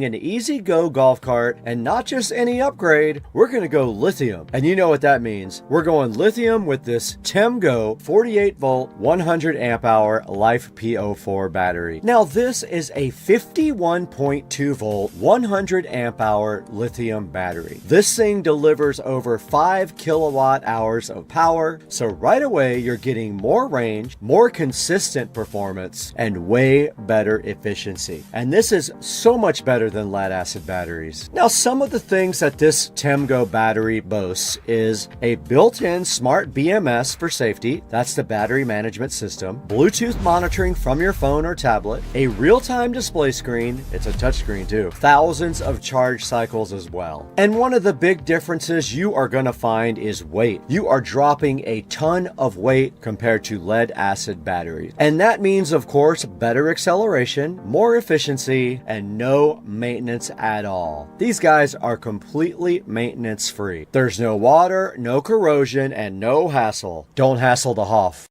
an easy-go golf cart, and not just any upgrade, we're going to go lithium. And you know what that means. We're going lithium with this TEMGO 48-volt, 100 amp hour Life P04 battery. Now this is a 51.2 volt, 100 amp hour lithium battery. This thing delivers over 5 kilowatt hours of power, so right away you're getting more range, more consistent performance, and way better efficiency. And this is so much better than lead acid batteries. Now, some of the things that this TEMGO battery boasts is a built-in smart BMS for safety, that's the battery management system, Bluetooth monitoring from your phone or tablet, a real-time display screen, it's a touchscreen too, thousands of charge cycles as well. And one of the big differences you are going to find is weight. You are dropping a ton of weight compared to lead acid batteries. And that means, of course, better acceleration, more efficiency, and no maintenance at all. These guys are completely maintenance free. There's no water, no corrosion, and no hassle. Don't hassle the Hoff.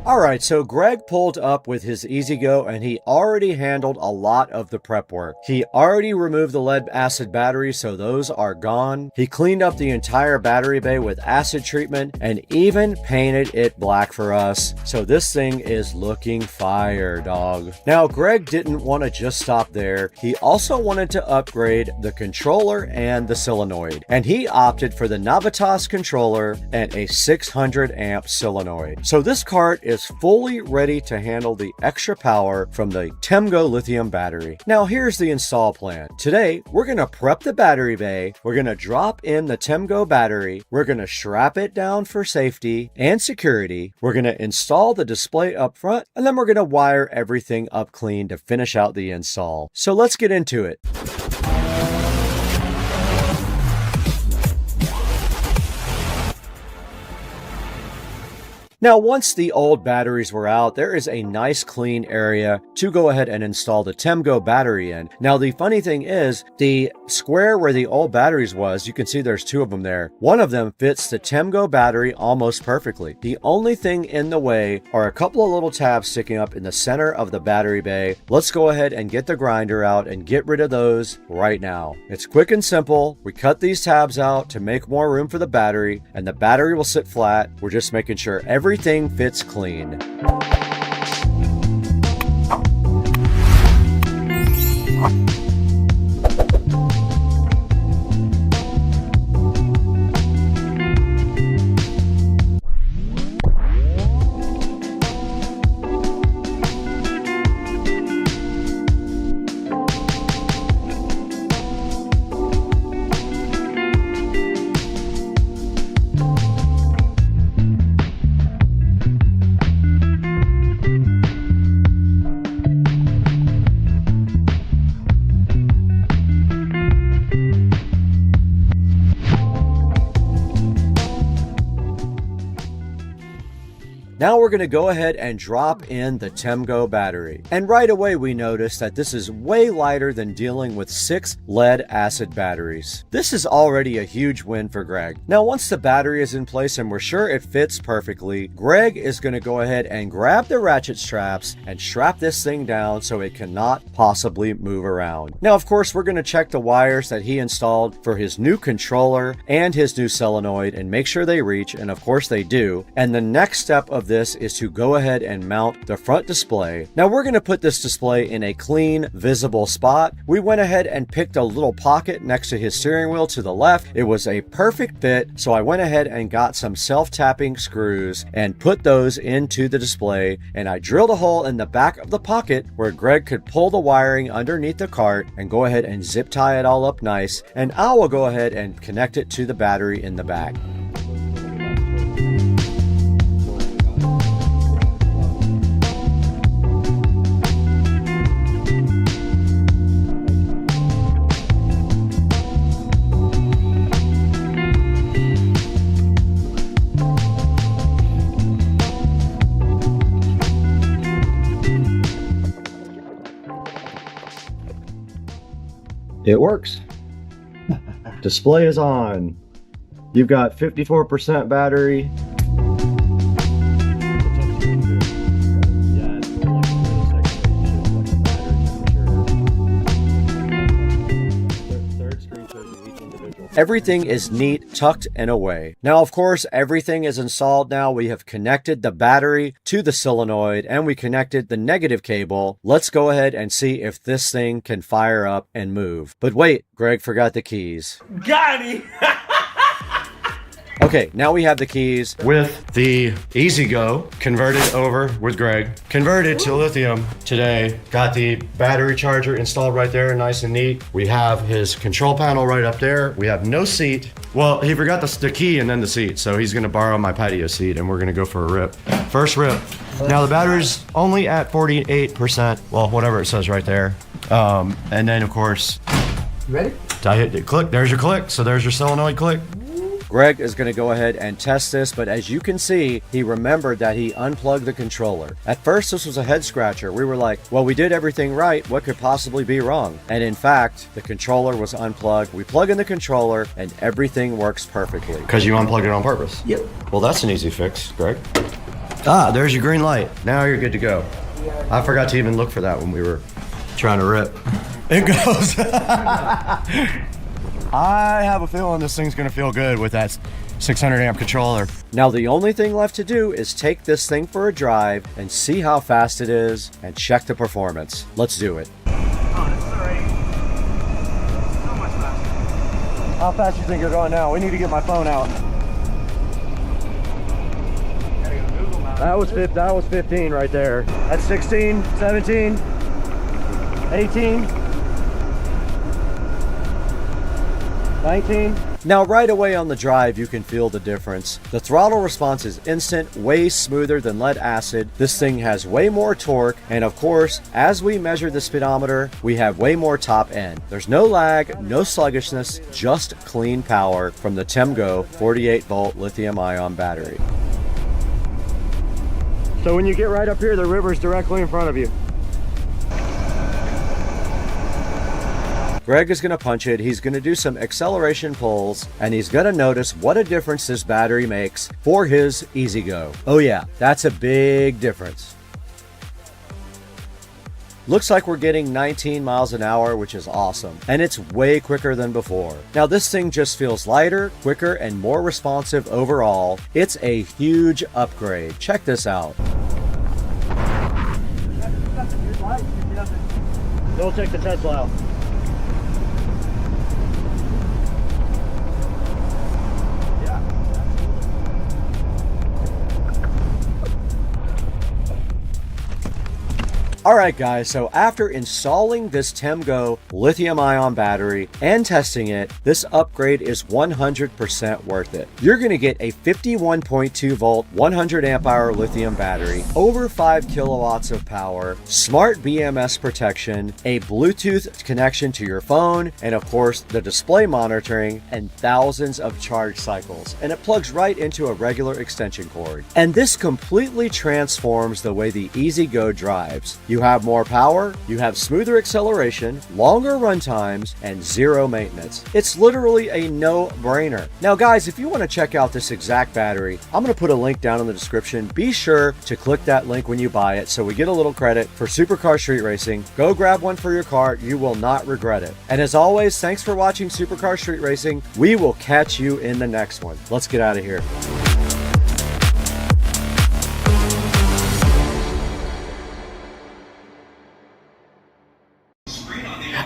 Alright, so Greg pulled up with his E-Z-GO and he already handled a lot of the prep work. He already removed the lead acid batteries, so those are gone. He cleaned up the entire battery bay with acid treatment and even painted it black for us. So this thing is looking fire, dog. Now, Greg didn't want to just stop there. He also wanted to upgrade the controller and the solenoid. And he opted for the Navitas controller and a 600 amp solenoid. So this cart is fully ready to handle the extra power from the TEMGO lithium battery. Now here's the install plan. Today, we're going to prep the battery bay, we're going to drop in the TEMGO battery, we're going to strap it down for safety and security, we're going to install the display up front, and then we're going to wire everything up clean to finish out the install. So let's get into it. Now, once the old batteries were out, there is a nice clean area to go ahead and install the TEMGO battery in. Now, the funny thing is, the square where the old batteries was, you can see there's two of them there. One of them fits the TEMGO battery almost perfectly. The only thing in the way are a couple of little tabs sticking up in the center of the battery bay. Let's go ahead and get the grinder out and get rid of those right now. It's quick and simple. We cut these tabs out to make more room for the battery, and the battery will sit flat. We're just making sure everything fits clean. Now we're going to go ahead and drop in the TEMGO battery. And right away we notice that this is way lighter than dealing with 6 lead acid batteries. This is already a huge win for Greg. Now once the battery is in place and we're sure it fits perfectly, Greg is going to go ahead and grab the ratchet straps and strap this thing down so it cannot possibly move around. Now of course we're going to check the wires that he installed for his new controller and his new solenoid and make sure they reach, and of course they do. And the next step of this is to go ahead and mount the front display. Now we're going to put this display in a clean, visible spot. We went ahead and picked a little pocket next to his steering wheel to the left. It was a perfect fit, so I went ahead and got some self-tapping screws and put those into the display, and I drilled a hole in the back of the pocket where Greg could pull the wiring underneath the cart and go ahead and zip tie it all up nice, and I will go ahead and connect it to the battery in the back. It works. Display is on. You've got 54% battery. Everything is neat, tucked and away. Now, of course, everything is installed now. We have connected the battery to the solenoid and we connected the negative cable. Let's go ahead and see if this thing can fire up and move. But wait, Greg forgot the keys. Got it! Okay, now we have the keys with the EasyGo converted over with Greg. Converted to lithium today. Got the battery charger installed right there, nice and neat. We have his control panel right up there. We have no seat. Well, he forgot the key and then the seat, so he's gonna borrow my patio seat and we're gonna go for a rip. First rip. Now the battery's only at 48%. Well, whatever it says right there. And then of course, You ready? I hit the click, there's your click. So there's your solenoid click. Greg is going to go ahead and test this, but as you can see, he remembered that he unplugged the controller. At first, this was a head scratcher. We were like, well, we did everything right. What could possibly be wrong? And in fact, the controller was unplugged. We plug in the controller and everything works perfectly. Because you unplugged it on purpose? Yep. Well, that's an easy fix, Greg. Ah, there's your green light. Now you're good to go. I forgot to even look for that when we were trying to rip. It goes. I have a feeling this thing's gonna feel good with that 600 amp controller. Now the only thing left to do is take this thing for a drive and see how fast it is and check the performance. Let's do it. Oh, this is already so much faster. How fast you think you're going now? We need to get my phone out. Gotta go Google Maps. That was 15 right there. That's 16, 17, 18. 19. Now right away on the drive you can feel the difference. The throttle response is instant, way smoother than lead acid. This thing has way more torque, and of course as we measure the speedometer we have way more top end. There's no lag, no sluggishness, just clean power from the TEMGO 48 volt lithium ion battery. So when you get right up here the river's directly in front of you. Greg is going to punch it, he's going to do some acceleration pulls, and he's going to notice what a difference this battery makes for his EasyGo. Oh yeah, that's a big difference. Looks like we're getting 19 miles an hour, which is awesome. And it's way quicker than before. Now this thing just feels lighter, quicker, and more responsive overall. It's a huge upgrade. Check this out. Go check the Tesla out. Alright guys, so after installing this TEMGO lithium ion battery and testing it, this upgrade is 100% worth it. You're going to get a 51.2 volt 100 amp hour lithium battery, over 5 kilowatts of power, smart BMS protection, a Bluetooth connection to your phone, and of course the display monitoring, and thousands of charge cycles. And it plugs right into a regular extension cord. And this completely transforms the way the EasyGo drives. You have more power, you have smoother acceleration, longer run times, and zero maintenance. It's literally a no-brainer. Now guys, if you want to check out this exact battery, I'm going to put a link down in the description. Be sure to click that link when you buy it so we get a little credit for Supercar Street Racing. Go grab one for your car, you will not regret it. And as always, thanks for watching Supercar Street Racing. We will catch you in the next one. Let's get out of here.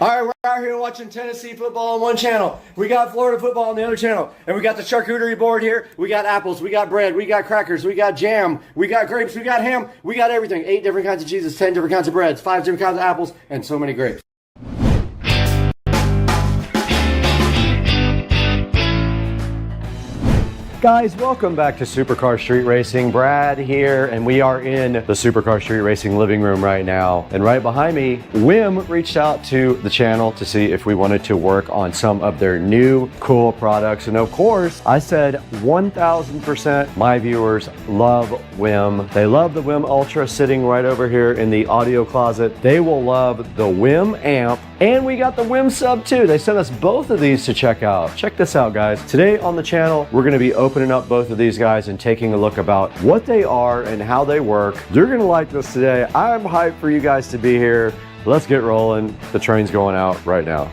All right, we're out here watching Tennessee football on one channel. We got Florida football on the other channel. And we got the charcuterie board here. We got apples, we got bread, we got crackers, we got jam, we got grapes, we got ham, we got everything. 8 different kinds of cheeses, 10 different kinds of breads, 5 different kinds of apples, and so many grapes. Guys, welcome back to Supercar Street Racing. Brad here, and we are in the Supercar Street Racing living room right now. And right behind me, Wim reached out to the channel to see if we wanted to work on some of their new cool products. And of course, I said 1000% my viewers love Wim. They love the Wim Ultra sitting right over here in the audio closet. They will love the Wim Amp, and we got the Wim Sub too. They sent us both of these to check out. Check this out, guys. Today on the channel, we're gonna be opening up both of these guys and taking a look about what they are and how they work. You're gonna like this today. I'm hyped for you guys to be here. Let's get rolling. The train's going out right now.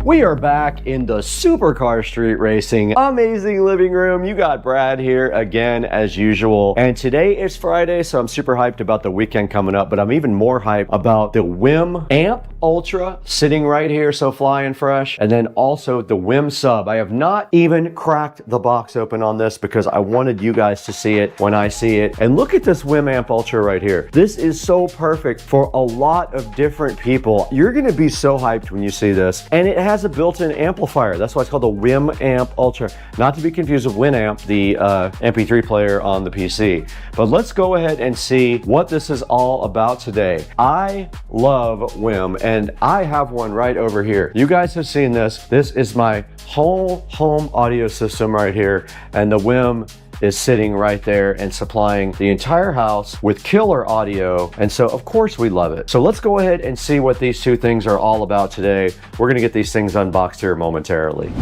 We are back in the Supercar Street Racing amazing living room. You got Brad here again as usual. And today is Friday, so I'm super hyped about the weekend coming up, but I'm even more hyped about the Wim Amp Ultra sitting right here, so flying fresh. And then also the Wim Sub. I have not even cracked the box open on this because I wanted you guys to see it when I see it. And look at this Wim Amp Ultra right here. This is so perfect for a lot of different people. You're gonna be so hyped when you see this. And it has a built-in amplifier. That's why it's called the Wim Amp Ultra. Not to be confused with Winamp, the MP3 player on the PC. But let's go ahead and see what this is all about today. I love Wim, and I have one right over here. You guys have seen this. This is my whole home audio system right here, and the Wim is sitting right there and supplying the entire house with killer audio. And so of course we love it. So let's go ahead and see what these two things are all about today. We're gonna get these things unboxed here momentarily.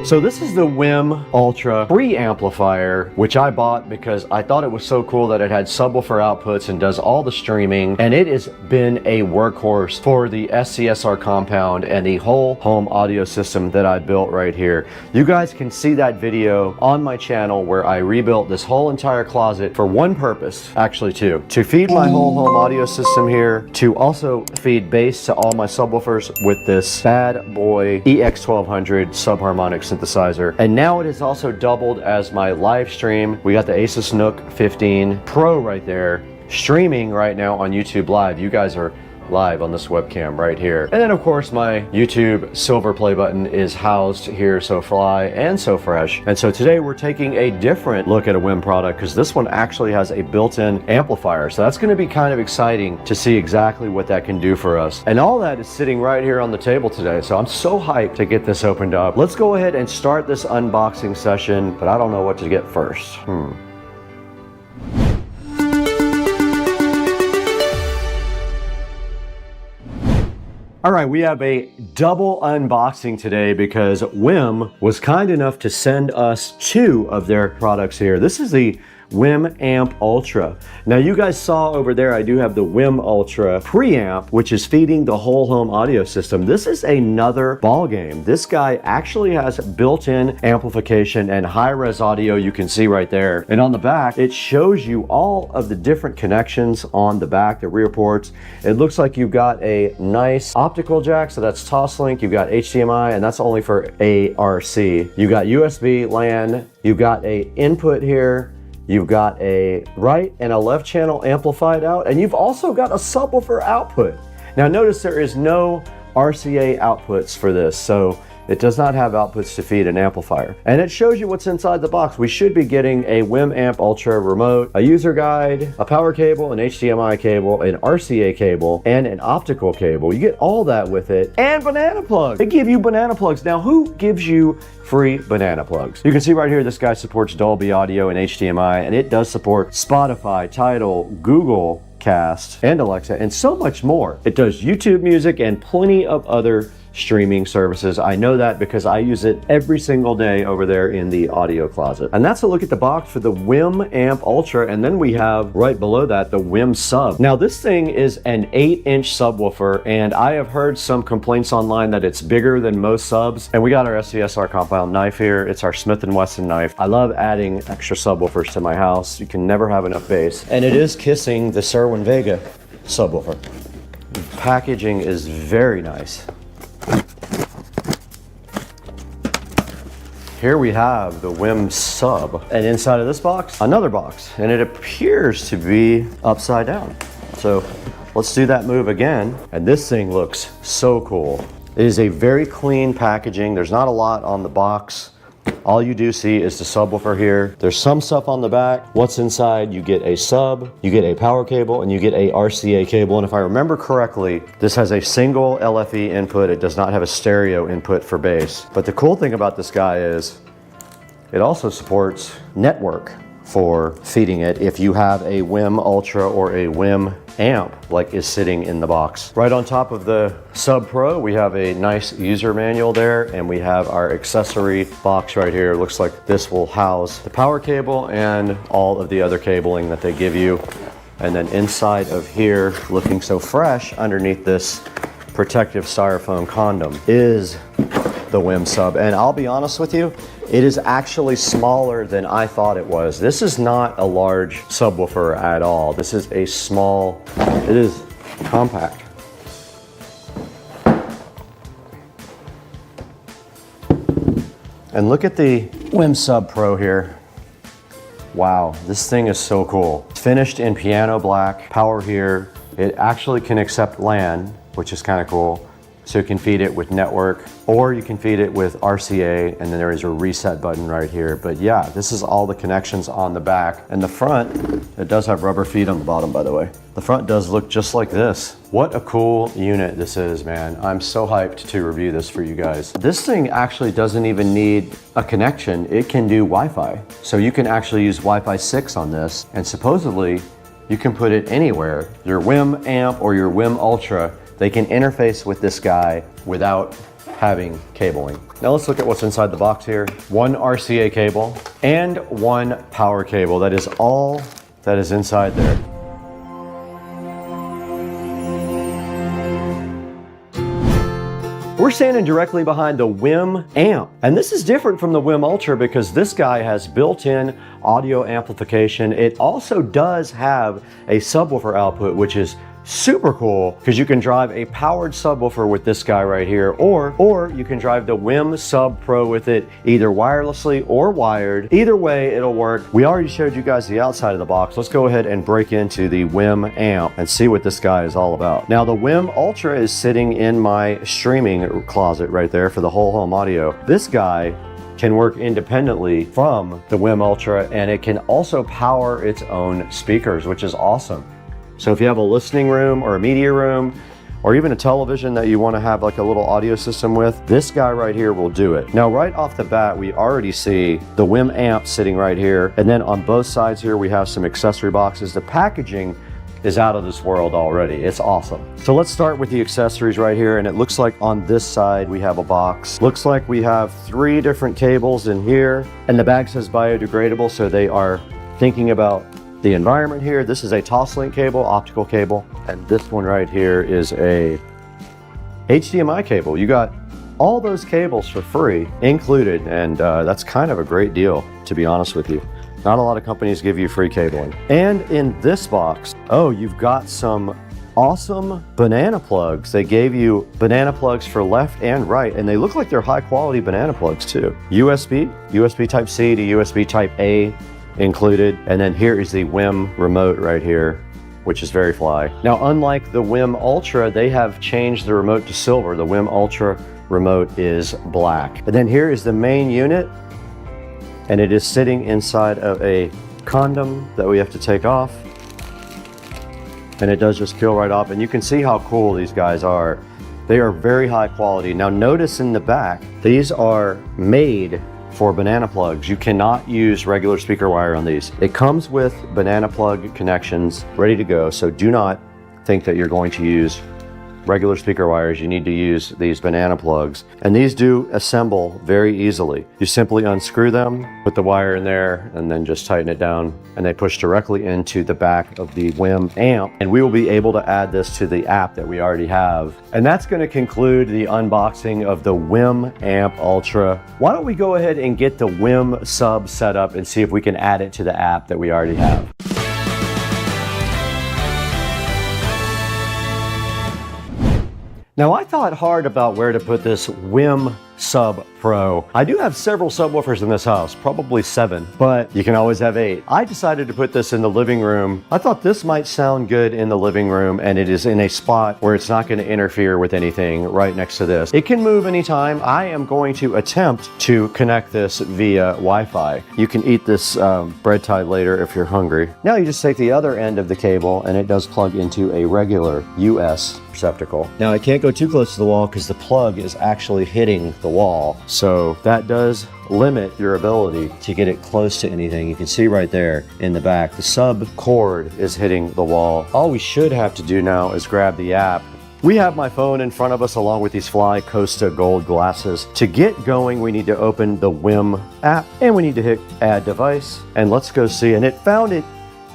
So this is the Wim Ultra preamplifier, which I bought because I thought it was so cool that it had subwoofer outputs and does all the streaming. And it has been a workhorse for the SCSR compound and the whole home audio system that I built right here. You guys can see that video on my channel where I rebuilt this whole entire closet for one purpose, actually two, to feed my whole home audio system here, to also feed bass to all my subwoofers with this bad boy EX1200 subharmonic synthesizer. And now it is also doubled as my live stream. We got the ASUS NUC 15 Pro right there, streaming right now on YouTube Live. You guys are live on this webcam right here. And then of course my YouTube silver play button is housed here, so fly and so fresh. And so today we're taking a different look at a Wim product because this one actually has a built-in amplifier. So that's going to be kind of exciting to see exactly what that can do for us. And all that is sitting right here on the table today. So I'm so hyped to get this opened up. Let's go ahead and start this unboxing session, but I don't know what to get first. All right, we have a double unboxing today because Wim was kind enough to send us two of their products here. This is the Wim Amp Ultra. Now you guys saw over there, I do have the Wim Ultra preamp, which is feeding the whole home audio system. This is another ball game. This guy actually has built-in amplification and high-res audio, you can see right there. And on the back, it shows you all of the different connections on the back, the rear ports. It looks like you've got a nice optical jack, so that's Toslink. You've got HDMI, and that's only for ARC. You got USB, LAN, you've got a input here, you've got a right and a left channel amplified out, and you've also got a subwoofer output. Now notice there is no RCA outputs for this, so it does not have outputs to feed an amplifier. And it shows you what's inside the box. We should be getting a Wim Amp Ultra remote, a user guide, a power cable, an HDMI cable, an RCA cable, and an optical cable. You get all that with it. And banana plugs. They give you banana plugs. Now, who gives you free banana plugs? You can see right here, this guy supports Dolby Audio and HDMI, and it does support Spotify, Tidal, Google, Cast, and Alexa, and so much more. It does YouTube music and plenty of other streaming services. I know that because I use it every single day over there in the audio closet. And that's a look at the box for the WIM Amp Ultra, and then we have right below that the WIM Sub. Now this thing is an 8-inch subwoofer, and I have heard some complaints online that it's bigger than most subs. And we got our SCSR compound knife here. It's our Smith & Wesson knife. I love adding extra subwoofers to my house. You can never have enough bass. And it is kissing the Cerwin Vega subwoofer. The packaging is very nice. Here we have the WIM Sub, and inside of this box, another box, and it appears to be upside down. So let's do that move again, and this thing looks so cool. It is a very clean packaging. There's not a lot on the box. All you do see is the subwoofer here. There's some stuff on the back. What's inside? You get a sub, you get a power cable, and you get a RCA cable. And if I remember correctly, this has a single LFE input. It does not have a stereo input for bass. But the cool thing about this guy is it also supports network for feeding it if you have a WIM Ultra or a WIM amp like is sitting in the box. Right on top of the Sub Pro, we have a nice user manual there, and we have our accessory box right here. It looks like this will house the power cable and all of the other cabling that they give you. And then inside of here, looking so fresh underneath this protective styrofoam condom, is the WIM Sub. And I'll be honest with you, it is actually smaller than I thought it was. This is not a large subwoofer at all. This is a small, it is compact. And look at the WIM Sub Pro here. Wow, this thing is so cool. It's finished in piano black, power here. It actually can accept LAN, which is kind of cool. So you can feed it with network, or you can feed it with RCA, and then there is a reset button right here. But yeah, this is all the connections on the back. And the front, it does have rubber feet on the bottom, by the way. The front does look just like this. What a cool unit this is, man. I'm so hyped to review this for you guys. This thing actually doesn't even need a connection. It can do Wi-Fi. So you can actually use Wi-Fi 6 on this, and supposedly you can put it anywhere. Your WIM amp or your WIM Ultra, they can interface with this guy without having cabling. Now let's look at what's inside the box here. One RCA cable and one power cable. That is all that is inside there. We're standing directly behind the WIM amp, and this is different from the WIM Ultra because this guy has built-in audio amplification. It also does have a subwoofer output, which is super cool because you can drive a powered subwoofer with this guy right here, or you can drive the WIM Sub Pro with it either wirelessly or wired. Either way, it'll work. We already showed you guys the outside of the box. Let's go ahead and break into the WIM amp and see what this guy is all about. Now, the WIM Ultra is sitting in my streaming closet right there for the whole home audio. This guy can work independently from the WIM Ultra, and it can also power its own speakers, which is awesome. So if you have a listening room or a media room, or even a television that you want to have like a little audio system with, this guy right here will do it. Now, right off the bat, we already see the WIM amp sitting right here. And then on both sides here, we have some accessory boxes. The packaging is out of this world already. It's awesome. So let's start with the accessories right here. And it looks like on this side, we have a box. Looks like we have 3 different cables in here. And the bag says biodegradable, so they are thinking about the environment here. This is a Toslink cable, optical cable, and this one right here is a HDMI cable. You got all those cables for free included, and that's kind of a great deal, to be honest with you. Not a lot of companies give you free cabling. And in this box, oh, you've got some awesome banana plugs. They gave you banana plugs for left and right, and they look like they're high quality banana plugs too. USB Type C to USB Type A included. And then here is the WIM remote right here, which is very fly. Now, unlike the WIM Ultra, they have changed the remote to silver. The WIM Ultra remote is black. And then here is the main unit, and it is sitting inside of a condom that we have to take off. And it does just peel right off, and you can see how cool these guys are. They are very high quality. Now notice in the back, these are made for banana plugs. You cannot use regular speaker wire on these. It comes with banana plug connections ready to go, so do not think that you're going to use regular speaker wires. You need to use these banana plugs, and these do assemble very easily. You simply unscrew them, put the wire in there, and then just tighten it down, and they push directly into the back of the WIM amp, and we will be able to add this to the app that we already have. And that's going to conclude the unboxing of the WIM Amp Ultra. Why don't we go ahead and get the WIM sub set up and see if we can add it to the app that we already have. Now, I thought hard about where to put this WIM Sub Pro. I do have several subwoofers in this house, probably 7, but you can always have 8. I decided to put this in the living room. I thought this might sound good in the living room, and it is in a spot where it's not going to interfere with anything right next to this. It can move anytime. I am going to attempt to connect this via Wi-Fi. You can eat this bread tie later if you're hungry. Now you just take the other end of the cable, and it does plug into a regular US receptacle. Now I can't go too close to the wall because the plug is actually hitting the wall. So that does limit your ability to get it close to anything. You can see right there in the back, the sub cord is hitting the wall. All we should have to do now is grab the app. We have my phone in front of us along with these Fly Costa gold glasses. To get going, we need to open the WIM app and we need to hit add device, and let's go see. And it found it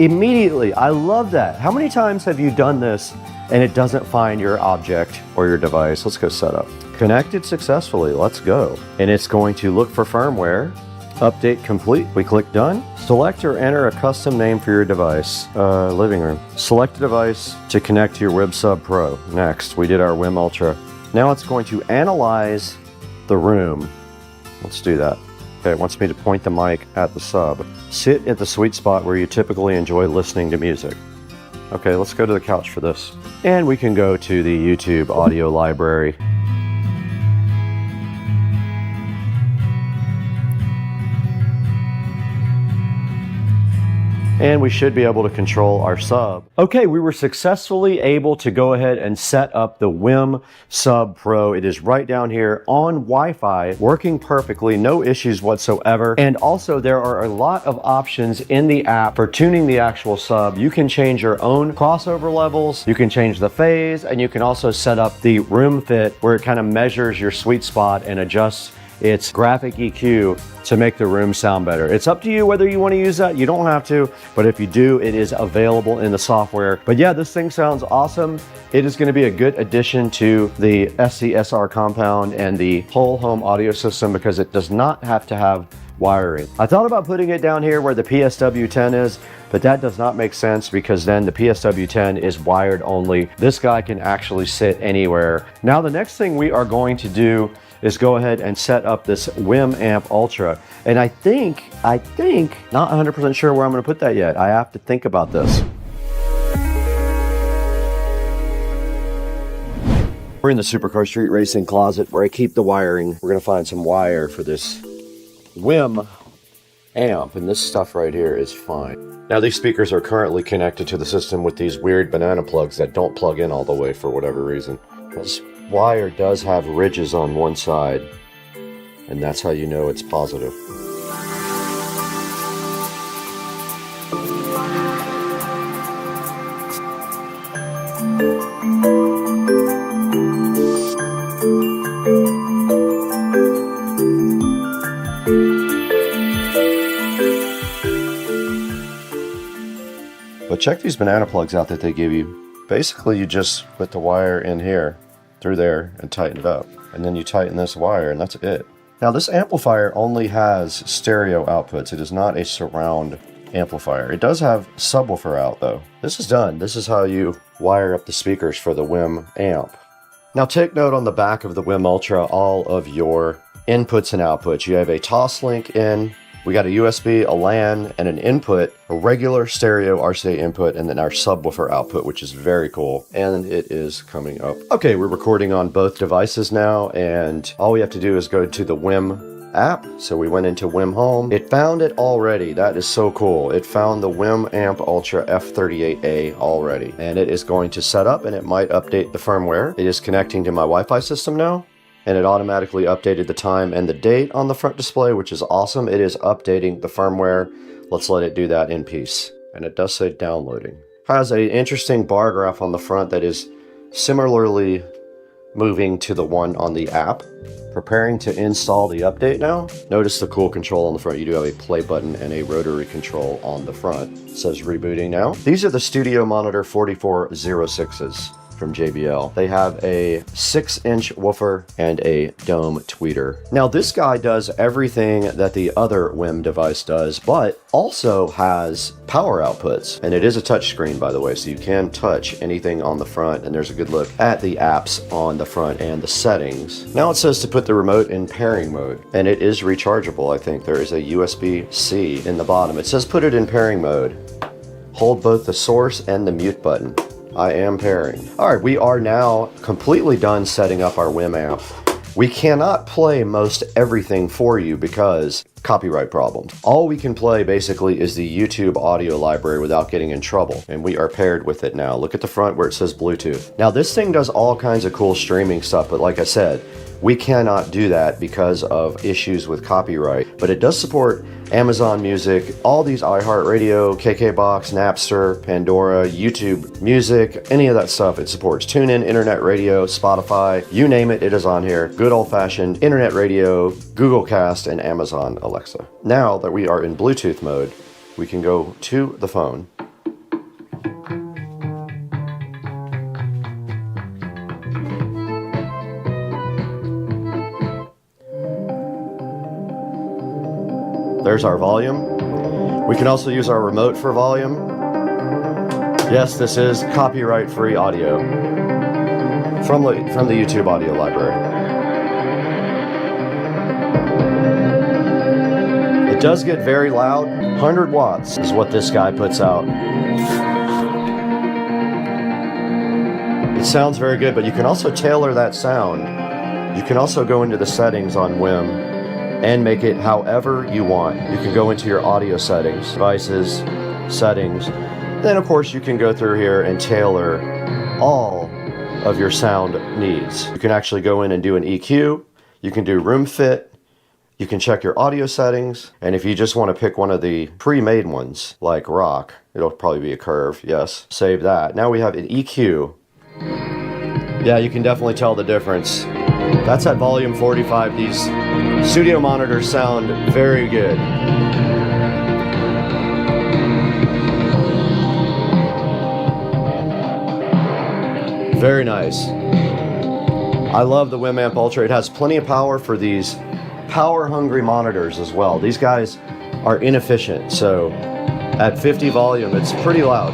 immediately. I love that. How many times have you done this and it doesn't find your object or your device? Let's go setup. Connected successfully, let's go. And it's going to look for firmware. Update complete, we click done. Select or enter a custom name for your device. Living room. Select a device to connect to your WIM Sub Pro. Next, we did our WIM Ultra. Now it's going to analyze the room. Let's do that. Okay, it wants me to point the mic at the sub. Sit at the sweet spot where you typically enjoy listening to music. Okay, let's go to the couch for this. And we can go to the YouTube audio library. And we should be able to control our sub. Okay, we were successfully able to go ahead and set up the WIM Sub Pro. It is right down here on Wi-Fi, working perfectly, no issues whatsoever. And also there are a lot of options in the app for tuning the actual sub. You can change your own crossover levels, you can change the phase, and you can also set up the room fit where it kind of measures your sweet spot and adjusts its graphic EQ to make the room sound better. It's up to you whether you want to use that. You don't have to, but if you do, it is available in the software. But yeah, this thing sounds awesome. It is going to be a good addition to the SCSR compound and the whole home audio system because it does not have to have wiring. I thought about putting it down here where the PSW10 is, but that does not make sense because then the PSW10 is wired only. This guy can actually sit anywhere. Now the next thing we are going to do is go ahead and set up this WIM Amp Ultra. And I think, not 100% sure where I'm gonna put that yet. I have to think about this. We're in the Supercar Street Racing closet where I keep the wiring. We're gonna find some wire for this WIM amp, and this stuff right here is fine. Now these speakers are currently connected to the system with these weird banana plugs that don't plug in all the way for whatever reason. This wire does have ridges on one side, and that's how you know it's positive. But check these banana plugs out that they give you. Basically, you just put the wire in here, through there, and tighten it up. And then you tighten this wire, and that's it. Now, this amplifier only has stereo outputs. It is not a surround amplifier. It does have subwoofer out, though. This is done. This is how you wire up the speakers for the WIM amp. Now, take note on the back of the WIM Ultra, all of your inputs and outputs. You have a Toslink in. We got a USB, a LAN, and an input, a regular stereo RCA input, and then our subwoofer output, which is very cool. And it is coming up. Okay, we're recording on both devices now, and all we have to do is go to the WIM app. So we went into WIM Home. It found it already. That is so cool. It found the WIM Amp Ultra F38A already. And it is going to set up, and it might update the firmware. It is connecting to my Wi-Fi system now. and it automatically updated the time and the date on the front display, which is awesome. It is updating the firmware. Let's let it do that in peace. And it does say downloading. Has an interesting bar graph on the front that is similarly moving to the one on the app. Preparing to install the update now. Notice the cool control on the front. You do have a play button and a rotary control on the front. It says rebooting now. These are the Studio Monitor 4406s from JBL. They have a 6-inch woofer and a dome tweeter. Now this guy does everything that the other WIM device does, but also has power outputs. And it is a touch screen, by the way, so you can touch anything on the front, and there's a good look at the apps on the front and the settings. Now it says to put the remote in pairing mode, and it is rechargeable. I think there is a USB-C in the bottom. It says put it in pairing mode. Hold both the source and the mute button. I am pairing. All right, we are now completely done setting up our WIM amp. We cannot play most everything for you because copyright problems. All we can play basically is the YouTube audio library without getting in trouble, and we are paired with it now. Look at the front where it says Bluetooth. Now this thing does all kinds of cool streaming stuff, but like I said, we cannot do that because of issues with copyright, but it does support Amazon Music, all these iHeartRadio, KKBox, Napster, Pandora, YouTube Music, any of that stuff it supports. TuneIn, Internet Radio, Spotify, you name it, it is on here. Good old-fashioned Internet Radio, Google Cast, and Amazon Alexa. Now that we are in Bluetooth mode, we can go to the phone. There's our volume. We can also use our remote for volume. Yes, this is copyright-free audio from the YouTube audio library. It does get very loud. 100 watts is what this guy puts out. It sounds very good, but you can also tailor that sound. You can also go into the settings on WIM and make it however you want. You can go into your audio settings, devices, settings. Then of course you can go through here and tailor all of your sound needs. You can actually go in and do an EQ. You can do room fit. You can check your audio settings. And if you just want to pick one of the pre-made ones, like rock, it'll probably be a curve, yes. Save that. Now we have an EQ. Yeah, you can definitely tell the difference. That's at volume 45. These studio monitors sound very good. Very nice. I love the WIM Amp Ultra. It has plenty of power for these power-hungry monitors as well. These guys are inefficient, so at 50 volume, it's pretty loud.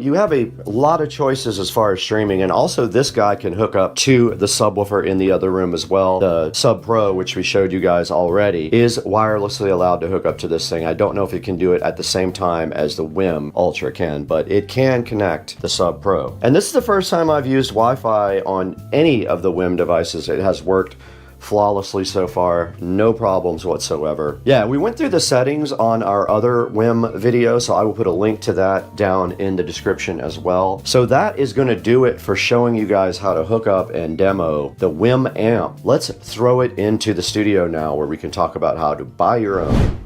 You have a lot of choices as far as streaming, and also this guy can hook up to the subwoofer in the other room as well. The Sub Pro, which we showed you guys already, is wirelessly allowed to hook up to this thing. I don't know if it can do it at the same time as the WIM Ultra can, but it can connect the Sub Pro. And this is the first time I've used Wi-Fi on any of the WIM devices. It has worked flawlessly so far, no problems whatsoever. Yeah, we went through the settings on our other WIM video, so I will put a link to that down in the description as well. So that is going to do it for showing you guys how to hook up and demo the WIM amp. Let's throw it into the studio now where we can talk about how to buy your own.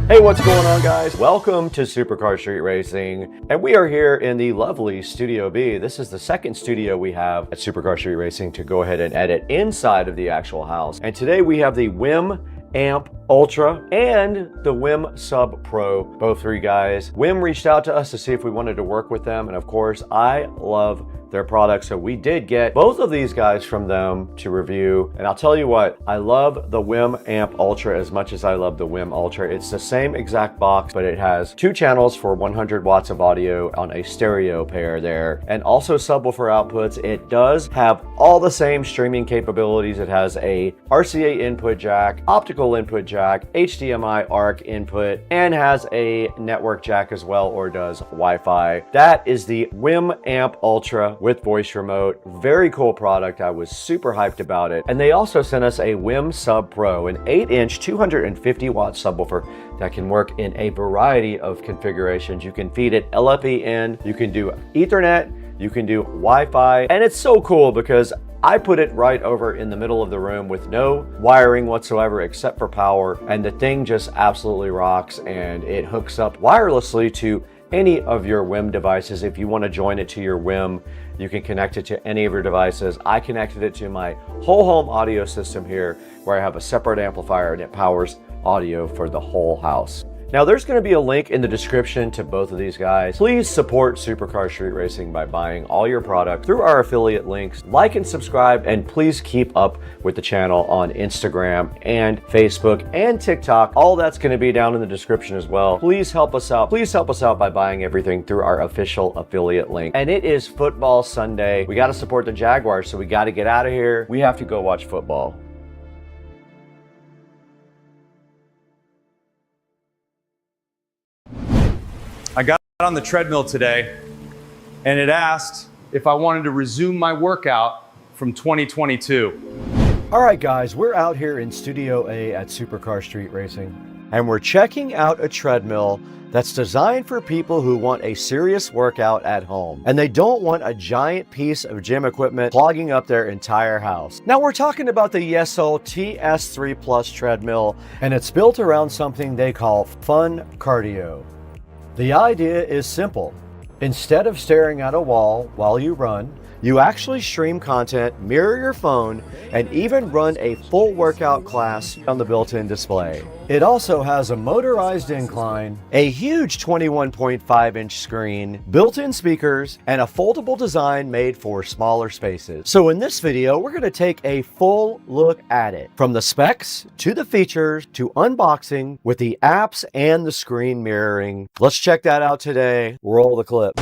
Hey, what's going on, guys? Welcome to Supercar Street Racing, and we are here in the lovely Studio B. This is the second studio we have at Supercar Street Racing to go ahead and edit inside of the actual house. And today we have the WIM Amp Ultra and the WIM Sub Pro, both three guys. WIM reached out to us to see if we wanted to work with them, and of course, I love their products, so we did get both of these guys from them to review. And I'll tell you what, I love the WIM Amp Ultra as much as I love the WIM Ultra. It's the same exact box, but it has 2 channels for 100 watts of audio on a stereo pair there, and also subwoofer outputs. It does have all the same streaming capabilities. It has a RCA input jack, optical input jack, jack, HDMI ARC input, and has a network jack as well, or does Wi-Fi. That is the WIM Amp Ultra with voice remote. Very cool product. I was super hyped about it. And they also sent us a WIM Sub Pro, an 8-inch 250 watt subwoofer that can work in a variety of configurations. You can feed it LFE in, you can do Ethernet, you can do Wi-Fi, and it's so cool because I put it right over in the middle of the room with no wiring whatsoever except for power, and the thing just absolutely rocks, and it hooks up wirelessly to any of your WIM devices. If you want to join it to your WIM, you can connect it to any of your devices. I connected it to my whole home audio system here, where I have a separate amplifier and it powers audio for the whole house. Now, there's going to be a link in the description to both of these guys. Please support Supercar Street Racing by buying all your product through our affiliate links. Like and subscribe, and please keep up with the channel on Instagram and Facebook and TikTok. All that's going to be down in the description as well. Please help us out. Please help us out by buying everything through our official affiliate link. And it is football Sunday. We got to support the Jaguars, so we got to get out of here. We have to go watch football. I got on the treadmill today and it asked if I wanted to resume my workout from 2022. All right, guys, we're out here in Studio A at Supercar Street Racing, and we're checking out a treadmill that's designed for people who want a serious workout at home, and they don't want a giant piece of gym equipment clogging up their entire house. Now, we're talking about the Yesol TS3 Plus treadmill, and it's built around something they call fun cardio. The idea is simple. Instead of staring at a wall while you run, you actually stream content, mirror your phone, and even run a full workout class on the built-in display. It also has a motorized incline, a huge 21.5-inch screen, built-in speakers, and a foldable design made for smaller spaces. So in this video, we're going to take a full look at it, from the specs to the features to unboxing with the apps and the screen mirroring. Let's check that out today. Roll the clip.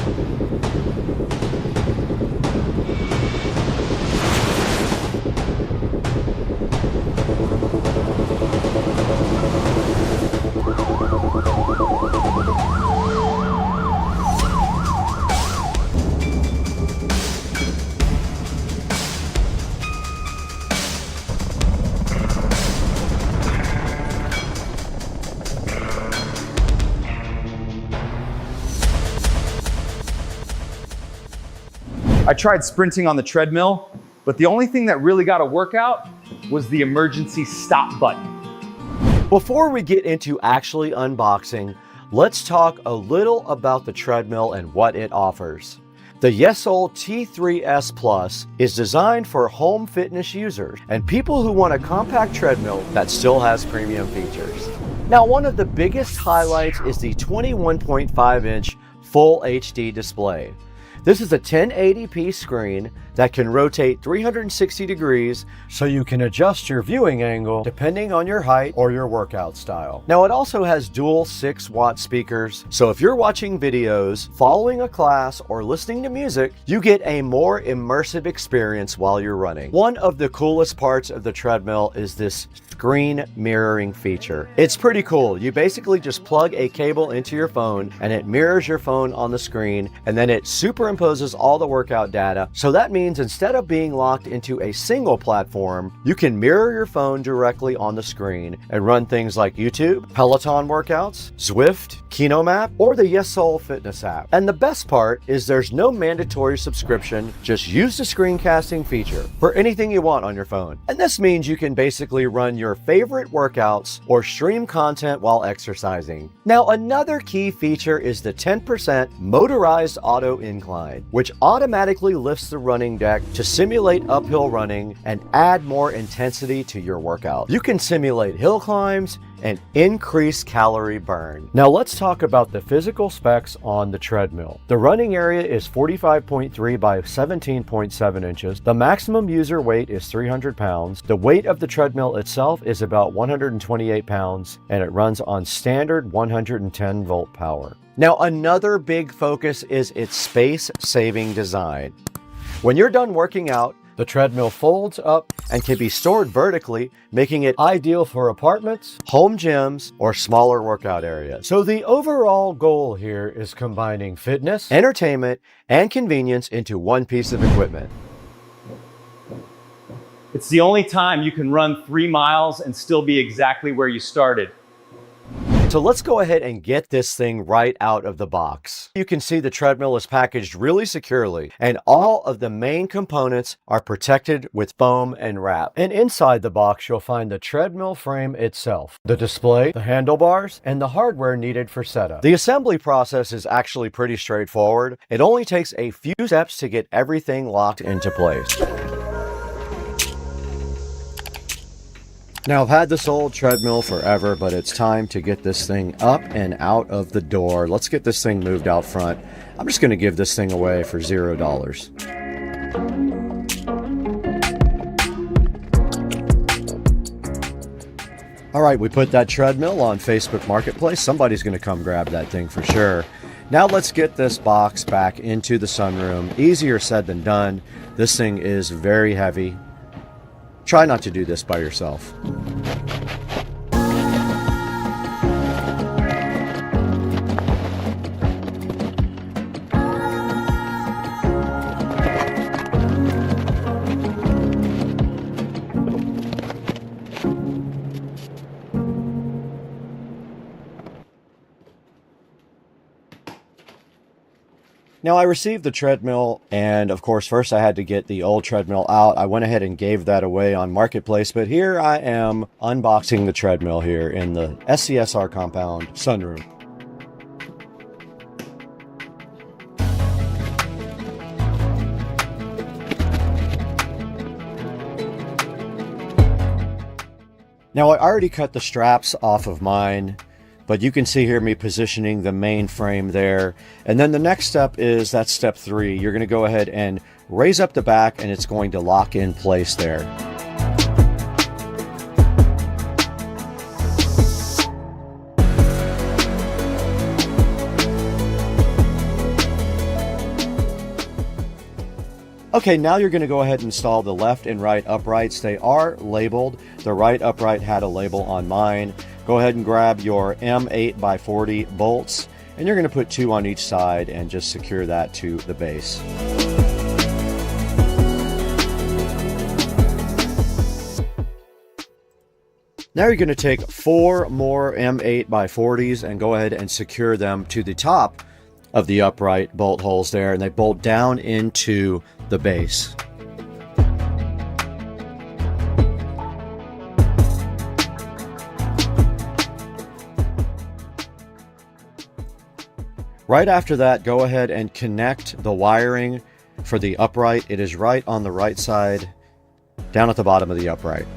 I tried sprinting on the treadmill, but the only thing that really got a workout was the emergency stop button. Before we get into actually unboxing, let's talk a little about the treadmill and what it offers. The Yesol T3S Plus is designed for home fitness users and people who want a compact treadmill that still has premium features. Now, one of the biggest highlights is the 21.5-inch Full HD display. This is a 1080p screen that can rotate 360 degrees, so you can adjust your viewing angle depending on your height or your workout style. Now, it also has dual 6-watt speakers, so if you're watching videos, following a class, or listening to music, you get a more immersive experience while you're running. One of the coolest parts of the treadmill is this screen mirroring feature. It's pretty cool. You basically just plug a cable into your phone and it mirrors your phone on the screen, and then it superimposes all the workout data. So that means instead of being locked into a single platform, you can mirror your phone directly on the screen and run things like YouTube, Peloton workouts, Zwift, KinoMap, or the Yesol fitness app. And the best part is there's no mandatory subscription, just use the screencasting feature for anything you want on your phone. And this means you can basically run your favorite workouts or stream content while exercising. Now, another key feature is the 10% motorized auto incline, which automatically lifts the running deck to simulate uphill running and add more intensity to your workout. You can simulate hill climbs and increase calorie burn. Now let's talk about the physical specs on the treadmill. The running area is 45.3 by 17.7 inches. The maximum user weight is 300 pounds. The weight of the treadmill itself is about 128 pounds, and it runs on standard 110 volt power. Now, another big focus is its space-saving design. When you're done working out, The treadmill folds up and can be stored vertically, making it ideal for apartments, home gyms, or smaller workout areas. So the overall goal here is combining fitness, entertainment, and convenience into one piece of equipment. It's the only time you can run 3 miles and still be exactly where you started. So let's go ahead and get this thing right out of the box. You can see the treadmill is packaged really securely, and all of the main components are protected with foam and wrap. And inside the box, you'll find the treadmill frame itself, the display, the handlebars, and the hardware needed for setup. The assembly process is actually pretty straightforward. It only takes a few steps to get everything locked into place. Now, I've had this old treadmill forever, but it's time to get this thing up and out of the door. Let's get this thing moved out front. I'm just going to give this thing away for $0. All right, we put that treadmill on Facebook Marketplace. Somebody's going to come grab that thing for sure. Now let's get this box back into the sunroom. Easier said than done. This thing is very heavy. Try not to do this by yourself. Now, I received the treadmill, and of course, first I had to get the old treadmill out. I went ahead and gave that away on Marketplace, but here I am unboxing the treadmill here in the SCSR compound sunroom. Now, I already cut the straps off of mine, but you can see here me positioning the main frame there. And then the next step is, that's step 3. You're going to go ahead and raise up the back, and it's going to lock in place there. Okay, now you're going to go ahead and install the left and right uprights. They are labeled. The right upright had a label on mine. Go ahead and grab your M8x40 bolts, and you're going to put 2 on each side and just secure that to the base. Now you're going to take 4 more M8x40s and go ahead and secure them to the top of the upright bolt holes there, and they bolt down into the base. Right after that, go ahead and connect the wiring for the upright. It is right on the right side, down at the bottom of the upright.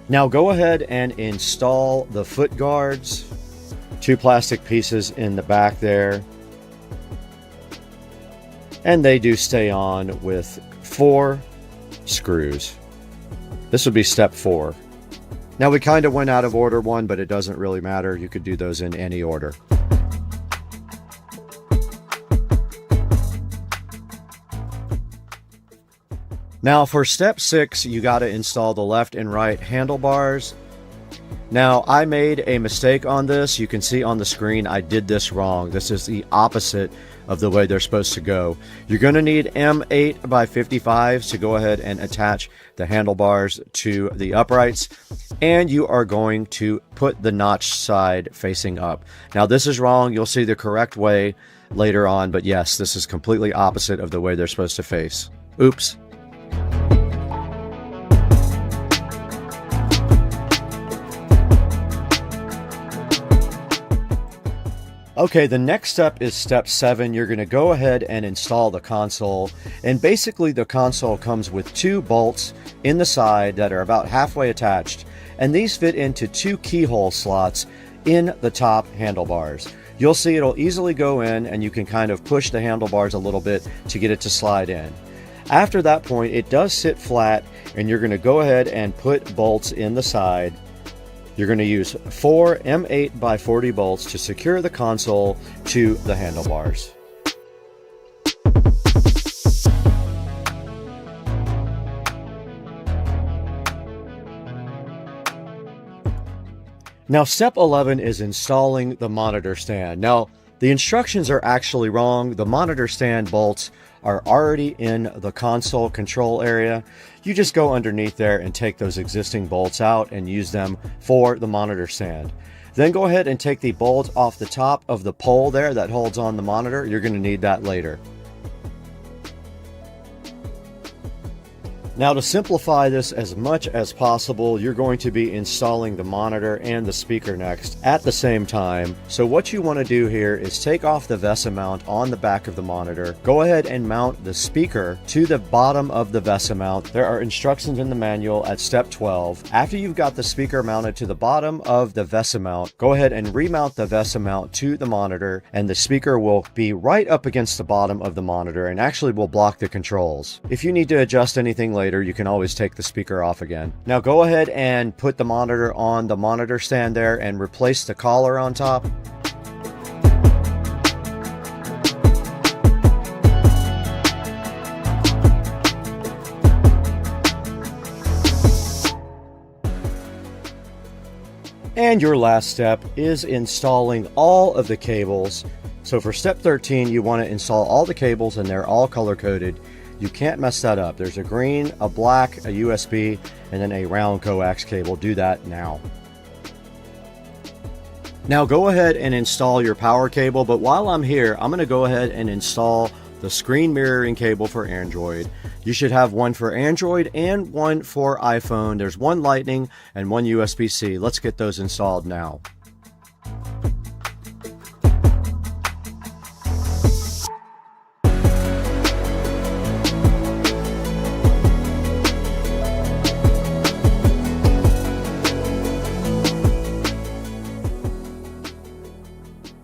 Now go ahead and install the foot guards, 2 plastic pieces in the back there. And they do stay on with 4 screws. This would be step 4. Now we kind of went out of order 1, but it doesn't really matter. You could do those in any order. Now for step 6, you got to install the left and right handlebars. Now I made a mistake on this. You can see on the screen I did this wrong. This is the opposite of the way they're supposed to go. You're going to need M8x55s to go ahead and attach the handlebars to the uprights, and you are going to put the notch side facing up. Now this is wrong. You'll see the correct way later on, but yes, this is completely opposite of the way they're supposed to face. Oops. Okay, the next step is step 7. You're going to go ahead and install the console. And basically the console comes with 2 bolts in the side that are about halfway attached. And these fit into 2 keyhole slots in the top handlebars. You'll see it'll easily go in, and you can kind of push the handlebars a little bit to get it to slide in. After that point, it does sit flat, and you're going to go ahead and put bolts in the side You're going to use 4 M8 by 40 bolts to secure the console to the handlebars. Now, step 11 is installing the monitor stand. Now, the instructions are actually wrong. The monitor stand bolts are already in the console control area. You just go underneath there and take those existing bolts out and use them for the monitor stand. Then go ahead and take the bolt off the top of the pole there that holds on the monitor. You're going to need that later. Now, to simplify this as much as possible, you're going to be installing the monitor and the speaker next at the same time. So what you want to do here is take off the VESA mount on the back of the monitor. Go ahead and mount the speaker to the bottom of the VESA mount. There are instructions in the manual at step 12. After you've got the speaker mounted to the bottom of the VESA mount, go ahead and remount the VESA mount to the monitor, and the speaker will be right up against the bottom of the monitor and actually will block the controls. If you need to adjust anything later, you can always take the speaker off again. Now go ahead and put the monitor on the monitor stand there and replace the collar on top. And your last step is installing all of the cables. So for step 13, you want to install all the cables, and they're all color coded. You can't mess that up. There's a green, a black, a USB, and then a round coax cable. Do that now. Now go ahead and install your power cable, but while I'm here, I'm going to go ahead and install the screen mirroring cable for Android. You should have one for Android and one for iPhone. There's one Lightning and one USB-C. Let's get those installed now.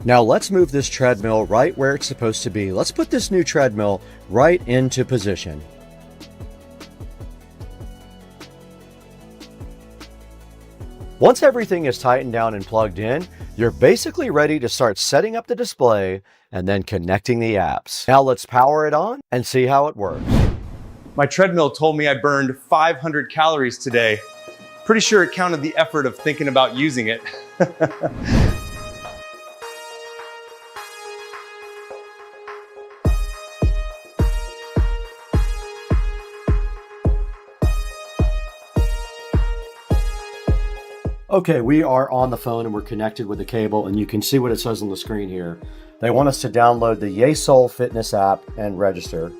Now let's move this treadmill right where it's supposed to be. Let's put this new treadmill right into position. Once everything is tightened down and plugged in, you're basically ready to start setting up the display and then connecting the apps. Now let's power it on and see how it works. My treadmill told me I burned 500 calories today. Pretty sure it counted the effort of thinking about using it. Okay, we are on the phone and we're connected with the cable, and you can see what it says on the screen here. They want us to download the Yesoul Fitness app and register.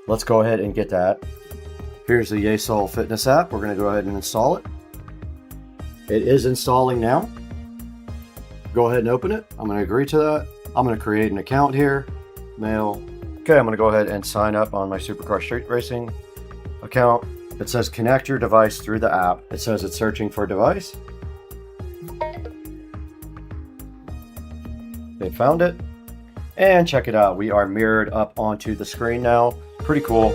Let's go ahead and get that. Here's the Yesoul Fitness app. We're going to go ahead and install it. It is installing now. Go ahead and open it. I'm going to agree to that. I'm going to create an account here. Mail. Okay, I'm going to go ahead and sign up on my Supercar Street Racing account. It says connect your device through the app. It says it's searching for device. They found it. And check it out. We are mirrored up onto the screen now. Pretty cool.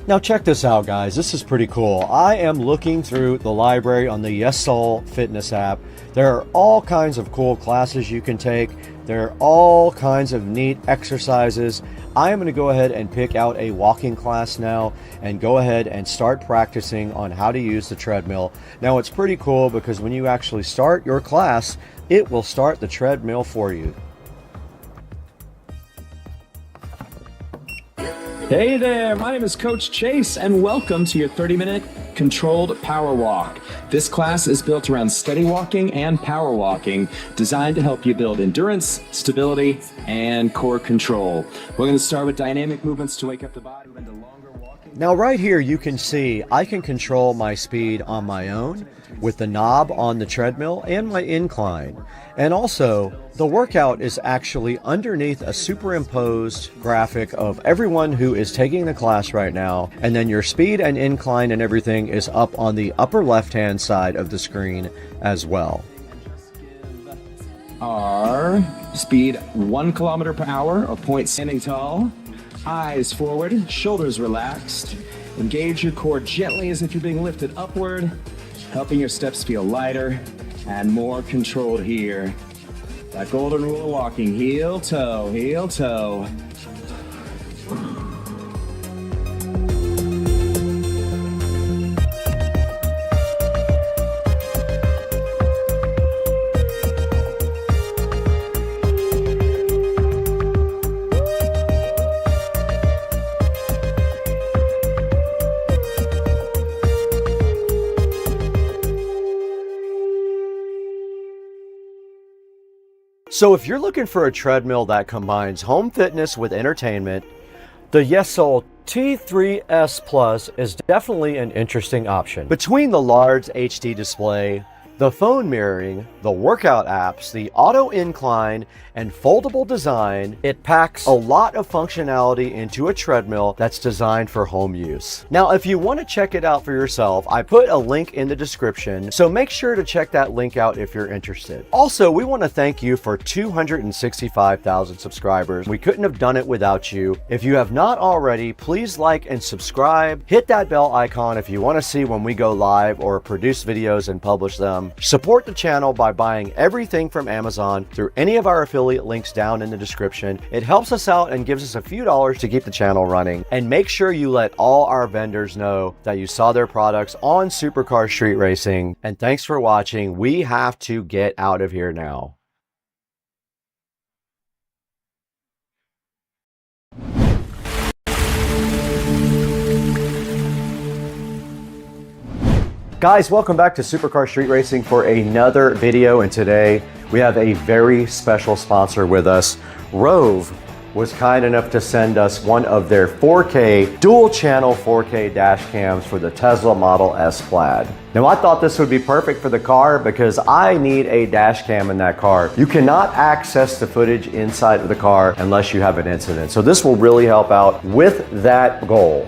Now check this out, guys. This is pretty cool. I am looking through the library on the Yesoul Fitness app. There are all kinds of cool classes you can take. There are all kinds of neat exercises. I am going to go ahead and pick out a walking class now and go ahead and start practicing on how to use the treadmill. Now it's pretty cool because when you actually start your class, it will start the treadmill for you. Hey there, my name is Coach Chase, and welcome to your 30-minute controlled power walk. This class is built around steady walking and power walking, designed to help you build endurance, stability, and core control. We're going to start with dynamic movements to wake up the body into longer walking. Now right here you can see I can control my speed on my own with the knob on the treadmill and my incline. And also, the workout is actually underneath a superimposed graphic of everyone who is taking the class right now, and then your speed and incline and everything is up on the upper left-hand side of the screen as well. are speed 1 kilometer per hour or point standing tall, eyes forward, shoulders relaxed. Engage your core gently as if you're being lifted upward, helping your steps feel lighter and more controlled here. That golden rule of walking, heel toe, heel toe. So if you're looking for a treadmill that combines home fitness with entertainment, the Yesol T3S Plus is definitely an interesting option. Between the large HD display, the phone mirroring, the workout apps, the auto incline, and foldable design, it packs a lot of functionality into a treadmill that's designed for home use. Now, if you want to check it out for yourself, I put a link in the description, so make sure to check that link out if you're interested. Also, we want to thank you for 265,000 subscribers. We couldn't have done it without you. If you have not already, please like and subscribe. Hit that bell icon if you want to see when we go live or produce videos and publish them. Support the channel by buying everything from Amazon through any of our affiliate links down in the description. It helps us out and gives us a few dollars to keep the channel running. And make sure you let all our vendors know that you saw their products on Supercar Street Racing. And thanks for watching. We have to get out of here now. Guys, welcome back to Supercar Street Racing for another video, and today we have a very special sponsor with us. Rove was kind enough to send us one of their 4K, dual channel 4K dash cams for the Tesla Model S Plaid. Now I thought this would be perfect for the car because I need a dash cam in that car. You cannot access the footage inside of the car unless you have an incident. So this will really help out with that goal.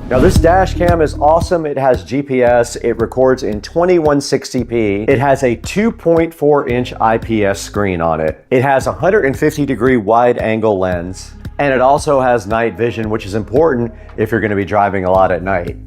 Now this dash cam is awesome. It has GPS, it records in 2160p, it has a 2.4 inch IPS screen on it, it has a 150-degree wide angle lens, and it also has night vision, which is important if you're going to be driving a lot at night.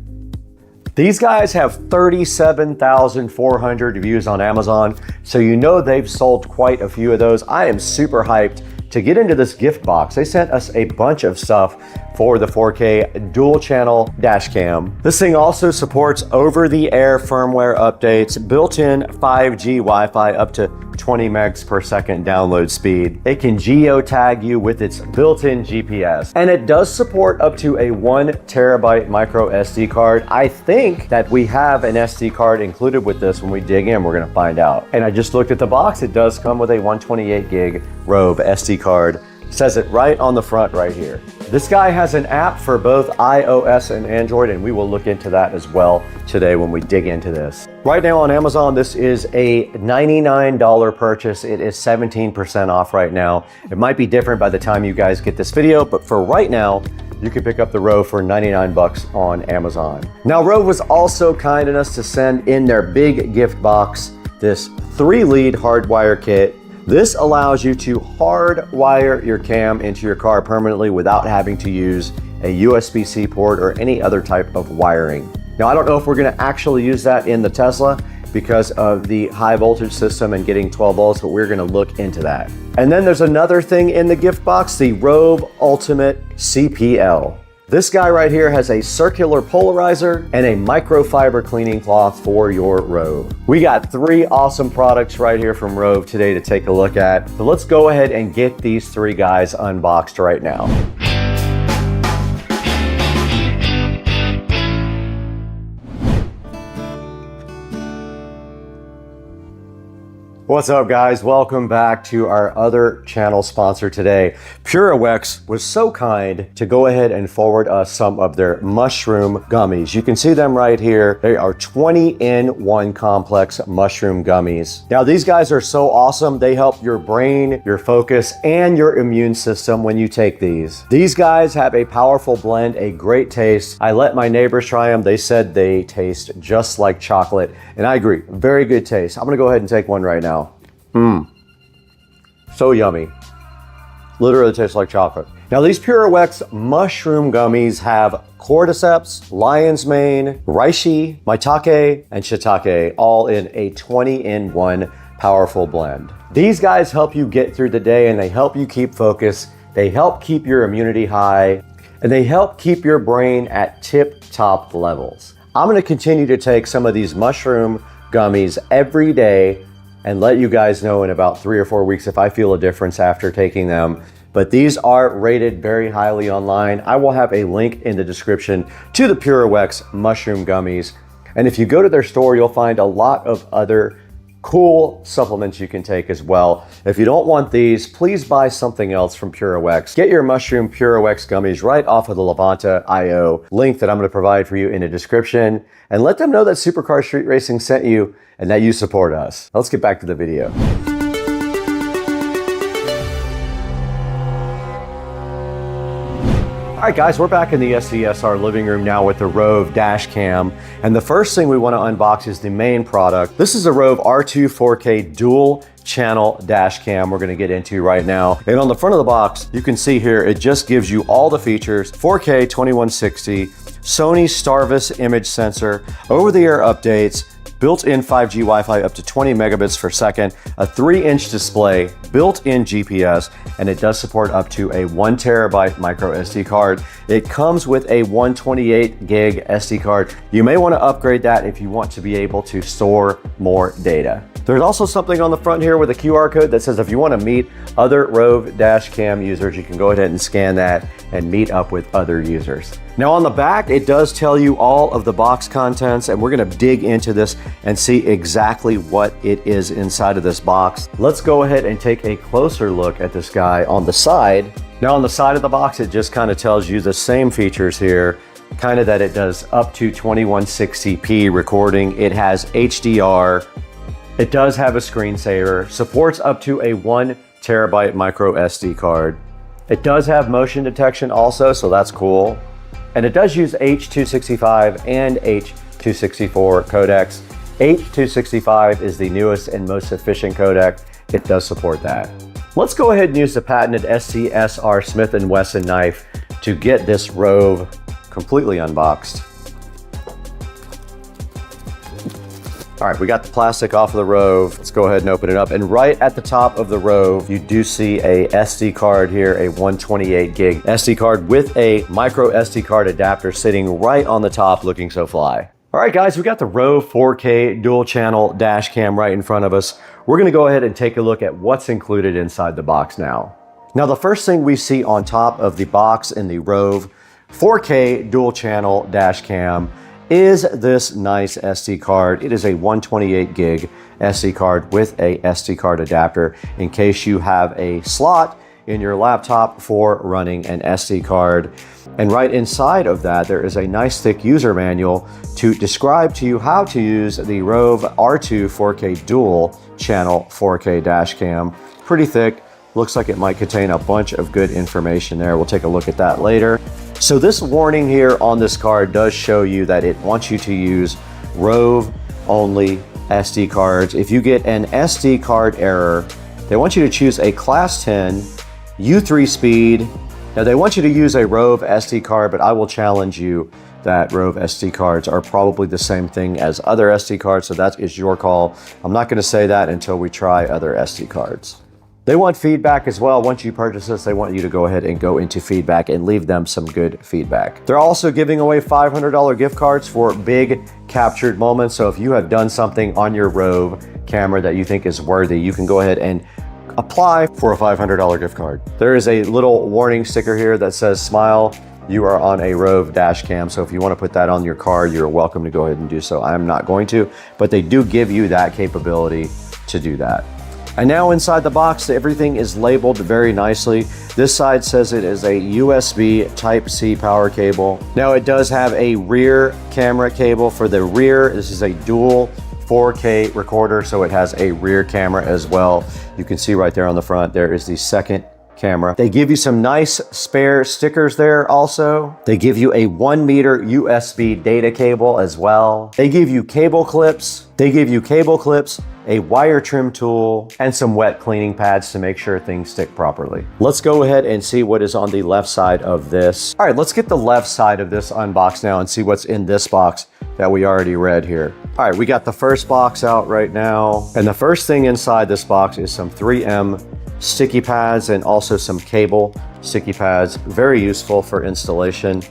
These guys have 37,400 reviews on Amazon, so you know they've sold quite a few of those. I am super hyped to get into this gift box. They sent us a bunch of stuff for the 4K dual channel dash cam. This thing also supports over-the-air firmware updates, built-in 5G Wi-Fi up to 20 megs per second download speed. It can geotag you with its built-in GPS. And it does support up to a 1 terabyte micro SD card. I think that we have an SD card included with this. When we dig in, we're gonna find out. And I just looked at the box. It does come with a 128 gig Rove SD card. It says it right on the front right here. This guy has an app for both iOS and Android, and we will look into that as well today when we dig into this. Right now on Amazon, this is a $99 purchase. It is 17% off right now. It might be different by the time you guys get this video, but for right now, you can pick up the Rove for 99 bucks on Amazon. Now, Rove was also kind enough to send in their big gift box, this 3-lead hardwire kit. This allows you to hardwire your cam into your car permanently without having to use a USB-C port or any other type of wiring. Now, I don't know if we're gonna actually use that in the Tesla because of the high voltage system and getting 12 volts, but we're gonna look into that. And then there's another thing in the gift box, the Rove Ultimate CPL. This guy right here has a circular polarizer and a microfiber cleaning cloth for your Rove. We got 3 awesome products right here from Rove today to take a look at. So let's go ahead and get these 3 guys unboxed right now. What's up, guys? Welcome back to our other channel sponsor today. PureWex was so kind to go ahead and forward us some of their mushroom gummies. You can see them right here. They are 20-in-1 complex mushroom gummies. Now, these guys are so awesome. They help your brain, your focus, and your immune system when you take these. These guys have a powerful blend, a great taste. I let my neighbors try them. They said they taste just like chocolate, and I agree. Very good taste. I'm gonna go ahead and take one right now. So yummy. Literally tastes like chocolate. Now, these PureWex mushroom gummies have cordyceps, lion's mane, reishi, maitake, and shiitake, all in a 20-in-1 powerful blend. These guys help you get through the day, and they help you keep focus. They help keep your immunity high, and they help keep your brain at tip-top levels. I'm gonna continue to take some of these mushroom gummies every day and let you guys know in about 3 or 4 weeks if I feel a difference after taking them. But these are rated very highly online. I will have a link in the description to the PureWex mushroom gummies. And if you go to their store, you'll find a lot of other cool supplements you can take as well. If you don't want these, please buy something else from PureWex. Get your mushroom PureWex gummies right off of the Levanta.io link that I'm going to provide for you in the description, and let them know that Supercar Street Racing sent you and that you support us. Let's get back to the video. All right, guys, we're back in the SCSR living room now with the Rove dash cam. And the first thing we want to unbox is the main product. This is a Rove R2 4K dual channel dash cam we're going to get into right now. And on the front of the box, you can see here, it just gives you all the features: 4K 2160, Sony Starvis image sensor, over-the-air updates, built-in 5G Wi-Fi up to 20 megabits per second, a 3-inch display, built-in GPS, and it does support up to a 1 terabyte micro SD card. It comes with a 128 gig SD card. You may want to upgrade that if you want to be able to store more data. There's also something on the front here with a QR code that says if you want to meet other Rove dash cam users, you can go ahead and scan that and meet up with other users. Now, on the back, it does tell you all of the box contents, and we're going to dig into this and see exactly what it is inside of this box. Let's go ahead and take a closer look at this guy on the side. Now, on the side of the box, it just kind of tells you the same features here, kind of that it does up to 2160p recording. It has HDR. It does have a screensaver, supports up to a 1 terabyte micro SD card. It does have motion detection also, so that's cool. And it does use H.265 and H.264 codecs. H.265 is the newest and most efficient codec. It does support that. Let's go ahead and use the patented SCSR Smith & Wesson knife to get this Rove completely unboxed. All right, we got the plastic off of the Rove. Let's go ahead and open it up. And right at the top of the Rove, you do see a SD card here, a 128 gig SD card with a micro SD card adapter sitting right on the top, looking so fly. All right, guys, we got the Rove 4K dual channel dash cam right in front of us. We're gonna go ahead and take a look at what's included inside the box now. Now, the first thing we see on top of the box in the Rove 4K dual channel dash cam is this nice SD card. It is a 128 gig SD card with a SD card adapter in case you have a slot in your laptop for running an SD card. And right inside of that, there is a nice thick user manual to describe to you how to use the Rove R2 4K dual channel 4K dash cam. Pretty thick. Looks like it might contain a bunch of good information there. We'll take a look at that later. So this warning here on this card does show you that it wants you to use Rove only SD cards. If you get an SD card error, they want you to choose a class 10 U3 speed. Now they want you to use a Rove SD card, but I will challenge you that Rove SD cards are probably the same thing as other SD cards, so that is your call. I'm not going to say that until we try other SD cards. They want feedback as well. Once you purchase this, they want you to go ahead and go into feedback and leave them some good feedback. They're also giving away $500 gift cards for big captured moments. So if you have done something on your Rove camera that you think is worthy, you can go ahead and apply for a $500 gift card. There is a little warning sticker here that says smile. You are on a Rove dash cam. So if you want to put that on your car, you're welcome to go ahead and do so. I'm not going to, but they do give you that capability to do that. And now inside the box, everything is labeled very nicely. This side says it is a USB Type-C power cable. Now it does have a rear camera cable for the rear. This is a dual 4K recorder, so it has a rear camera as well. You can see right there on the front, there is the second camera. They give you some nice spare stickers there also. They give you a 1 meter USB data cable as well. They give you cable clips. A wire trim tool, and some wet cleaning pads to make sure things stick properly. Let's go ahead and see what is on the left side of this. All right, let's get the left side of this unboxed now and see what's in this box that we already read here. All right, we got the first box out right now. And the first thing inside this box is some 3M sticky pads and also some cable sticky pads. Very useful for installation.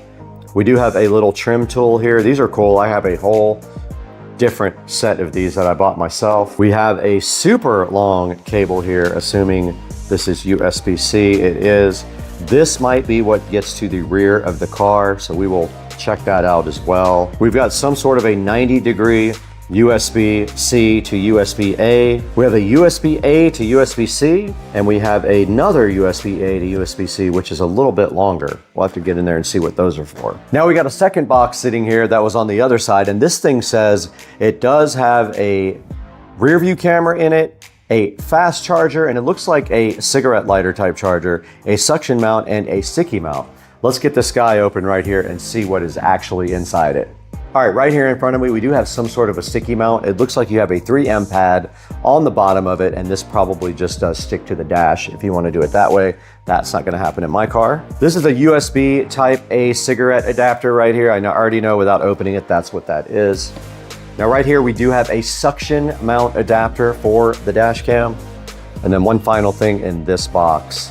We do have a little trim tool here. These are cool. I have a whole different set of these that I bought myself. We have a super long cable here, assuming this is USB-C. It is. This might be what gets to the rear of the car, so we will check that out as well. We've got some sort of a 90-degree USB-C to USB-A. We have a USB-A to USB-C, and we have another USB-A to USB-C, which is a little bit longer. We'll have to get in there and see what those are for. Now we got a second box sitting here that was on the other side, and this thing says it does have a rear view camera in it, a fast charger, and it looks like a cigarette lighter type charger, a suction mount, and a sticky mount. Let's get this guy open right here and see what is actually inside it. All right, right here in front of me, we do have some sort of a sticky mount. It looks like you have a 3M pad on the bottom of it, and this probably just does stick to the dash if you want to do it that way. That's not going to happen in my car. This is a USB Type A cigarette adapter right here. I already know without opening it, that's what that is. Now right here, we do have a suction mount adapter for the dash cam. And then one final thing in this box.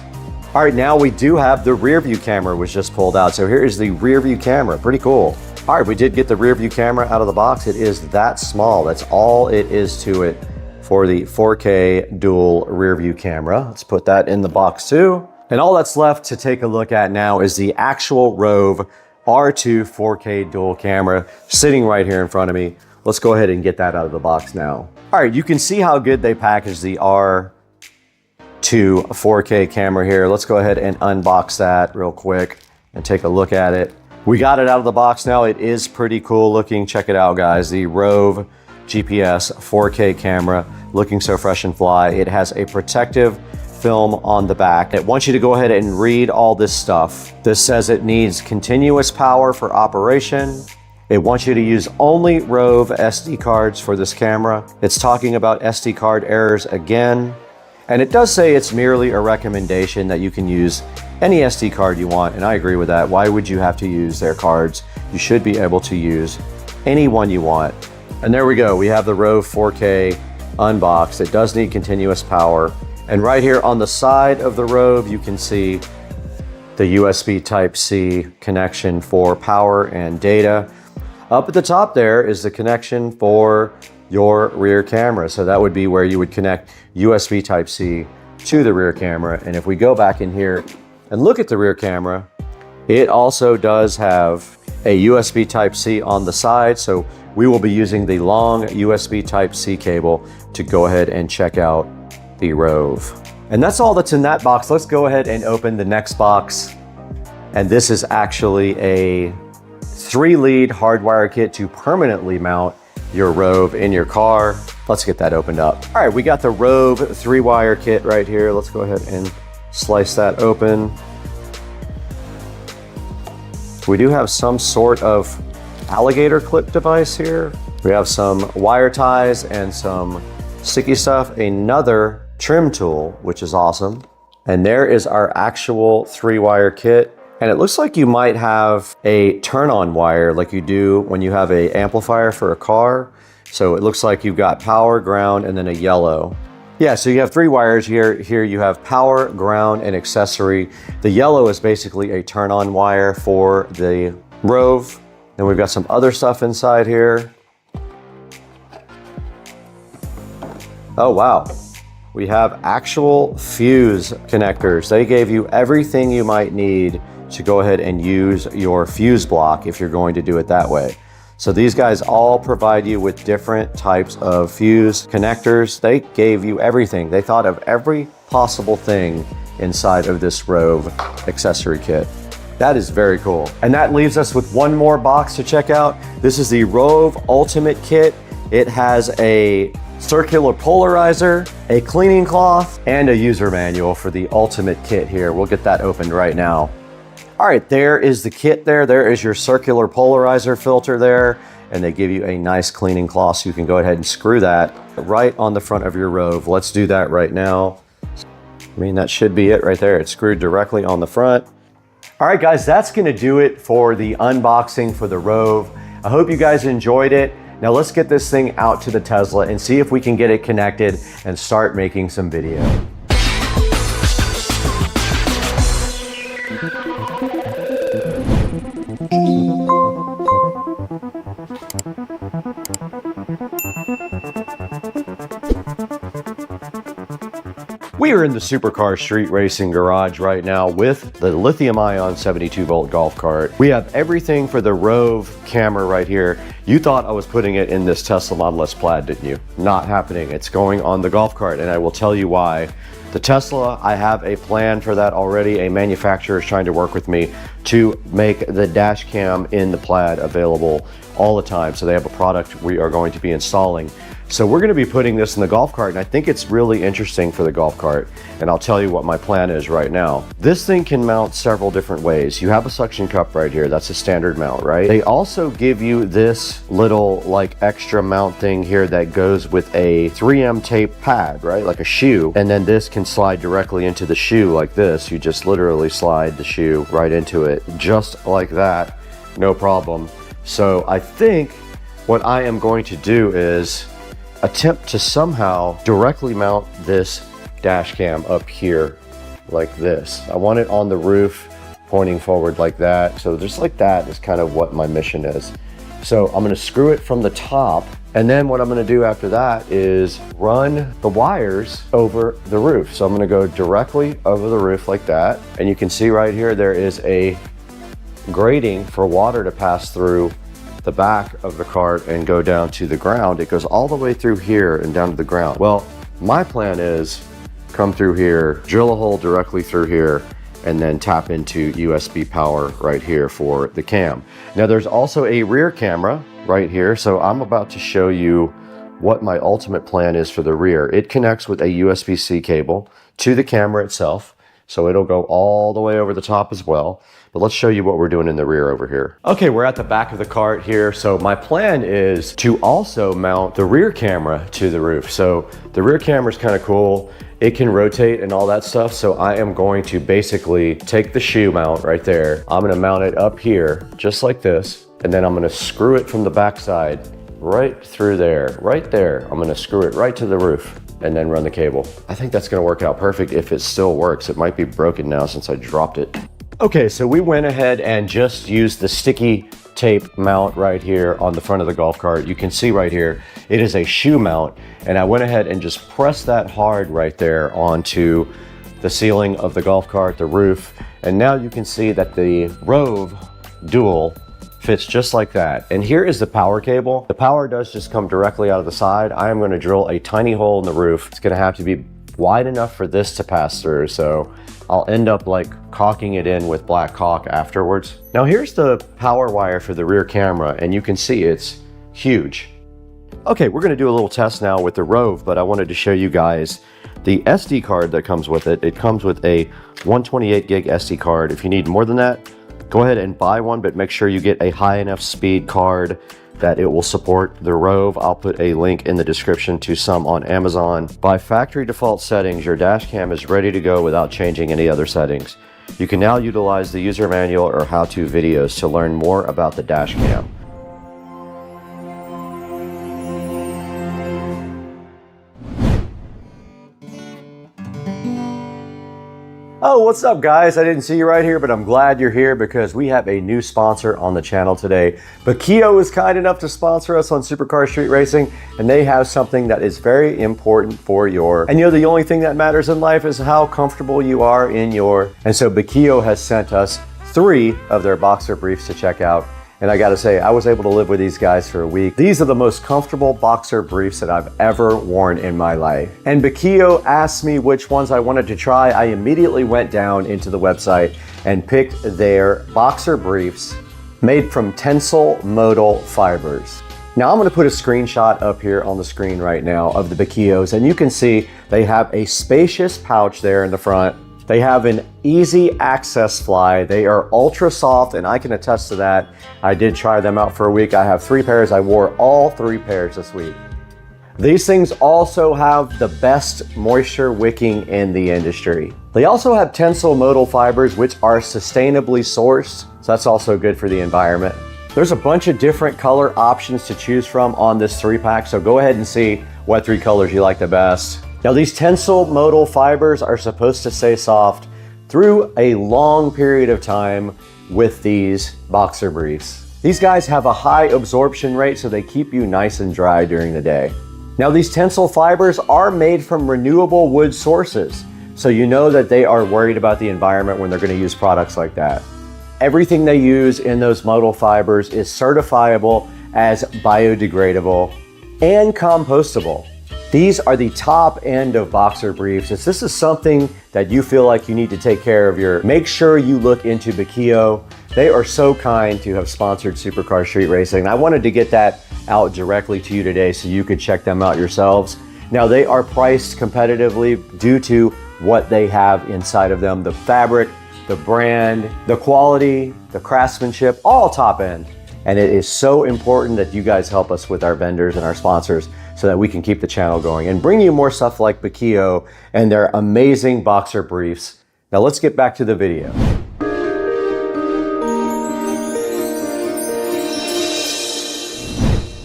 All right, now we do have the rear view camera was just pulled out. So here is the rear view camera, pretty cool. All right, we did get the rear view camera out of the box. It is that small. That's all it is to it for the 4K dual rear view camera. Let's put that in the box too. And all that's left to take a look at now is the actual Rove R2 4K dual camera sitting right here in front of me. Let's go ahead and get that out of the box now. All right, you can see how good they packaged the R2 4K camera here. Let's go ahead and unbox that real quick and take a look at it. We got it out of the box now. It is pretty cool looking. Check it out, guys. The Rove GPS 4K camera looking so fresh and fly. It has a protective film on the back. It wants you to go ahead and read all this stuff. This says it needs continuous power for operation. It wants you to use only Rove SD cards for this camera. It's talking about SD card errors again. And it does say it's merely a recommendation that you can use any SD card you want, and I agree with that. Why would you have to use their cards? You should be able to use any one you want. And there we go. We have the Rove 4K unboxed. It does need continuous power. And right here on the side of the Rove, you can see the USB Type-C connection for power and data. Up at the top there is the connection for your rear camera. So that would be where you would connect USB Type-C to the rear camera. And if we go back in here and look at the rear camera, it also does have a USB Type-C on the side. So we will be using the long USB Type-C cable to go ahead and check out the Rove. And that's all that's in that box. Let's go ahead and open the next box. And this is actually a 3-lead hardwire kit to permanently mount your Rove in your car. Let's get that opened up. All right, we got the Rove 3-wire kit right here. Let's go ahead and slice that open. We do have some sort of alligator clip device here. We have some wire ties and some sticky stuff, another trim tool, which is awesome. And there is our actual 3-wire kit. And it looks like you might have a turn-on wire like you do when you have an amplifier for a car. So it looks like you've got power, ground, and then a yellow. Yeah, so you have 3 wires here. Here you have power, ground, and accessory. The yellow is basically a turn-on wire for the Rove. Then we've got some other stuff inside here. Oh, wow. We have actual fuse connectors. They gave you everything you might need to go ahead and use your fuse block if you're going to do it that way. So these guys all provide you with different types of fuse connectors. They gave you everything. They thought of every possible thing inside of this Rove accessory kit. That is very cool. And that leaves us with one more box to check out. This is the Rove Ultimate Kit. It has a circular polarizer, a cleaning cloth, and a user manual for the Ultimate Kit here. We'll get that opened right now. All right, there is the kit there. There is your circular polarizer filter there, and they give you a nice cleaning cloth so you can go ahead and screw that right on the front of your Rove. Let's do that right now. I mean, that should be it right there. It's screwed directly on the front. All right, guys, that's gonna do it for the unboxing for the Rove. I hope you guys enjoyed it. Now let's get this thing out to the Tesla and see if we can get it connected and start making some video. We are in the Supercar Street Racing Garage right now with the lithium-ion 72-volt golf cart. We have everything for the Rove camera right here. You thought I was putting it in this Tesla Model S Plaid, didn't you? Not happening. It's going on the golf cart, and I will tell you why. The Tesla, I have a plan for that already. A manufacturer is trying to work with me to make the dash cam in the Plaid available all the time. So they have a product we are going to be installing. So we're going to be putting this in the golf cart, and I think it's really interesting for the golf cart, and I'll tell you what my plan is right now. This thing can mount several different ways. You have a suction cup right here. That's a standard mount, right? They also give you this little like extra mount thing here that goes with a 3M tape pad, right? Like a shoe, and then this can slide directly into the shoe like this. You just literally slide the shoe right into it, just like that, no problem. So I think what I am going to do is attempt to somehow directly mount this dash cam up here like this. I want it on the roof pointing forward like that. So just like that is kind of what my mission is. So I'm going to screw it from the top, and then what I'm going to do after that is run the wires over the roof. So I'm going to go directly over the roof like that, and you can see right here there is a grating for water to pass through the back of the cart and go down to the ground. It goes all the way through here and down to the ground. Well, my plan is come through here, drill a hole directly through here, and then tap into USB power right here for the cam. Now there's also a rear camera right here. So I'm about to show you what my ultimate plan is for the rear. It connects with a USB-C cable to the camera itself. So it'll go all the way over the top as well. But let's show you what we're doing in the rear over here. Okay, we're at the back of the cart here. So my plan is to also mount the rear camera to the roof. So the rear camera is kind of cool. It can rotate and all that stuff. So I am going to basically take the shoe mount right there. I'm gonna mount it up here, just like this. And then I'm gonna screw it from the back side right through there, right there. I'm gonna screw it right to the roof and then run the cable. I think that's gonna work out perfect if it still works. It might be broken now since I dropped it. Okay, so we went ahead and just used the sticky tape mount right here on the front of the golf cart. You can see right here, it is a shoe mount, and I went ahead and just pressed that hard right there onto the ceiling of the golf cart, the roof, and now you can see that the Rove Dual fits just like that. And here is the power cable. The power does just come directly out of the side. I am gonna drill a tiny hole in the roof. It's gonna have to be wide enough for this to pass through, so I'll end up like caulking it in with black caulk afterwards. Now here's the power wire for the rear camera, and you can see it's huge. Okay, we're gonna do a little test now with the Rove, but I wanted to show you guys the SD card that comes with it. It comes with a 128 gig SD card. If you need more than that, go ahead and buy one, but make sure you get a high enough speed card that it will support the Rove. I'll put a link in the description to some on Amazon. By factory default settings, your dash cam is ready to go without changing any other settings. You can now utilize the user manual or how-to videos to learn more about the dash cam. Oh, what's up guys? I didn't see you right here, but I'm glad you're here because we have a new sponsor on the channel today. Bakio is kind enough to sponsor us on Supercar Street Racing, and they have something that is very important for your, and you know, the only thing that matters in life is how comfortable you are in your, and so Bakio has sent us 3 of their boxer briefs to check out. And I gotta say, I was able to live with these guys for a week. These are the most comfortable boxer briefs that I've ever worn in my life. And Bakio asked me which ones I wanted to try. I immediately went down into the website and picked their boxer briefs made from tensile modal fibers. Now I'm gonna put a screenshot up here on the screen right now of the Bakios, and you can see they have a spacious pouch there in the front. They have an easy access fly. They are ultra soft, and I can attest to that. I did try them out for a week. I have 3 pairs. I wore all 3 pairs this week. These things also have the best moisture wicking in the industry. They also have tensile modal fibers, which are sustainably sourced. So that's also good for the environment. There's a bunch of different color options to choose from on this 3-pack. So go ahead and see what 3 colors you like the best. Now these tensile modal fibers are supposed to stay soft through a long period of time with these boxer briefs. These guys have a high absorption rate, so they keep you nice and dry during the day. Now these tensile fibers are made from renewable wood sources, so you know that they are worried about the environment when they're going to use products like that. Everything they use in those modal fibers is certifiable as biodegradable and compostable. These are the top end of boxer briefs. If this is something that you feel like you need to take care of make sure you look into Bakio. They are so kind to have sponsored Supercar Street Racing. I wanted to get that out directly to you today so you could check them out yourselves. Now they are priced competitively due to what they have inside of them. The fabric, the brand, the quality, the craftsmanship, all top end. And it is so important that you guys help us with our vendors and our sponsors so that we can keep the channel going and bring you more stuff like Bakio and their amazing boxer briefs. Now let's get back to the video.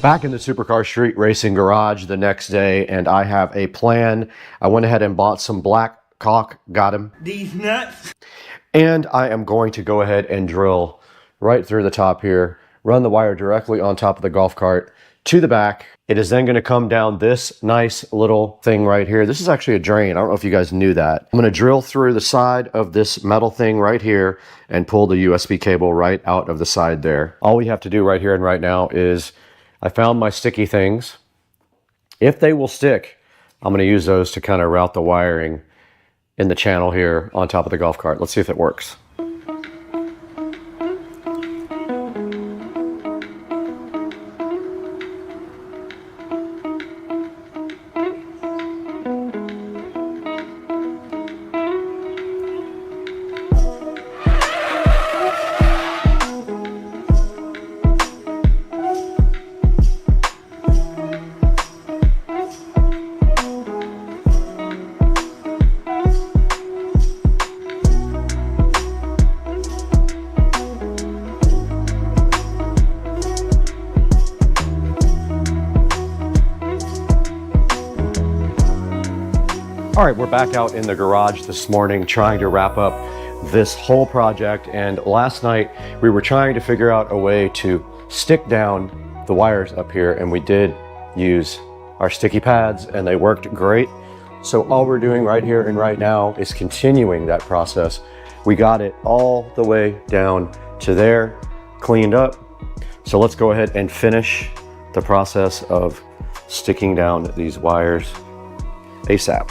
Back in the Supercar Street Racing garage the next day, and I have a plan. I went ahead and bought some black caulk, got him. These nuts. And I am going to go ahead and drill right through the top here, run the wire directly on top of the golf cart to the back. It is then going to come down this nice little thing right here. This is actually a drain. I don't know if you guys knew that. I'm going to drill through the side of this metal thing right here and pull the USB cable right out of the side there. All we have to do right here and right now is, I found my sticky things. If they will stick, I'm going to use those to kind of route the wiring in the channel here on top of the golf cart. Let's see if it works. All right, we're back out in the garage this morning trying to wrap up this whole project. And last night we were trying to figure out a way to stick down the wires up here, and we did use our sticky pads and they worked great. So all we're doing right here and right now is continuing that process. We got it all the way down to there, cleaned up. So let's go ahead and finish the process of sticking down these wires ASAP.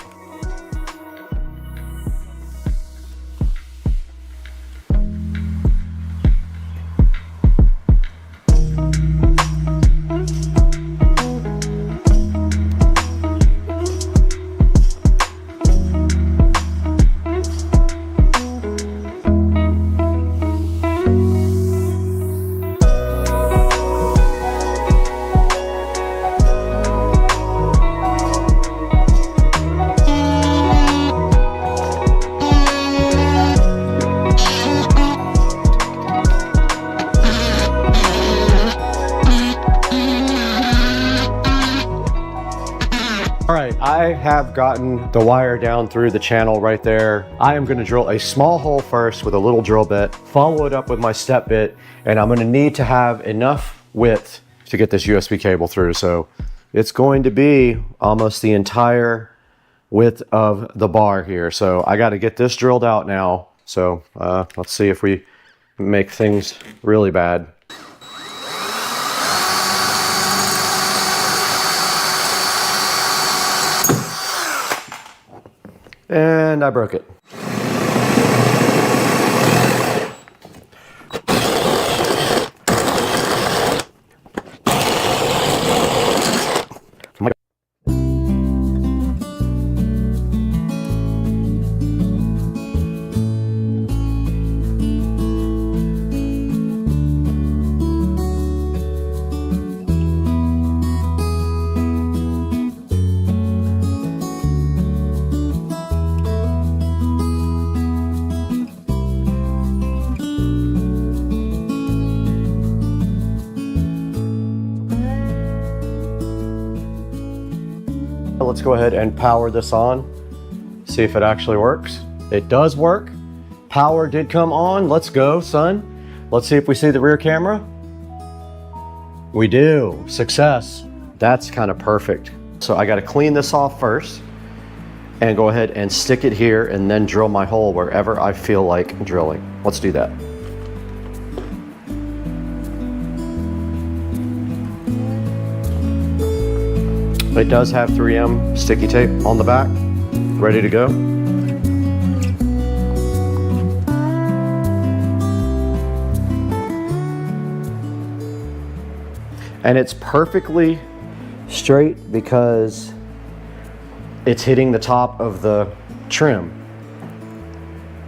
I have gotten the wire down through the channel right there. I am going to drill a small hole first with a little drill bit, follow it up with my step bit, and I'm going to need to have enough width to get this USB cable through. So it's going to be almost the entire width of the bar here. So I got to get this drilled out now. So let's see if we make things really bad. And I broke it. Let's go ahead and power this on, see if it actually works. It does work. Power did come on. Let's go, son. Let's see if we see the rear camera. We do. Success. That's kind of perfect. So I got to clean this off first and go ahead and stick it here and then drill my hole wherever I feel like drilling. Let's do that. It does have 3M sticky tape on the back, ready to go. And it's perfectly straight because it's hitting the top of the trim.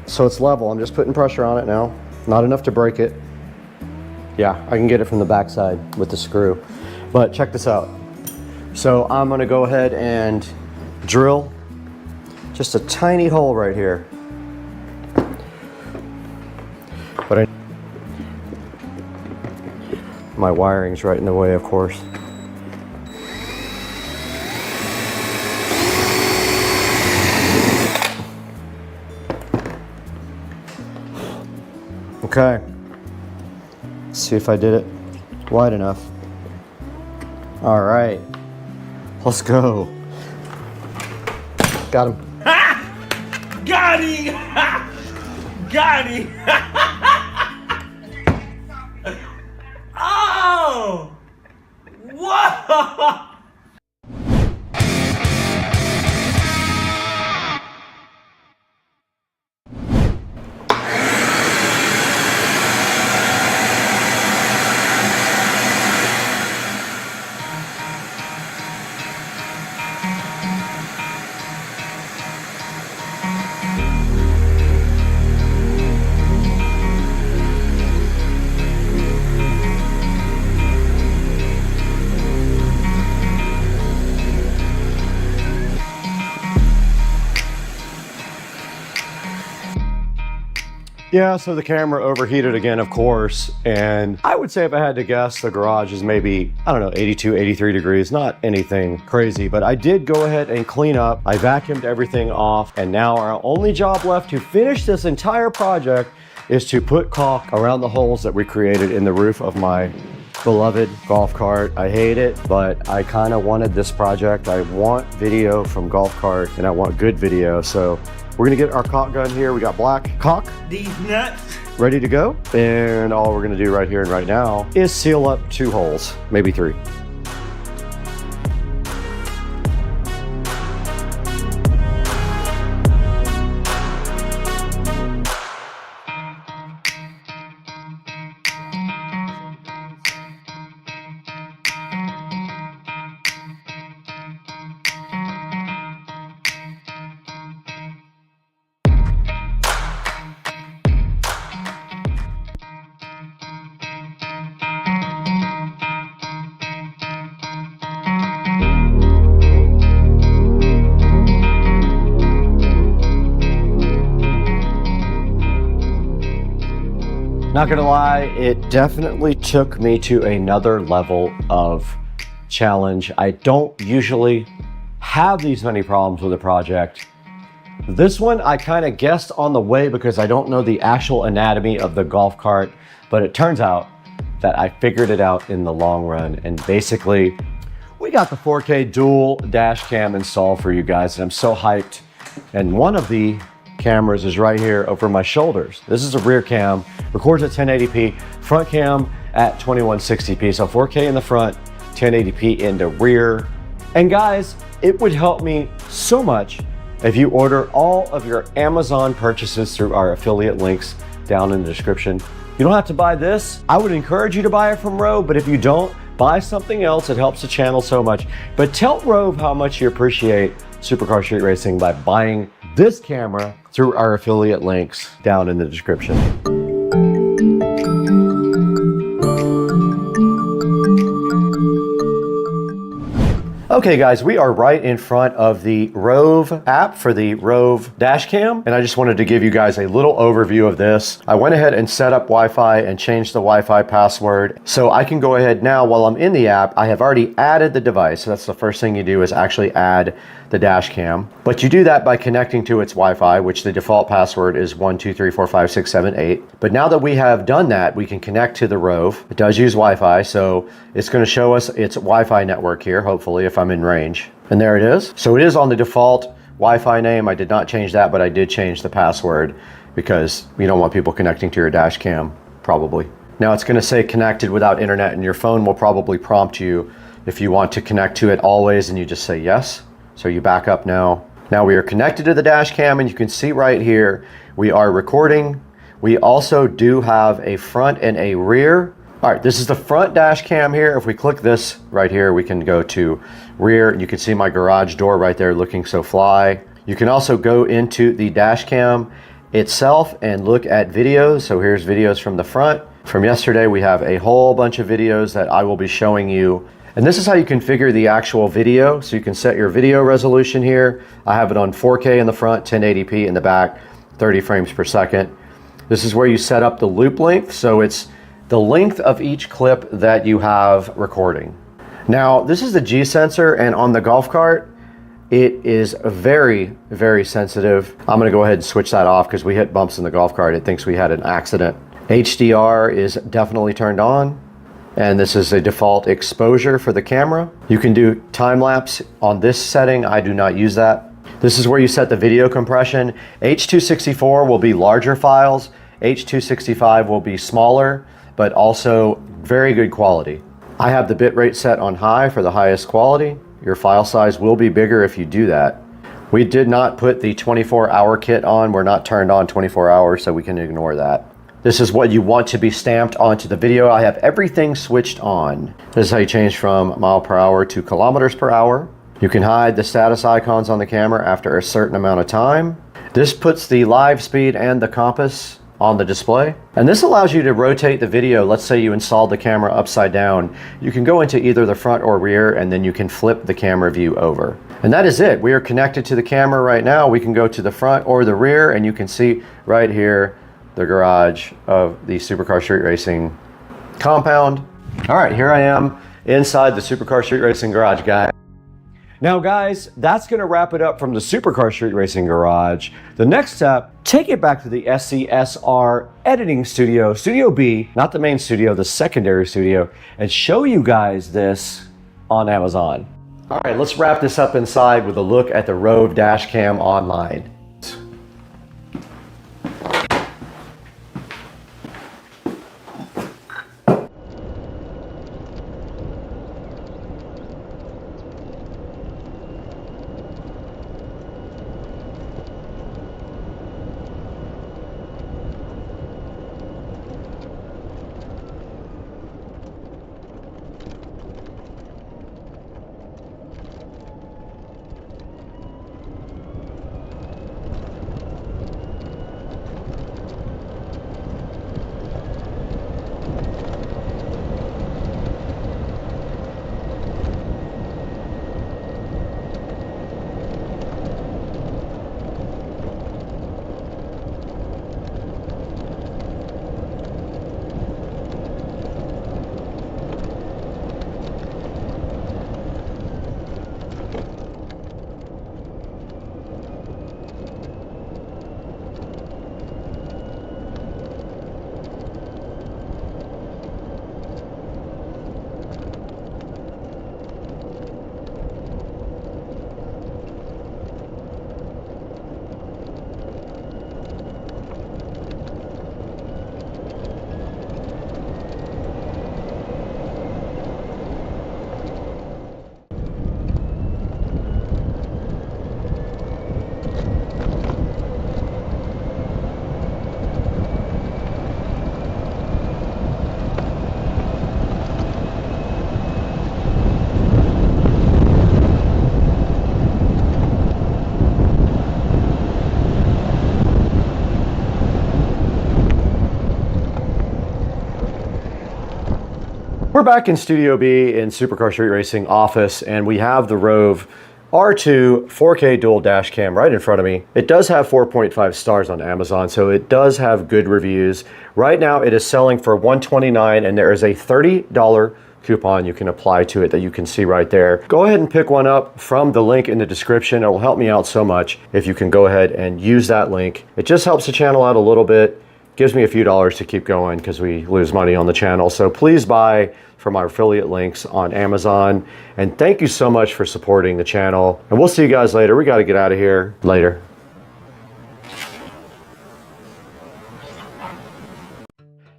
So it's level. I'm just putting pressure on it now. Not enough to break it. Yeah, I can get it from the backside with the screw. But check this out. So I'm going to go ahead and drill just a tiny hole right here. But my wiring's right in the way, of course. Okay. Let's see if I did it wide enough. All right. Let's go. Got him. Ha! Got him! Got him! Oh! Whoa! Yeah, so the camera overheated again, of course, and I would say if I had to guess, the garage is maybe, I don't know, 82, 83 degrees, not anything crazy, but I did go ahead and clean up. I vacuumed everything off, and now our only job left to finish this entire project is to put caulk around the holes that we created in the roof of my beloved golf cart. I hate it, but I kind of wanted this project. I want video from golf cart, and I want good video, so we're gonna get our caulk gun here. We got black caulk. These nuts. Ready to go. And all we're gonna do right here and right now is seal up 2 holes, maybe 3. Not gonna lie, it definitely took me to another level of challenge. I don't usually have these many problems with a project. This one I kind of guessed on the way because I don't know the actual anatomy of the golf cart, but it turns out that I figured it out in the long run. And basically, we got the 4K dual dash cam installed for you guys, and I'm so hyped. And one of the cameras is right here over my shoulders. This is a rear cam, records at 1080p, front cam at 2160p. So 4K in the front, 1080p in the rear. And guys, it would help me so much if you order all of your Amazon purchases through our affiliate links down in the description. You don't have to buy this. I would encourage you to buy it from Rove, but if you don't, buy something else. It helps the channel so much. But tell Rove how much you appreciate Supercar Street Racing by buying this camera through our affiliate links down in the description. Okay guys, we are right in front of the Rove app for the Rove dashcam, and I just wanted to give you guys a little overview of this. I went ahead and set up Wi-Fi and changed the Wi-Fi password, so I can go ahead now while I'm in the app. I have already added the device, so that's the first thing you do is actually add the dashcam. But you do that by connecting to its Wi-Fi, which the default password is 1234567 But now that we have done that, we can connect to the Rove. It does use Wi-Fi, so it's going to show us its Wi-Fi network here, hopefully, if I'm in range. And there it is. So it is on the default Wi-Fi name. I did not change that, but I did change the password because you don't want people connecting to your dash cam, probably. Now it's going to say connected without internet, and your phone will probably prompt you if you want to connect to it always, and you just say yes. So you back up now. Now we are connected to the dash cam, and you can see right here, we are recording. We also do have a front and a rear. All right, this is the front dash cam here. If we click this right here, we can go to rear. You can see my garage door right there looking so fly. You can also go into the dash cam itself and look at videos. So here's videos from the front. From yesterday, we have a whole bunch of videos that I will be showing you. And this is how you configure the actual video. So you can set your video resolution here. I have it on 4K in the front, 1080p in the back, 30 frames per second. This is where you set up the loop length. So it's the length of each clip that you have recording. Now, this is the G sensor, and on the golf cart, it is very, very sensitive. I'm gonna go ahead and switch that off because we hit bumps in the golf cart. It thinks we had an accident. HDR is definitely turned on. And this is a default exposure for the camera. You can do time lapse on this setting. I do not use that. This is where you set the video compression. H.264 will be larger files. H.265 will be smaller, but also very good quality. I have the bitrate set on high for the highest quality. Your file size will be bigger if you do that. We did not put the 24-hour kit on. We're not turned on 24 hours, so we can ignore that. This is what you want to be stamped onto the video. I have everything switched on. This is how you change from mile per hour to kilometers per hour. You can hide the status icons on the camera after a certain amount of time. This puts the live speed and the compass on the display. And this allows you to rotate the video. Let's say you installed the camera upside down. You can go into either the front or rear, and then you can flip the camera view over. And that is it. We are connected to the camera right now. We can go to the front or the rear, and you can see right here the garage of the Supercar Street Racing compound. All right, here I am inside the Supercar Street Racing garage, guys. Now guys, that's gonna wrap it up from the Supercar Street Racing garage. The next step, take it back to the SCSR editing studio, Studio B, not the main studio, the secondary studio, and show you guys this on Amazon. All right, let's wrap this up inside with a look at the Rove dashcam online. We're back in Studio B in Supercar Street Racing office, and we have the Rove R2 4K dual dash cam right in front of me. It does have 4.5 stars on Amazon, so it does have good reviews. Right now it is selling for $129, and there is a $30 coupon you can apply to it that you can see right there. Go ahead and pick one up from the link in the description. It will help me out so much if you can go ahead and use that link. It just helps the channel out a little bit. Gives me a few dollars to keep going because we lose money on the channel. So please buy from our affiliate links on Amazon. And thank you so much for supporting the channel. And we'll see you guys later. We got to get out of here later.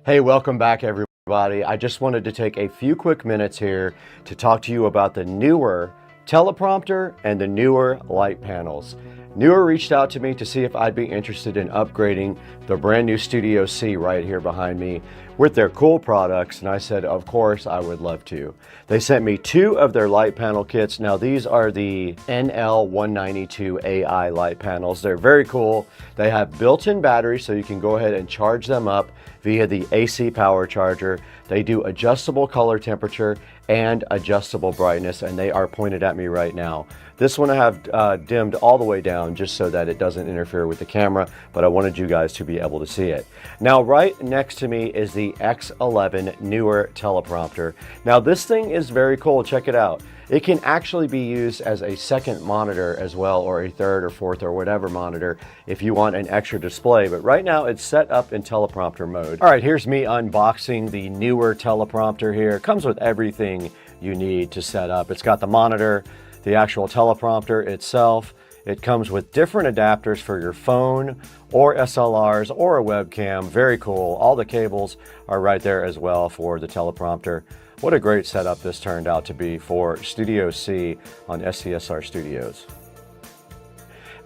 Hey, welcome back everybody. I just wanted to take a few quick minutes here to talk to you about the newer teleprompter and the newer light panels. Newer reached out to me to see if I'd be interested in upgrading the brand new Studio C right here behind me with their cool products, and I said of course I would love to. They sent me 2 of their light panel kits. Now these are the NL192 AI light panels. They're very cool. They have built-in batteries so you can go ahead and charge them up via the AC power charger. They do adjustable color temperature and adjustable brightness, and they are pointed at me right now. This one I have dimmed all the way down just so that it doesn't interfere with the camera, but I wanted you guys to be able to see it. Now right next to me is the X11 newer teleprompter. Now this thing is very cool, check it out. It can actually be used as a second monitor as well, or a third or fourth or whatever monitor if you want an extra display, but right now it's set up in teleprompter mode. All right, here's me unboxing the newer teleprompter here. It comes with everything you need to set up. It's got the monitor, the actual teleprompter itself. It comes with different adapters for your phone or SLRs or a webcam. Very cool. All the cables are right there as well for the teleprompter. What a great setup this turned out to be for Studio C on SCSR Studios.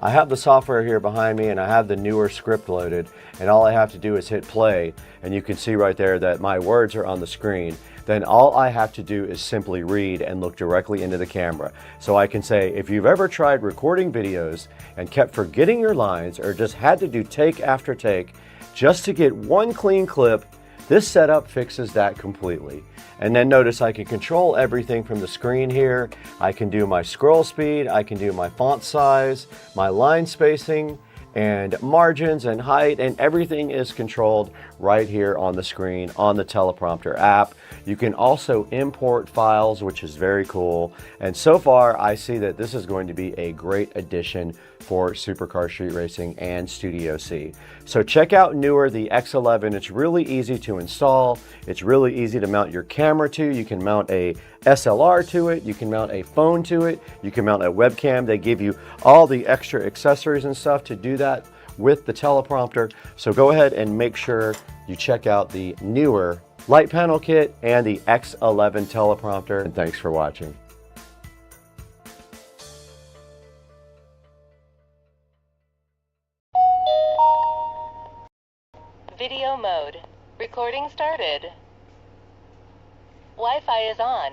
I have the software here behind me, and I have the newer script loaded, and all I have to do is hit play, and you can see right there that my words are on the screen. Then all I have to do is simply read and look directly into the camera. So I can say, if you've ever tried recording videos and kept forgetting your lines or just had to do take after take just to get one clean clip, this setup fixes that completely. And then notice I can control everything from the screen here. I can do my scroll speed, I can do my font size, my line spacing, and margins and height, and everything is controlled right here on the screen on the teleprompter app. You can also import files, which is very cool. And so far, I see that this is going to be a great addition for Supercar Street Racing and Studio C. So check out newer, the X11. It's really easy to install. It's really easy to mount your camera to. You can mount a SLR to it. You can mount a phone to it. You can mount a webcam. They give you all the extra accessories and stuff to do that with the teleprompter. So go ahead and make sure you check out the newer light panel kit and the X11 teleprompter. And thanks for watching. Video mode. Recording started. Wi-Fi is on.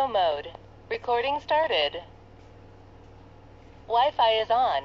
Video mode. Recording started. Wi-Fi is on.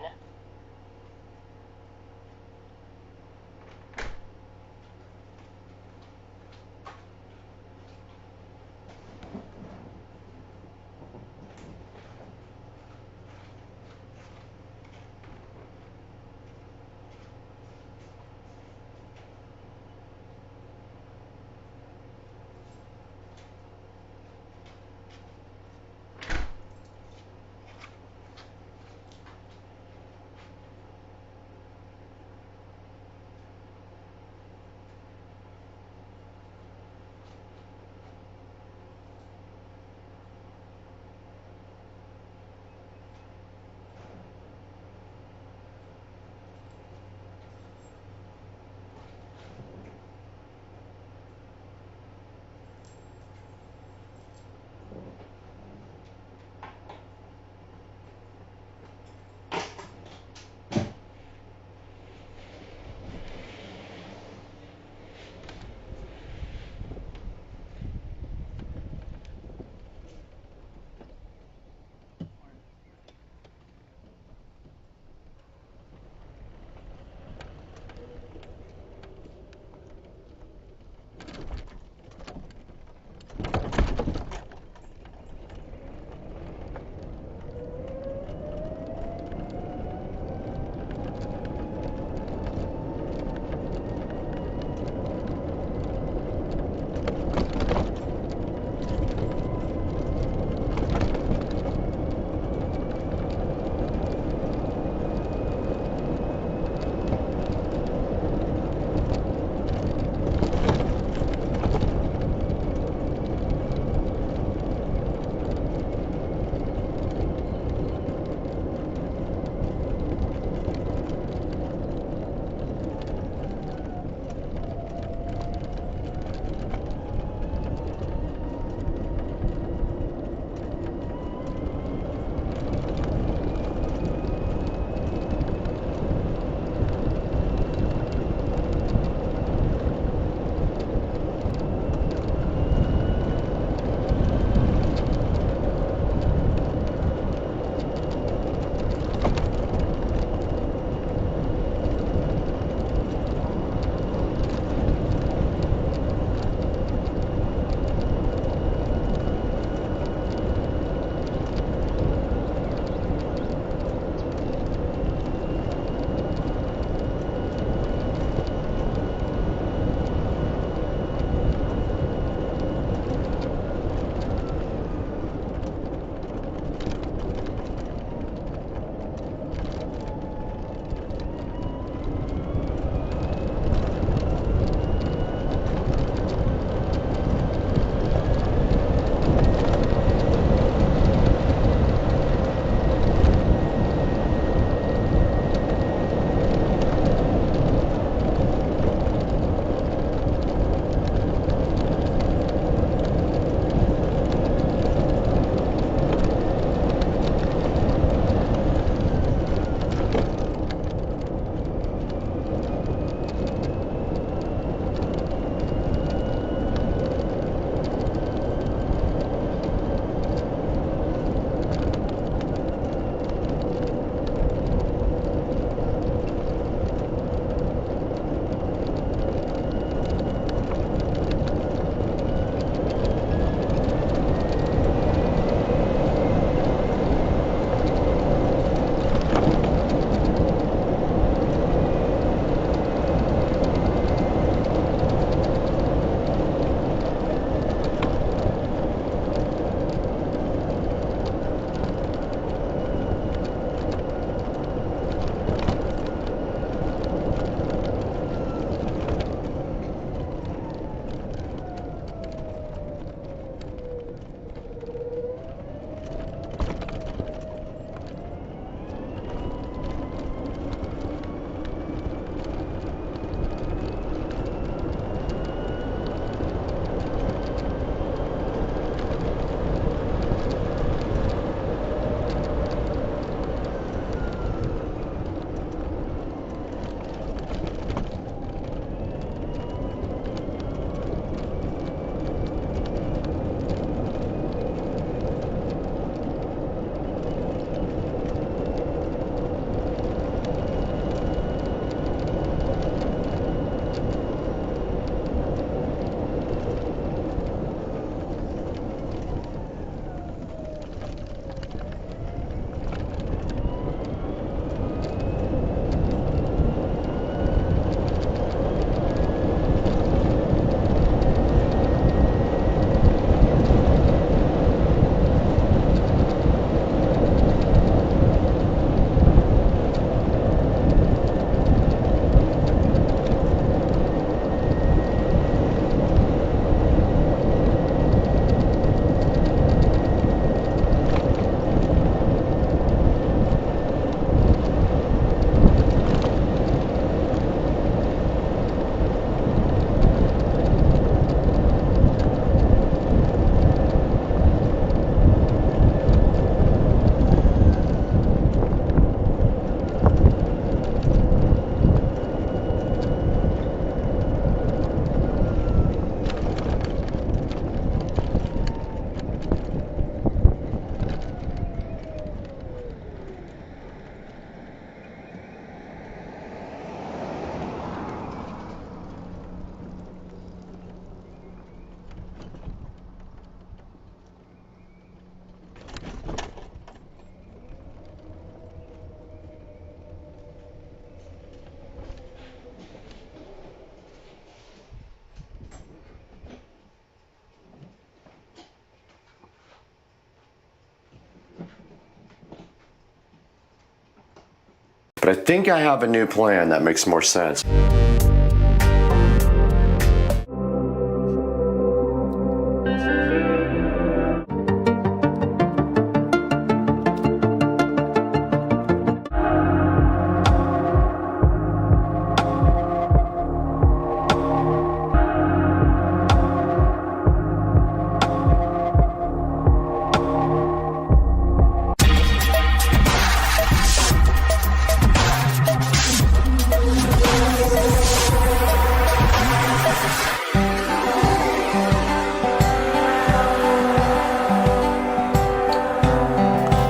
I think I have a new plan that makes more sense.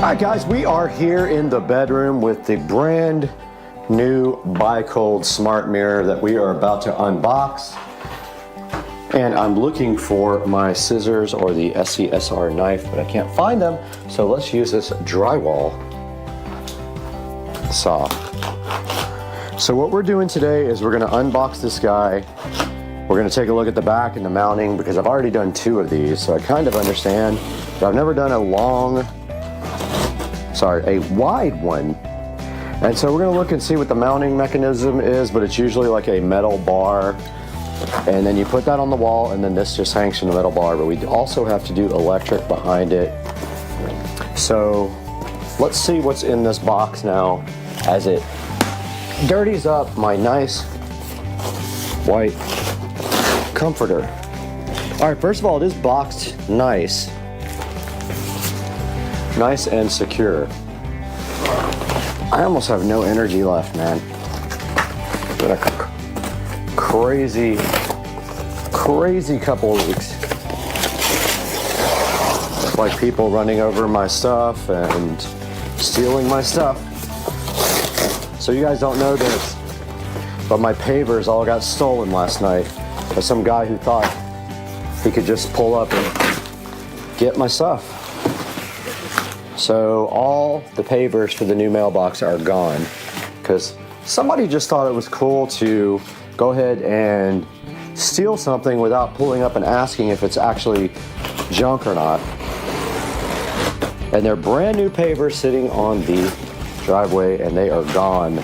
Alright guys, we are here in the bedroom with the brand new Bi-Cold smart mirror that we are about to unbox. And I'm looking for my scissors or the SCSR knife, but I can't find them. So let's use this drywall saw. So what we're doing today is we're going to unbox this guy. We're going to take a look at the back and the mounting because I've already done 2 of these, so I kind of understand. But I've never done a wide one. And so we're going to look and see what the mounting mechanism is, but it's usually like a metal bar. And then you put that on the wall, and then this just hangs from the metal bar. But we also have to do electric behind it. So let's see what's in this box now as it dirties up my nice white comforter. All right, first of all, it is boxed nice and secure. I almost have no energy left, man. Been a crazy couple of weeks. Like people running over my stuff and stealing my stuff. So you guys don't know this, but my pavers all got stolen last night by some guy who thought he could just pull up and get my stuff. So all the pavers for the new mailbox are gone because somebody just thought it was cool to go ahead and steal something without pulling up and asking if it's actually junk or not. And they're brand new pavers sitting on the driveway and they are gone.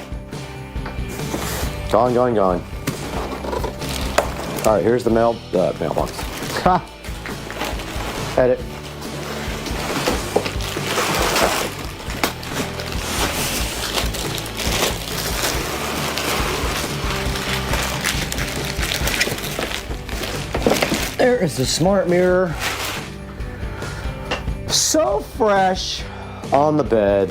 Gone. All right, here's the mailbox. Ha! Edit. There is the smart mirror. So fresh on the bed.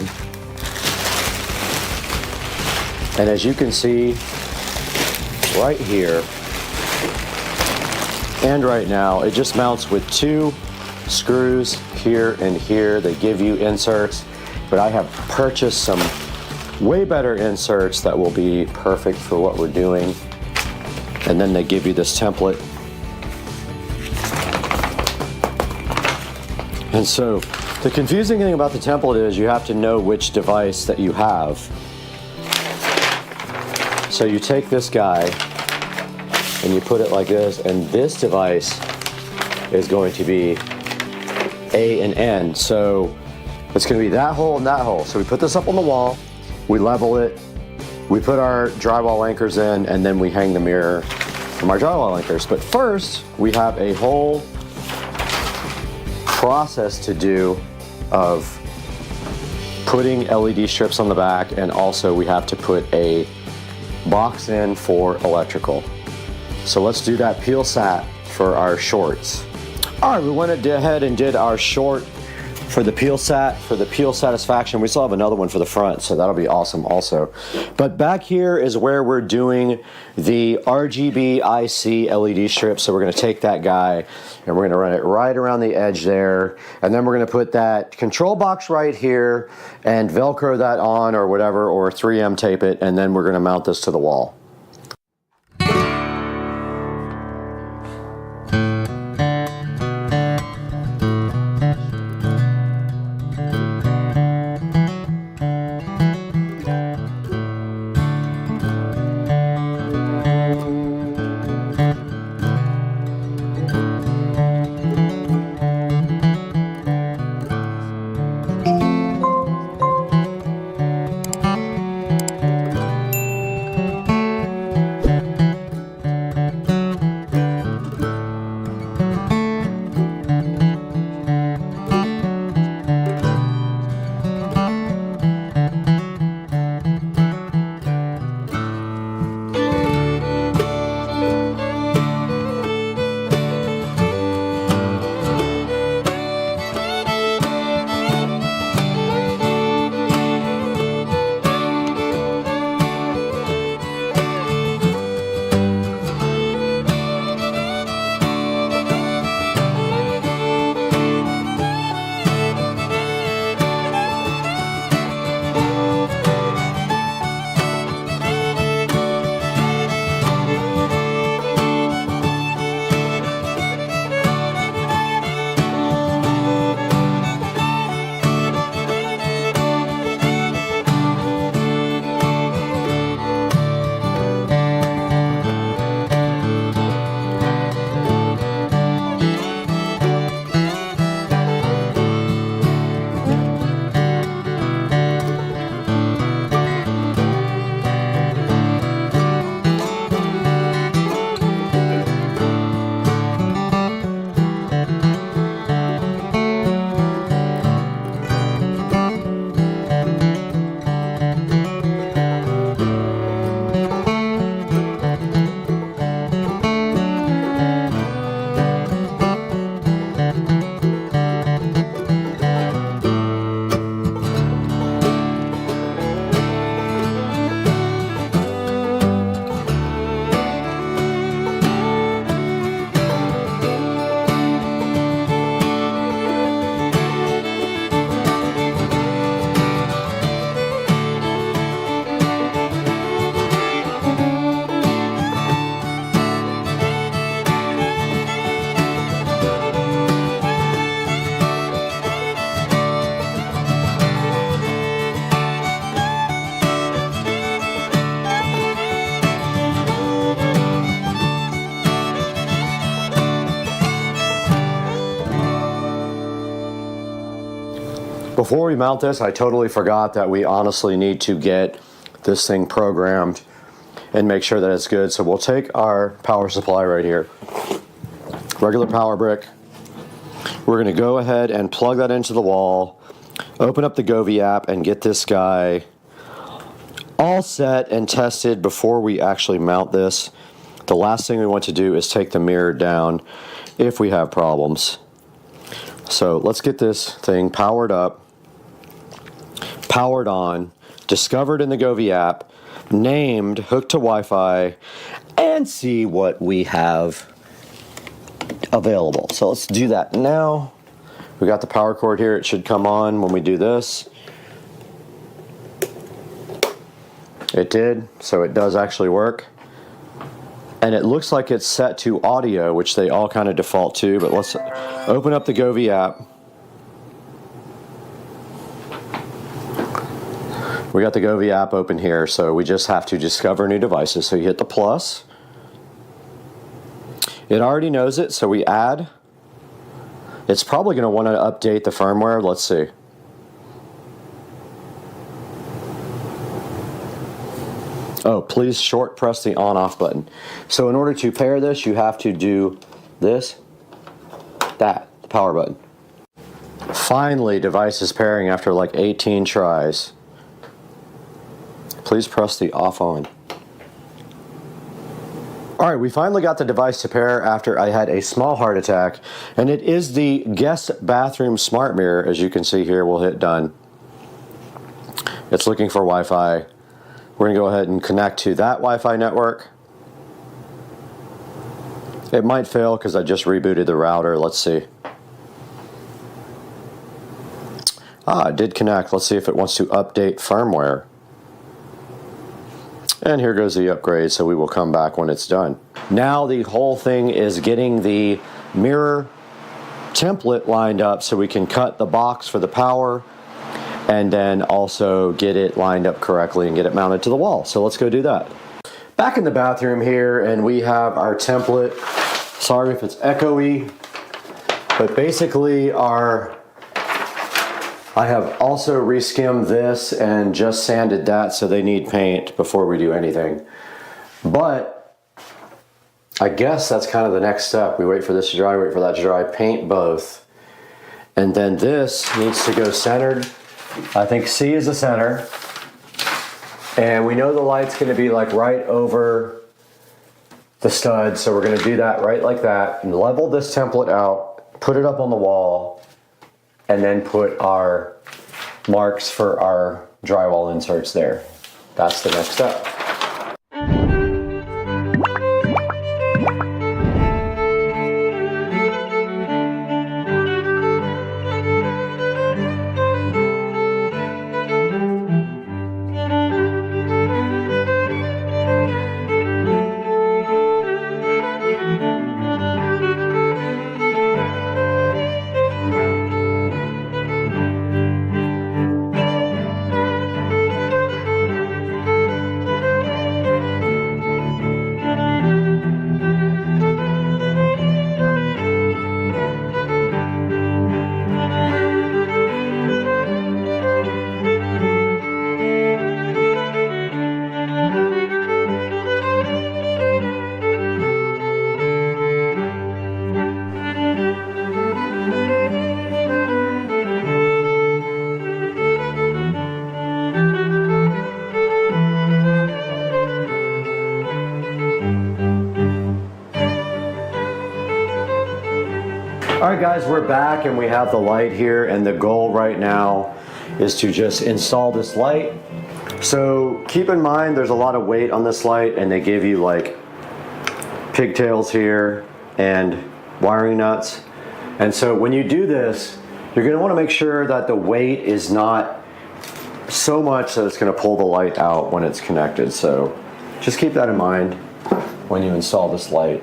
And as you can see right here and right now, it just mounts with 2 screws here and here. They give you inserts, but I have purchased some way better inserts that will be perfect for what we're doing. And then they give you this template. And so the confusing thing about the template is you have to know which device that you have. So you take this guy and you put it like this, and this device is going to be A and N. So it's going to be that hole and that hole. So we put this up on the wall, we level it, we put our drywall anchors in, and then we hang the mirror from our drywall anchors. But first, we have a whole process to do of putting LED strips on the back, and also we have to put a box in for electrical. So let's do that peel sat for our shorts. All right, we went ahead and did our short for the peel sat, for the peel satisfaction. We still have another one for the front, so that'll be awesome also. But back here is where we're doing the RGB IC LED strip. So we're gonna take that guy and we're gonna run it right around the edge there. And then we're gonna put that control box right here and Velcro that on or whatever, or 3M tape it, and then we're gonna mount this to the wall. Before we mount this, I totally forgot that we honestly need to get this thing programmed and make sure that it's good. So we'll take our power supply right here, regular power brick. We're going to go ahead and plug that into the wall, open up the Govee app, and get this guy all set and tested before we actually mount this. The last thing we want to do is take the mirror down if we have problems. So let's get this thing powered up, powered on, discovered in the Govee app, named, hooked to Wi-Fi, and see what we have available. So let's do that now. We got the power cord here. It should come on when we do this. It did, so it does actually work. And it looks like it's set to audio, which they all kind of default to, but let's open up the Govee app. We got the Govee app open here, so we just have to discover new devices. So you hit the plus. It already knows it, so we add. It's probably going to want to update the firmware. Let's see. Oh, please short press the on-off button. So in order to pair this, you have to do this, the power button. Finally, device is pairing after like 18 tries. Please press the off on. All right, we finally got the device to pair after I had a small heart attack, and it is the guest bathroom smart mirror. As you can see here, we'll hit done. It's looking for Wi-Fi. We're going to go ahead and connect to that Wi-Fi network. It might fail because I just rebooted the router. Let's see. It did connect. Let's see if it wants to update firmware. And here goes the upgrade, so we will come back when it's done. Now the whole thing is getting the mirror template lined up so we can cut the box for the power, and then also get it lined up correctly and get it mounted to the wall. So let's go do that. Back in the bathroom here, and we have our template. Sorry if it's echoey, but basically I have also reskimmed this and just sanded that, so they need paint before we do anything. But I guess that's kind of the next step. We wait for this to dry, wait for that to dry, paint both. And then this needs to go centered. I think C is the center, and we know the light's going to be like right over the stud, so we're going to do that right like that, and level this template out, put it up on the wall, and then put our marks for our drywall inserts there. That's the next step. Alright guys, we're back and we have the light here, and the goal right now is to just install this light. So keep in mind there's a lot of weight on this light, and they give you like pigtails here and wiring nuts. And so when you do this, you're going to want to make sure that the weight is not so much that it's going to pull the light out when it's connected. So just keep that in mind when you install this light.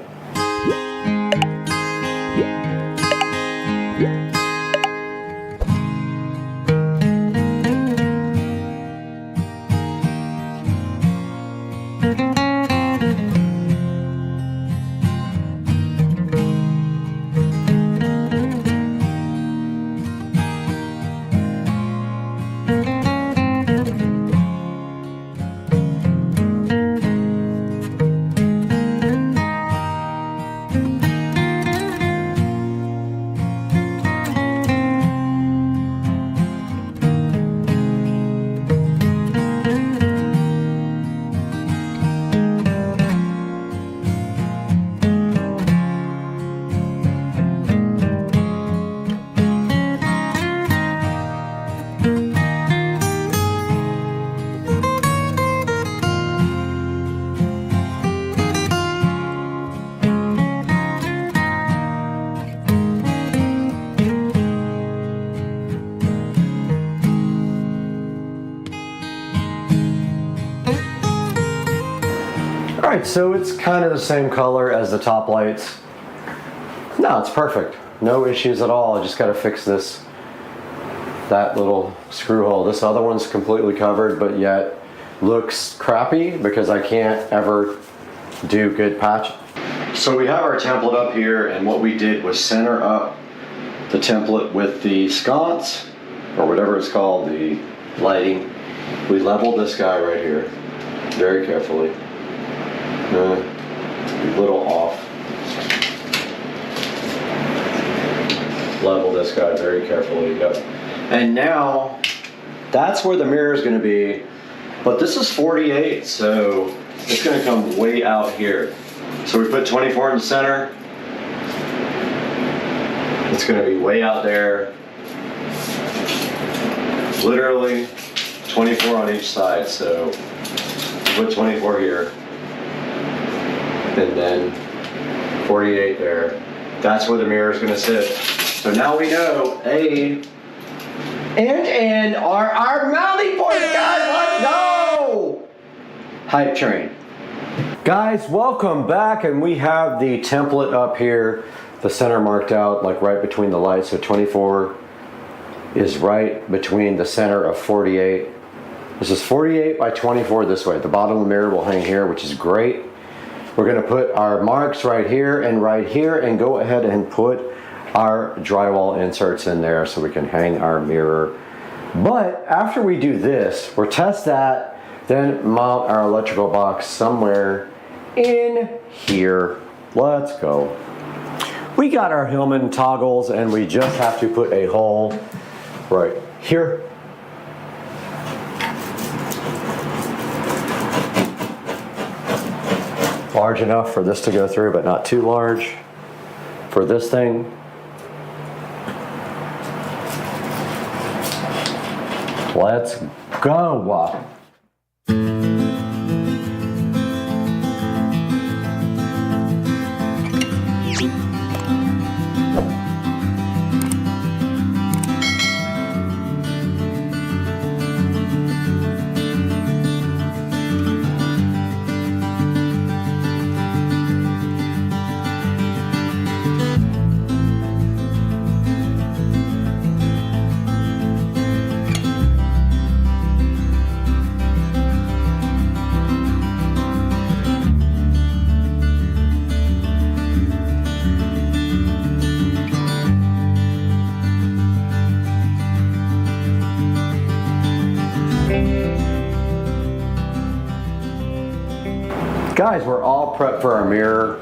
right, so it's kind of the same color as the top lights. No, it's perfect. No issues at all. I just got to fix that little screw hole. This other one's completely covered, but yet looks crappy because I can't ever do good patch. So we have our template up here, and what we did was center up the template with the sconce, or whatever it's called, the lighting. We leveled this guy right here very carefully. A little off. Level this guy very carefully. Yep. And now that's where the mirror is going to be, but this is 48, so it's going to come way out here. So we put 24 in the center. It's going to be way out there. Literally 24 on each side, so put 24 here. And then 48 there. That's where the mirror is going to sit. So now we know A and N are our mounting points, guys. Let's go! Hype train. Guys, welcome back, and we have the template up here, the center marked out like right between the lights. So 24 is right between the center of 48. This is 48 by 24 this way. The bottom of the mirror will hang here, which is great. We're going to put our marks right here, and go ahead and put our drywall inserts in there so we can hang our mirror. But after we do this, we'll test that, then mount our electrical box somewhere in here. Let's go. We got our Hillman toggles, and we just have to put a hole right here. Large enough for this to go through, but not too large for this thing. Let's go. Guys, we're all prepped for our mirror.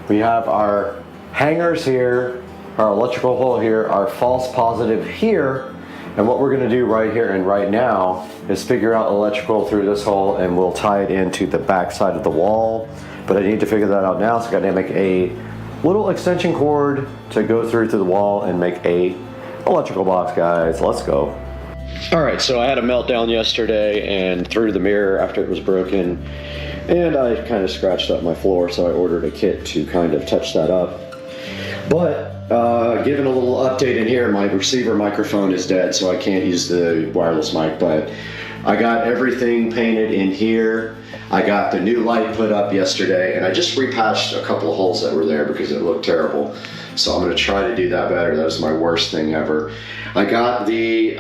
We have our hangers here, our electrical hole here, our false positive here, and what we're going to do right here and right now is figure out electrical through this hole, and we'll tie it into the back side of the wall. But I need to figure that out now, so I got to make a little extension cord to go through the wall and make a electrical box, guys. Let's go. All right, so I had a meltdown yesterday and threw the mirror after it was broken, and I kind of scratched up my floor, so I ordered a kit to kind of touch that up. But given a little update in here, my receiver microphone is dead, so I can't use the wireless mic, but I got everything painted in here. I got the new light put up yesterday, and I just repatched a couple of holes that were there because it looked terrible. So I'm gonna try to do that better. That was my worst thing ever. I got the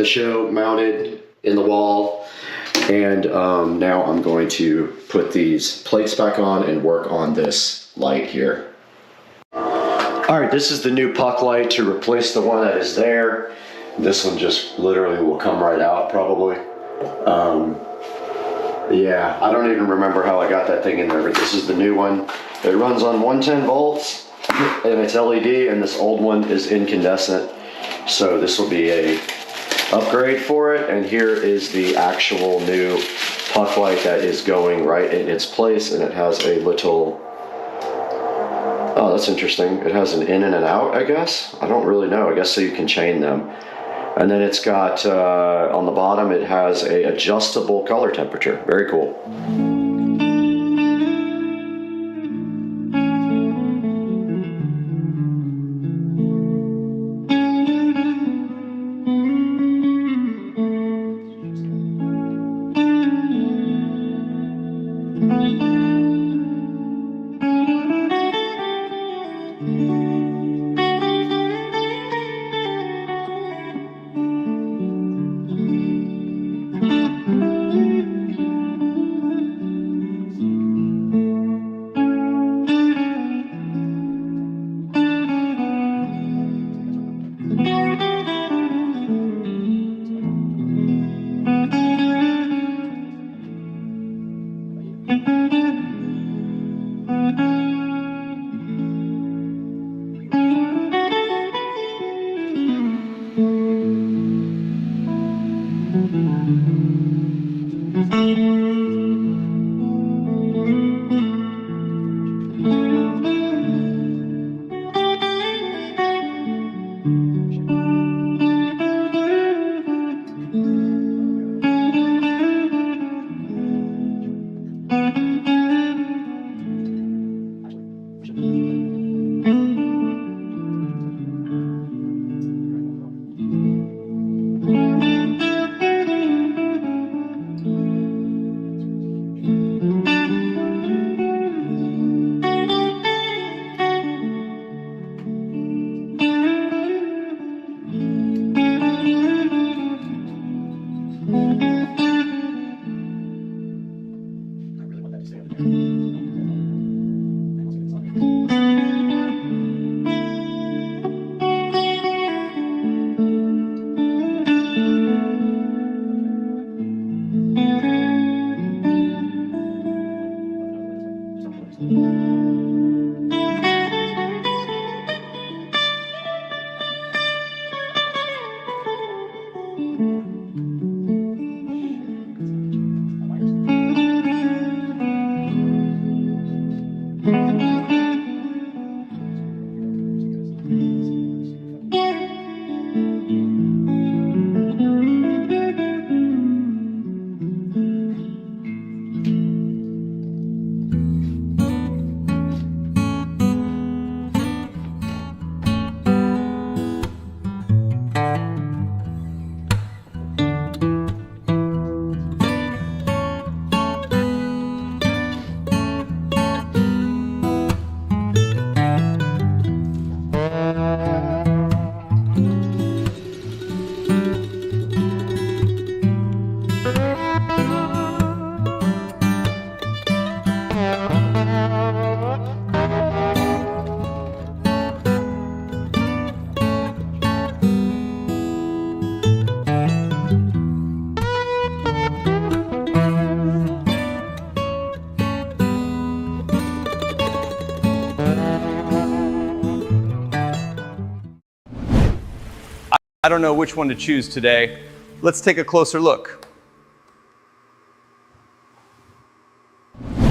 show mounted in the wall, and now I'm going to put these plates back on and work on this light here. All right, this is the new puck light to replace the one that is there. This one just literally will come right out probably. Yeah, I don't even remember how I got that thing in there, but this is the new one. It runs on 110 volts and it's LED, and this old one is incandescent. So this will be a upgrade for it, and here is the actual new puck light that is going right in its place, and it has a little, oh, that's interesting. It has an in and an out, I guess. I don't really know. I guess so you can chain them. And then it's got, on the bottom, it has a adjustable color temperature. Very cool. I don't know which one to choose today. Let's take a closer look.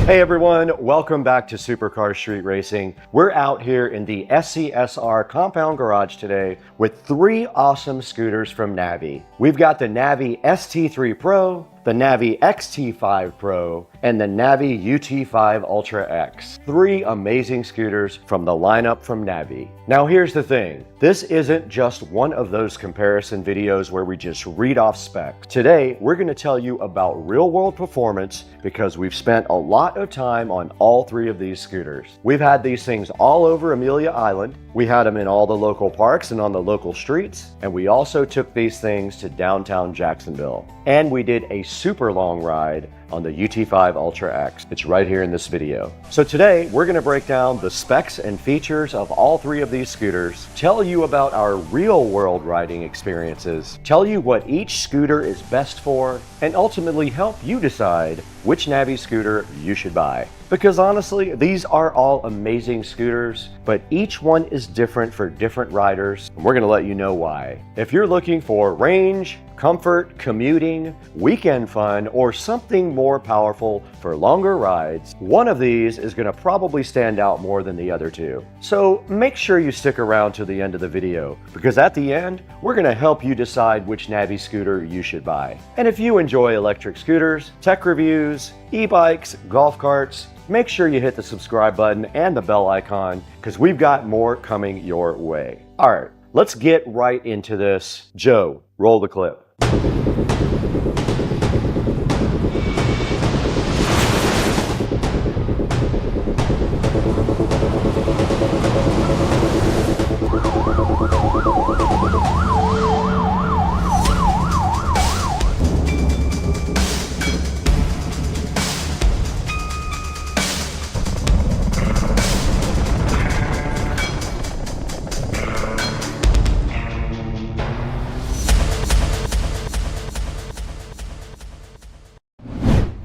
Hey everyone, welcome back to Supercar Street Racing. We're out here in the SCSR compound garage today with three awesome scooters from Navi. We've got the Navi ST3 Pro, the Navi XT5 Pro, and the Navi UT5 Ultra X. Three amazing scooters from the lineup from Navi. Now here's the thing, this isn't just one of those comparison videos where we just read off specs. Today, we're going to tell you about real-world performance because we've spent a lot of time on all three of these scooters. We've had these things all over Amelia Island. We had them in all the local parks and on the local streets, and we also took these things to downtown Jacksonville. And we did a super long ride on the UT5 Ultra X. It's right here in this video. So today, we're gonna break down the specs and features of all three of these scooters, tell you about our real world riding experiences, tell you what each scooter is best for, and ultimately help you decide which Navi scooter you should buy. Because honestly, these are all amazing scooters, but each one is different for different riders, and we're gonna let you know why. If you're looking for range, comfort, commuting, weekend fun, or something more powerful for longer rides, one of these is gonna probably stand out more than the other two. So make sure you stick around to the end of the video, because at the end, we're gonna help you decide which Navi scooter you should buy. And if you enjoy electric scooters, tech reviews, e-bikes, golf carts, make sure you hit the subscribe button and the bell icon, because we've got more coming your way. All right, let's get right into this. Joe, roll the clip.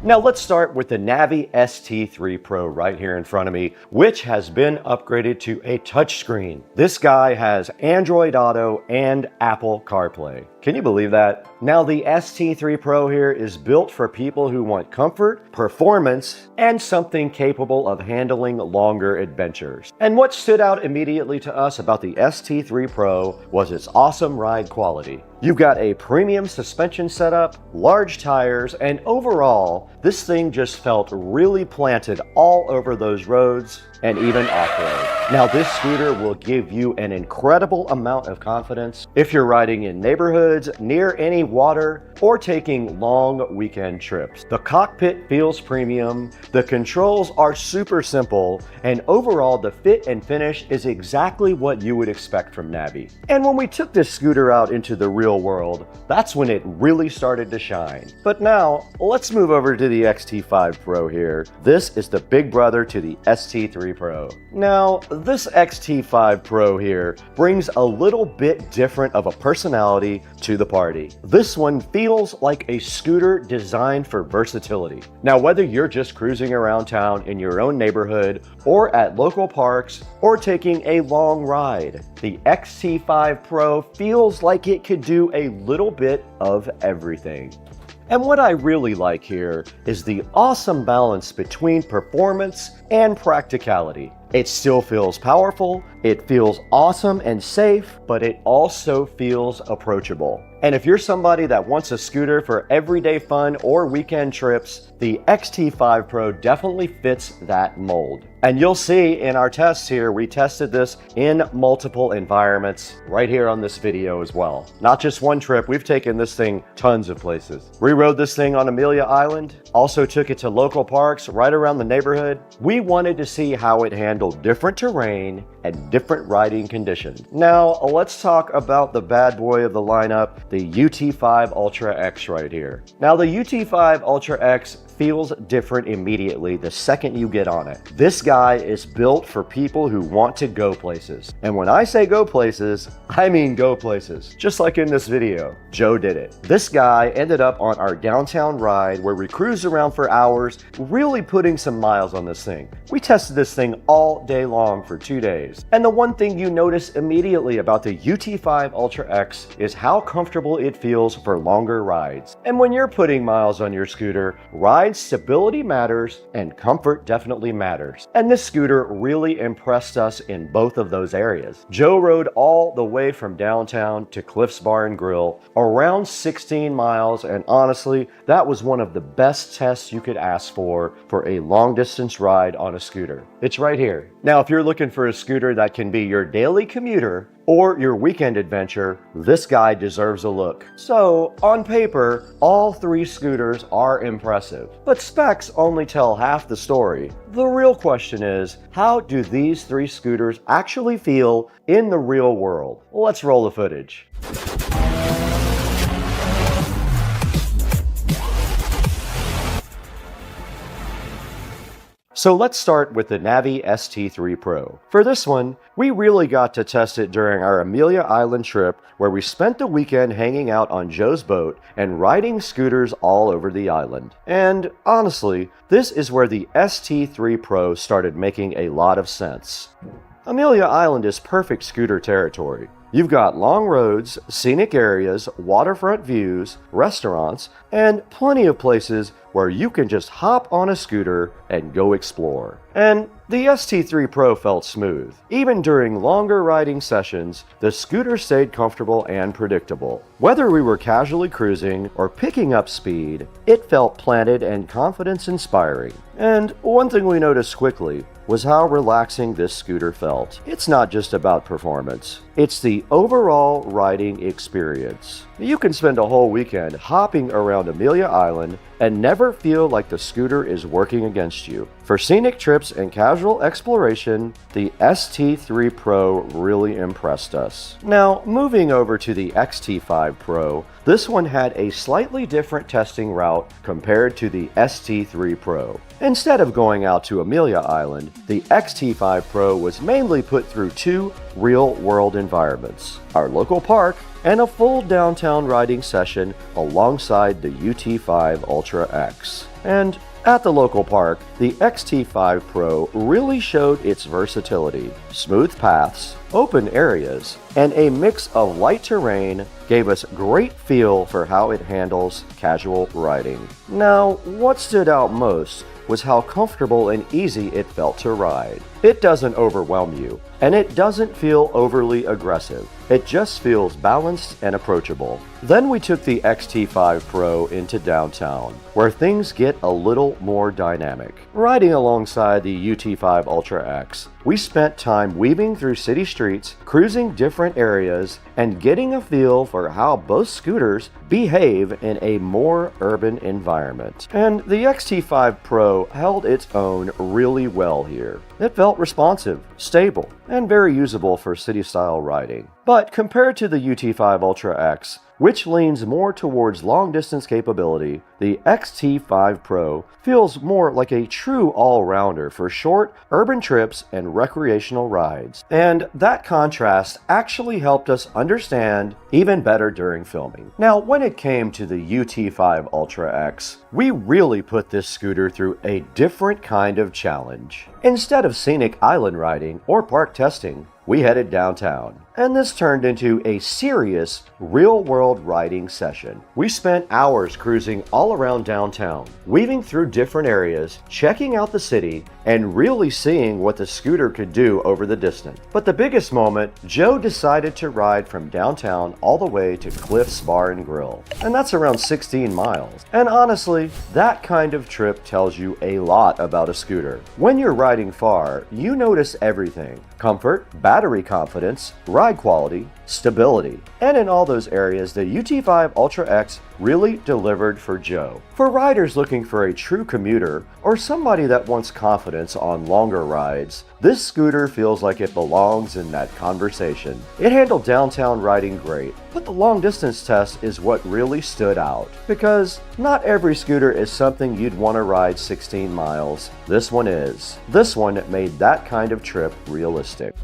Now let's start with the Navi ST3 Pro right here in front of me, which has been upgraded to a touchscreen. This guy has Android Auto and Apple CarPlay. Can you believe that? Now the ST3 Pro here is built for people who want comfort, performance, and something capable of handling longer adventures. And what stood out immediately to us about the ST3 Pro was its awesome ride quality. You've got a premium suspension setup, large tires, and overall, this thing just felt really planted all over those roads and even off-road. Now this scooter will give you an incredible amount of confidence if you're riding in neighborhoods, near any water, or taking long weekend trips. The cockpit feels premium, the controls are super simple, and overall the fit and finish is exactly what you would expect from Navi. And when we took this scooter out into the real world, that's when it really started to shine. But now, let's move over to the XT5 Pro here. This is the big brother to the ST3 Pro. Now, this XT5 Pro here brings a little bit different of a personality to the party. This one feels like a scooter designed for versatility. Now, whether you're just cruising around town in your own neighborhood, or at local parks, or taking a long ride, the XT5 Pro feels like it could do a little bit of everything. And what I really like here is the awesome balance between performance and practicality. It still feels powerful, it feels awesome and safe, but it also feels approachable. And if you're somebody that wants a scooter for everyday fun or weekend trips, the XT5 Pro definitely fits that mold. And you'll see in our tests here, we tested this in multiple environments right here on this video as well. Not just one trip, we've taken this thing tons of places. We rode this thing on Amelia Island, also took it to local parks right around the neighborhood. We wanted to see how it handled different terrain and different riding conditions. Now, let's talk about the bad boy of the lineup, the UT5 Ultra X right here. Now, the UT5 Ultra X feels different immediately the second you get on it. This guy is built for people who want to go places. And when I say go places, I mean go places. Just like in this video, Joe did it. This guy ended up on our downtown ride where we cruised around for hours, really putting some miles on this thing. We tested this thing all day long for 2 days. And the one thing you notice immediately about the UT5 Ultra X is how comfortable it feels for longer rides. And when you're putting miles on your scooter, ride stability matters and comfort definitely matters. And this scooter really impressed us in both of those areas. Joe rode all the way from downtown to Cliff's Bar and Grill, around 16 miles, and honestly, that was one of the best tests you could ask for a long distance ride on a scooter. It's right here. Now, if you're looking for a scooter that can be your daily commuter or your weekend adventure, this guy deserves a look. So, on paper, all three scooters are impressive, but specs only tell half the story. The real question is, how do these three scooters actually feel in the real world? Let's roll the footage. So let's start with the Navi ST3 Pro. For this one, we really got to test it during our Amelia Island trip where we spent the weekend hanging out on Joe's boat and riding scooters all over the island. And honestly, this is where the ST3 Pro started making a lot of sense. Amelia Island is perfect scooter territory. You've got long roads, scenic areas, waterfront views, restaurants, and plenty of places where you can just hop on a scooter and go explore. And the ST3 Pro felt smooth. Even during longer riding sessions, the scooter stayed comfortable and predictable. Whether we were casually cruising or picking up speed, it felt planted and confidence-inspiring. And one thing we noticed quickly was how relaxing this scooter felt. It's not just about performance, it's the overall riding experience. You can spend a whole weekend hopping around Amelia Island and never feel like the scooter is working against you. For scenic trips and casual exploration, the ST3 Pro really impressed us. Now, moving over to the XT5 Pro, this one had a slightly different testing route compared to the ST3 Pro. Instead of going out to Amelia Island, the XT5 Pro was mainly put through two real-world environments: our local park and a full downtown riding session alongside the UT5 Ultra X. And at the local park, the XT5 Pro really showed its versatility. Smooth paths, open areas, and a mix of light terrain gave us great feel for how it handles casual riding. Now, what stood out most was how comfortable and easy it felt to ride. It doesn't overwhelm you, and it doesn't feel overly aggressive. It just feels balanced and approachable. Then we took the XT5 Pro into downtown, where things get a little more dynamic. Riding alongside the UT5 Ultra X, we spent time weaving through city streets, cruising different areas, and getting a feel for how both scooters behave in a more urban environment. And the XT5 Pro held its own really well here. It felt responsive, stable, and very usable for city-style riding. But compared to the UT5 Ultra X, which leans more towards long-distance capability, the XT5 Pro feels more like a true all-rounder for short, urban trips and recreational rides. And that contrast actually helped us understand even better during filming. Now, when it came to the UT5 Ultra X, we really put this scooter through a different kind of challenge. Instead of scenic island riding or park testing, we headed downtown. And this turned into a serious, real-world riding session. We spent hours cruising all around downtown, weaving through different areas, checking out the city, and really seeing what the scooter could do over the distance. But the biggest moment, Joe decided to ride from downtown all the way to Cliff's Bar and Grill. And that's around 16 miles. And honestly, that kind of trip tells you a lot about a scooter. When you're riding far, you notice everything: comfort, battery confidence, ride ride quality, stability, and in all those areas, the UT5 Ultra X really delivered for Joe. For riders looking for a true commuter or somebody that wants confidence on longer rides, this scooter feels like it belongs in that conversation. It handled downtown riding great, but the long distance test is what really stood out, because not every scooter is something you'd want to ride 16 miles. This one is. This one made that kind of trip realistic.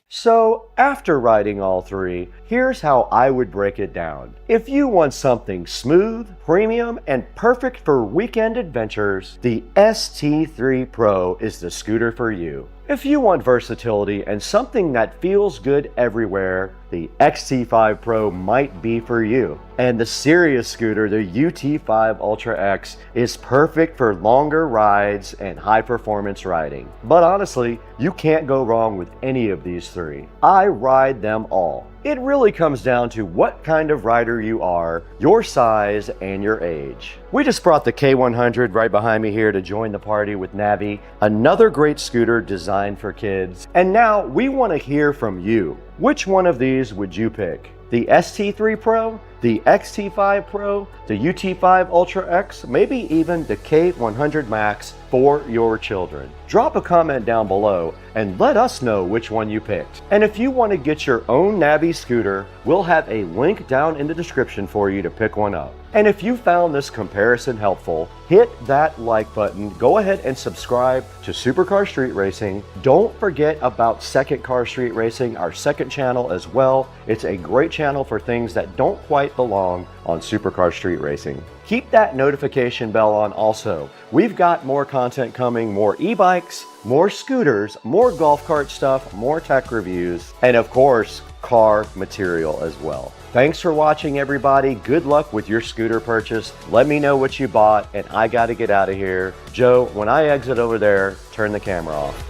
So, after riding all three, here's how I would break it down. If you want something smooth, premium, and perfect for weekend adventures, the ST3 Pro is the scooter for you. If you want versatility and something that feels good everywhere, the XT5 Pro might be for you. And the serious scooter, the UT5 Ultra X, is perfect for longer rides and high performance riding. But honestly, you can't go wrong with any of these three. I ride them all. It really comes down to what kind of rider you are, your size, and your age. We just brought the K100 right behind me here to join the party with Navi, another great scooter designed for kids. And now we want to hear from you. Which one of these would you pick? The ST3 Pro, the XT5 Pro, the UT5 Ultra X, maybe even the K100 Max for your children. Drop a comment down below and let us know which one you picked. And if you want to get your own Navi scooter, we'll have a link down in the description for you to pick one up. And if you found this comparison helpful, hit that like button, go ahead and subscribe to Supercar Street Racing. Don't forget about Second Car Street Racing, our second channel as well. It's a great channel for things that don't quite belong on Supercar Street Racing. Keep that notification bell on also. We've got more content coming, more e-bikes, more scooters, more golf cart stuff, more tech reviews, and of course, car material as well. Thanks for watching, everybody. Good luck with your scooter purchase. Let me know what you bought, and I got to get out of here. Joe, when I exit over there, turn the camera off.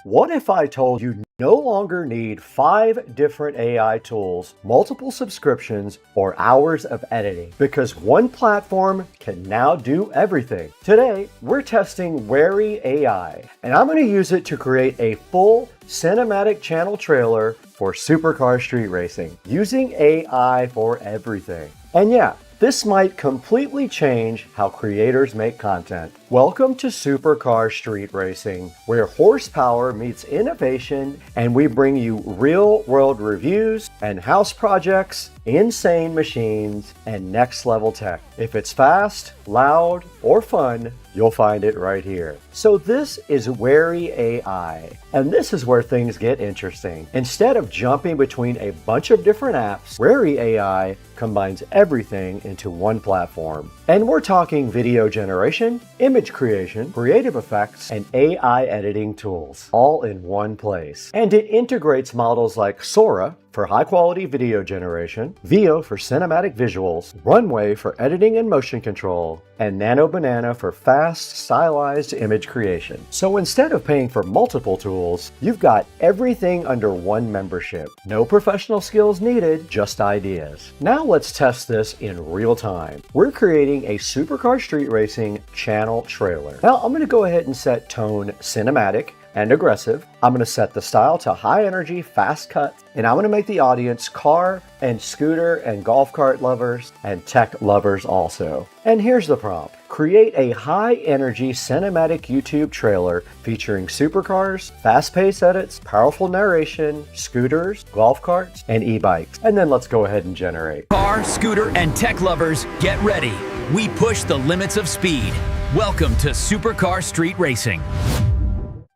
What if I told you no longer need 5 different AI tools, multiple subscriptions, or hours of editing, because one platform can now do everything? Today, we're testing Wary AI, and I'm going to use it to create a full cinematic channel trailer for Supercar Street Racing, using AI for everything. And yeah, this might completely change how creators make content. Welcome to Supercar Street Racing, where horsepower meets innovation, and we bring you real-world reviews and house projects, insane machines, and next-level tech. If it's fast, loud, or fun, you'll find it right here. So this is Wary AI, and this is where things get interesting. Instead of jumping between a bunch of different apps, Wary AI combines everything into one platform. And we're talking video generation, image creation, creative effects, and AI editing tools, all in one place. And it integrates models like Sora for high-quality video generation, Veo for cinematic visuals, Runway for editing and motion control, and Nano Banana for fast, stylized image creation. So instead of paying for multiple tools, you've got everything under one membership. No professional skills needed, just ideas. Now let's test this in real time. We're creating a Supercar Street Racing channel trailer. Now I'm going to go ahead and set tone cinematic and aggressive. I'm going to set the style to high energy, fast cut, and I'm going to make the audience car and scooter and golf cart lovers and tech lovers also. And here's the prompt. Create a high energy cinematic YouTube trailer featuring supercars, fast paced edits, powerful narration, scooters, golf carts, and e-bikes. And then let's go ahead and generate. Car, scooter, and tech lovers, get ready. We push the limits of speed. Welcome to Supercar Street Racing.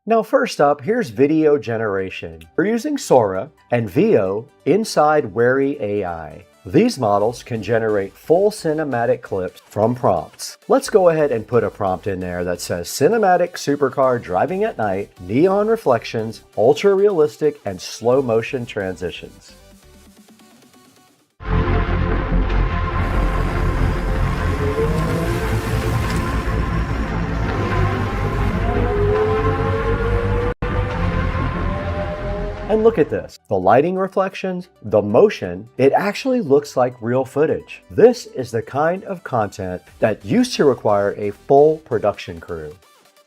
Now first up, here's video generation. We're using Sora and Veo inside Wary AI. These models can generate full cinematic clips from prompts. Let's go ahead and put a prompt in there that says cinematic supercar driving at night, neon reflections, ultra realistic, and slow motion transitions. And And look at this, the lighting reflections, the motion, it actually looks like real footage. This is the kind of content that used to require a full production crew.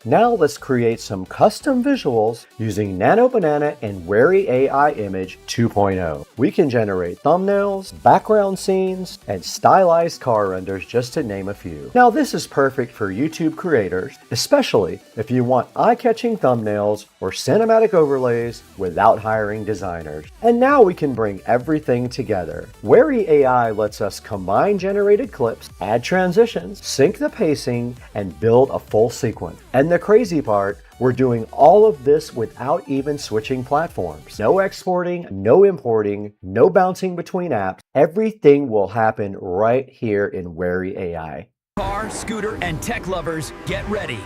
Now let's create some custom visuals using Nano Banana and Wary AI Image 2.0. We can generate thumbnails, background scenes, and stylized car renders, just to name a few. Now this is perfect for YouTube creators, especially if you want eye-catching thumbnails or cinematic overlays without hiring designers. And now we can bring everything together. Wary AI lets us combine generated clips, add transitions, sync the pacing, and build a full sequence. And the crazy part, we're doing all of this without even switching platforms. No exporting, no importing, no bouncing between apps. Everything will happen right here in Wary AI. Car, scooter, and tech lovers, get ready.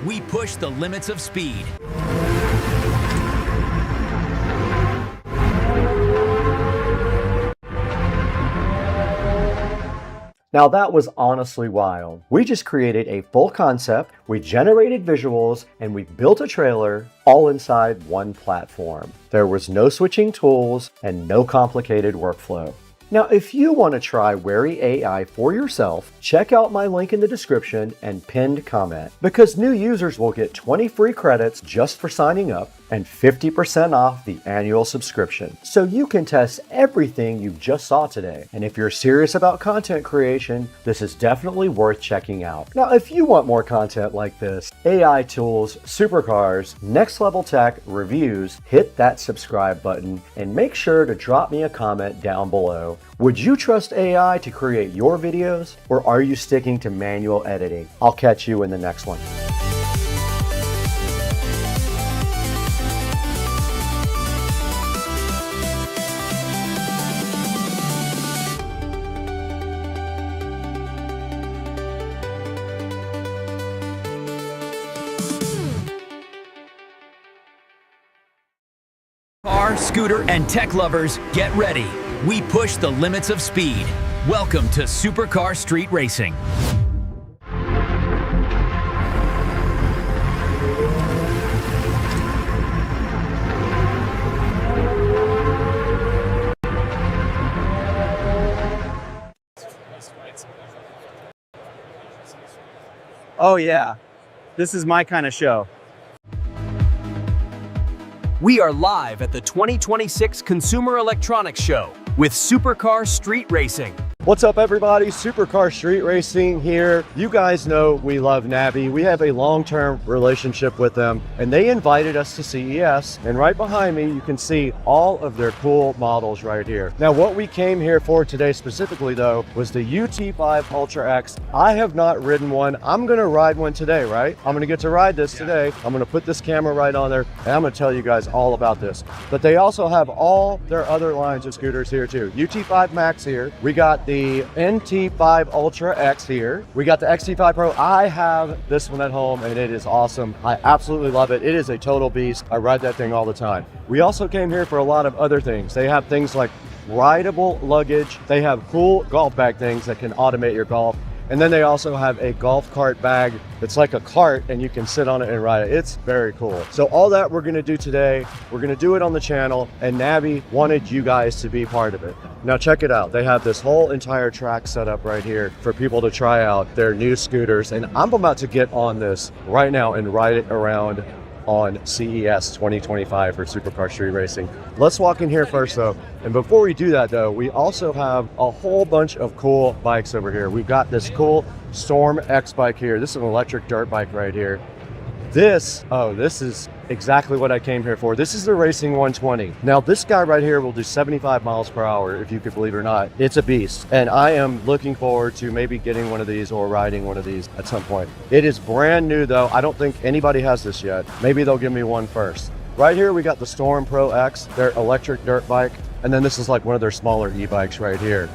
We push the limits of speed. Now that was honestly wild. We just created a full concept, we generated visuals, and we built a trailer all inside one platform. There was no switching tools and no complicated workflow. Now, if you want to try Wary AI for yourself, check out my link in the description and pinned comment, because new users will get 20 free credits just for signing up and 50% off the annual subscription. So you can test everything you just saw today. And if you're serious about content creation, this is definitely worth checking out. Now, if you want more content like this, AI tools, supercars, next level tech, reviews, hit that subscribe button and make sure to drop me a comment down below. Would you trust AI to create your videos, or are you sticking to manual editing? I'll catch you in the next one. Car, scooter, and tech lovers, get ready. We push the limits of speed. Welcome to Supercar Street Racing. Oh yeah, this is my kind of show. We are live at the 2026 Consumer Electronics Show with Supercar Street Racing. What's up, everybody? Supercar Street Racing here. You guys know we love Navi. We have a long-term relationship with them, and they invited us to CES. And right behind me, you can see all of their cool models right here. Now, what we came here for today specifically, though, was the UT5 Ultra X. I have not ridden one. I'm gonna ride one today, right? I'm gonna get to ride this today. I'm gonna put this camera right on there, and I'm gonna tell you guys all about this. But they also have all their other lines of scooters here too. UT5 Max here. We got the NT5 Ultra X here. We got the XT5 Pro. I have this one at home and it is awesome. I absolutely love it. It is a total beast. I ride that thing all the time. We also came here for a lot of other things. They have things like rideable luggage. They have cool golf bag things that can automate your golf. And then they also have a golf cart bag that's like a cart and you can sit on it and ride it. It's very cool. So all that we're gonna do today, we're gonna do it on the channel, and Navi wanted you guys to be part of it. Now check it out. They have this whole entire track set up right here for people to try out their new scooters. And I'm about to get on this right now and ride it around on CES 2025 for Supercar Street Racing. Let's walk in here first though. And before we do that though, we also have a whole bunch of cool bikes over here. We've got this cool Storm X bike here. This is an electric dirt bike right here. This is exactly what I came here for. This is the Racing 120. Now this guy right here will do 75 miles per hour, if you could believe it or not. It's a beast. And I am looking forward to maybe getting one of these or riding one of these at some point. It is brand new though. I don't think anybody has this yet. Maybe they'll give me one first. Right here we got the Storm Pro X, their electric dirt bike. And then this is like one of their smaller e-bikes right here.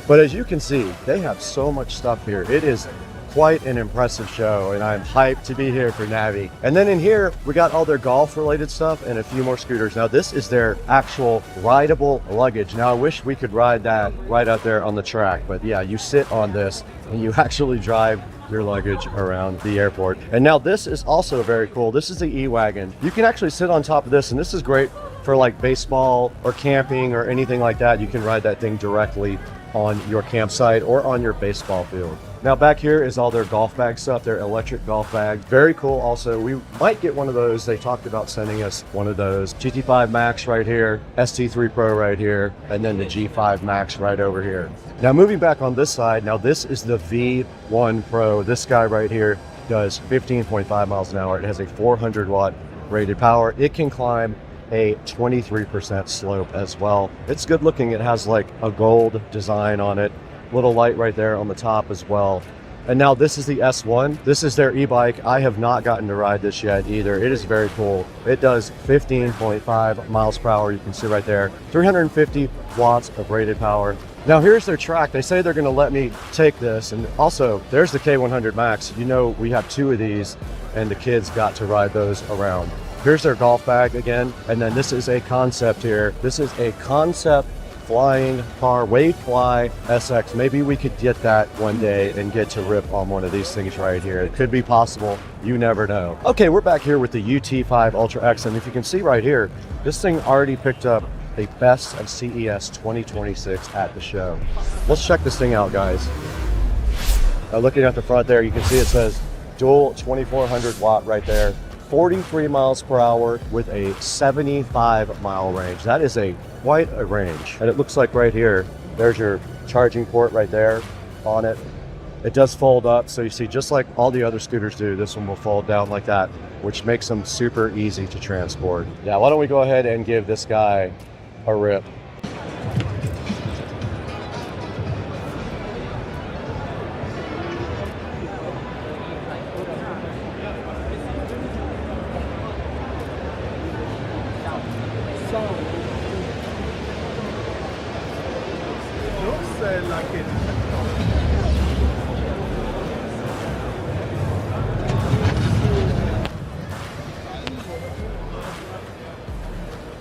But as you can see, they have so much stuff here. It is quite an impressive show, and I'm hyped to be here for Navi. And then in here, we got all their golf related stuff and a few more scooters. Now this is their actual rideable luggage. Now I wish we could ride that right out there on the track, but yeah, you sit on this and you actually drive your luggage around the airport. And now this is also very cool. This is the E-Wagon. You can actually sit on top of this, and this is great for like baseball or camping or anything like that. You can ride that thing directly on your campsite or on your baseball field. Now back here is all their golf bag stuff, their electric golf bags. Very cool also. We might get one of those. They talked about sending us one of those. GT5 Max right here, ST3 Pro right here, and then the G5 Max right over here. Now moving back on this side, now this is the V1 Pro. This guy right here does 15.5 miles an hour. It has a 400 watt rated power. It can climb a 23% slope as well. It's good looking. It has like a gold design on it. Little light right there on the top as well. And now this is the S1. This is their e-bike. I have not gotten to ride this yet either. It is very cool. It does 15.5 miles per hour. You can see right there, 350 watts of rated power. Now here's their track. They say they're gonna let me take this. And also there's the K100 Max. You know, we have 2 of these and the kids got to ride those around. Here's their golf bag again. And then this is a concept here. This is a concept flying car, Wavefly SX. Maybe we could get that one day and get to rip on one of these things right here. It could be possible. You never know. Okay, we're back here with the UT5 Ultra X, and if you can see right here, this thing already picked up a Best of CES 2026 at the show. Let's check this thing out, guys. Looking at the front there, you can see it says dual 2400 watt right there. 43 miles per hour with a 75 mile range. That is quite a range. And it looks like right here, there's your charging port right there on it. It does fold up, so you see, just like all the other scooters do, this one will fold down like that, which makes them super easy to transport. Yeah, why don't we go ahead and give this guy a rip.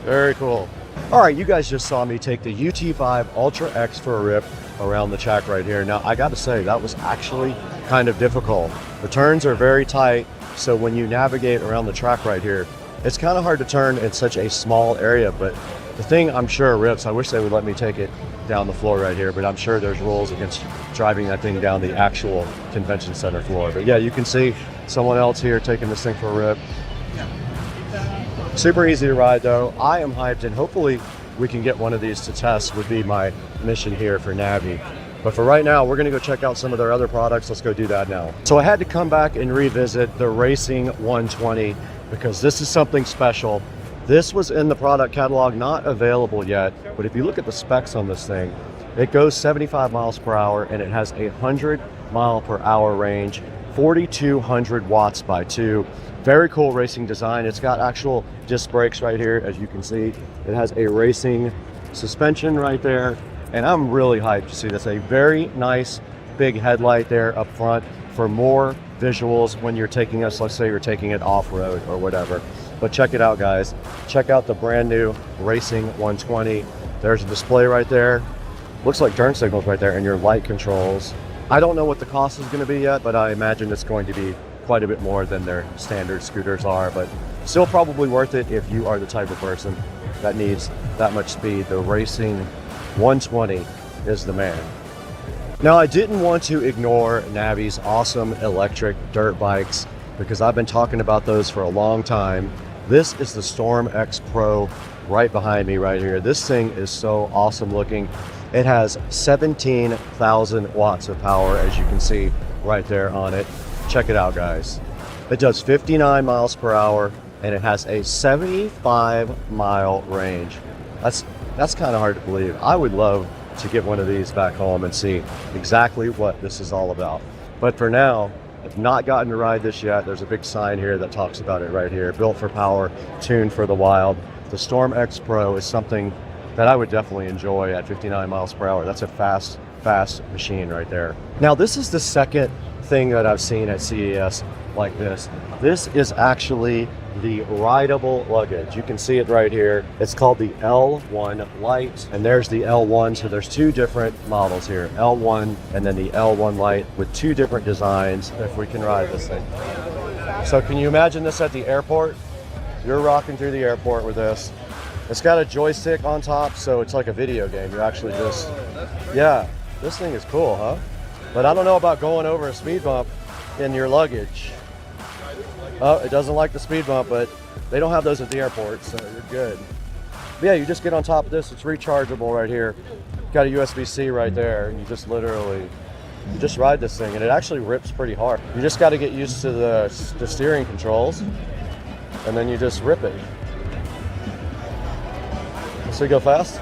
Very cool. All right, you guys just saw me take the UT5 Ultra X for a rip around the track right here. Now, I got to say, that was actually kind of difficult. The turns are very tight, so when you navigate around the track right here, it's kind of hard to turn in such a small area, but the thing I'm sure rips. I wish they would let me take it down the floor right here, but I'm sure there's rules against driving that thing down the actual convention center floor. But yeah, you can see someone else here taking this thing for a rip. Super easy to ride though. I am hyped, and hopefully we can get one of these to test would be my mission here for Navi. But for right now, we're gonna go check out some of their other products. Let's go do that now. So I had to come back and revisit the Racing 120 because this is something special. This was in the product catalog, not available yet, but if you look at the specs on this thing, it goes 75 miles per hour and it has a 100 mile per hour range, 4,200 watts by 2. Very cool racing design. It's got actual disc brakes right here, as you can see. It has a racing suspension right there, and I'm really hyped to see this. A very nice big headlight there up front for more visuals when you're taking us, let's say you're taking it off-road or whatever. But check it out, guys. Check out the brand new Racing 120. There's a display right there. Looks like turn signals right there, and your light controls. I don't know what the cost is going to be yet, but I imagine it's going to be quite a bit more than their standard scooters are, but still probably worth it if you are the type of person that needs that much speed. The Racing 120 is the man. Now, I didn't want to ignore Navi's awesome electric dirt bikes because I've been talking about those for a long time. This is the Storm X Pro right behind me right here. This thing is so awesome looking. It has 17,000 watts of power, as you can see right there on it. Check it out, guys. It does 59 miles per hour and it has a 75 mile range. That's kind of hard to believe. I would love to get one of these back home and see exactly what this is all about. But for now, I've not gotten to ride this yet. There's a big sign here that talks about it right here. Built for power, tuned for the wild. The Storm X Pro is something that I would definitely enjoy at 59 miles per hour. That's a fast machine right there. Now, this is the second thing that I've seen at CES like this. This is actually the rideable luggage. You can see it right here. It's called the L1 Lite, and there's the L1. So there's two different models here, L1 and then the L1 Lite, with two different designs. If we can ride this thing. So can you imagine this at the airport? You're rocking through the airport with this. It's got a joystick on top, so it's like a video game. You actually just, yeah, this thing is cool, huh? But I don't know about going over a speed bump in your luggage. Oh, it doesn't like the speed bump, but they don't have those at the airport, so you're good. But yeah, you just get on top of this. It's rechargeable right here. Got a USB-C right there, and you just literally, you just ride this thing, and it actually rips pretty hard. You just got to get used to the steering controls, and then you just rip it. So you go fast?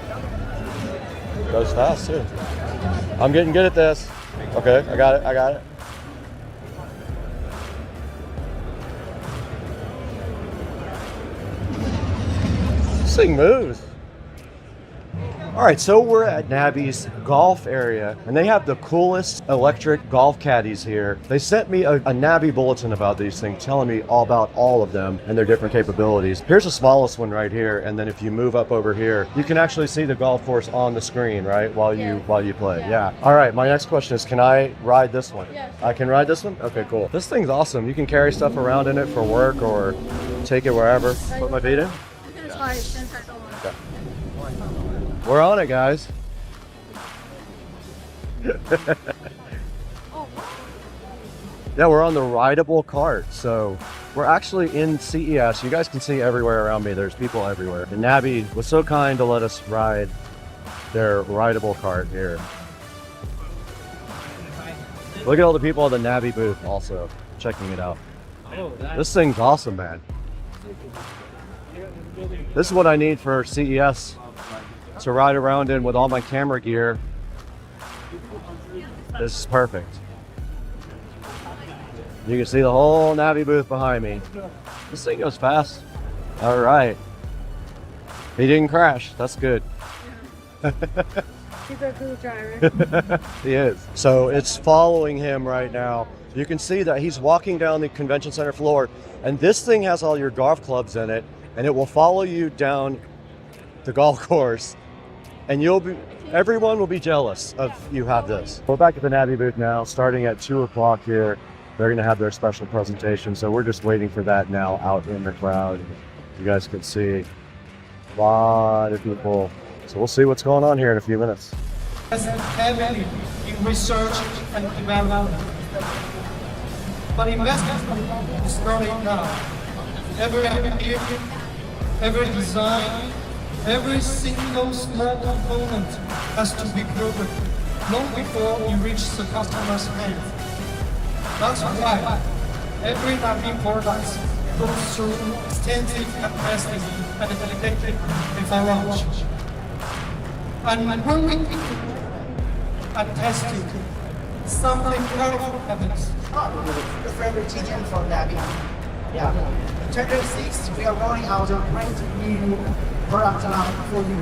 It goes fast too. I'm getting good at this. Okay, I got it. This thing moves. All right, so we're at Nabby's golf area, and they have the coolest electric golf caddies here. They sent me a Nabby bulletin about these things, telling me all about all of them and their different capabilities. Here's the smallest one right here, and then if you move up over here, you can actually see the golf course on the screen, right, while you play. Yeah. All right, my next question is, can I ride this one? Yes. I can ride this one? Okay, cool. This thing's awesome. You can carry stuff around in it for work or take it wherever. Put my feet in? Okay. We're on it, guys. Yeah, we're on the rideable cart. So we're actually in CES. You guys can see everywhere around me. There's people everywhere. And Nabby was so kind to let us ride their rideable cart here. Look at all the people at the Nabby booth also checking it out. This thing's awesome, man. This is what I need for CES. To ride around in with all my camera gear. This is perfect. You can see the whole Nabby booth behind me. This thing goes fast. All right. He didn't crash. That's good. He's a cool driver. He is. So it's following him right now. You can see that he's walking down the convention center floor, and this thing has all your golf clubs in it, and it will follow you down the golf course. And everyone will be jealous of you have this. We're back at the Nabby booth now, starting at 2 o'clock here. They're gonna have their special presentation. So we're just waiting for that now out in the crowd. You guys can see a lot of people. So we'll see what's going on here in a few minutes. Heavily in research and development. But investment is starting now. Every idea, every design, every single small component has to be proven long before you reach the customer's hand. That's why every Nabby product goes through extensive testing and validation before launch. And when we and testing, something powerful happens. The favorite teaching from Nabby. Yeah. 2026, we are rolling out a great new product line for you,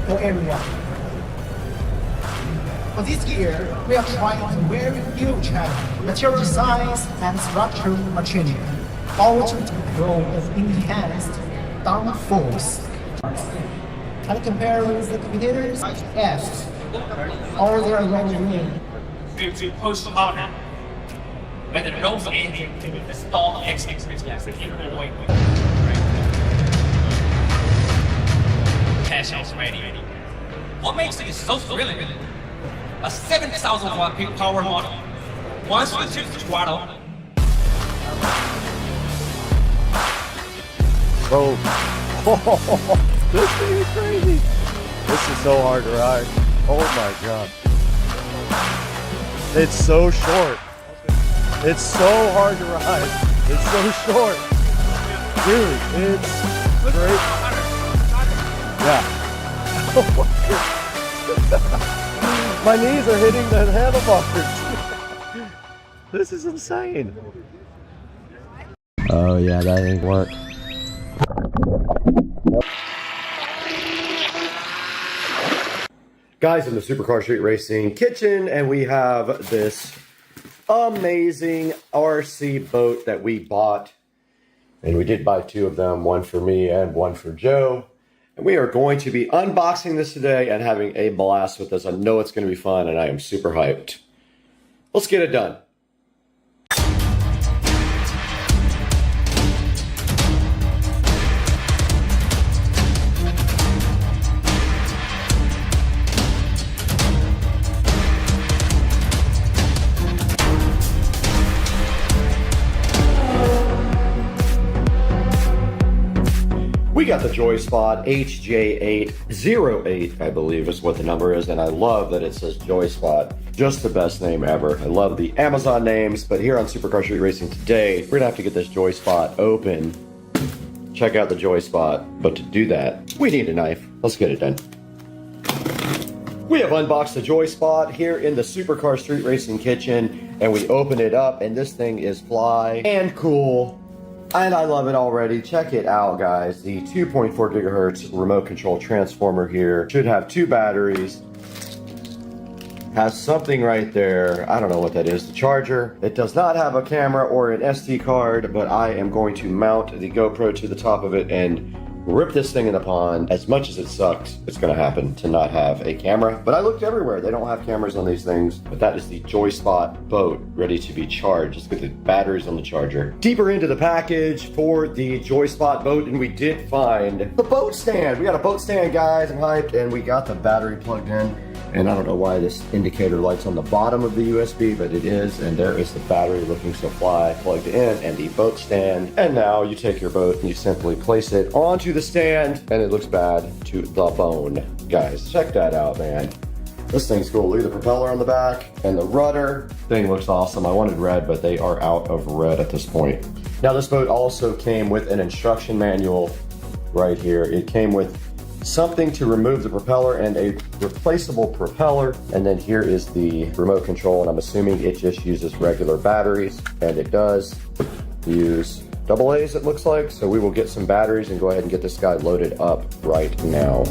for area. For this year, we are trying a very new challenge, material science and structural machining, all to grow and enhanced downforce. And compare with the competitors, yes, all they are ready to push the button. When the nose engine to install X-axis way. Cash is ready. What makes it so thrilling? A 7,000 watt peak power model. Once you choose the throttle. Oh, this thing is crazy. This is so hard to ride. Oh my God. It's so short. It's so hard to ride. It's so short. Dude, it's great. Yeah. My knees are hitting the handlebars. This is insane. Oh yeah, that didn't work. Guys, in the Supercar Street Racing kitchen, and we have this amazing RC boat that we bought. And we did buy two of them, one for me and one for Joe. And we are going to be unboxing this today and having a blast with this. I know it's going to be fun, and I am super hyped. Let's get it done. We got the Joy Spot HJ808, I believe is what the number is, and I love that it says Joy Spot. Just the best name ever. I love the Amazon names, but here on Supercar Street Racing today, we're gonna have to get this Joy Spot open. Check out the Joy Spot, but to do that, we need a knife. Let's get it done. We have unboxed the Joy Spot here in the Supercar Street Racing kitchen, and we open it up, and this thing is fly and cool. And I love it already. Check it out, guys. The 2.4 gigahertz remote control transformer here should have two batteries. Has something right there. I don't know what that is. The charger. It does not have a camera or an SD card, but I am going to mount the GoPro to the top of it and rip this thing in the pond. As much as it sucks, it's going to happen to not have a camera. But I looked everywhere. They don't have cameras on these things. But that is the Joy Spot boat ready to be charged. Let's get the batteries on the charger. Deeper into the package for the Joy Spot boat, and we did find the boat stand. We got a boat stand, guys. I'm hyped. And we got the battery plugged in. And I don't know why this indicator light's on the bottom of the USB, but it is. And there is the battery looking so fly plugged in, and the boat stand. And now you take your boat and you simply place it onto the stand, and it looks bad to the bone. Guys, check that out, man. This thing's cool. Look at the propeller on the back and the rudder. Thing looks awesome. I wanted red, but they are out of red at this point. Now, this boat also came with an instruction manual right here. It came with something to remove the propeller and a replaceable propeller. And then here is the remote control, and I'm assuming it just uses regular batteries, and it does use AA's, it looks like. So we will get some batteries and go ahead and get this guy loaded up right now.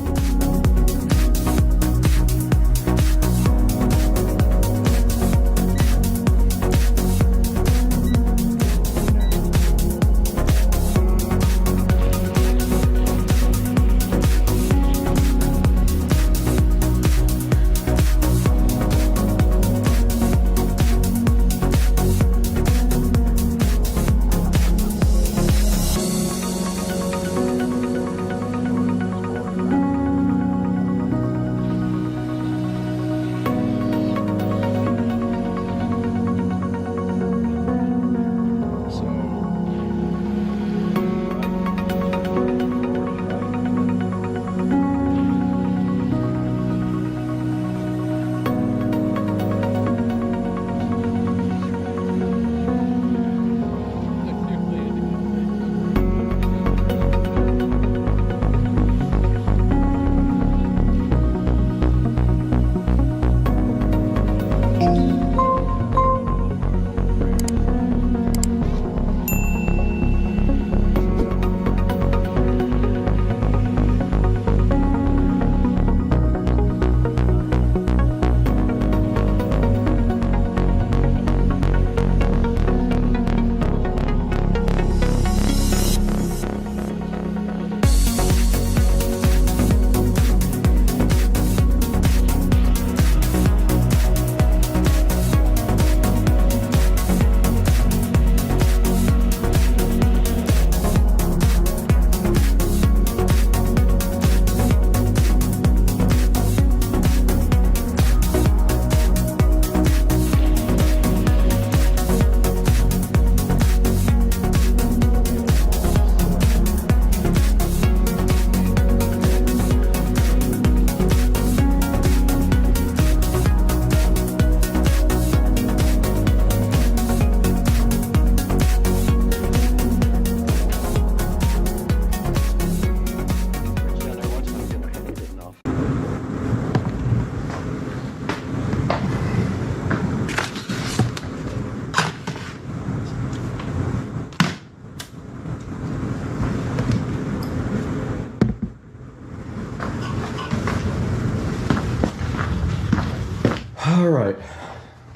All right,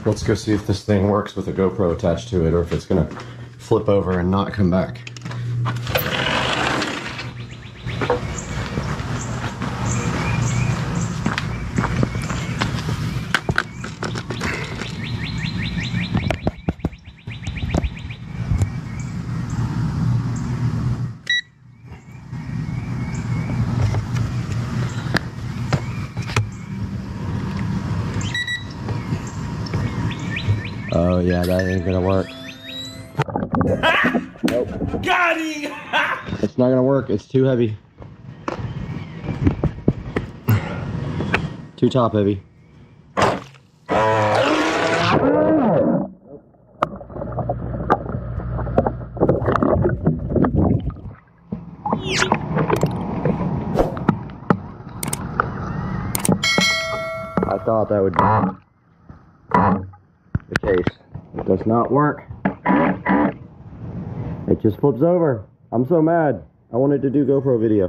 let's go see if this thing works with a GoPro attached to it or if it's gonna flip over and not come back. Oh yeah, that ain't gonna work. Nope. Got him! It's not gonna work, it's too heavy. Too top heavy. I thought that would be the case. It does not work. It just flips over. I'm so mad. I wanted to do GoPro video.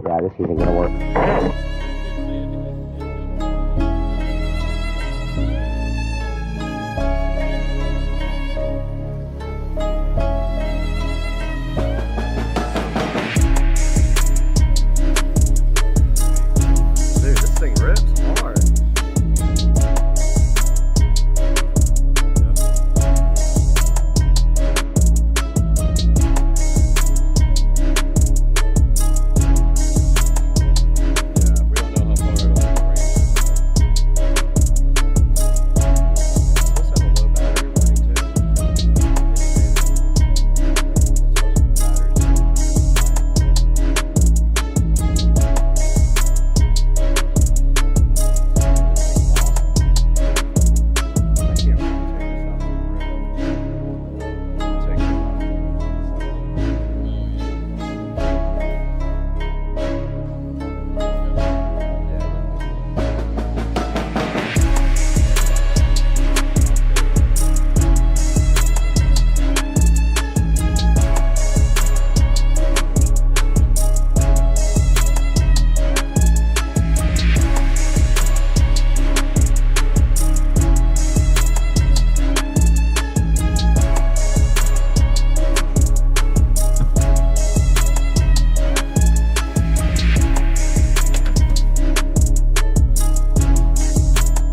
Yeah, this isn't gonna work.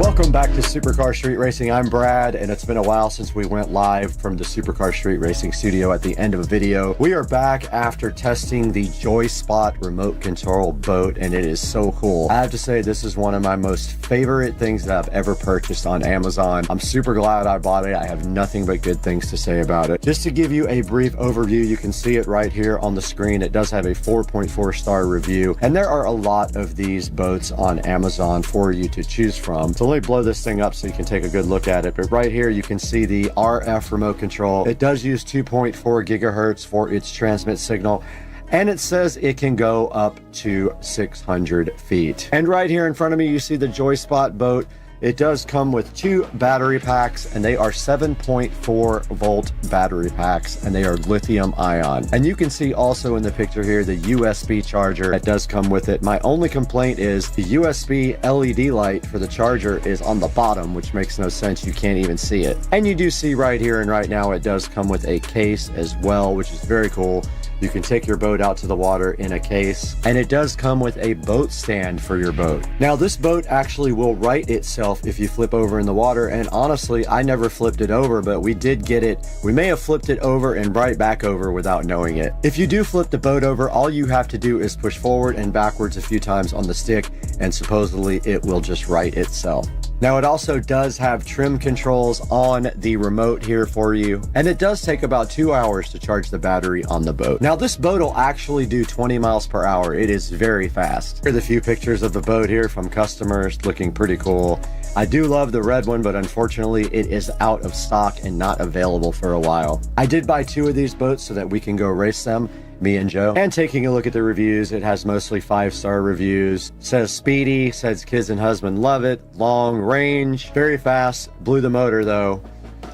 Welcome back to Supercar Street Racing. I'm Brad, and it's been a while since we went live from the Supercar Street Racing studio at the end of a video. We are back after testing the JoySpot remote control boat, and it is so cool. I have to say, this is one of my most favorite things that I've ever purchased on Amazon. I'm super glad I bought it. I have nothing but good things to say about it. Just to give you a brief overview, you can see it right here on the screen. It does have a 4.4 star review, and there are a lot of these boats on Amazon for you to choose from. So let me blow this thing up so you can take a good look at it. But right here you can see the RF remote control. It does use 2.4 gigahertz for its transmit signal, and it says it can go up to 600 feet. And right here in front of me you see the JoySpot boat. It does come with 2 battery packs, and they are 7.4 volt battery packs, and they are lithium ion. And you can see also in the picture here the USB charger that does come with it. My only complaint is the USB LED light for the charger is on the bottom, which makes no sense. You can't even see it. And you do see right here and right now it does come with a case as well, which is very cool. You can take your boat out to the water in a case, and it does come with a boat stand for your boat. Now this boat actually will right itself if you flip over in the water, and honestly I never flipped it over, but we did get it. We may have flipped it over and right back over without knowing it. If you do flip the boat over, all you have to do is push forward and backwards a few times on the stick, and supposedly it will just right itself. Now it also does have trim controls on the remote here for you, and it does take about 2 hours to charge the battery on the boat. Now this boat will actually do 20 miles per hour. It is very fast. Here are the few pictures of the boat here from customers, looking pretty cool. I do love the red one, but unfortunately it is out of stock and not available for a while. I did buy 2 of these boats so that we can go race them, me and Joe. And taking a look at the reviews, it has mostly 5-star reviews. Says speedy, says kids and husband love it, long range, very fast, blew the motor though.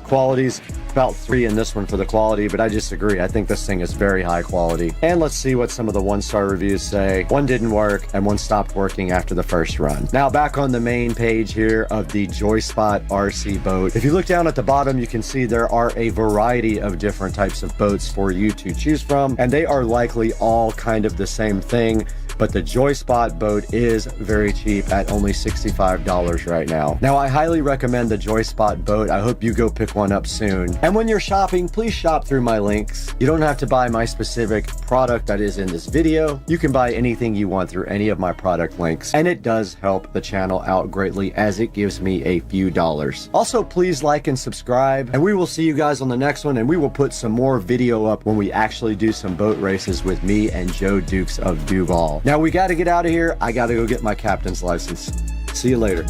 Quality's about 3 in this one for the quality, but I disagree. I think this thing is very high quality. And let's see what some of the 1-star reviews say. One didn't work and one stopped working after the first run. Now back on the main page here of the Joyspot RC boat. If you look down at the bottom, you can see there are a variety of different types of boats for you to choose from, and they are likely all kind of the same thing. But the Joyspot boat is very cheap at only $65 right now. Now, I highly recommend the Joyspot boat. I hope you go pick one up soon. And when you're shopping, please shop through my links. You don't have to buy my specific product that is in this video. You can buy anything you want through any of my product links. And it does help the channel out greatly as it gives me a few dollars. Also, please like and subscribe. And we will see you guys on the next one. And we will put some more video up when we actually do some boat races with me and Joe Dukes of Duval. Now we got to get out of here. I got to go get my captain's license. See you later.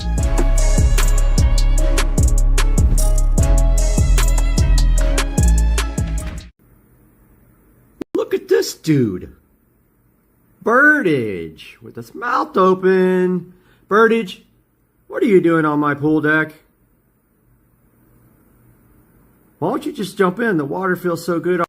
Look at this dude. Birdage with his mouth open. Birdage, what are you doing on my pool deck? Why don't you just jump in? The water feels so good.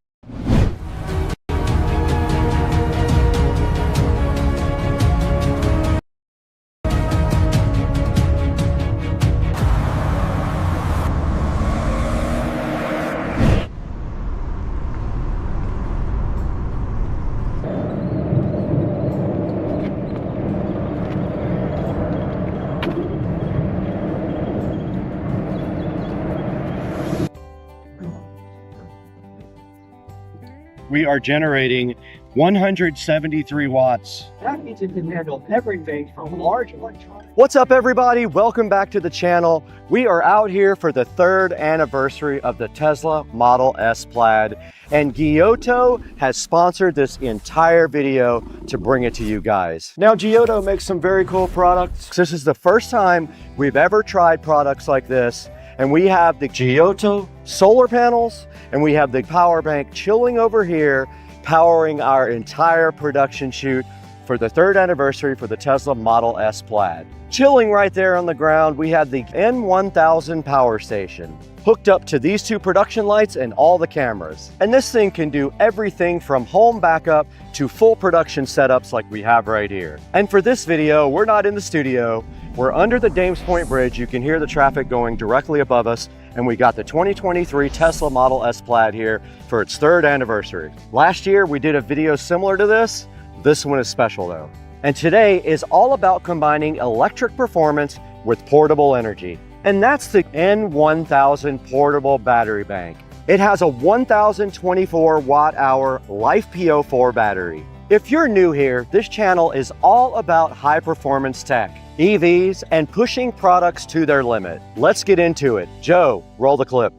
We are generating 173 watts. That means it can handle everything from large electronics. What's up, everybody? Welcome back to the channel. We are out here for the 3rd anniversary of the Tesla Model S Plaid, and Giotto has sponsored this entire video to bring it to you guys. Now, Giotto makes some very cool products. This is the first time we've ever tried products like this, and we have the Giotto solar panels, and we have the power bank chilling over here, powering our entire production shoot for the 3rd anniversary for the Tesla Model S Plaid. Chilling right there on the ground, we had the N1000 power station hooked up to these 2 production lights and all the cameras. And this thing can do everything from home backup to full production setups like we have right here. And for this video, we're not in the studio. We're under the Dames Point Bridge. You can hear the traffic going directly above us. And we got the 2023 Tesla Model S Plaid here for its 3rd anniversary. Last year, we did a video similar to this. This one is special though. And today is all about combining electric performance with portable energy. And that's the N1000 portable battery bank. It has a 1024 watt-hour LiFePO4 battery. If you're new here, this channel is all about high performance tech, EVs, and pushing products to their limit. Let's get into it. Joe, roll the clip.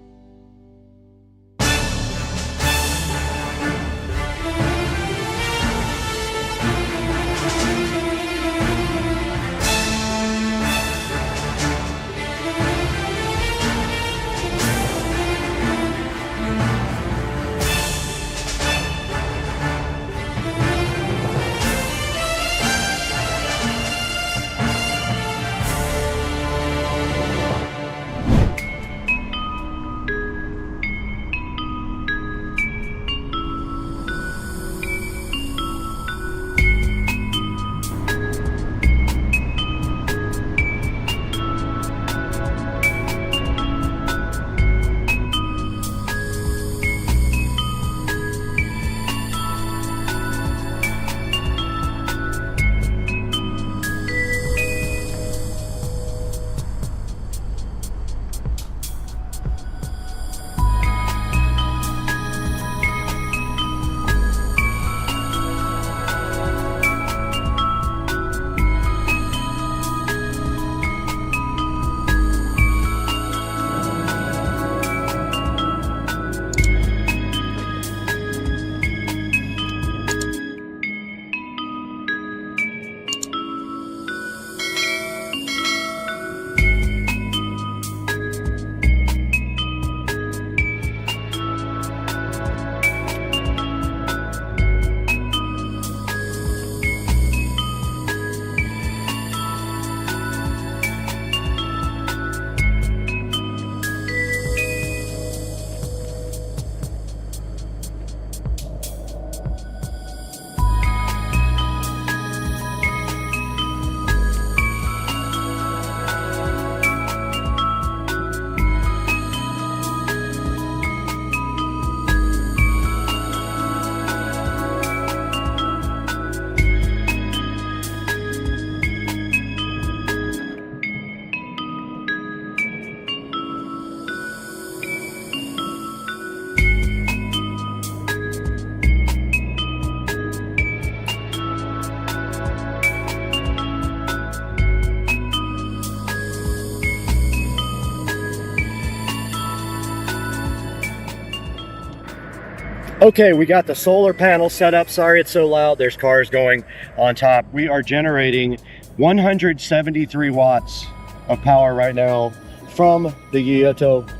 Okay, we got the solar panel set up. Sorry it's so loud. There's cars going on top. We are generating 173 watts of power right now from the Yeto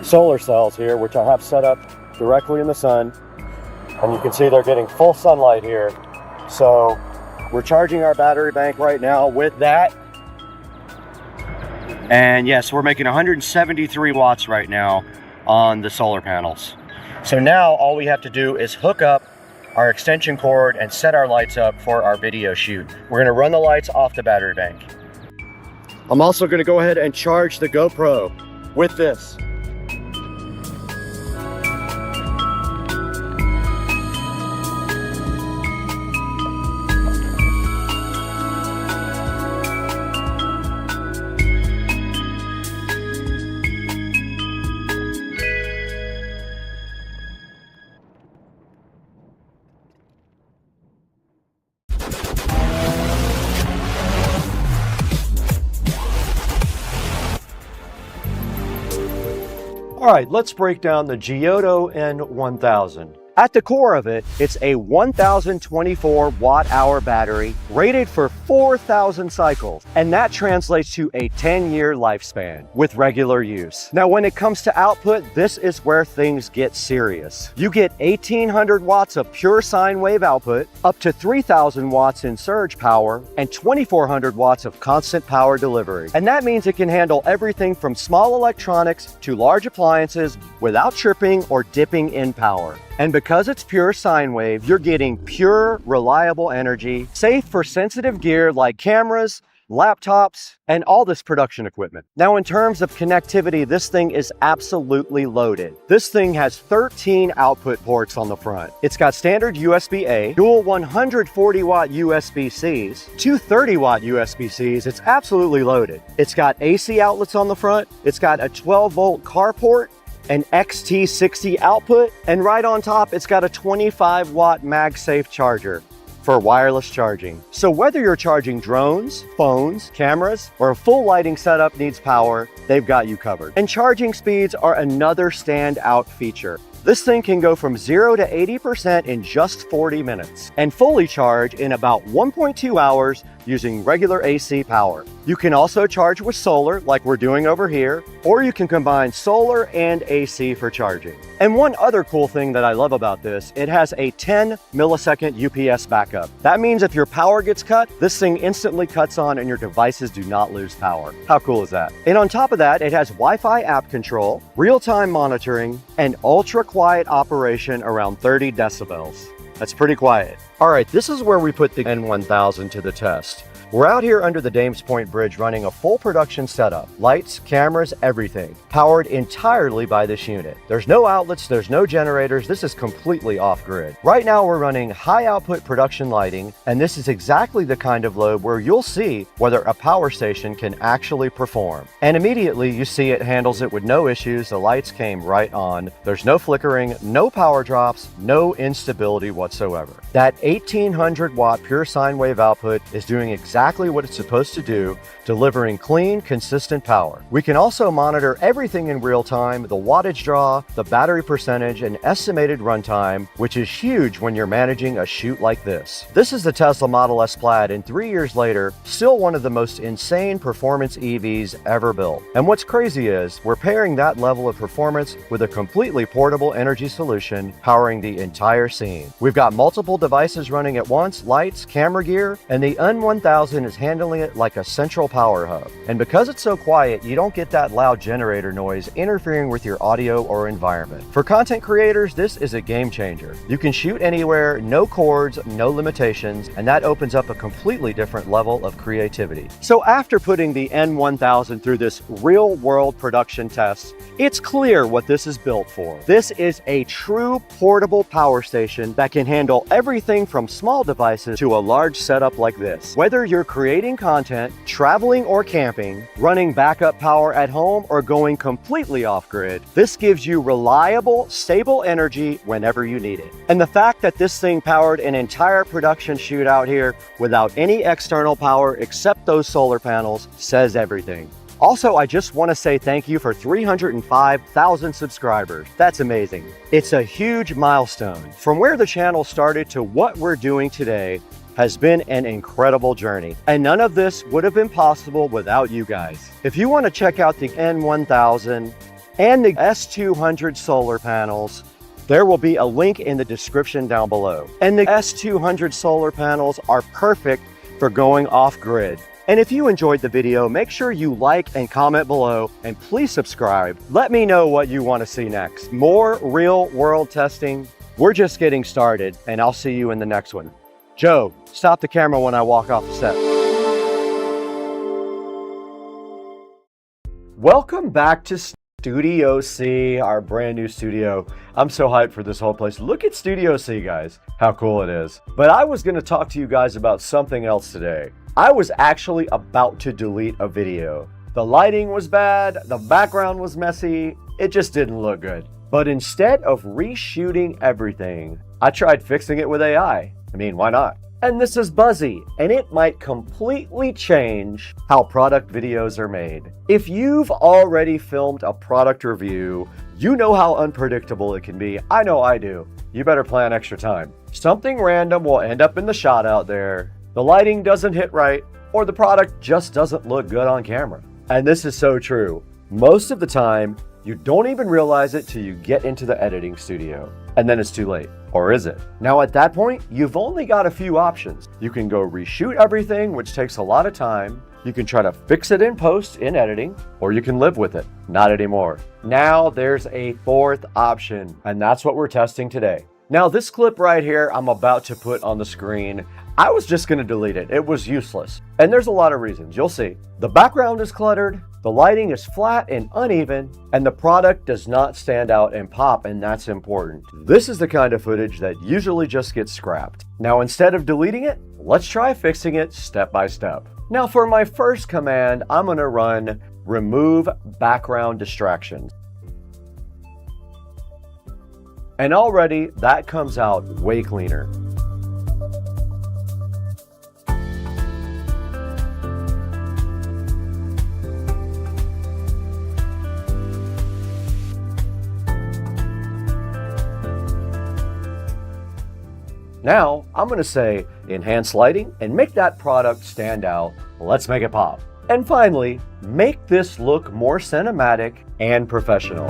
solar cells here, which I have set up directly in the sun. And you can see they're getting full sunlight here. So we're charging our battery bank right now with that. And yes, we're making 173 watts right now on the solar panels. So now all we have to do is hook up our extension cord and set our lights up for our video shoot. We're gonna run the lights off the battery bank. I'm also gonna go ahead and charge the GoPro with this. All right, let's break down the Giotto N1000. At the core of it, it's a 1024 watt-hour battery rated for 4,000 cycles, and that translates to a 10-year lifespan with regular use. Now, when it comes to output, this is where things get serious. You get 1,800 watts of pure sine wave output, up to 3,000 watts in surge power, and 2,400 watts of constant power delivery. And that means it can handle everything from small electronics to large appliances without tripping or dipping in power. And because it's pure sine wave, you're getting pure, reliable energy, safe for sensitive gear like cameras, laptops, and all this production equipment. Now, in terms of connectivity, this thing is absolutely loaded. This thing has 13 output ports on the front. It's got standard USB-A, dual 140 watt USB-Cs, two 30 watt USB-Cs. It's absolutely loaded. It's got AC outlets on the front. It's got a 12 volt car port, an XT60 output, and right on top, it's got a 25 watt MagSafe charger for wireless charging. So whether you're charging drones, phones, cameras, or a full lighting setup needs power, they've got you covered. And charging speeds are another standout feature. This thing can go from 0 to 80% in just 40 minutes and fully charge in about 1.2 hours using regular AC power. You can also charge with solar like we're doing over here, or you can combine solar and AC for charging. And one other cool thing that I love about this, it has a 10 millisecond UPS backup. That means if your power gets cut, this thing instantly cuts on and your devices do not lose power. How cool is that? And on top of that, it has Wi-Fi app control, real-time monitoring, and ultra quiet operation around 30 decibels. That's pretty quiet. All right, this is where we put the N1000 to the test. We're out here under the Dames Point Bridge running a full production setup. Lights, cameras, everything. Powered entirely by this unit. There's no outlets, there's no generators. This is completely off-grid. Right now we're running high output production lighting, and this is exactly the kind of load where you'll see whether a power station can actually perform. And immediately you see it handles it with no issues. The lights came right on. There's no flickering, no power drops, no instability whatsoever. That 1,800 watt pure sine wave output is doing exactly what it's supposed to do, delivering clean, consistent power. We can also monitor everything in real time, the wattage draw, the battery percentage, and estimated runtime, which is huge when you're managing a shoot like this. This is the Tesla Model S Plaid, and 3 years later, still one of the most insane performance EVs ever built. And what's crazy is, we're pairing that level of performance with a completely portable energy solution powering the entire scene. We've got multiple devices running at once, lights, camera gear, and the N1000 is handling it like a central power hub. And because it's so quiet, you don't get that loud generator noise interfering with your audio or environment. For content creators, this is a game changer. You can shoot anywhere, no cords, no limitations, and that opens up a completely different level of creativity. So after putting the N1000 through this real-world production test, it's clear what this is built for. This is a true portable power station that can handle everything from small devices to a large setup like this. Whether you're creating content, traveling or camping, running backup power at home, or going completely off-grid, this gives you reliable, stable energy whenever you need it. And the fact that this thing powered an entire production shoot out here without any external power except those solar panels says everything. Also, I just want to say thank you for 305,000 subscribers. That's amazing. It's a huge milestone. From where the channel started to what we're doing today has been an incredible journey. And none of this would have been possible without you guys. If you want to check out the N1000 and the S200 solar panels, there will be a link in the description down below. And the S200 solar panels are perfect for going off grid. And if you enjoyed the video, make sure you like and comment below, and please subscribe. Let me know what you want to see next. More real world testing. We're just getting started, and I'll see you in the next one. Joe, stop the camera when I walk off the set. Welcome back to Studio C, our brand new studio. I'm so hyped for this whole place. Look at Studio C, guys. How cool it is. But I was going to talk to you guys about something else today. I was actually about to delete a video. The lighting was bad, the background was messy, it just didn't look good. But instead of reshooting everything, I tried fixing it with AI. I mean, why not? And this is Buzzy, and it might completely change how product videos are made. If you've already filmed a product review, you know how unpredictable it can be. I know I do. You better plan extra time. Something random will end up in the shot out there. The lighting doesn't hit right, or the product just doesn't look good on camera. And this is so true. Most of the time, you don't even realize it till you get into the editing studio, and then it's too late. Or is it? Now at that point, you've only got a few options. You can go reshoot everything, which takes a lot of time. You can try to fix it in post in editing, or you can live with it. Not anymore. Now there's a fourth option, and that's what we're testing today. Now this clip right here I'm about to put on the screen, I was just going to delete it. It was useless. And there's a lot of reasons. You'll see. The background is cluttered, the lighting is flat and uneven, and the product does not stand out and pop, and that's important. This is the kind of footage that usually just gets scrapped. Now instead of deleting it, let's try fixing it step by step. Now for my first command, I'm going to run remove background distractions. And already that comes out way cleaner. Now, I'm going to say enhance lighting and make that product stand out. Let's make it pop. And finally, make this look more cinematic and professional.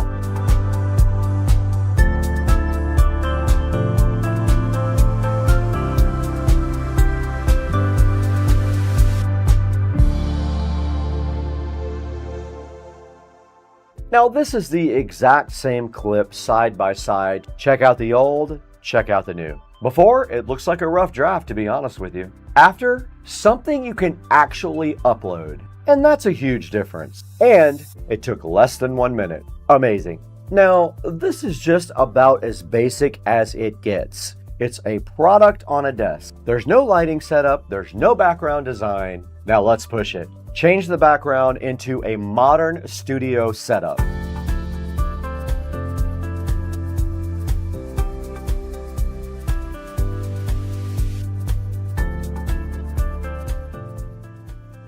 Now, this is the exact same clip side by side. Check out the old, check out the new. Before, it looks like a rough draft, to be honest with you. After, something you can actually upload. And that's a huge difference. And it took less than 1 minute. Amazing. Now, this is just about as basic as it gets. It's a product on a desk. There's no lighting setup, there's no background design. Now let's push it. Change the background into a modern studio setup.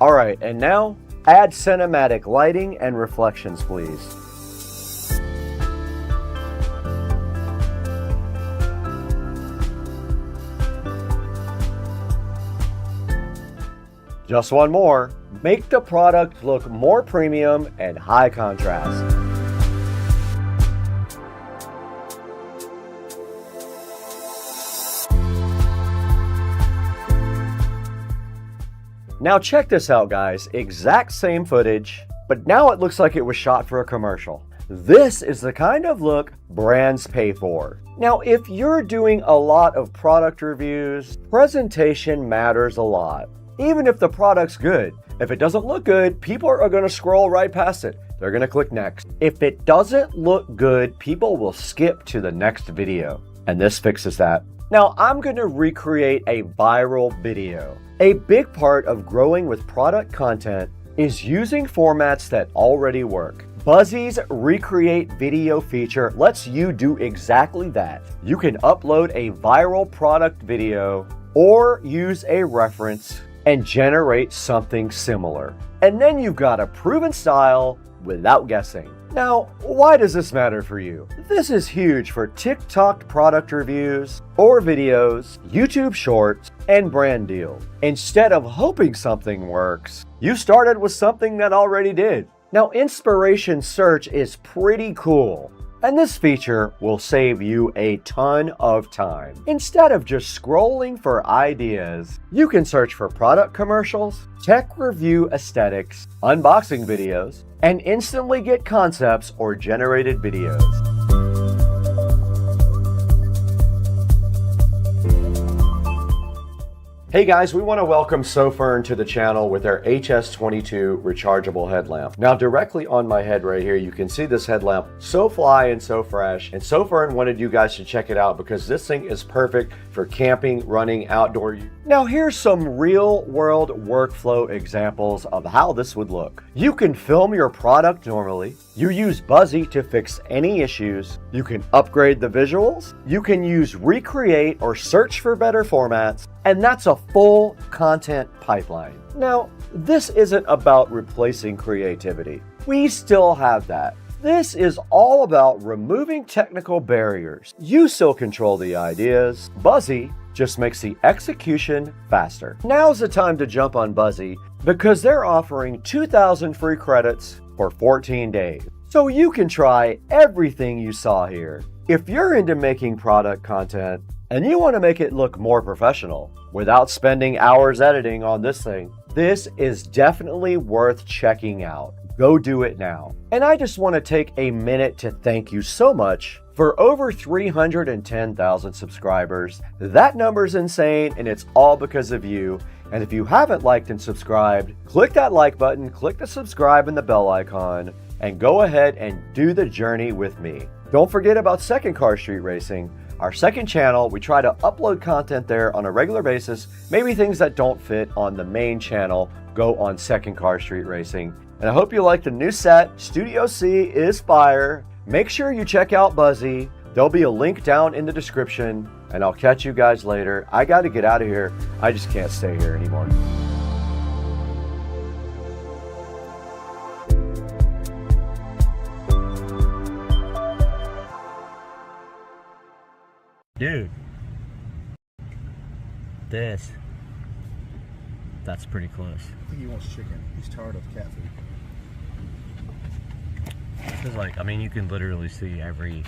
All right, and now add cinematic lighting and reflections, please. Just one more. Make the product look more premium and high contrast. Now check this out, guys. Exact same footage, but now it looks like it was shot for a commercial. This is the kind of look brands pay for. Now, if you're doing a lot of product reviews, presentation matters a lot. Even if the product's good, if it doesn't look good, people are going to scroll right past it. They're going to click next. If it doesn't look good, people will skip to the next video. And this fixes that. Now, I'm going to recreate a viral video. A big part of growing with product content is using formats that already work. Buzzy's Recreate Video feature lets you do exactly that. You can upload a viral product video or use a reference and generate something similar. And then you've got a proven style without guessing. Now, why does this matter for you? This is huge for TikTok product reviews or videos, YouTube shorts, and brand deals. Instead of hoping something works, you started with something that already did. Now, inspiration search is pretty cool, and this feature will save you a ton of time. Instead of just scrolling for ideas, you can search for product commercials, tech review aesthetics, unboxing videos, and instantly get concepts or generated videos. Hey guys, we want to welcome Sofern to the channel with our HS22 rechargeable headlamp. Now directly on my head right here, you can see this headlamp so fly and so fresh. And Sofern wanted you guys to check it out because this thing is perfect for camping, running, outdoor use. Now here's some real world workflow examples of how this would look. You can film your product normally. You use Buzzy to fix any issues. You can upgrade the visuals. You can use Recreate or search for better formats. And that's a full content pipeline. Now, this isn't about replacing creativity. We still have that. This is all about removing technical barriers. You still control the ideas. Buzzy just makes the execution faster. Now's the time to jump on Buzzy because they're offering 2,000 free credits for 14 days. So you can try everything you saw here. If you're into making product content and you want to make it look more professional without spending hours editing on this thing, this is definitely worth checking out. Go do it now. And I just want to take a minute to thank you so much for over 310,000 subscribers. That number's insane, and it's all because of you. And if you haven't liked and subscribed, click that like button, click the subscribe and the bell icon, and go ahead and do the journey with me. Don't forget about Second Car Street Racing, our second channel. We try to upload content there on a regular basis. Maybe things that don't fit on the main channel go on Second Car Street Racing. And I hope you like the new set. Studio C is fire. Make sure you check out Buzzy. There'll be a link down in the description, and I'll catch you guys later. I got to get out of here. I just can't stay here anymore. Dude, that's pretty close. I think he wants chicken. He's tired of cat food. It's like, I mean, you can literally see every...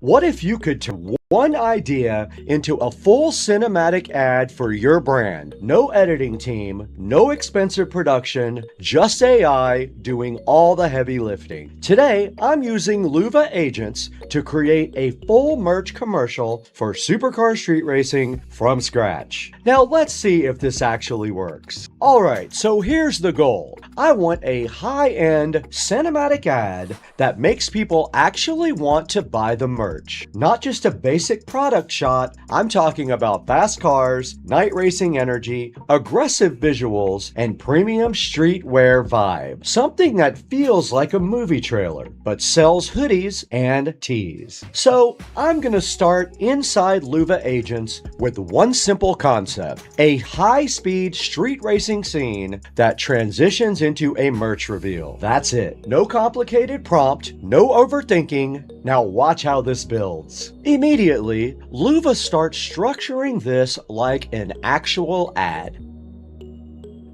What if you could turn one idea into a full cinematic ad for your brand? No editing team, no expensive production, just AI doing all the heavy lifting. Today, I'm using Luva Agents to create a full merch commercial for Supercar Street Racing from scratch. Now let's see if this actually works. Alright, so here's the goal. I want a high-end cinematic ad that makes people actually want to buy the merch. Not just a basic product shot. I'm talking about fast cars, night racing energy, aggressive visuals, and premium streetwear vibe. Something that feels like a movie trailer, but sells hoodies and tees. So I'm gonna start inside Luva Agents with one simple concept: a high-speed street racing scene that transitions into a merch reveal. That's it. No complicated prompt, no overthinking. Now watch how this builds. Immediately, Luva starts structuring this like an actual ad.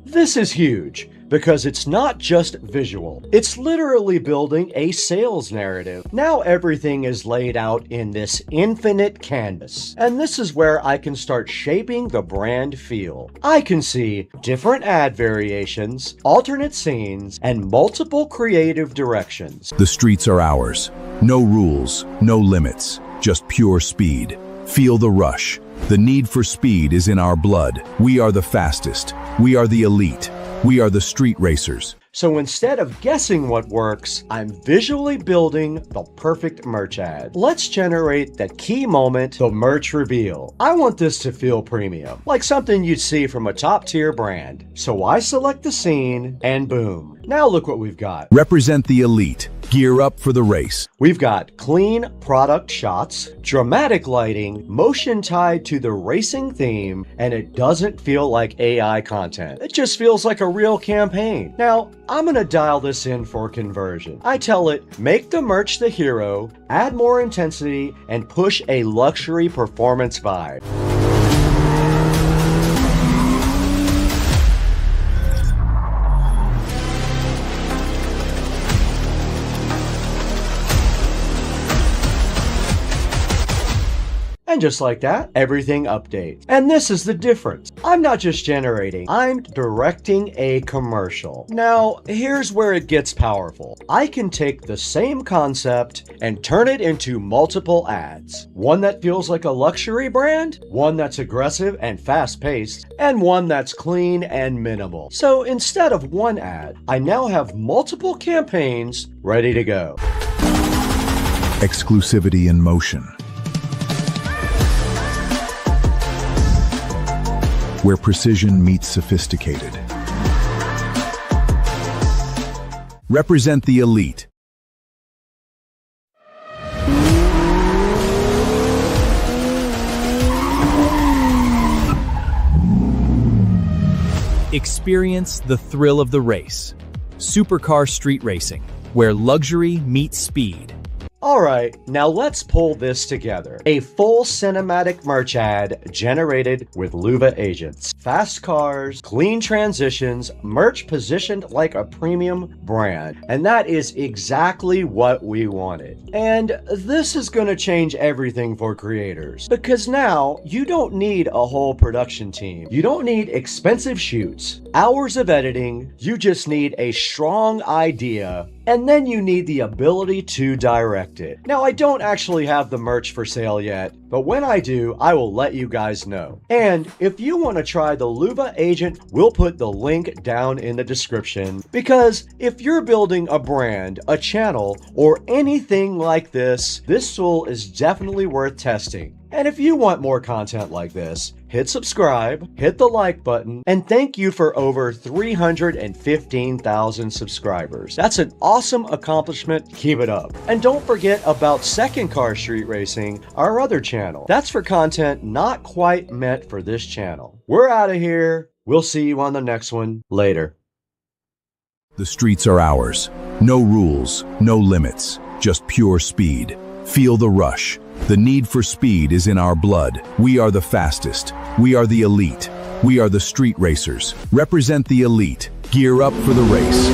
This is huge because it's not just visual. It's literally building a sales narrative. Now everything is laid out in this infinite canvas. And this is where I can start shaping the brand feel. I can see different ad variations, alternate scenes, and multiple creative directions. The streets are ours. No rules, no limits, just pure speed. Feel the rush. The need for speed is in our blood. We are the fastest. We are the elite. We are the street racers. So instead of guessing what works, I'm visually building the perfect merch ad. Let's generate the key moment, the merch reveal. I want this to feel premium, like something you'd see from a top-tier brand. So I select the scene, and boom. Now look what we've got. Represent the elite. Gear up for the race. We've got clean product shots, dramatic lighting, motion tied to the racing theme, and it doesn't feel like AI content. It just feels like a real campaign. Now, I'm gonna dial this in for conversion. I tell it, make the merch the hero, add more intensity, and push a luxury performance vibe. And just like that, everything updates. And this is the difference. I'm not just generating, I'm directing a commercial. Now, here's where it gets powerful. I can take the same concept and turn it into multiple ads. One that feels like a luxury brand, one that's aggressive and fast-paced, and one that's clean and minimal. So instead of one ad, I now have multiple campaigns ready to go. Exclusivity in motion. Where precision meets sophisticated. Represent the elite. Experience the thrill of the race. Supercar street racing, where luxury meets speed. Alright, now let's pull this together. A full cinematic merch ad generated with Luva agents. Fast cars, clean transitions, merch positioned like a premium brand. And that is exactly what we wanted. And this is going to change everything for creators. Because now, you don't need a whole production team. You don't need expensive shoots, hours of editing. You just need a strong idea. And then you need the ability to direct it. Now, I don't actually have the merch for sale yet, but when I do, I will let you guys know. And if you want to try the Luva agent, we'll put the link down in the description. Because if you're building a brand, a channel, or anything like this, this tool is definitely worth testing. And if you want more content like this, hit subscribe, hit the like button, and thank you for over 315,000 subscribers. That's an awesome accomplishment. Keep it up. And don't forget about Second Car Street Racing, our other channel. That's for content not quite meant for this channel. We're out of here. We'll see you on the next one. Later. The streets are ours. No rules, no limits, just pure speed. Feel the rush. The need for speed is in our blood. We are the fastest. We are the elite. We are the street racers. Represent the elite. Gear up for the race.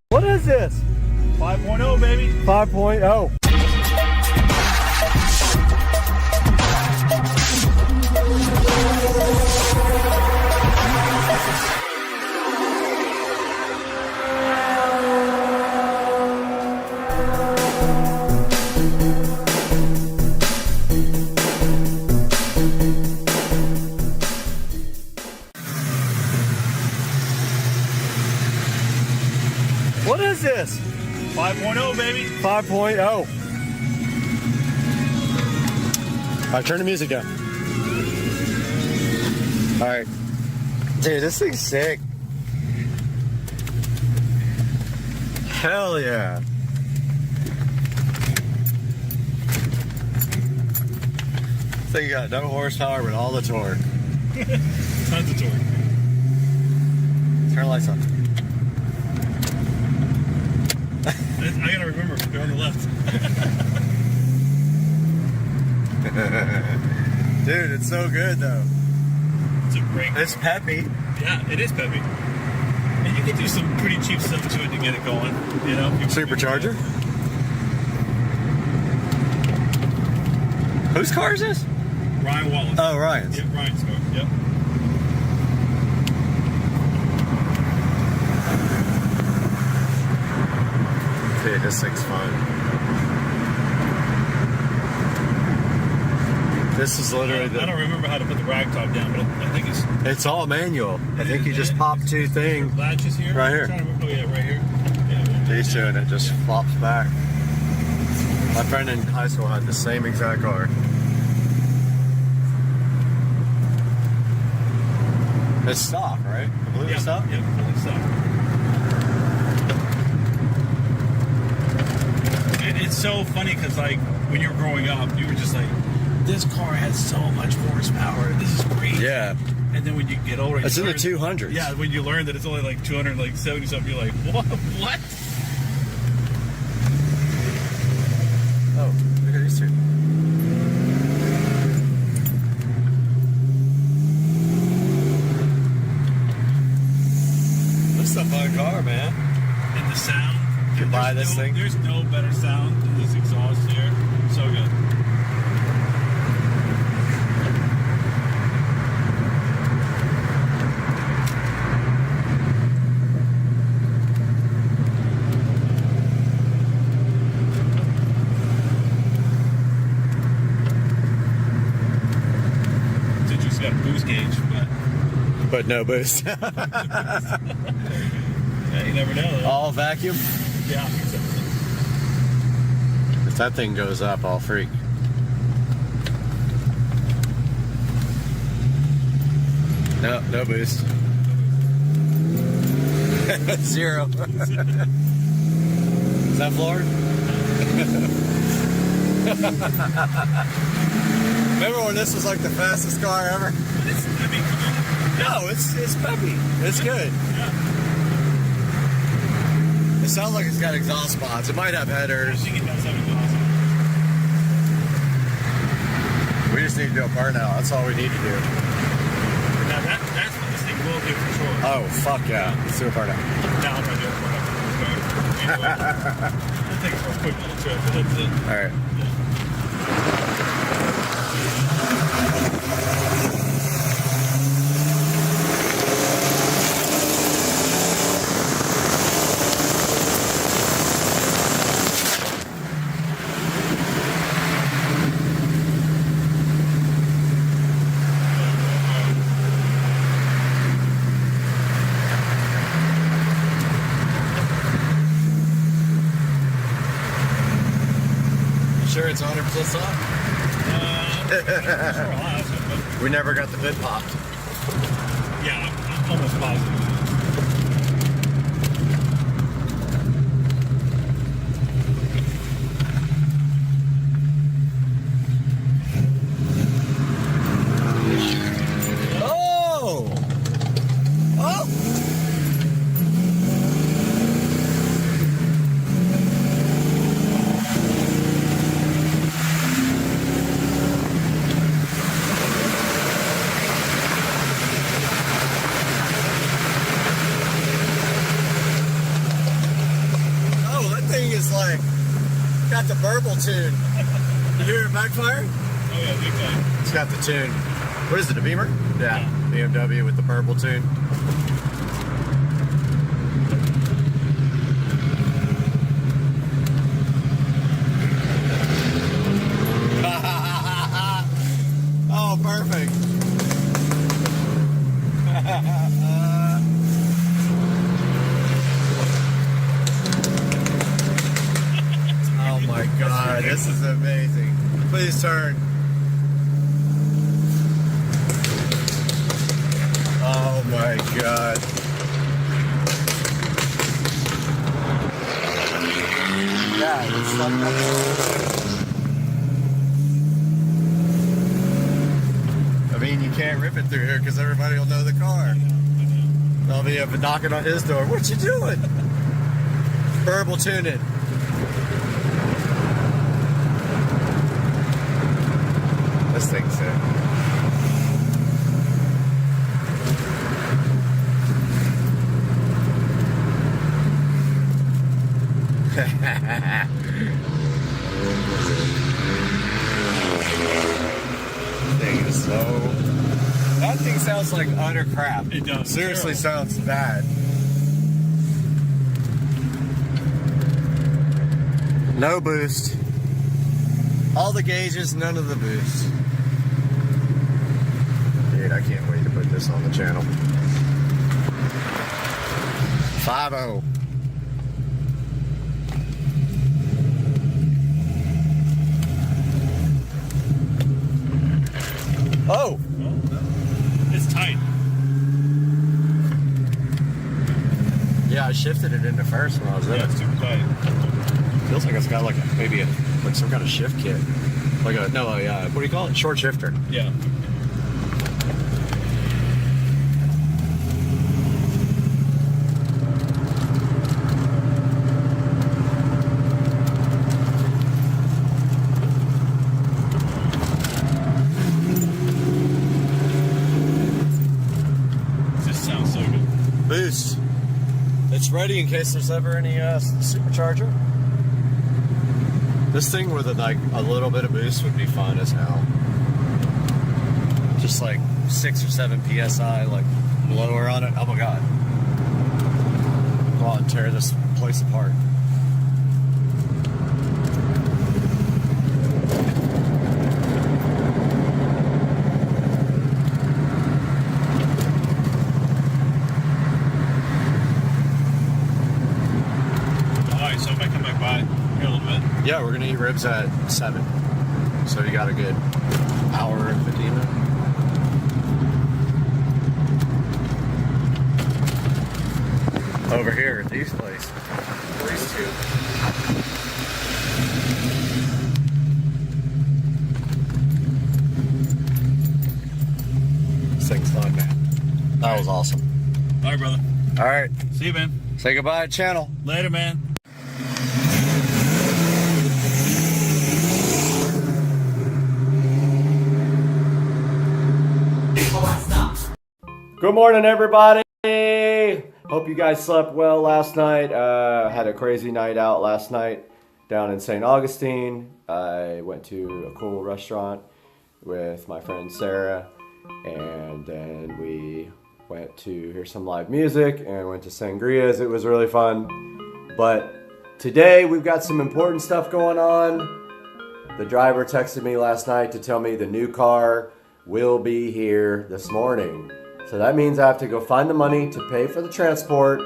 What is this? 5.0, baby. 5.0. What is this? 5.0, baby. 5.0. All right, turn the music down. All right. Dude, this thing's sick. Hell yeah. thing got no horsepower, but all the torque. Tons of torque. Turn the lights on. I gotta remember, they're on the left. Dude, it's so good though. It's a great car. It's peppy. Yeah, it is peppy. And you can do some pretty cheap stuff to it to get it going. You know, Supercharger? Whose car is this? Ryan Wallace. Oh, Ryan's. Yep, Ryan's car. Yep. Dude, this thing's fun. This is literally I don't remember how to put the rag top down, but I think it's all manual. I think you just pop two things. Latches here? Right here. Oh yeah, right here. Yeah. These two, and it just flops back. My friend in high school had the same exact car. It's stock, right? I believe it's stock? Yep, fully stock. And it's so funny because, like, when you were growing up, you were just like, this car has so much horsepower. This is great. Yeah. And then when you get older, it's in the 200s. Yeah, when you learn that it's only like 270 something, you're like, what? Oh, look at these two. This is a fun car, man. And the sound. You can buy this thing. There's no better sound than this exhaust here. So good. Got a boost gauge, but no boost. Yeah, you never know. Though. All vacuum? Yeah. If that thing goes up, I'll freak. No, no boost. Zero. Is that floor? Remember when this was like the fastest car ever? No, it's peppy. It's good. Yeah. It sounds like it's got exhaust pods. It might have headers. I think it does have exhaust. We just need to do a burnout. That's all we need to do. Now that's what this thing will do for sure. Oh, fuck yeah. Let's do a burnout. Now I'm going to do a burnout. We'll take it for a quick little trip, but that's it. All right. Sure it's 100% soft? We never got the bit popped. Yeah, I'm almost positive. Oh! Oh! Got the burble tune. You hear it backfire? Oh yeah, big time. It's got the tune. What is it, a Beamer? Yeah, BMW with the burble tune. Oh, perfect. Oh my God, this is amazing. Please turn. Oh my God. Yeah, it's like that. can't rip it through here because everybody will know the car. They'll be up and knocking on his door. What you doing? Verbal tuning. This thing's sick. Thing is so. That thing sounds like utter crap. It does. Seriously, sounds bad. No boost. All the gauges, none of the boost. Dude, I can't wait to put this on the channel. 5-0. Oh! It's tight. Yeah, I shifted it into first when I was in it. It's super tight. Feels like it's got like maybe like some kind of shift kit. Like what do you call it? Short shifter. Yeah. This sounds so good. Boost. It's ready in case there's ever any supercharger. This thing with a little bit of boost would be fun as hell. Just like 6 or 7 PSI, like blower on it. Oh my god. Go out and tear this place apart. Alright, so if I come back by here a little bit. Yeah, we're gonna eat ribs at 7. So you got a good hour and 15 minutes. Over here at these places. These two. This thing's fun, man. That was awesome. Alright, brother. Alright. See you, man. Say goodbye to channel. Later, man. Good morning, everybody. Hope you guys slept well last night. Had a crazy night out last night down in St. Augustine. I went to a cool restaurant with my friend Sarah, and then we went to hear some live music and went to Sangria's. It was really fun. But today we've got some important stuff going on. The driver texted me last night to tell me the new car will be here this morning. So that means I have to go find the money to pay for the transport,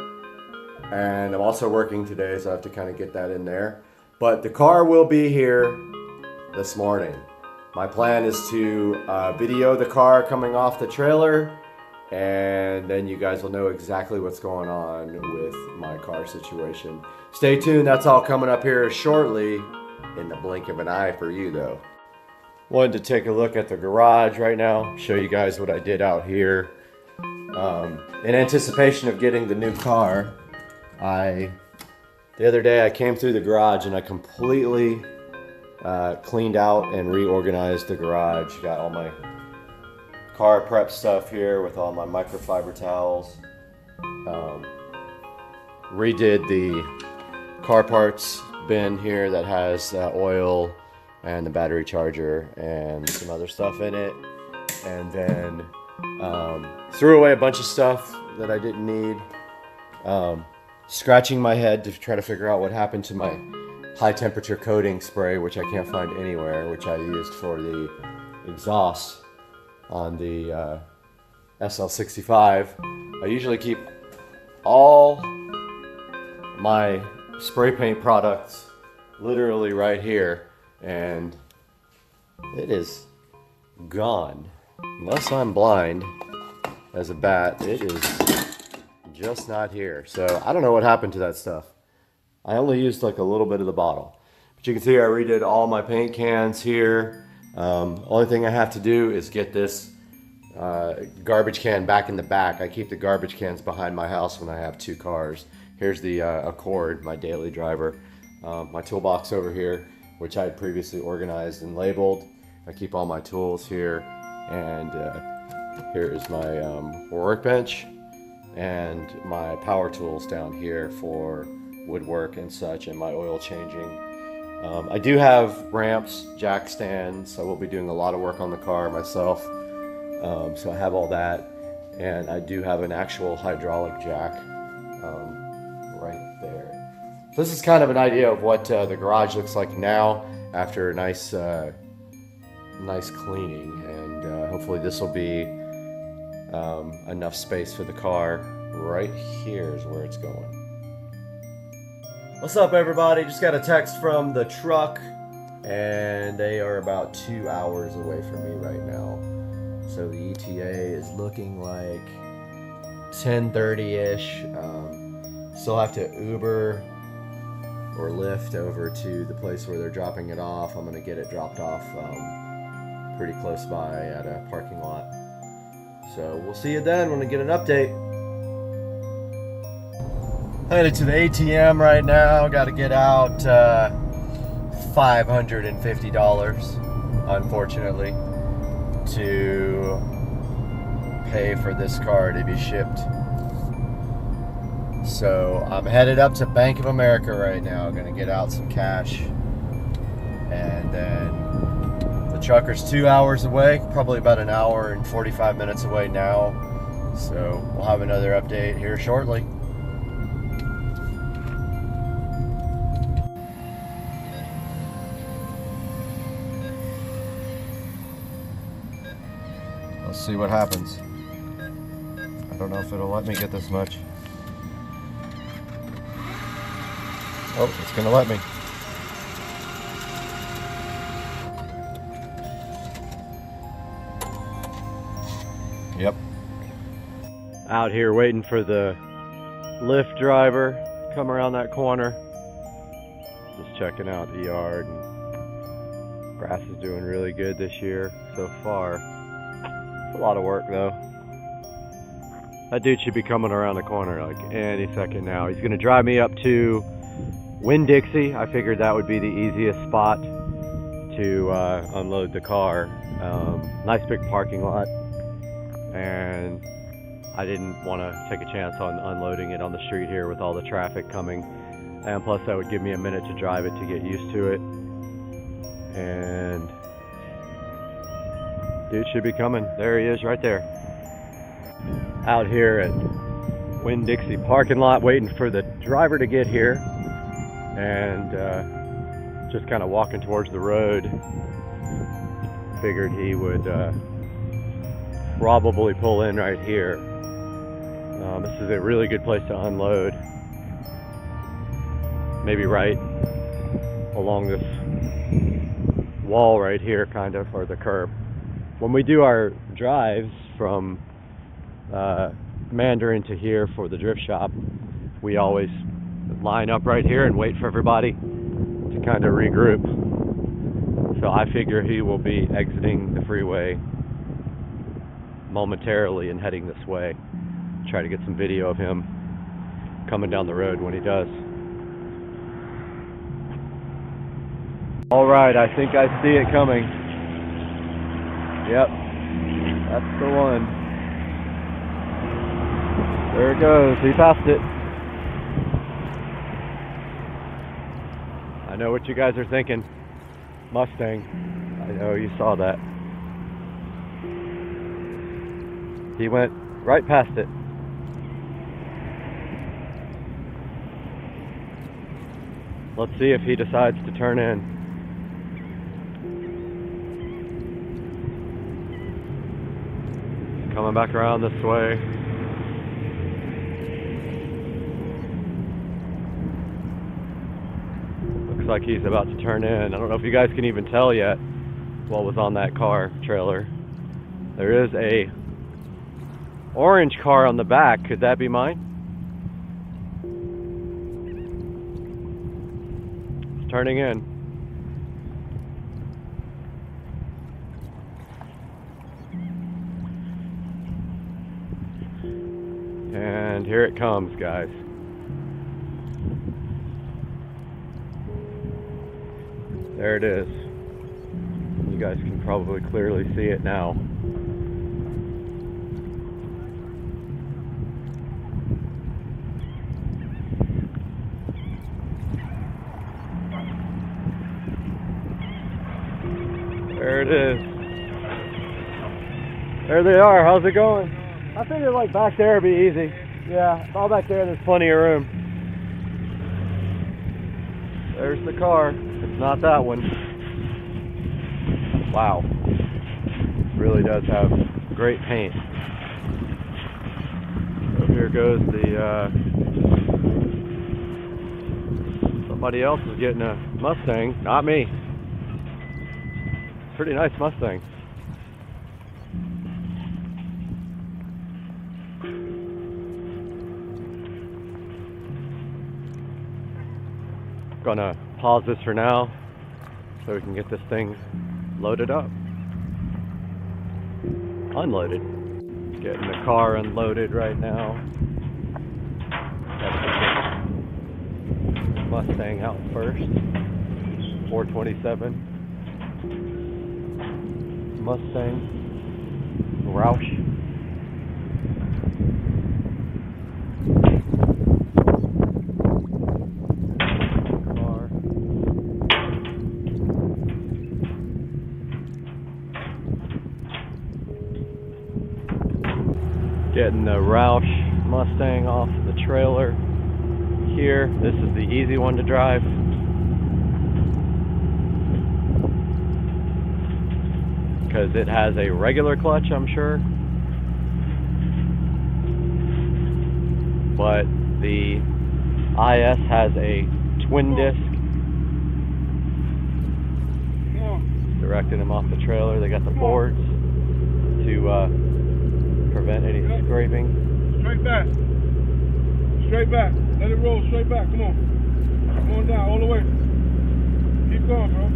and I'm also working today, so I have to kind of get that in there. But the car will be here this morning. My plan is to video the car coming off the trailer, and then you guys will know exactly what's going on with my car situation. Stay tuned, that's all coming up here shortly, in the blink of an eye for you though. Wanted to take a look at the garage right now, show you guys what I did out here. In anticipation of getting the new car, the other day I came through the garage and I completely cleaned out and reorganized the garage. Got all my car prep stuff here with all my microfiber towels. Redid the car parts bin here that has oil and the battery charger and some other stuff in it. And then threw away a bunch of stuff that I didn't need. Scratching my head to try to figure out what happened to my high temperature coating spray, which I can't find anywhere, which I used for the exhaust on the SL65. I usually keep all my spray paint products literally right here, and it is gone. Unless I'm blind as a bat, it is just not here. So I don't know what happened to that stuff. I only used like a little bit of the bottle. But you can see I redid all my paint cans here. Only thing I have to do is get this garbage can back in the back. I keep the garbage cans behind my house when I have 2 cars. Here's the Accord, my daily driver. My toolbox over here, which I had previously organized and labeled. I keep all my tools here. And here is my workbench and my power tools down here for woodwork and such, and my oil changing. I do have ramps, jack stands. I will be doing a lot of work on the car myself. So I have all that, and I do have an actual hydraulic jack right there. So this is kind of an idea of what the garage looks like now after a nice cleaning, and hopefully this will be enough space for the car. Right here is where it's going. What's up, everybody? Just got a text from the truck, and they are about 2 hours away from me right now. So the ETA is looking like 10:30-ish. Still have to Uber or Lyft over to the place where they're dropping it off. I'm gonna get it dropped off pretty close by at a parking lot. So we'll see you then when I get an update. Headed to the ATM right now. Got to get out $550, unfortunately, to pay for this car to be shipped. So I'm headed up to Bank of America right now. I'm gonna get out some cash, and then the trucker's 2 hours away, probably about an hour and 45 minutes away now. So we'll have another update here shortly. Let's see what happens. I don't know if it'll let me get this much. Oh, it's gonna let me. Yep. Out here waiting for the Lyft driver to come around that corner. Just checking out the yard. And grass is doing really good this year so far. A lot of work though. That dude should be coming around the corner like any second now. He's gonna drive me up to Winn-Dixie. I figured that would be the easiest spot to unload the car. Nice big parking lot, and I didn't want to take a chance on unloading it on the street here with all the traffic coming, and plus that would give me a minute to drive it to get used to it. And dude should be coming. There he is right there. Out here at Winn-Dixie parking lot waiting for the driver to get here, and just kind of walking towards the road. Figured he would probably pull in right here. This is a really good place to unload. Maybe right along this wall right here, kind of, or the curb. When we do our drives from Mandarin to here for the drift shop, we always line up right here and wait for everybody to kind of regroup. So I figure he will be exiting the freeway momentarily and heading this way. Try to get some video of him coming down the road when he does. All right, I think I see it coming. Yep, that's the one. There it goes, he passed it. I know what you guys are thinking. Mustang. I know you saw that. He went right past it. Let's see if he decides to turn in. Coming back around this way. Looks like he's about to turn in. I don't know if you guys can even tell yet what was on that car trailer. There is a orange car on the back. Could that be mine? It's turning in. And here it comes, guys. There it is. You guys can probably clearly see it now. There it is. There they are. How's it going? I figured like back there would be easy. Yeah, all back there, there's plenty of room. There's the car. It's not that one. Wow. Really does have great paint. So here goes the, somebody else is getting a Mustang, not me. Pretty nice Mustang. Gonna pause this for now so we can get this thing loaded up. Unloaded. Getting the car unloaded right now. Mustang out first. 427. Mustang. Roush. Getting the Roush Mustang off the trailer here. This is the easy one to drive. Because it has a regular clutch, I'm sure. But the IS has a twin disc. Directing them off the trailer. They got the boards to prevent any scraping. Straight back. Straight back. Let it roll straight back. Come on. Come on down all the way. Keep going, bro.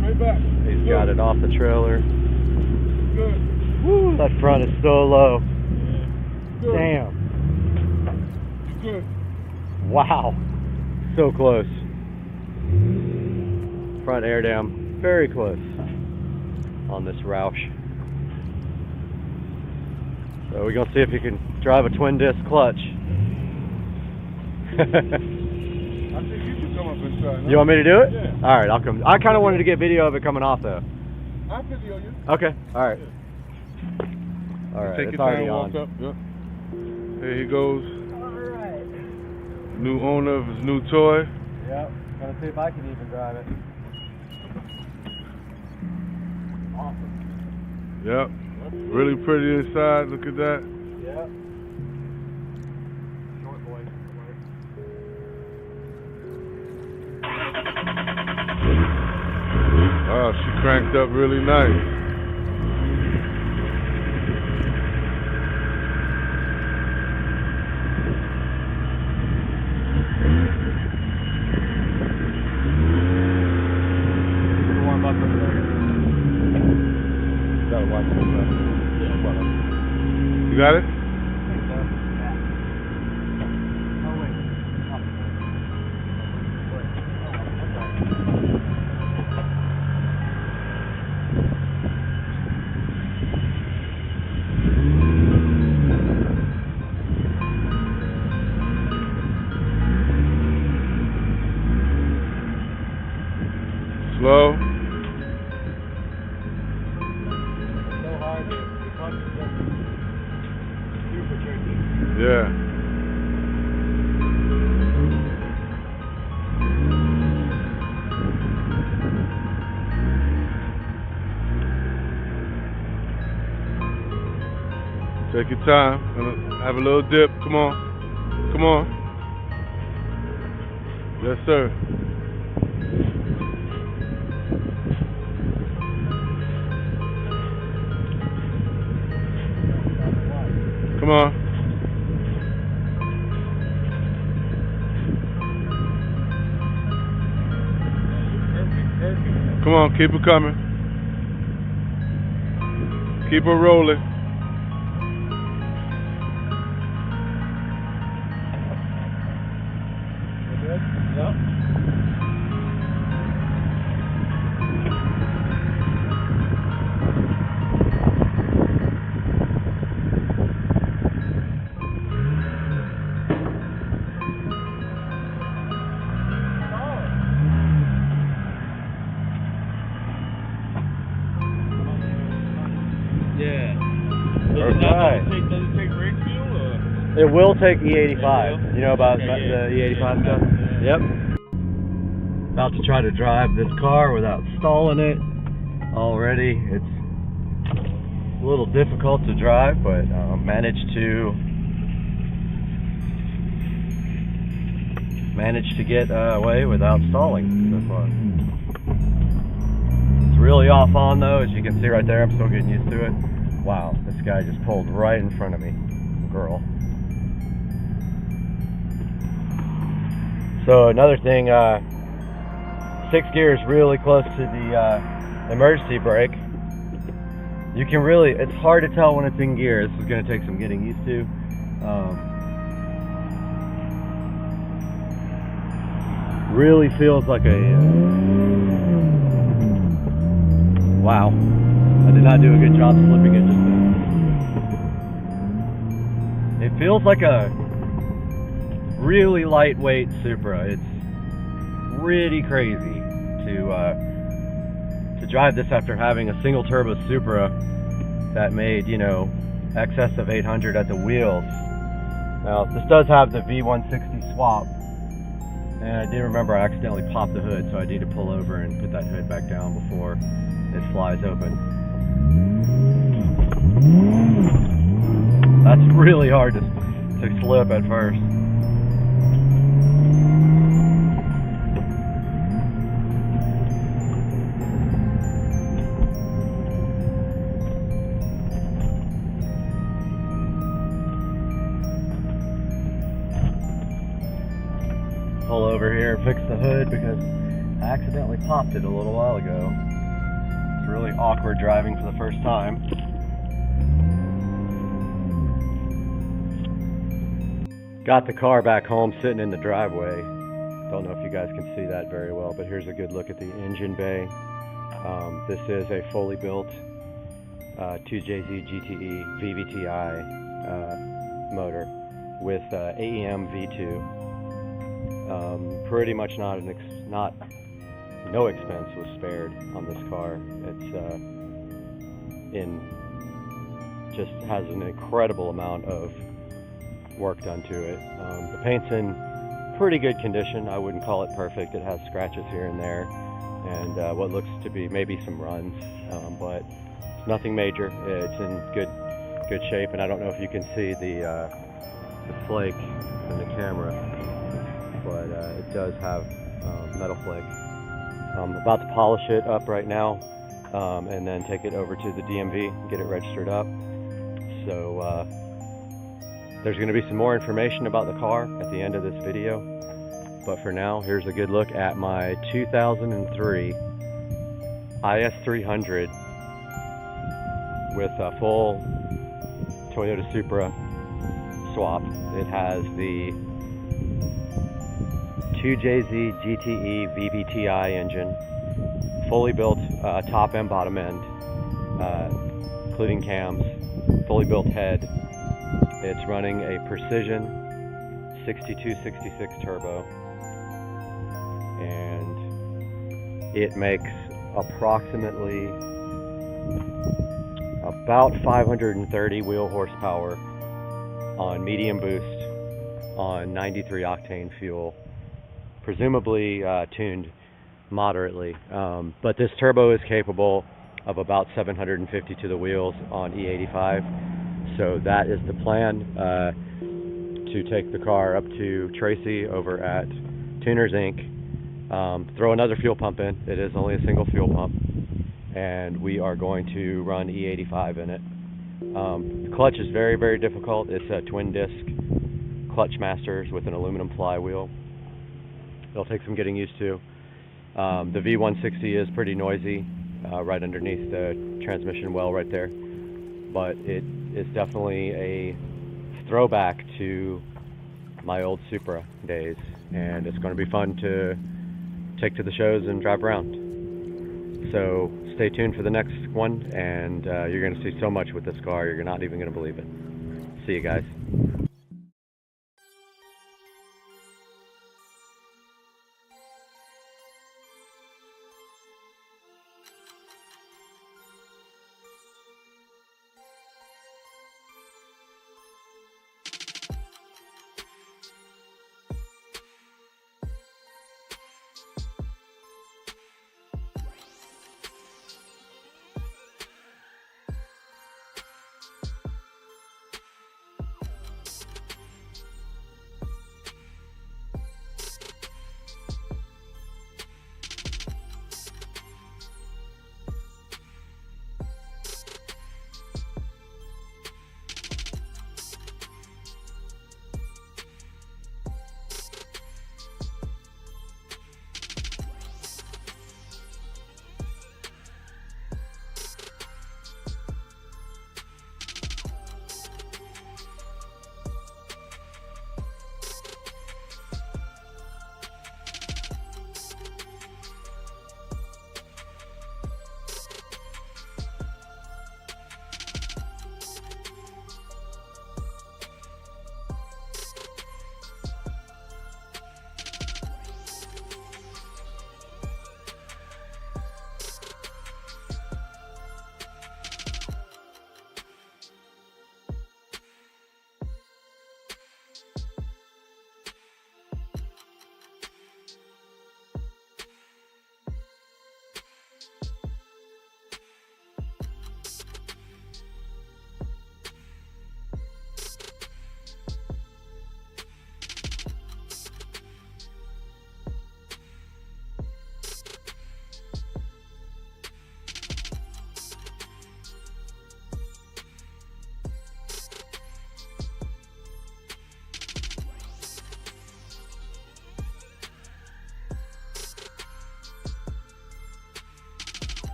Straight back. He's got it off the trailer. Good. Woo, that front is so low. Good. Damn. Good. Wow. So close. Front air dam. Very close on this Roush. So we're gonna see if you can drive a twin disc clutch. I think you should come up and try. No? You want me to do it? Yeah. All right, I'll come. I kind of wanted to get video of it coming off though. I'll video you. Okay. All right. Yeah. All right. Take It's your already time, on. walk up. Yep. Here he goes. All right. New owner of his new toy. Yep. Gonna see if I can even drive it. Awesome. Yep. Really pretty inside. Look at that. Yep. Short boy. Wow, she cranked up really nice. Warm up over there. Gotta watch this. You got it? Slow. So hard to punch it. Super tricky. Yeah. Take your time. Have a little dip. Come on. Come on. Yes, sir. Come on. Come on, keep it coming. Keep it rolling. Yeah. Does it take brake fuel or? It will take E85. You know about the E85 stuff? Yep. About to try to drive this car without stalling it already. It's a little difficult to drive, but managed to get away without stalling so far. It's really off on though, as you can see right there. I'm still getting used to it. Wow, this guy just pulled right in front of me. Girl. So another thing, 6 gears really close to the emergency brake. You can really, it's hard to tell when it's in gear. This is going to take some getting used to. Really feels like a, wow, I did not do a good job slipping it just then. It feels like a really lightweight Supra. It's pretty crazy to drive this after having a single turbo Supra that made, you know, excess of 800 at the wheels. Now this does have the V160 swap, and I did remember I accidentally popped the hood, so I need to pull over and put that hood back down before it flies open. That's really hard to slip at first. Pull over here and fix the hood because I accidentally popped it a little while ago. It's really awkward driving for the first time. Got the car back home sitting in the driveway. Don't know if you guys can see that very well, but here's a good look at the engine bay. This is a fully built 2JZ GTE VVTi motor with AEM V2. Pretty much no expense was spared on this car. It's just has an incredible amount of work done to it. The paint's in pretty good condition. I wouldn't call it perfect. It has scratches here and there, and what looks to be maybe some runs, but it's nothing major. It's in good shape, and I don't know if you can see the flake in the camera, but it does have metal flake. I'm about to polish it up right now, and then take it over to the DMV and get it registered up. So there's going to be some more information about the car at the end of this video, but for now, here's a good look at my 2003 IS300 with a full Toyota Supra swap. It has the 2JZ GTE VVTi engine, fully built top and bottom end, including cams, fully built head. It's running a Precision 6266 turbo, and it makes approximately about 530 wheel horsepower on medium boost on 93 octane fuel, presumably tuned moderately, but this turbo is capable of about 750 to the wheels on E85. So that is the plan, to take the car up to Tracy over at Tuners Inc. Throw another fuel pump in. It is only a single fuel pump, and we are going to run E85 in it. The clutch is very, very difficult. It's a twin disc clutch masters with an aluminum flywheel. It'll take some getting used to. The V160 is pretty noisy, right underneath the transmission well right there, but it is definitely a throwback to my old Supra days, and it's going to be fun to take to the shows and drive around. So stay tuned for the next one, and you're going to see so much with this car, you're not even going to believe it. See you guys.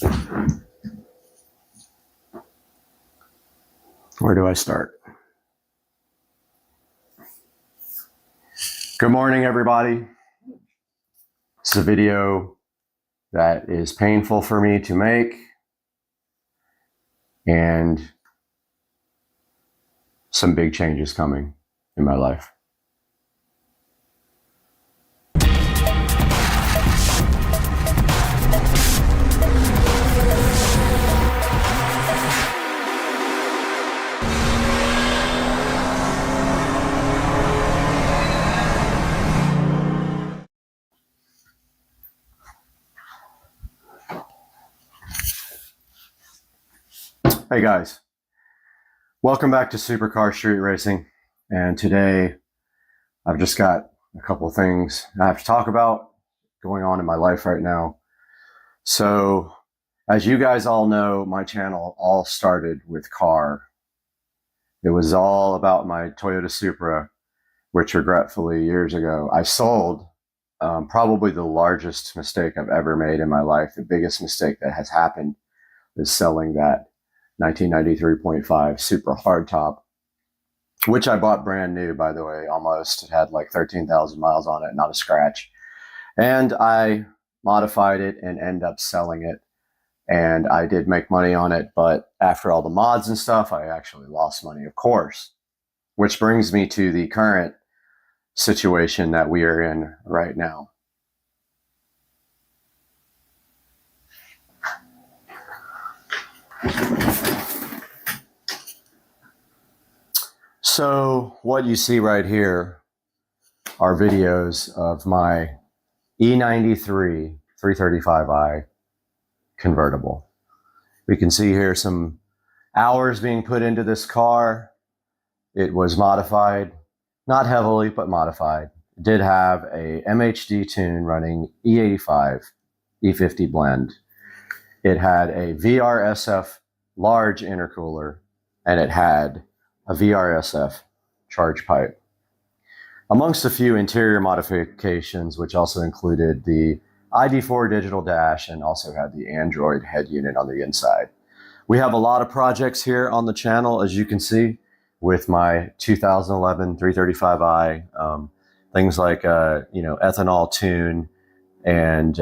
Where do I start? Good morning, everybody. This is a video that is painful for me to make, and some big changes coming in my life. Hey guys, welcome back to Supercar Street Racing, and today I've just got a couple of things I have to talk about going on in my life right now. So, as you guys all know, my channel all started with car. It was all about my Toyota Supra, which regretfully years ago I sold. Probably the largest mistake I've ever made in my life. The biggest mistake that has happened is selling that 1993.5 Supra hardtop, which I bought brand new, by the way, almost. It had like 13,000 miles on it, not a scratch. And I modified it and ended up selling it. And I did make money on it, but after all the mods and stuff, I actually lost money, of course. Which brings me to the current situation that we are in right now. So what you see right here are videos of my E93 335i convertible. We can see here some hours being put into this car. It was modified, not heavily, but modified. It did have a MHD tune running E85 E50 blend. It had a VRSF large intercooler, and it had a VRSF charge pipe, amongst a few interior modifications, which also included the ID4 digital dash and also had the Android head unit on the inside. We have a lot of projects here on the channel, as you can see, with my 2011 335i, things like ethanol tune and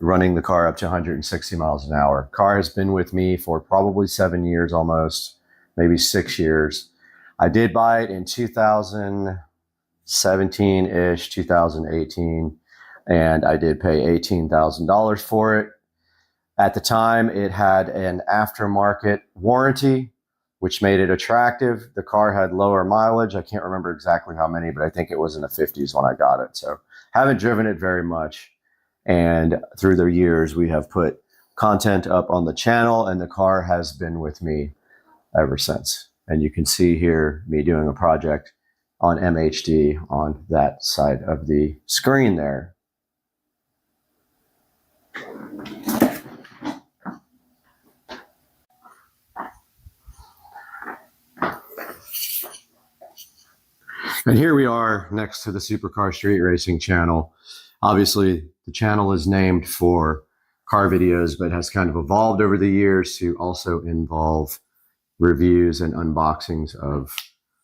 running the car up to 160 miles an hour. Car has been with me for probably 7 years almost, maybe 6 years. I did buy it in 2017-ish, 2018, and I did pay $18,000 for it. At the time, it had an aftermarket warranty, which made it attractive. The car had lower mileage. I can't remember exactly how many, but I think it was in the 50s when I got it. So haven't driven it very much. And through the years, we have put content up on the channel, and the car has been with me ever since. And you can see here me doing a project on MHD on that side of the screen there. And here we are next to the Supercar Street Racing channel. Obviously, the channel is named for car videos, but has kind of evolved over the years to also involve reviews and unboxings of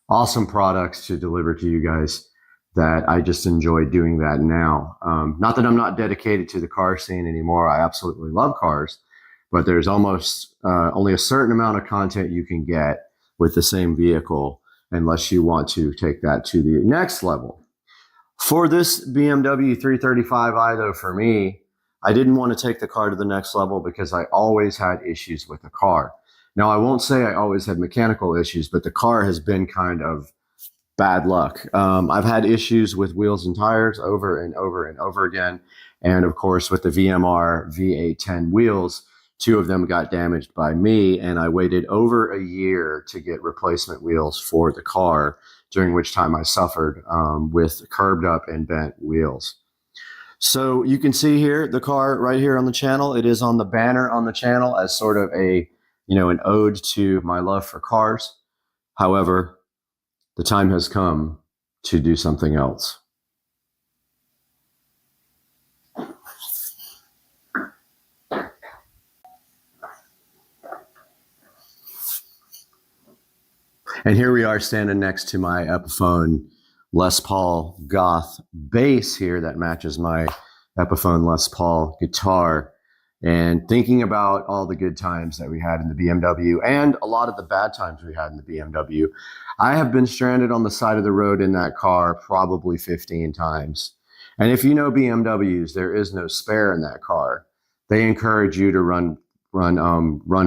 awesome products to deliver to you guys, that I just enjoy doing that now. Not that I'm not dedicated to the car scene anymore. I absolutely love cars, but there's almost only a certain amount of content you can get with the same vehicle unless you want to take that to the next level. For this BMW 335i, though, for me, I didn't want to take the car to the next level because I always had issues with the car. Now, I won't say I always had mechanical issues, but the car has been kind of bad luck. I've had issues with wheels and tires over and over and over again. And of course, with the VMR V810 wheels, 2 of them got damaged by me, and I waited over a year to get replacement wheels for the car, during which time I suffered with curbed up and bent wheels. So you can see here the car right here on the channel. It is on the banner on the channel as sort of a, an ode to my love for cars. However, the time has come to do something else. And here we are standing next to my Epiphone Les Paul Goth bass here that matches my Epiphone Les Paul guitar, and thinking about all the good times that we had in the BMW and a lot of the bad times we had in the BMW. I have been stranded on the side of the road in that car probably 15 times. And if you know BMWs, there is no spare in that car. They encourage you to run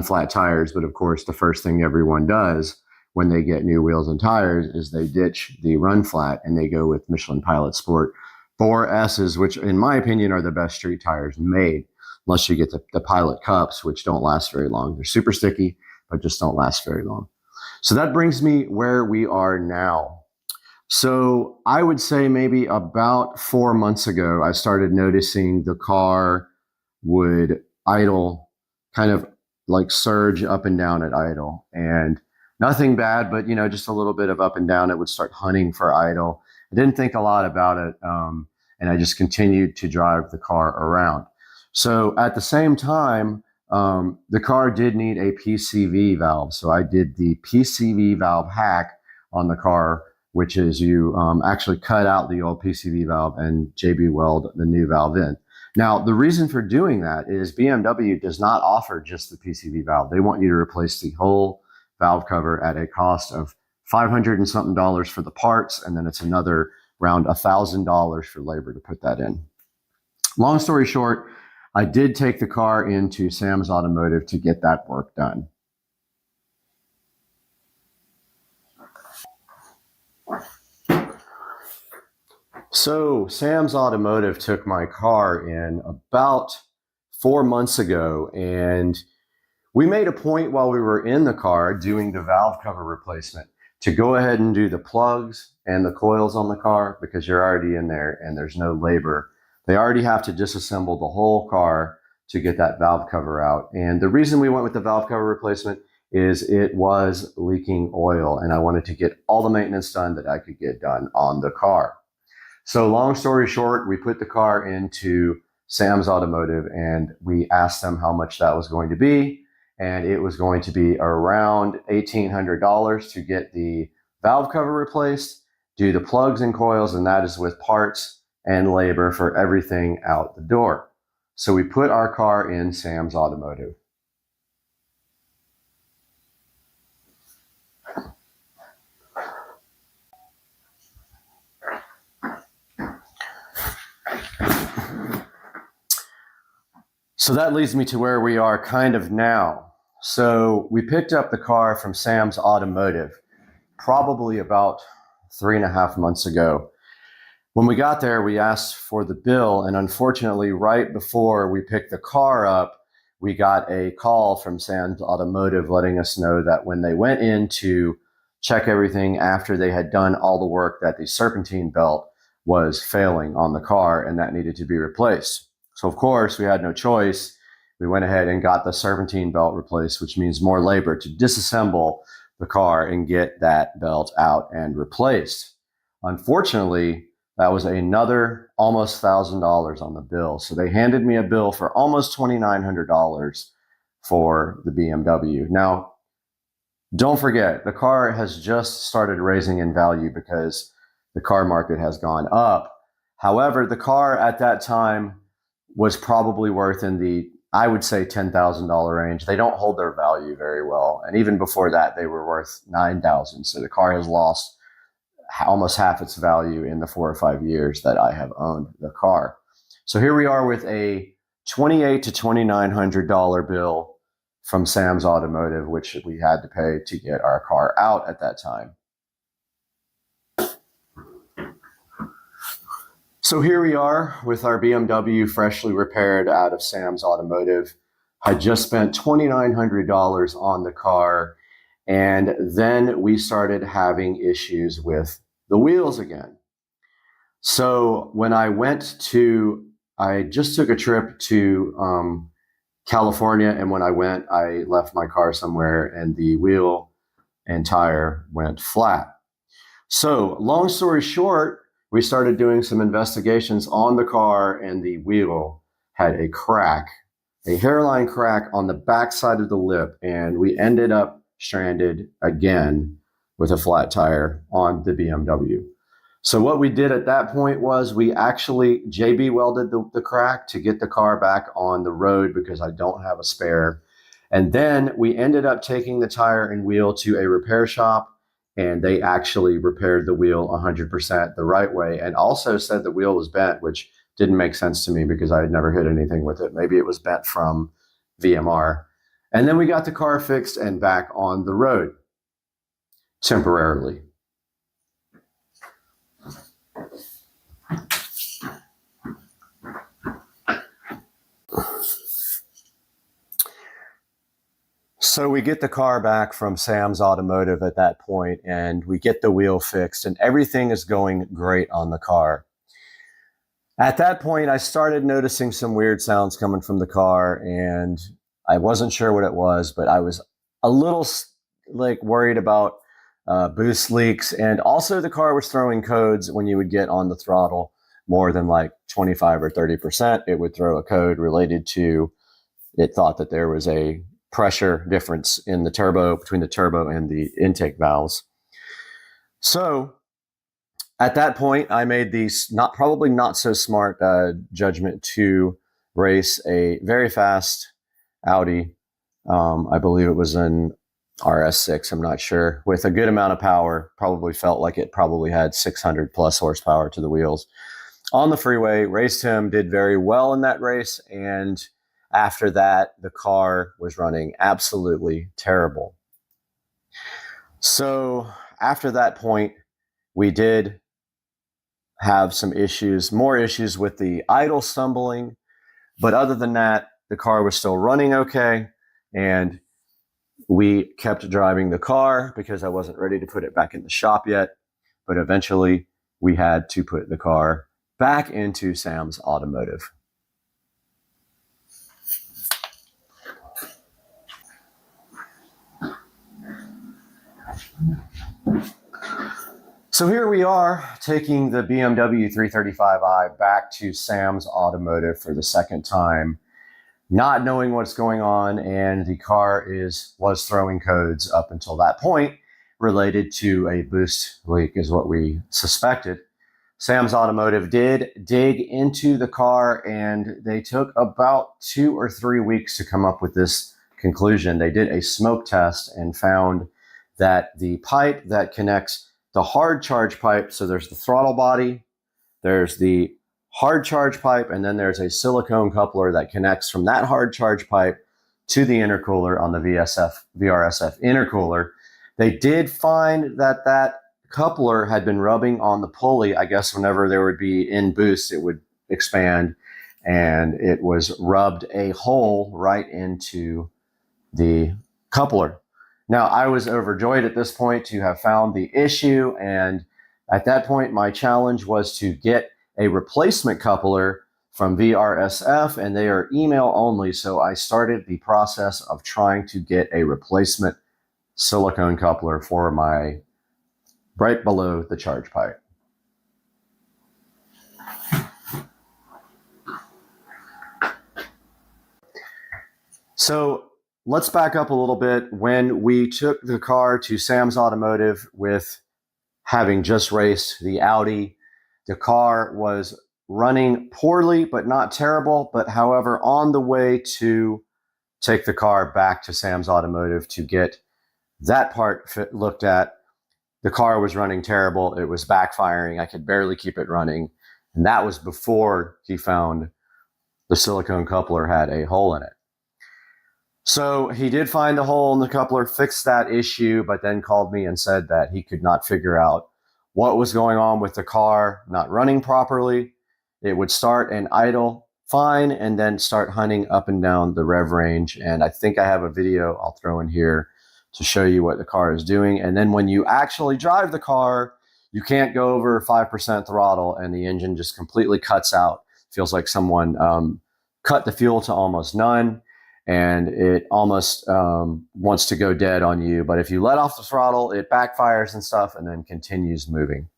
flat tires, but of course the first thing everyone does when they get new wheels and tires is they ditch the run flat and they go with Michelin Pilot Sport 4S's, which in my opinion are the best street tires made, unless you get the Pilot Cups, which don't last very long. They're super sticky, but just don't last very long. So that brings me where we are now. So I would say maybe about 4 months ago, I started noticing the car would idle, kind of like surge up and down at idle, and nothing bad, but just a little bit of up and down. It would start hunting for idle. I didn't think a lot about it, and I just continued to drive the car around. So at the same time, the car did need a PCV valve. So I did the PCV valve hack on the car, which is you actually cut out the old PCV valve and JB weld the new valve in. Now, the reason for doing that is BMW does not offer just the PCV valve. They want you to replace the whole valve cover at a cost of $500 and something for the parts, and then it's another around $1,000 for labor to put that in. Long story short, I did take the car into Sam's Automotive to get that work done. So Sam's Automotive took my car in about 4 months ago, and we made a point while we were in the car doing the valve cover replacement to go ahead and do the plugs and the coils on the car, because you're already in there and there's no labor. They already have to disassemble the whole car to get that valve cover out. And the reason we went with the valve cover replacement is it was leaking oil, and I wanted to get all the maintenance done that I could get done on the car. So long story short, we put the car into Sam's Automotive and we asked them how much that was going to be. And it was going to be around $1,800 to get the valve cover replaced, do the plugs and coils, and that is with parts and labor for everything out the door. So we put our car in Sam's Automotive. So that leads me to where we are kind of now. So we picked up the car from Sam's Automotive probably about 3.5 months ago. When we got there, we asked for the bill, and unfortunately, right before we picked the car up, we got a call from Sam's Automotive letting us know that when they went in to check everything after they had done all the work, that the serpentine belt was failing on the car and that needed to be replaced. So of course, we had no choice. We went ahead and got the serpentine belt replaced, which means more labor to disassemble the car and get that belt out and replaced. Unfortunately, that was another almost $1,000 on the bill. So they handed me a bill for almost $2,900 for the BMW. Now, don't forget, the car has just started raising in value because the car market has gone up. However, the car at that time was probably worth in the, I would say, $10,000 range. They don't hold their value very well. And even before that, they were worth $9,000. So the car has lost almost half its value in the 4 or 5 years that I have owned the car. So here we are with a $2,800 to $2,900 bill from Sam's Automotive, which we had to pay to get our car out at that time. So here we are with our BMW freshly repaired out of Sam's Automotive. I just spent $2,900 on the car, and then we started having issues with the wheels again. So when I just took a trip to California, and when I went, I left my car somewhere and the wheel and tire went flat. So long story short, we started doing some investigations on the car, and the wheel had a crack, a hairline crack on the back side of the lip, and we ended up stranded again with a flat tire on the BMW. So what we did at that point was we actually JB welded the crack to get the car back on the road because I don't have a spare. And then we ended up taking the tire and wheel to a repair shop, and they actually repaired the wheel 100% the right way, and also said the wheel was bent, which didn't make sense to me because I had never hit anything with it. Maybe it was bent from VMR. And then we got the car fixed and back on the road temporarily. So we get the car back from Sam's Automotive at that point, and we get the wheel fixed, and everything is going great on the car. At that point, I started noticing some weird sounds coming from the car, and I wasn't sure what it was, but I was a little worried about boost leaks, and also the car was throwing codes when you would get on the throttle more than like 25 or 30%. It would throw a code related to, it thought that there was a pressure difference in the turbo, between the turbo and the intake valves. So at that point, I made the probably not so smart judgment to race a very fast Audi. I believe it was an RS6, I'm not sure, with a good amount of power. Probably felt like it probably had 600 plus horsepower to the wheels. On the freeway, raced him, did very well in that race, and after that, the car was running absolutely terrible. So after that point, we did have some issues, more issues with the idle stumbling. But other than that, the car was still running okay. And we kept driving the car because I wasn't ready to put it back in the shop yet. But eventually, we had to put the car back into Sam's Automotive. So here we are taking the BMW 335i back to Sam's Automotive for the second time, not knowing what's going on, and the car was throwing codes up until that point related to a boost leak is what we suspected. Sam's Automotive did dig into the car, and they took about 2 or 3 weeks to come up with this conclusion. They did a smoke test and found that the pipe that connects the hard charge pipe, so there's the throttle body, there's the hard charge pipe, and then there's a silicone coupler that connects from that hard charge pipe to the intercooler on the VRSF intercooler. They did find that that coupler had been rubbing on the pulley. I guess whenever there would be in boost, it would expand, and it was rubbed a hole right into the coupler. Now, I was overjoyed at this point to have found the issue, and at that point, my challenge was to get a replacement coupler from VRSF, and they are email only, so I started the process of trying to get a replacement silicone coupler for my right below the charge pipe. So let's back up a little bit. When we took the car to Sam's Automotive with having just raced the Audi, the car was running poorly, but not terrible. But however, on the way to take the car back to Sam's Automotive to get that part looked at, the car was running terrible. It was backfiring. I could barely keep it running. And that was before he found the silicone coupler had a hole in it. So he did find a hole in the coupler, fixed that issue, but then called me and said that he could not figure out what was going on with the car not running properly. It would start and idle fine and then start hunting up and down the rev range. And I think I have a video I'll throw in here to show you what the car is doing. And then when you actually drive the car, you can't go over 5% throttle and the engine just completely cuts out. Feels like someone cut the fuel to almost none. And it almost wants to go dead on you. But if you let off the throttle, it backfires and stuff and then continues moving.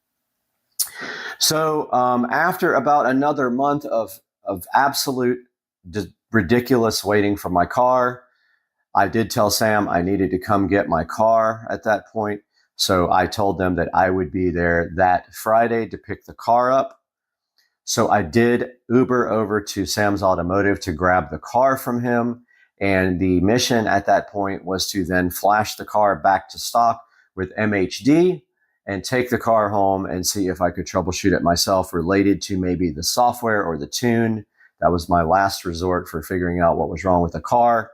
So after about another month of absolute ridiculous waiting for my car, I did tell Sam I needed to come get my car at that point. So I told them that I would be there that Friday to pick the car up. So I did Uber over to Sam's Automotive to grab the car from him. And the mission at that point was to then flash the car back to stock with MHD and take the car home and see if I could troubleshoot it myself related to maybe the software or the tune. That was my last resort for figuring out what was wrong with the car.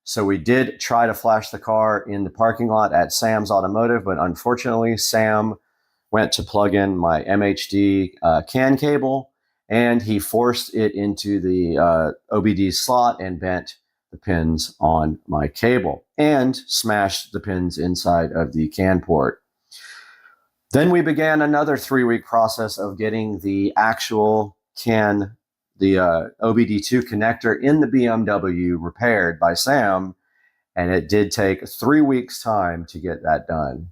So we did try to flash the car in the parking lot at Sam's Automotive, but unfortunately, Sam went to plug in my MHD CAN cable, and he forced it into the OBD slot and bent the pins on my cable and smashed the pins inside of the CAN port. Then we began another 3-week process of getting the actual CAN, the OBD2 connector in the BMW repaired by Sam, and it did take 3 weeks' time to get that done.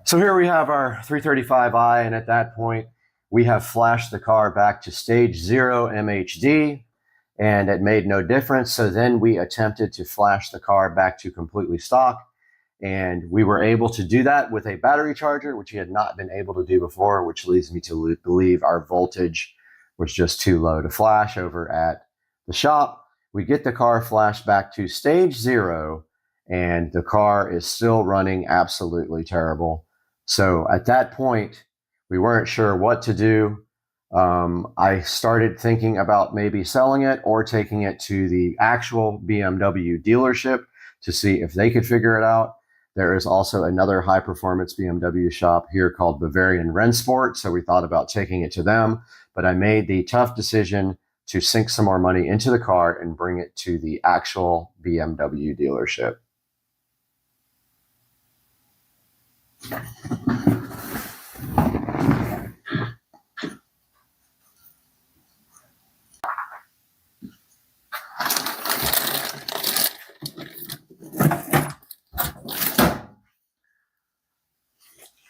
So here we have our 335i, and at that point, we have flashed the car back to stage 0 MHD, and it made no difference. So then we attempted to flash the car back to completely stock, and we were able to do that with a battery charger, which we had not been able to do before, which leads me to believe our voltage was just too low to flash over at the shop. We get the car flashed back to stage 0, and the car is still running absolutely terrible. So at that point, we weren't sure what to do. I started thinking about maybe selling it or taking it to the actual BMW dealership to see if they could figure it out. There is also another high-performance BMW shop here called Bavarian Rennsport, so we thought about taking it to them, but I made the tough decision to sink some more money into the car and bring it to the actual BMW dealership.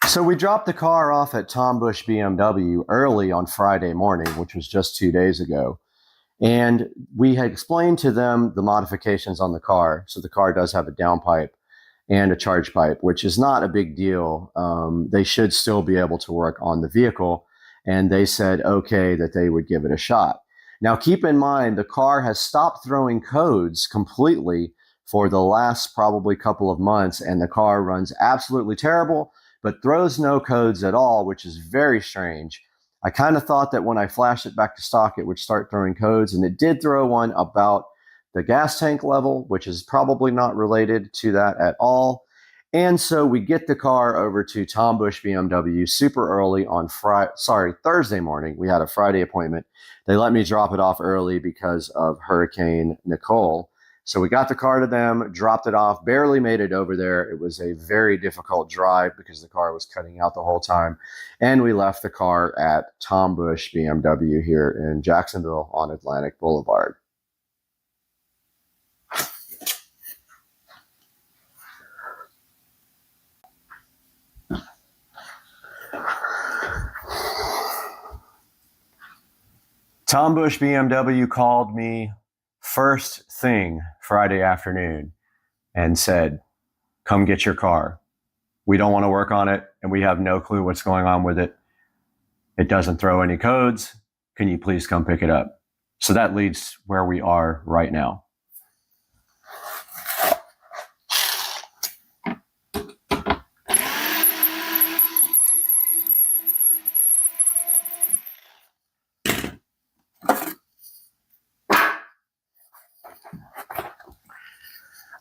So we dropped the car off at Tom Bush BMW early on Friday morning, which was just 2 days ago. And we had explained to them the modifications on the car. So the car does have a downpipe and a charge pipe, which is not a big deal. They should still be able to work on the vehicle. And they said, okay, that they would give it a shot. Now, keep in mind, the car has stopped throwing codes completely for the last probably couple of months, and the car runs absolutely terrible, but throws no codes at all, which is very strange. I kind of thought that when I flashed it back to stock, it would start throwing codes, and it did throw one about the gas tank level, which is probably not related to that at all. And so we get the car over to Tom Bush BMW super early on Thursday morning. We had a Friday appointment. They let me drop it off early because of Hurricane Nicole. So we got the car to them, dropped it off, barely made it over there. It was a very difficult drive because the car was cutting out the whole time. And we left the car at Tom Bush BMW here in Jacksonville on Atlantic Boulevard. Tom Bush BMW called me first thing Friday afternoon and said, come get your car. We don't want to work on it, and we have no clue what's going on with it. It doesn't throw any codes. Can you please come pick it up? So that leads where we are right now.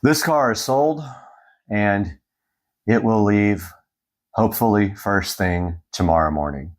This car is sold, and it will leave hopefully first thing tomorrow morning.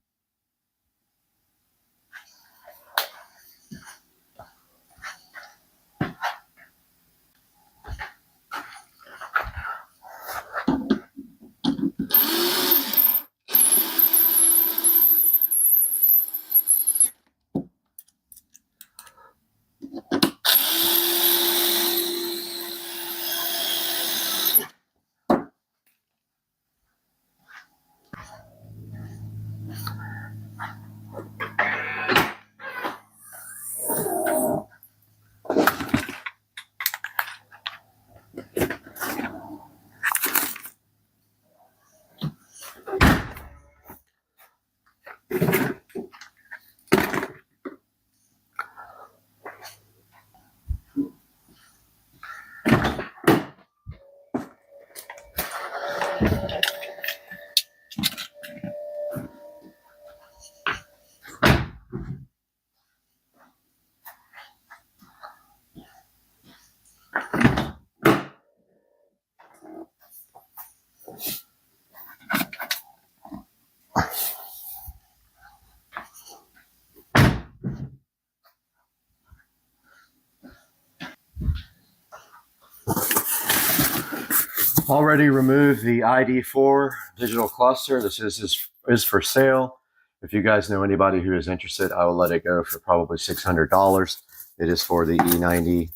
Already removed the ID4 digital cluster. This is for sale. If you guys know anybody who is interested, I will let it go for probably $600. It is for the E90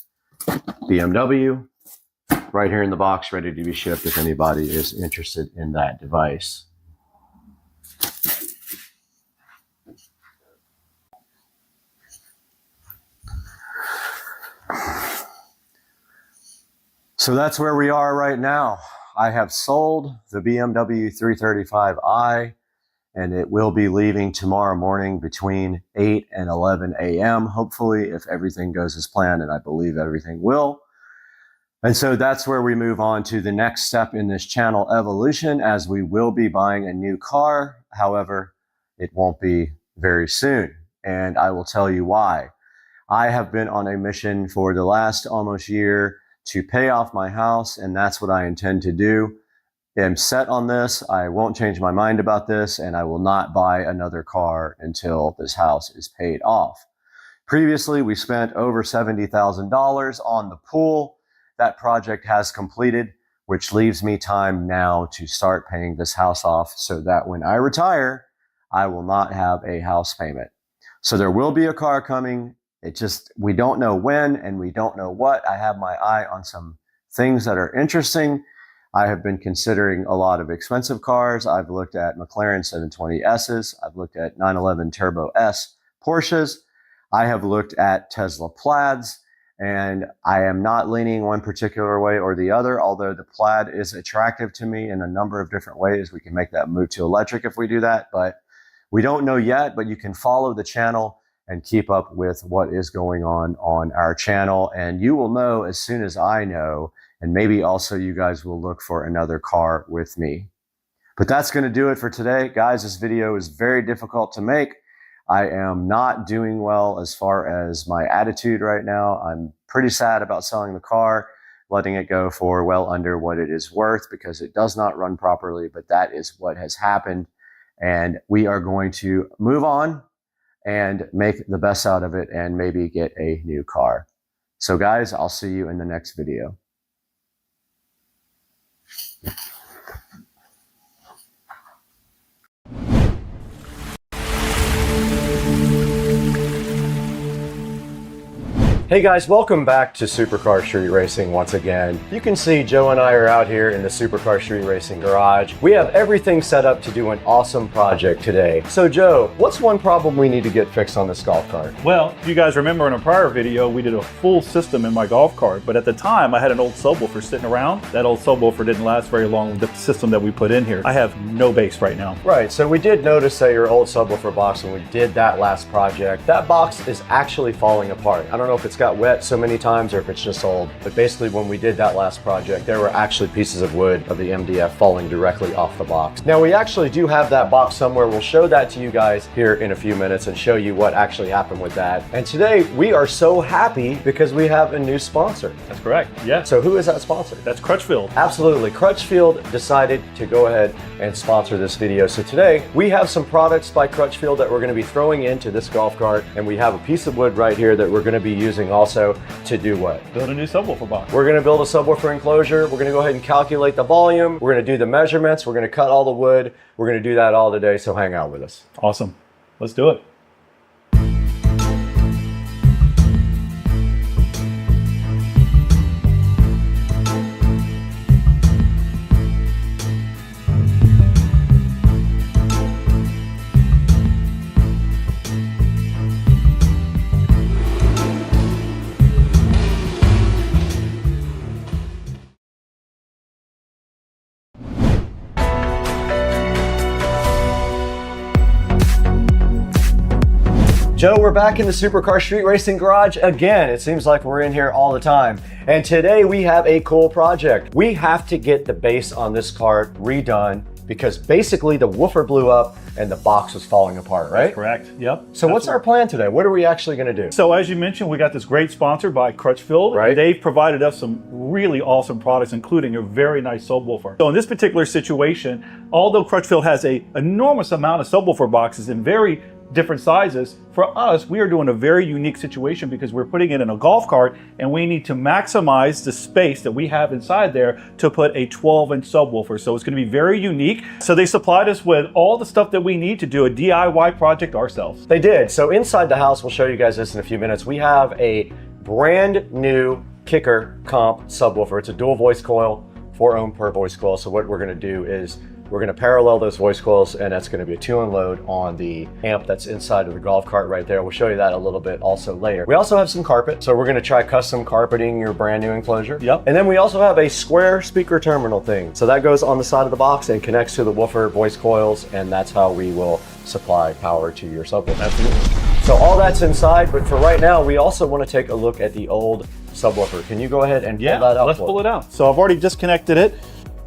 BMW. Right here in the box, ready to be shipped if anybody is interested in that device. So that's where we are right now. I have sold the BMW 335i, and it will be leaving tomorrow morning between 8 and 11 a.m. Hopefully, if everything goes as planned, and I believe everything will. And so that's where we move on to the next step in this channel evolution, as we will be buying a new car. However, it won't be very soon, and I will tell you why. I have been on a mission for the last almost year to pay off my house, and that's what I intend to do. I'm set on this. I won't change my mind about this, and I will not buy another car until this house is paid off. Previously, we spent over $70,000 on the pool. That project has completed, which leaves me time now to start paying this house off so that when I retire, I will not have a house payment. So there will be a car coming. We don't know when and we don't know what. I have my eye on some things that are interesting. I have been considering a lot of expensive cars. I've looked at McLaren 720Ss. I've looked at 911 Turbo S Porsches. I have looked at Tesla Plaids, and I am not leaning one particular way or the other, although the Plaid is attractive to me in a number of different ways. We can make that move to electric if we do that, but we don't know yet. But you can follow the channel and keep up with what is going on our channel. And you will know as soon as I know, and maybe also you guys will look for another car with me. But that's going to do it for today. Guys, this video is very difficult to make. I am not doing well as far as my attitude right now. I'm pretty sad about selling the car, letting it go for well under what it is worth because it does not run properly, but that is what has happened. And we are going to move on and make the best out of it and maybe get a new car. So guys, I'll see you in the next video. Hey guys, welcome back to Supercar Street Racing once again. You can see Joe and I are out here in the Supercar Street Racing garage. We have everything set up to do an awesome project today. So Joe, what's one problem we need to get fixed on this golf cart? Well, if you guys remember in a prior video, we did a full system in my golf cart, but at the time I had an old subwoofer sitting around. That old subwoofer didn't last very long with the system that we put in here. I have no bass right now. Right, so we did notice that your old subwoofer box when we did that last project, that box is actually falling apart. I don't know if it's got wet so many times or if it's just old, but basically when we did that last project, there were actually pieces of wood of the MDF falling directly off the box. Now we actually do have that box somewhere. We'll show that to you guys here in a few minutes and show you what actually happened with that. And today we are so happy because we have a new sponsor. That's correct, yeah. So who is that sponsor? That's Crutchfield. Absolutely, Crutchfield decided to go ahead and sponsor this video. So today we have some products by Crutchfield that we're going to be throwing into this golf cart, and we have a piece of wood right here that we're going to be using also to do what? Build a new subwoofer box. We're going to build a subwoofer enclosure. We're going to go ahead and calculate the volume. We're going to do the measurements. We're going to cut all the wood. We're going to do that all today, so hang out with us. Awesome. Let's do it. Joe, we're back in the Supercar Street Racing Garage again. It seems like we're in here all the time. And today we have a cool project. We have to get the base on this cart redone because basically the woofer blew up and the box was falling apart, right? That's correct, yep. So what's our plan today? What are we actually gonna do? So as you mentioned, we got this great sponsor by Crutchfield. Right. They've provided us some really awesome products, including a very nice subwoofer. So in this particular situation, although Crutchfield has an enormous amount of subwoofer boxes in very different sizes, for us, we are doing a very unique situation because we're putting it in a golf cart and we need to maximize the space that we have inside there to put a 12-inch subwoofer. So it's going to be very unique. So they supplied us with all the stuff that we need to do a DIY project ourselves. They did. So inside the house, we'll show you guys this in a few minutes. We have a brand new kicker comp subwoofer. It's a dual voice coil, 4 ohm per voice coil. So what we're going to do is we're going to parallel those voice coils, and that's going to be a 2-in load on the amp that's inside of the golf cart right there. We'll show you that a little bit also later. We also have some carpet, so we're going to try custom carpeting your brand new enclosure. Yep. And then we also have a square speaker terminal thing. So that goes on the side of the box and connects to the woofer voice coils, and that's how we will supply power to your subwoofer. Absolutely. So all that's inside, but for right now, we also want to take a look at the old subwoofer. Can you go ahead and pull that out? Let's pull it out. So I've already disconnected it.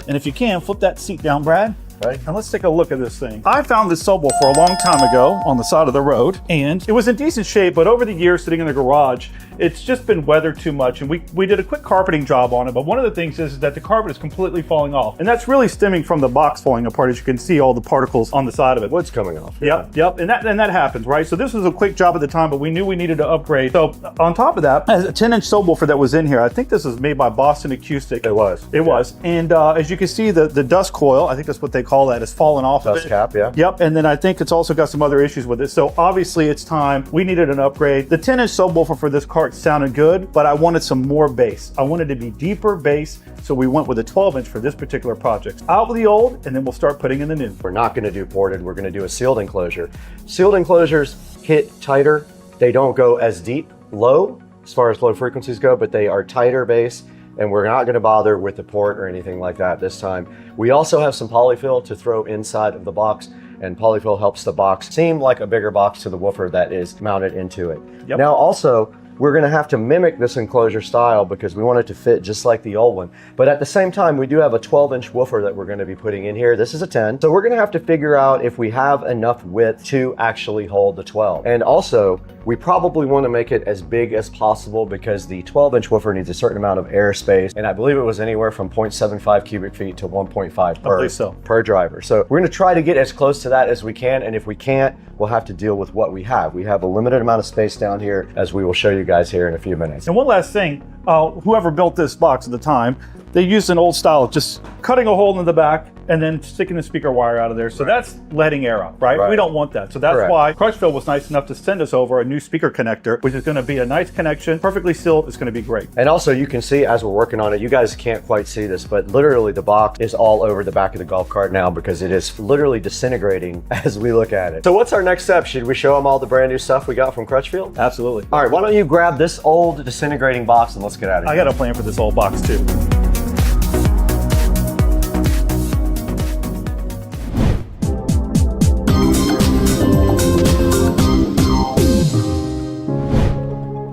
And if you can, flip that seat down, Brad. Okay. And let's take a look at this thing. I found this subwoofer a long time ago on the side of the road, and it was in decent shape, but over the years sitting in the garage, it's just been weathered too much, and we did a quick carpeting job on it, but one of the things is that the carpet is completely falling off, and that's really stemming from the box falling apart. As you can see, all the particles on the side of it. Wood's coming off. Yep, and that happens, right? So this was a quick job at the time, but we knew we needed to upgrade. So on top of that, a 10-inch subwoofer that was in here, I think this was made by Boston Acoustic. It was. It was, and as you can see, the dust coil, I think that's what they call that, is falling off. Dust cap, yeah. Yep, and then I think it's also got some other issues with it. So obviously it's time. We needed an upgrade. The 10-inch subwoofer for this cart sounded good, but I wanted some more bass. I wanted to be deeper bass, so we went with a 12-inch for this particular project. Out with the old, and then we'll start putting in the new. We're not going to do ported. We're going to do a sealed enclosure. Sealed enclosures hit tighter. They don't go as deep low as far as low frequencies go, but they are tighter bass. And we're not going to bother with the port or anything like that this time. We also have some polyfill to throw inside of the box, and polyfill helps the box seem like a bigger box to the woofer that is mounted into it. Yep. Now also, we're going to have to mimic this enclosure style because we want it to fit just like the old one. But at the same time, we do have a 12-inch woofer that we're going to be putting in here. This is a 10. So we're going to have to figure out if we have enough width to actually hold the 12. And also, we probably want to make it as big as possible because the 12-inch woofer needs a certain amount of airspace. And I believe it was anywhere from 0.75 cubic feet to 1.5 per driver. So we're going to try to get as close to that as we can. And if we can't, we'll have to deal with what we have. We have a limited amount of space down here, as we will show you guys here in a few minutes. And one last thing, whoever built this box at the time, they used an old style of just cutting a hole in the back and then sticking the speaker wire out of there. So that's letting air out, right? We don't want that. So that's why Crutchfield was nice enough to send us over a new speaker connector, which is going to be a nice connection, perfectly sealed. It's going to be great. And also you can see as we're working on it, you guys can't quite see this, but literally the box is all over the back of the golf cart now because it is literally disintegrating as we look at it. So what's our next step? Should we show them all the brand new stuff we got from Crutchfield? Absolutely. All right, why don't you grab this old disintegrating box and let's get out of here. I got a plan for this old box too.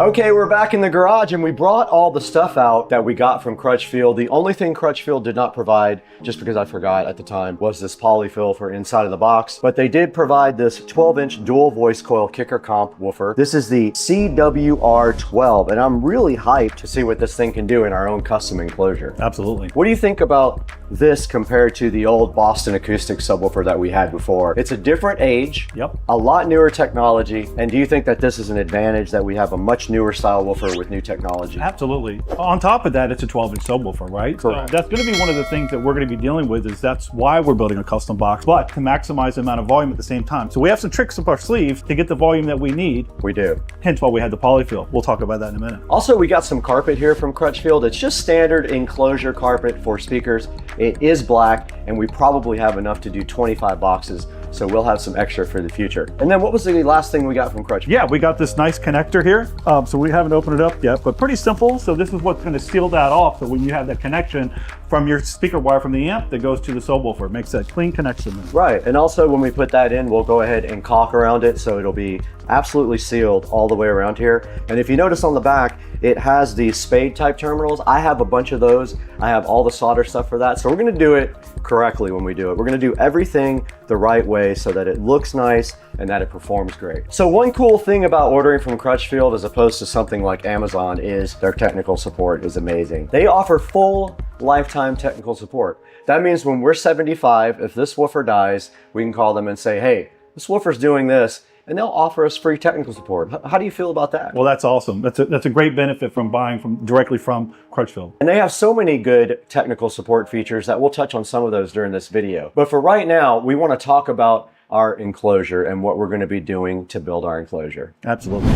Okay, we're back in the garage and we brought all the stuff out that we got from Crutchfield. The only thing Crutchfield did not provide, just because I forgot at the time, was this polyfill for inside of the box. But they did provide this 12-inch dual voice coil kicker comp woofer. This is the CWR12, and I'm really hyped to see what this thing can do in our own custom enclosure. Absolutely. What do you think about this compared to the old Boston Acoustic subwoofer that we had before? It's a different age, a lot newer technology, and do you think that this is an advantage that we have a much newer style woofer with new technology? Absolutely. On top of that, it's a 12-inch subwoofer, right? Correct. So that's going to be one of the things that we're going to be dealing with, is that's why we're building a custom box, but to maximize the amount of volume at the same time. So we have some tricks up our sleeve to get the volume that we need. We do. Hence why we had the polyfill. We'll talk about that in a minute. Also, we got some carpet here from Crutchfield. It's just standard enclosure carpet for speakers. It is black, and we probably have enough to do 25 boxes so we'll have some extra for the future. And then what was the last thing we got from Crutchfield? Yeah, we got this nice connector here. So we haven't opened it up yet, but pretty simple. So this is what's going to seal that off. So when you have that connection from your speaker wire from the amp that goes to the subwoofer, it makes that clean connection there. Right, and also when we put that in, we'll go ahead and caulk around it so it'll be absolutely sealed all the way around here. And if you notice on the back, it has these spade type terminals. I have a bunch of those. I have all the solder stuff for that. So we're gonna do it correctly when we do it. We're gonna do everything the right way so that it looks nice and that it performs great. So one cool thing about ordering from Crutchfield as opposed to something like Amazon is their technical support is amazing. They offer full lifetime technical support. That means when we're 75, if this woofer dies, we can call them and say, hey, this woofer's doing this, and they'll offer us free technical support. How do you feel about that? Well, that's awesome. That's a great benefit from buying directly from Crutchfield. And they have so many good technical support features that we'll touch on some of those during this video. But for right now, we want to talk about our enclosure and what we're going to be doing to build our enclosure. Absolutely.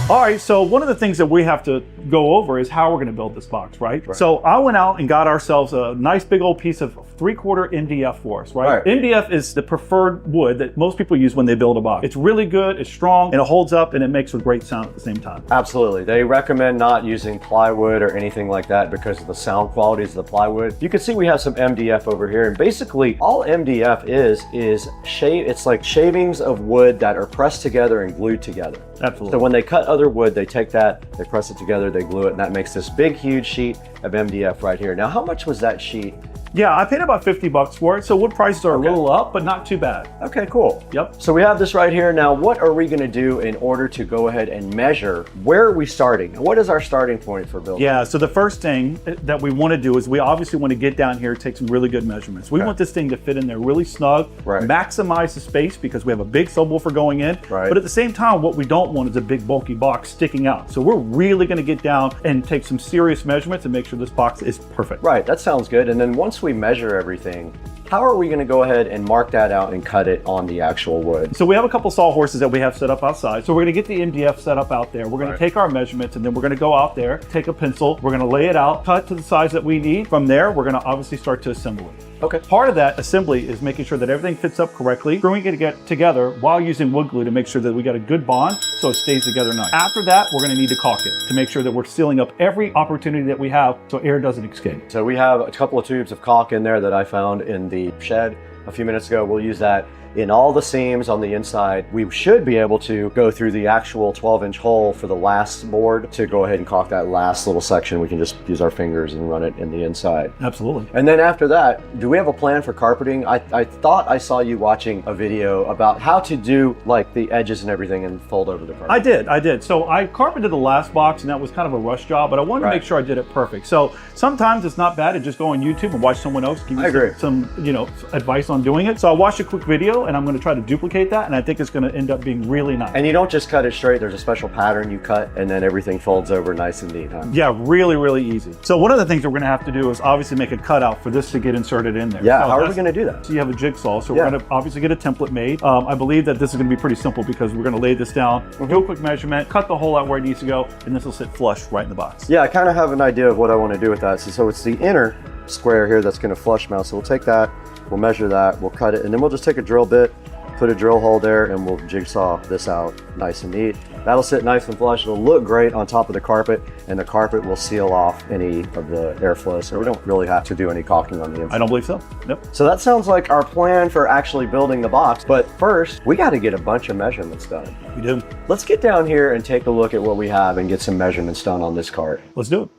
All right, so one of the things that we have to go over is how we're going to build this box, right? So I went out and got ourselves a nice big old piece of 3/4 MDF for us, right? MDF is the preferred wood that most people use when they build a box. It's really good, it's strong, and it holds up, and it makes a great sound at the same time. Absolutely. They recommend not using plywood or anything like that because of the sound qualities of the plywood. You can see we have some MDF over here, and basically all MDF is it's like shavings of wood that are pressed together and glued together. Absolutely. So when they cut other wood, they take that, they press it together, they glue it, and that makes this big, huge sheet of MDF right here. Now, how much was that sheet? Yeah, I paid about 50 bucks for it. So wood prices are a little up, but not too bad. Okay, cool. Yep. So we have this right here. Now, what are we gonna do in order to go ahead and measure? Where are we starting? What is our starting point for building? Yeah, so the first thing that we wanna do is we obviously wanna get down here, take some really good measurements. We want this thing to fit in there really snug, maximize the space because we have a big subwoofer going in. But at the same time, what we don't want is a big bulky box sticking out. So we're really gonna get down and take some serious measurements and make sure this box is perfect. Right, that sounds good. And then once we measure everything, how are we going to go ahead and mark that out and cut it on the actual wood? So we have a couple sawhorses that we have set up outside. So we're going to get the MDF set up out there. We're going to take our measurements and then we're going to go out there, take a pencil, we're going to lay it out, cut to the size that we need. From there, we're going to obviously start to assemble it. Okay. Part of that assembly is making sure that everything fits up correctly, screwing it together while using wood glue to make sure that we got a good bond so it stays together nice. After that, we're going to need to caulk it to make sure that we're sealing up every opportunity that we have so air doesn't escape. So we have a couple of tubes of caulk in there that I found in the shed a few minutes ago. We'll use that in all the seams on the inside. We should be able to go through the actual 12-inch hole for the last board to go ahead and caulk that last little section. We can just use our fingers and run it in the inside. Absolutely. And then after that, do we have a plan for carpeting? I thought I saw you watching a video about how to do like the edges and everything and fold over the carpet. I did. So I carpeted the last box and that was kind of a rush job, but I wanted to make sure I did it perfect. So sometimes it's not bad to just go on YouTube and watch someone else give you some advice on doing it. So I watched a quick video and I'm going to try to duplicate that, and I think it's going to end up being really nice. And you don't just cut it straight. There's a special pattern you cut and then everything folds over nice and neat, huh? Yeah, really, really easy. So one of the things that we're going to have to do is obviously make a cutout for this to get inserted in there. Yeah, so how are we going to do that? So you have a jigsaw, so we're going to obviously get a template made. I believe that this is going to be pretty simple because we're going to lay this down, do a quick measurement, cut the hole out where it needs to go, and this will sit flush right in the box. Yeah, I kind of have an idea of what I want to do with that. So it's the inner square here that's going to flush mount. So we'll take that, we'll measure that, we'll cut it, and then we'll just take a drill bit, put a drill hole there, and we'll jigsaw this out nice and neat. That'll sit nice and flush. It'll look great on top of the carpet, and the carpet will seal off any of the airflow, so we don't really have to do any caulking on the inside. I don't believe so. Nope. So that sounds like our plan for actually building the box, but first, we got to get a bunch of measurements done. We do. Let's get down here and take a look at what we have and get some measurements done on this cart. Let's do it.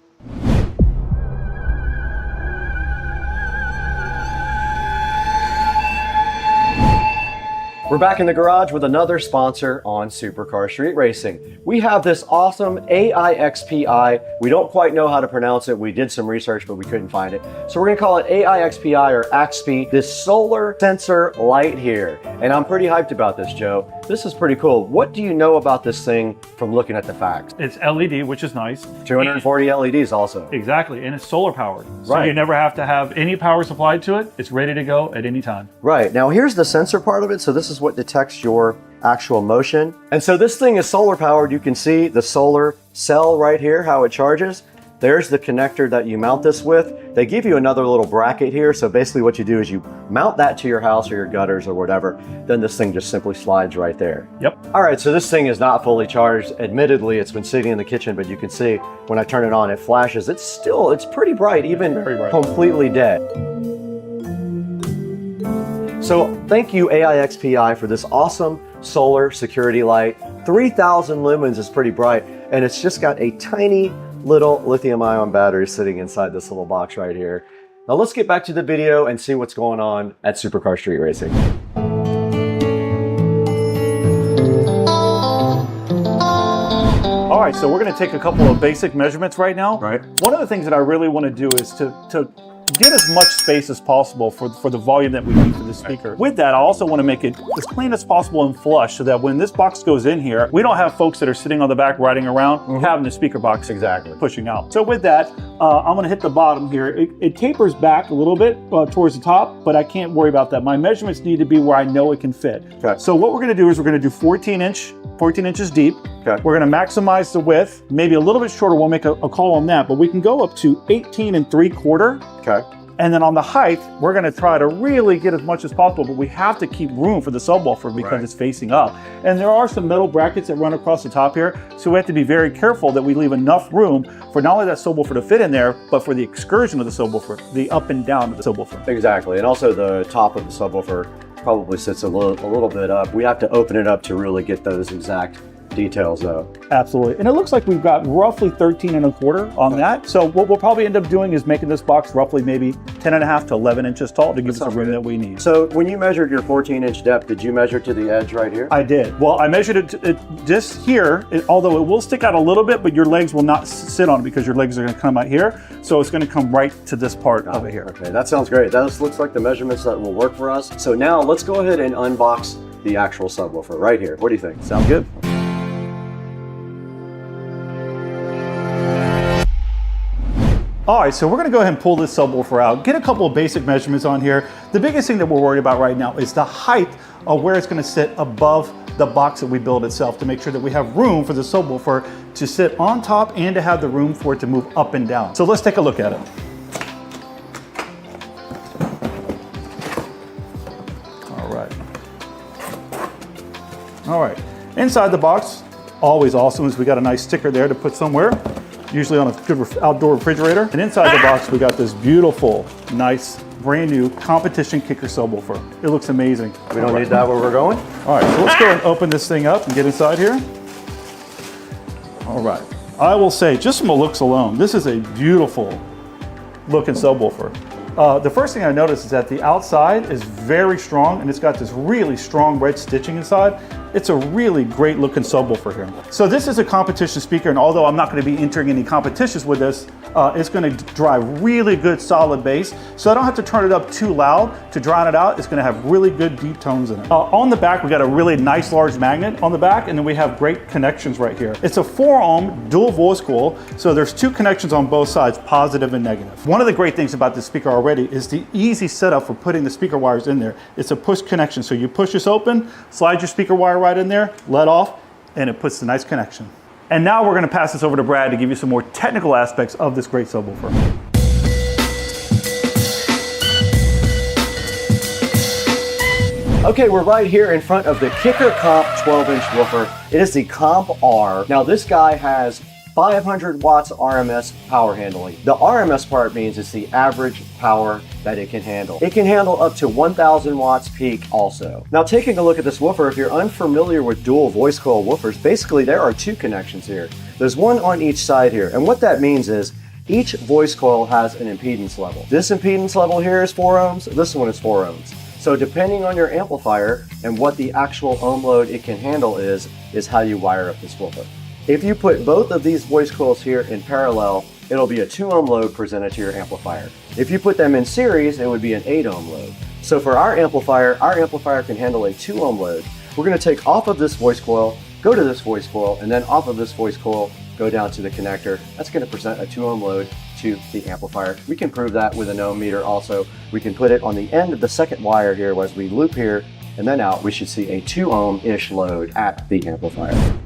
We're back in the garage with another sponsor on Supercar Street Racing. We have this awesome AIXPI. We don't quite know how to pronounce it. We did some research, but we couldn't find it. So we're gonna call it AIXPI or AXPI, this solar sensor light here. And I'm pretty hyped about this, Joe. This is pretty cool. What do you know about this thing from looking at the facts? It's LED, which is nice. 240 LEDs also. Exactly, and it's solar powered. So you never have to have any power supplied to it. It's ready to go at any time. Right, now here's the sensor part of it. So this is what detects your actual motion. And so this thing is solar powered. You can see the solar cell right here, how it charges. There's the connector that you mount this with. They give you another little bracket here. So basically what you do is you mount that to your house or your gutters or whatever. Then this thing just simply slides right there. Yep. All right, so this thing is not fully charged. Admittedly, it's been sitting in the kitchen, but you can see when I turn it on, it flashes. It's pretty bright, even completely dead. So thank you AIXPI for this awesome solar security light. 3,000 lumens is pretty bright, and it's just got a tiny little lithium-ion battery sitting inside this little box right here. Now let's get back to the video and see what's going on at Supercar Street Racing. All right, so we're going to take a couple of basic measurements right now. Right. One of the things that I really want to do is to get as much space as possible for the volume that we need for the speaker. With that, I also want to make it as clean as possible and flush so that when this box goes in here, we don't have folks that are sitting on the back riding around having the speaker box pushing out. So with that, I'm going to hit the bottom here. It tapers back a little bit towards the top, but I can't worry about that. My measurements need to be where I know it can fit. Okay. So what we're going to do is we're going to do 14 inches deep. Okay. We're going to maximize the width, maybe a little bit shorter. We'll make a call on that, but we can go up to 18 3/4. Okay. And then on the height, we're going to try to really get as much as possible, but we have to keep room for the subwoofer because it's facing up. And there are some metal brackets that run across the top here, so we have to be very careful that we leave enough room for not only that subwoofer to fit in there, but for the excursion of the subwoofer, the up and down of the subwoofer. Exactly, and also the top of the subwoofer probably sits a little bit up. We have to open it up to really get those exact details though. Absolutely. And it looks like we've got roughly 13 1/4 on that. So what we'll probably end up doing is making this box roughly maybe 10.5 to 11 inches tall to give us the room that we need. So when you measured your 14-inch depth, did you measure to the edge right here? I did. Well, I measured it just here, although it will stick out a little bit, but your legs will not sit on it because your legs are going to come out here. So it's going to come right to this part over here. Okay, that sounds great. That looks like the measurements that will work for us. So now let's go ahead and unbox the actual subwoofer right here. What do you think? Sound good? All right, so we're gonna go ahead and pull this subwoofer out, get a couple of basic measurements on here. The biggest thing that we're worried about right now is the height of where it's gonna sit above the box that we build itself to make sure that we have room for the subwoofer to sit on top and to have the room for it to move up and down. So let's take a look at it. All right, inside the box, always awesome is we got a nice sticker there to put somewhere, usually on a good outdoor refrigerator. And inside the box, we got this beautiful, nice, brand new competition kicker subwoofer. It looks amazing. We don't need that where we're going? All right, so let's go and open this thing up and get inside here. All right, I will say, just from the looks alone, this is a beautiful looking subwoofer. The first thing I noticed is that the outside is very strong and it's got this really strong red stitching inside. It's a really great looking subwoofer here. So this is a competition speaker, and although I'm not going to be entering any competitions with this, it's going to drive really good solid bass. So I don't have to turn it up too loud to drown it out. It's going to have really good deep tones in it. On the back, we got a really nice large magnet on the back, and then we have great connections right here. It's a 4-ohm dual voice coil, so there's 2 connections on both sides, positive and negative. One of the great things about this speaker already is the easy setup for putting the speaker wires in there. It's a push connection, so you push this open, slide your speaker wire right in there, let off, and it puts the nice connection. And now we're going to pass this over to Brad to give you some more technical aspects of this great subwoofer. Okay, we're right here in front of the Kicker Comp 12-inch woofer. It is the Comp R. Now this guy has 500 watts RMS power handling. The RMS part means it's the average power that it can handle. It can handle up to 1000 watts peak also. Now taking a look at this woofer, if you're unfamiliar with dual voice coil woofers, basically there are 2 connections here. There's one on each side here, and what that means is each voice coil has an impedance level. This impedance level here is 4 ohms, this one is 4 ohms. So depending on your amplifier and what the actual ohm load it can handle is how you wire up this woofer. If you put both of these voice coils here in parallel, it'll be a 2 ohm load presented to your amplifier. If you put them in series, it would be an 8 ohm load. So for our amplifier can handle a 2 ohm load. We're going to take off of this voice coil, go to this voice coil, and then off of this voice coil, go down to the connector. That's going to present a 2 ohm load to the amplifier. We can prove that with an ohm meter also. We can put it on the end of the second wire here as we loop here and then out. We should see a 2 ohm-ish load at the amplifier.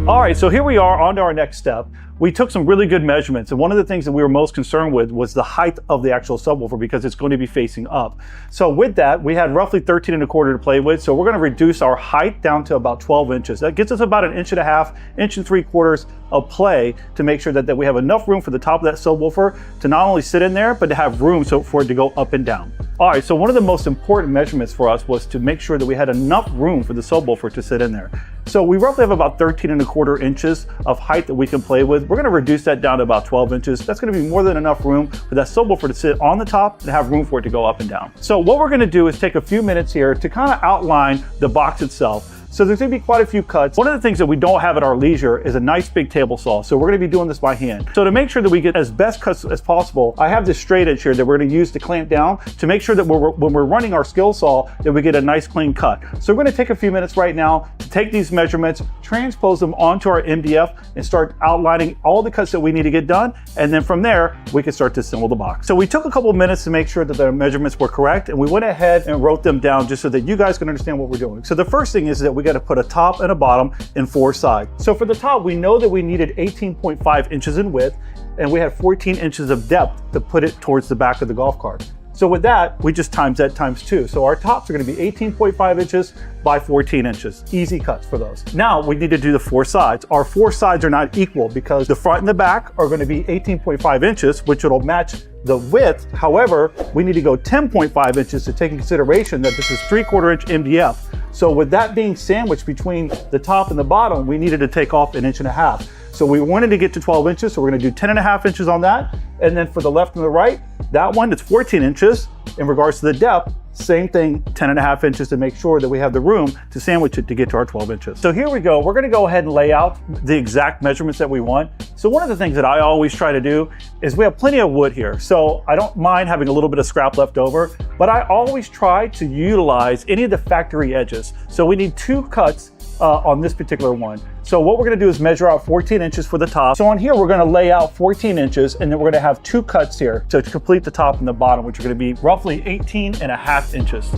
All right, so here we are on to our next step. We took some really good measurements, and one of the things that we were most concerned with was the height of the actual subwoofer because it's going to be facing up. So with that, we had roughly 13 1/4 to play with, so we're going to reduce our height down to about 12 inches. That gives us about 1.5 inches, 1 3/4 of play to make sure that we have enough room for the top of that subwoofer to not only sit in there, but to have room for it to go up and down. All right, so one of the most important measurements for us was to make sure that we had enough room for the subwoofer to sit in there. So we roughly have about 13 1/4 inches of height that we can play with. We're going to reduce that down to about 12 inches. That's going to be more than enough room for that subwoofer to sit on the top and have room for it to go up and down. So what we're going to do is take a few minutes here to kind of outline the box itself. So there's going to be quite a few cuts. One of the things that we don't have at our leisure is a nice big table saw. So we're going to be doing this by hand. So to make sure that we get as best cuts as possible, I have this straight edge here that we're going to use to clamp down to make sure that when we're running our skill saw, that we get a nice clean cut. So we're going to take a few minutes right now to take these measurements, transpose them onto our MDF, and start outlining all the cuts that we need to get done. And then from there, we can start to assemble the box. So we took a couple of minutes to make sure that the measurements were correct, and we went ahead and wrote them down just so that you guys can understand what we're doing. So the first thing is that we got to put a top and a bottom and 4 sides. So for the top, we know that we needed 18.5 inches in width, and we had 14 inches of depth to put it towards the back of the golf cart. So with that, we just times that times 2. So our tops are going to be 18.5 inches by 14 inches. Easy cuts for those. Now we need to do the 4 sides. Our 4 sides are not equal because the front and the back are going to be 18.5 inches, which will match the width. However, we need to go 10.5 inches to take in consideration that this is 3/4 inch MDF. So with that being sandwiched between the top and the bottom, we needed to take off 1.5 inches. So we wanted to get to 12 inches, so we're going to do 10.5 inches on that. And then for the left and the right, that one, it's 14 inches. In regards to the depth, same thing, 10.5 inches to make sure that we have the room to sandwich it to get to our 12 inches. So here we go. We're going to go ahead and lay out the exact measurements that we want. So one of the things that I always try to do is we have plenty of wood here. So I don't mind having a little bit of scrap left over, but I always try to utilize any of the factory edges. So we need 2 cuts on this particular one. So what we're going to do is measure out 14 inches for the top. So on here, we're going to lay out 14 inches, and then we're going to have 2 cuts here to complete the top and the bottom, which are going to be roughly 18.5 inches.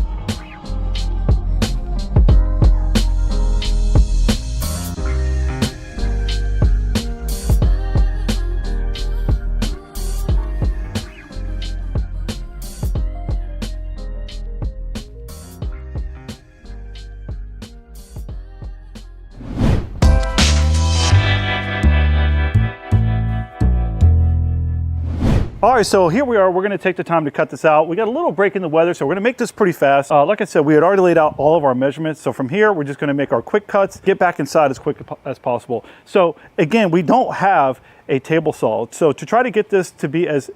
All right, so here we are. We're going to take the time to cut this out. We got a little break in the weather, so we're going to make this pretty fast. Like I said, we had already laid out all of our measurements. So from here, we're just going to make our quick cuts, get back inside as quick as possible. So again, we don't have a table saw. So to try to get this to be as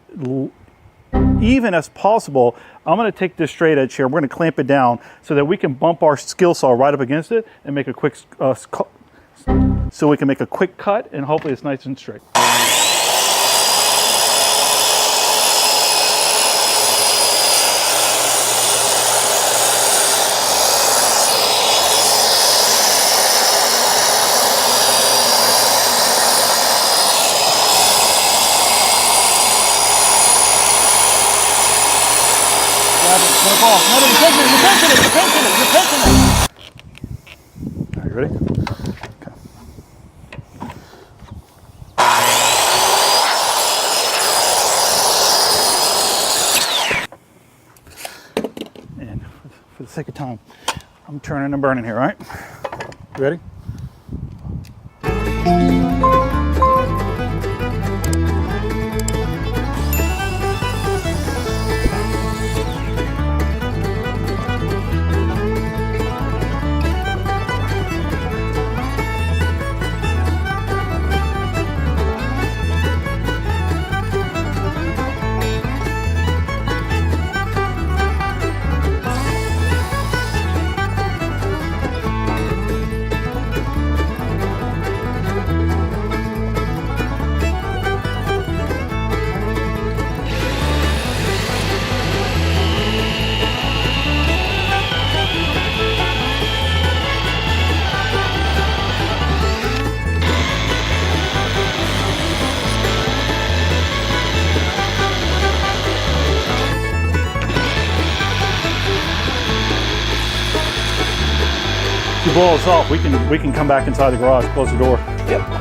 even as possible, I'm going to take this straight edge here. We're going to clamp it down so that we can bump our skill saw right up against it and make a quick, so we can make a quick cut, and hopefully it's nice and straight. Are you ready? Okay. And for the sake of time, I'm turning and burning here, right? You ready? you blow us off, we can come back inside the garage, close the door. Yep.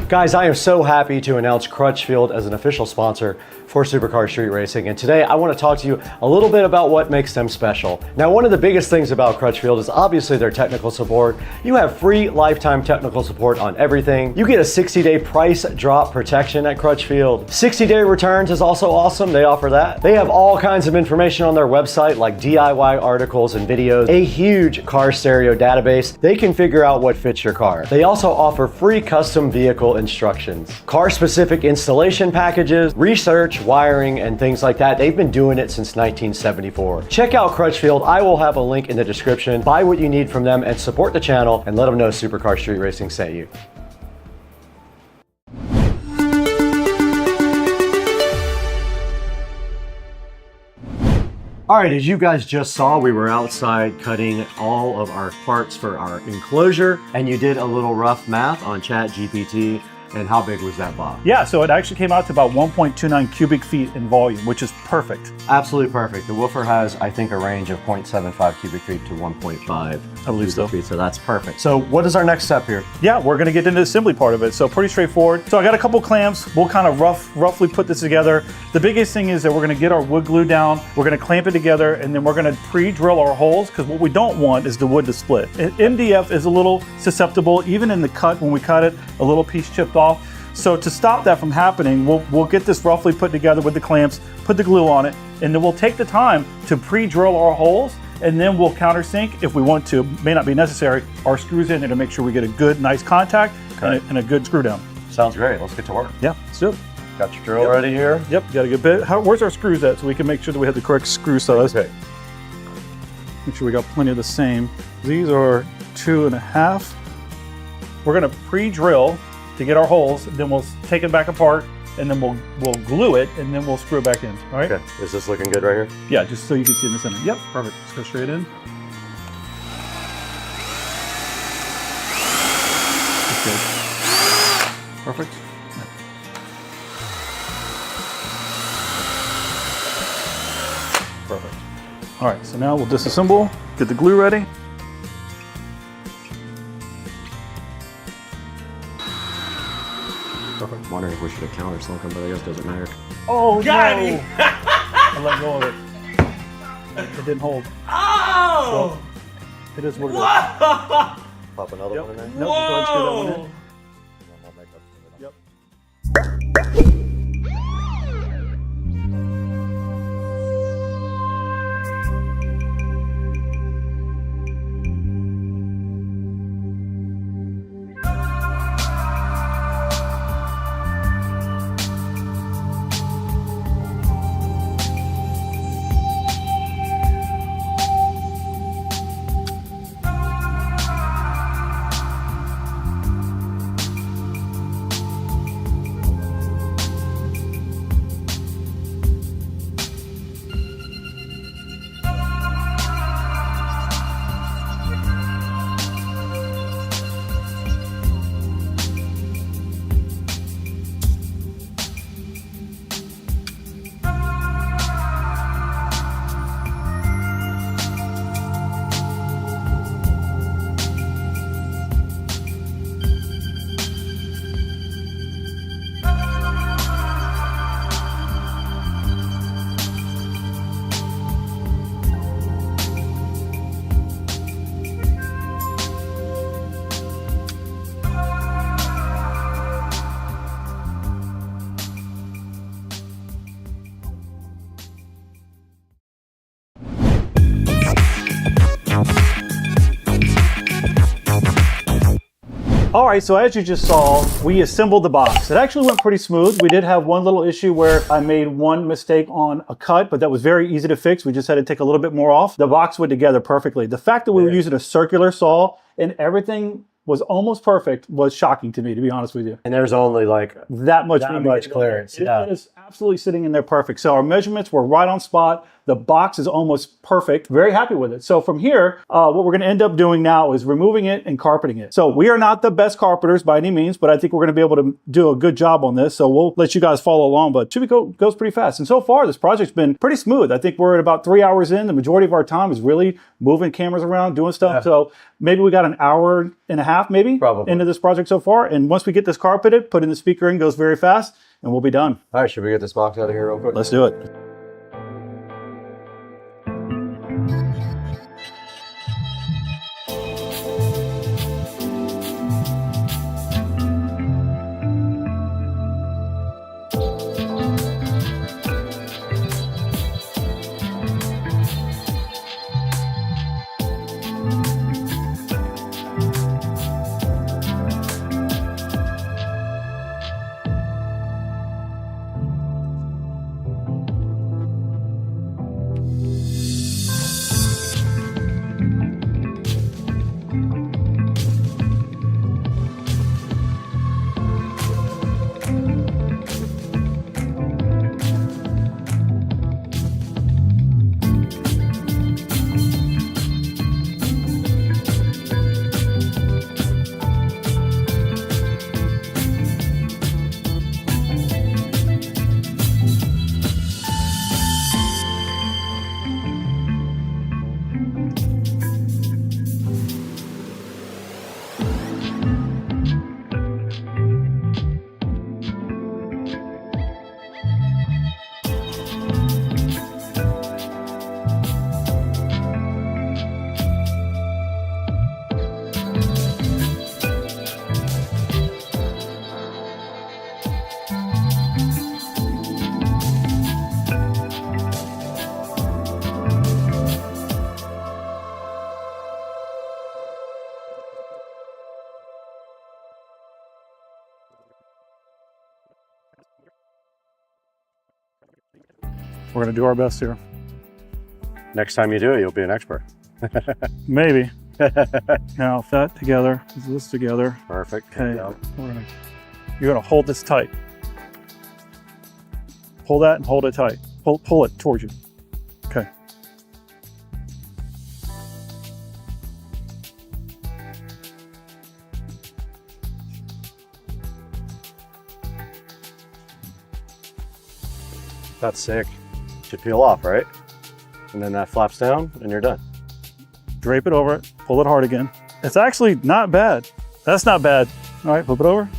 Guys, I am so happy to announce Crutchfield as an official sponsor for Supercar Street Racing, and today I want to talk to you a little bit about what makes them special. Now, one of the biggest things about Crutchfield is obviously their technical support. You have free lifetime technical support on everything. You get a 60-day price drop protection at Crutchfield. 60-day returns is also awesome. They offer that. They have all kinds of information on their website, like DIY articles and videos, a huge car stereo database. They can figure out what fits your car. They also offer free custom vehicle instructions, car-specific installation packages, research, wiring, and things like that. They've been doing it since 1974. Check out Crutchfield. I will have a link in the description. Buy what you need from them and support the channel, and let them know Supercar Street Racing sent you. All right, as you guys just saw, we were outside cutting all of our parts for our enclosure, and you did a little rough math on ChatGPT. And how big was that, Bob? Yeah, so it actually came out to about 1.29 cubic feet in volume, which is perfect. Absolutely perfect. The woofer has, I think, a range of 0.75 cubic feet to 1.5 I believe so. feet, so that's perfect. So what is our next step here? Yeah, we're gonna get into the assembly part of it. So pretty straightforward. So I got a couple clamps. We'll kind of roughly put this together. The biggest thing is that we're gonna get our wood glue down, we're gonna clamp it together, and then we're gonna pre-drill our holes, because what we don't want is the wood to split. MDF is a little susceptible, even in the cut, when we cut it, a little piece chipped off. So to stop that from happening, we'll get this roughly put together with the clamps, put the glue on it, and then we'll take the time to pre-drill our holes, and then we'll countersink, if we want to, may not be necessary, our screws in there to make sure we get a good, nice contact and a good screw down. Sounds great. Let's get to work. Yeah, let's do it. Got your drill ready here? Yep, got a good bit. Where's our screws at, so we can make sure that we have the correct screw size. Okay. Make sure we got plenty of the same. These are 2.5. We're gonna pre-drill to get our holes, then we'll take it back apart, and then we'll glue it, and then we'll screw it back in. All right? Okay. Is this looking good right here? Yeah, just so you can see in the center. Yep, perfect. Just go straight in. Okay. Perfect. Perfect. All right, so now we'll disassemble, get the glue ready. I'm wondering if we should have countersunk them, but I guess it doesn't matter. Oh, Got no! me. I let go of it. It didn't hold. Oh! Well, it is what it is. Whoa! Pop another one in there? Nope, let's get that one in. Yep. All right, so as you just saw, we assembled the box. It actually went pretty smooth. We did have one little issue where I made one mistake on a cut, but that was very easy to fix. We just had to take a little bit more off. The box went together perfectly. The fact that we were using a circular saw and everything was almost perfect was shocking to me, to be honest with you. And there's only like that much clearance. It is absolutely sitting in there perfect. So our measurements were right on spot. The box is almost perfect. Very happy with it. So from here, what we're going to end up doing now is removing it and carpeting it. So we are not the best carpenters by any means, but I think we're going to be able to do a good job on this. So we'll let you guys follow along, but it goes pretty fast. And so far, this project's been pretty smooth. I think we're at about 3 hours in. The majority of our time is really moving cameras around, doing stuff. Yeah. So maybe we got an hour and a half maybe into this project so far. And once we get this carpeted, put in the speaker in, goes very fast, and we'll be done. All right, should we get this box out of here real quick? Let's do it. We're going to do our best here. Next time you do it, you'll be an expert. Maybe. Now, that together, this together. Perfect. Okay. You're going to hold this tight. Pull that and hold it tight. Pull it towards you. Okay. That's sick. Should peel off, right? And then that flaps down and you're done. Drape it over it, pull it hard again. It's actually not bad. That's not bad. All right, flip it over.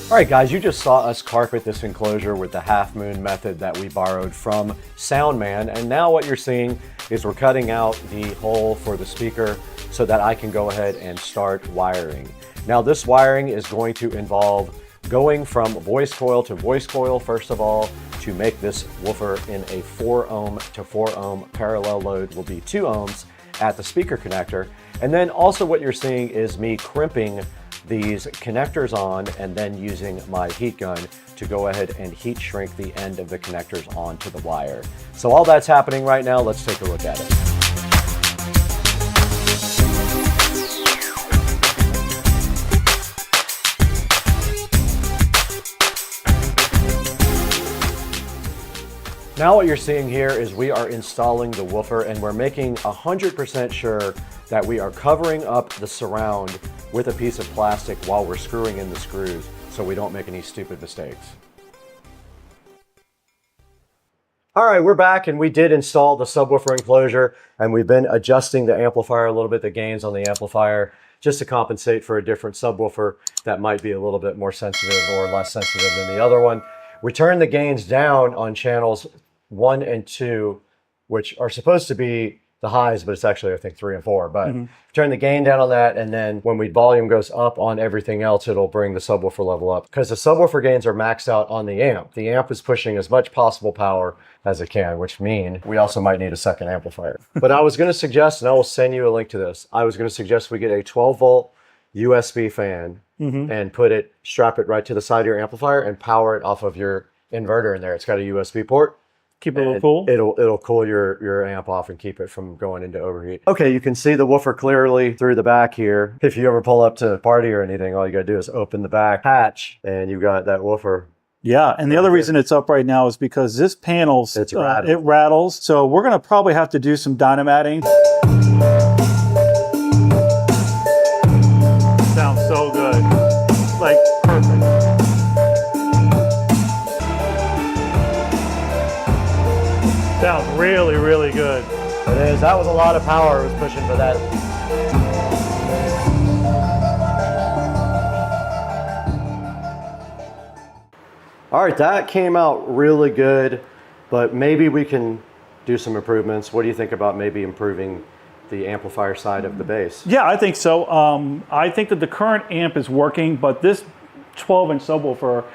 All right, guys, you just saw us carpet this enclosure with the half moon method that we borrowed from Soundman. And now what you're seeing is we're cutting out the hole for the speaker so that I can go ahead and start wiring. Now, this wiring is going to involve going from voice coil to voice coil, first of all, to make this woofer in a 4 ohm to 4 ohm parallel load will be 2 ohms at the speaker connector. And then also what you're seeing is me crimping these connectors on and then using my heat gun to go ahead and heat shrink the end of the connectors onto the wire. So all that's happening right now. Let's take a look at it. Now what you're seeing here is we are installing the woofer, and we're making 100% sure that we are covering up the surround with a piece of plastic while we're screwing in the screws so we don't make any stupid mistakes. All right, we're back, and we did install the subwoofer enclosure, and we've been adjusting the amplifier a little bit, the gains on the amplifier, just to compensate for a different subwoofer that might be a little bit more sensitive or less sensitive than the other one. We turned the gains down on channels 1 and 2, which are supposed to be the highs, but it's actually, I think, 3 and 4. But turn the gain down on that, and then when volume goes up on everything else, it'll bring the subwoofer level up. Because the subwoofer gains are maxed out on the amp. The amp is pushing as much possible power as it can, which means we also might need a second amplifier. But I was going to suggest, and I will send you a link to this, I was going to suggest we get a 12-volt USB fan and strap it right to the side of your amplifier and power it off of your inverter in there. It's got a USB port. Keep it a little cool. It'll cool your amp off and keep it from going into overheat. Okay, you can see the woofer clearly through the back here. If you ever pull up to a party or anything, all you gotta do is open the back hatch and you've got that woofer. Yeah, and the other reason it's up right now is because this panel, it rattles. So we're gonna probably have to do some dynamatting. Sounds so good. Like, perfect. Sounds really, really good. It is. That was a lot of power it was pushing for that. All right, that came out really good, but maybe we can do some improvements. What do you think about maybe improving the amplifier side of the bass? Yeah, I think so. I think that the current amp is working, but this 12-inch subwoofer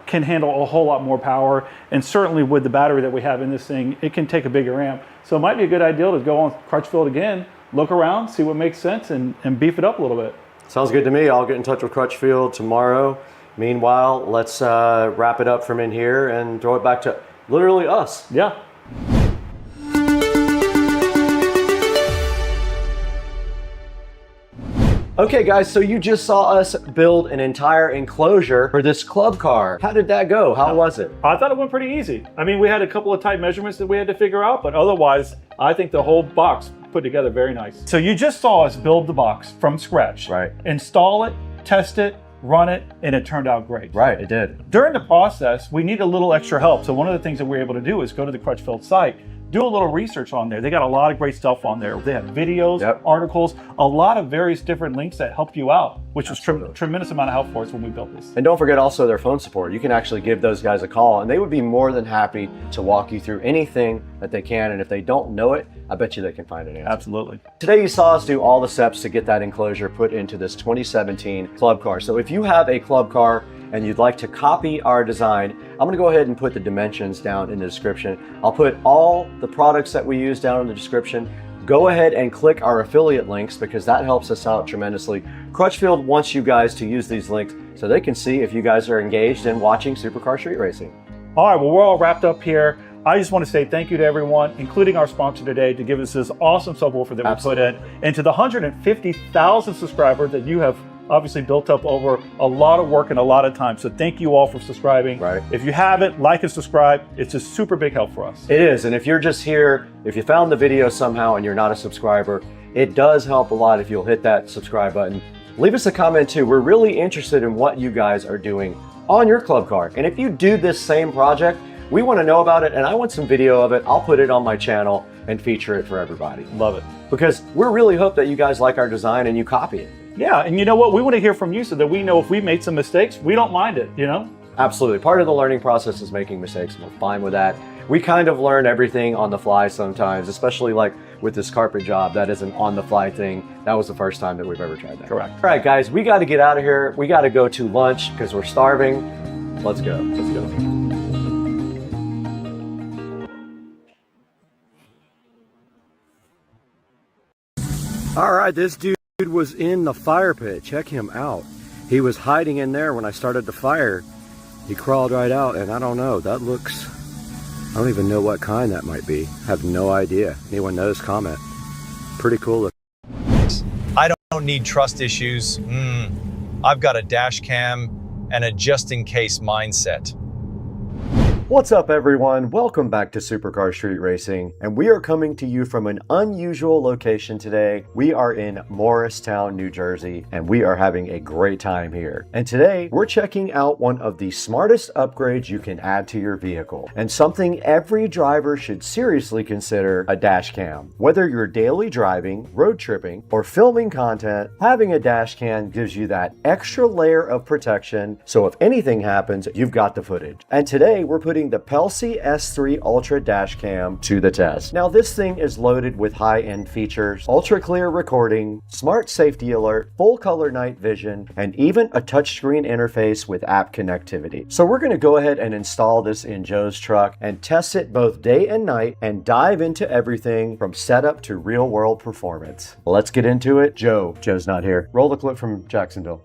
can handle a whole lot more power, and certainly with the battery that we have in this thing, it can take a bigger amp. So it might be a good idea to go on Crutchfield again, look around, see what makes sense, and beef it up a little bit. Sounds good to me. I'll get in touch with Crutchfield tomorrow. Meanwhile, let's wrap it up from in here and throw it back to literally us. Yeah. Okay guys, so you just saw us build an entire enclosure for this club car. How did that go? How was it? I thought it went pretty easy. I mean, we had a couple of tight measurements that we had to figure out, but otherwise, I think the whole box put together very nice. So you just saw us build the box from scratch. Right. Install it, test it, run it, and it turned out great. Right, it did. During the process, we need a little extra help. So one of the things that we're able to do is go to the Crutchfield site, do a little research on there. They got a lot of great stuff on there. They have videos, articles, a lot of various different links that help you out, which was tremendous amount of help for us when we built this. And don't forget also their phone support. You can actually give those guys a call and they would be more than happy to walk you through anything that they can. And if they don't know it, I bet you they can find an answer. Absolutely. Today you saw us do all the steps to get that enclosure put into this 2017 club car. So if you have a club car and you'd like to copy our design, I'm gonna go ahead and put the dimensions down in the description. I'll put all the products that we use down in the description. Go ahead and click our affiliate links because that helps us out tremendously. Crutchfield wants you guys to use these links so they can see if you guys are engaged in watching Supercar Street Racing. All right, well, we're all wrapped up here. I just want to say thank you to everyone, including our sponsor today, to give us this awesome subwoofer that we put in, and to the 150,000 subscribers that you have obviously built up over a lot of work and a lot of time. So thank you all for subscribing. Right. If you haven't, like and subscribe. It's a super big help for us. It is, and if you're just here, if you found the video somehow and you're not a subscriber, it does help a lot if you'll hit that subscribe button. Leave us a comment too. We're really interested in what you guys are doing on your club car. And if you do this same project, we want to know about it, and I want some video of it. I'll put it on my channel and feature it for everybody. Love it. Because we really hope that you guys like our design and you copy it. Yeah, and you know what? We want to hear from you so that we know if we made some mistakes, we don't mind it, you know? Absolutely. Part of the learning process is making mistakes, and we're fine with that. We kind of learn everything on the fly sometimes, especially like with this carpet job. That is an on-the-fly thing. That was the first time that we've ever tried that. Correct. All right, guys, we got to get out of here. We got to go to lunch because we're starving. Let's go. Let's go. All right, this dude was in the fire pit. Check him out. He was hiding in there when I started the fire. He crawled right out, and I don't know. That looks, I don't even know what kind that might be. I have no idea. Anyone knows, comment. Pretty cool. I don't need trust issues. I've got a dash cam and a just-in-case mindset. What's up everyone? Welcome back to Supercar Street Racing, and we are coming to you from an unusual location today. We are in Morristown, New Jersey, and we are having a great time here. And today we're checking out one of the smartest upgrades you can add to your vehicle, and something every driver should seriously consider: a dash cam. Whether you're daily driving, road tripping, or filming content, having a dash cam gives you that extra layer of protection, so if anything happens, you've got the footage. And today we're putting the Pelsi S3 Ultra dash cam to the test. Now this thing is loaded with high-end features: ultra clear recording, smart safety alert, full color night vision, and even a touchscreen interface with app connectivity. So we're going to go ahead and install this in Joe's truck and test it both day and night and dive into everything from setup to real world performance. Let's get into it. Joe's not here. Roll the clip from Jacksonville.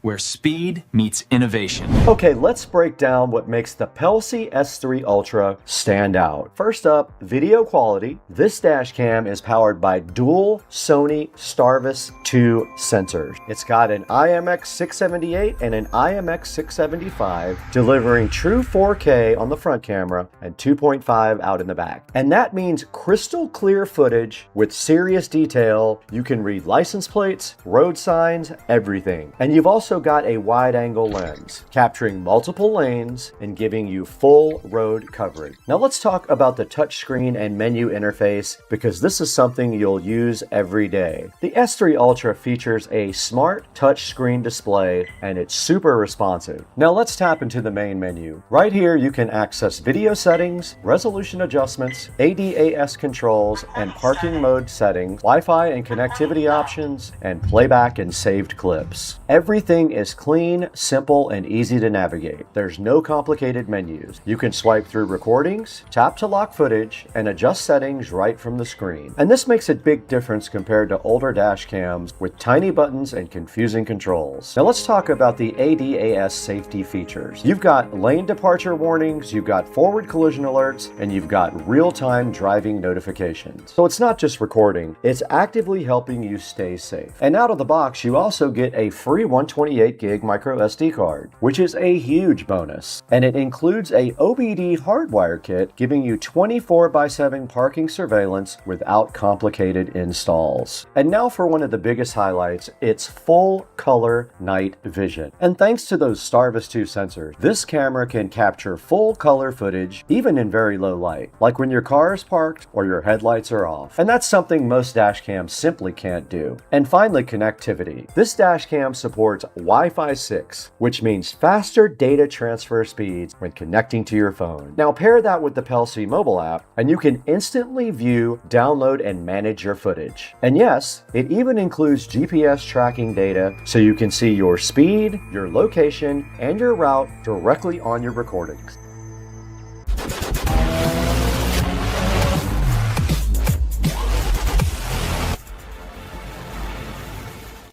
Where speed meets innovation. Okay, let's break down what makes the Pelsi S3 Ultra stand out. First up, video quality. This dash cam is powered by dual Sony Starvis 2 sensors. It's got an IMX678 and an IMX675, delivering true 4K on the front camera and 2.5 out in the back. And that means crystal clear footage with serious detail. You can read license plates, road signs, everything. And you've also got a wide angle lens, capturing multiple lanes and giving you full road coverage. Now let's talk about the touchscreen and menu interface, because this is something you'll use every day. The S3 Ultra features a smart touchscreen display, and it's super responsive. Now let's tap into the main menu. Right here you can access video settings, resolution adjustments, ADAS controls, and parking mode settings, Wi-Fi and connectivity options, and playback and saved clips. Everything is clean, simple, and easy to navigate. There's no complicated menus. You can swipe through recordings, tap to lock footage, and adjust settings right from the screen. And this makes a big difference compared to older dash cams with tiny buttons and confusing controls. Now let's talk about the ADAS safety features. You've got lane departure warnings, you've got forward collision alerts, and you've got real-time driving notifications. So it's not just recording, it's actively helping you stay safe. And out of the box, you also get a free 128 gig micro SD card, which is a huge bonus. And it includes a OBD hardwire kit, giving you 24/7 parking surveillance without complicated installs. And now for one of the biggest highlights, it's full color night vision. And thanks to those Starvis 2 sensors, this camera can capture full color footage even in very low light, like when your car is parked or your headlights are off. And that's something most dash cams simply can't do. And finally, connectivity. This dash cam supports Wi-Fi 6, which means faster data transfer speeds when connecting to your phone. Now pair that with the Pelsi mobile app, and you can instantly view, download, and manage your footage. And yes, it even includes GPS tracking data, so you can see your speed, your location, and your route directly on your recordings.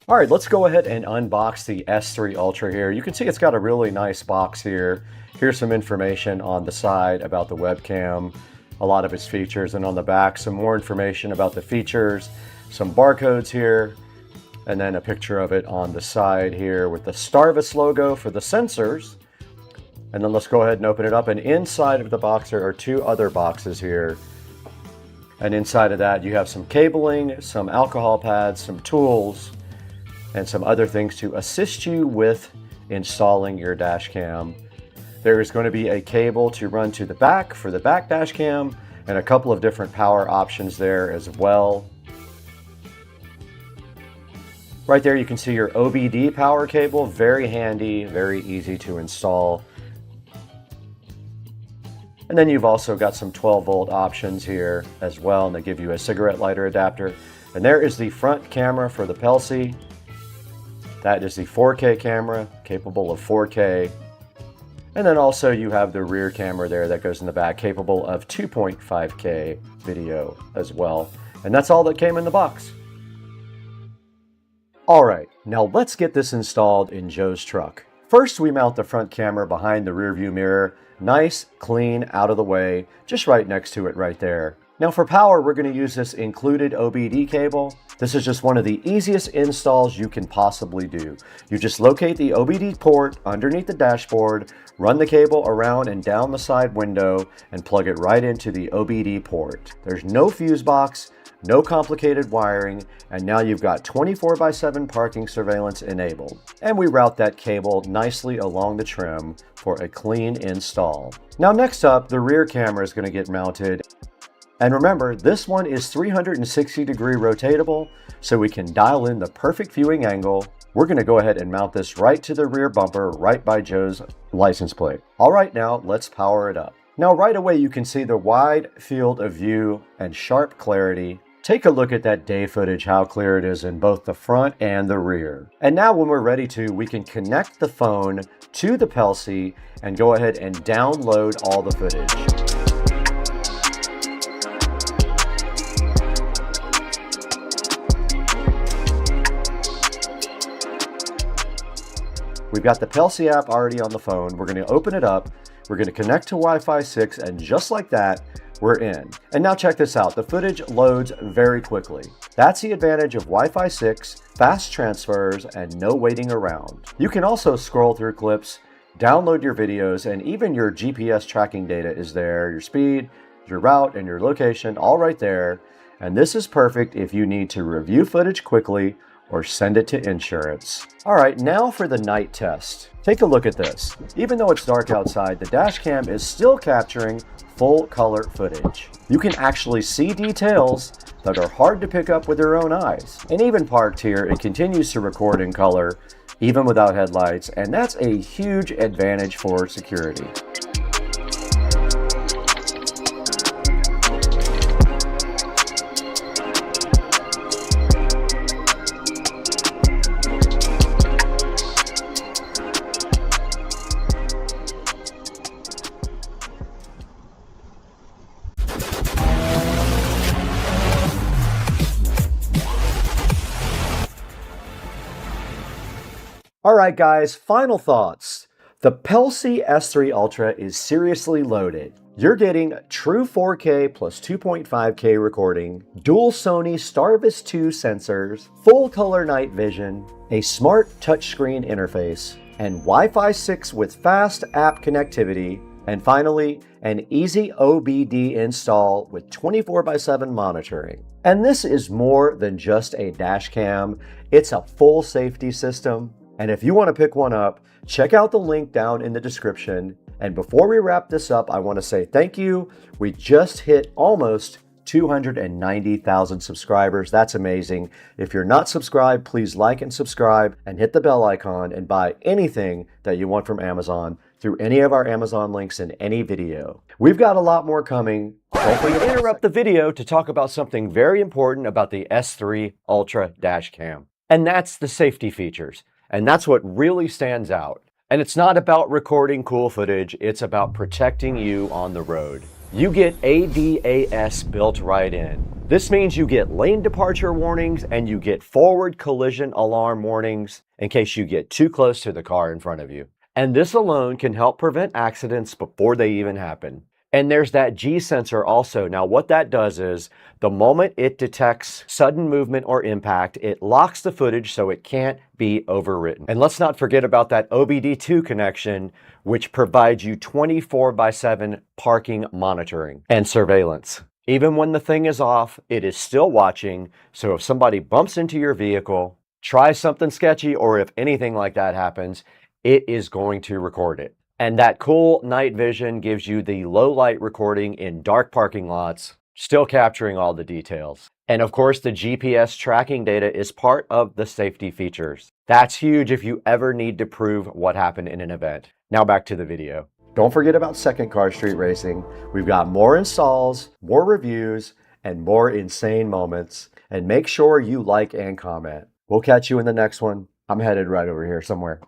All right, let's go ahead and unbox the S3 Ultra here. You can see it's got a really nice box here. Here's some information on the side about the webcam, a lot of its features, and on the back, some more information about the features, some barcodes here, and then a picture of it on the side here with the Starvis logo for the sensors. And then let's go ahead and open it up. And inside of the box there are two other boxes here. And inside of that, you have some cabling, some alcohol pads, some tools, and some other things to assist you with installing your dash cam. There is going to be a cable to run to the back for the back dash cam, and a couple of different power options there as well. Right there you can see your OBD power cable, very handy, very easy to install. And then you've also got some 12-volt options here as well, and they give you a cigarette lighter adapter. And there is the front camera for the Pelsi. That is the 4K camera, capable of 4K. And then also you have the rear camera there that goes in the back, capable of 2.5K video as well. And that's all that came in the box. Alright, now let's get this installed in Joe's truck. First, we mount the front camera behind the rear view mirror. Nice, clean, out of the way, just right next to it right there. Now for power, we're going to use this included OBD cable. This is just one of the easiest installs you can possibly do. You just locate the OBD port underneath the dashboard, run the cable around and down the side window, and plug it right into the OBD port. There's no fuse box, no complicated wiring, and now you've got 24/7 parking surveillance enabled. And we route that cable nicely along the trim for a clean install. Now next up, the rear camera is going to get mounted. And remember, this one is 360-degree rotatable, so we can dial in the perfect viewing angle. We're going to go ahead and mount this right to the rear bumper, right by Joe's license plate. All right, now let's power it up. Now right away, you can see the wide field of view and sharp clarity. Take a look at that day footage, how clear it is in both the front and the rear. And now when we're ready to, we can connect the phone to the PCIe and go ahead and download all the footage. We've got the PCIe app already on the phone. We're going to open it up. We're going to connect to Wi-Fi 6, and just like that, we're in. And now check this out. The footage loads very quickly. That's the advantage of Wi-Fi 6, fast transfers, and no waiting around. You can also scroll through clips, download your videos, and even your GPS tracking data is there. Your speed, your route, and your location, all right there. And this is perfect if you need to review footage quickly or send it to insurance. All right, now for the night test. Take a look at this. Even though it's dark outside, the dash cam is still capturing full color footage. You can actually see details that are hard to pick up with your own eyes. And even parked here, it continues to record in color, even without headlights, and that's a huge advantage for security. Alright guys, final thoughts. The PCIe S3 Ultra is seriously loaded. You're getting true 4K plus 2.5K recording, dual Sony Starvis 2 sensors, full color night vision, a smart touchscreen interface, and Wi-Fi 6 with fast app connectivity, and finally, an easy OBD install with 24/7 monitoring. And this is more than just a dash cam, it's a full safety system. And if you want to pick one up, check out the link down in the description. And before we wrap this up, I want to say thank you. We just hit almost 290,000 subscribers. That's amazing. If you're not subscribed, please like and subscribe and hit the bell icon and buy anything that you want from Amazon through any of our Amazon links in any video. We've got a lot more coming. Don't forget to interrupt the video to talk about something very important about the S3 Ultra dash cam. And that's the safety features. And that's what really stands out. And it's not about recording cool footage, it's about protecting you on the road. You get ADAS built right in. This means you get lane departure warnings and you get forward collision alarm warnings in case you get too close to the car in front of you. And this alone can help prevent accidents before they even happen. And there's that G sensor also. Now what that does is, the moment it detects sudden movement or impact, it locks the footage so it can't be overwritten. And let's not forget about that OBD2 connection, which provides you 24/7 parking monitoring and surveillance. Even when the thing is off, it is still watching, so if somebody bumps into your vehicle, tries something sketchy, or if anything like that happens, it is going to record it. And that cool night vision gives you the low light recording in dark parking lots, still capturing all the details. And of course, the GPS tracking data is part of the safety features. That's huge if you ever need to prove what happened in an event. Now back to the video. Don't forget about Second Car Street Racing. We've got more installs, more reviews, and more insane moments. And make sure you like and comment. We'll catch you in the next one. I'm headed right over here somewhere.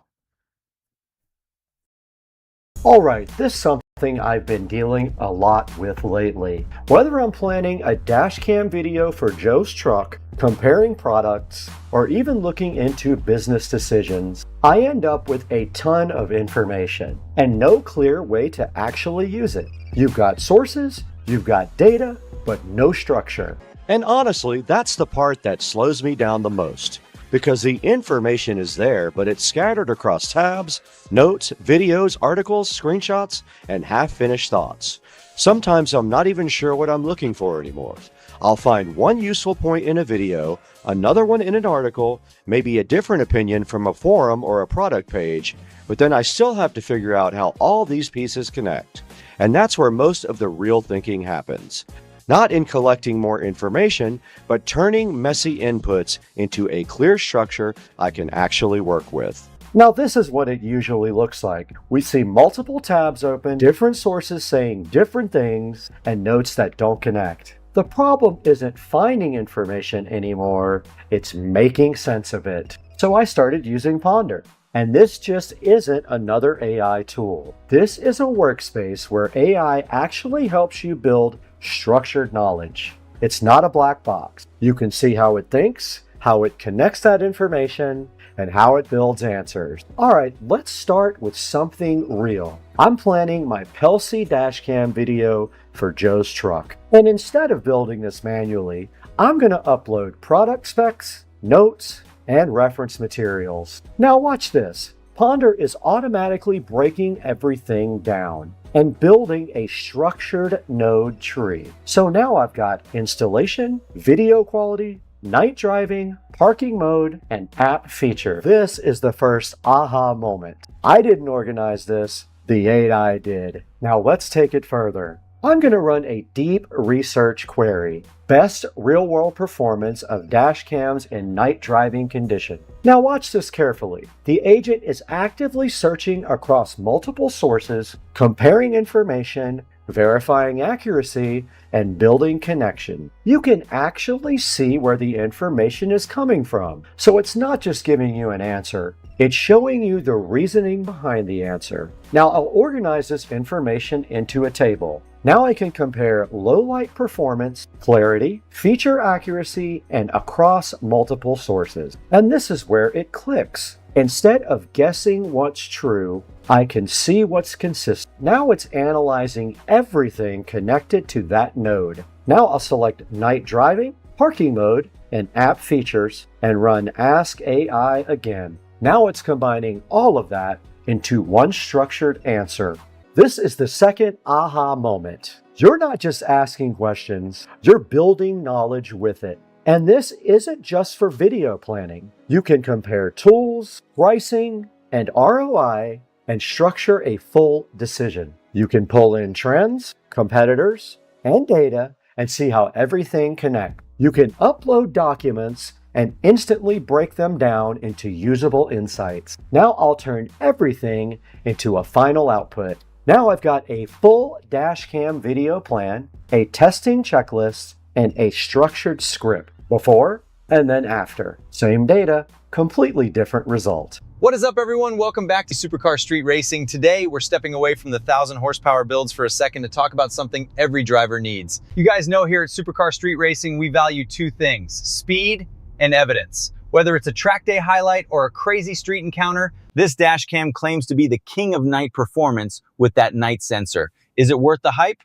Alright, this is something I've been dealing a lot with lately. Whether I'm planning a dash cam video for Joe's truck, comparing products, or even looking into business decisions, I end up with a ton of information and no clear way to actually use it. You've got sources, you've got data, but no structure. And honestly, that's the part that slows me down the most. Because the information is there, but it's scattered across tabs, notes, videos, articles, screenshots, and half-finished thoughts. Sometimes I'm not even sure what I'm looking for anymore. I'll find one useful point in a video, another one in an article, maybe a different opinion from a forum or a product page, but then I still have to figure out how all these pieces connect. And that's where most of the real thinking happens. Not in collecting more information, but turning messy inputs into a clear structure I can actually work with. Now this is what it usually looks like. We see multiple tabs open, different sources saying different things, and notes that don't connect. The problem isn't finding information anymore, it's making sense of it. So I started using Ponder. And this just isn't another AI tool. This is a workspace where AI actually helps you build structured knowledge. It's not a black box. You can see how it thinks, how it connects that information, and how it builds answers. All right, let's start with something real. I'm planning my Pelsi dashcam video for Joe's truck. And instead of building this manually, I'm gonna upload product specs, notes, and reference materials. Now watch this. Ponder is automatically breaking everything down and building a structured node tree. So now I've got installation, video quality, night driving, parking mode, and app feature. This is the first aha moment. I didn't organize this, the AI did. Now let's take it further. I'm going to run a deep research query. Best real-world performance of dash cams in night driving condition. Now watch this carefully. The agent is actively searching across multiple sources, comparing information, verifying accuracy, and building connection. You can actually see where the information is coming from. So it's not just giving you an answer. It's showing you the reasoning behind the answer. Now I'll organize this information into a table. Now I can compare low light performance, clarity, feature accuracy, and across multiple sources. And this is where it clicks. Instead of guessing what's true, I can see what's consistent. Now it's analyzing everything connected to that node. Now I'll select night driving, parking mode, and app features, and run Ask AI again. Now it's combining all of that into one structured answer. This is the second aha moment. You're not just asking questions, you're building knowledge with it. And this isn't just for video planning. You can compare tools, pricing, and ROI and structure a full decision. You can pull in trends, competitors, and data and see how everything connects. You can upload documents and instantly break them down into usable insights. Now I'll turn everything into a final output. Now I've got a full dashcam video plan, a testing checklist, and a structured script. Before and then after. Same data, completely different result. What is up, everyone? Welcome back to Supercar Street Racing. Today, we're stepping away from the 1,000 horsepower builds for a second to talk about something every driver needs. You guys know here at Supercar Street Racing, we value two things: speed and evidence. Whether it's a track day highlight or a crazy street encounter, this dash cam claims to be the king of night performance with that night sensor. Is it worth the hype?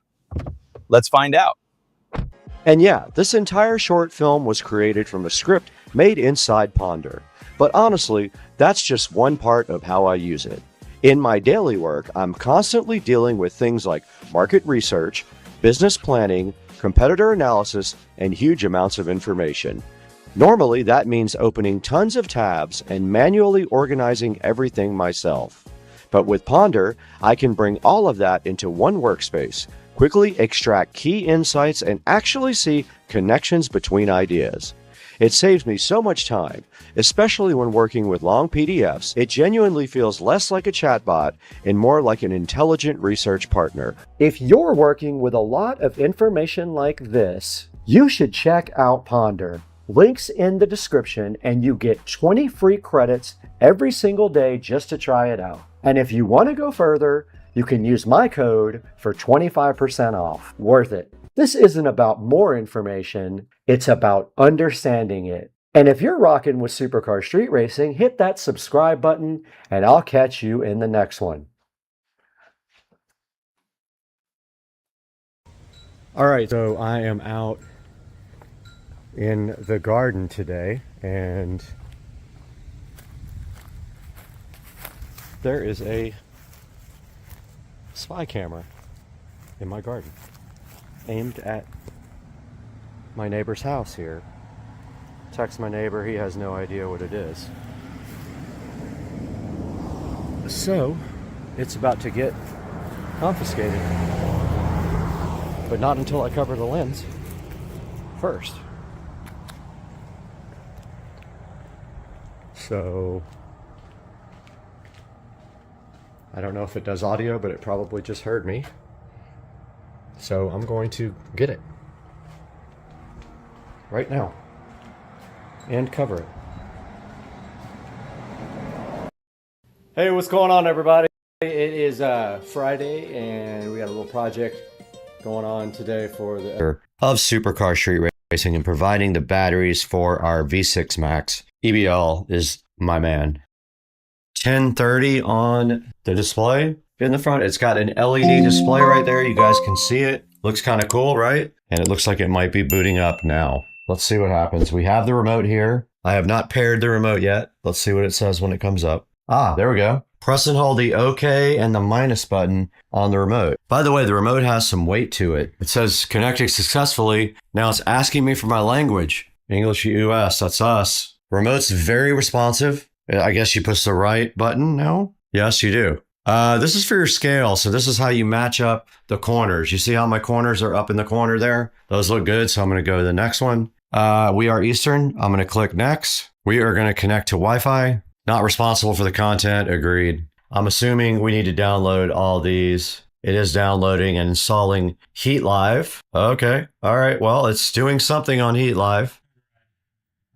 Let's find out. And yeah, this entire short film was created from a script made inside Ponder. But honestly, that's just one part of how I use it. In my daily work, I'm constantly dealing with things like market research, business planning, competitor analysis, and huge amounts of information. Normally, that means opening tons of tabs and manually organizing everything myself. But with Ponder, I can bring all of that into one workspace, quickly extract key insights, and actually see connections between ideas. It saves me so much time, especially when working with long PDFs. It genuinely feels less like a chatbot and more like an intelligent research partner. If you're working with a lot of information like this, you should check out Ponder. Links in the description, and you get 20 free credits every single day just to try it out. And if you want to go further, you can use my code for 25% off. Worth it. This isn't about more information, it's about understanding it. And if you're rocking with Supercar Street Racing, hit that subscribe button, and I'll catch you in the next one. All right, so I am out in the garden today, and there is a spy camera in my garden aimed at my neighbor's house here. Text my neighbor, he has no idea what it is. So it's about to get confiscated, but not until I cover the lens first. So I don't know if it does audio, but it probably just heard me. So I'm going to get it right now and cover it. Hey, what's going on, everybody? It is Friday, and we got a little project going on today for the of Supercar Street Racing and providing the batteries for our V6 Max. EBL is my man. 1030 on the display in the front. It's got an LED display right there. You guys can see it. Looks kind of cool, right? And it looks like it might be booting up now. Let's see what happens. We have the remote here. I have not paired the remote yet. Let's see what it says when it comes up. Ah, there we go. Press and hold the OK and the minus button on the remote. By the way, the remote has some weight to it. It says connecting successfully. Now it's asking me for my language. English US, that's us. Remote's very responsive. I guess you push the right button now? Yes, you do. This is for your scale. So this is how you match up the corners. You see how my corners are up in the corner there? Those look good. So I'm going to go to the next one. We are Eastern. I'm going to click next. We are going to connect to Wi-Fi. Not responsible for the content. Agreed. I'm assuming we need to download all these. It is downloading and installing Heat Live. Okay. All right. Well, it's doing something on Heat Live.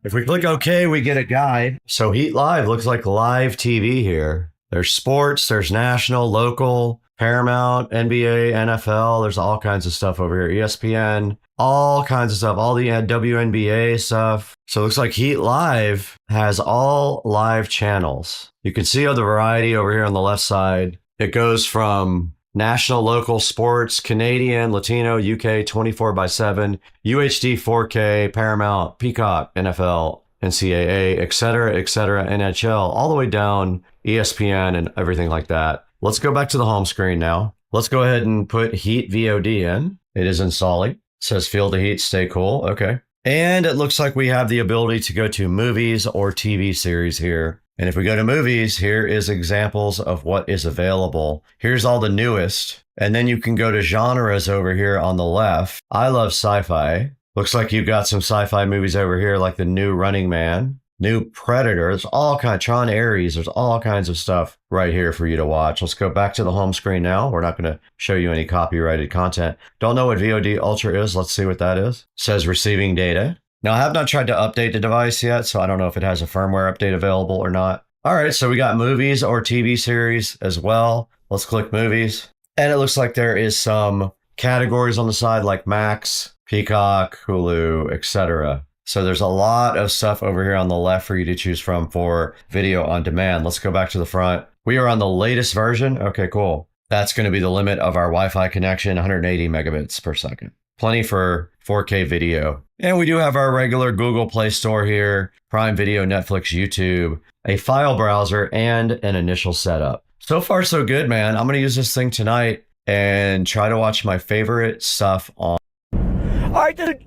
If we click OK, we get a guide. So Heat Live looks like live TV here. There's sports, there's national, local, Paramount, NBA, NFL. There's all kinds of stuff over here. ESPN, all kinds of stuff. All the WNBA stuff. So it looks like Heat Live has all live channels. You can see the variety over here on the left side. It goes from national, local, sports, Canadian, Latino, UK, 24/7, UHD, 4K, Paramount, Peacock, NFL, NCAA, etc., NHL, all the way down ESPN and everything like that. Let's go back to the home screen now. Let's go ahead and put Heat VOD in. It is installing. It says feel the heat, stay cool. Okay. And it looks like we have the ability to go to movies or TV series here. And if we go to movies, here is examples of what is available. Here's all the newest. And then you can go to genres over here on the left. I love sci-fi. Looks like you've got some sci-fi movies over here like the new Running Man, new Predator. There's all kinds, Tron Ares. There's all kinds of stuff right here for you to watch. Let's go back to the home screen now. We're not going to show you any copyrighted content. Don't know what VOD Ultra is. Let's see what that is. It says receiving data. Now, I have not tried to update the device yet, so I don't know if it has a firmware update available or not. All right, so we got movies or TV series as well. Let's click movies. And it looks like there is some categories on the side like Max, Peacock, Hulu, etc. So there's a lot of stuff over here on the left for you to choose from for video on demand. Let's go back to the front. We are on the latest version. Okay, cool. That's going to be the limit of our Wi-Fi connection, 180 megabits per second. Plenty for 4K video. And we do have our regular Google Play Store here, Prime Video, Netflix, YouTube, a file browser, and an initial setup. So far, so good, man. I'm going to use this thing tonight and try to watch my favorite stuff on. All right, dude.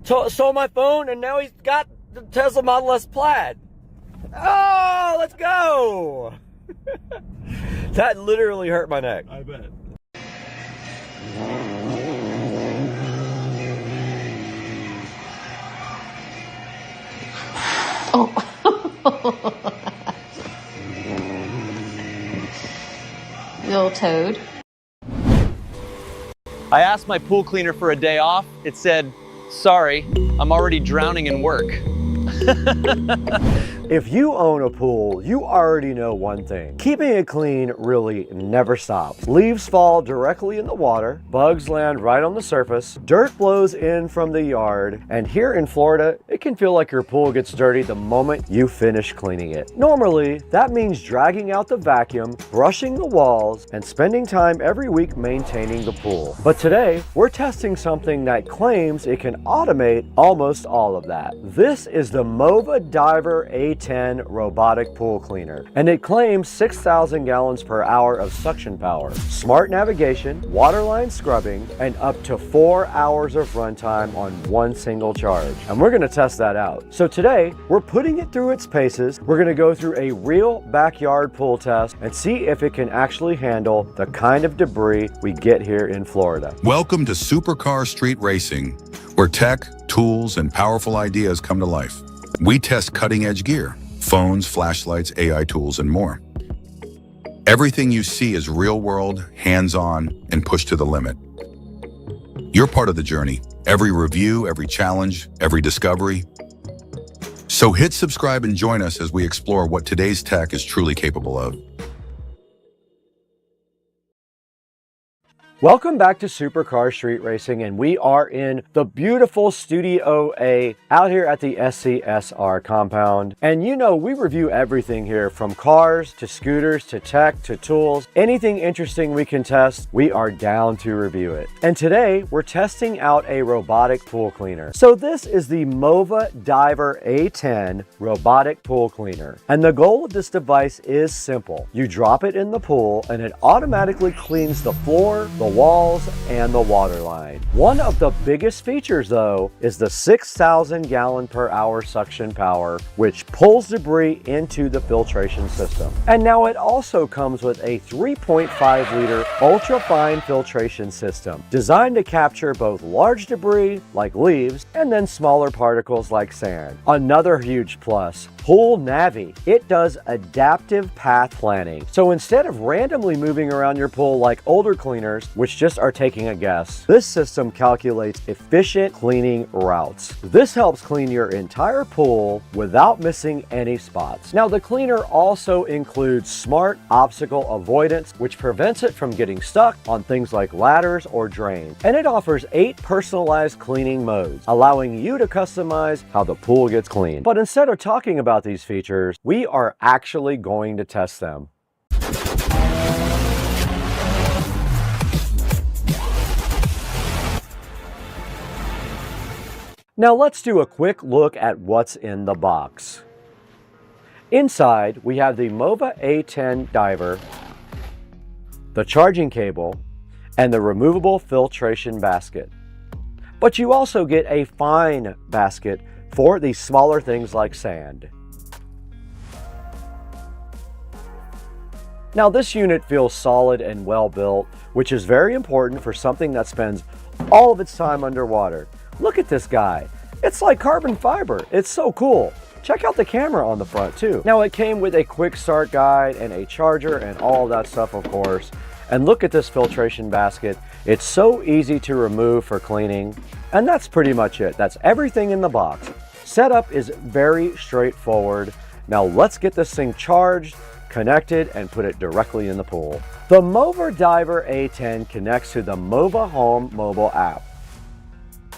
Sold my phone, and now he's got the Tesla Model S Plaid. Oh, let's go. That literally hurt my neck. I bet. Oh. Little toad. I asked my pool cleaner for a day off. It said, sorry, I'm already drowning in work. If you own a pool, you already know one thing. Keeping it clean really never stops. Leaves fall directly in the water, bugs land right on the surface, dirt blows in from the yard, and here in Florida, it can feel like your pool gets dirty the moment you finish cleaning it. Normally, that means dragging out the vacuum, brushing the walls, and spending time every week maintaining the pool. But today, we're testing something that claims it can automate almost all of that. This is the MOVA Diver A10 robotic pool cleaner, and it claims 6,000 gallons per hour of suction power, smart navigation, waterline scrubbing, and up to 4 hours of runtime on one single charge. And we're gonna test that out. So today, we're putting it through its paces. We're gonna go through a real backyard pool test and see if it can actually handle the kind of debris we get here in Florida. Welcome to Supercar Street Racing, where tech, tools, and powerful ideas come to life. We test cutting-edge gear, phones, flashlights, AI tools, and more. Everything you see is real-world, hands-on, and pushed to the limit. You're part of the journey. Every review, every challenge, every discovery. So hit subscribe and join us as we explore what today's tech is truly capable of. Welcome back to Supercar Street Racing, and we are in the beautiful Studio A out here at the SCSR compound. And you know, we review everything here from cars to scooters to tech to tools. Anything interesting we can test, we are down to review it. And today we're testing out a robotic pool cleaner. So this is the MOVA Diver A10 robotic pool cleaner. And the goal of this device is simple. You drop it in the pool and it automatically cleans the floor, the walls, and the water line. One of the biggest features though is the 6,000 gallon per hour suction power, which pulls debris into the filtration system. And now it also comes with a 3.5 liter ultra fine filtration system designed to capture both large debris like leaves and then smaller particles like sand. Another huge plus, Pool Navi. It does adaptive path planning. So instead of randomly moving around your pool like older cleaners, which just are taking a guess, this system calculates efficient cleaning routes. This helps clean your entire pool without missing any spots. Now, the cleaner also includes smart obstacle avoidance, which prevents it from getting stuck on things like ladders or drains. And it offers 8 personalized cleaning modes, allowing you to customize how the pool gets cleaned. But instead of talking about these features, we are actually going to test them. Now let's do a quick look at what's in the box. Inside, we have the MOVA A10 diver, the charging cable, and the removable filtration basket. But you also get a fine basket for the smaller things like sand. Now this unit feels solid and well built, which is very important for something that spends all of its time underwater. Look at this guy. It's like carbon fiber. It's so cool. Check out the camera on the front too. Now it came with a quick start guide and a charger and all of that stuff, of course. And look at this filtration basket. It's so easy to remove for cleaning. And that's pretty much it. That's everything in the box. Setup is very straightforward. Now let's get this thing charged, connected, and put it directly in the pool. The MOVA Diver A10 connects to the MOVA Home mobile app.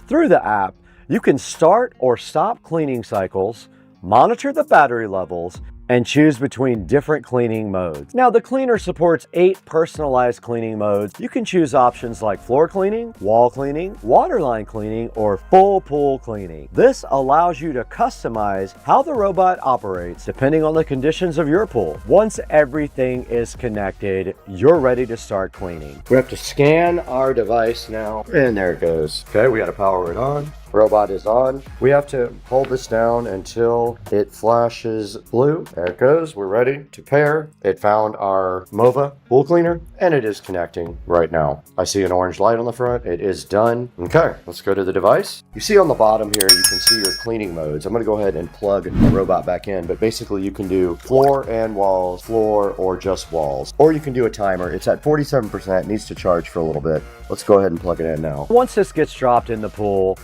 Through the app, you can start or stop cleaning cycles, monitor the battery levels, and choose between different cleaning modes. Now, the cleaner supports 8 personalized cleaning modes. You can choose options like floor cleaning, wall cleaning, waterline cleaning, or full pool cleaning. This allows you to customize how the robot operates depending on the conditions of your pool. Once everything is connected, you're ready to start cleaning. We have to scan our device now, and there it goes. Okay, we got to power it on. Robot is on. We have to hold this down until it flashes blue. There it goes. We're ready to pair. It found our MOVA pool cleaner and it is connecting right now. I see an orange light on the front. It is done. Okay, let's go to the device. You see on the bottom here, you can see your cleaning modes. I'm going to go ahead and plug the robot back in, but basically you can do floor and walls, floor or just walls, or you can do a timer. It's at 47%, needs to charge for a little bit. Let's go ahead and plug it in now. Once this gets dropped in the pool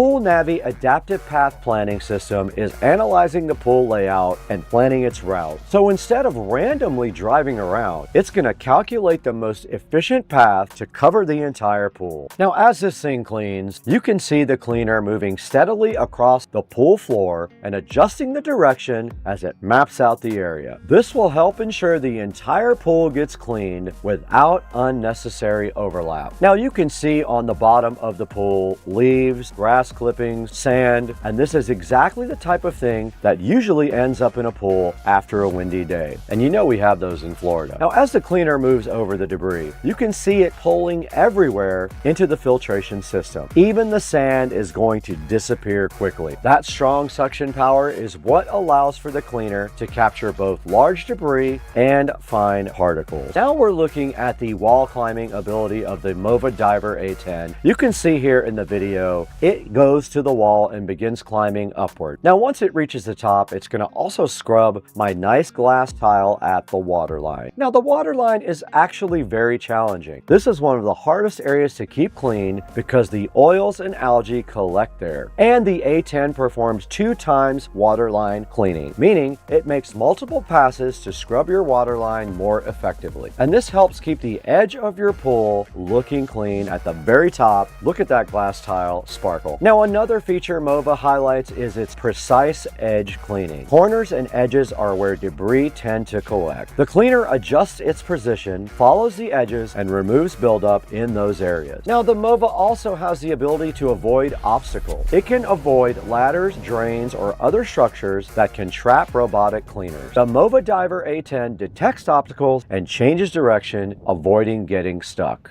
Pool Navi adaptive path planning system is analyzing the pool layout and planning its route. So instead of randomly driving around, it's going to calculate the most efficient path to cover the entire pool. Now, as this thing cleans, you can see the cleaner moving steadily across the pool floor and adjusting the direction as it maps out the area. This will help ensure the entire pool gets cleaned without unnecessary overlap. Now, you can see on the bottom of the pool leaves, grass clippings, sand, and this is exactly the type of thing that usually ends up in a pool after a windy day. And you know we have those in Florida. Now, as the cleaner moves over the debris, you can see it pulling everywhere into the filtration system. Even the sand is going to disappear quickly. That strong suction power is what allows for the cleaner to capture both large debris and fine particles. Now we're looking at the wall climbing ability of the MOVA Diver A10. You can see here in the video, it goes to the wall and begins climbing upward. Now, once it reaches the top, it's going to also scrub my nice glass tile at the water line. Now, the water line is actually very challenging. This is one of the hardest areas to keep clean because the oils and algae collect there. And the A10 performs 2 times water line cleaning, meaning it makes multiple passes to scrub your water line more effectively. And this helps keep the edge of your pool looking clean at the very top. Look at that glass tile sparkle. Now, another feature MOVA highlights is its precise edge cleaning. Corners and edges are where debris tend to collect. The cleaner adjusts its position, follows the edges, and removes buildup in those areas. Now, the MOVA also has the ability to avoid obstacles. It can avoid ladders, drains, or other structures that can trap robotic cleaners. The MOVA Diver A10 detects obstacles and changes direction, avoiding getting stuck.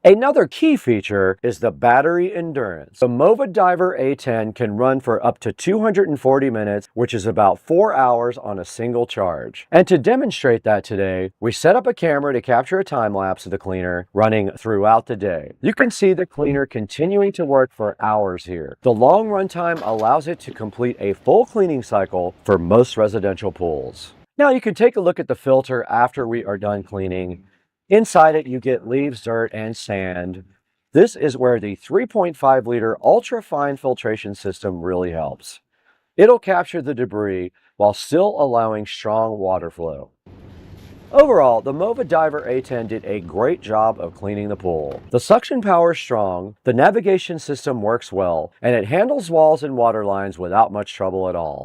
Another key feature is the battery endurance. The MOVA Diver A10 can run for up to 240 minutes, which is about 4 hours on a single charge. And to demonstrate that today, we set up a camera to capture a time lapse of the cleaner running throughout the day. You can see the cleaner continuing to work for hours here. The long runtime allows it to complete a full cleaning cycle for most residential pools. Now you can take a look at the filter after we are done cleaning. Inside it, you get leaves, dirt, and sand. This is where the 3.5 liter ultra fine filtration system really helps. It'll capture the debris while still allowing strong water flow. Overall, the MOVA Diver A10 did a great job of cleaning the pool. The suction power is strong, the navigation system works well, and it handles walls and water lines without much trouble at all.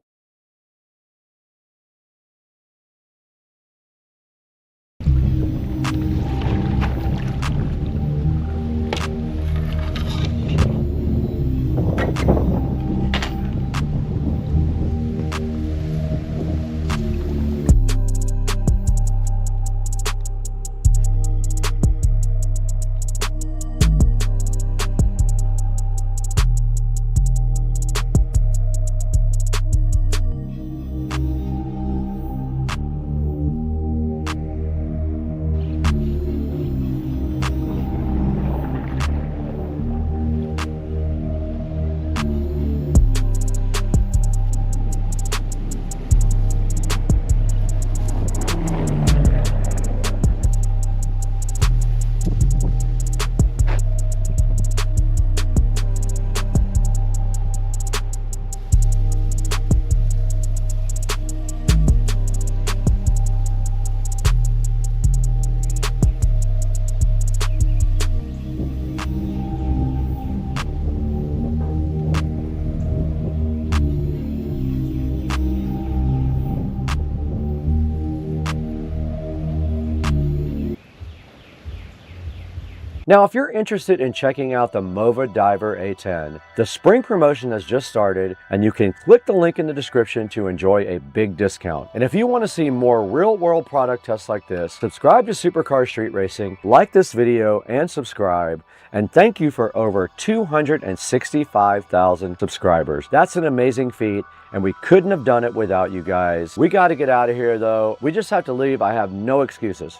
Now, if you're interested in checking out the MOVA Diver A10, the spring promotion has just started, and you can click the link in the description to enjoy a big discount. And if you want to see more real-world product tests like this, subscribe to Supercar Street Racing, like this video, and subscribe. And thank you for over 265,000 subscribers. That's an amazing feat, and we couldn't have done it without you guys. We got to get out of here, though. We just have to leave. I have no excuses.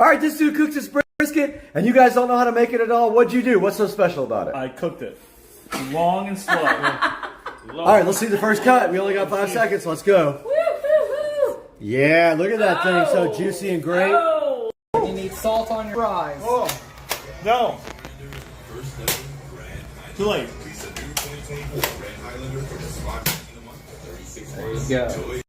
All right, this dude cooks espresso brisket and you guys don't know how to make it at all? What'd you do? What's so special about it? I cooked it. Long and slow. All right, let's see the first cut. We only got 5 seconds. Let's go. Yeah, look at that thing. So juicy and great. You need salt on your fries. Oh, no. Too late. There you go.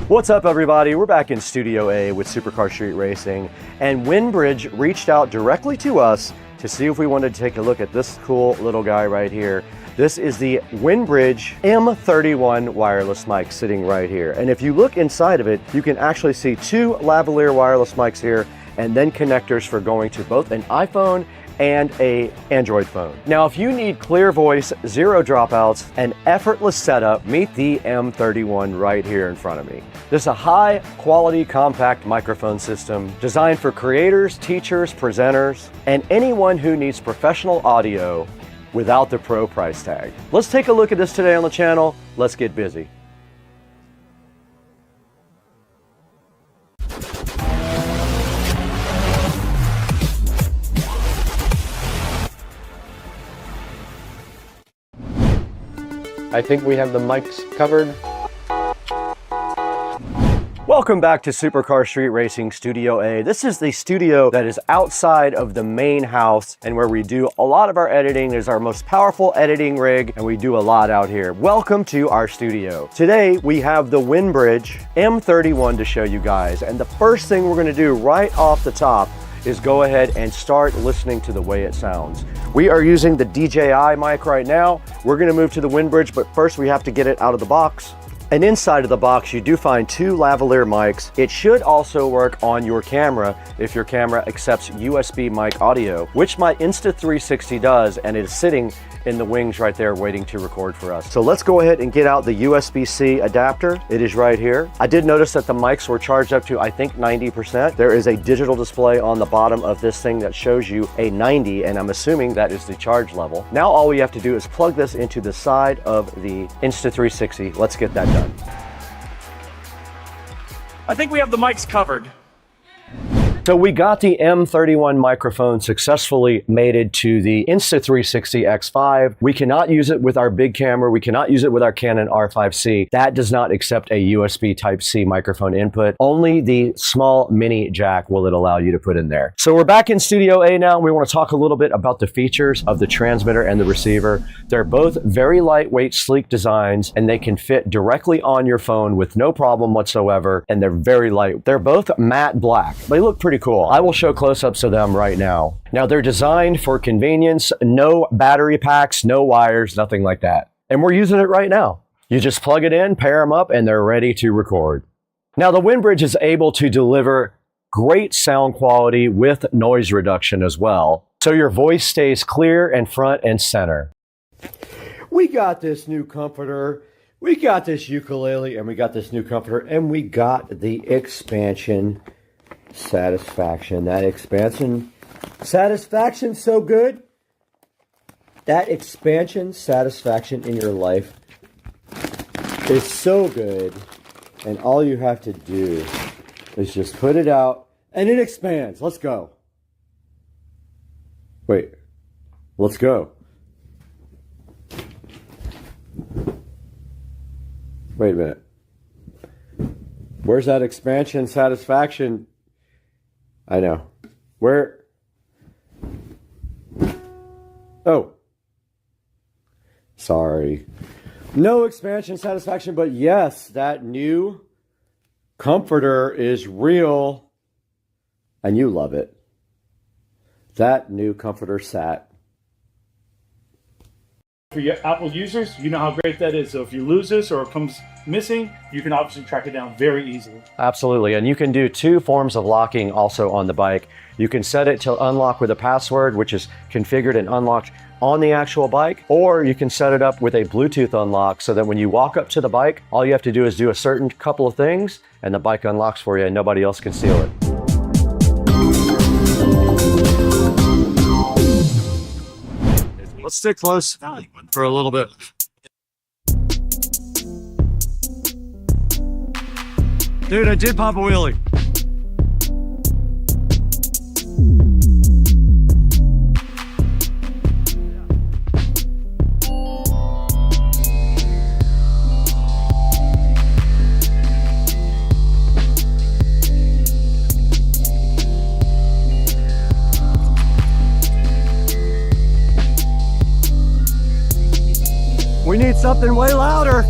What's up, everybody? We're back in Studio A with Supercar Street Racing, and Windbridge reached out directly to us to see if we wanted to take a look at this cool little guy right here. This is the Windbridge M31 wireless mic sitting right here. And if you look inside of it, you can actually see 2 lavalier wireless mics here and then connectors for going to both an iPhone and an Android phone. Now, if you need clear voice, 0 dropouts, and effortless setup, meet the M31 right here in front of me. This is a high quality compact microphone system designed for creators, teachers, presenters, and anyone who needs professional audio without the pro price tag. Let's take a look at this today on the channel. Let's get busy. I think we have the mics covered. Welcome back to Supercar Street Racing Studio A. This is the studio that is outside of the main house and where we do a lot of our editing. It's our most powerful editing rig and we do a lot out here. Welcome to our studio. Today we have the Windbridge M31 to show you guys, and the first thing we're going to do right off the top is go ahead and start listening to the way it sounds. We are using the DJI mic right now. We're going to move to the Windbridge, but first we have to get it out of the box. And inside of the box, you do find 2 lavalier mics. It should also work on your camera if your camera accepts USB mic audio, which my Insta360 does, and it is sitting in the wings right there waiting to record for us. So let's go ahead and get out the USB-C adapter. It is right here. I did notice that the mics were charged up to, I think, 90%. There is a digital display on the bottom of this thing that shows you a 90, and I'm assuming that is the charge level. Now all we have to do is plug this into the side of the Insta360. Let's get that done. I think we have the mics covered. So we got the M31 microphone successfully mated to the Insta360 X5. We cannot use it with our big camera. We cannot use it with our Canon R5C. That does not accept a USB Type-C microphone input. Only the small mini jack will it allow you to put in there. So we're back in Studio A now. We want to talk a little bit about the features of the transmitter and the receiver. They're both very lightweight, sleek designs, and they can fit directly on your phone with no problem whatsoever, and they're very light. They're both matte black. They look pretty cool. I will show close-ups of them right now. Now they're designed for convenience, no battery packs, no wires, nothing like that. And we're using it right now. You just plug it in, pair them up, and they're ready to record. Now the Windbridge is able to deliver great sound quality with noise reduction as well, so your voice stays clear and front and center. We got this new comforter, we got this ukulele, and we got this new comforter, and we got the expansion satisfaction. That expansion satisfaction so good. That expansion satisfaction in your life is so good, and all you have to do is just put it out and it expands. Let's go. Wait, let's go. Wait a minute. Where's that expansion satisfaction? I know. Where? Oh. Sorry. No expansion satisfaction, but yes, that new comforter is real, and you love it. That new comforter sat. For your Apple users, you know how great that is. So if you lose this or it comes missing, you can obviously track it down very easily. Absolutely, and you can do 2 forms of locking also on the bike. You can set it to unlock with a password, which is configured and unlocked on the actual bike, or you can set it up with a Bluetooth unlock so that when you walk up to the bike, all you have to do is do a certain couple of things and the bike unlocks for you and nobody else can steal it. Let's stick close for a little bit. Dude, I did pop a wheelie. We need something way louder.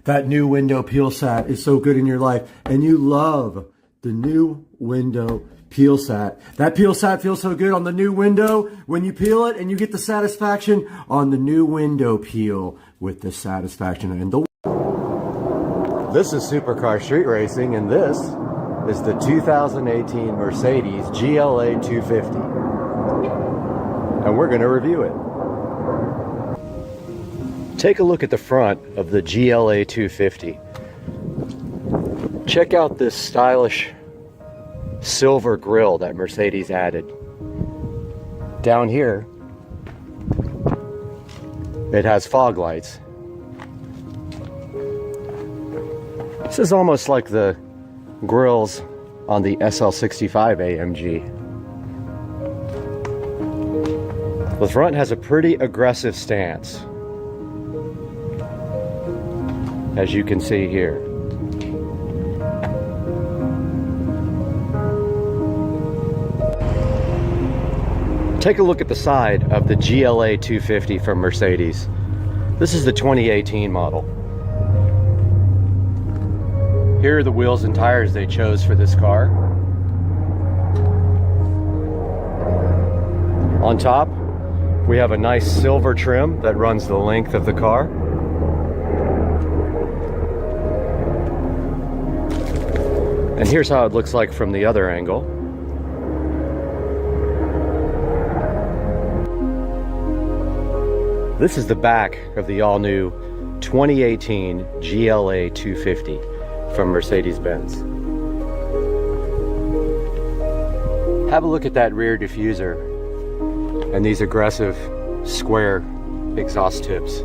That new window peel sat is so good in your life, and you love the new window peel sat. That peel sat feels so good on the new window when you peel it, and you get the satisfaction on the new window peel with the satisfaction. And this is Supercar Street Racing, and this is the 2018 Mercedes GLA 250. And we're going to review it. Take a look at the front of the GLA 250. Check out this stylish silver grille that Mercedes added. Down here, it has fog lights. This is almost like the grills on the SL65 AMG. The front has a pretty aggressive stance, as you can see here. Take a look at the side of the GLA 250 from Mercedes. This is the 2018 model. Here are the wheels and tires they chose for this car. On top, we have a nice silver trim that runs the length of the car. And here's how it looks like from the other angle. This is the back of the all-new 2018 GLA 250 from Mercedes-Benz. Have a look at that rear diffuser and these aggressive square exhaust tips.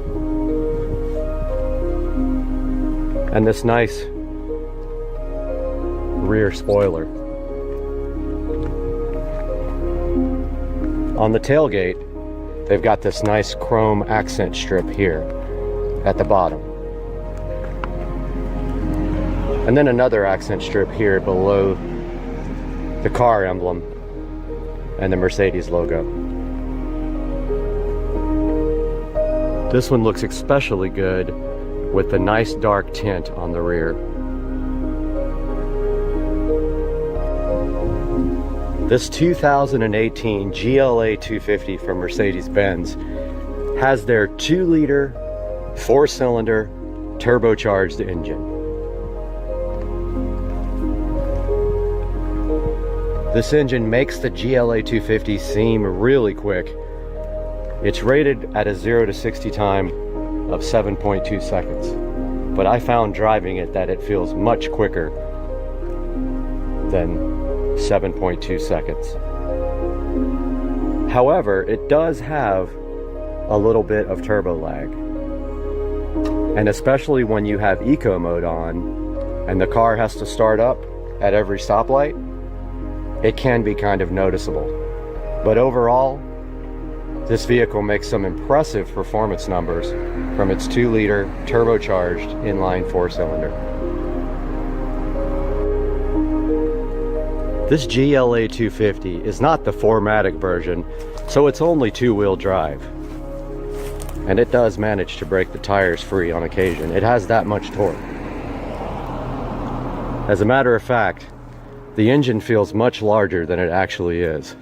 And this nice rear spoiler. On the tailgate, they've got this nice chrome accent strip here at the bottom. And then another accent strip here below the car emblem and the Mercedes logo. This one looks especially good with the nice dark tint on the rear. This 2018 GLA 250 from Mercedes-Benz has their 2-liter, 4-cylinder, turbocharged engine. This engine makes the GLA 250 seem really quick. It's rated at a 0 to 60 time of 7.2 seconds, but I found driving it that it feels much quicker than 7.2 seconds. However, it does have a little bit of turbo lag. And especially when you have eco mode on and the car has to start up at every stoplight, it can be kind of noticeable. But overall, this vehicle makes some impressive performance numbers from its 2-liter turbocharged inline 4-cylinder. This GLA 250 is not the 4MATIC version, so it's only 2-wheel drive. And it does manage to break the tires free on occasion. It has that much torque. As a matter of fact, the engine feels much larger than it actually is.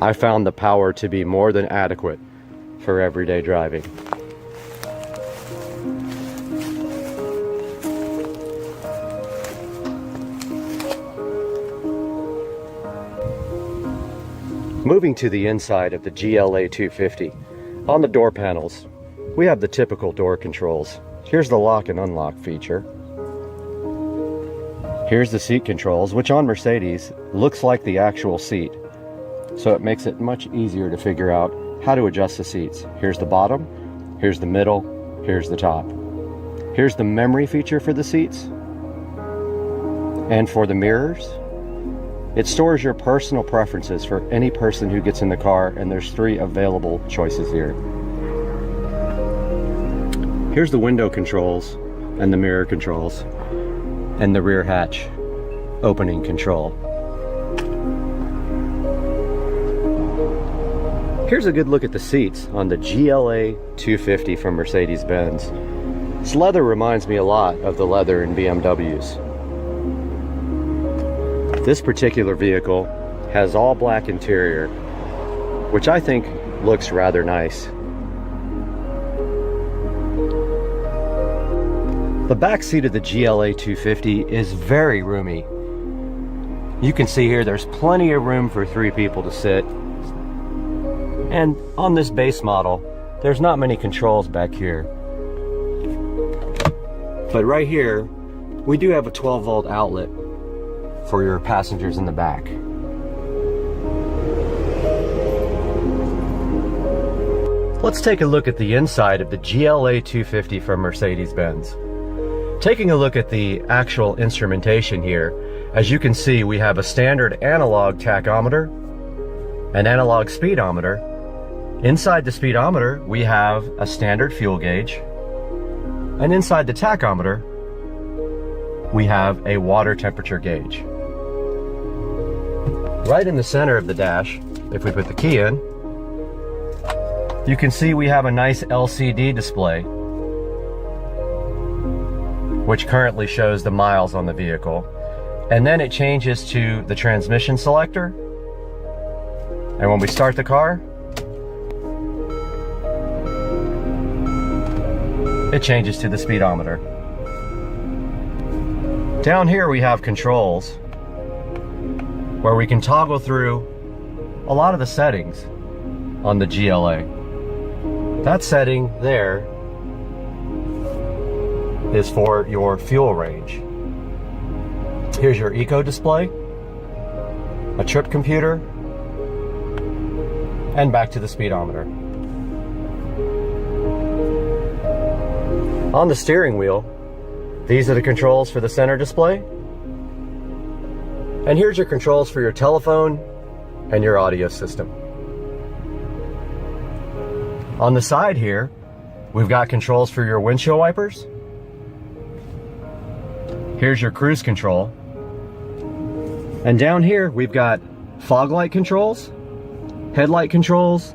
I found the power to be more than adequate for everyday driving. Moving to the inside of the GLA 250, on the door panels, we have the typical door controls. Here's the lock and unlock feature. Here's the seat controls, which on Mercedes looks like the actual seat, so it makes it much easier to figure out how to adjust the seats. Here's the bottom, here's the middle, here's the top. Here's the memory feature for the seats. And for the mirrors, it stores your personal preferences for any person who gets in the car, and there's 3 available choices here. Here's the window controls and the mirror controls and the rear hatch opening control. Here's a good look at the seats on the GLA 250 from Mercedes-Benz. This leather reminds me a lot of the leather in BMWs. This particular vehicle has all black interior, which I think looks rather nice. The back seat of the GLA 250 is very roomy. You can see here there's plenty of room for 3 people to sit. And on this base model, there's not many controls back here. But right here, we do have a 12-volt outlet for your passengers in the back. Let's take a look at the inside of the GLA 250 from Mercedes-Benz. Taking a look at the actual instrumentation here, as you can see, we have a standard analog tachometer, an analog speedometer. Inside the speedometer, we have a standard fuel gauge, and inside the tachometer, we have a water temperature gauge. Right in the center of the dash, if we put the key in, you can see we have a nice LCD display, which currently shows the miles on the vehicle. And then it changes to the transmission selector. And when we start the car, it changes to the speedometer. Down here we have controls where we can toggle through a lot of the settings on the GLA. That setting there is for your fuel range. Here's your eco display, a trip computer, and back to the speedometer. On the steering wheel, these are the controls for the center display. And here's your controls for your telephone and your audio system. On the side here, we've got controls for your windshield wipers. Here's your cruise control. And down here, we've got fog light controls, headlight controls,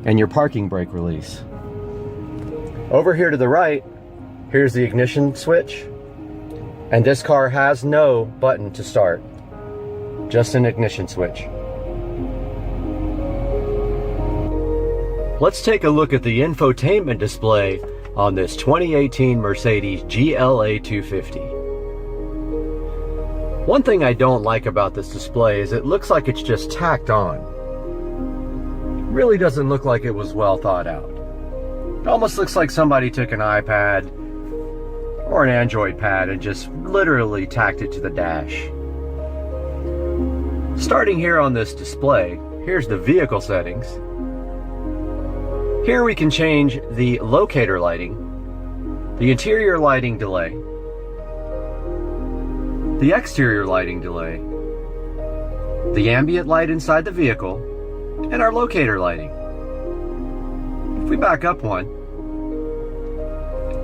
and your parking brake release. Over here to the right, here's the ignition switch. And this car has no button to start. just an ignition switch. Let's take a look at the infotainment display on this 2018 Mercedes GLA 250. One thing I don't like about this display is it looks like it's just tacked on. It really doesn't look like it was well thought out. It almost looks like somebody took an iPad or an Android pad and just literally tacked it to the dash. Starting here on this display, here's the vehicle settings. Here we can change the locator lighting, the interior lighting delay, the exterior lighting delay, the ambient light inside the vehicle, and our locator lighting. If we back up one,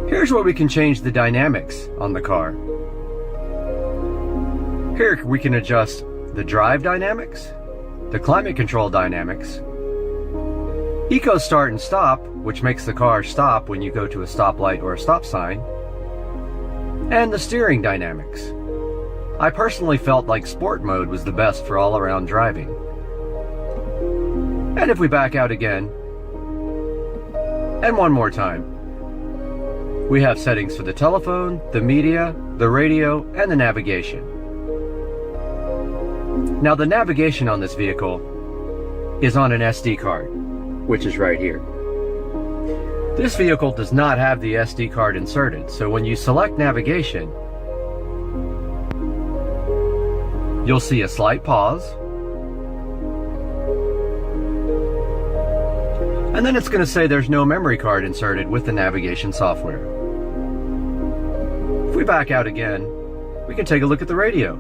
here's where we can change the dynamics on the car. Here we can adjust the drive dynamics, the climate control dynamics, Eco start and stop, which makes the car stop when you go to a stoplight or a stop sign, and the steering dynamics. I personally felt like sport mode was the best for all-around driving. And if we back out again, and one more time, we have settings for the telephone, the media, the radio, and the navigation. Now the navigation on this vehicle is on an SD card, which is right here. This vehicle does not have the SD card inserted, so when you select navigation, you'll see a slight pause, and then it's going to say there's no memory card inserted with the navigation software. If we back out again, we can take a look at the radio.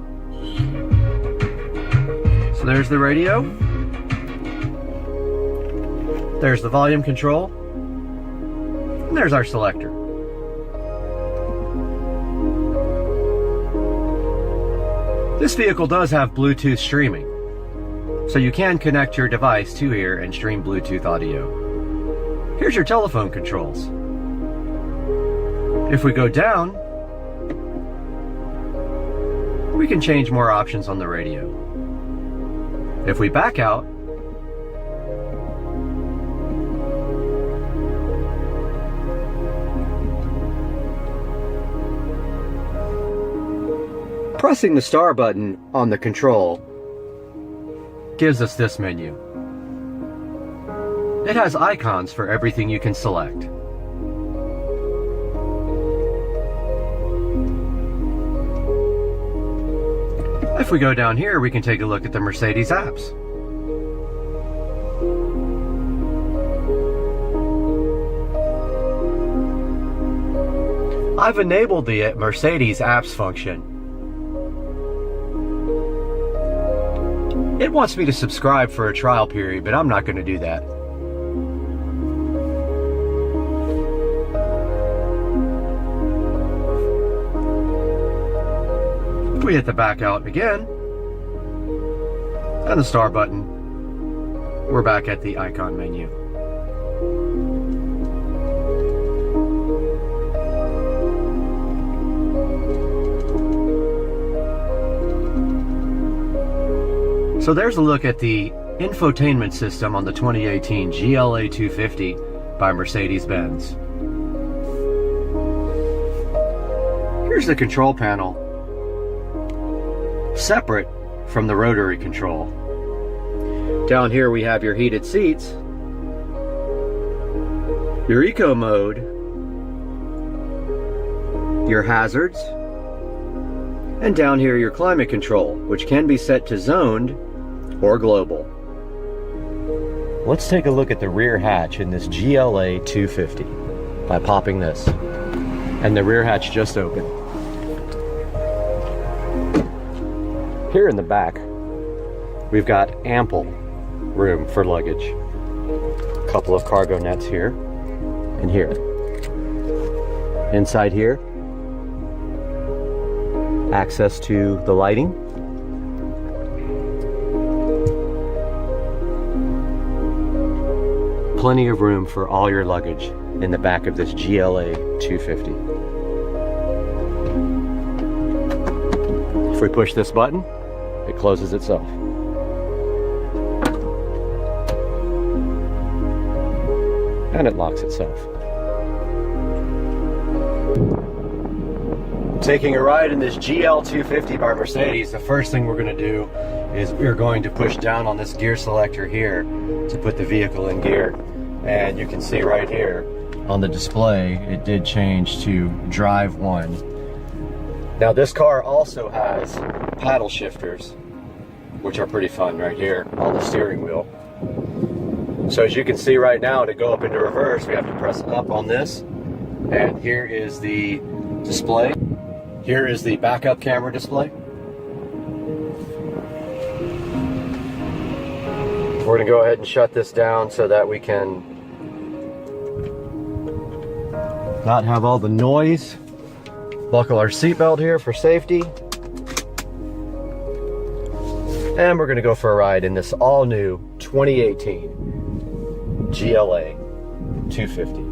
So there's the radio. There's the volume control, and there's our selector. This vehicle does have Bluetooth streaming, so you can connect your device to here and stream Bluetooth audio. Here's your telephone controls. If we go down, we can change more options on the radio. If we back out, pressing the star button on the control gives us this menu. It has icons for everything you can select. If we go down here, we can take a look at the Mercedes apps. I've enabled the Mercedes apps function. It wants me to subscribe for a trial period, but I'm not going to do that. If we hit the back out again, and the star button, we're back at the icon menu. So there's a look at the infotainment system on the 2018 GLA 250 by Mercedes-Benz. Here's the control panel, separate from the rotary control. Down here we have your heated seats, your eco mode, your hazards, and down here your climate control, which can be set to zoned or global. Let's take a look at the rear hatch in this GLA 250 by popping this. And the rear hatch just opened. Here in the back, we've got ample room for luggage. A couple of cargo nets here and here. Inside here, access to the lighting. Plenty of room for all your luggage in the back of this GLA 250. If we push this button, it closes itself. And it locks itself. Taking a ride in this GL250 by Mercedes, the first thing we're going to do is we're going to push down on this gear selector here to put the vehicle in gear. And you can see right here on the display, it did change to drive 1. Now this car also has paddle shifters, which are pretty fun right here on the steering wheel. So as you can see right now, to go up into reverse, we have to press up on this. And here is the display. Here is the backup camera display. We're going to go ahead and shut this down so that we can not have all the noise. Buckle our seatbelt here for safety. And we're going to go for a ride in this all new 2018 GLA 250.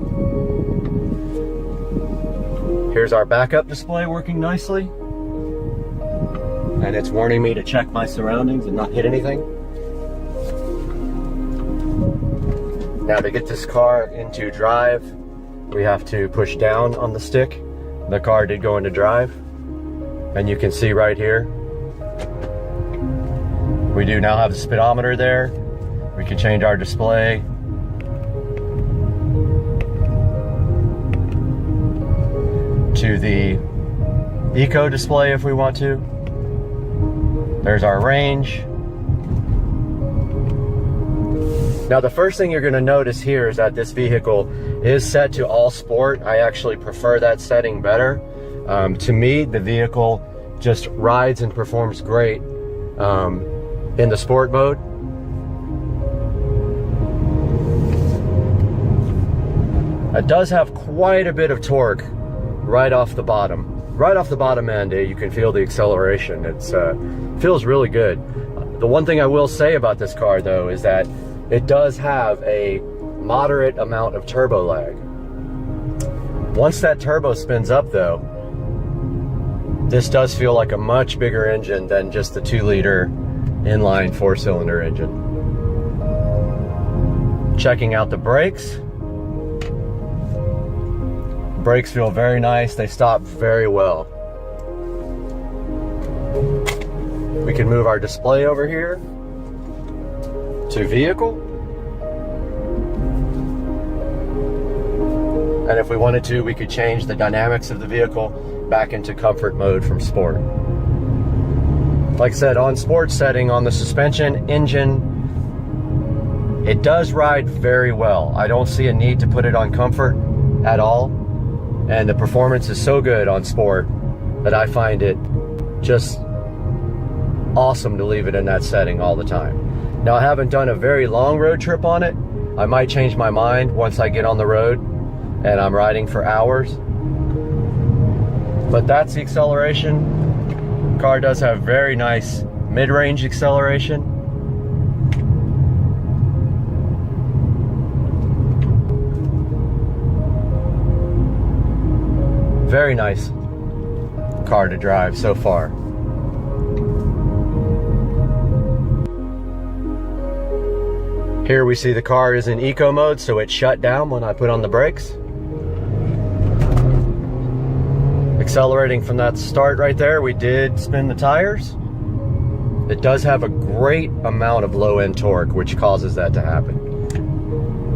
Here's our backup display working nicely. And it's warning me to check my surroundings and not hit anything. Now to get this car into drive, we have to push down on the stick. The car did go into drive. And you can see right here, we do now have the speedometer there. We can change our display. To the eco display if we want to. There's our range. Now the first thing you're going to notice here is that this vehicle is set to all sport. I actually prefer that setting better. To me, the vehicle just rides and performs great in the sport mode. It does have quite a bit of torque right off the bottom. Right off the bottom end, you can feel the acceleration. It feels really good. The one thing I will say about this car though is that it does have a moderate amount of turbo lag. Once that turbo spins up though, this does feel like a much bigger engine than just the 2-liter inline 4-cylinder engine. Checking out the brakes. Brakes feel very nice. They stop very well. We can move our display over here to vehicle. And if we wanted to, we could change the dynamics of the vehicle back into comfort mode from sport. Like I said, on sport setting, on the suspension, engine, it does ride very well. I don't see a need to put it on comfort at all. And the performance is so good on sport that I find it just awesome to leave it in that setting all the time. Now I haven't done a very long road trip on it. I might change my mind once I get on the road and I'm riding for hours. But that's the acceleration. The car does have very nice mid-range acceleration. Very nice car to drive so far. Here we see the car is in eco mode, so it shut down when I put on the brakes. Accelerating from that start right there, we did spin the tires. It does have a great amount of low-end torque, which causes that to happen.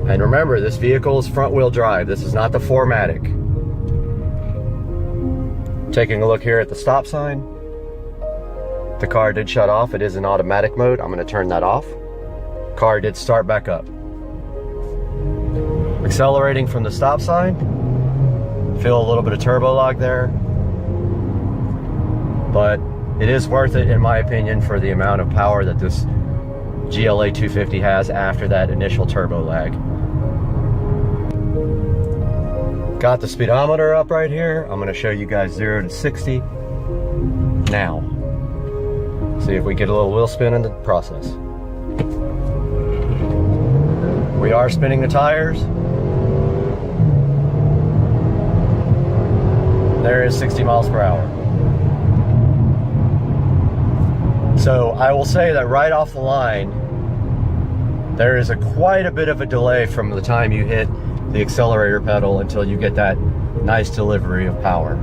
And remember, this vehicle is front-wheel drive. This is not the 4MATIC. Taking a look here at the stop sign. The car did shut off. It is in automatic mode. I'm going to turn that off. Car did start back up. Accelerating from the stop sign. Feel a little bit of turbo lag there. But it is worth it in my opinion for the amount of power that this GLA 250 has after that initial turbo lag. Got the speedometer up right here. I'm going to show you guys 0 to 60 now. See if we get a little wheel spin in the process. We are spinning the tires. There is 60 miles per hour. So I will say that right off the line, there is quite a bit of a delay from the time you hit the accelerator pedal until you get that nice delivery of power.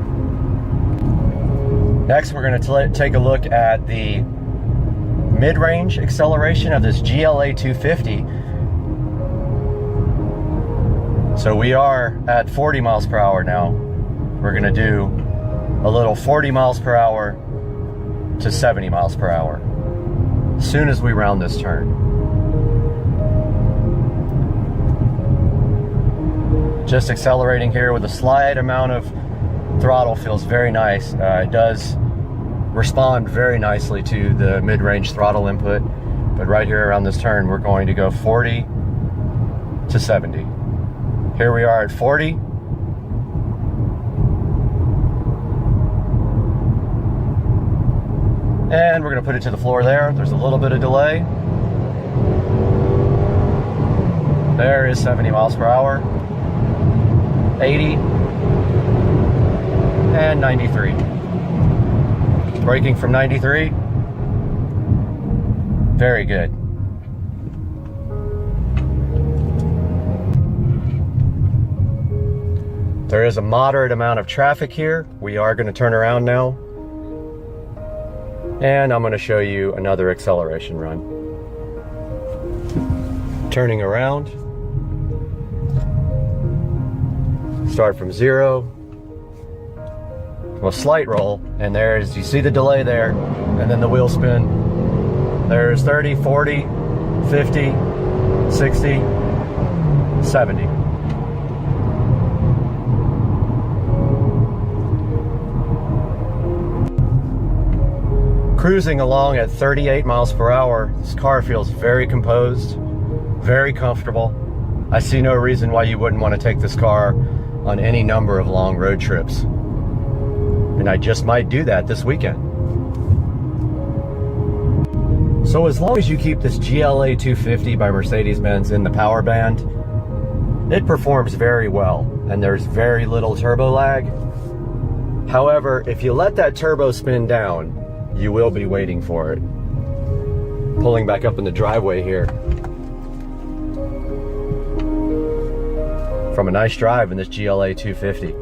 Next, we're going to take a look at the mid-range acceleration of this GLA 250. So we are at 40 miles per hour now. We're going to do a little 40 miles per hour to 70 miles per hour as soon as we round this turn. Just accelerating here with a slight amount of throttle feels very nice. It does respond very nicely to the mid-range throttle input, but right here around this turn we're going to go 40 to 70. Here we are at 40. And we're going to put it to the floor there. There's a little bit of delay. There is 70 miles per hour, 80, and 93. Braking from 93. Very good. There is a moderate amount of traffic here. We are going to turn around now. And I'm going to show you another acceleration run. Turning around. Start from 0. Well, slight roll. And there's, you see the delay there. And then the wheel spin. There's 30, 40, 50, 60, 70. Cruising along at 38 miles per hour, this car feels very composed, very comfortable. I see no reason why you wouldn't want to take this car on any number of long road trips. And I just might do that this weekend. So as long as you keep this GLA 250 by Mercedes-Benz in the power band, it performs very well, and there's very little turbo lag. However, if you let that turbo spin down, you will be waiting for it. Pulling back up in the driveway here. From a nice drive in this GLA 250.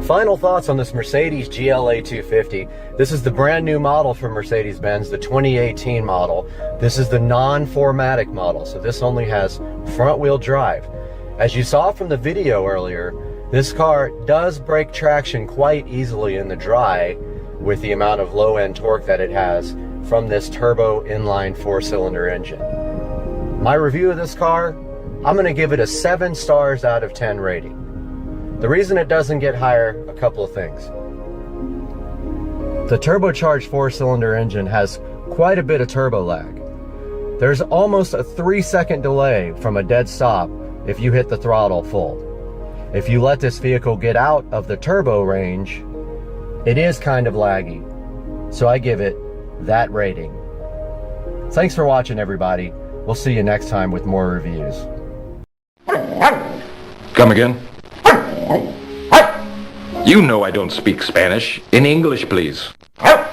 Final thoughts on this Mercedes GLA 250. This is the brand new model from Mercedes-Benz, the 2018 model. This is the non-4MATIC model, so this only has front-wheel drive. As you saw from the video earlier, this car does break traction quite easily in the dry with the amount of low-end torque that it has from this turbo inline 4-cylinder engine. My review of this car, I'm going to give it a 7 stars out of 10 rating. The reason it doesn't get higher, a couple of things. The turbocharged 4-cylinder engine has quite a bit of turbo lag. There's almost a 3-second delay from a dead stop if you hit the throttle full. If you let this vehicle get out of the turbo range, it is kind of laggy. So I give it that rating. Thanks for watching, everybody. We'll see you next time with more reviews. Come again? You know I don't speak Spanish. In English, please. Huh?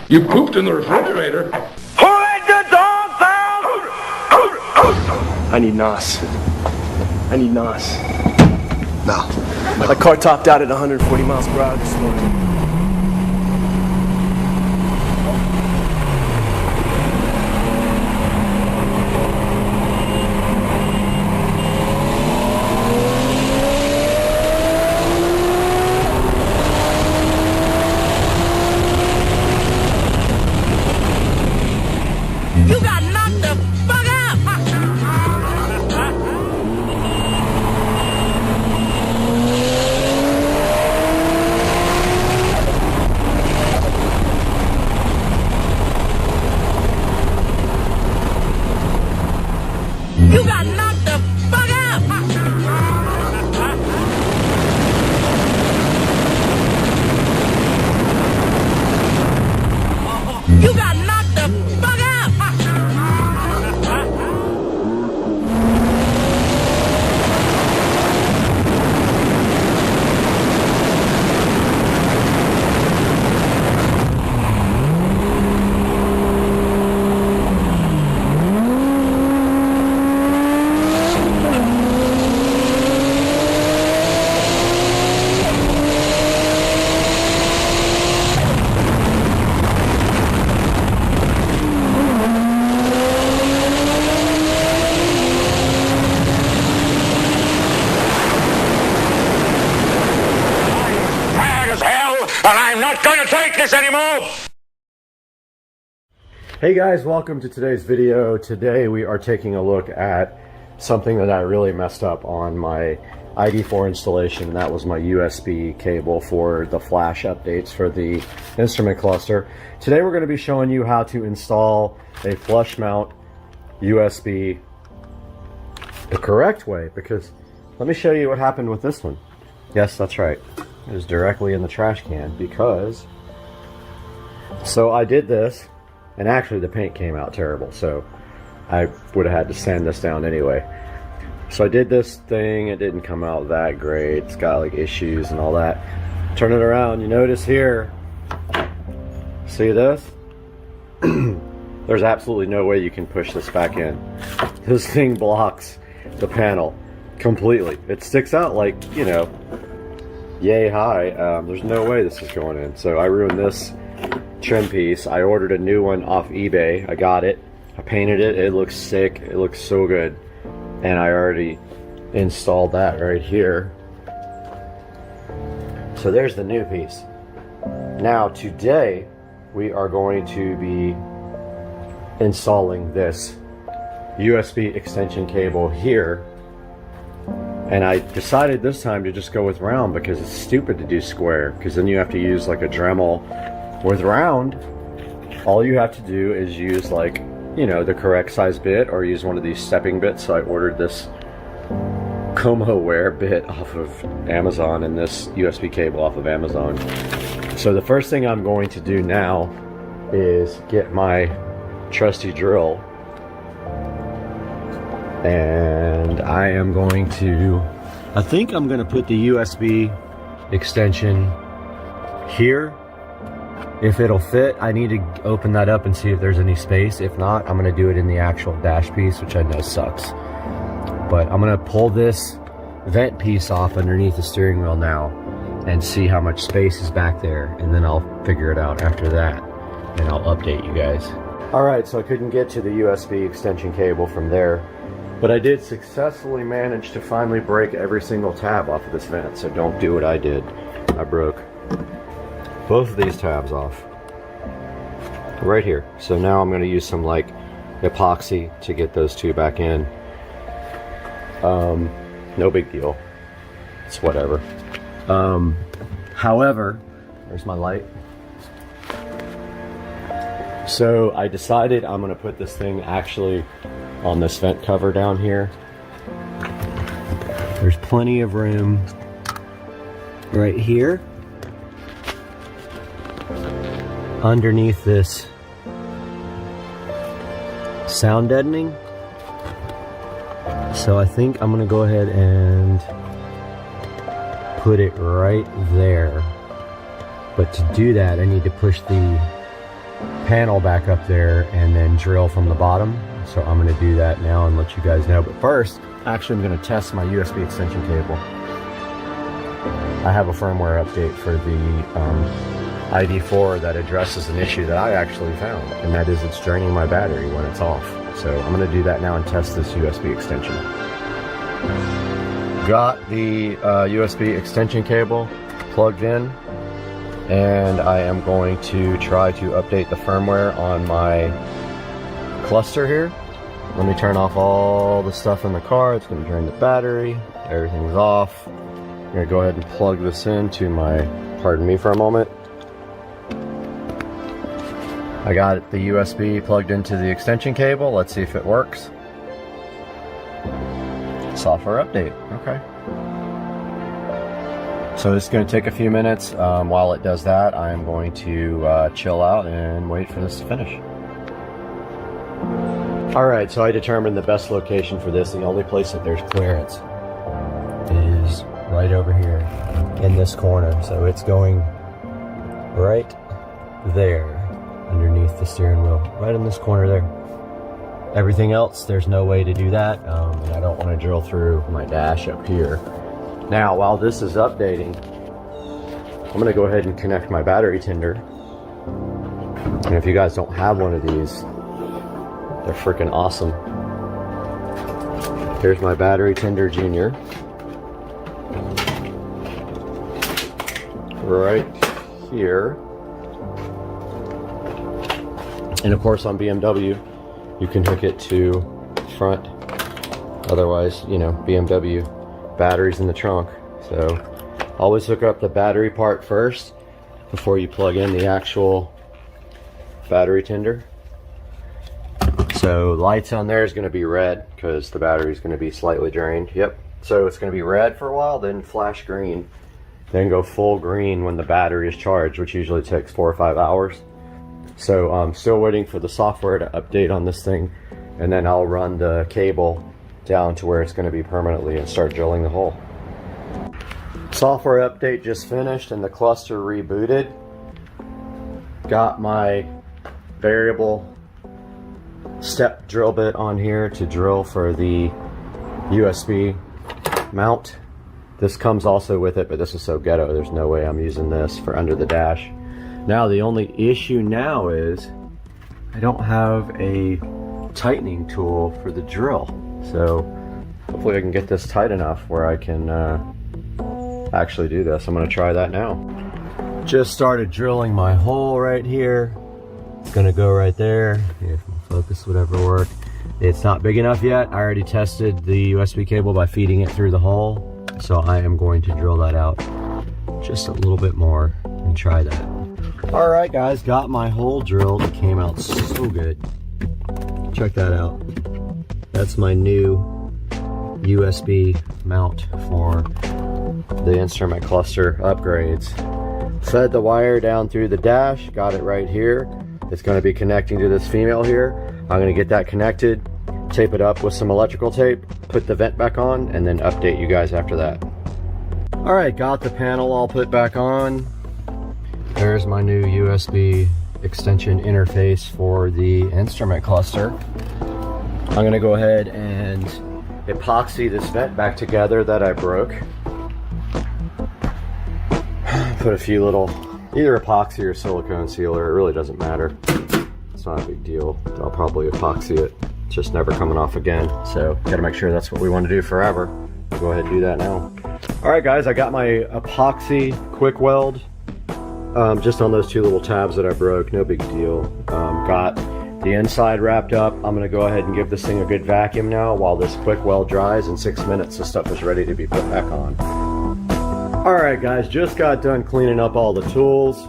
You pooped in the refrigerator. Who let the dogs out? I need NOS. I need NOS. No. My car topped out at 140 miles per hour this morning. You got knocked the fuck out! You got knocked the fuck out! You got knocked the fuck out! I'm not gonna take this anymore! Hey guys, welcome to today's video. Today we are taking a look at something that I really messed up on my ID4 installation, and that was my USB cable for the flash updates for the instrument cluster. Today we're going to be showing you how to install a flush mount USB the correct way, because let me show you what happened with this one. Yes, that's right. It was directly in the trash can because... So I did this, and actually the paint came out terrible, so I would have had to sand this down anyway. So I did this thing, it didn't come out that great, it's got like issues and all that. Turn it around, you notice here, see this? There's absolutely no way you can push this back in. This thing blocks the panel completely. It sticks out like, you know, yay high. There's no way this is going in. So I ruined this trim piece. I ordered a new one off eBay. I got it. I painted it. It looks sick. It looks so good. And I already installed that right here. So there's the new piece. Now today we are going to be installing this USB extension cable here. And I decided this time to just go with round because it's stupid to do square, because then you have to use like a Dremel. With round, all you have to do is use, like, you know, the correct size bit or use one of these stepping bits. So I ordered this ComoWare bit off of Amazon and this USB cable off of Amazon. So the first thing I'm going to do now is get my trusty drill, and I am going to, I think I'm going to put the USB extension here. If it'll fit, I need to open that up and see if there's any space. If not, I'm going to do it in the actual dash piece, which I know sucks. But I'm going to pull this vent piece off underneath the steering wheel now and see how much space is back there, and then I'll figure it out after that, and I'll update you guys. Alright, so I couldn't get to the USB extension cable from there, but I did successfully manage to finally break every single tab off of this vent, so don't do what I did. I broke both of these tabs off right here. So now I'm going to use some like epoxy to get those two back in. No big deal, it's whatever. However, there's my light. So I decided I'm going to put this thing actually on this vent cover down here. There's plenty of room right here underneath this sound deadening. So I think I'm gonna go ahead and put it right there. But to do that, I need to push the panel back up there and then drill from the bottom. So I'm gonna do that now and let you guys know. But first, actually I'm gonna test my USB extension cable. I have a firmware update for the ID4 that addresses an issue that I actually found, and that is it's draining my battery when it's off. So I'm going to do that now and test this USB extension. Got the USB extension cable plugged in, and I am going to try to update the firmware on my cluster here. Let me turn off all the stuff in the car. It's going to drain the battery. Everything's off. I'm going to go ahead and plug this into my, pardon me for a moment. I got the USB plugged into the extension cable. Let's see if it works. Software update. Okay. So it's going to take a few minutes. While it does that, I am going to chill out and wait for this to finish. Alright, so I determined the best location for this. The only place that there's clearance is right over here in this corner. So it's going right there underneath the steering wheel, right in this corner there. Everything else, there's no way to do that, and I don't want to drill through my dash up here. Now, while this is updating, I'm going to go ahead and connect my battery tender. And if you guys don't have one of these, they're freaking awesome. Here's my battery tender junior. Right here. And of course on BMW, you can hook it to front. Otherwise, you know, BMW batteries in the trunk. So always hook up the battery part first before you plug in the actual battery tender. So lights on there is going to be red because the battery is going to be slightly drained. Yep. So it's going to be red for a while, then flash green, then go full green when the battery is charged, which usually takes 4 or 5 hours. So I'm still waiting for the software to update on this thing, and then I'll run the cable down to where it's going to be permanently and start drilling the hole. Software update just finished and the cluster rebooted. Got my variable step drill bit on here to drill for the USB mount. This comes also with it, but this is so ghetto, there's no way I'm using this for under the dash. Now the only issue now is I don't have a tightening tool for the drill. So hopefully I can get this tight enough where I can actually do this. I'm going to try that now. Just started drilling my hole right here. It's going to go right there. If focus would ever work. It's not big enough yet. I already tested the USB cable by feeding it through the hole. So I am going to drill that out just a little bit more and try that. All right, guys, got my hole drilled. It came out so good. Check that out. That's my new USB mount for the instrument cluster upgrades. Fed the wire down through the dash, got it right here. It's going to be connecting to this female here. I'm going to get that connected, tape it up with some electrical tape, put the vent back on, and then update you guys after that. All right, got the panel all put back on. There's my new USB extension interface for the instrument cluster. I'm going to go ahead and epoxy this vent back together that I broke. Put a few little, either epoxy or silicone sealer, it really doesn't matter. It's not a big deal. I'll probably epoxy it. It's just never coming off again. So gotta make sure that's what we want to do forever. I'll go ahead and do that now. All right, guys, I got my epoxy quick weld just on those two little tabs that I broke. No big deal. Got the inside wrapped up. I'm gonna go ahead and give this thing a good vacuum now while this quick weld dries. In 6 minutes, the stuff is ready to be put back on. All right, guys, just got done cleaning up all the tools,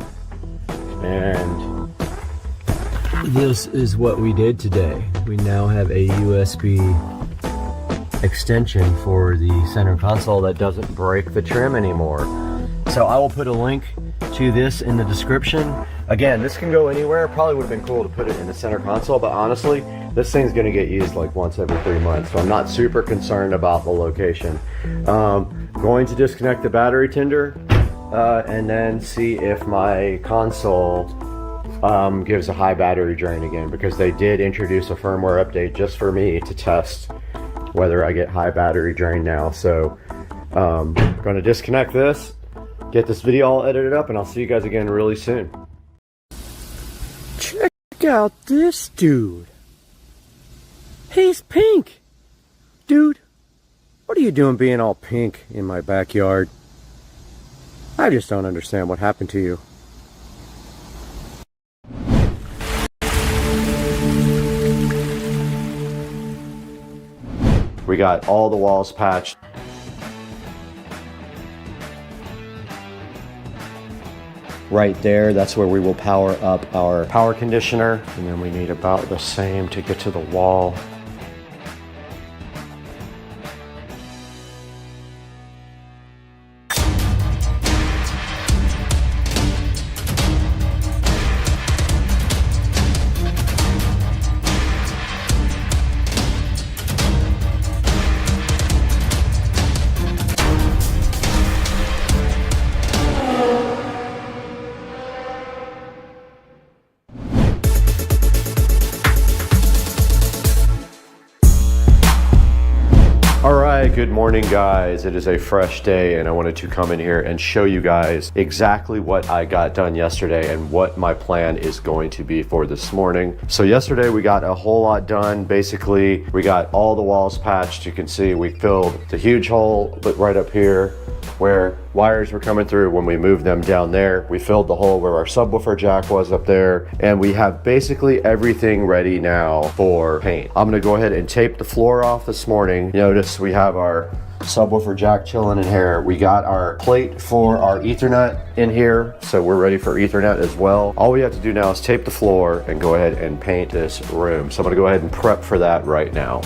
and this is what we did today. We now have a USB extension for the center console that doesn't break the trim anymore. So I will put a link to this in the description. Again, this can go anywhere. Probably would have been cool to put it in the center console, but honestly, this thing's gonna get used like once every 3 months, so I'm not super concerned about the location. Going to disconnect the battery tender and then see if my console gives a high battery drain again, because they did introduce a firmware update just for me to test whether I get high battery drain now. So I'm going to disconnect this, get this video all edited up, and I'll see you guys again really soon. Check out this dude. He's pink. Dude, what are you doing being all pink in my backyard? I just don't understand what happened to you. We got all the walls patched. Right there, that's where we will power up our power conditioner. And then we need about the same to get to the wall. Good morning, guys. It is a fresh day and I wanted to come in here and show you guys exactly what I got done yesterday and what my plan is going to be for this morning. So yesterday we got a whole lot done. Basically, we got all the walls patched. You can see we filled the huge hole right up here. where wires were coming through when we moved them down there. We filled the hole where our subwoofer jack was up there, and we have basically everything ready now for paint. I'm gonna go ahead and tape the floor off this morning. Notice we have our subwoofer jack chilling in here. We got our plate for our Ethernet in here, so we're ready for Ethernet as well. All we have to do now is tape the floor and go ahead and paint this room. So I'm gonna go ahead and prep for that right now.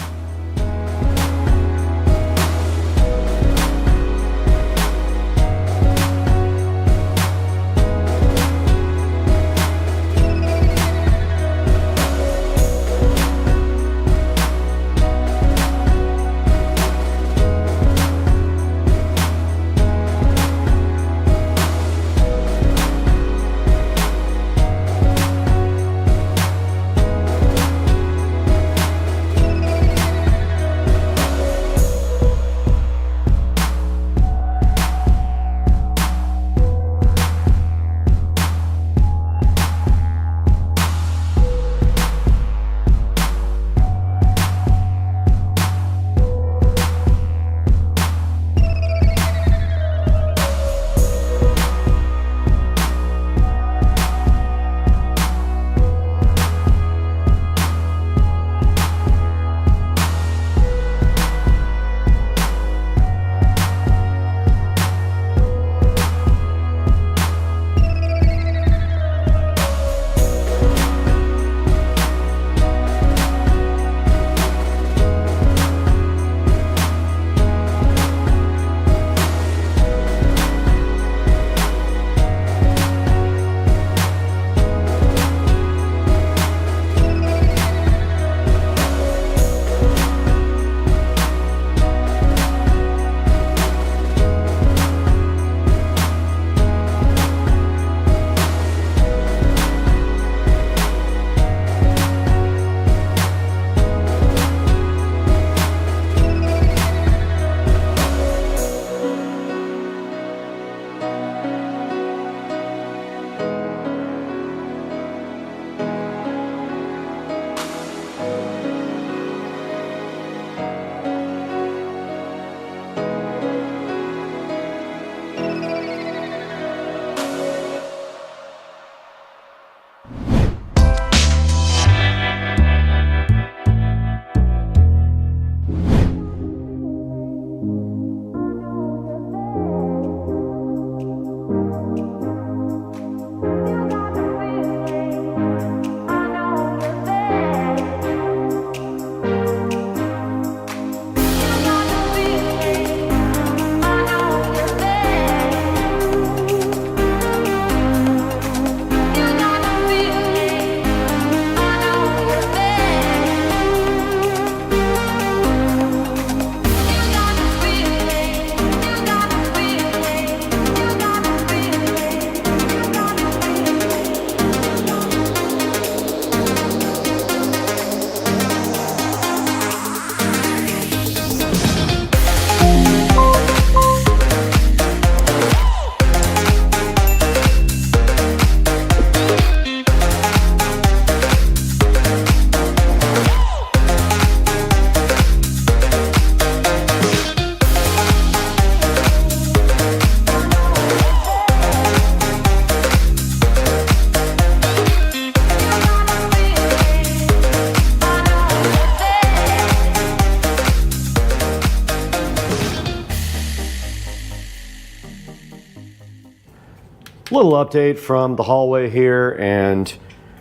Little update from the hallway here, and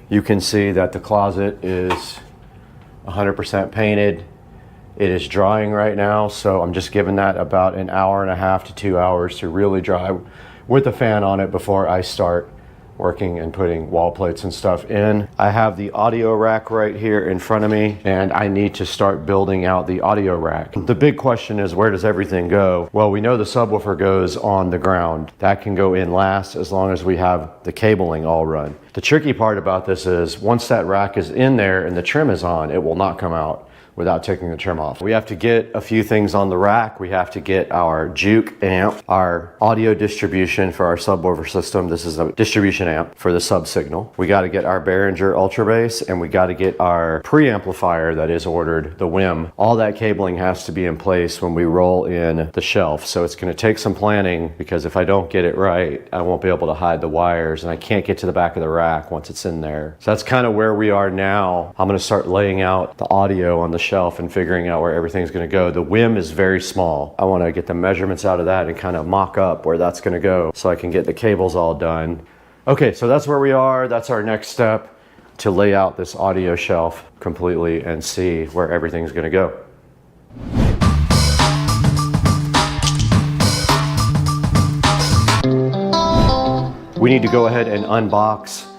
you can see that the closet is 100% painted. It is drying right now, so I'm just giving that about an hour and a half to 2 hours to really dry with the fan on it before I start working and putting wall plates and stuff in. I have the audio rack right here in front of me, and I need to start building out the audio rack. The big question is, where does everything go? Well, we know the subwoofer goes on the ground. That can go in last as long as we have the cabling all run. The tricky part about this is once that rack is in there and the trim is on, it will not come out. without taking the trim off. We have to get a few things on the rack. We have to get our Juke amp, our audio distribution for our subwoofer system. This is a distribution amp for the sub signal. We got to get our Behringer Ultra Bass, and we got to get our preamplifier that is ordered, the WIM. All that cabling has to be in place when we roll in the shelf. So it's going to take some planning, because if I don't get it right, I won't be able to hide the wires, and I can't get to the back of the rack once it's in there. So that's kind of where we are now. I'm going to start laying out the audio on the shelf and figuring out where everything's going to go. The WIM is very small. I want to get the measurements out of that and kind of mock up where that's going to go so I can get the cables all done. Okay, so that's where we are. That's our next step, to lay out this audio shelf completely and see where everything's going to go. We need to go ahead and unbox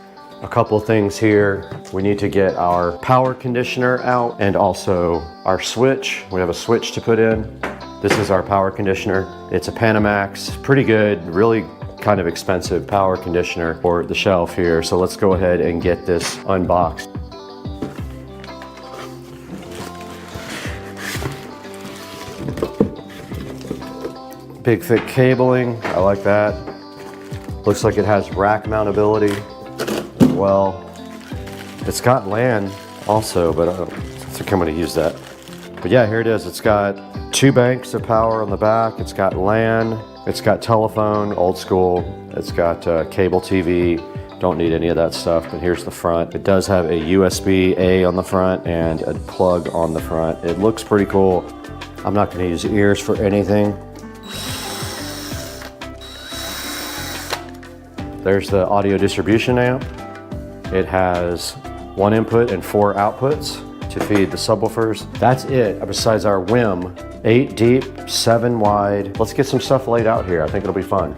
a couple of things here. We need to get our power conditioner out and also our switch. We have a switch to put in. This is our power conditioner. It's a Panamax, pretty good, really kind of expensive power conditioner for the shelf here. So let's go ahead and get this unboxed. Big thick cabling, I like that. Looks like it has rack mountability. Well, it's got LAN also, but I don't think I'm going to use that. But yeah, here it is. It's got 2 banks of power on the back. It's got LAN. It's got telephone, old school. It's got cable TV. Don't need any of that stuff, but here's the front. It does have a USB-A on the front and a plug on the front. It looks pretty cool. I'm not going to use ears for anything. There's the audio distribution amp. It has 1 input and 4 outputs to feed the subwoofers. That's it, besides our WIM. 8 deep, 7 wide. Let's get some stuff laid out here. I think it'll be fun.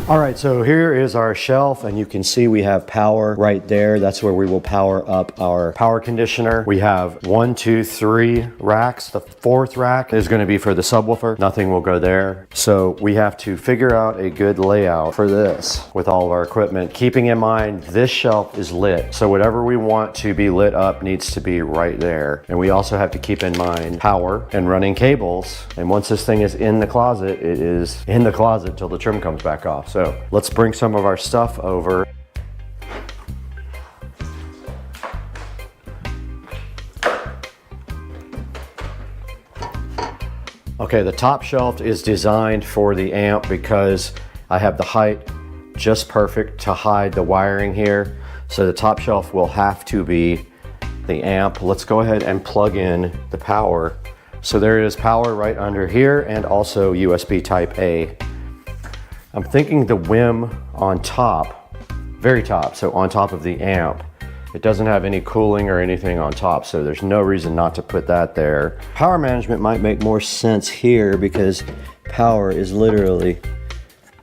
All right, so here is our shelf, and you can see we have power right there. That's where we will power up our power conditioner. We have 1, 2, 3 racks. The 4th rack is going to be for the subwoofer. Nothing will go there. So we have to figure out a good layout for this with all of our equipment, keeping in mind this shelf is lit. So whatever we want to be lit up needs to be right there. And we also have to keep in mind power and running cables. And once this thing is in the closet, it is in the closet till the trim comes back off. So let's bring some of our stuff over. Okay, the top shelf is designed for the amp because I have the height just perfect to hide the wiring here. So the top shelf will have to be the amp. Let's go ahead and plug in the power. So there is power right under here and also USB type A. I'm thinking the WIM on top, very top, so on top of the amp. It doesn't have any cooling or anything on top, so there's no reason not to put that there. Power management might make more sense here because power is literally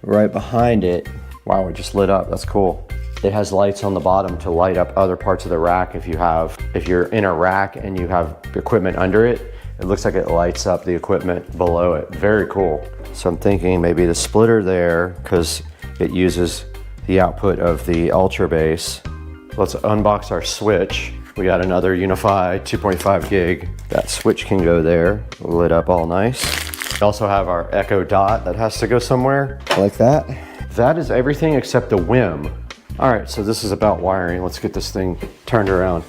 right behind it. Wow, it just lit up, that's cool. It has lights on the bottom to light up other parts of the rack if you're in a rack and you have equipment under it. It looks like it lights up the equipment below it. Very cool. So I'm thinking maybe the splitter there, because it uses the output of the Ultra Bass. Let's unbox our switch. We got another unified 2.5 gig. That switch can go there, lit up all nice. We also have our Echo Dot that has to go somewhere, like that. That is everything except the WIM. All right, so this is about wiring. Let's get this thing turned around.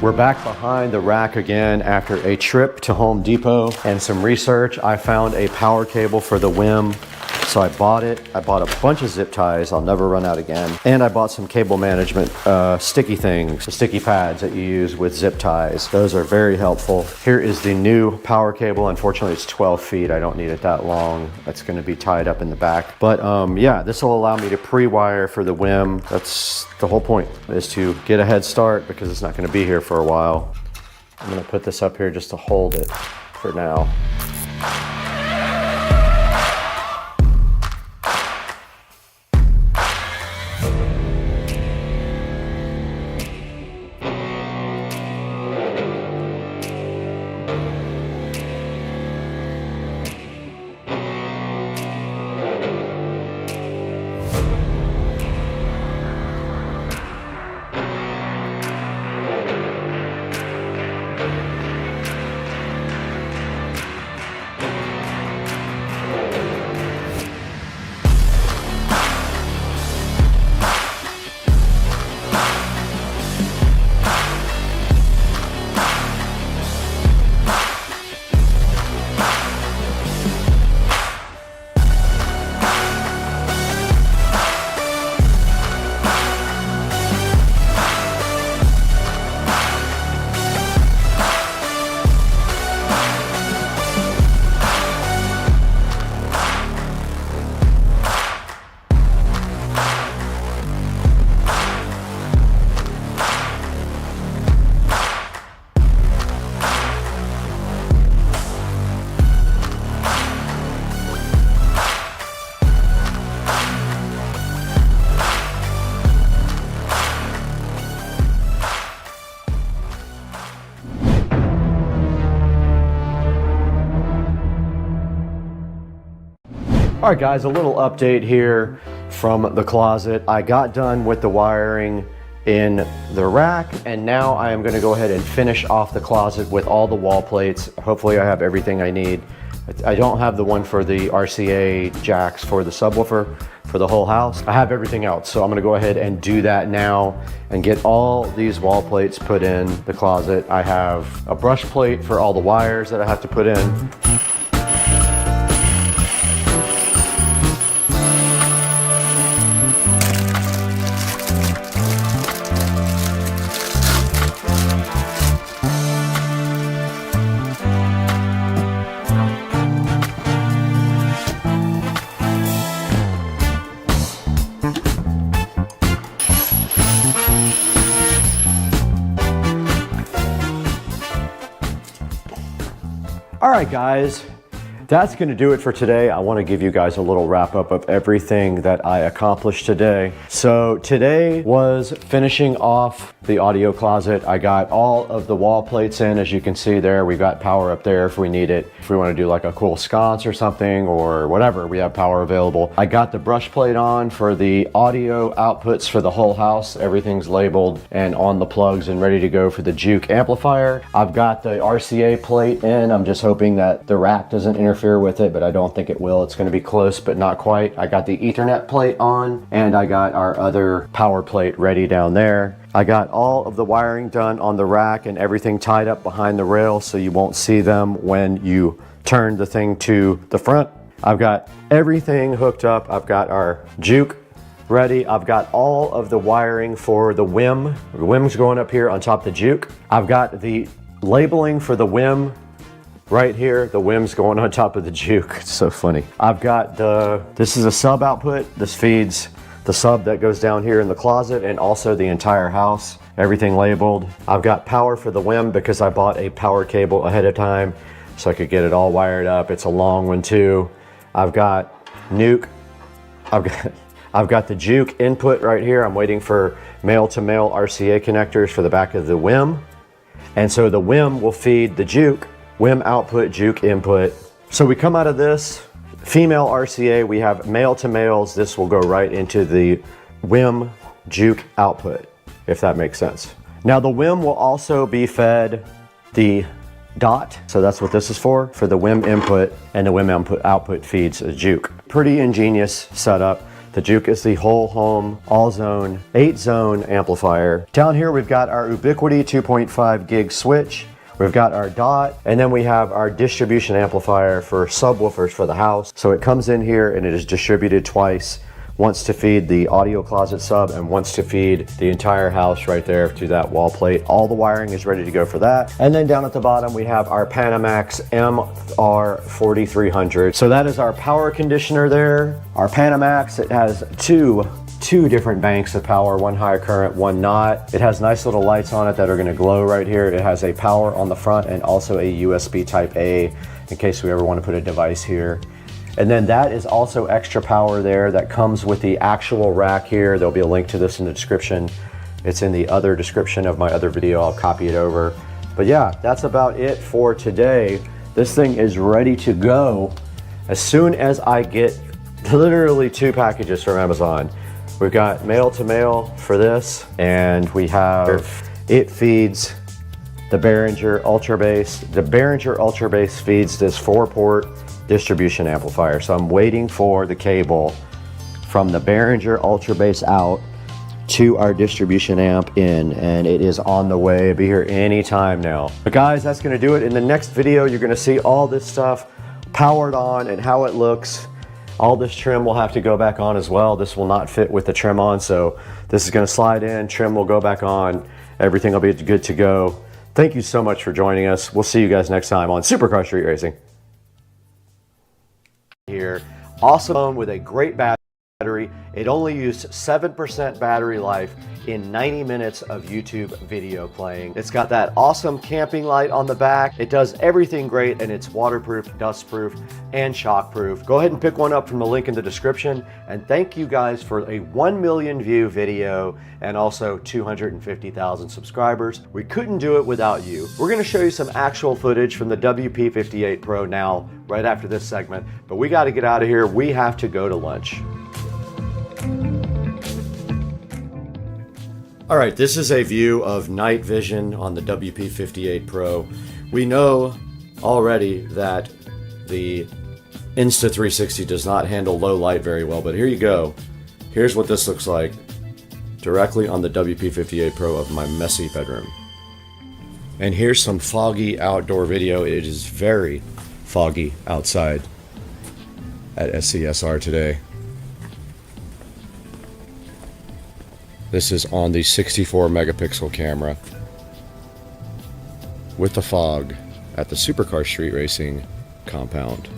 We're back behind the rack again after a trip to Home Depot and some research. I found a power cable for the WIM, so I bought it. I bought a bunch of zip ties, I'll never run out again. And I bought some cable management sticky things, the sticky pads that you use with zip ties. Those are very helpful. Here is the new power cable. Unfortunately, it's 12 feet. I don't need it that long. It's gonna be tied up in the back. But yeah, this will allow me to pre-wire for the WIM. That's the whole point, is to get a head start because it's not gonna be here for a while. I'm gonna put this up here just to hold it for now. All right guys, a little update here from the closet. I got done with the wiring in the rack, and now I am gonna go ahead and finish off the closet with all the wall plates. Hopefully I have everything I need. I don't have the one for the RCA jacks for the subwoofer for the whole house. I have everything else, so I'm gonna go ahead and do that now and get all these wall plates put in the closet. I have a brush plate for all the wires that I have to put in. All right, guys, that's going to do it for today. I want to give you guys a little wrap up of everything that I accomplished today. So today was finishing off the audio closet. I got all of the wall plates in, as you can see there. We got power up there if we need it. If we want to do like a cool sconce or something or whatever, we have power available. I got the brush plate on for the audio outputs for the whole house. Everything's labeled and on the plugs and ready to go for the Juke amplifier. I've got the RCA plate in. I'm just hoping that the rack doesn't interfere with it, but I don't think it will. It's going to be close, but not quite. I got the Ethernet plate on, and I got our other power plate ready down there. I got all of the wiring done on the rack and everything tied up behind the rail so you won't see them when you turn the thing to the front. I've got everything hooked up. I've got our Juke ready. I've got all of the wiring for the WIM. The WIM's going up here on top of the Juke. I've got the labeling for the WIM right here. The WIM's going on top of the Juke. It's so funny. I've got this is a sub output. This feeds the sub that goes down here in the closet and also the entire house. Everything labeled. I've got power for the WIM because I bought a power cable ahead of time so I could get it all wired up. It's a long one too. I've got NUC. I've got the Juke input right here. I'm waiting for male-to-male RCA connectors for the back of the WIM. And so the WIM will feed the Juke. WIM output, Juke input. So we come out of this female RCA, we have male to males. This will go right into the WIM Juke output, if that makes sense. Now the WIM will also be fed the DOT. So that's what this is for the WIM input, and the WIM output feeds a Juke. Pretty ingenious setup. The Juke is the whole home, all zone, 8-zone amplifier. Down here we've got our Ubiquiti 2.5 gig switch. We've got our DOT, and then we have our distribution amplifier for subwoofers for the house. So it comes in here and it is distributed twice, once to feed the audio closet sub and once to feed the entire house right there to that wall plate. All the wiring is ready to go for that. And then down at the bottom we have our Panamax MR4300. So that is our power conditioner there. Our Panamax, it has two different banks of power, one high current, one not. It has nice little lights on it that are going to glow right here. It has a power on the front and also a USB type A in case we ever want to put a device here. And then that is also extra power there that comes with the actual rack here. There'll be a link to this in the description. It's in the other description of my other video. I'll copy it over. But yeah, that's about it for today. This thing is ready to go as soon as I get literally 2 packages from Amazon. We've got male to male for this, and we have, it feeds the Behringer Ultra Bass. The Behringer Ultra Bass feeds this 4-port distribution amplifier. So I'm waiting for the cable from the Behringer Ultra Bass out to our distribution amp in, and it is on the way. It'll be here anytime now. But guys, that's gonna do it. In the next video, you're gonna see all this stuff powered on and how it looks. All this trim will have to go back on as well. This will not fit with the trim on, so this is gonna slide in, trim will go back on, everything will be good to go. Thank you so much for joining us. We'll see you guys next time on Supercar Street Racing. Here, awesome with a great battery. battery. It only used 7% battery life in 90 minutes of YouTube video playing. It's got that awesome camping light on the back. It does everything great, and it's waterproof, dustproof, and shockproof. Go ahead and pick one up from the link in the description. And thank you guys for a 1 million view video and also 250,000 subscribers. We couldn't do it without you. We're gonna show you some actual footage from the WP58 Pro now, right after this segment, but we gotta get out of here. We have to go to lunch. All right, this is a view of night vision on the WP58 Pro. We know already that the Insta360 does not handle low light very well, but here you go. Here's what this looks like directly on the WP58 Pro of my messy bedroom. And here's some foggy outdoor video. It is very foggy outside at SCSR today. This is on the 64 megapixel camera with the fog at the Supercar Street Racing compound.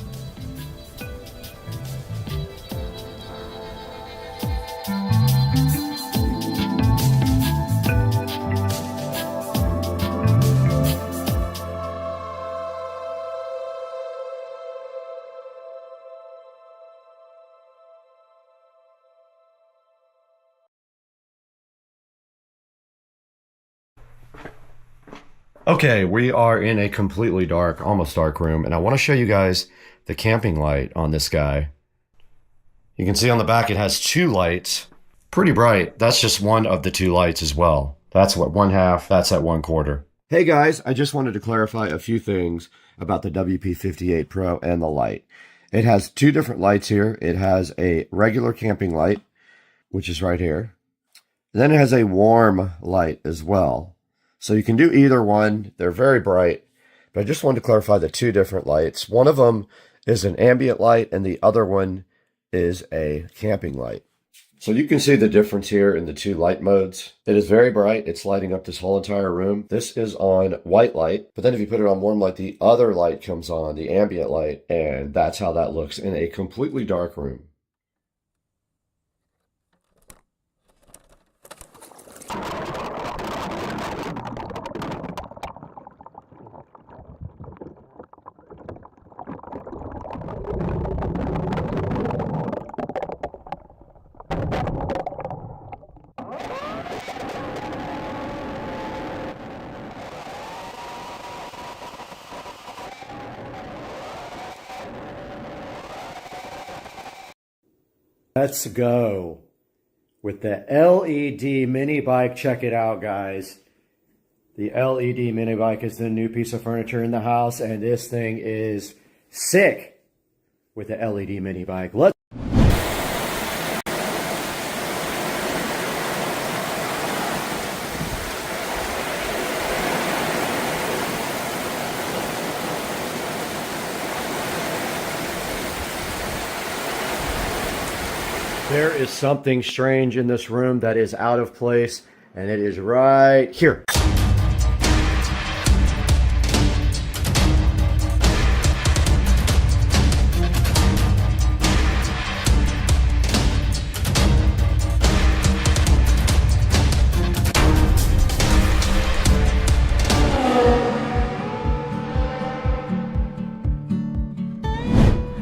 Okay, we are in a completely dark, almost dark room, and I want to show you guys the camping light on this guy. You can see on the back it has two lights, pretty bright. That's just one of the two lights as well. That's what, 1/2, that's at 1/4. Hey guys, I just wanted to clarify a few things about the WP58 Pro and the light. It has two different lights here. It has a regular camping light, which is right here. Then it has a warm light as well. So you can do either one. They're very bright, but I just wanted to clarify the two different lights. One of them is an ambient light and the other one is a camping light. So you can see the difference here in the two light modes. It is very bright. It's lighting up this whole entire room. This is on white light, but then if you put it on warm light, the other light comes on, the ambient light, and that's how that looks in a completely dark room. Let's go with the LED mini bike. Check it out, guys. The LED mini bike is the new piece of furniture in the house, and this thing is sick with the LED mini bike. Let's There is something strange in this room that is out of place, and it is right here.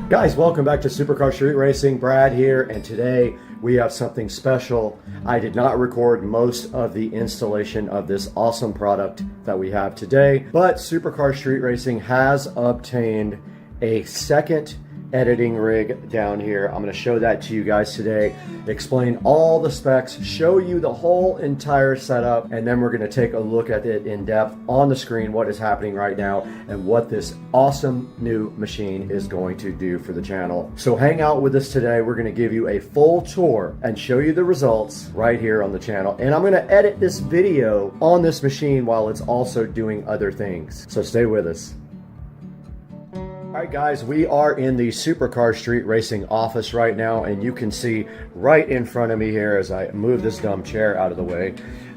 Guys, welcome back to Supercar Street Racing. Brad here, and today we have something special. I did not record most of the installation of this awesome product that we have today, but Supercar Street Racing has obtained a second editing rig down here. I'm going to show that to you guys today, explain all the specs, show you the whole entire setup, and then we're going to take a look at it in depth on the screen, what is happening right now and what this awesome new machine is going to do for the channel. So hang out with us today. We're going to give you a full tour and show you the results right here on the channel, and I'm going to edit this video on this machine while it's also doing other things, so stay with us. All right, guys, we are in the Supercar Street Racing office right now, and you can see right in front of me here as I move this dumb chair out of the way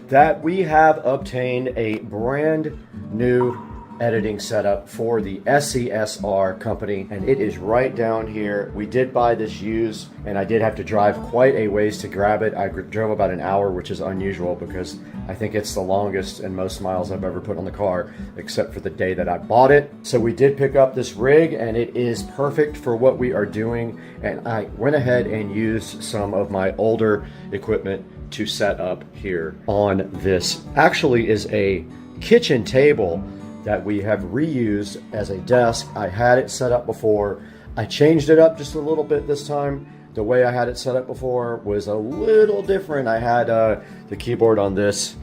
that we have obtained a brand new editing setup for the SCSR company, and it is right down here. We did buy this used, and I did have to drive quite a ways to grab it. I drove about an hour, which is unusual because I think it's the longest and most miles I've ever put on the car, except for the day that I bought it. So we did pick up this rig, and it is perfect for what we are doing, and I went ahead and used some of my older equipment to set up here on this. Actually is a kitchen table that we have reused as a desk. I had it set up before. I changed it up just a little bit this time. The way I had it set up before was a little different. I had the keyboard on this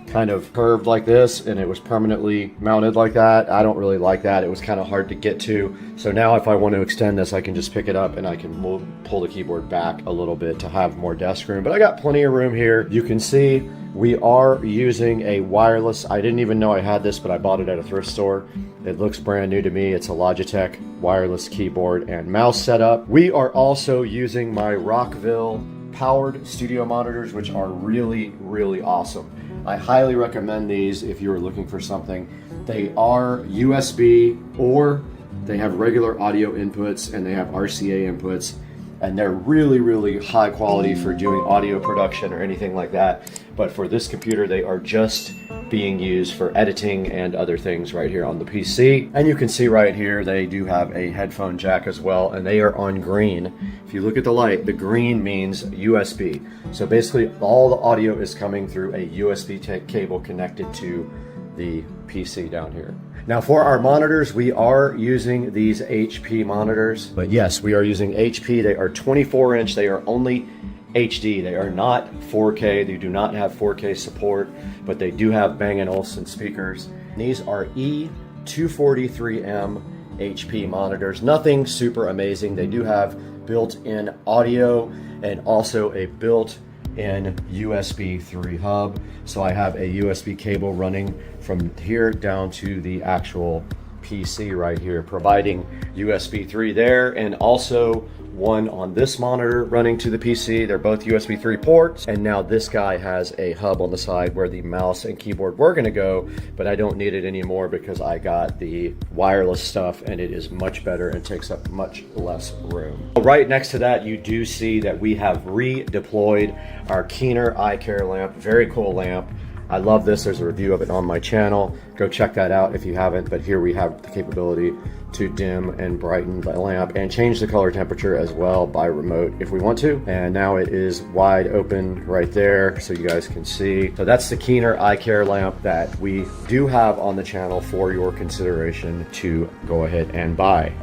kind of curved like this, and it was permanently mounted like that. I don't really like that. It was kind of hard to get to. So now if I want to extend this, I can just pick it up and I can pull the keyboard back a little bit to have more desk room. But I got plenty of room here. You can see we are using a wireless. I didn't even know I had this, but I bought it at a thrift store. It looks brand new to me. It's a Logitech wireless keyboard and mouse setup. We are also using my Rockville powered studio monitors, which are really, really awesome. I highly recommend these if you're looking for something. They are USB, or they have regular audio inputs, and they have RCA inputs, and they're really, really high quality for doing audio production or anything like that. But for this computer, they are just being used for editing and other things right here on the PC. And you can see right here, they do have a headphone jack as well, and they are on green. If you look at the light, the green means USB. So basically all the audio is coming through a USB cable connected to the PC down here. Now for our monitors, we are using these HP monitors, but yes, we are using HP. They are 24 inch. They are only HD. They are not 4K. They do not have 4K support, but they do have Bang & Olufsen speakers. These are E243M HP monitors. Nothing super amazing. They do have built-in audio and also a built-in USB 3 hub. So I have a USB cable running from here down to the actual PC right here, providing USB 3 there, and also one on this monitor running to the PC. They're both USB 3 ports, and now this guy has a hub on the side where the mouse and keyboard were going to go, but I don't need it anymore because I got the wireless stuff, and it is much better and takes up much less room. Right next to that, you do see that we have redeployed our Keener eye care lamp. Very cool lamp. I love this. There's a review of it on my channel. Go check that out if you haven't. But here we have the capability to dim and brighten the lamp and change the color temperature as well by remote if we want to. And now it is wide open right there so you guys can see. So that's the Keener eye care lamp that we do have on the channel for your consideration to go ahead and buy.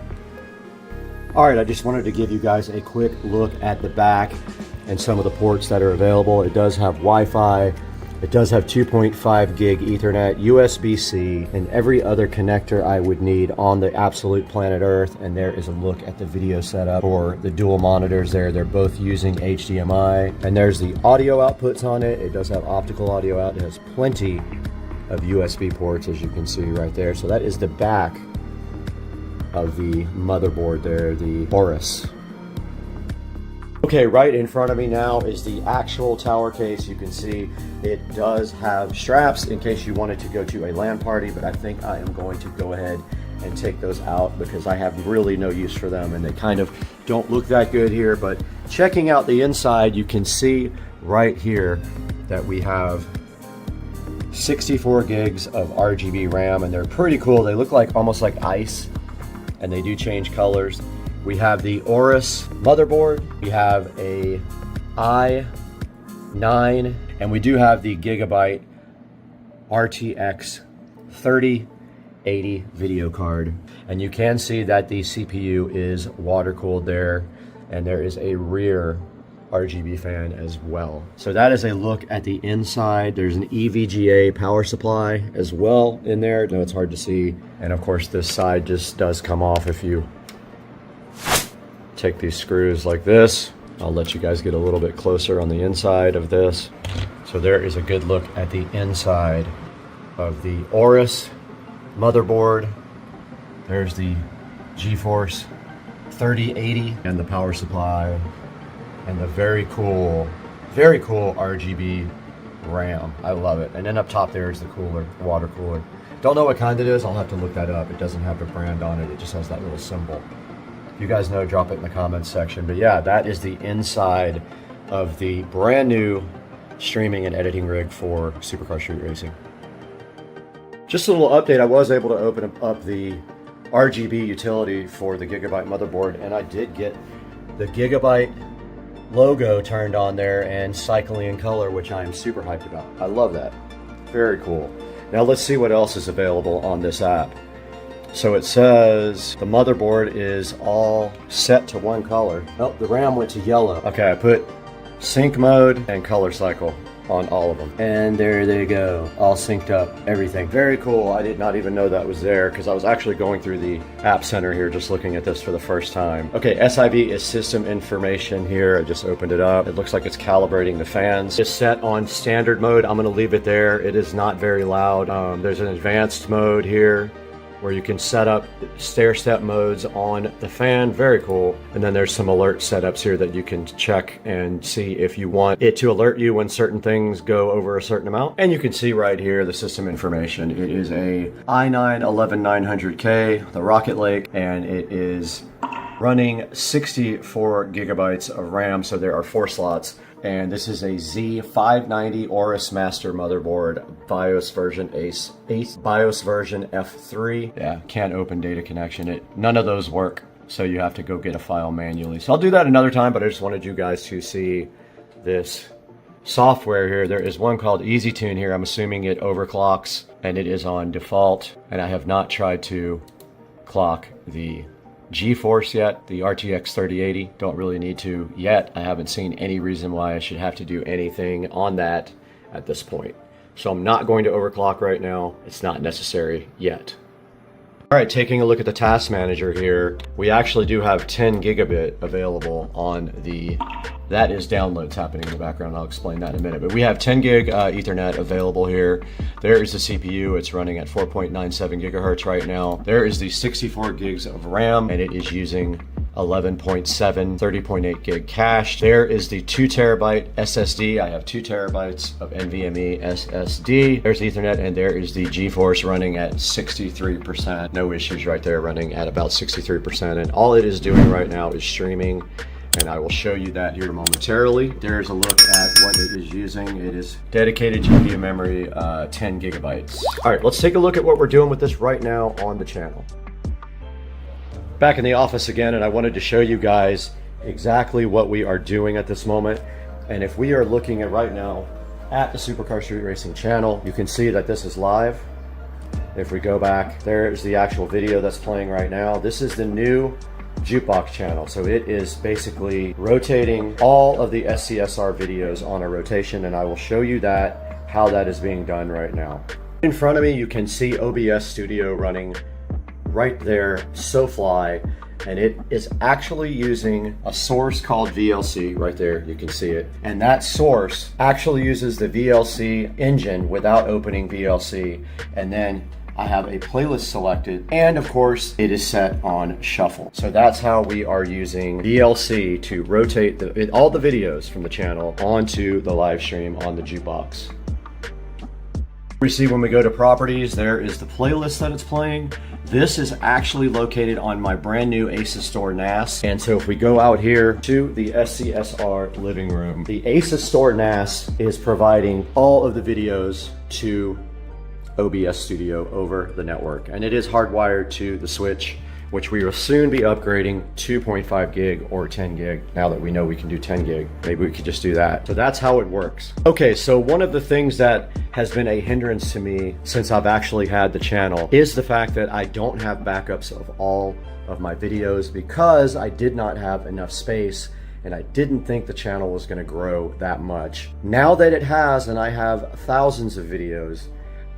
All right, I just wanted to give you guys a quick look at the back and some of the ports that are available. It does have Wi-Fi. It does have 2.5 gig Ethernet, USB-C, and every other connector I would need on the absolute planet Earth. And there is a look at the video setup for the dual monitors there. They're both using HDMI. And there's the audio outputs on it. It does have optical audio out. It has plenty of USB ports, as you can see right there. So that is the back of the motherboard there, the Aorus. Okay, right in front of me now is the actual tower case. You can see it does have straps in case you wanted to go to a LAN party, but I think I am going to go ahead and take those out because I have really no use for them and they kind of don't look that good here. But checking out the inside, you can see right here that we have 64 gigs of RGB RAM, and they're pretty cool. They look like almost like ice, and they do change colors. We have the Aorus motherboard, we have a i9, and we do have the Gigabyte RTX 3080 video card. And you can see that the CPU is water cooled there, and there is a rear RGB fan as well. So that is a look at the inside. There's an EVGA power supply as well in there. No, it's hard to see. And of course this side just does come off if you take these screws like this. I'll let you guys get a little bit closer on the inside of this. So there is a good look at the inside of the Aorus motherboard. There's the GeForce 3080 and the power supply and the very cool RGB RAM. I love it. And then up top there is the cooler, water cooler. Don't know what kind it is, I'll have to look that up. It doesn't have the brand on it, it just has that little symbol. If you guys know, drop it in the comments section. But yeah, that is the inside of the brand new streaming and editing rig for Supercar Street Racing. Just a little update, I was able to open up the RGB utility for the Gigabyte motherboard, and I did get the Gigabyte logo turned on there and cycling in color, which I am super hyped about. I love that. Very cool. Now let's see what else is available on this app. So it says the motherboard is all set to one color. Oh, the RAM went to yellow. Okay, I put sync mode and color cycle on all of them. And there they go, all synced up, everything. Very cool. I did not even know that was there because I was actually going through the App Center here just looking at this for the first time. Okay, SIV is system information here. I just opened it up. It looks like it's calibrating the fans. It's set on standard mode. I'm gonna leave it there. It is not very loud. There's an advanced mode here where you can set up stair-step modes on the fan. Very cool. And then there's some alert setups here that you can check and see if you want it to alert you when certain things go over a certain amount. And you can see right here the system information. It is a i9-11900K, the Rocket Lake, and it is running 64 gigabytes of RAM, so there are 4 slots. And this is a Z590 Aorus Master motherboard, BIOS version BIOS version F3. Yeah, can't open data connection. None of those work, so you have to go get a file manually. So I'll do that another time, but I just wanted you guys to see this software here. There is one called EasyTune here. I'm assuming it overclocks, and it is on default. And I have not tried to clock the GeForce yet, the RTX 3080. Don't really need to yet. I haven't seen any reason why I should have to do anything on that at this point. So I'm not going to overclock right now. It's not necessary yet. All right, taking a look at the task manager here, we actually do have 10 gigabit available on the, that is downloads happening in the background. I'll explain that in a minute, but we have 10 gig Ethernet available here. There is the CPU. It's running at 4.97 gigahertz right now. There is the 64 gigs of RAM, and it is using 11.7, 30.8 gig cache. There is the 2 terabyte SSD. I have 2 terabytes of NVMe SSD. There's Ethernet, and there is the GeForce running at 63%. No issues right there, running at about 63%. And all it is doing right now is streaming, and I will show you that here momentarily. There's a look at what it is using. It is dedicated GPU memory, 10 gigabytes. All right, let's take a look at what we're doing with this right now on the channel. Back in the office again, and I wanted to show you guys exactly what we are doing at this moment. And if we are looking at right now at the Supercar Street Racing channel, you can see that this is live. If we go back, there's the actual video that's playing right now. This is the new Jukebox channel. So it is basically rotating all of the SCSR videos on a rotation, and I will show you that, how that is being done right now. In front of me, you can see OBS Studio running right there, SoFly, and it is actually using a source called VLC right there. You can see it, and that source actually uses the VLC engine without opening VLC. And then I have a playlist selected, and of course it is set on shuffle. So that's how we are using VLC to rotate all the videos from the channel onto the live stream on the Jukebox. We see when we go to properties, there is the playlist that it's playing. This is actually located on my brand new ASUS Store NAS. And so if we go out here to the SCSR living room, the ASUS Store NAS is providing all of the videos to OBS Studio over the network. And it is hardwired to the switch, which we will soon be upgrading 2.5 gig or 10 gig. Now that we know we can do 10 gig, maybe we could just do that. So that's how it works. Okay, so one of the things that has been a hindrance to me since I've actually had the channel is the fact that I don't have backups of all of my videos because I did not have enough space, and I didn't think the channel was gonna grow that much. Now that it has, and I have thousands of videos,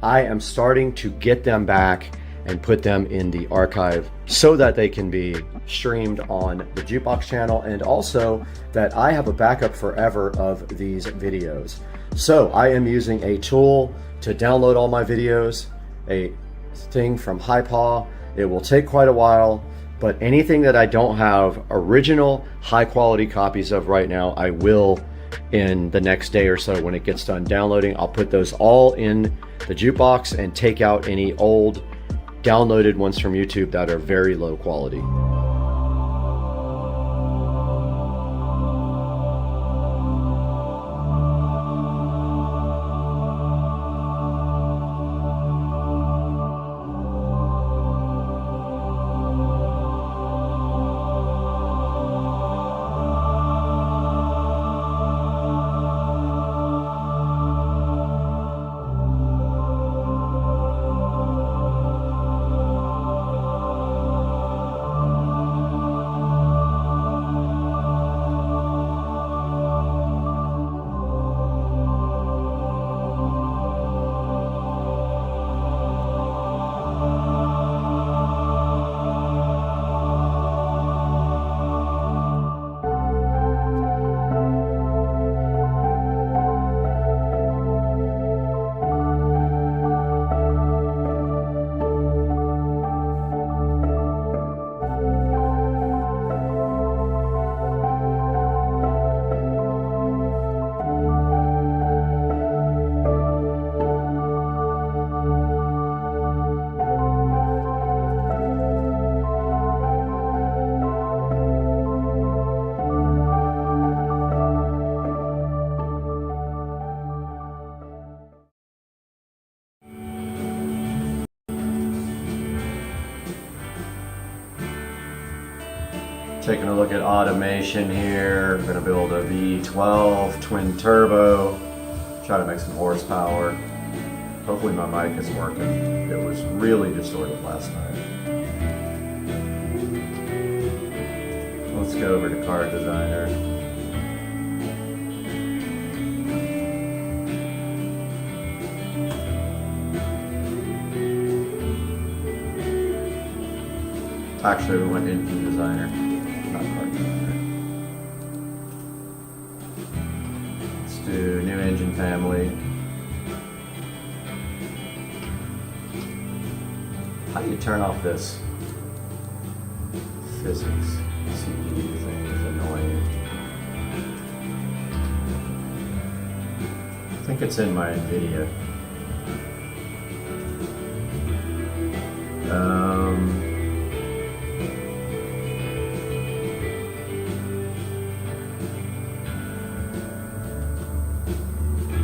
I am starting to get them back and put them in the archive so that they can be streamed on the Jukebox channel, and also that I have a backup forever of these videos. So I am using a tool to download all my videos, a thing from HiPaw. It will take quite a while, but anything that I don't have original high quality copies of right now, I will in the next day or so when it gets done downloading. I'll put those all in the Jukebox and take out any old downloaded ones from YouTube that are very low quality. Taking a look at automation here. I'm gonna build a V12 twin turbo, try to make some horsepower. Hopefully my mic is working. It was really distorted last night. Let's go over to Card Designer. Actually, we went Engine Designer, not Card Designer. Let's do new engine family. How do you turn off this physics CPU thing? Is annoying. I think it's in my NVIDIA.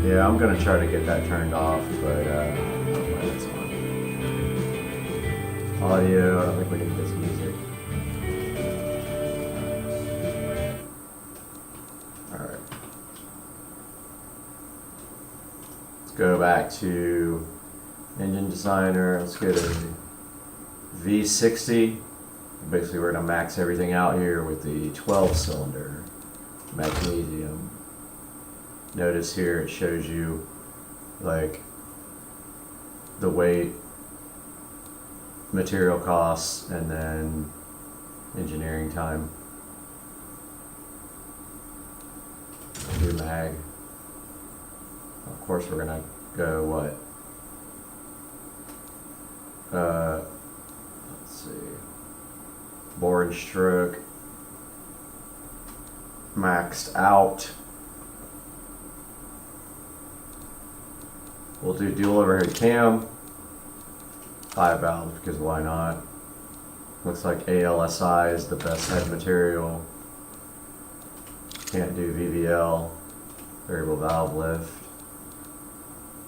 Yeah, I'm gonna try to get that turned off, but it's fine. Audio, I don't think we need this music. Alright. Let's go back to Engine Designer. Let's get a V60. Basically, we're gonna max everything out here with the 12-cylinder magnesium. Notice here it shows you like the weight, material costs, and then engineering time. Do mag. Of course we're gonna go what? Let's see. Bore and stroke. Maxed out. We'll do dual overhead cam, 5 valves, because why not? Looks like ALSI is the best head material. Can't do VVL, variable valve lift.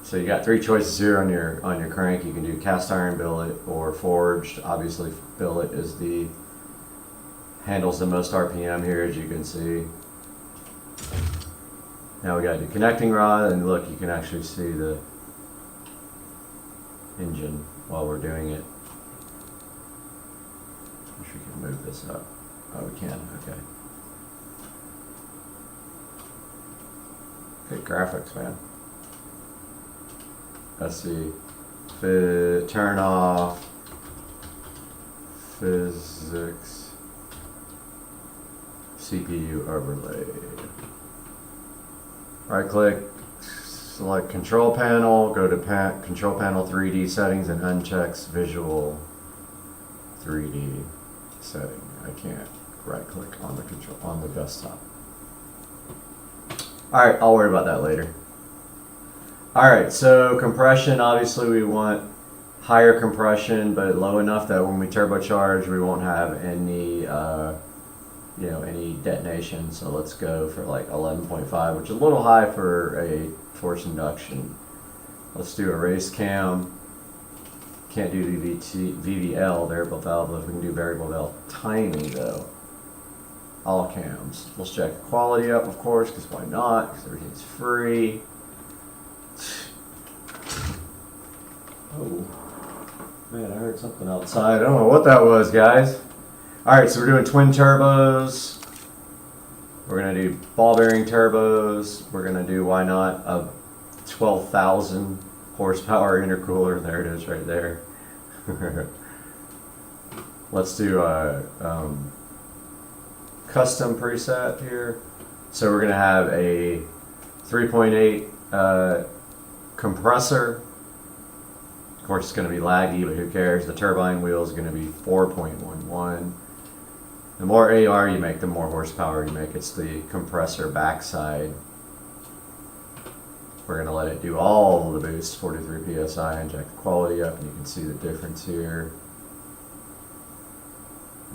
So you got 3 choices here on your crank. You can do cast iron billet or forged. Obviously billet is handles the most RPM here, as you can see. Now we got to do connecting rod, and look, you can actually see the engine while we're doing it. Wish we could move this up. Oh, we can. Okay. Good graphics, man. Let's see. Turn off. Physics. CPU overlay. Right click. Select control panel, go to control panel 3D settings and unchecks visual 3D setting. I can't right click on the desktop. Alright, I'll worry about that later. Alright, so compression, obviously we want higher compression, but low enough that when we turbocharge, we won't have any, any detonation. So let's go for like 11.5, which is a little high for a forced induction. Let's do a race cam. Can't do VVL, variable valve, but we can do variable valve timing though. All cams. Let's check the quality up, of course, because why not? Because everything's free. Oh, man, I heard something outside. I don't know what that was, guys. Alright, so we're doing twin turbos. We're going to do ball bearing turbos. We're going to do, why not, a 12,000 horsepower intercooler. There it is right there. Let's do a custom preset here. So we're going to have a 3.8 compressor. Of course, it's going to be laggy, but who cares? The turbine wheel is going to be 4.11. The more AR you make, the more horsepower you make. It's the compressor backside. We're going to let it do all of the boost, 43 PSI, and jack the quality up, and you can see the difference here.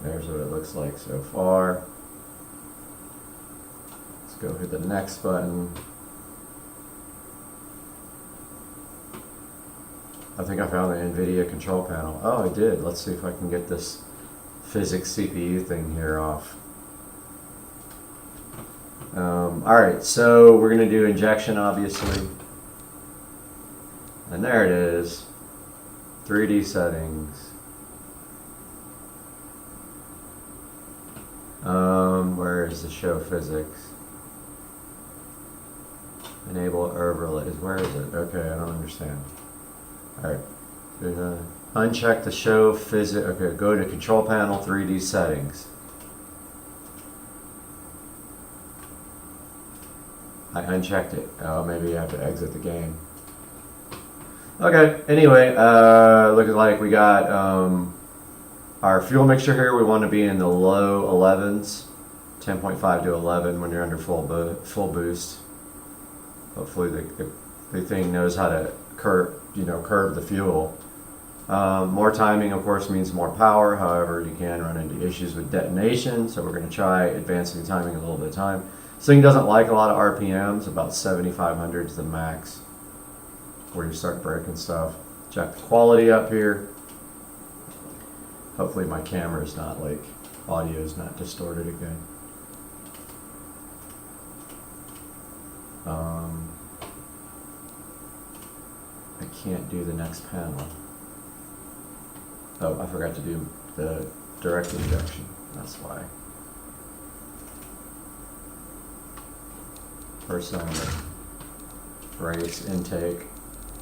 There's what it looks like so far. Let's go hit the next button. I think I found the NVIDIA control panel. Oh, I did. Let's see if I can get this physics CPU thing here off. Alright, so we're going to do injection, obviously. And there it is. 3D settings. Where is the show physics? Enable overlays. Where is it? Okay, I don't understand. Alright. Uncheck the show physics. Okay, go to control panel 3D settings. I unchecked it. Oh, maybe you have to exit the game. Okay, anyway, looking like we got our fuel mixture here. We want to be in the low 11s, 10.5 to 11 when you're under full boost. Hopefully the thing knows how to curve the fuel. More timing, of course, means more power. However, you can run into issues with detonation, so we're going to try advancing timing a little bit of time. This thing doesn't like a lot of RPMs, about 7,500 is the max where you start breaking stuff. Check the quality up here. Hopefully my camera is not audio is not distorted again. I can't do the next panel. Oh, I forgot to do the direct injection. That's why. First cylinder. Race intake.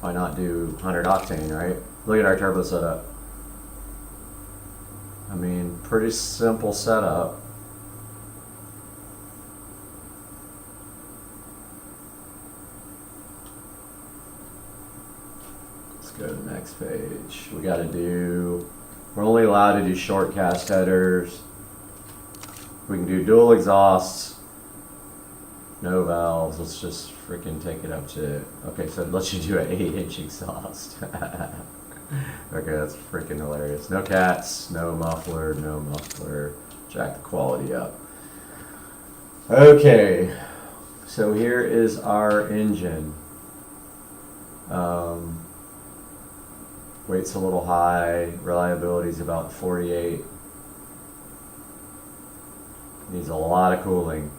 Why not do 100 octane, right? Look at our turbo setup. I mean, pretty simple setup. Let's go to the next page. We got to do, we're only allowed to do short cast headers. We can do dual exhausts. No valves. Let's just freaking take it up to, okay, so let's just do an 8-inch exhaust. Okay, that's freaking hilarious. No cats, no muffler, no muffler. Jack the quality up. Okay, so here is our engine. Weight's a little high. Reliability is about 48. Needs a lot of cooling.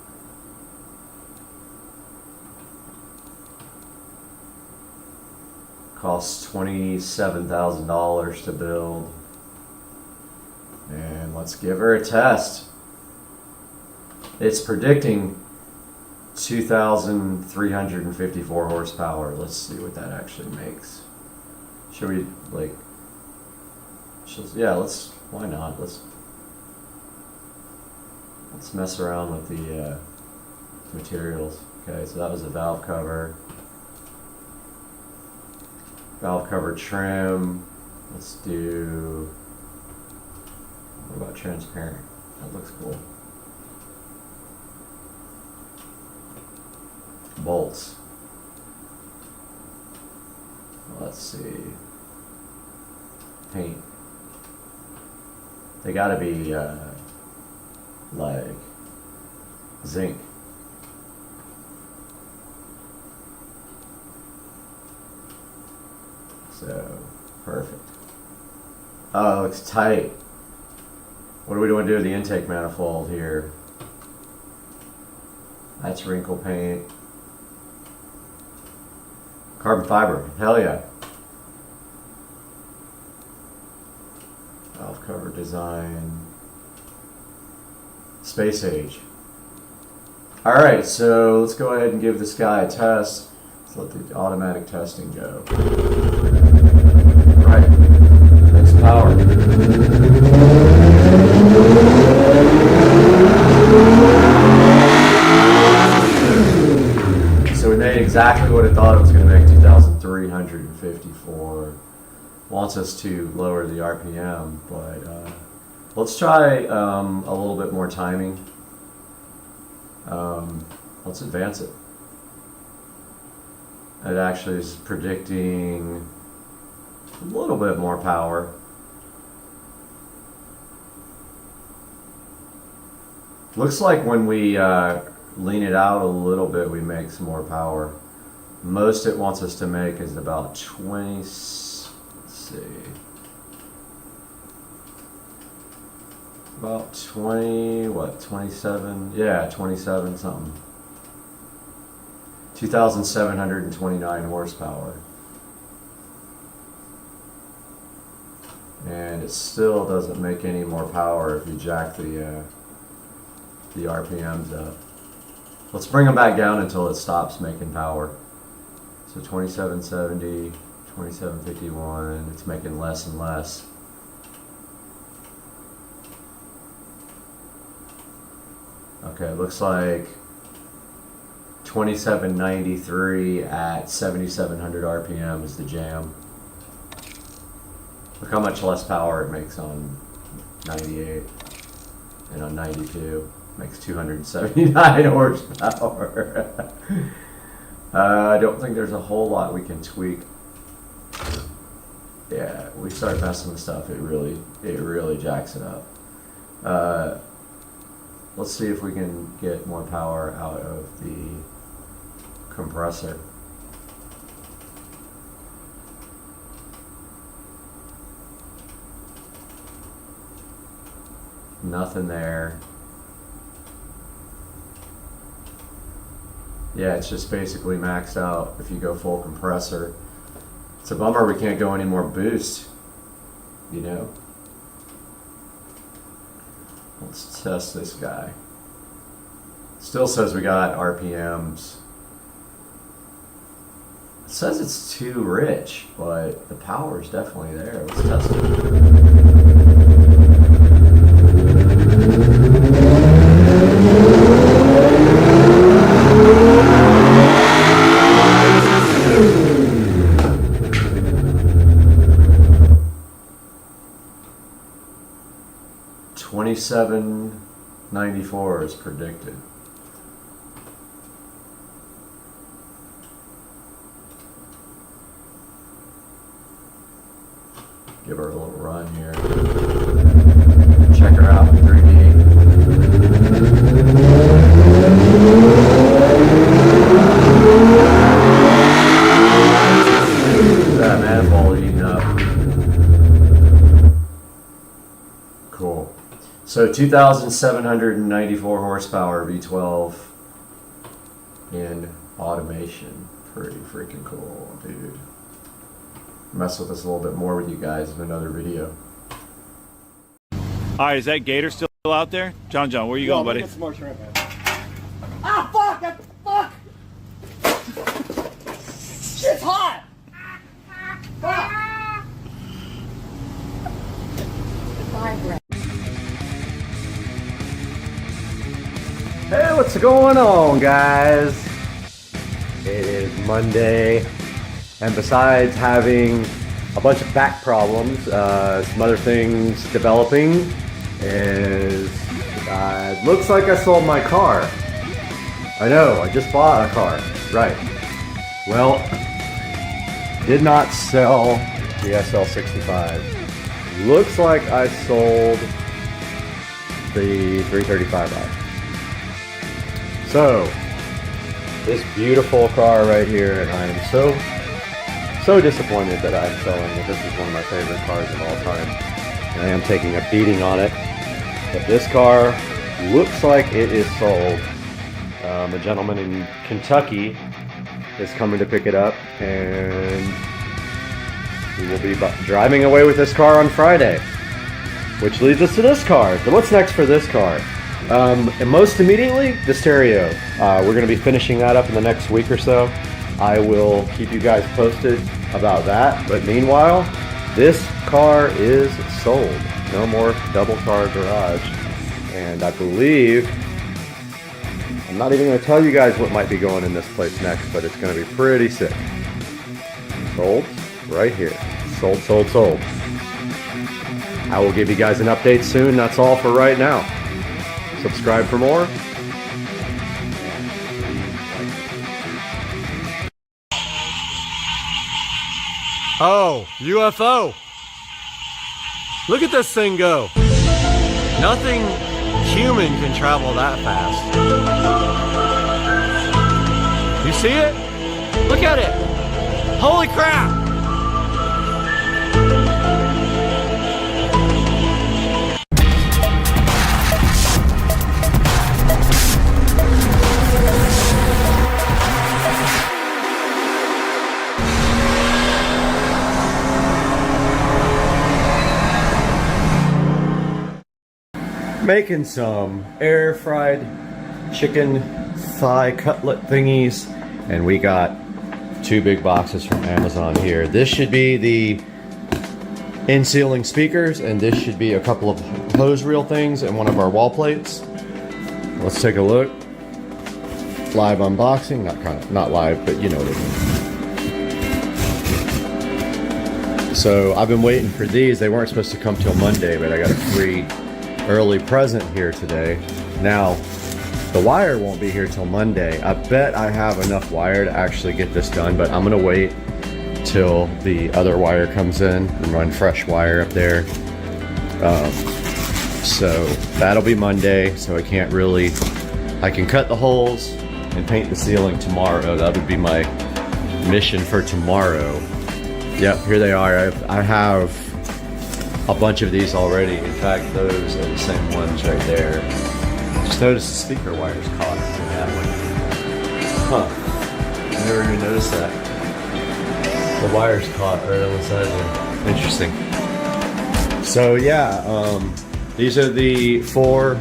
Costs $27,000 to build. And let's give her a test. It's predicting 2,354 horsepower. Let's see what that actually makes. Should we yeah, why not? Let's mess around with the materials. Okay, so that was a valve cover. Valve cover trim. Let's do, what about transparent? That looks cool. bolts. Let's see. Paint. They gotta be like zinc. So, perfect. Oh, it looks tight. What do we want to do with the intake manifold here? That's wrinkle paint. Carbon fiber, hell yeah. Valve cover design. Space age. Alright, so let's go ahead and give this guy a test. Let's let the automatic testing go. Right. Makes power. So we made exactly what it thought it was going to make, 2,354. Wants us to lower the RPM, but let's try a little bit more timing. Let's advance it. It actually is predicting a little bit more power. Looks like when we lean it out a little bit, we make some more power. Most it wants us to make is about 20, let's see, about 20, what, 27? Yeah, 27 something. 2,729 horsepower. And it still doesn't make any more power if you jack the RPMs up. Let's bring them back down until it stops making power. So 2770, 2751, it's making less and less. Okay, it looks like 2793 at 7,700 RPM is the jam. Look how much less power it makes on 98 and on 92. Makes 279 horsepower. I don't think there's a whole lot we can tweak. Yeah, we start messing with stuff, it really jacks it up. Let's see if we can get more power out of the compressor. Nothing there. Yeah, it's just basically maxed out if you go full compressor. It's a bummer we can't go any more boost, you know. Let's test this guy. Still says we got RPMs. It says it's too rich, but the power is definitely there. Let's test it. 2794 is predicted. Give her a little run here. Check her out in 3D. That manifold heating up. Cool. So 2,794 horsepower V12 in automation. Pretty freaking cool, dude. Mess with this a little bit more with you guys in another video. All right, is that gator still out there? John, where you going, buddy? Get some more shrimp, man. Ah, fuck! Fuck! Shit's hot! Fuck! Hey, what's going on, guys? It is Monday, and besides having a bunch of back problems, some other things developing is looks like I sold my car. I know, I just bought a car. Right. Well, did not sell the SL65. Looks like I sold the 335i. So, this beautiful car right here, and I am so disappointed that I'm selling it. This is one of my favorite cars of all time. And I am taking a beating on it. But this car looks like it is sold. A gentleman in Kentucky is coming to pick it up, and we will be driving away with this car on Friday. Which leads us to this car. So what's next for this car? And most immediately, the stereo. We're going to be finishing that up in the next week or so. I will keep you guys posted about that. But meanwhile, this car is sold. No more double car garage. And I believe, I'm not even going to tell you guys what might be going in this place next, but it's going to be pretty sick. Sold right here. Sold, sold, sold. I will give you guys an update soon. That's all for right now. Subscribe for more. Oh, UFO. Look at this thing go. Nothing human can travel that fast. You see it? Look at it. Holy crap. Making some air fried chicken thigh cutlet thingies, and we got 2 big boxes from Amazon here. This should be the in-ceiling speakers, and this should be a couple of hose reel things and one of our wall plates. Let's take a look. Live unboxing, not live, but you know what I mean. So I've been waiting for these. They weren't supposed to come till Monday, but I got a free early present here today. Now, the wire won't be here till Monday. I bet I have enough wire to actually get this done, but I'm gonna wait till the other wire comes in and run fresh wire up there. So that'll be Monday, so I can cut the holes and paint the ceiling tomorrow. That would be my mission for tomorrow. Yep, here they are. I have a bunch of these already. In fact, those are the same ones right there. Just noticed the speaker wires caught in that one. Huh. I never even noticed that. The wires caught right on the side there. Interesting. So yeah, these are the 4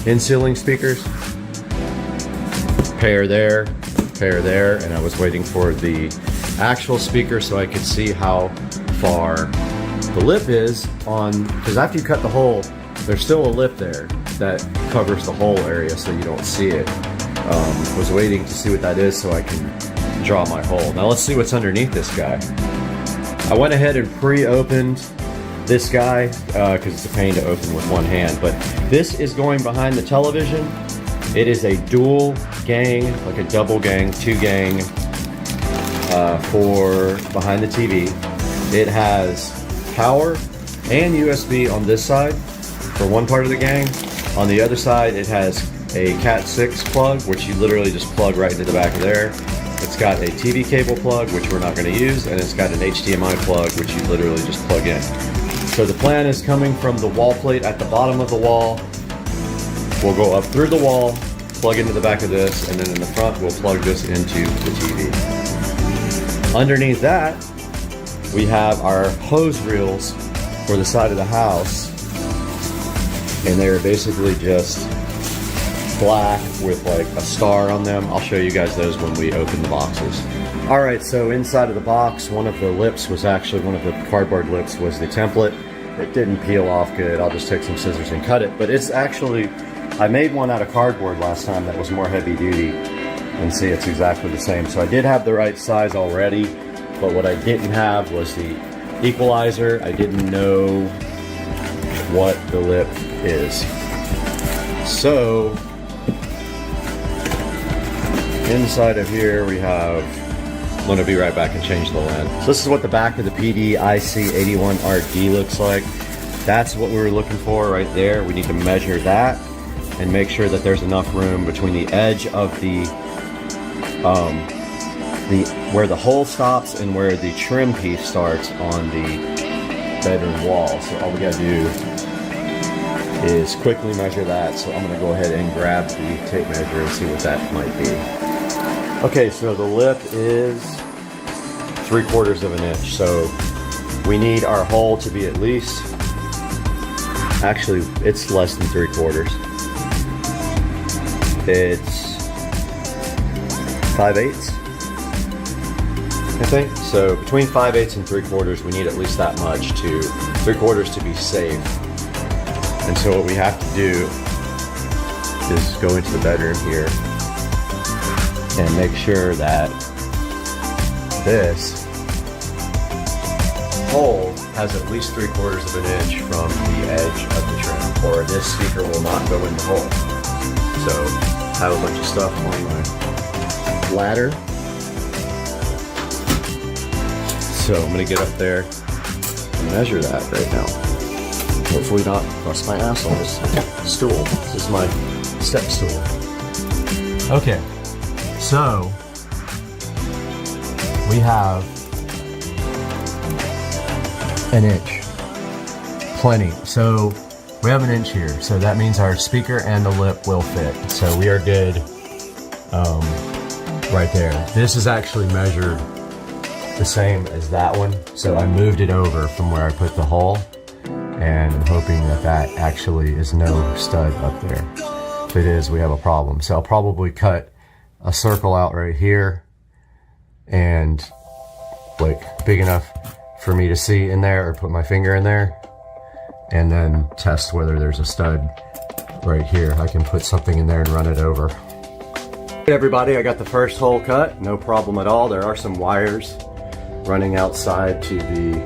in-ceiling speakers. Pair there, and I was waiting for the actual speaker so I could see how far the lip is on, because after you cut the hole, there's still a lip there that covers the whole area so you don't see it. Was waiting to see what that is so I can draw my hole. Now let's see what's underneath this guy. I went ahead and pre-opened this guy because it's a pain to open with one hand, but this is going behind the television. It is a dual gang, like a double gang, 2 gang for behind the TV. It has power and USB on this side for one part of the gang. On the other side, it has a Cat 6 plug, which you literally just plug right into the back of there. It's got a TV cable plug, which we're not going to use, and it's got an HDMI plug, which you literally just plug in. So the plan is coming from the wall plate at the bottom of the wall. We'll go up through the wall, plug into the back of this, and then in the front, we'll plug this into the TV. Underneath that, we have our hose reels for the side of the house, and they're basically just black with like a star on them. I'll show you guys those when we open the boxes. All right, so inside of the box, one of the lips was actually, one of the cardboard lips was the template. It didn't peel off good. I'll just take some scissors and cut it, but it's actually, I made one out of cardboard last time that was more heavy duty, and see, it's exactly the same. So I did have the right size already, but what I didn't have was the equalizer. I didn't know what the lip is. So Inside of here we have, I'm going to be right back and change the lens. So this is what the back of the PDIC81RD looks like. That's what we were looking for right there. We need to measure that and make sure that there's enough room between the edge of where the hole stops and where the trim piece starts on the bedroom wall. So all we gotta do is quickly measure that. So I'm gonna go ahead and grab the tape measure and see what that might be. Okay, so the lip is 3/4 of an inch. So we need our hole to be at least, actually it's less than 3/4. It's 5/8, I think. So between 5/8 and 3/4, we need at least that much to 3/4 to be safe. And so what we have to do is go into the bedroom here and make sure that this hole has at least 3/4 of an inch from the edge of the trim, or this speaker will not go in the hole. So I have a bunch of stuff on my ladder. So I'm gonna get up there and measure that right now. Hopefully not bust my ass on this stool. This is my step stool. Okay, so we have an inch. Plenty. So we have an inch here. So that means our speaker and the lip will fit. So we are good right there. This is actually measured the same as that one. So I moved it over from where I put the hole, and I'm hoping that that actually is no stud up there. If it is, we have a problem. So I'll probably cut a circle out right here and like big enough for me to see in there, or put my finger in there and then test whether there's a stud right here. I can put something in there and run it over. Hey everybody, I got the first hole cut, no problem at all. There are some wires running outside to the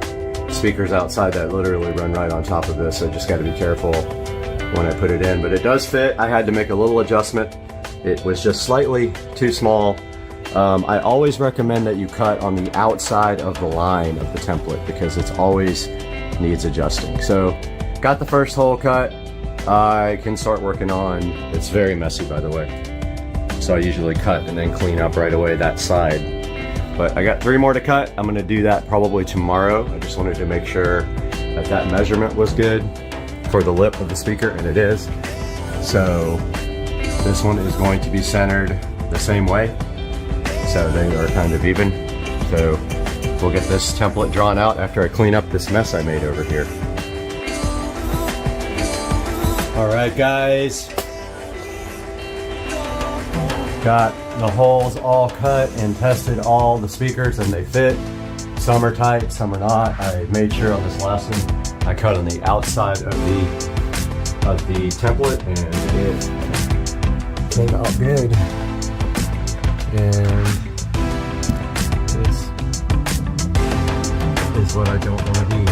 speakers outside that literally run right on top of this, so just got to be careful when I put it in, but it does fit. I had to make a little adjustment. It was just slightly too small. I always recommend that you cut on the outside of the line of the template because it's always needs adjusting. So got the first hole cut. I can start working on, it's very messy by the way, so I usually cut and then clean up right away that side. But I got 3 more to cut. I'm gonna do that probably tomorrow. I just wanted to make sure that that measurement was good for the lip of the speaker, and it is. So this one is going to be centered the same way. So they are kind of even. So we'll get this template drawn out after I clean up this mess I made over here. All right, guys. Got the holes all cut and tested all the speakers and they fit. Some are tight, some are not. I made sure on this last one I cut on the outside of the template and it came out good. And this is what I don't want to do.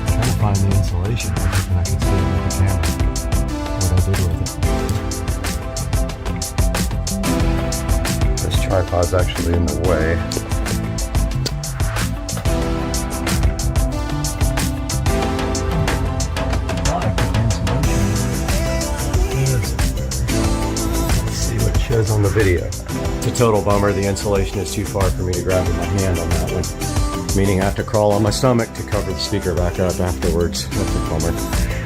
I'm trying to find the insulation. I'm hoping I can see it with the camera. What I did with it. This tripod's actually in the way. Shows on the video. It's a total bummer. The insulation is too far for me to grab with my hand on that one, meaning I have to crawl on my stomach to cover the speaker back up afterwards. That's a bummer.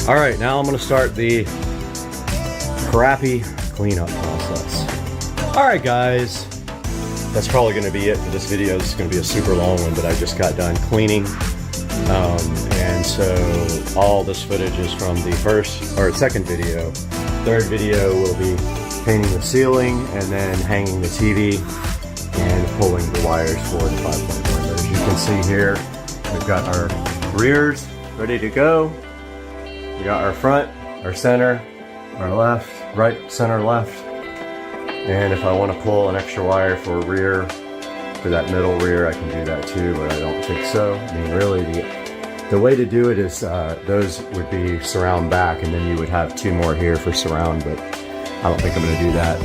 All right, now I'm going to start the crappy cleanup process. All right, guys, that's probably going to be it for this video. This is going to be a super long one, but I just got done cleaning, and so all this footage is from the second video. Third video will be painting the ceiling and then hanging the TV and pulling the wires for the 5.1. As you can see here, we've got our rears ready to go. We got our front, our center, our left, right, center, left. And if I want to pull an extra wire for a rear, for that middle rear, I can do that too, but I don't think so. I mean, really, the way to do it is those would be surround back, and then you would have 2 more here for surround, but I don't think I'm gonna do that.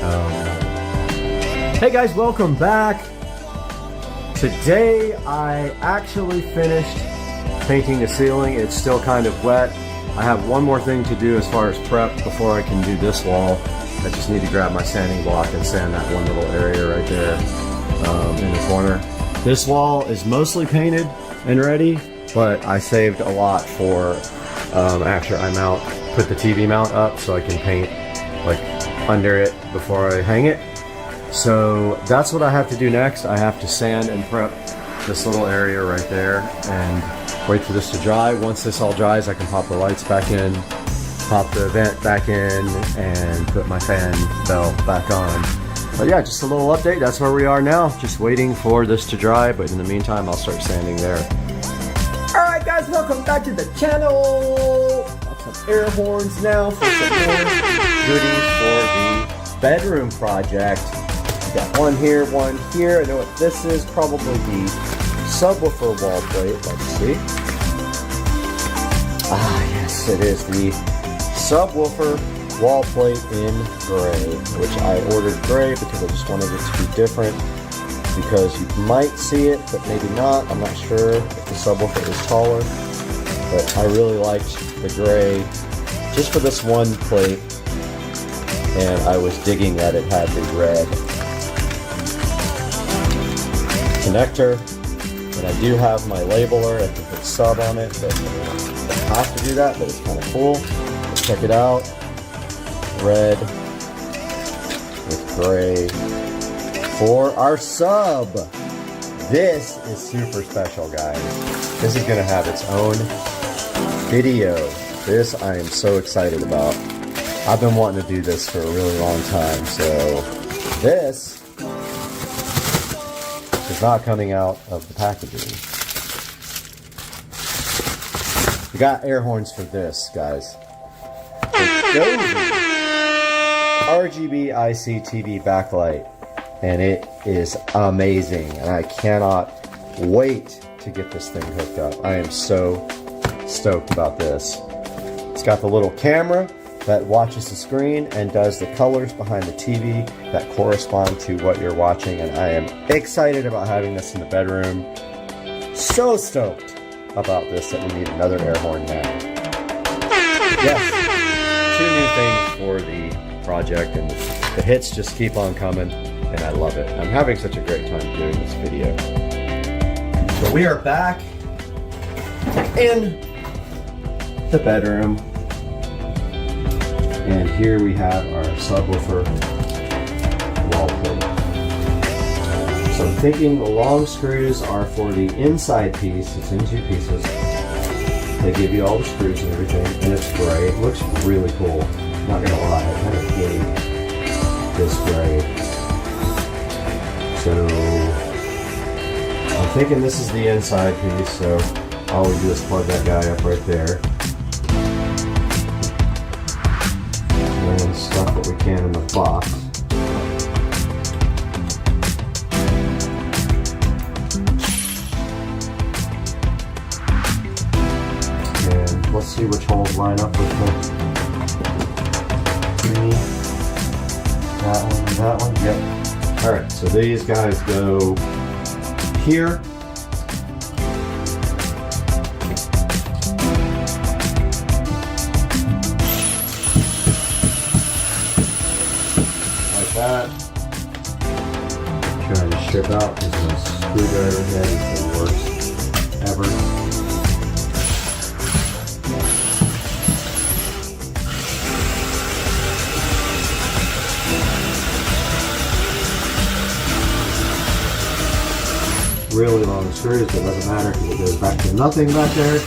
Hey guys, welcome back. Today I actually finished painting the ceiling. It's still kind of wet. I have one more thing to do as far as prep before I can do this wall. I just need to grab my sanding block and sand that one little area right there in the corner. This wall is mostly painted and ready, but I saved a lot for after I put the TV mount up so I can paint like under it before I hang it. So that's what I have to do next. I have to sand and prep this little area right there and wait for this to dry. Once this all dries, I can pop the lights back in, pop the vent back in, and put my fan bell back on. But yeah, just a little update. That's where we are now. Just waiting for this to dry, but in the meantime, I'll start sanding there. Alright guys, welcome back to the channel. Got some air horns now for some more goodies for the bedroom project. Got one here, one here. I know what this is, probably the subwoofer wall plate. Let's see. Ah, yes, it is the subwoofer wall plate in gray, which I ordered gray because I just wanted it to be different. Because you might see it, but maybe not. I'm not sure if the subwoofer is taller, but I really liked the gray just for this one plate. And I was digging that it had the red connector, and I do have my labeler. I can put sub on it, but I don't have to do that, but it's kind of cool. Let's check it out. Red with gray for our sub. This is super special, guys. This is gonna have its own video. This I am so excited about. I've been wanting to do this for a really long time, so this is not coming out of the packaging. We got air horns for this, guys. RGB IC TV backlight, and it is amazing, and I cannot wait to get this thing hooked up. I am so stoked about this. It's got the little camera that watches the screen and does the colors behind the TV that correspond to what you're watching, and I am excited about having this in the bedroom. So stoked about this that we need another air horn now. Yes, 2 new things for the project, and the hits just keep on coming, and I love it. I'm having such a great time doing this video. So we are back in the bedroom. And here we have our subwoofer wall plate. So I'm thinking the long screws are for the inside piece. It's in 2 pieces. They give you all the screws and everything, and it's gray. It looks really cool. Not gonna lie, I kind of dig this gray. So I'm thinking this is the inside piece. So all we do is plug that guy up right there. And stuff what we can in the box. And let's see which holes line up with the three. That one and that one. Yep. Alright, so these guys go here. That. Trying to strip out because the screwdriver head is the worst ever. Really long screws, but it doesn't matter because it goes back to nothing back there.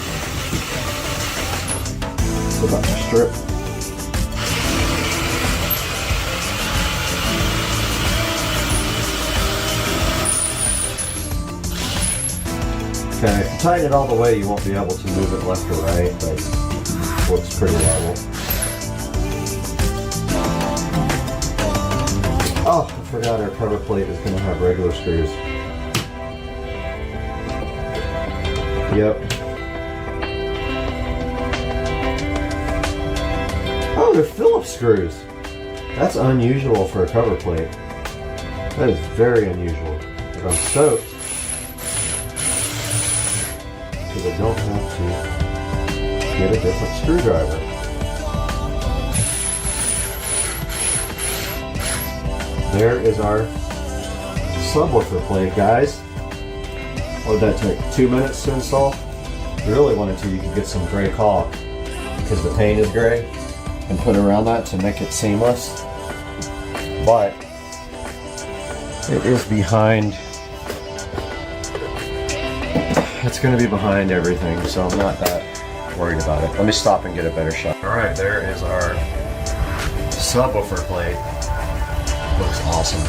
So about to strip. Okay, if you tighten it all the way, you won't be able to move it left or right, but it looks pretty level. Oh, I forgot our cover plate is going to have regular screws. Yep. Oh, they're Phillips screws. That's unusual for a cover plate. That is very unusual. But I'm stoked because I don't have to get a different screwdriver. There is our subwoofer plate, guys. What did that take? 2 minutes to install? If you really wanted to, you could get some gray caulk because the paint is gray and put around that to make it seamless. But it is behind. It's going to be behind everything, so I'm not that worried about it. Let me stop and get a better shot. All right, there is our subwoofer plate. Looks awesome.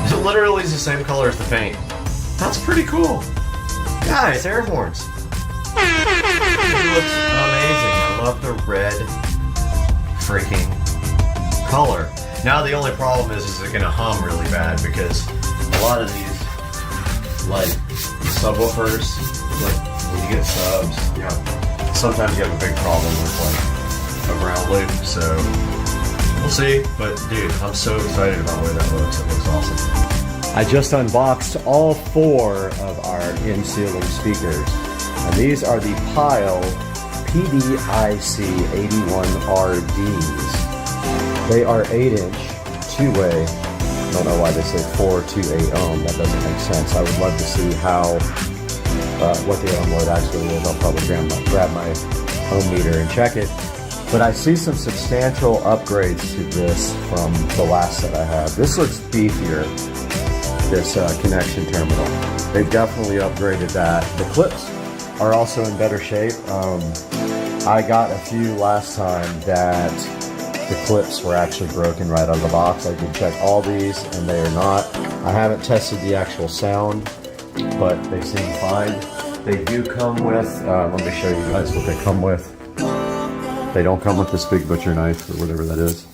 It literally is the same color as the paint. That's pretty cool. Guys, air horns. It looks amazing. I love the red freaking color. Now the only problem is it gonna hum really bad because a lot of these, like subwoofers, like when you get subs, yeah, sometimes you have a big problem with like a ground loop. So we'll see. But dude, I'm so excited about the way that looks. It looks awesome. I just unboxed all 4 of our in-ceiling speakers. And these are the Pyle PDIC 81RDs. They are 8-inch, 2-way. I don't know why they say 428 ohm. That doesn't make sense. I would love to see how, what the ohm load actually is. I'll probably grab my ohm meter and check it. But I see some substantial upgrades to this from the last set I have. This looks beefier, this connection terminal. They've definitely upgraded that. The clips are also in better shape. I got a few last time that the clips were actually broken right out of the box. I did check all these and they are not. I haven't tested the actual sound, but they seem fine. They do come with, let me show you guys what they come with. They don't come with this big butcher knife or whatever that is.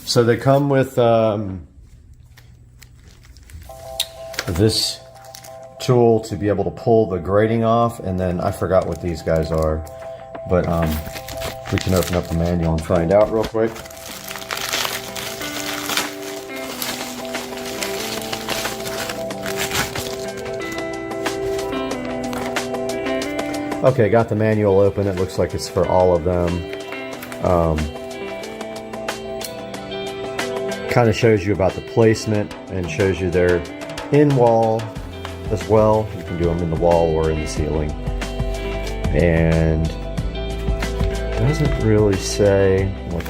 So they come with this tool to be able to pull the grating off, and then I forgot what these guys are, but we can open up the manual and find out real quick. Okay, got the manual open. It looks like it's for all of them. Kind of shows you about the placement and shows you their in-wall as well. You can do them in the wall or in the ceiling. And doesn't really say what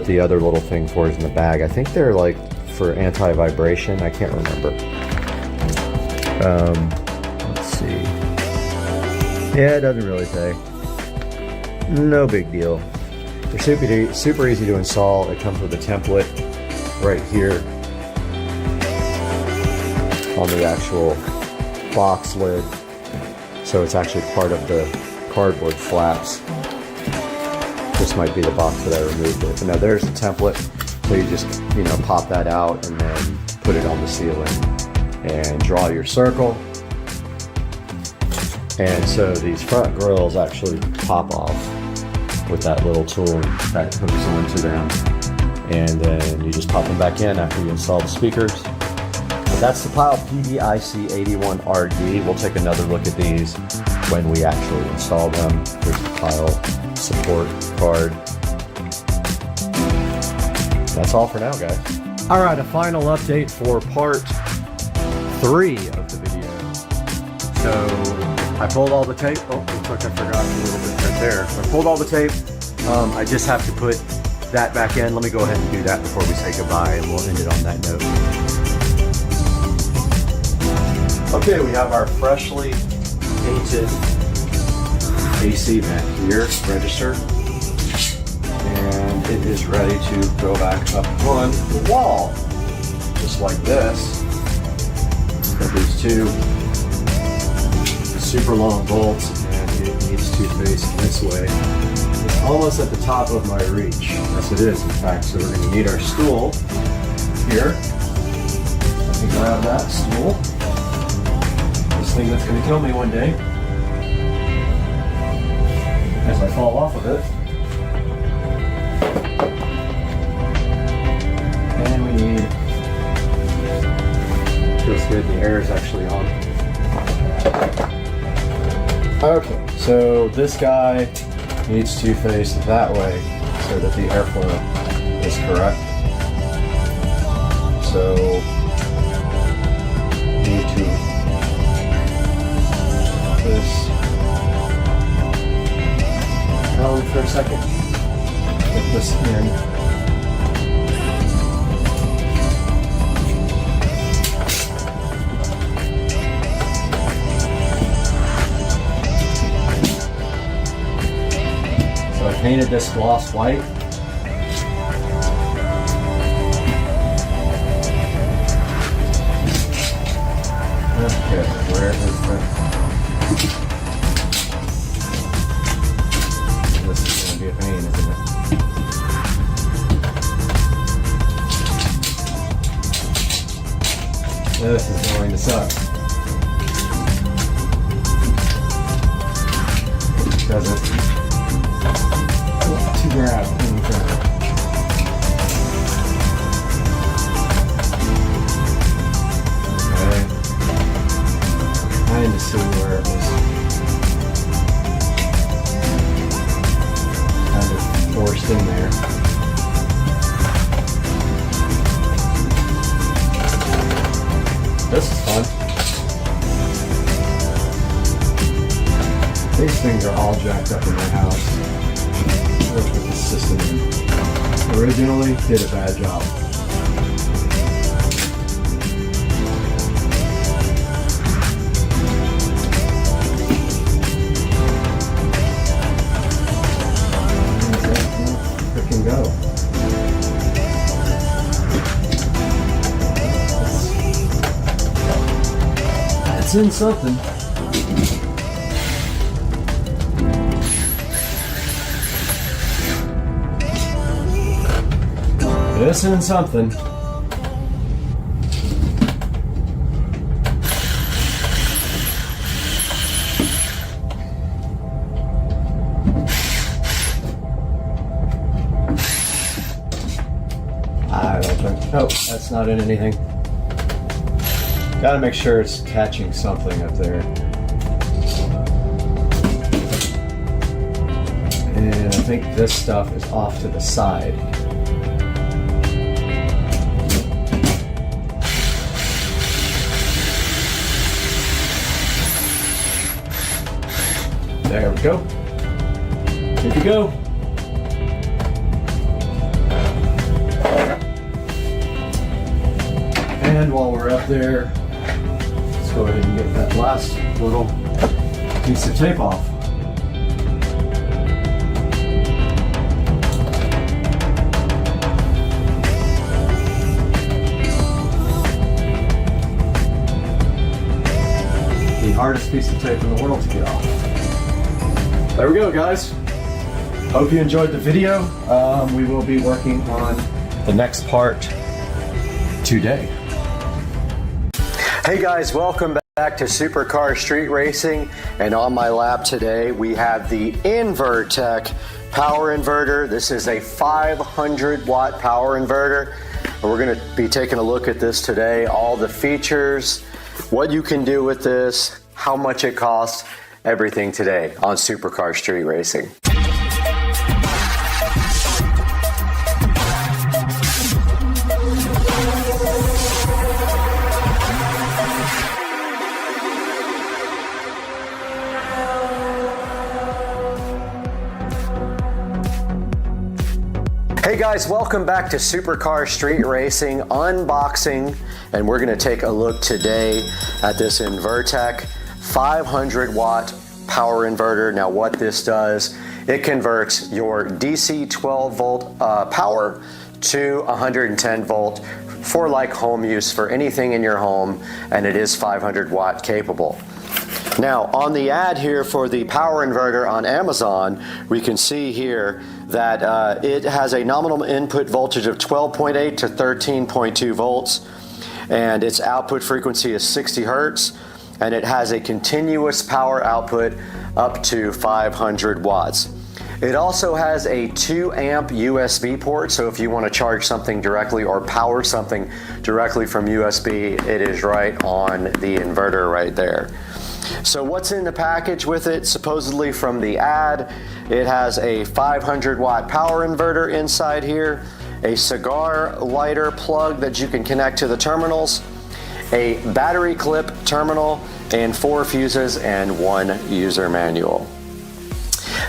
the other little thing for is in the bag. I think they're like for anti-vibration. I can't remember. Let's see. Yeah, it doesn't really say. No big deal. They're super easy to install. It comes with a template right here on the actual box lid. So it's actually part of the cardboard flaps. This might be the box that I removed it. But now there's the template. So you just, pop that out and then put it on the ceiling and draw your circle. And so these front grills actually pop off with that little tool that hooks onto them. And then you just pop them back in after you install the speakers. But that's the Pyle PDIC 81RD. We'll take another look at these when we actually install them. There's the Pyle support card. That's all for now, guys. All right, a final update for part 3 of the video. So I pulled all the tape. Oh, looks like I forgot a little bit right there. I pulled all the tape. I just have to put that back in. Let me go ahead and do that before we say goodbye, and we'll end it on that note. Okay, we have our freshly painted AC vent here, register, and it is ready to go back up on the wall, just like this. Got these 2 super long bolts, and it needs to face this way. It's almost at the top of my reach. Yes, it is, in fact. So we're going to need our stool here. Let me grab that stool. This thing that's going to kill me one day as I fall off of it. That's good, the air is actually on. Okay, so this guy needs to face that way so that the airflow is correct. So, need to this down for a second. Get this in. So I painted this gloss white. Okay, where is the... This is going to be a pain, isn't it? This is going to suck. Doesn't to grab anything. Okay. Trying to see where it was kind of forced in there. This is fun. These things are all jacked up in my house. I worked with the system originally did a bad job. Freaking go. That's in something. This and something. I don't think. Oh, that's not in anything. Gotta make sure it's catching something up there. And I think this stuff is off to the side. There we go. Good to go. And while we're up there, let's go ahead and get that last little piece of tape off. The hardest piece of tape in the world to get off. There we go, guys. Hope you enjoyed the video. We will be working on the next part today. Hey guys, welcome back to Supercar Street Racing. And on my lap today, we have the Invertech power inverter. This is a 500 watt power inverter. And we're gonna be taking a look at this today, all the features, what you can do with this, how much it costs, everything today on Supercar Street Racing. Hey guys, welcome back to Supercar Street Racing unboxing, and we're going to take a look today at this Invertech 500 watt power inverter. Now what this does, it converts your DC 12 volt power to 110 volt for like home use for anything in your home, and it is 500 watt capable. Now on the ad here for the power inverter on Amazon, we can see here that it has a nominal input voltage of 12.8 to 13.2 volts, and its output frequency is 60 hertz, and it has a continuous power output up to 500 watts. It also has a 2 amp USB port, so if you want to charge something directly or power something directly from USB, it is right on the inverter right there. So what's in the package with it? Supposedly from the ad, it has a 500 watt power inverter inside here, a cigar lighter plug that you can connect to the terminals, a battery clip terminal, and 4 fuses and 1 user manual.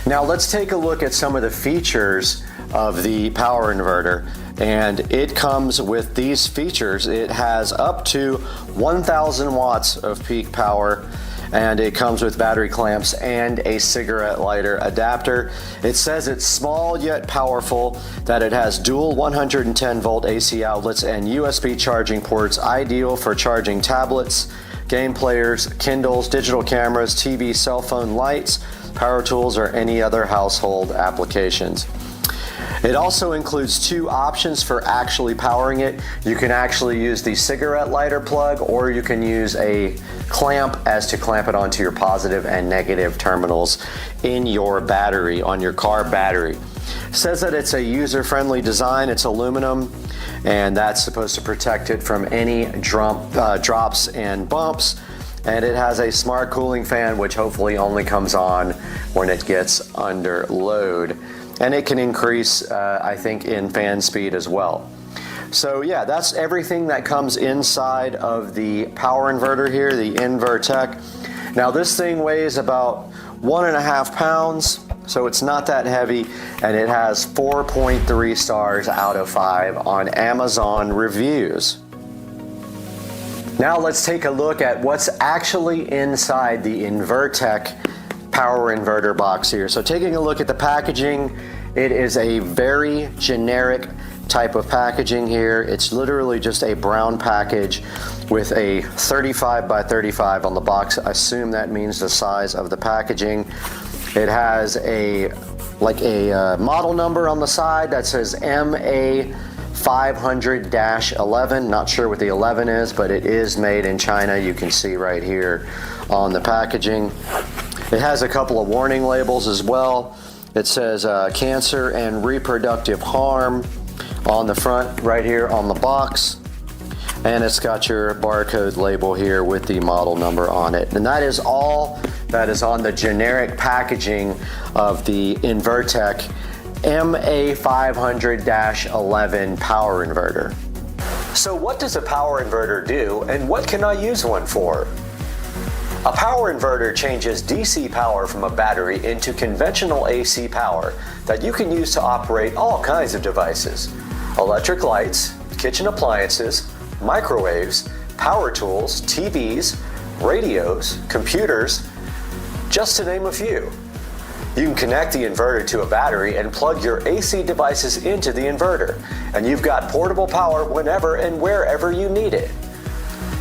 Now let's take a look at some of the features of the power inverter, and it comes with these features. It has up to 1000 watts of peak power, and it comes with battery clamps and a cigarette lighter adapter. It says it's small yet powerful, that it has dual 110 volt AC outlets and USB charging ports, ideal for charging tablets, game players, Kindles, digital cameras, TV, cell phone lights, power tools, or any other household applications. It also includes 2 options for actually powering it. You can actually use the cigarette lighter plug, or you can use a clamp as to clamp it onto your positive and negative terminals in your battery, on your car battery. It says that it's a user-friendly design. It's aluminum, and that's supposed to protect it from any drops and bumps. And it has a smart cooling fan, which hopefully only comes on when it gets under load. And it can increase, I think, in fan speed as well. So yeah, that's everything that comes inside of the power inverter here, the Invertec. Now this thing weighs about 1.5 pounds, so it's not that heavy, and it has 4.3 stars out of 5 on Amazon reviews. Now let's take a look at what's actually inside the Invertec power inverter box here. So taking a look at the packaging, it is a very generic type of packaging here. It's literally just a brown package with a 35 by 35 on the box. I assume that means the size of the packaging. It has a model number on the side that says MA500-11. Not sure what the 11 is, but it is made in China. You can see right here on the packaging. It has a couple of warning labels as well. It says cancer and reproductive harm on the front right here on the box. And it's got your barcode label here with the model number on it. And that is all that is on the generic packaging of the Invertec MA500-11 power inverter. So what does a power inverter do, and what can I use one for? A power inverter changes DC power from a battery into conventional AC power that you can use to operate all kinds of devices. Electric lights, kitchen appliances, microwaves, power tools, TVs, radios, computers, just to name a few. You can connect the inverter to a battery and plug your AC devices into the inverter, and you've got portable power whenever and wherever you need it.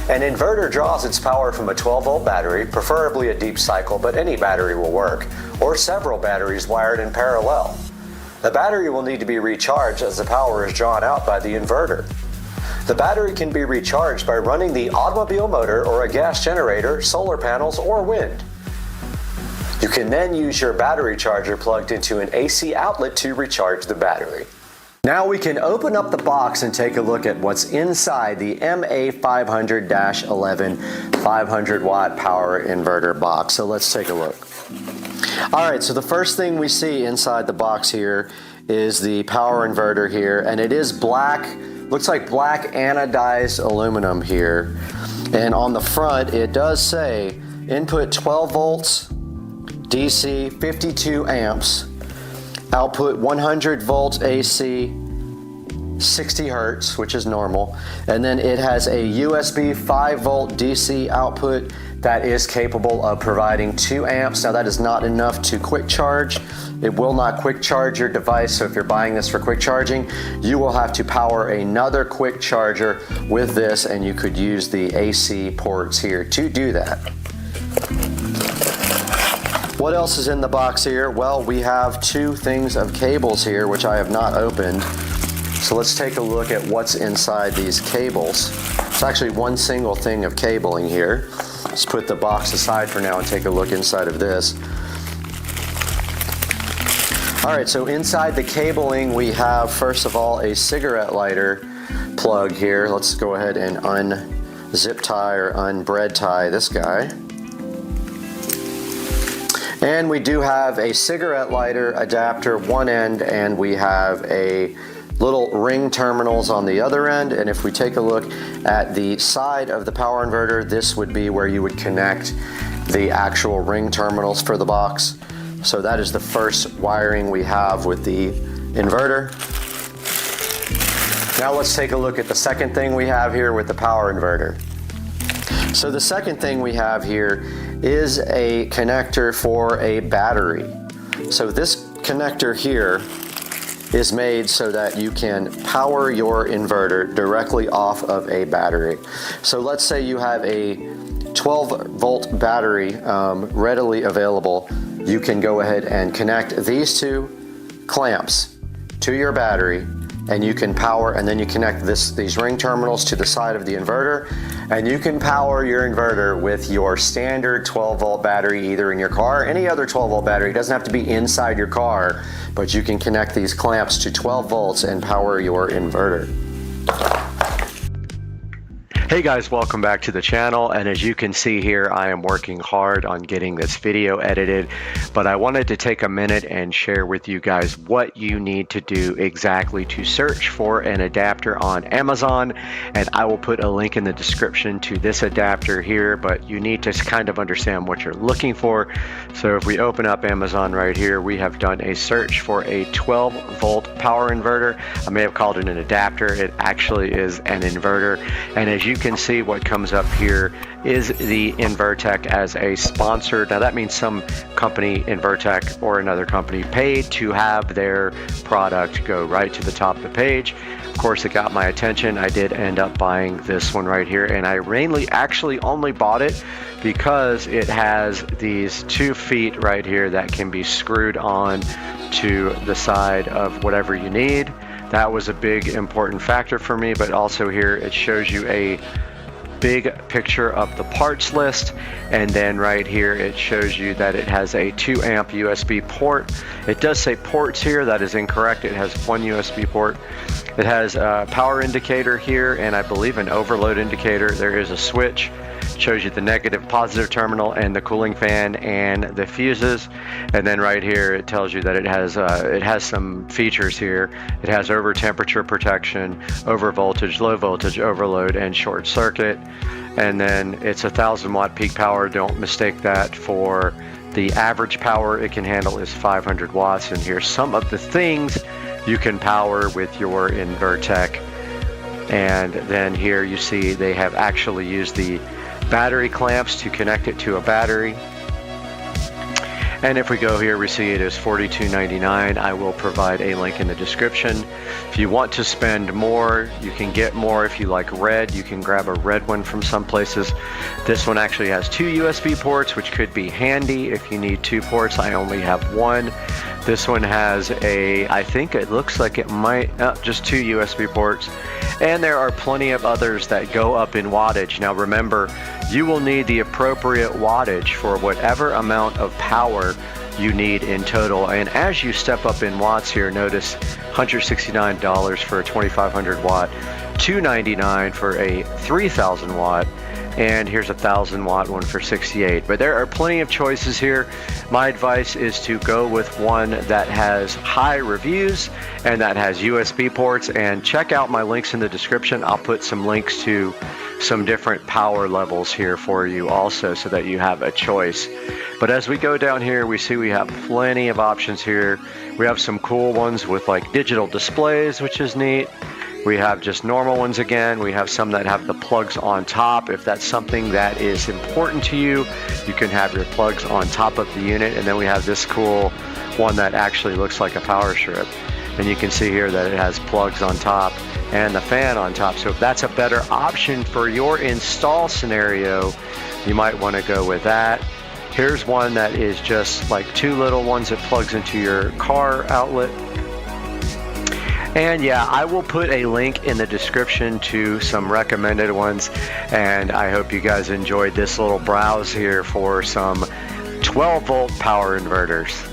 An inverter draws its power from a 12-volt battery, preferably a deep cycle, but any battery will work, or several batteries wired in parallel. The battery will need to be recharged as the power is drawn out by the inverter. The battery can be recharged by running the automobile motor or a gas generator, solar panels, or wind. You can then use your battery charger plugged into an AC outlet to recharge the battery. Now we can open up the box and take a look at what's inside the MA500-11 500 watt power inverter box. So let's take a look. All right, so the first thing we see inside the box here is the power inverter here, and it is black, looks like black anodized aluminum here. And on the front, it does say input 12 volts, DC 52 amps, output 100 volts AC, 60 hertz, which is normal. And then it has a USB 5 volt DC output that is capable of providing 2 amps. Now that is not enough to quick charge. It will not quick charge your device, so if you're buying this for quick charging, you will have to power another quick charger with this, and you could use the AC ports here to do that. What else is in the box here? Well, we have 2 things of cables here, which I have not opened. So let's take a look at what's inside these cables. It's actually one single thing of cabling here. Let's put the box aside for now and take a look inside of this. All right, so inside the cabling, we have, first of all, a cigarette lighter plug here. Let's go ahead and unzip tie or unbread tie this guy. And we do have a cigarette lighter adapter one end, and we have a little ring terminals on the other end. And if we take a look at the side of the power inverter, this would be where you would connect the actual ring terminals for the box. So that is the first wiring we have with the inverter. Now let's take a look at the second thing we have here with the power inverter. So the second thing we have here is a connector for a battery. So this connector here is made so that you can power your inverter directly off of a battery. So let's say you have a 12-volt battery readily available. You can go ahead and connect these two clamps to your battery, and you can power, and then you connect these ring terminals to the side of the inverter, and you can power your inverter with your standard 12-volt battery, either in your car or any other 12-volt battery. It doesn't have to be inside your car, but you can connect these clamps to 12 volts and power your inverter. Hey guys, welcome back to the channel, and as you can see here, I am working hard on getting this video edited, but I wanted to take a minute and share with you guys what you need to do exactly to search for an adapter on Amazon, and I will put a link in the description to this adapter here, but you need to kind of understand what you're looking for. So if we open up Amazon right here, we have done a search for a 12-volt power inverter. I may have called it an adapter. It actually is an inverter, and as you can see, what comes up here is the Invertech as a sponsor. Now that means some company, Invertech or another company, paid to have their product go right to the top of the page. Of course, it got my attention. I did end up buying this one right here, and I actually only bought it because it has these 2 feet right here that can be screwed on to the side of whatever you need. That was a big important factor for me, but also here it shows you a big picture of the parts list, and then right here it shows you that it has a 2 amp USB port. It does say ports here, that is incorrect. It has 1 USB port. It has a power indicator here, and I believe an overload indicator. There is a switch. It shows you the negative, positive terminal, and the cooling fan and the fuses. And then right here it tells you that it has some features here. It has over temperature protection, over voltage, low voltage, overload, and short circuit. And then it's 1,000 watt peak power. Don't mistake that for the average power it can handle is 500 watts. And here's some of the things you can power with your Invertech. And then here you see they have actually used the battery clamps to connect it to a battery. And if we go here, we see it is $42.99. I will provide a link in the description. If you want to spend more, you can get more. If you like red, you can grab a red one from some places. This one actually has 2 USB ports, which could be handy if you need 2 ports. I only have 1. This one has I think it looks like it might, just 2 USB ports. And there are plenty of others that go up in wattage. Now remember, you will need the appropriate wattage for whatever amount of power you need in total. And as you step up in watts here, notice $169 for a 2500 watt, $299 for a 3000 watt, and here's a 1000 watt one for 68. But there are plenty of choices here. My advice is to go with one that has high reviews and that has USB ports, and check out my links in the description. I'll put some links to some different power levels here for you also, so that you have a choice. But as we go down here, we see we have plenty of options here. We have some cool ones with like digital displays, which is neat. We have just normal ones again. We have some that have the plugs on top. If that's something that is important to you, you can have your plugs on top of the unit. And then we have this cool one that actually looks like a power strip. And you can see here that it has plugs on top and the fan on top. So if that's a better option for your install scenario, you might want to go with that. Here's one that is just like 2 little ones that plugs into your car outlet. And yeah, I will put a link in the description to some recommended ones, and I hope you guys enjoyed this little browse here for some 12-volt power inverters.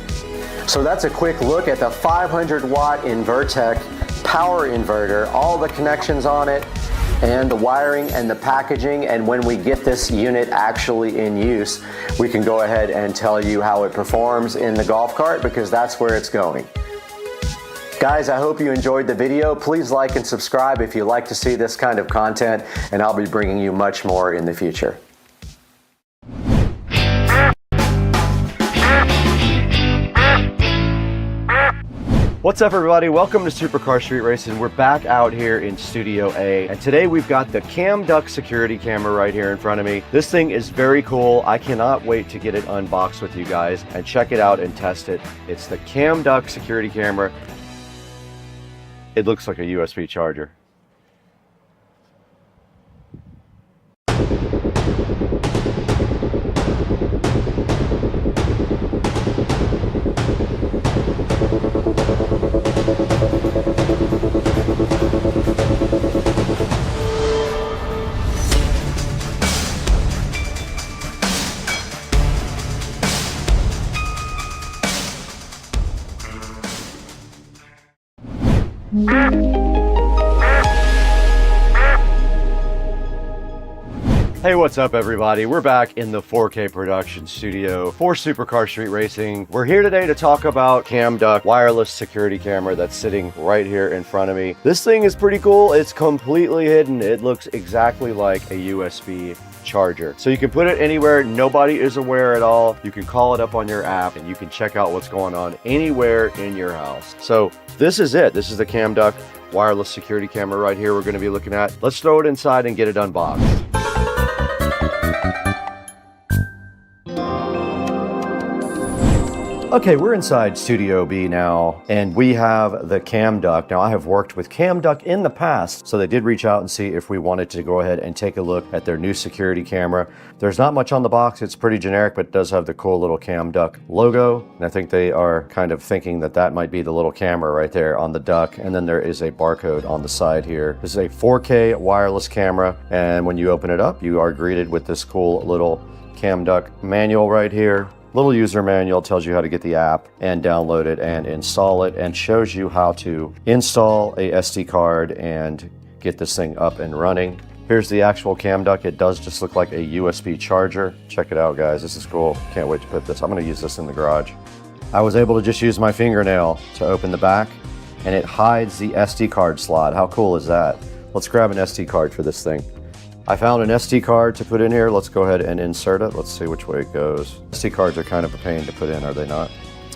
So that's a quick look at the 500 watt Invertec power inverter, all the connections on it, and the wiring and the packaging. And when we get this unit actually in use, we can go ahead and tell you how it performs in the golf cart, because that's where it's going. Guys, I hope you enjoyed the video. Please like and subscribe if you like to see this kind of content, and I'll be bringing you much more in the future. What's up, everybody? Welcome to Supercar Street Racing. We're back out here in Studio A, and today we've got the Cam Duck security camera right here in front of me. This thing is very cool. I cannot wait to get it unboxed with you guys and check it out and test it. It's the Cam Duck security camera. It looks like a USB charger. Hey, what's up, everybody? We're back in the 4K production studio for Supercar Street Racing. We're here today to talk about Cam Duck wireless security camera that's sitting right here in front of me. This thing is pretty cool. It's completely hidden. It looks exactly like a USB charger. So you can put it anywhere. Nobody is aware at all. You can call it up on your app and you can check out what's going on anywhere in your house. So this is it. This is the Cam Duck wireless security camera right here we're going to be looking at. Let's throw it inside and get it unboxed. Okay, we're inside Studio B now, and we have the Cam Duck. Now, I have worked with Cam Duck in the past, so they did reach out and see if we wanted to go ahead and take a look at their new security camera. There's not much on the box. It's pretty generic, but it does have the cool little Cam Duck logo. And I think they are kind of thinking that that might be the little camera right there on the duck. And then there is a barcode on the side here. This is a 4K wireless camera, and when you open it up, you are greeted with this cool little Cam Duck manual right here. Little user manual tells you how to get the app and download it and install it, and shows you how to install a SD card and get this thing up and running. Here's the actual Cam Duck. It does just look like a USB charger. Check it out, guys. This is cool. Can't wait to put this. I'm going to use this in the garage. I was able to just use my fingernail to open the back, and it hides the SD card slot. How cool is that? Let's grab an SD card for this thing. I found an SD card to put in here. Let's go ahead and insert it. Let's see which way it goes. SD cards are kind of a pain to put in, are they not?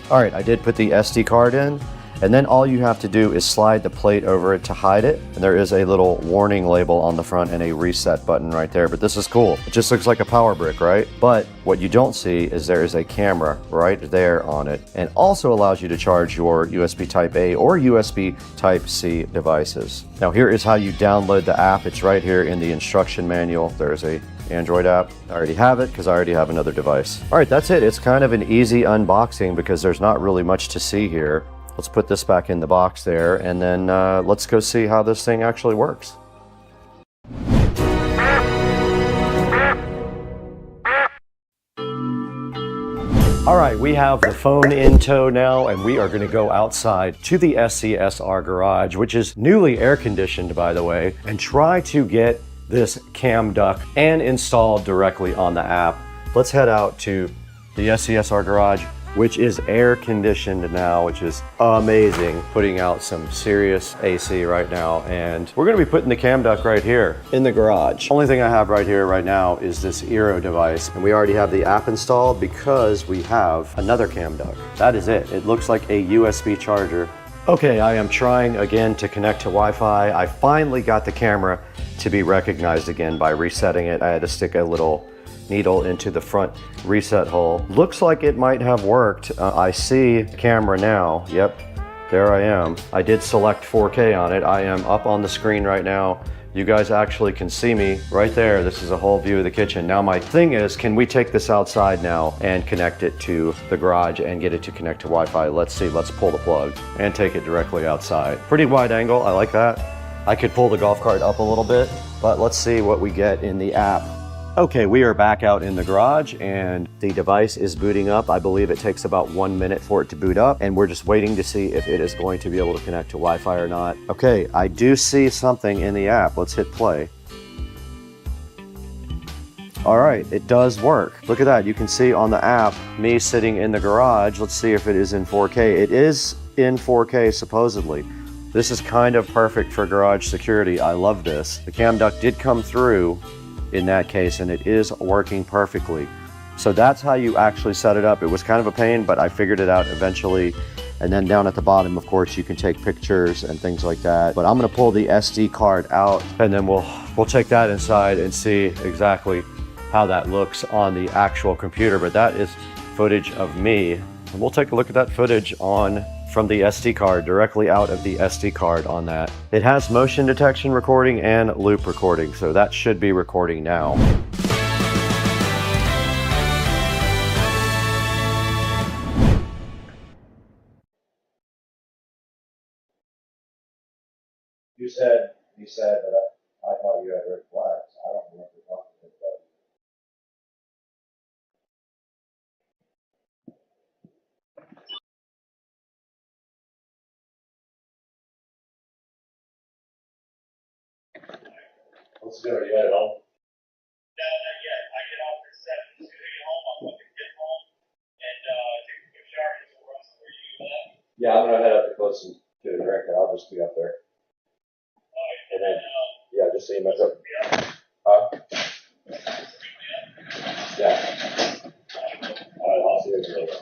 All right, I did put the SD card in, and then all you have to do is slide the plate over it to hide it. And there is a little warning label on the front and a reset button right there, but this is cool. It just looks like a power brick, right? But what you don't see is there is a camera right there on it, and also allows you to charge your USB Type A or USB Type C devices. Now here is how you download the app. It's right here in the instruction manual. There's a Android app. I already have it because I already have another device. All right, that's it. It's kind of an easy unboxing because there's not really much to see here. Let's put this back in the box there, and then let's go see how this thing actually works. All right, we have the phone in tow now, and we are going to go outside to the SCSR garage, which is newly air conditioned, by the way, and try to get this Cam Duck and installed directly on the app. Let's head out to the SCSR garage, which is air conditioned now, which is amazing. Putting out some serious AC right now, and we're gonna be putting the Cam Duck right here in the garage. Only thing I have right here right now is this Eero device, and we already have the app installed because we have another Cam Duck. That is it. It looks like a USB charger. Okay, I am trying again to connect to Wi-Fi. I finally got the camera to be recognized again by resetting it. I had to stick a little needle into the front reset hole. Looks like it might have worked. I see camera now. Yep, there I am. I did select 4K on it. I am up on the screen right now. You guys actually can see me right there. This is a whole view of the kitchen. Now my thing is, can we take this outside now and connect it to the garage and get it to connect to Wi-Fi? Let's see, let's pull the plug and take it directly outside. Pretty wide angle, I like that. I could pull the golf cart up a little bit, but let's see what we get in the app. Okay, we are back out in the garage and the device is booting up. I believe it takes about 1 minute for it to boot up, and we're just waiting to see if it is going to be able to connect to Wi-Fi or not. Okay, I do see something in the app. Let's hit play. All right, it does work. Look at that. You can see on the app me sitting in the garage. Let's see if it is in 4K. It is in 4K supposedly. This is kind of perfect for garage security. I love this. The cam duct did come through in that case, and it is working perfectly. So that's how you actually set it up. It was kind of a pain, but I figured it out eventually. And then down at the bottom, of course, you can take pictures and things like that. But I'm gonna pull the SD card out, and then we'll take that inside and see exactly how that looks on the actual computer. But that is footage of me. And we'll take a look at that footage from the SD card, directly out of the SD card on that. It has motion detection recording and loop recording, so that should be recording now. You said that I thought you had red flags. I don't remember talking about that. Let's go. You headed home? No, not yet. I get off at 7. As soon as I get home, I'll fucking get home and take a quick shower and get some rest. Where you at? Yeah, I'm gonna head up to close and get a drink, and I'll just be up there. And then, yeah, just so you mess up. Huh? Yeah. All right, I'll see you later.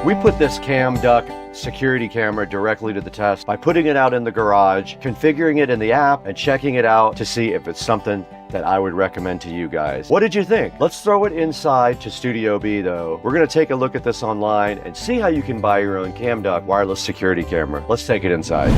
We put this cam duct security camera directly to the test by putting it out in the garage, configuring it in the app, and checking it out to see if it's something that I would recommend to you guys. What did you think? Let's throw it inside to Studio B though. We're gonna take a look at this online and see how you can buy your own cam duct wireless security camera. Let's take it inside.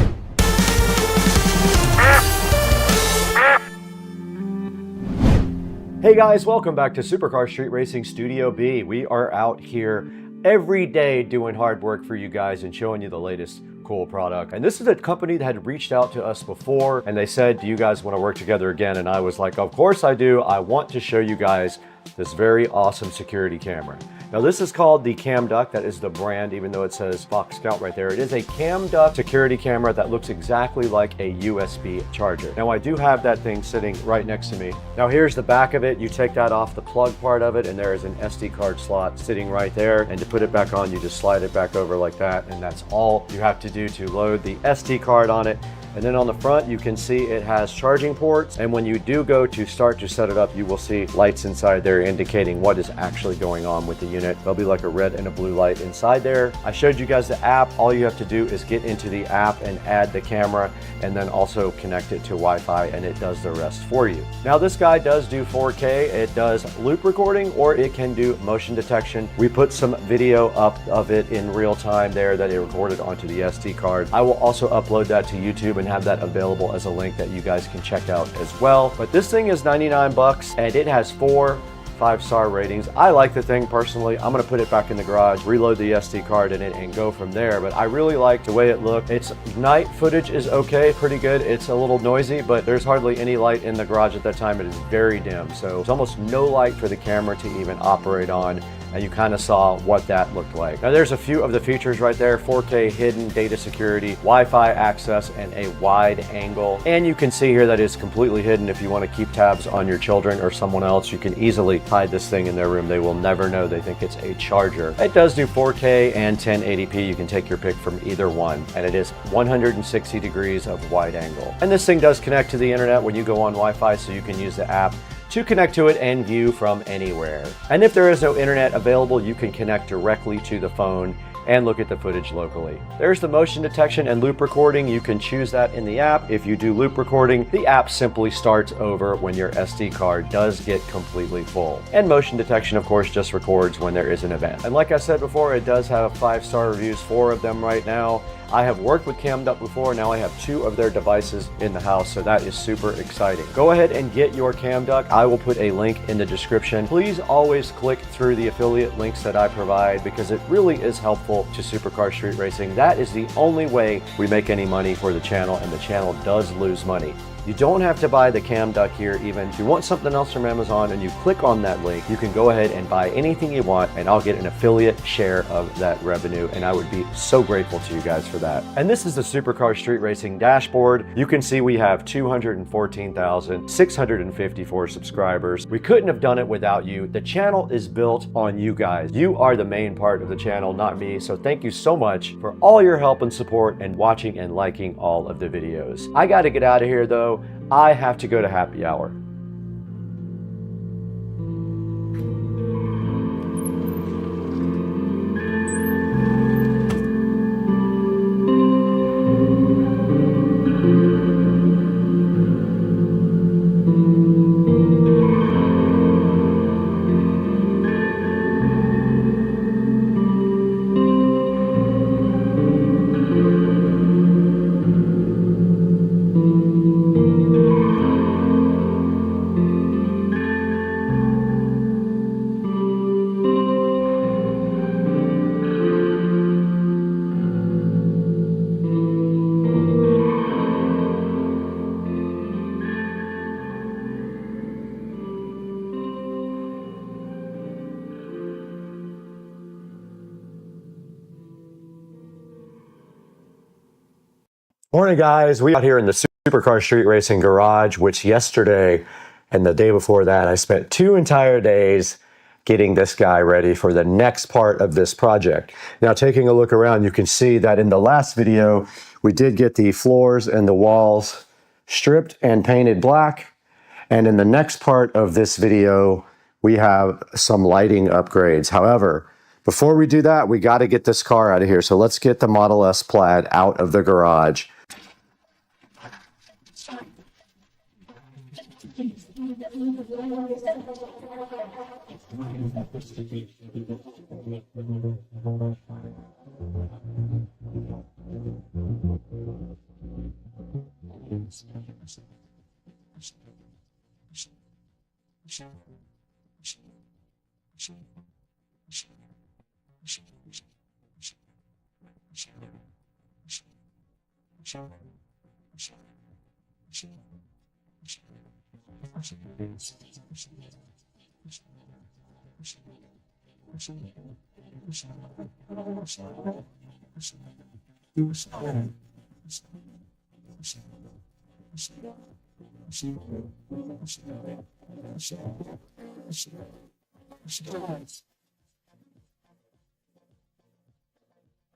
Hey guys, welcome back to Supercar Street Racing Studio B. We are out here every day doing hard work for you guys and showing you the latest cool product. And this is a company that had reached out to us before, and they said, do you guys want to work together again? And I was like, of course I do. I want to show you guys this very awesome security camera. Now this is called the Cam Duct. That is the brand, even though it says Fox Scout right there. It is a Cam Duct security camera that looks exactly like a USB charger. Now I do have that thing sitting right next to me. Now here's the back of it. You take that off the plug part of it, and there is an SD card slot sitting right there. And to put it back on, you just slide it back over like that, and that's all you have to do to load the SD card on it. And then on the front, you can see it has charging ports. And when you do go to start to set it up, you will see lights inside there indicating what is actually going on with the unit. There'll be like a red and a blue light inside there. I showed you guys the app. All you have to do is get into the app and add the camera, and then also connect it to Wi-Fi, and it does the rest for you. Now this guy does do 4K. It does loop recording, or it can do motion detection. We put some video up of it in real time there that it recorded onto the SD card. I will also upload that to YouTube and have that available as a link that you guys can check out as well. But this thing is 99 bucks, and it has 4 5-star ratings. I like the thing personally. I'm gonna put it back in the garage, reload the SD card in it, and go from there. But I really like the way it looked. Its night footage is okay, pretty good. It's a little noisy, but there's hardly any light in the garage at that time. It is very dim, so there's almost no light for the camera to even operate on. And you kind of saw what that looked like. Now there's a few of the features right there: 4K hidden data security, Wi-Fi access, and a wide angle. And you can see here that it's completely hidden. If you want to keep tabs on your children or someone else, you can easily hide this thing in their room. They will never know. They think it's a charger. It does do 4K and 1080p. You can take your pick from either one. And it is 160 degrees of wide angle. And this thing does connect to the internet when you go on Wi-Fi, so you can use the app to connect to it and view from anywhere. And if there is no internet available, you can connect directly to the phone and look at the footage locally. There's the motion detection and loop recording. You can choose that in the app. If you do loop recording, the app simply starts over when your SD card does get completely full. And motion detection, of course, just records when there is an event. And like I said before, it does have 5-star reviews, 4 of them right now. I have worked with CamDuck before. Now I have 2 of their devices in the house, so that is super exciting. Go ahead and get your CamDuck. I will put a link in the description. Please always click through the affiliate links that I provide because it really is helpful to Supercar Street Racing. That is the only way we make any money for the channel, and the channel does lose money. You don't have to buy the CamDuck here even. If you want something else from Amazon and you click on that link, you can go ahead and buy anything you want and I'll get an affiliate share of that revenue, and I would be so grateful to you guys for that. And this is the Supercar Street Racing dashboard. You can see we have 214,654 subscribers. We couldn't have done it without you. The channel is built on you guys. You are the main part of the channel, not me. So thank you so much for all your help and support and watching and liking all of the videos. I got to get out of here though. I have to go to happy hour. Morning guys, we out here in the Supercar Street Racing garage, which yesterday and the day before that I spent 2 entire days getting this guy ready for the next part of this project. Now taking a look around, you can see that in the last video we did get the floors and the walls stripped and painted black, and in the next part of this video we have some lighting upgrades. However, before we do that, we got to get this car out of here. So let's get the Model S Plaid out of the garage.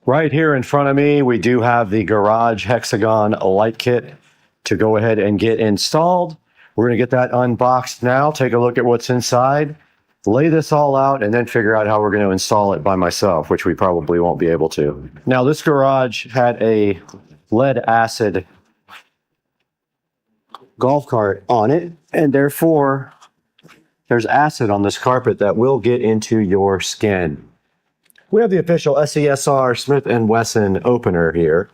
Right here in front of me, we do have the garage hexagon light kit to go ahead and get installed. We're going to get that unboxed now, take a look at what's inside, lay this all out, and then figure out how we're going to install it by myself, which we probably won't be able to. Now, this garage had a lead acid golf cart on it, and therefore there's acid on this carpet that will get into your skin. We have the official SCSR Smith & Wesson opener here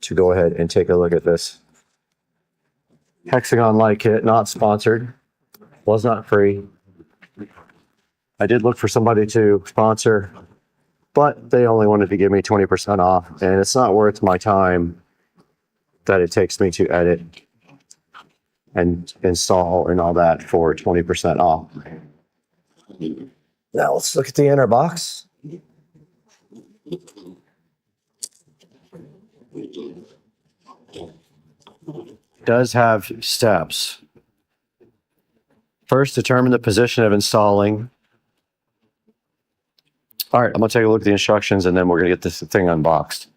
to go ahead and take a look at this hexagon light kit. Not sponsored, was not free. I did look for somebody to sponsor, but they only wanted to give me 20% off, and it's not worth my time that it takes me to edit and install and all that for 20% off. Now let's look at the inner box. Does have steps. First, determine the position of installing. All right, I'm going to take a look at the instructions and then we're going to get this thing unboxed.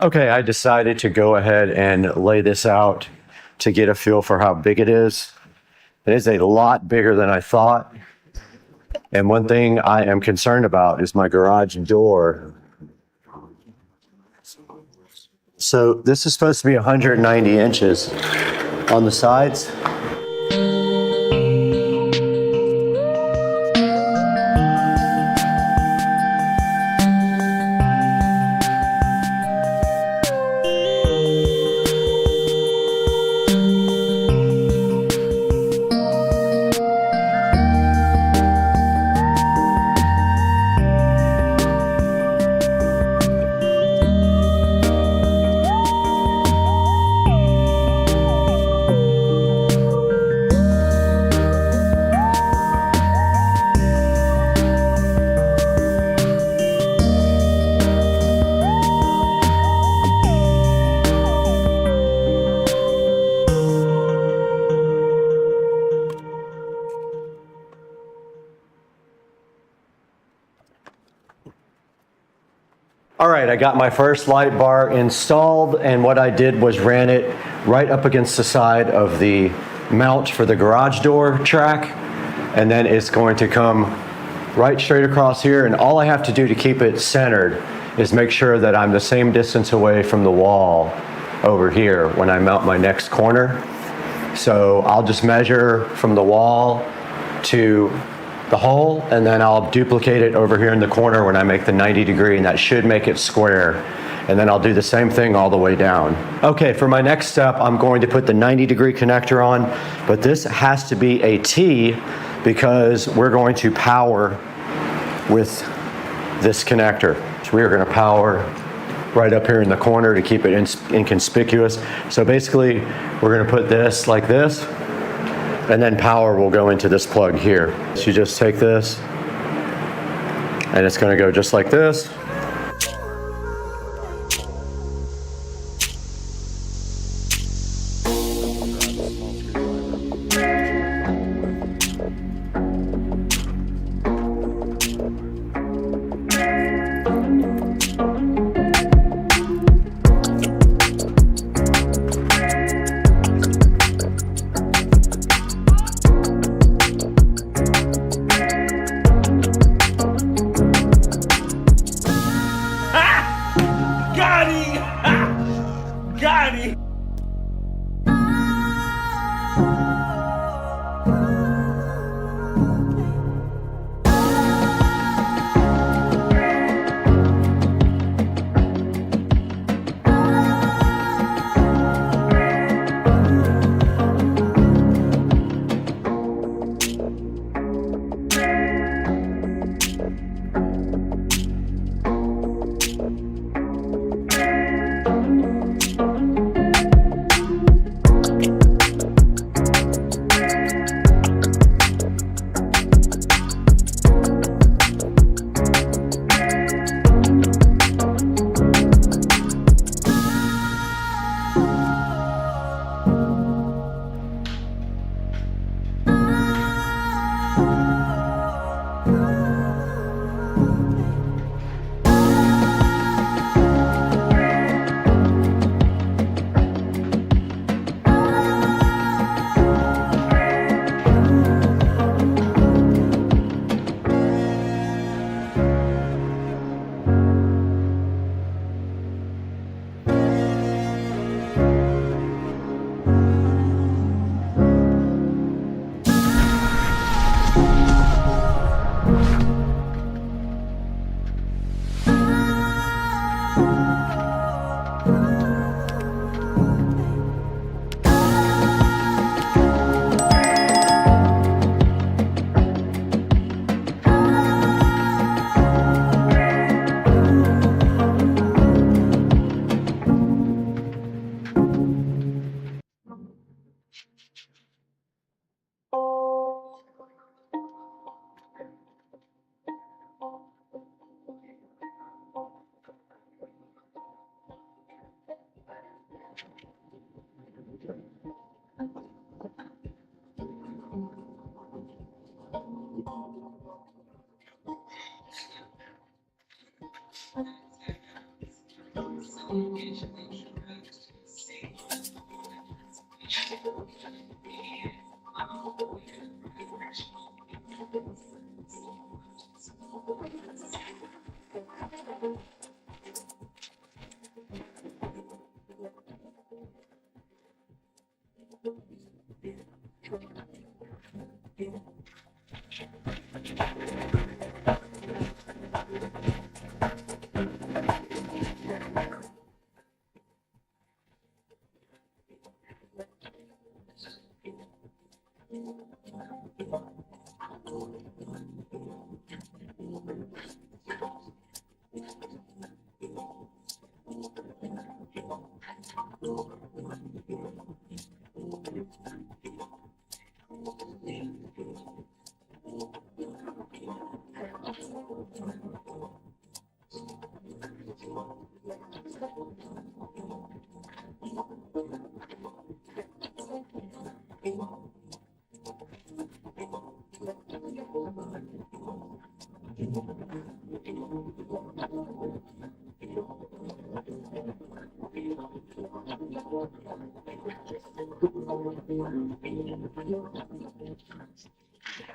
Okay, I decided to go ahead and lay this out to get a feel for how big it is. It is a lot bigger than I thought. And one thing I am concerned about is my garage door. So this is supposed to be 190 inches on the sides. All right, I got my first light bar installed, and what I did was ran it right up against the side of the mount for the garage door track, and then it's going to come right straight across here, and all I have to do to keep it centered is make sure that I'm the same distance away from the wall over here when I mount my next corner. So I'll just measure from the wall to the hole, and then I'll duplicate it over here in the corner when I make the 90 degree, and that should make it square. And then I'll do the same thing all the way down. Okay, for my next step, I'm going to put the 90 degree connector on, but this has to be a T because we're going to power with this connector. So we are going to power right up here in the corner to keep it inconspicuous. So basically, we're going to put this like this, and then power will go into this plug here. So you just take this, and it's going to go just like this.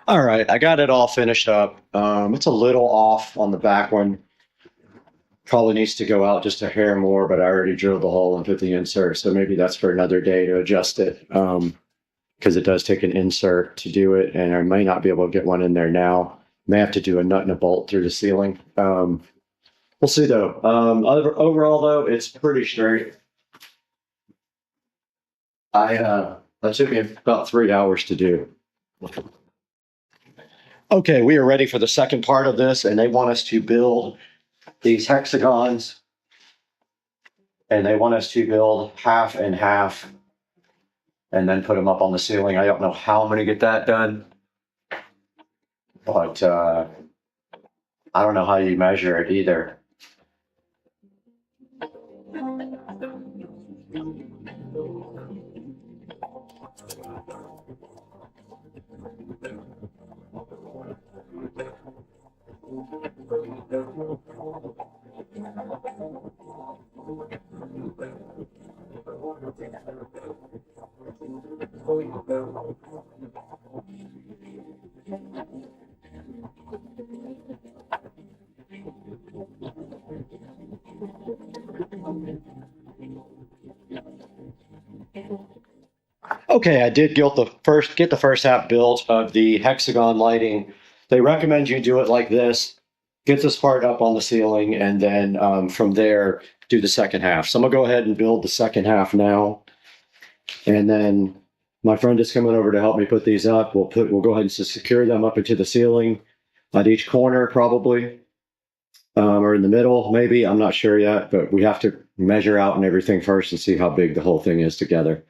All right, I got it all finished up. It's a little off on the back one. Probably needs to go out just a hair more, but I already drilled the hole and put the insert, so maybe that's for another day to adjust it, because it does take an insert to do it, and I may not be able to get one in there now. May have to do a nut and a bolt through the ceiling. We'll see though. Overall though, it's pretty straight. That took me about 3 hours to do. Okay, we are ready for the second part of this, and they want us to build these hexagons, and they want us to build half and half, and then put them up on the ceiling. I don't know how I'm going to get that done, but I don't know how you measure it either. Okay, I did get the first half built of the hexagon lighting. They recommend you do it like this. Get this part up on the ceiling, and then from there, do the second half. So I'm gonna go ahead and build the second half now. And then my friend is coming over to help me put these up. We'll go ahead and secure them up into the ceiling at each corner probably, or in the middle maybe. I'm not sure yet, but we have to measure out and everything first and see how big the whole thing is together.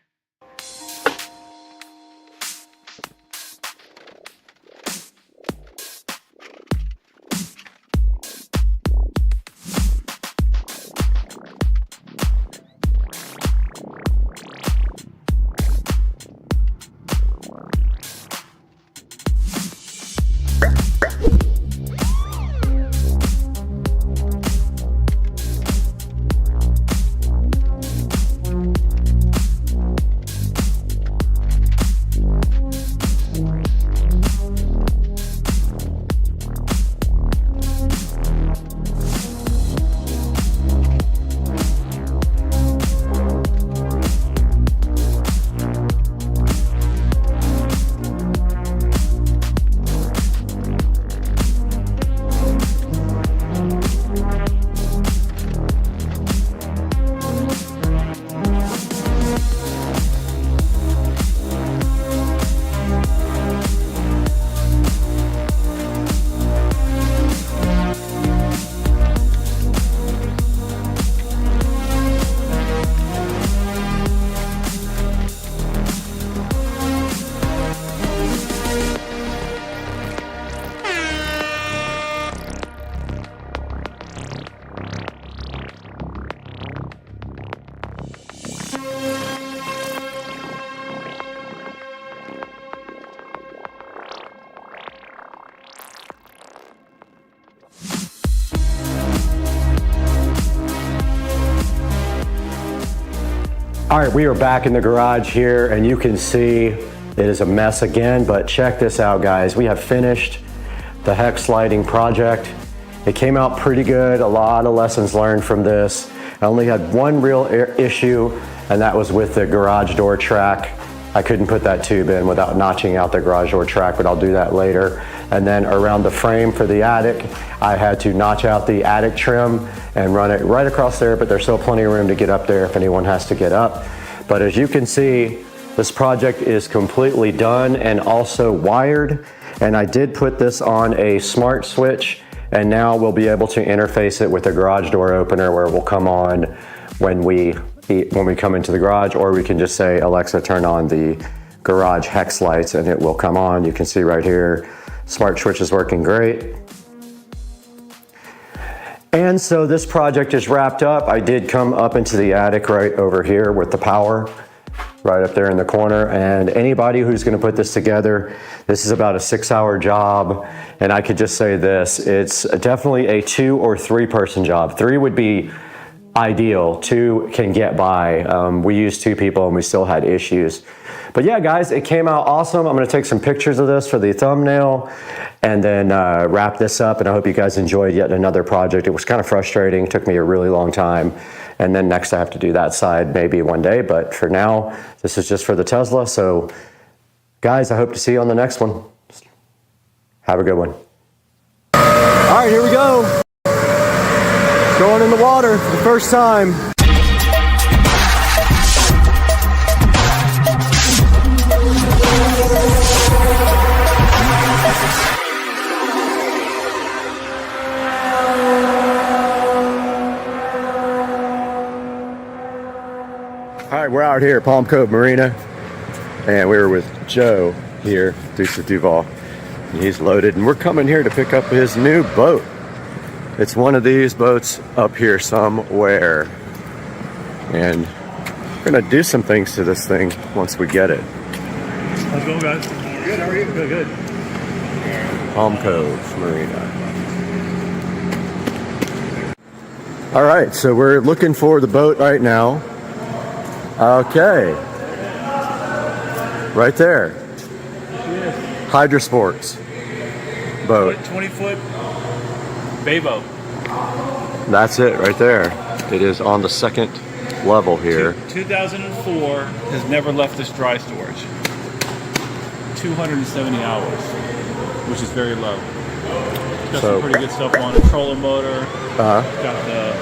All right, we are back in the garage here, and you can see it is a mess again, but check this out, guys. We have finished the hex lighting project. It came out pretty good, a lot of lessons learned from this. I only had one real issue, and that was with the garage door track. I couldn't put that tube in without notching out the garage door track, but I'll do that later. And then around the frame for the attic, I had to notch out the attic trim and run it right across there, but there's still plenty of room to get up there if anyone has to get up. But as you can see, this project is completely done and also wired. And I did put this on a smart switch, and now we'll be able to interface it with the garage door opener, where it will come on when we come into the garage, or we can just say, Alexa, turn on the garage hex lights, and it will come on. You can see right here, smart switch is working great. And so this project is wrapped up. I did come up into the attic right over here with the power right up there in the corner, and anybody who's going to put this together, this is about a 6-hour job, and I could just say this, it's definitely a 2 or 3 person job. 3 would be ideal, 2 can get by. We used 2 people and we still had issues. But yeah, guys, it came out awesome. I'm gonna take some pictures of this for the thumbnail and then wrap this up, and I hope you guys enjoyed yet another project. It was kind of frustrating, it took me a really long time. And then next I have to do that side maybe one day, but for now, this is just for the Tesla. So guys, I hope to see you on the next one. Have a good one. All right, here we go. Going in the water for the first time. All right, we're out here at Palm Cove Marina, and we were with Joe here, Dukes of Duval. And he's loaded, and we're coming here to pick up his new boat. It's one of these boats up here somewhere. And we're gonna do some things to this thing once we get it. How's it going, guys? Good, how are you? Good, good. Palm Cove Marina. All right, so we're looking for the boat right now. Okay. Right there. Hydrosports boat. 20-foot bay boat. That's it right there. It is on the second level here. 2004 has never left this dry storage. 270 hours, which is very low. Got some pretty good stuff on it. Trolling motor. Got the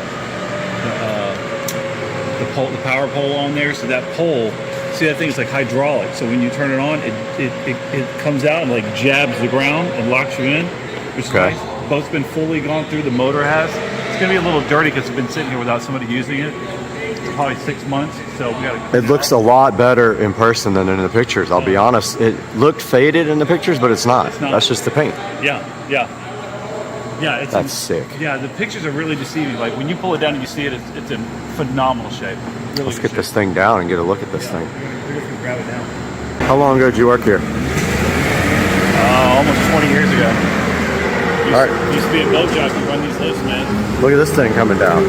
power pole on there. So that pole, see that thing is like hydraulic. So when you turn it on, it comes out and like jabs the ground and locks you in, which is nice. Boat's been fully gone through. The motor has. It's gonna be a little dirty because it's been sitting here without somebody using it. It's probably 6 months. So we gotta. It looks a lot better in person than in the pictures. I'll be honest. It looked faded in the pictures, but it's not. That's just the paint. Yeah, that's sick. Yeah, the pictures are really deceiving. Like when you pull it down and you see it, it's in phenomenal shape. Really Let's get this thing down and get a look at this thing. We're just gonna grab it down. How long ago did you work here? Almost 20 years ago. All right. Used to be a boat jockey, run these lifts, man. Look at this thing coming down.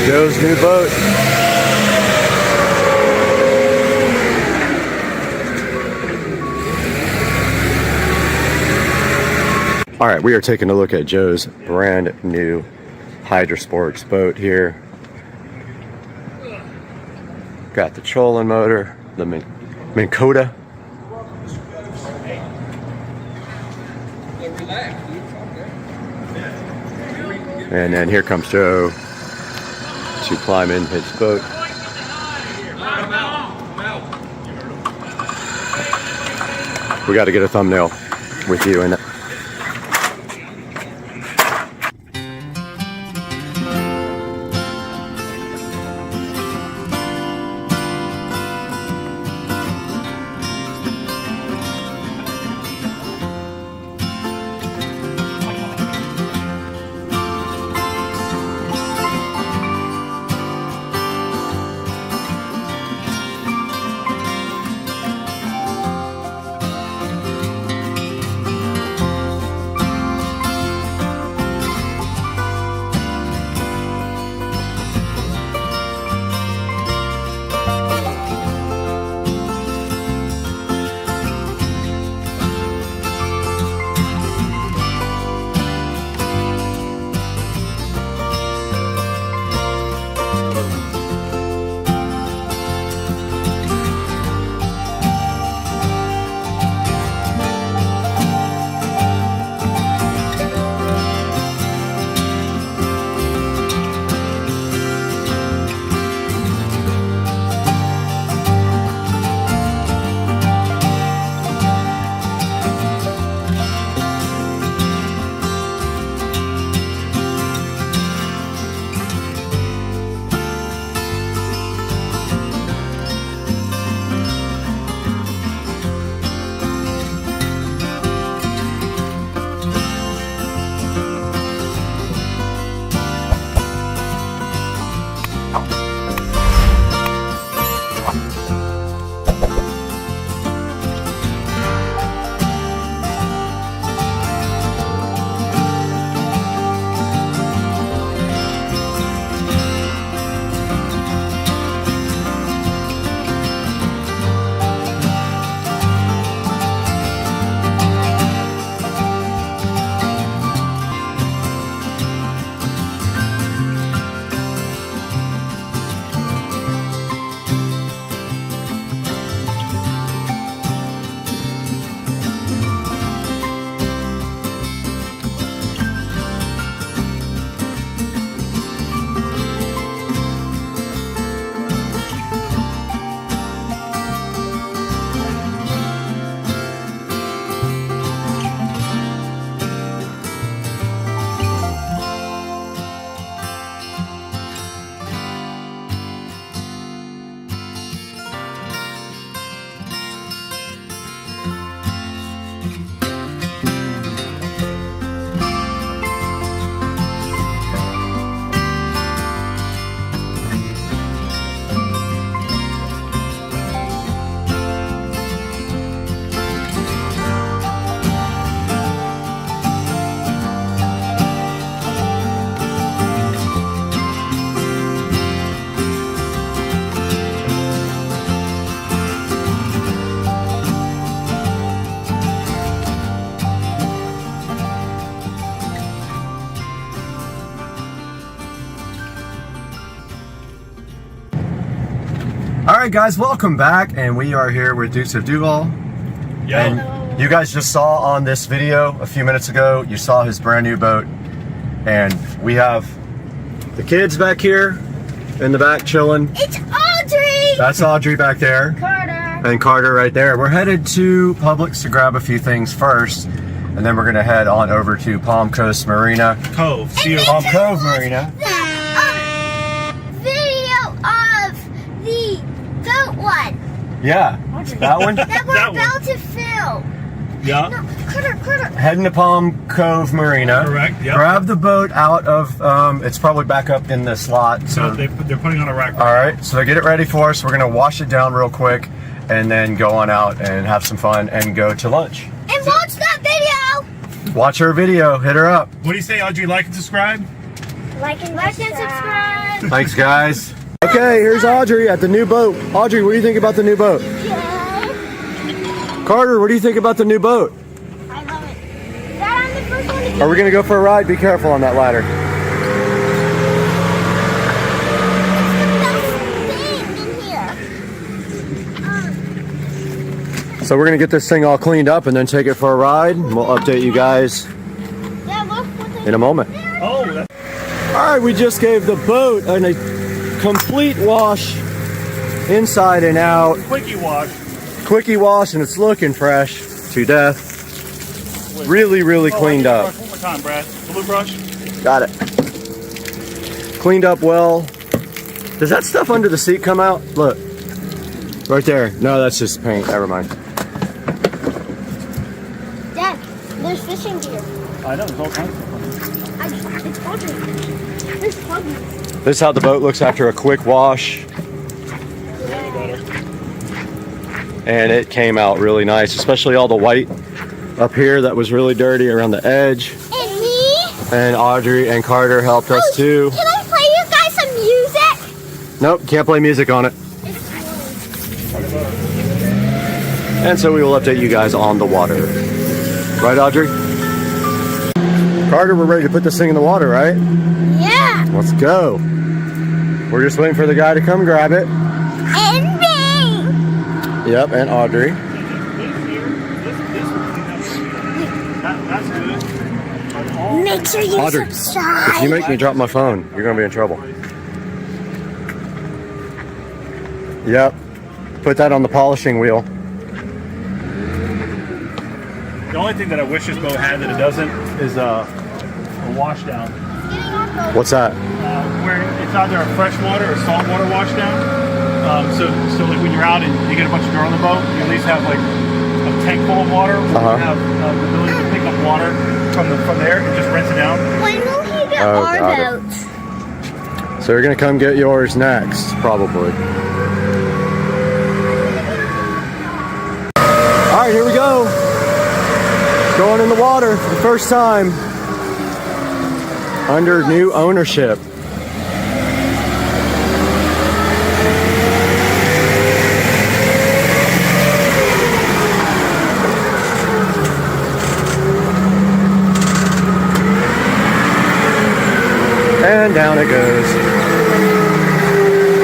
Joe's new boat. All right, we are taking a look at Joe's brand new Hydrosports boat here. Got the trolling motor, the Minn Kota. And then here comes Joe to climb in his boat. We got to get a thumbnail with you in it. Alright guys, welcome back, and we are here with Dukes of Duval. Yeah. And you guys just saw on this video a few minutes ago, you saw his brand new boat. And we have the kids back here in the back chilling. It's Audrey! That's Audrey back there. Carter. And Carter right there. We're headed to Publix to grab a few things first, and then we're gonna head on over to Palm Coast Marina. Cove. Palm Cove Marina. Video of the goat one. Yeah, that one? That we're about to film. Yeah. No, Carter. Heading to Palm Cove Marina. Correct, yep. Grab the boat out of, it's probably back up in the slot. So they're putting on a rack. All right, so get it ready for us. We're gonna wash it down real quick and then go on out and have some fun and go to lunch. And watch that video. Watch her video, hit her up. What do you say, Audrey? Like and subscribe? Like and subscribe. Thanks, guys. Okay, here's Audrey at the new boat. Audrey, what do you think about the new boat? Carter, what do you think about the new boat? I love it. Is that on the first one again? Are we going to go for a ride? Be careful on that ladder. So we're going to get this thing all cleaned up and then take it for a ride. And we'll update you guys in a moment. Oh, all right, we just gave the boat a complete wash inside and out. Quickie wash. Quickie wash, and it's looking fresh to death. Really, really cleaned up. One more time, Brad. Blue brush. Got it. Cleaned up well. Does that stuff under the seat come out? Look. Right there. No, that's just paint. Never mind. Dad, there's fishing gear. I know, there's all kinds of stuff. It's ugly. There's puppies. This is how the boat looks after a quick wash. And it came out really nice, especially all the white up here that was really dirty around the edge. And me? And Audrey and Carter helped us too. Can I play you guys some music? Nope, can't play music on it. And so we will update you guys on the water. Right, Audrey? Carter, we're ready to put this thing in the water, right? Yeah. Let's go. We're just waiting for the guy to come grab it. And me. Yep, and Audrey. Make sure you Audrey, subscribe. if you make me drop my phone, you're going to be in trouble. Yep. Put that on the polishing wheel. The only thing that I wish this boat had that it doesn't is a wash down. What's that? Where it's either a freshwater or saltwater wash down. So like when you're out and you get a bunch of dirt on the boat, you at least have like a tank full of water. Where you have the ability to pick up water from there and just rinse it down. When will he get our boat? So you're gonna come get yours next, probably. All right, here we go. Going in the water for the first time under new ownership. And down it goes.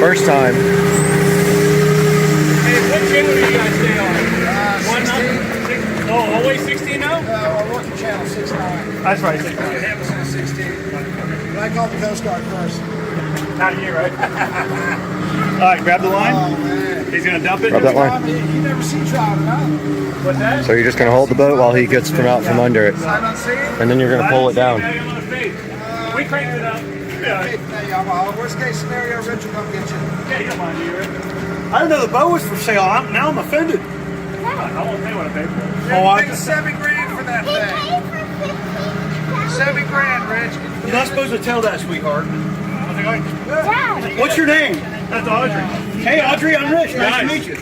First time. Hey, what channel do you guys stay on? 16. Oh, always 16 now? We're working channel 69. That's right. 16. I called the Coast Guard first. Not you, right? All right, grab the line. Oh, man. He's going to dump it. Grab that line. You never see driving, huh? What's that? So you're just gonna hold the boat while he gets from out from under it. And then you're gonna pull it down. We cranked it up. Worst case scenario, Rich will come get you. Yeah, you don't mind, do you, Rick? I didn't know the boat was for sale. Now I'm offended. I won't pay what I paid for. Oh, I paid $7 grand for that thing. $7 grand, Rich. You're not supposed to tell that, sweetheart. Dad. What's your name? That's Audrey. Hey, Audrey, I'm Rich. Nice to meet you.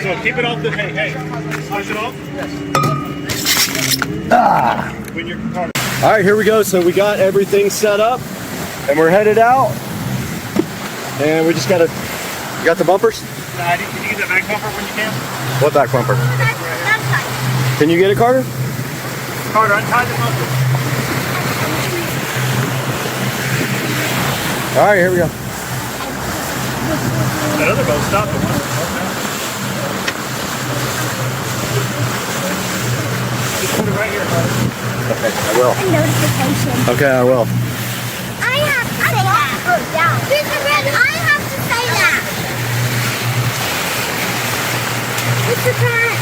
So keep it off the. Hey, push it off. Ah. When you're car. All right, here we go. So we got everything set up and we're headed out. And we just gotta, you got the bumpers? Can you get that back bumper when you can? What back bumper? Can you get it, Carter? Carter, untie the bumper. All right, here we go. That other boat stopped at once. Just put it right here, Carter. Okay, I will. Notification. Okay, I will. I have to say that. Oh, down. I have to say that. It's your turn.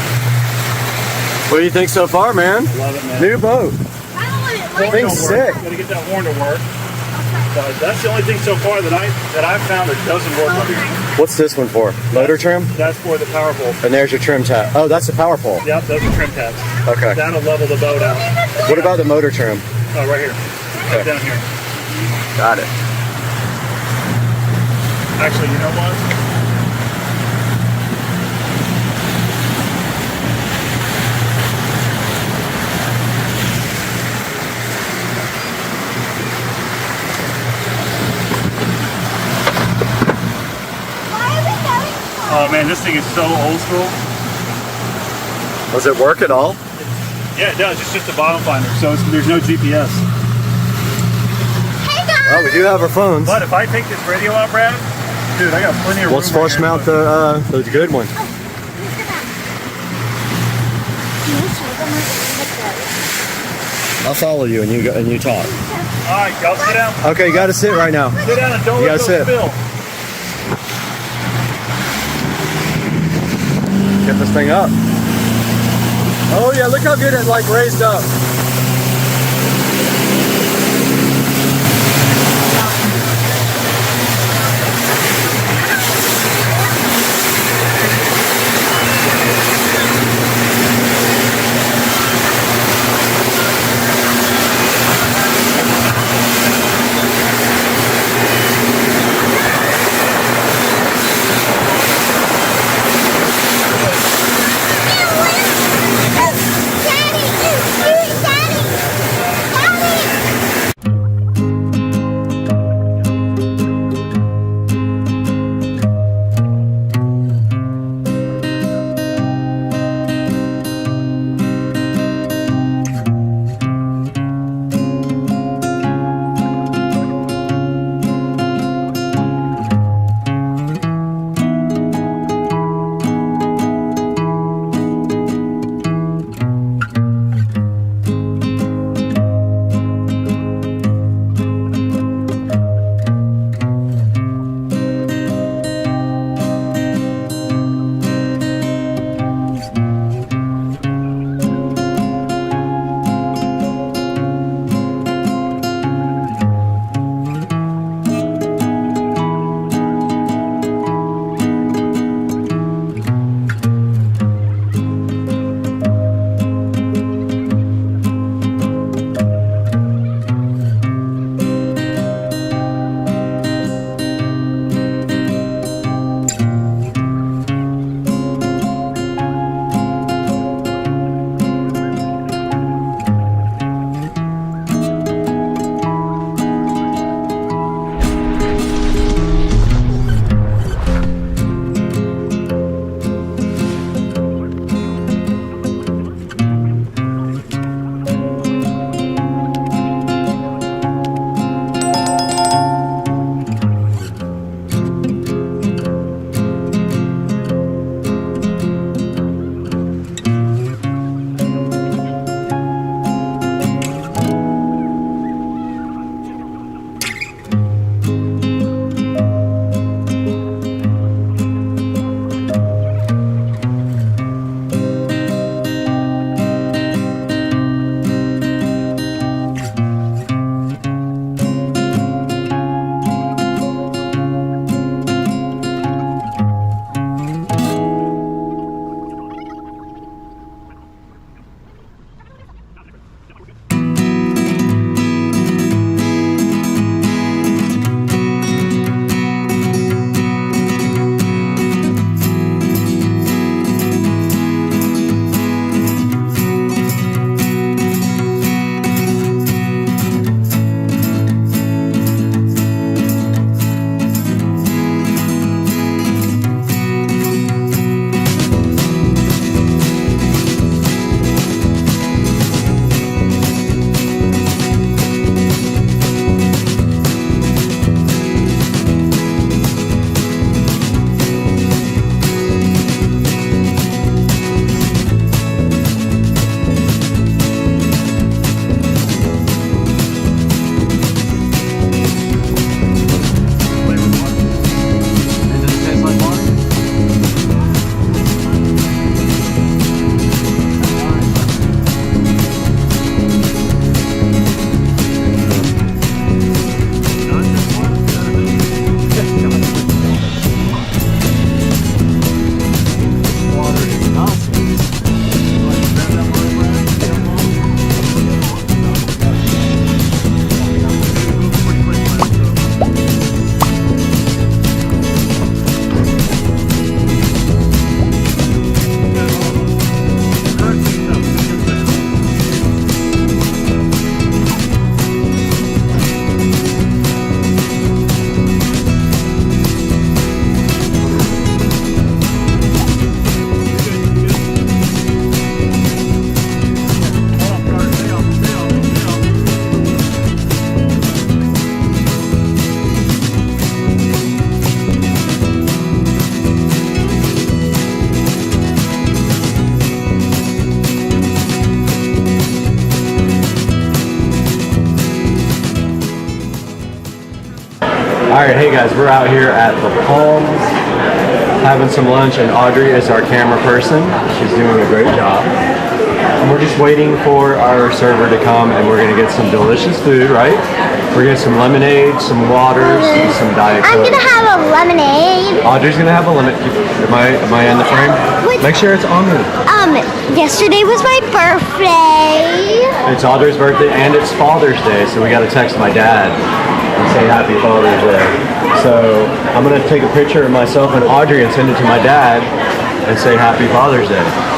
What do you think so far, man? Love it, man. New boat. Thing's sick. Gotta get that horn to work. That's the only thing so far that I've found that doesn't work. What's this one for? Motor trim? That's for the power pole. And there's your trim tab. Oh, that's the power pole. Yep, those are trim tabs. Okay. That'll level the boat out. What about the motor trim? Oh, right here. Okay. Down here. Got it. Actually, you know what? Oh man, this thing is so old school. Does it work at all? Yeah, it does. It's just a bottom finder, so there's no GPS. Oh, we do have our phones. But if I take this radio out, Brad, dude, I got plenty of room. Let's force mount the good one. I'll follow you and you talk. All right, y'all sit down. Okay, you got to sit right now. Sit down and don't You let gotta those sit. spill. Get this thing up. Oh yeah, look how good it like raised up. Daddy, Alright, hey guys, we're out here at the Palms having some lunch, and Audrey is our camera person. She's doing a great job. And we're just waiting for our server to come, and we're gonna get some delicious food, right? We're gonna get some lemonade, some waters, and some Diet Coke. I'm gonna have a lemonade. Audrey's gonna have a lemon. Am I in the frame? Make sure it's on me. Yesterday was my birthday. It's Audrey's birthday and it's Father's Day, so we gotta text my dad and say Happy Father's Day. So I'm gonna take a picture of myself and Audrey and send it to my dad and say Happy Father's Day.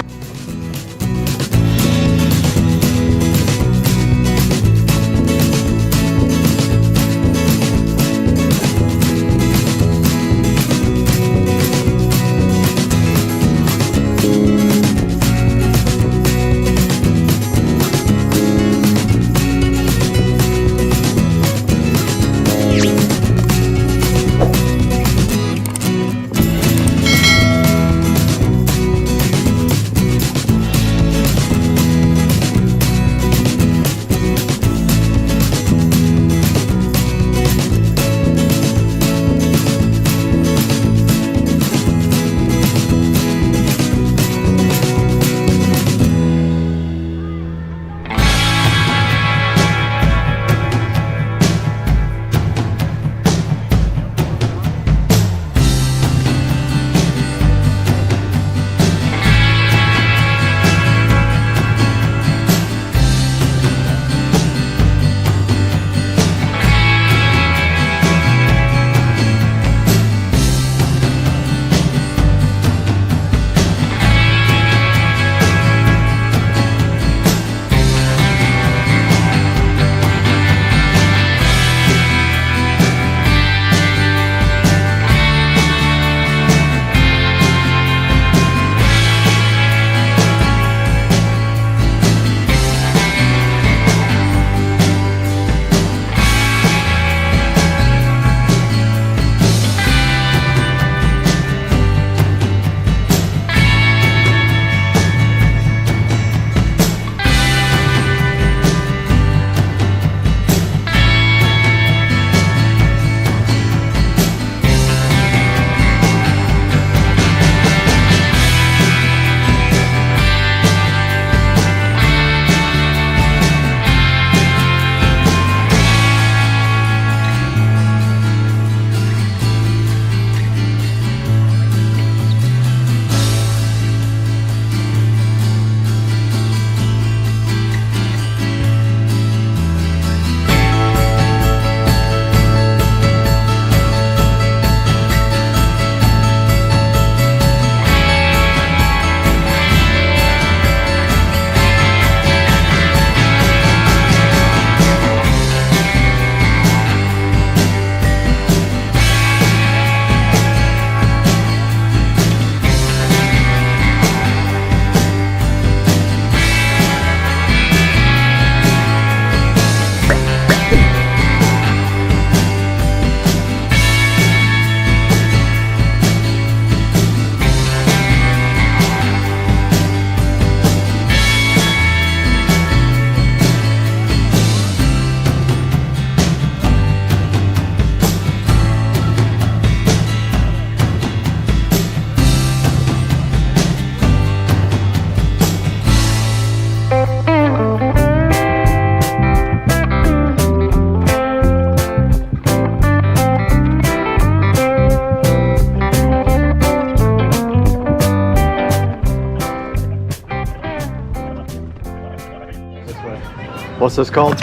What's this called?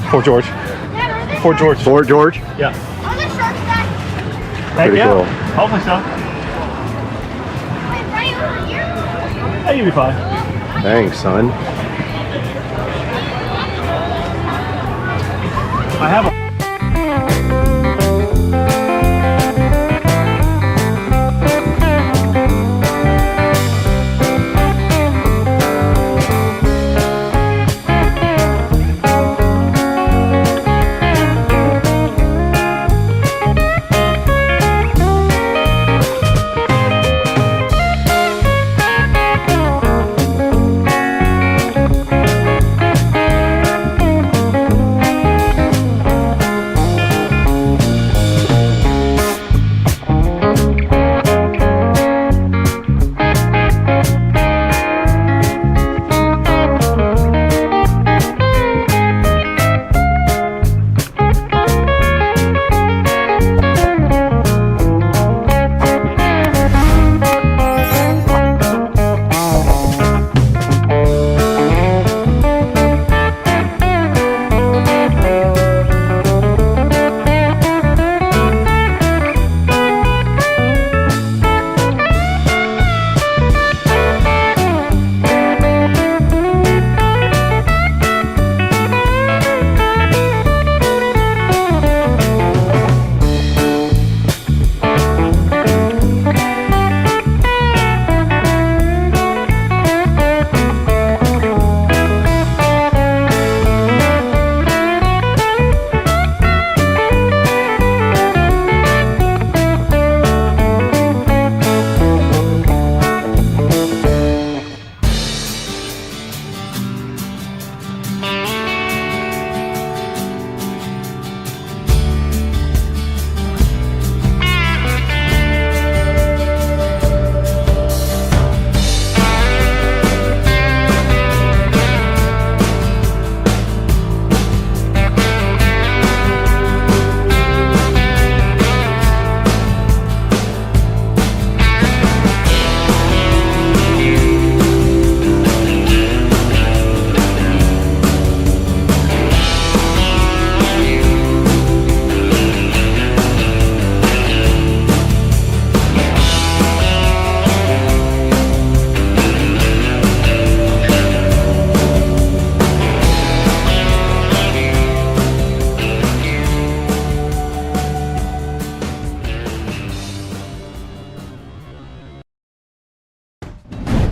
Fort George. Fort George. Fort George? Yeah. Are there sharks back? Pretty yeah. cool. Hopefully so. Wait, right over here? Hey, you'll be fine. Thanks, son. I have a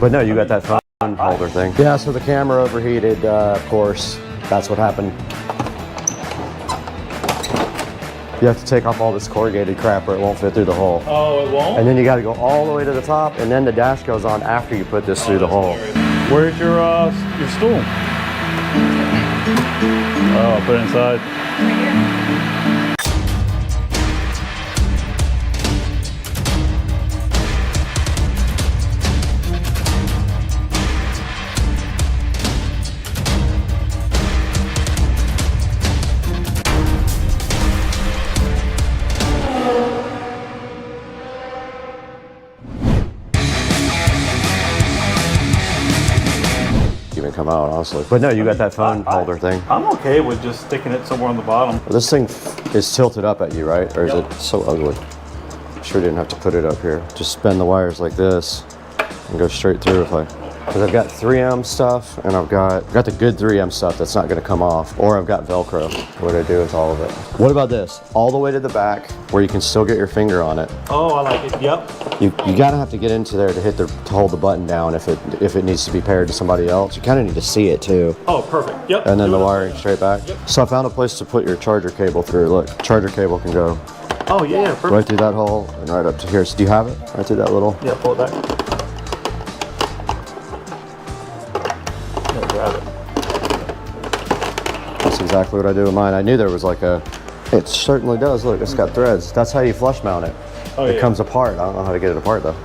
But no, you got that phone holder thing. Yeah, so the camera overheated, of course. That's what happened. You have to take off all this corrugated crap or it won't fit through the hole. Oh, it won't? And then you got to go all the way to the top, and then the dash goes on after you put this through the hole. Where's your stool? Oh, put it inside. Come out, honestly. But no, you got that phone holder thing. I'm okay with just sticking it somewhere on the bottom. This thing is tilted up at you, right? Or is it so ugly? Sure didn't have to put it up here. Just spin the wires like this and go straight through if I... Because I've got 3M stuff and I've got the good 3M stuff that's not going to come off. Or I've got Velcro. What do I do with all of it? What about this? All the way to the back where you can still get your finger on it. Oh, I like it. Yep. You gotta have to get into there to hold the button down if it needs to be paired to somebody else. You kind of need to see it too. Oh, perfect. Yep. And then the wiring straight back. Yep. So I found a place to put your charger cable through. Look, charger cable can go. Oh yeah, perfect. Right through that hole and right up to here. So do you have it? Right through that little. Yeah, pull it back. Yeah, grab it. That's exactly what I do with mine. I knew there was like a. It certainly does. Look, it's got threads. That's how you flush mount it. Oh, it comes apart. I don't know how to get it apart though.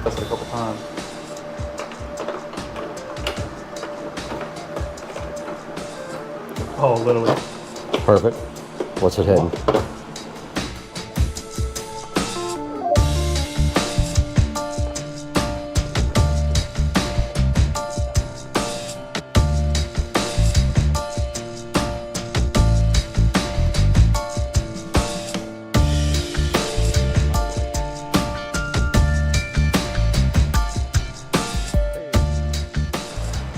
That's it a couple times. Oh, literally. Perfect. What's it hitting?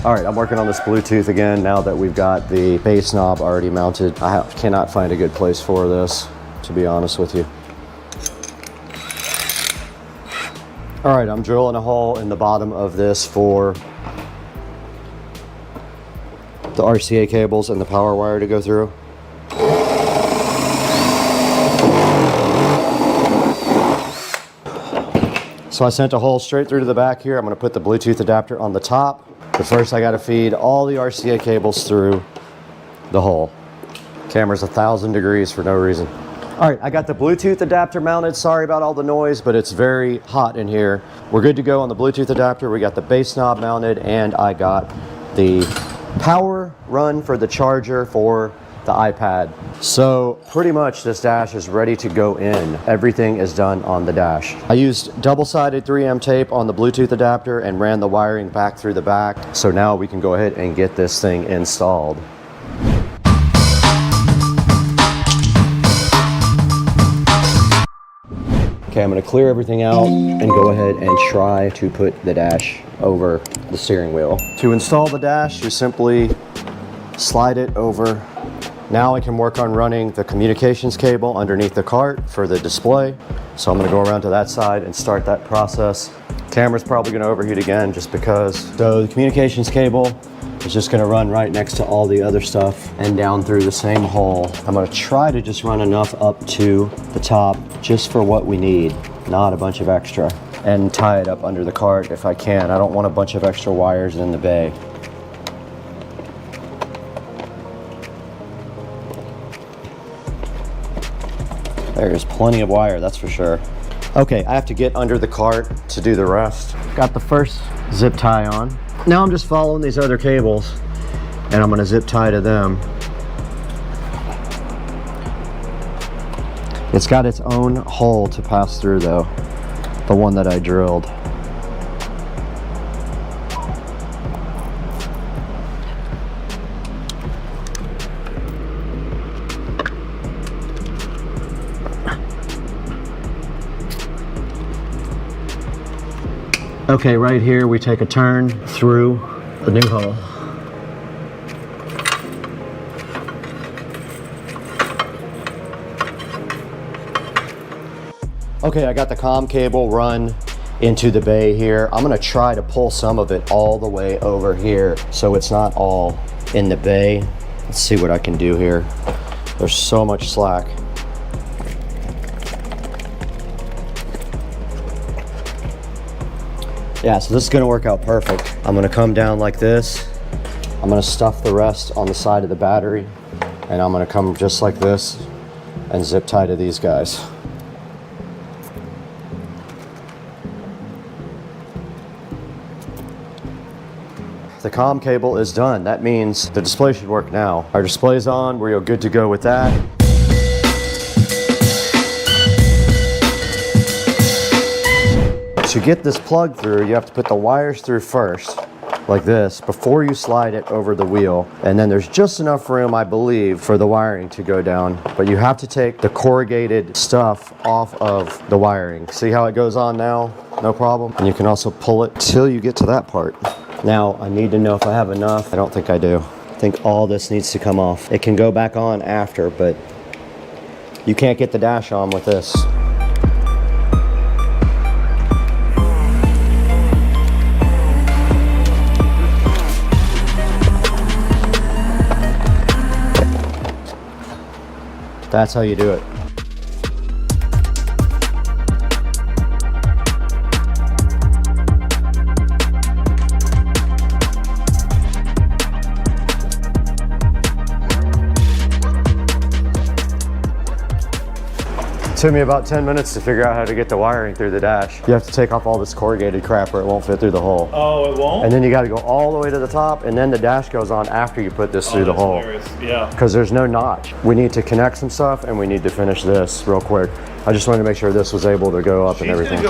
All right, I'm working on this Bluetooth again now that we've got the bass knob already mounted. I cannot find a good place for this, to be honest with you. All right, I'm drilling a hole in the bottom of this for the RCA cables and the power wire to go through. So I sent a hole straight through to the back here. I'm gonna put the Bluetooth adapter on the top. But first I gotta feed all the RCA cables through the hole. Camera's 1,000 degrees for no reason. All right, I got the Bluetooth adapter mounted. Sorry about all the noise, but it's very hot in here. We're good to go on the Bluetooth adapter. We got the bass knob mounted and I got the power run for the charger for the iPad. So pretty much this dash is ready to go in. Everything is done on the dash. I used double-sided 3M tape on the Bluetooth adapter and ran the wiring back through the back. So now we can go ahead and get this thing installed. Okay, I'm gonna clear everything out and go ahead and try to put the dash over the steering wheel. To install the dash, you simply slide it over. Now I can work on running the communications cable underneath the cart for the display. So I'm gonna go around to that side and start that process. Camera's probably gonna overheat again just because. So the communications cable is just gonna run right next to all the other stuff and down through the same hole. I'm gonna try to just run enough up to the top just for what we need, not a bunch of extra. And tie it up under the cart if I can. I don't want a bunch of extra wires in the bay. There's plenty of wire, that's for sure. Okay, I have to get under the cart to do the rest. Got the first zip tie on. Now I'm just following these other cables and I'm gonna zip tie to them. It's got its own hole to pass through though, the one that I drilled. Okay, right here we take a turn through the new hull. Okay, I got the comm cable run into the bay here. I'm gonna try to pull some of it all the way over here so it's not all in the bay. Let's see what I can do here. There's so much slack. Yeah, so this is gonna work out perfect. I'm gonna come down like this. I'm gonna stuff the rest on the side of the battery, and I'm gonna come just like this and zip tie to these guys. The comm cable is done. That means the display should work now. Our display's on, we're good to go with that. To get this plug through, you have to put the wires through first, like this, before you slide it over the wheel. And then there's just enough room, I believe, for the wiring to go down. But you have to take the corrugated stuff off of the wiring. See how it goes on now? No problem. And you can also pull it till you get to that part. Now, I need to know if I have enough. I don't think I do. I think all this needs to come off. It can go back on after, but you can't get the dash on with this. That's how you do it. It took me about 10 minutes to figure out how to get the wiring through the dash. You have to take off all this corrugated crap or it won't fit through the hole. Oh, it won't? And then you got to go all the way to the top, and then the dash goes on after you put this through the hole. Hilarious. Yeah. Because there's no notch. We need to connect some stuff, and we need to finish this real quick. I just wanted to make sure this was able to go up and everything.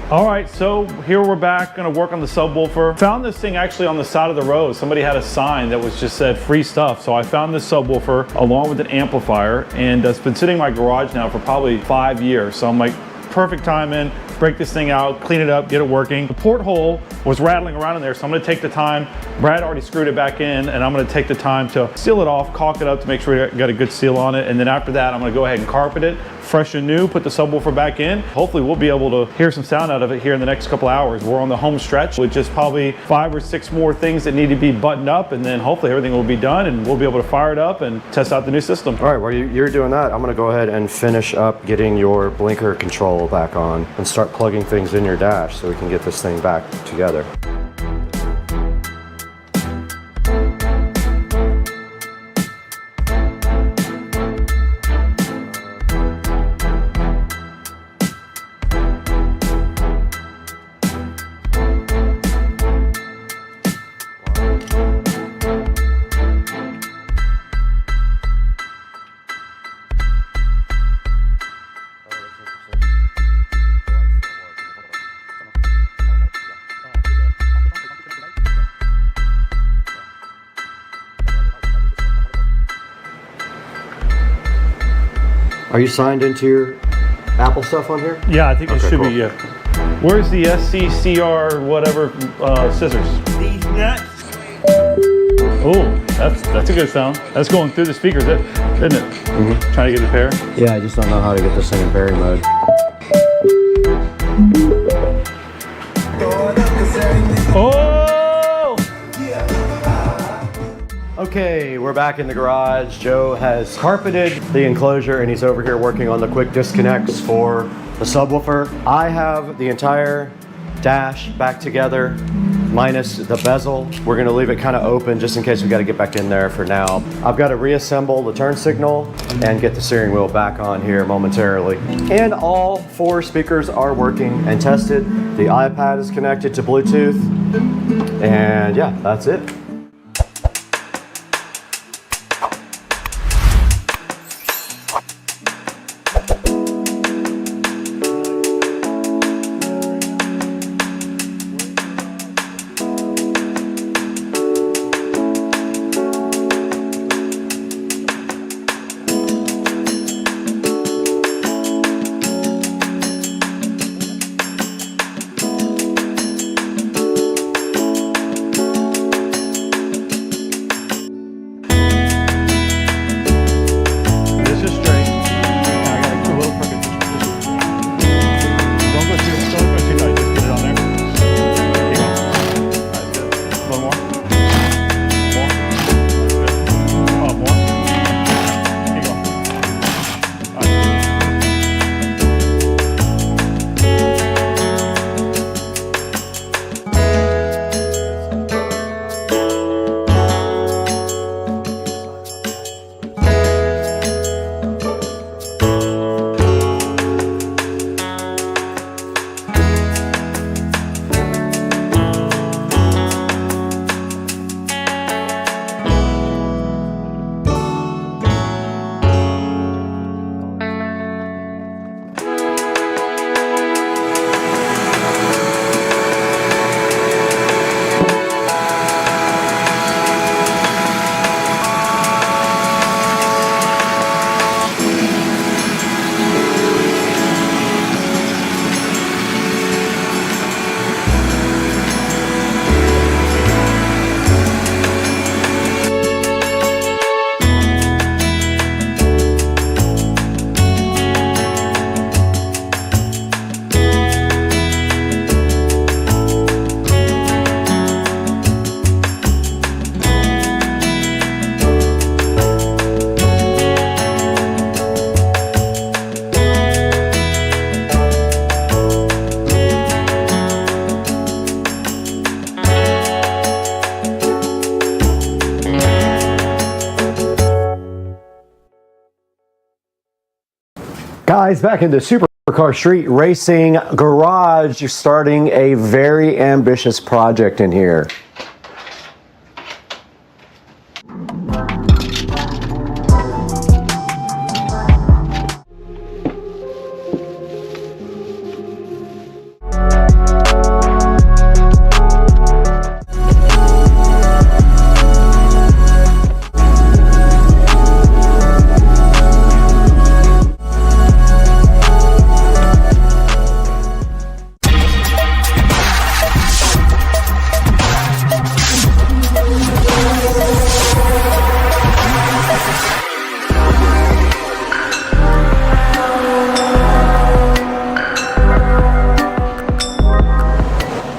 All right, so here we're back, gonna work on the subwoofer. Found this thing actually on the side of the road. Somebody had a sign that was just said free stuff. So I found this subwoofer along with an amplifier, and it's been sitting in my garage now for probably 5 years. So I'm like, perfect time in, break this thing out, clean it up, get it working. The porthole was rattling around in there, so I'm gonna take the time. Brad already screwed it back in, and I'm gonna take the time to seal it off, caulk it up to make sure we got a good seal on it. And then after that, I'm gonna go ahead and carpet it, fresh and new, put the subwoofer back in. Hopefully we'll be able to hear some sound out of it here in the next couple hours. We're on the home stretch with just probably 5 or 6 more things that need to be buttoned up, and then hopefully everything will be done and we'll be able to fire it up and test out the new system. All right, while you're doing that, I'm gonna go ahead and finish up getting your blinker control back on and start plugging things in your dash so we can get this thing back together. Are you signed into your Apple stuff on here? Yeah, I think it should cool. be, yeah. Where's the SCSR whatever scissors? These nuts. Oh, that's a good sound. That's going through the speakers, isn't it? Mm-hmm. Trying to get the pair? Yeah, I just don't know how to get this thing in Barry mode. Oh! Okay, we're back in the garage. Joe has carpeted the enclosure and he's over here working on the quick disconnects for the subwoofer. I have the entire dash back together, minus the bezel. We're gonna leave it kind of open just in case we gotta get back in there for now. I've got to reassemble the turn signal and get the steering wheel back on here momentarily. And all 4 speakers are working and tested. The iPad is connected to Bluetooth. And yeah, that's it. Guys, back in the Supercar Street Racing garage, you're starting a very ambitious project in here.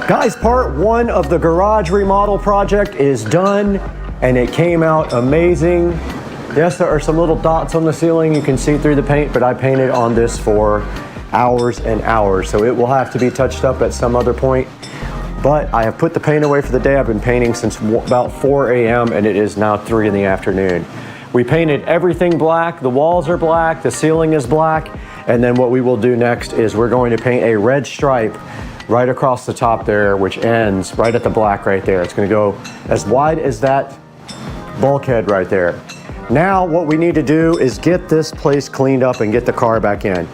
Guys, part one of the garage remodel project is done, and it came out amazing. Yes, there are some little dots on the ceiling. You can see through the paint, but I painted on this for hours and hours, so it will have to be touched up at some other point. But I have put the paint away for the day. I've been painting since about 4 a.m. and it is now 3 in the afternoon. We painted everything black. The walls are black, the ceiling is black, and then what we will do next is we're going to paint a red stripe right across the top there, which ends right at the black right there. It's gonna go as wide as that bulkhead right there. Now what we need to do is get this place cleaned up and get the car back in.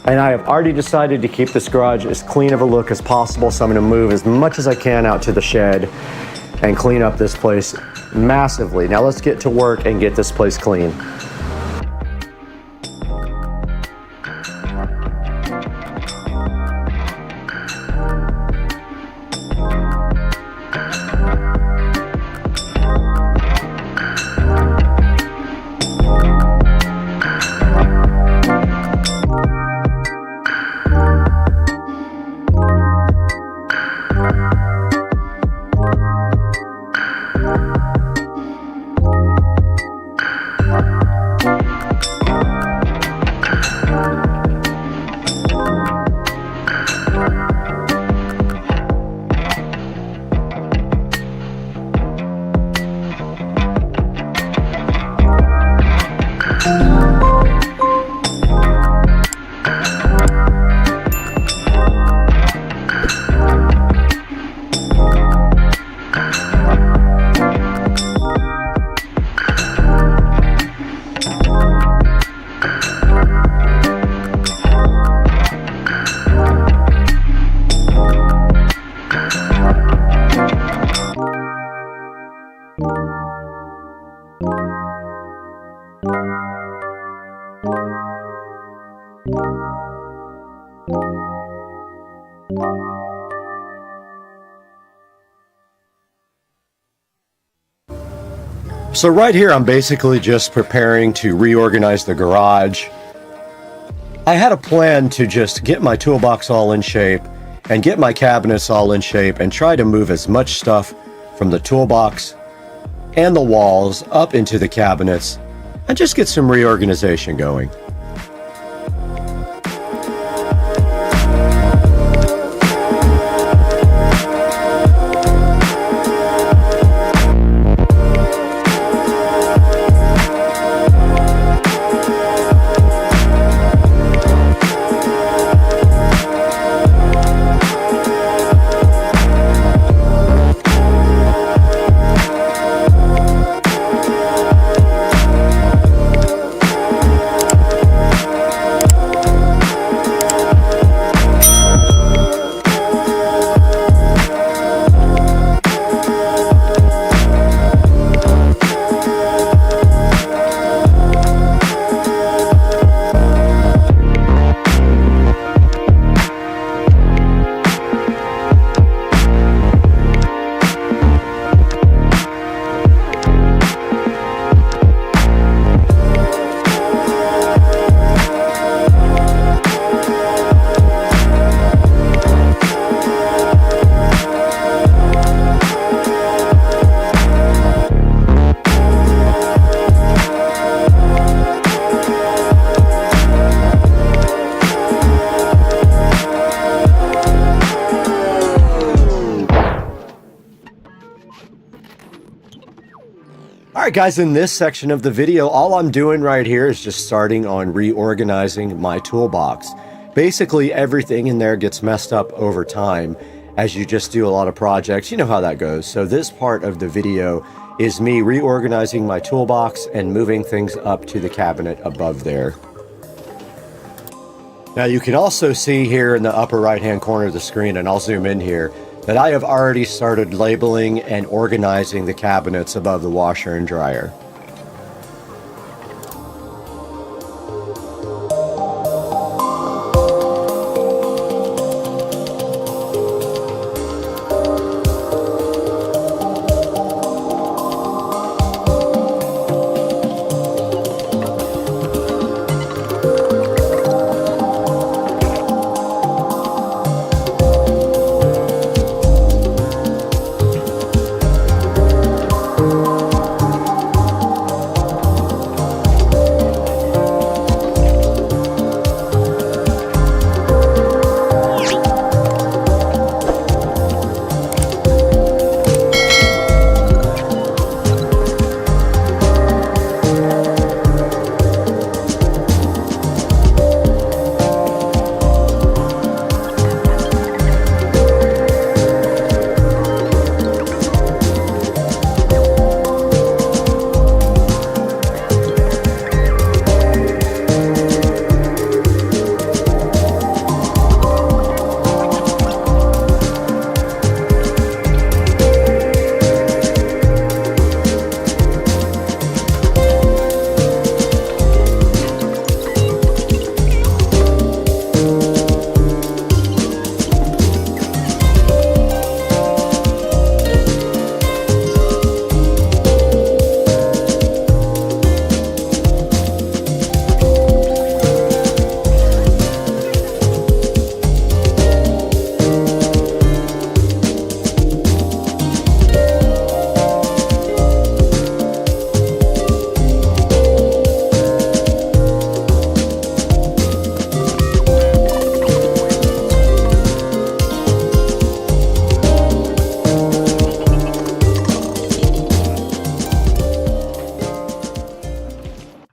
And I have already decided to keep this garage as clean of a look as possible, so I'm gonna move as much as I can out to the shed and clean up this place massively. Now let's get to work and get this place clean. So right here, I'm basically just preparing to reorganize the garage. I had a plan to just get my toolbox all in shape and get my cabinets all in shape and try to move as much stuff from the toolbox and the walls up into the cabinets and just get some reorganization going. guys, in this section of the video, all I'm doing right here is just starting on reorganizing my toolbox. Basically, everything in there gets messed up over time as you just do a lot of projects. You know how that goes. So this part of the video is me reorganizing my toolbox and moving things up to the cabinet above there. Now you can also see here in the upper right hand corner of the screen, and I'll zoom in here, that I have already started labeling and organizing the cabinets above the washer and dryer.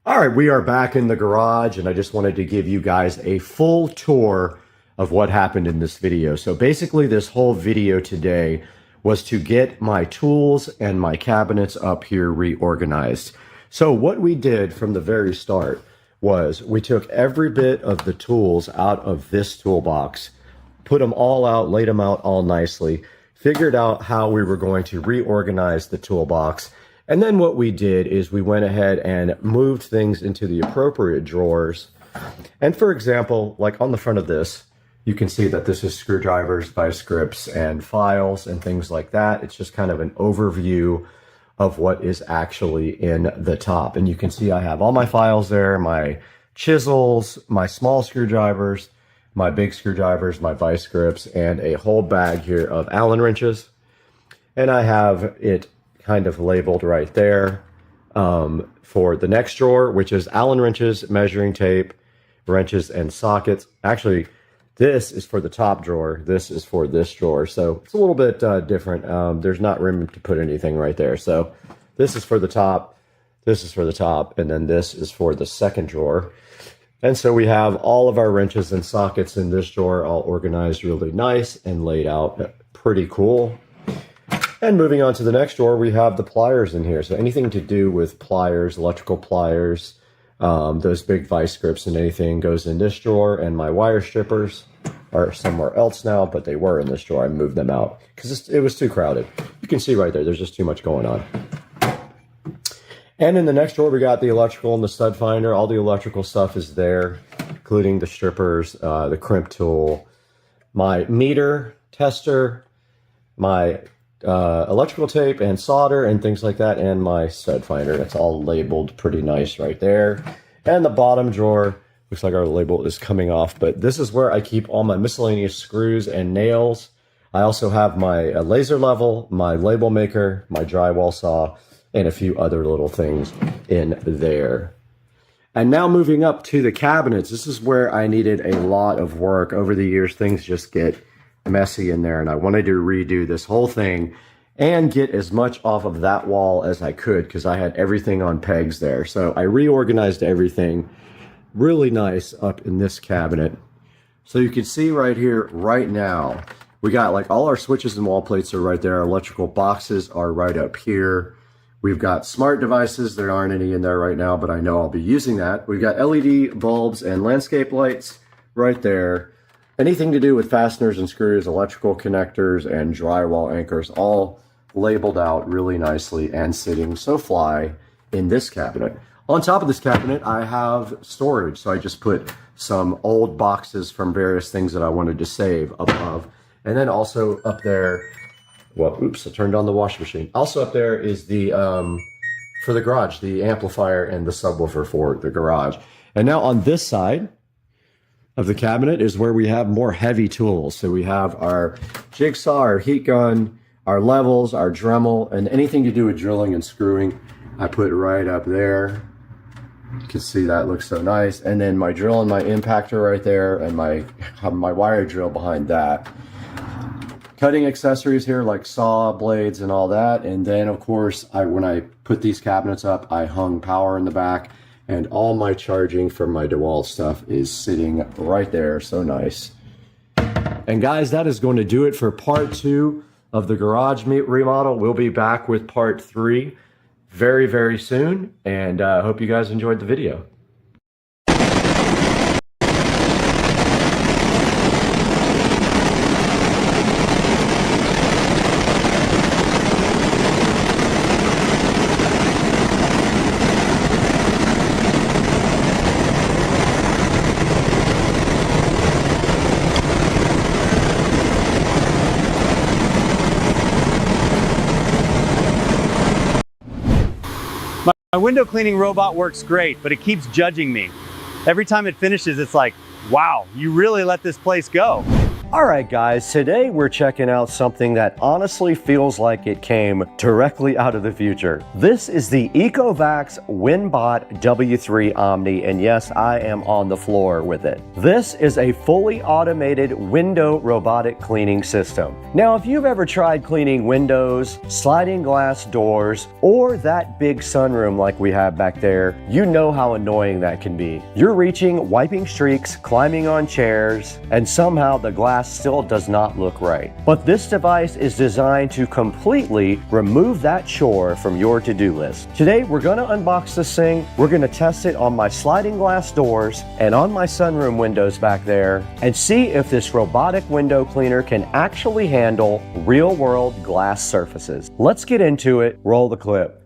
All right, we are back in the garage, and I just wanted to give you guys a full tour of what happened in this video. So basically, this whole video today was to get my tools and my cabinets up here reorganized. So what we did from the very start was we took every bit of the tools out of this toolbox, put them all out, laid them out all nicely, figured out how we were going to reorganize the toolbox. And then what we did is we went ahead and moved things into the appropriate drawers. And for example, like on the front of this, you can see that this is screwdrivers, vice grips, and files and things like that. It's just kind of an overview of what is actually in the top. And you can see I have all my files there, my chisels, my small screwdrivers, my big screwdrivers, my vice grips, and a whole bag here of Allen wrenches. And I have it kind of labeled right there for the next drawer, which is Allen wrenches, measuring tape, wrenches, and sockets. Actually, this is for the top drawer. This is for this drawer. So it's a little bit different. There's not room to put anything right there. So this is for the top, this is for the top, and then this is for the second drawer. And so we have all of our wrenches and sockets in this drawer all organized really nice and laid out pretty cool. And moving on to the next drawer, we have the pliers in here. So anything to do with pliers, electrical pliers, those big vice grips and anything goes in this drawer. And my wire strippers are somewhere else now, but they were in this drawer. I moved them out because it was too crowded. You can see right there, there's just too much going on. And in the next drawer, we got the electrical and the stud finder. All the electrical stuff is there, including the strippers, the crimp tool, my meter tester, my electrical tape and solder and things like that, and my stud finder. It's all labeled pretty nice right there. And the bottom drawer, looks like our label is coming off, but this is where I keep all my miscellaneous screws and nails. I also have my laser level, my label maker, my drywall saw, and a few other little things in there. And now moving up to the cabinets, this is where I needed a lot of work. Over the years, things just get messy in there, and I wanted to redo this whole thing and get as much off of that wall as I could because I had everything on pegs there. So I reorganized everything really nice up in this cabinet. So you can see right here, right now, we got like all our switches and wall plates are right there. Our electrical boxes are right up here. We've got smart devices. There aren't any in there right now, but I know I'll be using that. We've got LED bulbs and landscape lights right there. Anything to do with fasteners and screws, electrical connectors, and drywall anchors, all labeled out really nicely and sitting so fly in this cabinet. On top of this cabinet, I have storage. So I just put some old boxes from various things that I wanted to save above. And then also up there, well, oops, I turned on the washing machine. Also up there is the, for the garage, the amplifier and the subwoofer for the garage. And now on this side of the cabinet is where we have more heavy tools. So we have our jigsaw, our heat gun, our levels, our Dremel, and anything to do with drilling and screwing, I put right up there. You can see that looks so nice. And then my drill and my impactor right there, and my wire drill behind that. Cutting accessories here like saw blades and all that. And then of course, when I put these cabinets up, I hung power in the back, and all my charging from my DeWalt stuff is sitting right there. So nice. And guys, that is going to do it for part 2 of the garage remodel. We'll be back with part 3 very, very soon. And I hope you guys enjoyed the video. My window cleaning robot works great, but it keeps judging me. Every time it finishes, it's like, wow, you really let this place go. All right, guys, today we're checking out something that honestly feels like it came directly out of the future. This is the Ecovacs WinBot W3 Omni, and yes, I am on the floor with it. This is a fully automated window robotic cleaning system. Now, if you've ever tried cleaning windows, sliding glass doors, or that big sunroom like we have back there, you know how annoying that can be. You're reaching, wiping streaks, climbing on chairs, and somehow the glass still does not look right. But this device is designed to completely remove that chore from your to-do list. Today, we're gonna unbox this thing. We're gonna test it on my sliding glass doors and on my sunroom windows back there, and see if this robotic window cleaner can actually handle real-world glass surfaces. Let's get into it. Roll the clip.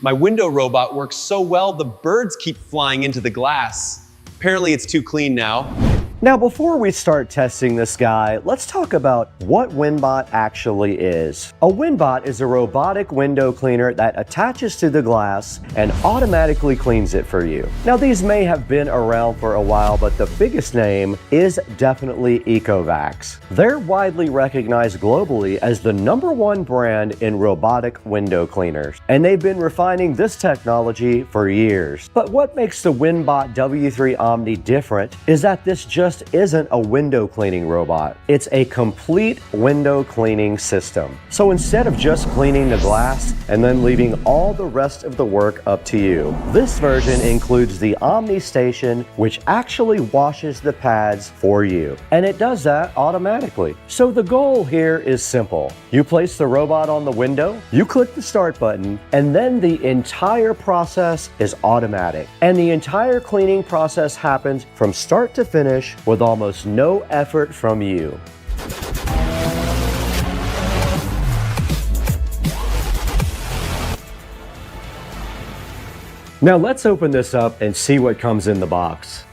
My window robot works so well, the birds keep flying into the glass. Apparently it's too clean now. Now, before we start testing this guy, let's talk about what WinBot actually is. A WinBot is a robotic window cleaner that attaches to the glass and automatically cleans it for you. Now, these may have been around for a while, but the biggest name is definitely Ecovacs. They're widely recognized globally as the #1 brand in robotic window cleaners, and they've been refining this technology for years. But what makes the WinBot W3 Omni different is that this just isn't a window cleaning robot. It's a complete window cleaning system. So instead of just cleaning the glass and then leaving all the rest of the work up to you, this version includes the Omni Station, which actually washes the pads for you. And it does that automatically. So the goal here is simple. You place the robot on the window, you click the start button, and then the entire process is automatic. And the entire cleaning process happens from start to finish with almost no effort from you. Now let's open this up and see what comes in the box.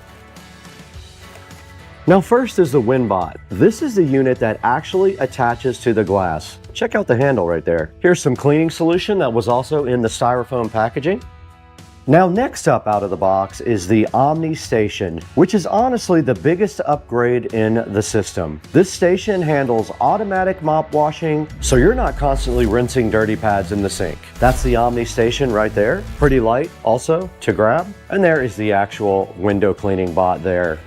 Now first is the WinBot. This is the unit that actually attaches to the glass. Check out the handle right there. Here's some cleaning solution that was also in the styrofoam packaging. Now next up out of the box is the Omni Station, which is honestly the biggest upgrade in the system. This station handles automatic mop washing, so you're not constantly rinsing dirty pads in the sink. That's the Omni Station right there. Pretty light also to grab. And there is the actual window cleaning bot there.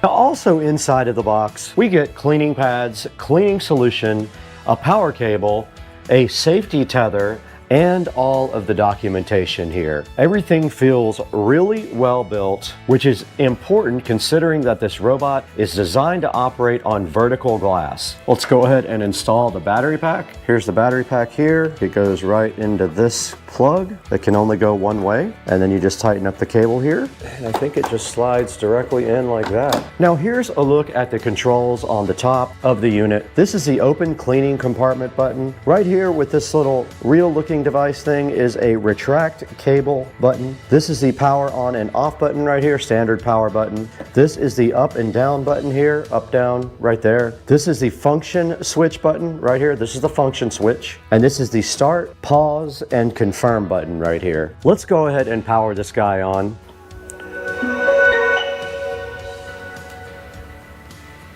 Now also inside of the box, we get cleaning pads, cleaning solution, a power cable, a safety tether, and all of the documentation here. Everything feels really well built, which is important considering that this robot is designed to operate on vertical glass. Let's go ahead and install the battery pack. Here's the battery pack here. It goes right into this plug that can only go one way, and then you just tighten up the cable here, and I think it just slides directly in like that. Now here's a look at the controls on the top of the unit. This is the open cleaning compartment button. Right here with this little real looking device thing is a retract cable button. This is the power on and off button right here, standard power button. This is the up and down button here, up, down, right there. This is the function switch button right here. This is the function switch. And this is the start, pause, and confirm button right here. Let's go ahead and power this guy on.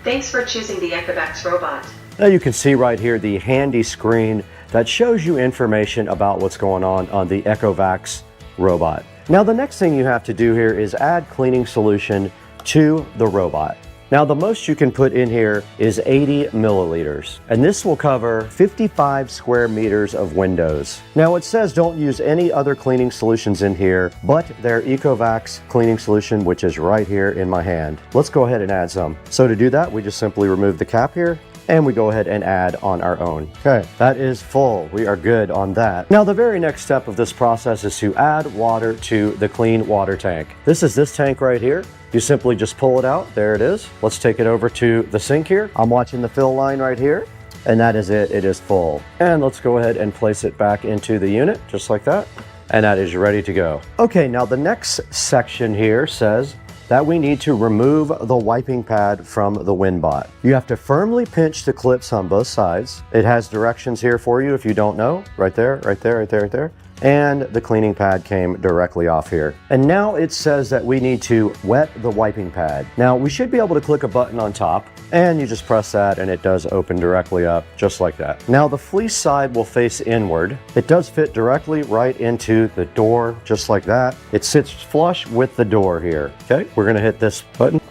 Thanks for choosing the Echovax robot. Now you can see right here the handy screen that shows you information about what's going on the Echovax robot. Now the next thing you have to do here is add cleaning solution to the robot. Now the most you can put in here is 80 milliliters, and this will cover 55 square meters of windows. Now it says don't use any other cleaning solutions in here, but their Echovax cleaning solution, which is right here in my hand. Let's go ahead and add some. So to do that, we just simply remove the cap here, and we go ahead and add on our own. Okay, that is full. We are good on that. Now the very next step of this process is to add water to the clean water tank. This is this tank right here. You simply just pull it out. There it is. Let's take it over to the sink here. I'm watching the fill line right here, and that is it. It is full. And let's go ahead and place it back into the unit just like that. And that is ready to go. Okay, now the next section here says that we need to remove the wiping pad from the WinBot. You have to firmly pinch the clips on both sides. It has directions here for you if you don't know. Right there, right there, right there, right there. And the cleaning pad came directly off here. And now it says that we need to wet the wiping pad. Now we should be able to click a button on top, and you just press that and it does open directly up just like that. Now the fleece side will face inward. It does fit directly right into the door just like that. It sits flush with the door here. Okay, we're gonna hit this button.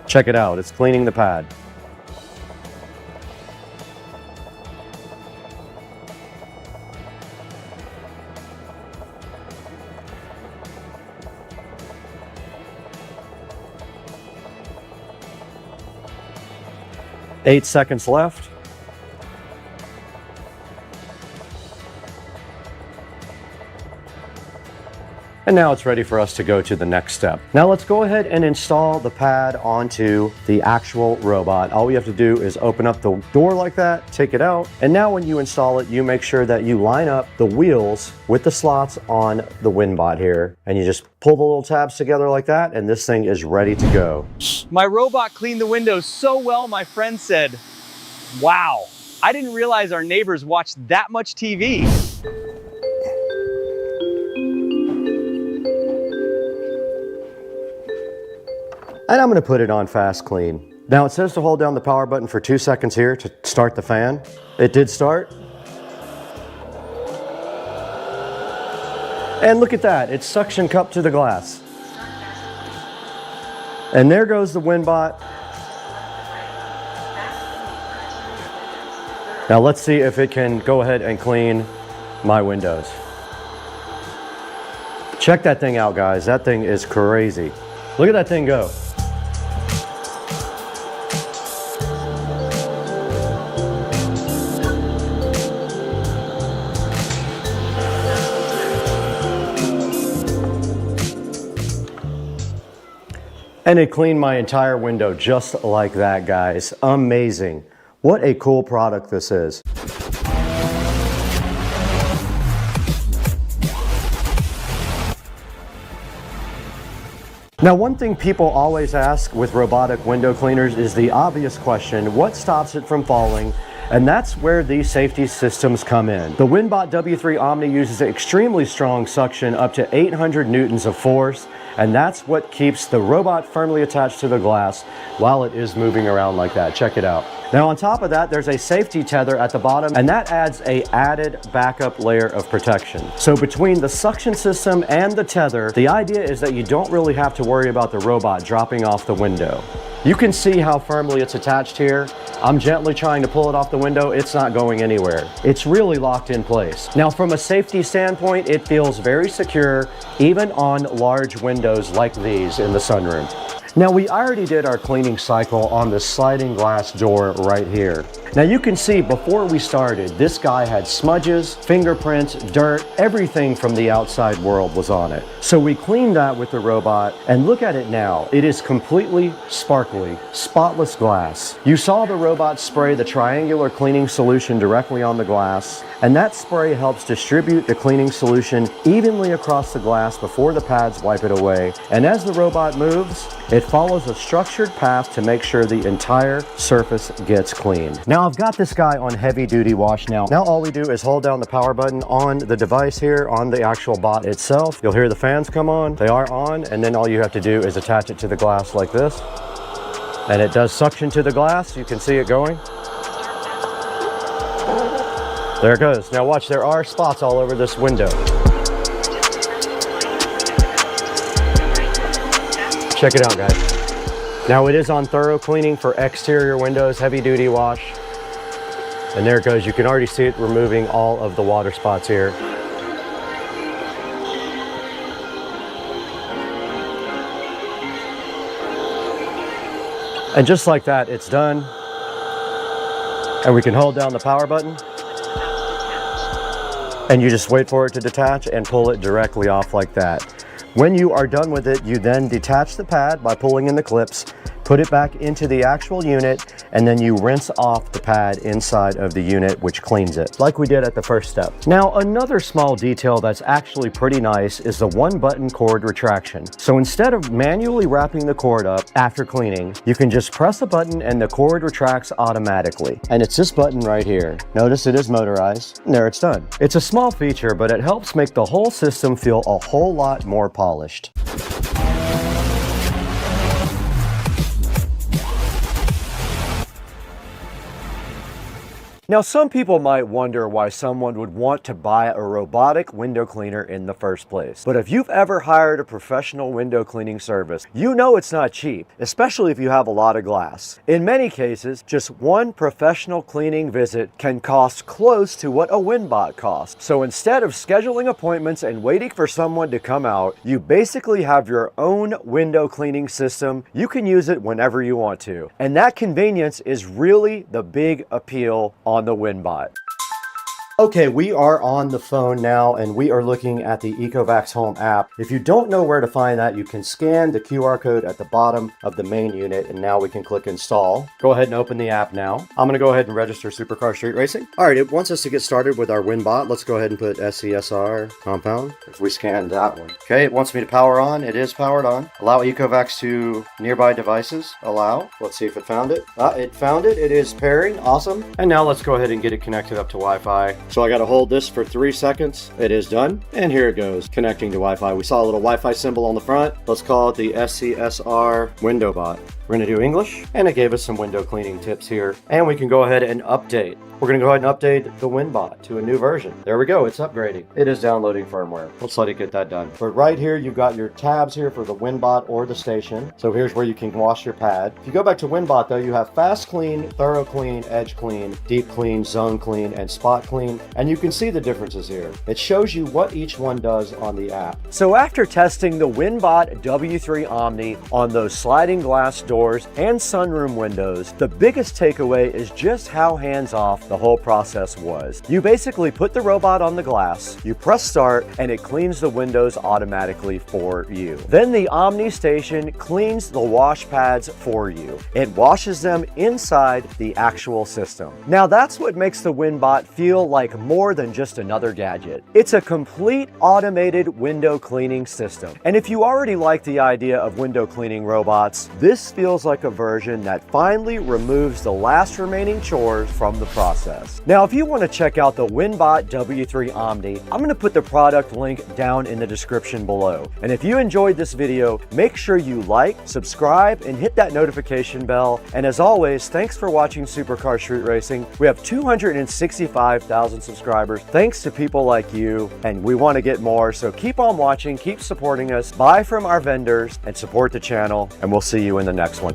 Check it out, it's cleaning the pad. Eight seconds left. And now it's ready for us to go to the next step. Now let's go ahead and install the pad onto the actual robot. All we have to do is open up the door like that, take it out, and now when you install it, you make sure that you line up the wheels with the slots on the WinBot here, and you just pull the little tabs together like that, and this thing is ready to go. My robot cleaned the windows so well, my friend said, wow, I didn't realize our neighbors watched that much TV. And I'm gonna put it on fast clean. Now it says to hold down the power button for 2 seconds here to start the fan. It did start. And look at that, it's suction cupped to the glass. And there goes the WinBot. Now let's see if it can go ahead and clean my windows. Check that thing out, guys. That thing is crazy. Look at that thing go. And it cleaned my entire window just like that, guys. Amazing. What a cool product this is. Now, one thing people always ask with robotic window cleaners is the obvious question, what stops it from falling? And that's where these safety systems come in. The WinBot W3 Omni uses extremely strong suction, up to 800 newtons of force, and that's what keeps the robot firmly attached to the glass while it is moving around like that. Check it out. Now, on top of that, there's a safety tether at the bottom, and that adds an added backup layer of protection. So between the suction system and the tether, the idea is that you don't really have to worry about the robot dropping off the window. You can see how firmly it's attached here. I'm gently trying to pull it off the window. It's not going anywhere. It's really locked in place. Now, from a safety standpoint, it feels very secure, even on large windows like these in the sunroom. Now, we already did our cleaning cycle on the sliding glass door right here. Now, you can see before we started, this guy had smudges, fingerprints, dirt, everything from the outside world was on it. So we cleaned that with the robot, and look at it now. It is completely sparkly, spotless glass. You saw the robot spray the triangular cleaning solution directly on the glass, and that spray helps distribute the cleaning solution evenly across the glass before the pads wipe it away. And as the robot moves, it follows a structured path to make sure the entire surface gets cleaned. Now, I've got this guy on heavy duty wash now. Now all we do is hold down the power button on the device here, on the actual bot itself. You'll hear the fans come on. They are on, and then all you have to do is attach it to the glass like this. And it does suction to the glass. You can see it going. There it goes. Now watch, there are spots all over this window. Check it out, guys. Now it is on thorough cleaning for exterior windows, heavy duty wash. And there it goes. You can already see it removing all of the water spots here. And just like that, it's done. And we can hold down the power button. And you just wait for it to detach and pull it directly off like that. When you are done with it, you then detach the pad by pulling in the clips, put it back into the actual unit, and then you rinse off the pad inside of the unit, which cleans it, like we did at the first step. Now, another small detail that's actually pretty nice is the one-button cord retraction. So instead of manually wrapping the cord up after cleaning, you can just press a button and the cord retracts automatically. And it's this button right here. Notice it is motorized, and there it's done. It's a small feature, but it helps make the whole system feel a whole lot more polished. Now, some people might wonder why someone would want to buy a robotic window cleaner in the first place. But if you've ever hired a professional window cleaning service, you know it's not cheap, especially if you have a lot of glass. In many cases, just one professional cleaning visit can cost close to what a WinBot costs. So instead of scheduling appointments and waiting for someone to come out, you basically have your own window cleaning system. You can use it whenever you want to. And that convenience is really the big appeal on the WinBot. Okay, we are on the phone now and we are looking at the Ecovacs Home app. If you don't know where to find that, you can scan the QR code at the bottom of the main unit and now we can click install. Go ahead and open the app now. I'm going to go ahead and register Supercar Street Racing. All right, it wants us to get started with our WinBot. Let's go ahead and put SCSR compound. If we scan that one. Okay, it wants me to power on. It is powered on. Allow Ecovacs to nearby devices. Allow. Let's see if it found it. It found it. It is pairing. Awesome. And now let's go ahead and get it connected up to Wi-Fi. So I got to hold this for 3 seconds. It is done. And here it goes, connecting to Wi-Fi. We saw a little Wi-Fi symbol on the front. Let's call it the SCSR Window Bot. We're going to do English, and it gave us some window cleaning tips here. And we can go ahead and update. We're going to go ahead and update the WinBot to a new version. There we go, it's upgrading. It is downloading firmware. Let's let it get that done. But right here, you've got your tabs here for the WinBot or the station. So here's where you can wash your pad. If you go back to WinBot though, you have fast clean, thorough clean, edge clean, deep clean, zone clean, and spot clean. And you can see the differences here. It shows you what each one does on the app. So after testing the WinBot W3 Omni on those sliding glass doors, doors and sunroom windows, the biggest takeaway is just how hands-off the whole process was. You basically put the robot on the glass, you press start, and it cleans the windows automatically for you. Then the Omni station cleans the wash pads for you. It washes them inside the actual system. Now that's what makes the WinBot feel like more than just another gadget. It's a complete automated window cleaning system. And if you already like the idea of window cleaning robots, this feels like a version that finally removes the last remaining chores from the process. Now, if you want to check out the WinBot W3 Omni, I'm going to put the product link down in the description below. And if you enjoyed this video, make sure you like, subscribe, and hit that notification bell. And as always, thanks for watching Supercar Street Racing. We have 265,000 subscribers thanks to people like you, and we want to get more, so keep on watching, keep supporting us, buy from our vendors, and support the channel, and we'll see you in the next one.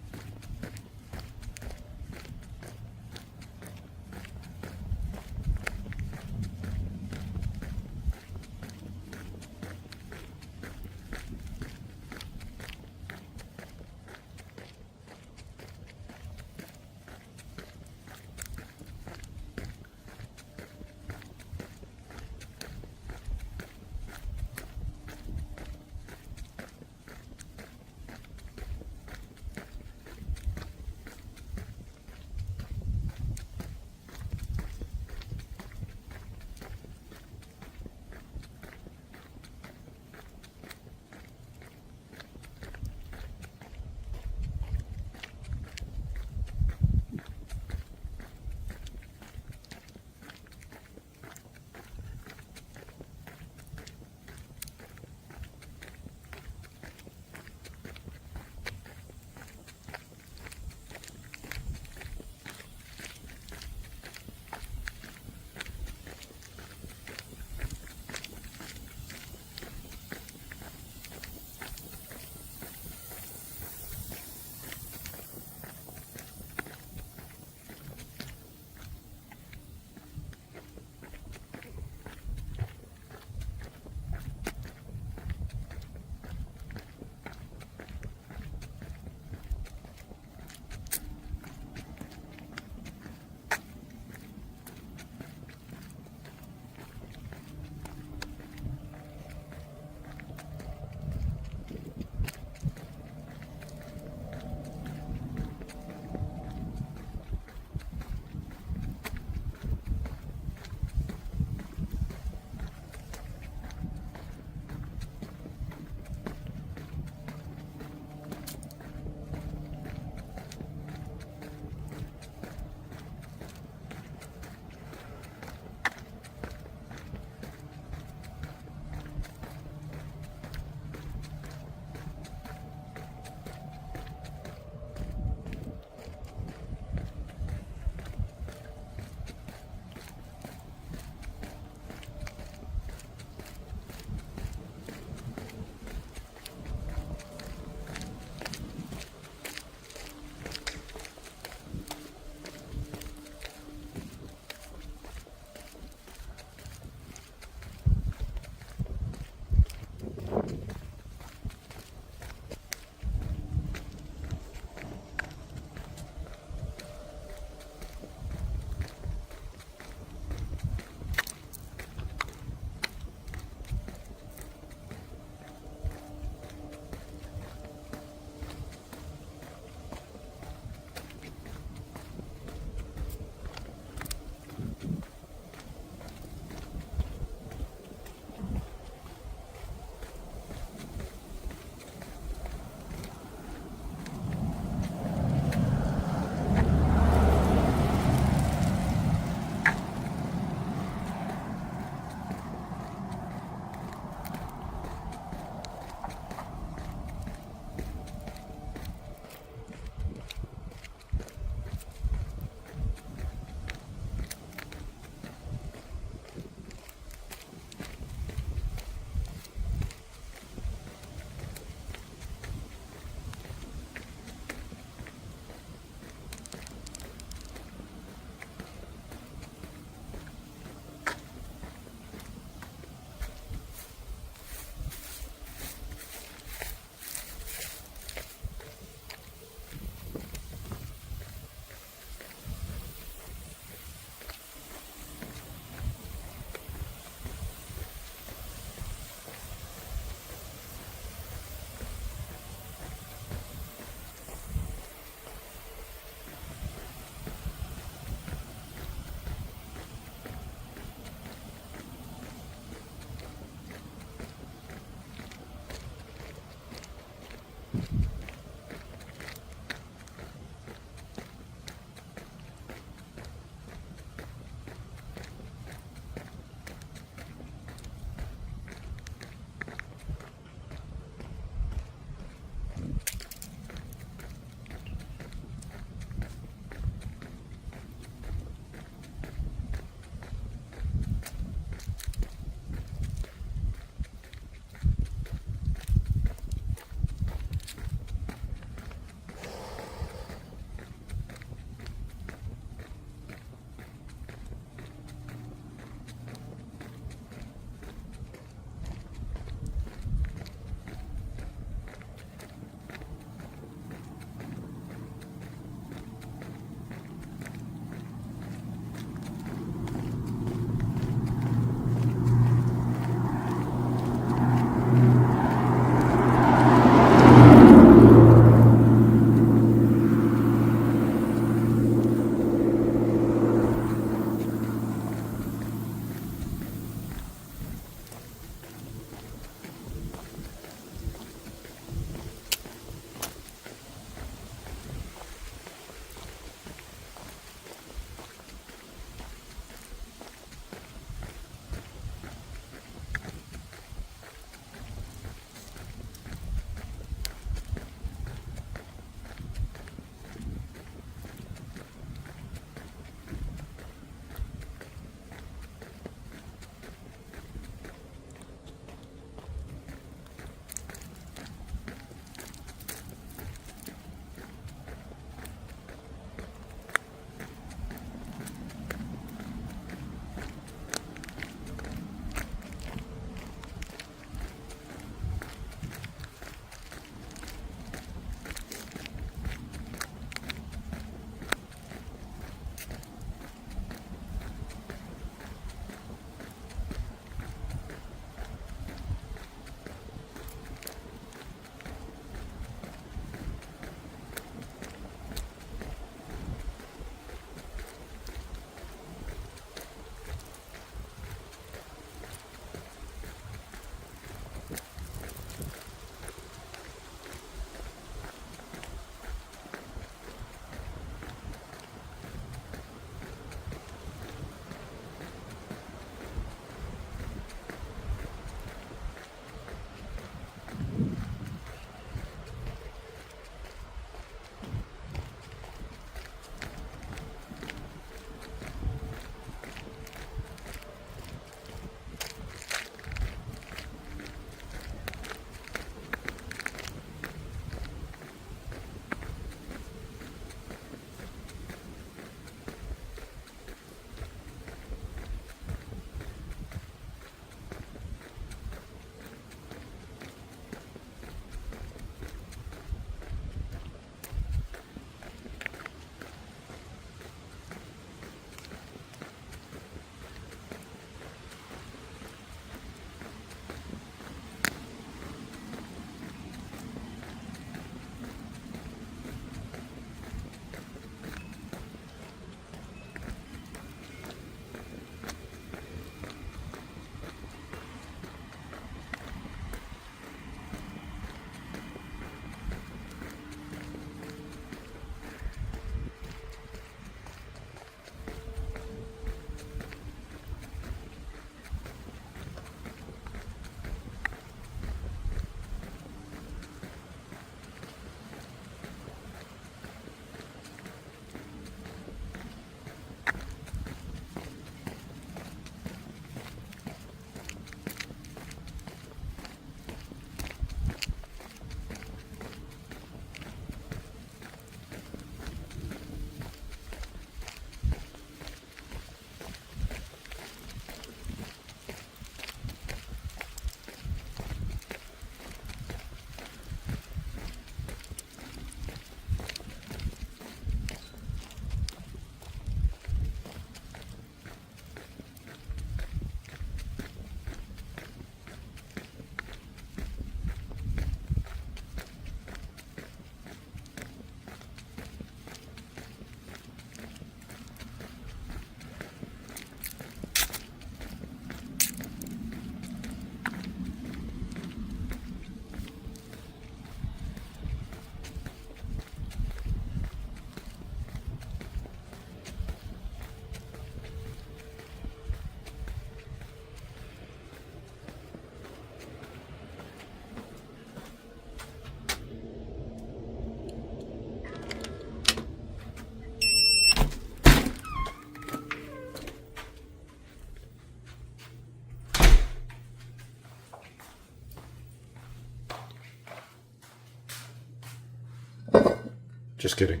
Just kidding.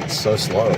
It's so slow.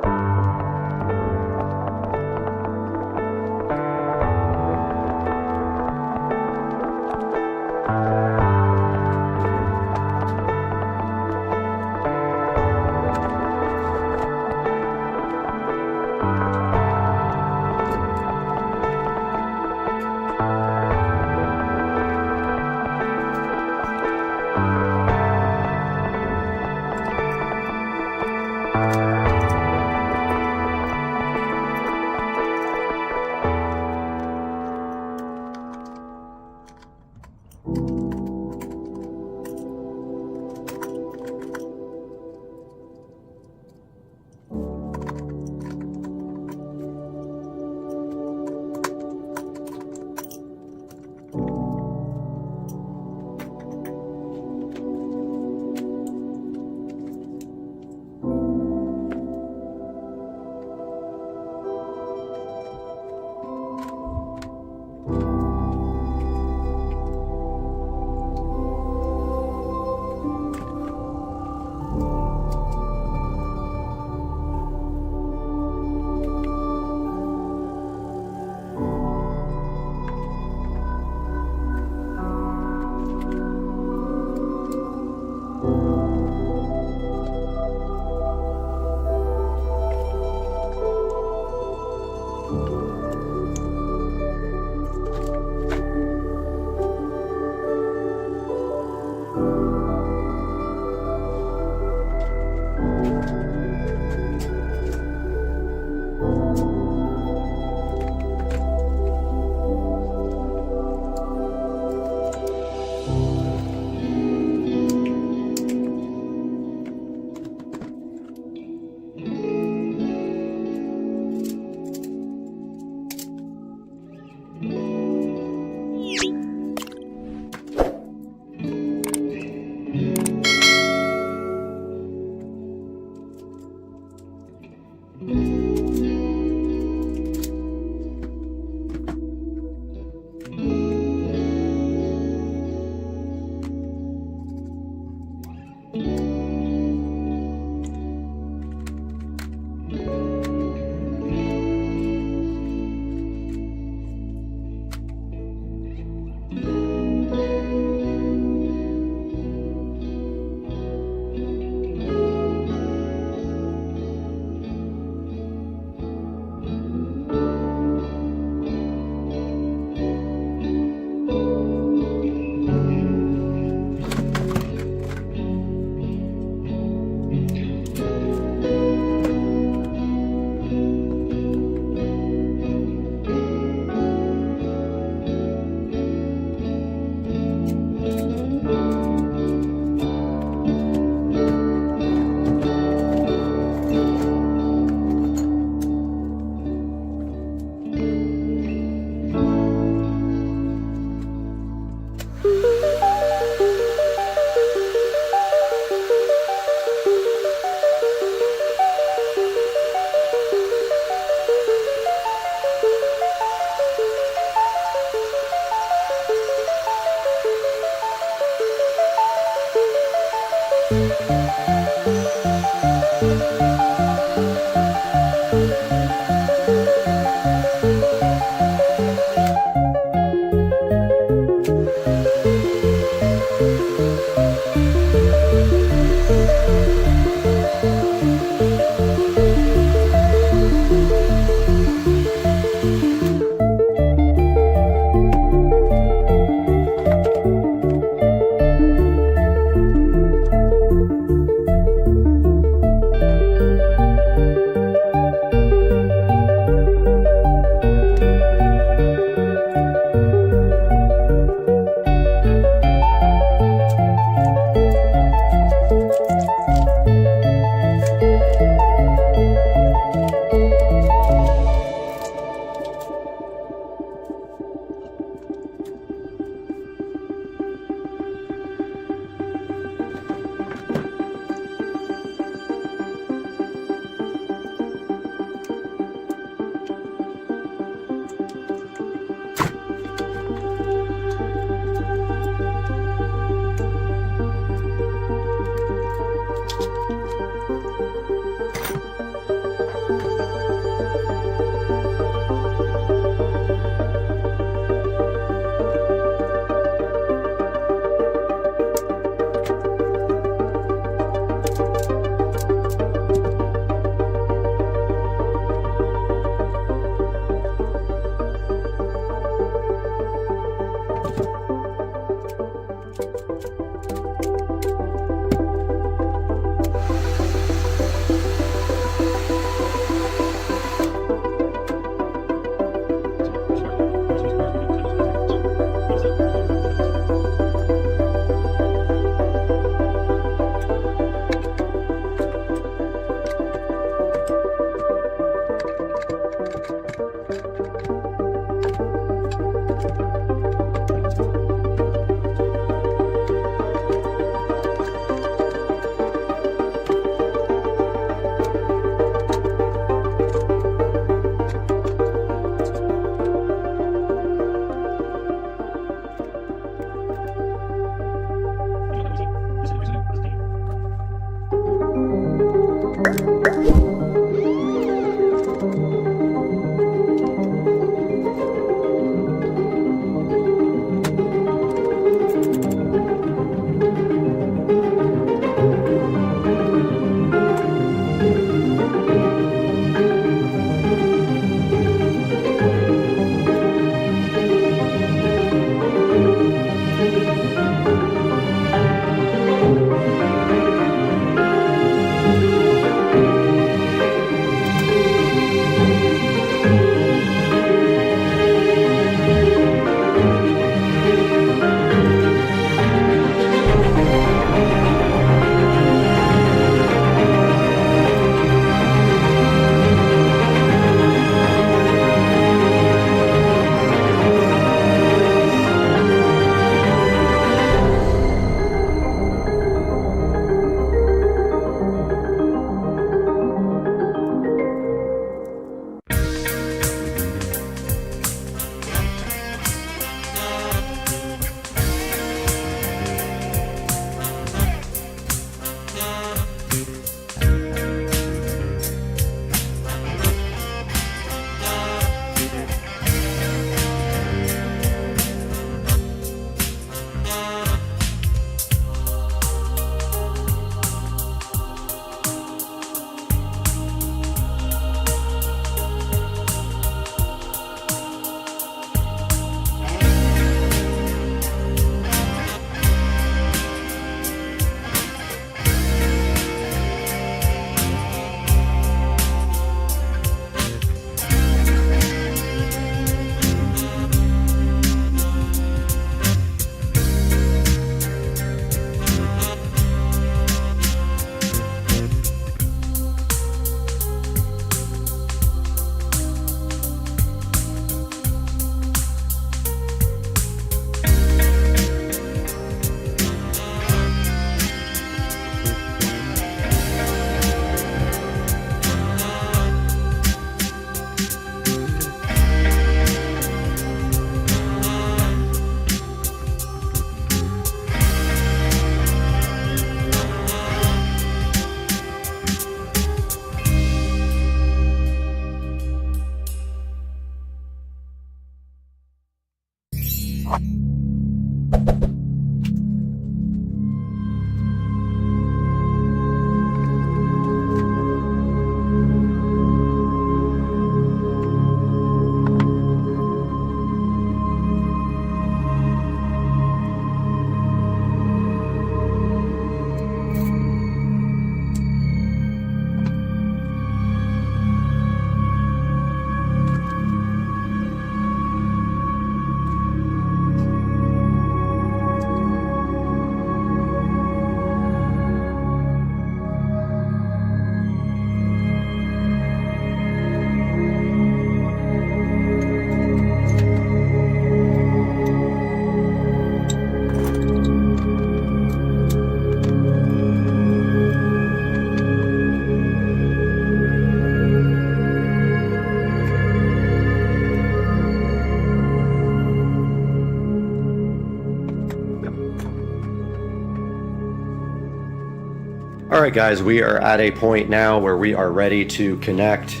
All right, guys, we are at a point now where we are ready to connect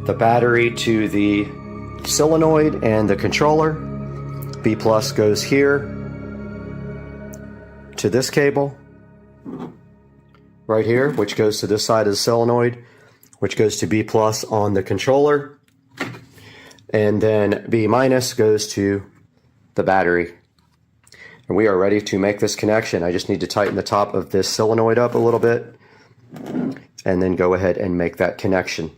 the battery to the solenoid and the controller. B plus goes here to this cable right here, which goes to this side of the solenoid, which goes to B plus on the controller. And then B minus goes to the battery. And we are ready to make this connection. I just need to tighten the top of this solenoid up a little bit and then go ahead and make that connection.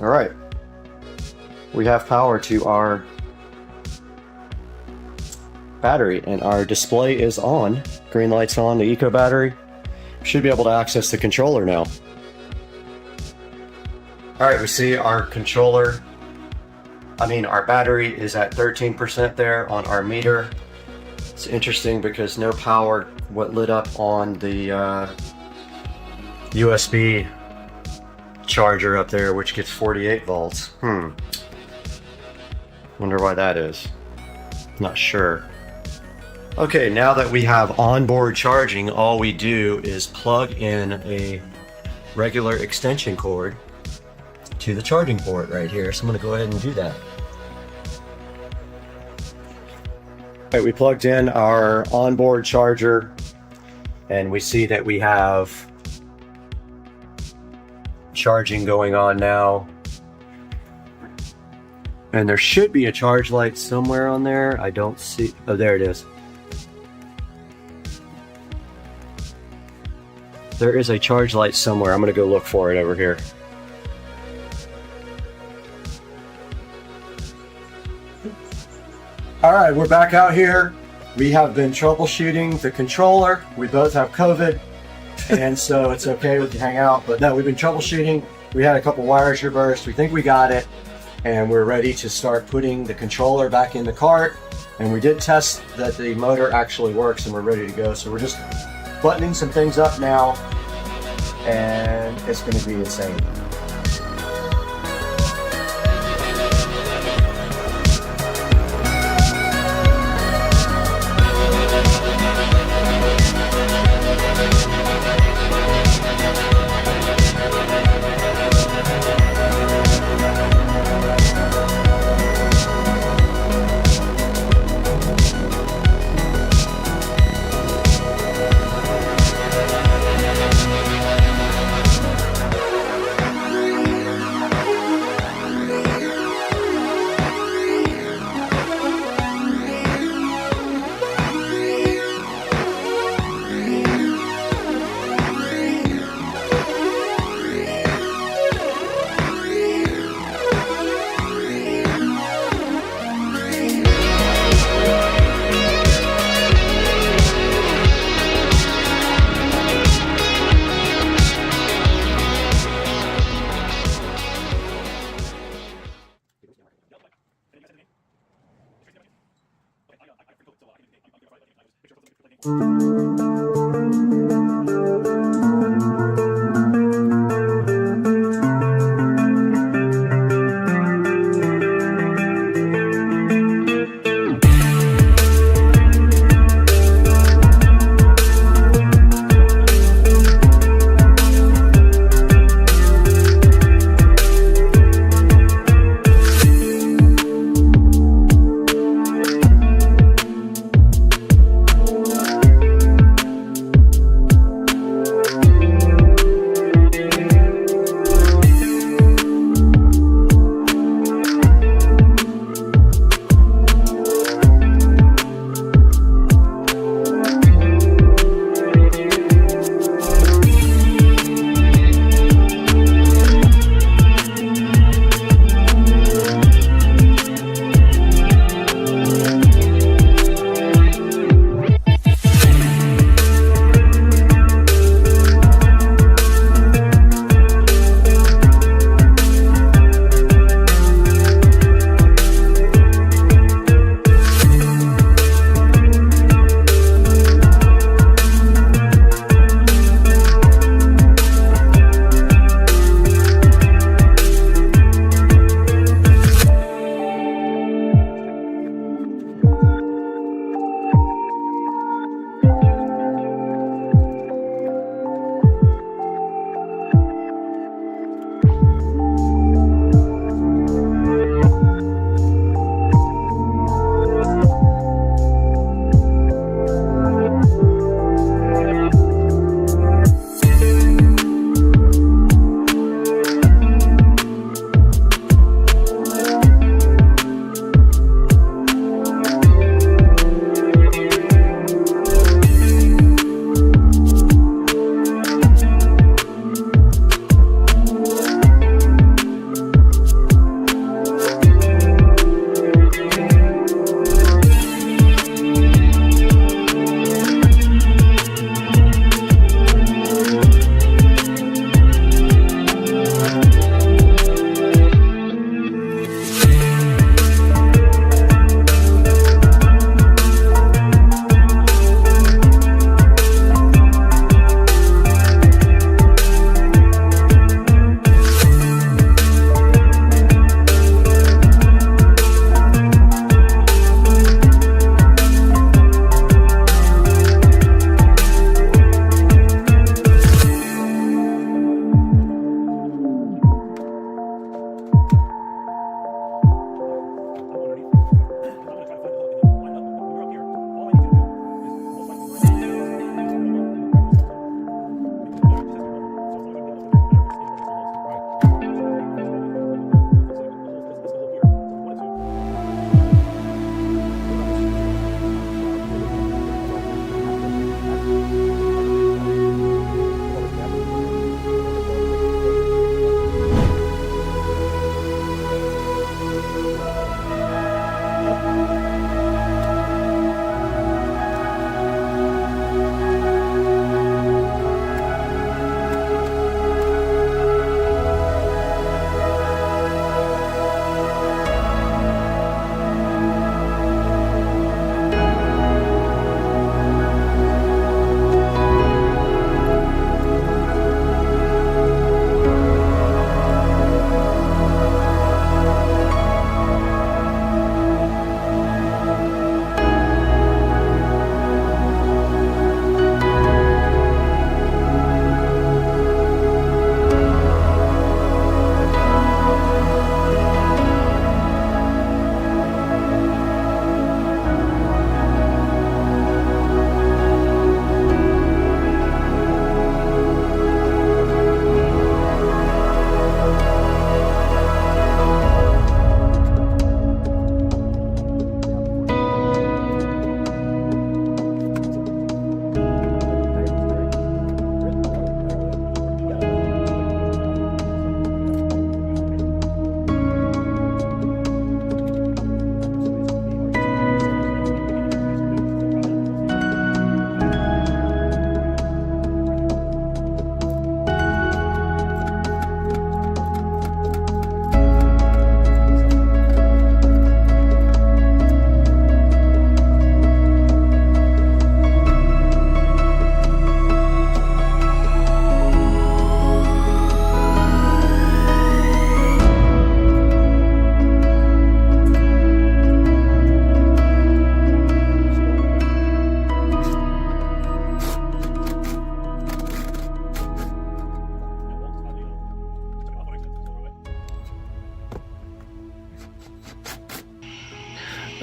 All right, we have power to our battery and our display is on. Green light's on, the eco battery. Should be able to access the controller now. All right, we see our controller, our battery is at 13% there on our meter. It's interesting because no power, what lit up on the USB charger up there, which gets 48 volts. Wonder why that is. Not sure. Okay, now that we have onboard charging, all we do is plug in a regular extension cord to the charging port right here. So I'm going to go ahead and do that. All right, we plugged in our onboard charger and we see that we have charging going on now. And there should be a charge light somewhere on there. I don't see. Oh, there it is. There is a charge light somewhere. I'm going to go look for it over here. All right, we're back out here. We have been troubleshooting the controller. We both have COVID, and so it's okay we can hang out. But no, we've been troubleshooting. We had a couple wires reversed. We think we got it, and we're ready to start putting the controller back in the cart. And we did test that the motor actually works, and we're ready to go. So we're just buttoning some things up now, and it's going to be insane.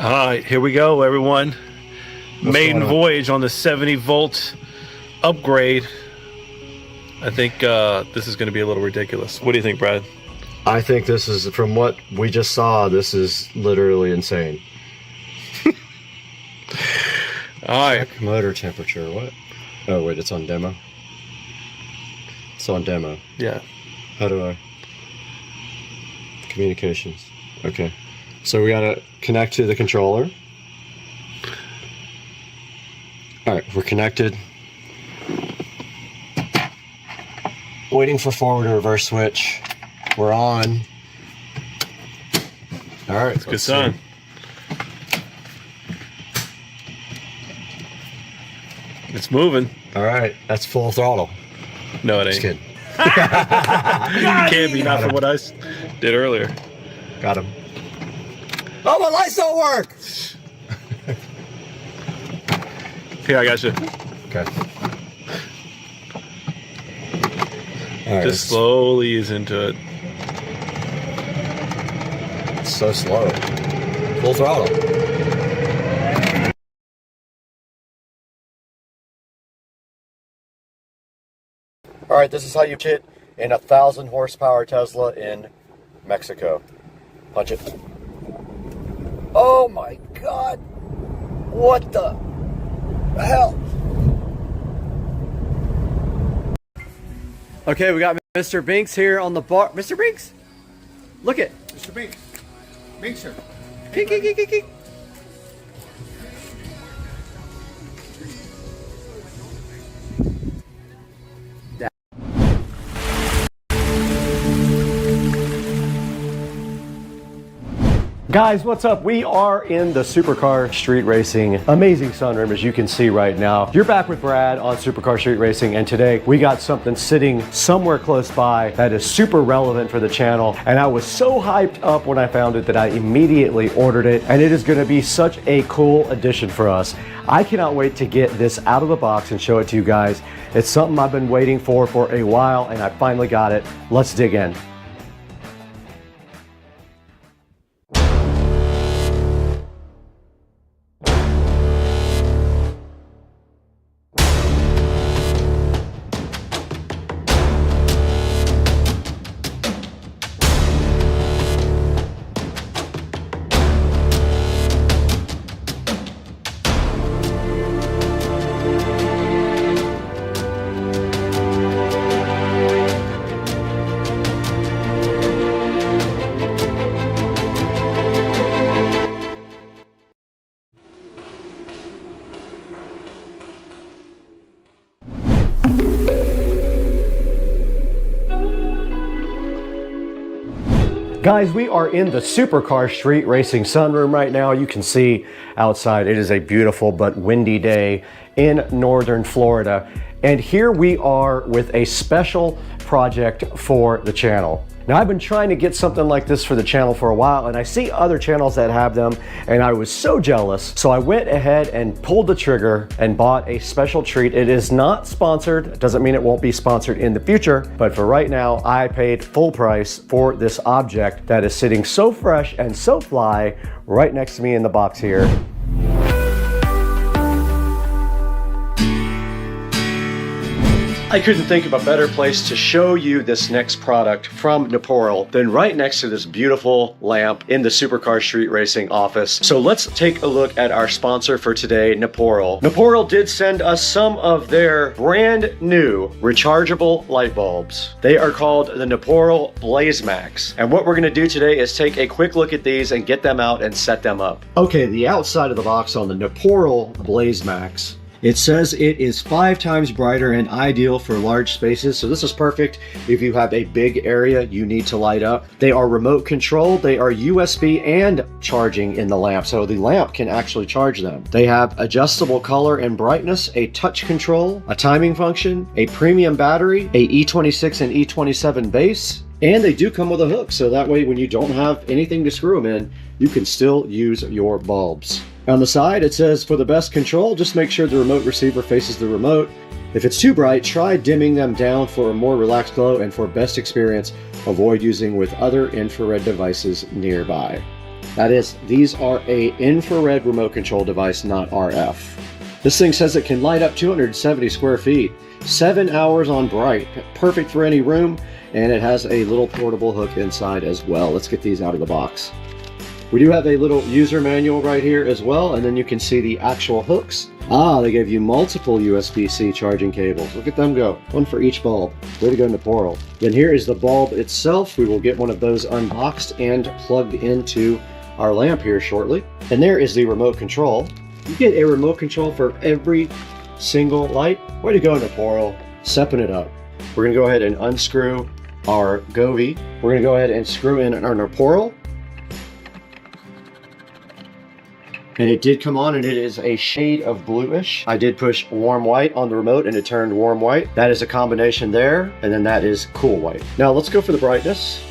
All right, here we go, everyone. Maiden voyage on the 70-volt upgrade. I think this is going to be a little ridiculous. What do you think, Brad? I think this is, from what we just saw, this is literally insane. All right. Check motor temperature. What? Oh, wait, it's on demo. It's on demo. Yeah. How do I? Communications. Okay. So we got to connect to the controller. All right, we're connected. Waiting for forward and reverse switch. We're on. All right. It's a good sign. It's moving. All right, that's full throttle. No, it ain't. Just kidding. Can't be, not from what I did earlier. Got him. Oh, my lights don't work! Here, I got you. Okay. All right, just slowly ease into it. It's so slow. Full throttle. All right, this is how you hit in a 1,000 horsepower Tesla in Mexico. Punch it. Oh my God! What the hell? Okay, we got Mr. Binks here on the bar. Mr. Binks, look it. Mr. Binks. Binks here. Kink. Guys, what's up? We are in the Supercar Street Racing amazing sunroom, as you can see right now. You're back with Brad on Supercar Street Racing, and today we got something sitting somewhere close by that is super relevant for the channel, and I was so hyped up when I found it that I immediately ordered it, and it is going to be such a cool addition for us. I cannot wait to get this out of the box and show it to you guys. It's something I've been waiting for a while, and I finally got it. Let's dig in. Guys, we are in the Supercar Street Racing sunroom right now. You can see outside it is a beautiful but windy day in northern Florida. And here we are with a special project for the channel. Now, I've been trying to get something like this for the channel for a while, and I see other channels that have them, and I was so jealous. So I went ahead and pulled the trigger and bought a special treat. It is not sponsored. It doesn't mean it won't be sponsored in the future, but for right now, I paid full price for this object that is sitting so fresh and so fly right next to me in the box here. I couldn't think of a better place to show you this next product from Nopal than right next to this beautiful lamp in the Supercar Street Racing office. So let's take a look at our sponsor for today, Nopal. Nopal did send us some of their brand new rechargeable light bulbs. They are called the Nopal Blaze Max. And what we're gonna do today is take a quick look at these and get them out and set them up. Okay, the outside of the box on the Nopal Blaze Max. It says it is 5 times brighter and ideal for large spaces. So this is perfect if you have a big area you need to light up. They are remote controlled. They are USB and charging in the lamp. So the lamp can actually charge them. They have adjustable color and brightness, a touch control, a timing function, a premium battery, a E26 and E27 base, and they do come with a hook. So that way when you don't have anything to screw them in, you can still use your bulbs. On the side, it says, for the best control, just make sure the remote receiver faces the remote. If it's too bright, try dimming them down for a more relaxed glow, and for best experience, avoid using with other infrared devices nearby. That is, these are a infrared remote control device, not RF. This thing says it can light up 270 square feet, 7 hours on bright, perfect for any room, and it has a little portable hook inside as well. Let's get these out of the box. We do have a little user manual right here as well, and then you can see the actual hooks. Ah, they gave you multiple USB-C charging cables. Look at them go. One for each bulb. Way to go, Naporal. Then here is the bulb itself. We will get one of those unboxed and plugged into our lamp here shortly. And there is the remote control. You get a remote control for every single light. Way to go, Naporal. Stepping it up. We're going to go ahead and unscrew our Govee. We're going to go ahead and screw in our Naporal. And it did come on, and it is a shade of bluish. I did push warm white on the remote and it turned warm white. That is a combination there, and then that is cool white. Now let's go for the brightness.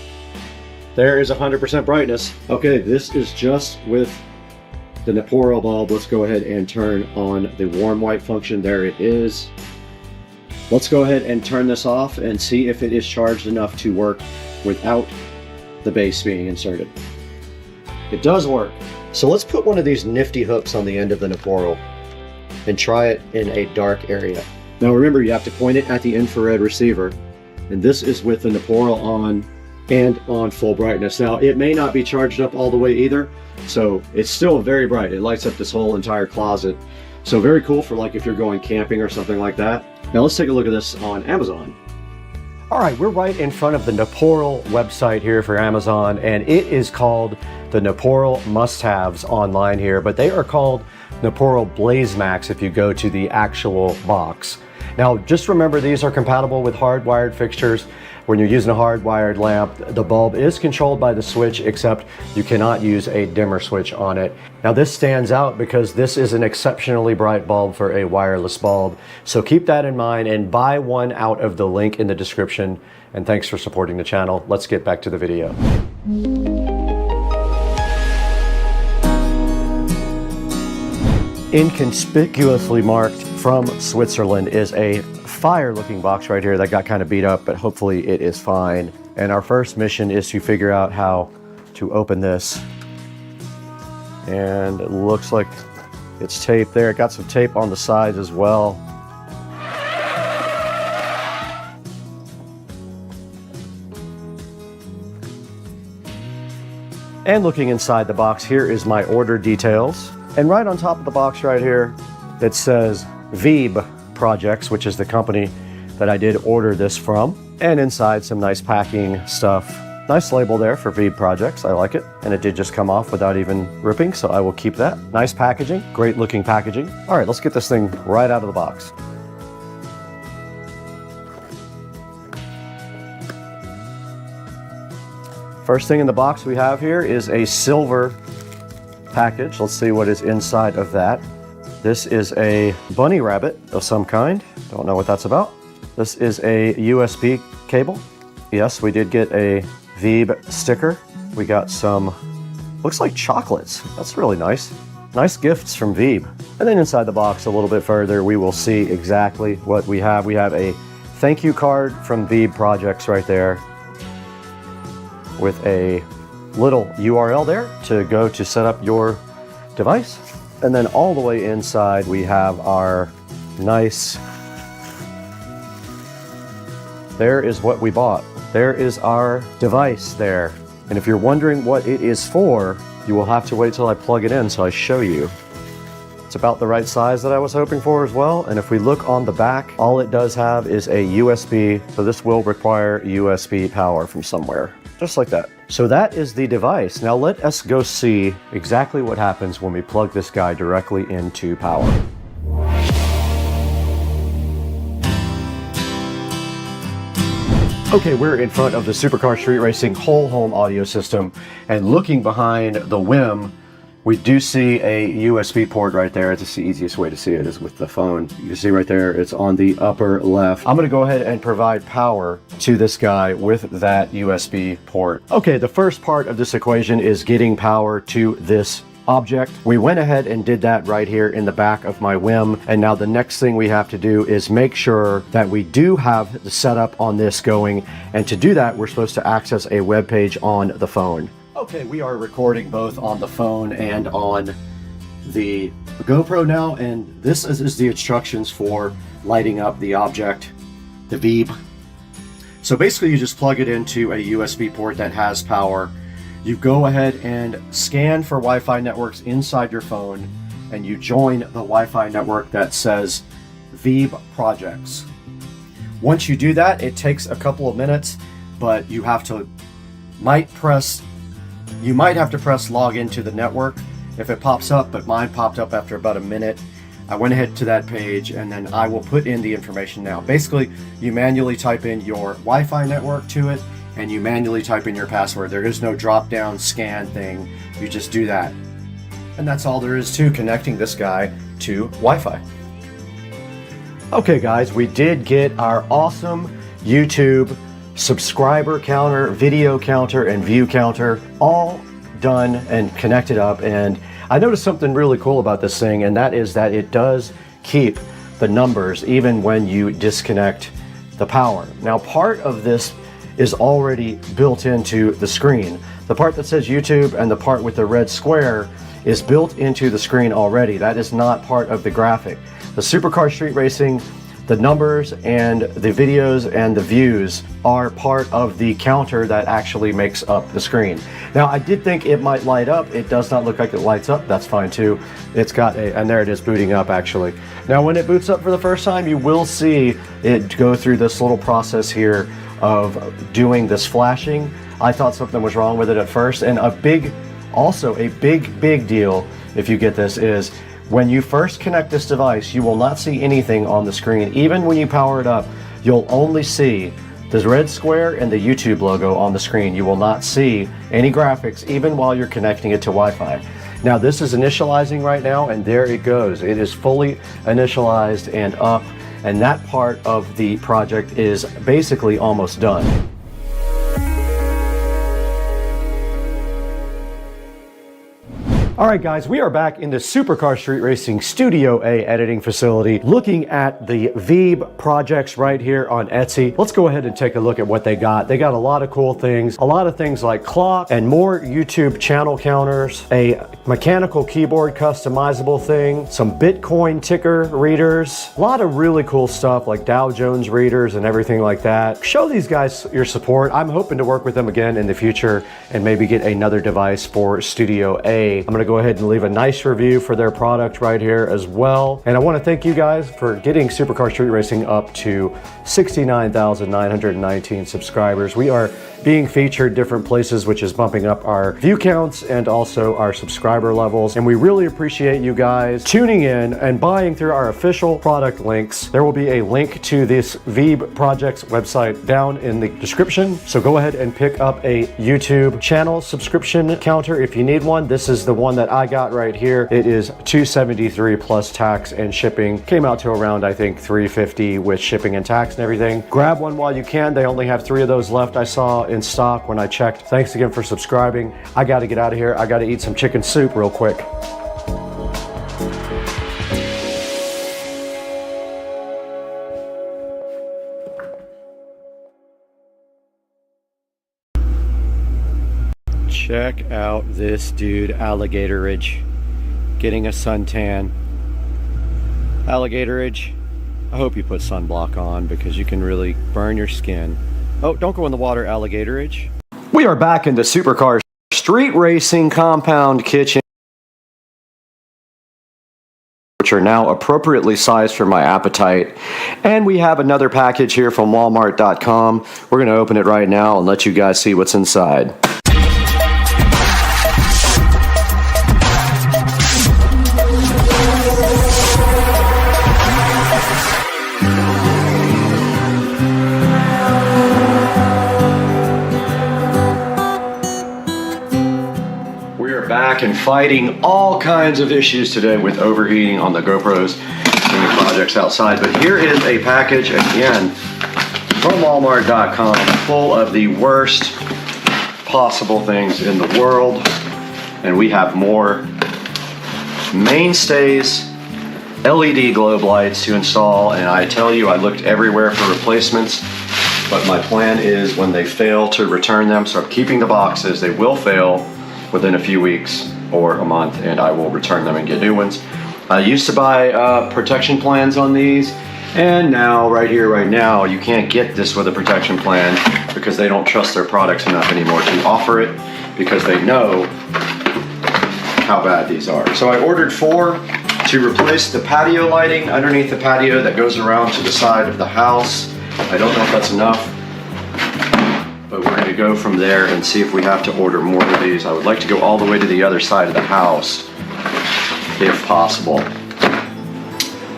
There is 100% brightness. Okay, this is just with the Naporal bulb. Let's go ahead and turn on the warm white function. There it is. Let's go ahead and turn this off and see if it is charged enough to work without the base being inserted. It does work. So let's put one of these nifty hooks on the end of the Naporal and try it in a dark area. Now remember, you have to point it at the infrared receiver, and this is with the Naporal on and on full brightness. Now it may not be charged up all the way either, so it's still very bright. It lights up this whole entire closet. So very cool for like if you're going camping or something like that. Now let's take a look at this on Amazon. All right, we're right in front of the Naporal website here for Amazon, and it is called the Naporal must-haves online here, but they are called Naporal Blaze Max if you go to the actual box. Now, just remember these are compatible with hardwired fixtures. When you're using a hardwired lamp, the bulb is controlled by the switch, except you cannot use a dimmer switch on it. Now this stands out because this is an exceptionally bright bulb for a wireless bulb. So keep that in mind and buy one out of the link in the description. And thanks for supporting the channel. Let's get back to the video. Inconspicuously marked from Switzerland is a fire looking box right here that got kind of beat up, but hopefully it is fine. And our first mission is to figure out how to open this. And it looks like it's taped there. It got some tape on the sides as well. And looking inside the box, here is my order details. And right on top of the box right here, it says VEB Projects, which is the company that I did order this from. And inside some nice packing stuff. Nice label there for VEB Projects, I like it. And it did just come off without even ripping, so I will keep that. Nice packaging, great looking packaging. All right, let's get this thing right out of the box. First thing in the box we have here is a silver package. Let's see what is inside of that. This is a bunny rabbit of some kind. Don't know what that's about. This is a USB cable. Yes, we did get a VEB sticker. We got some, looks like chocolates. That's really nice. Nice gifts from VEB. And then inside the box a little bit further, we will see exactly what we have. We have a thank you card from VEB Projects right there with a little URL there to go to set up your device. And then all the way inside, we have our nice, there is what we bought. There is our device there. And if you're wondering what it is for, you will have to wait till I plug it in so I show you. It's about the right size that I was hoping for as well. And if we look on the back, all it does have is a USB. So this will require USB power from somewhere, just like that. So that is the device. Now let us go see exactly what happens when we plug this guy directly into power. Okay, we're in front of the Supercar Street Racing whole home audio system, and looking behind the WIM, we do see a USB port right there. It's the easiest way to see it is with the phone. You can see right there, it's on the upper left. I'm gonna go ahead and provide power to this guy with that USB port. Okay, the first part of this equation is getting power to this object. We went ahead and did that right here in the back of my WIM. And now the next thing we have to do is make sure that we do have the setup on this going. And to do that, we're supposed to access a web page on the phone. Okay, we are recording both on the phone and on the GoPro now, and this is the instructions for lighting up the object, the VEEB. So basically you just plug it into a USB port that has power. You go ahead and scan for Wi-Fi networks inside your phone, and you join the Wi-Fi network that says VEEB projects. Once you do that, it takes a couple of minutes, but you have to you might have to press log into the network if it pops up, but mine popped up after about a minute. I went ahead to that page, and then I will put in the information now. Basically, you manually type in your Wi-Fi network to it, and you manually type in your password. There is no drop-down scan thing. You just do that. And that's all there is to connecting this guy to Wi-Fi. Okay guys, we did get our awesome YouTube subscriber counter, video counter, and view counter all done and connected up. And I noticed something really cool about this thing, and that is that it does keep the numbers even when you disconnect the power. Now, part of this is already built into the screen. The part that says YouTube and the part with the red square is built into the screen already. That is not part of the graphic. The Supercar Street Racing, the numbers and the videos and the views are part of the counter that actually makes up the screen. Now, I did think it might light up. It does not look like it lights up. That's fine too. It's got and there it is booting up actually. Now, when it boots up for the first time, you will see it go through this little process here of doing this flashing. I thought something was wrong with it at first, and also a big deal if you get this is when you first connect this device, you will not see anything on the screen. Even when you power it up, you'll only see the red square and the YouTube logo on the screen. You will not see any graphics even while you're connecting it to Wi-Fi. Now, this is initializing right now, and there it goes. It is fully initialized and up, and that part of the project is basically almost done. All right, guys, we are back in the Supercar Street Racing Studio A editing facility looking at the VEEB projects right here on Etsy. Let's go ahead and take a look at what they got. They got a lot of cool things, a lot of things like clock and more YouTube channel counters, a mechanical keyboard customizable thing, some Bitcoin ticker readers, a lot of really cool stuff like Dow Jones readers and everything like that. Show these guys your support. I'm hoping to work with them again in the future and maybe get another device for Studio A. I'm gonna go ahead and leave a nice review for their product right here as well. And I want to thank you guys for getting Supercar Street Racing up to 69,919 subscribers. We are being featured different places, which is bumping up our view counts and also our subscriber levels. And we really appreciate you guys tuning in and buying through our official product links. There will be a link to this VEEB Projects website down in the description. So go ahead and pick up a YouTube channel subscription counter if you need one. This is the one that I got right here. It is $273 plus tax and shipping. Came out to around, I think, $350 with shipping and tax and everything. Grab one while you can. They only have 3 of those left, I saw in stock when I checked. Thanks again for subscribing. I got to get out of here. I got to eat some chicken soup real quick. Check out this dude, Alligator Ridge, getting a suntan. Alligator Ridge, I hope you put sunblock on because you can really burn your skin. Oh, don't go in the water, Alligator Ridge. We are back in the Supercar Street Racing compound kitchen, which are now appropriately sized for my appetite. And we have another package here from Walmart.com. We're going to open it right now and let you guys see what's inside. Back and fighting all kinds of issues today with overheating on the GoPros and the projects outside. But here is a package again from Walmart.com full of the worst possible things in the world. And we have more mainstays, LED globe lights to install. And I tell you, I looked everywhere for replacements. but my plan is when they fail to return them. So I'm keeping the boxes. They will fail within a few weeks or a month, and I will return them and get new ones. I used to buy protection plans on these, and now, right here, right now, you can't get this with a protection plan because they don't trust their products enough anymore to offer it because they know how bad these are. So I ordered 4 to replace the patio lighting underneath the patio that goes around to the side of the house. I don't know if that's enough, but we're gonna go from there and see if we have to order more of these. I would like to go all the way to the other side of the house, if possible.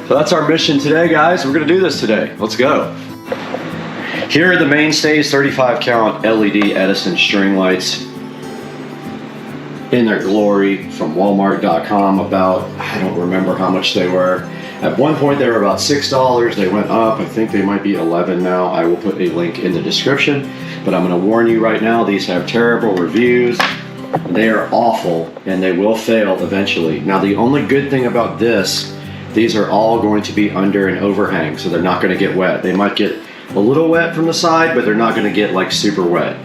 So that's our mission today, guys. We're gonna do this today. Let's go. Here are the mainstays, 35 count LED Edison string lights in their glory from Walmart.com. About, I don't remember how much they were. At one point they were about $6. They went up. I think they might be 11 now. I will put a link in the description, but I'm gonna warn you right now, these have terrible reviews. They are awful and they will fail eventually. Now the only good thing about this, these are all going to be under an overhang, so they're not gonna get wet. They might get a little wet from the side, but they're not gonna get like super wet.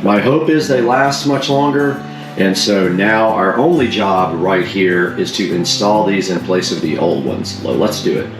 My hope is they last much longer. And so now our only job right here is to install these in place of the old ones. So let's do it.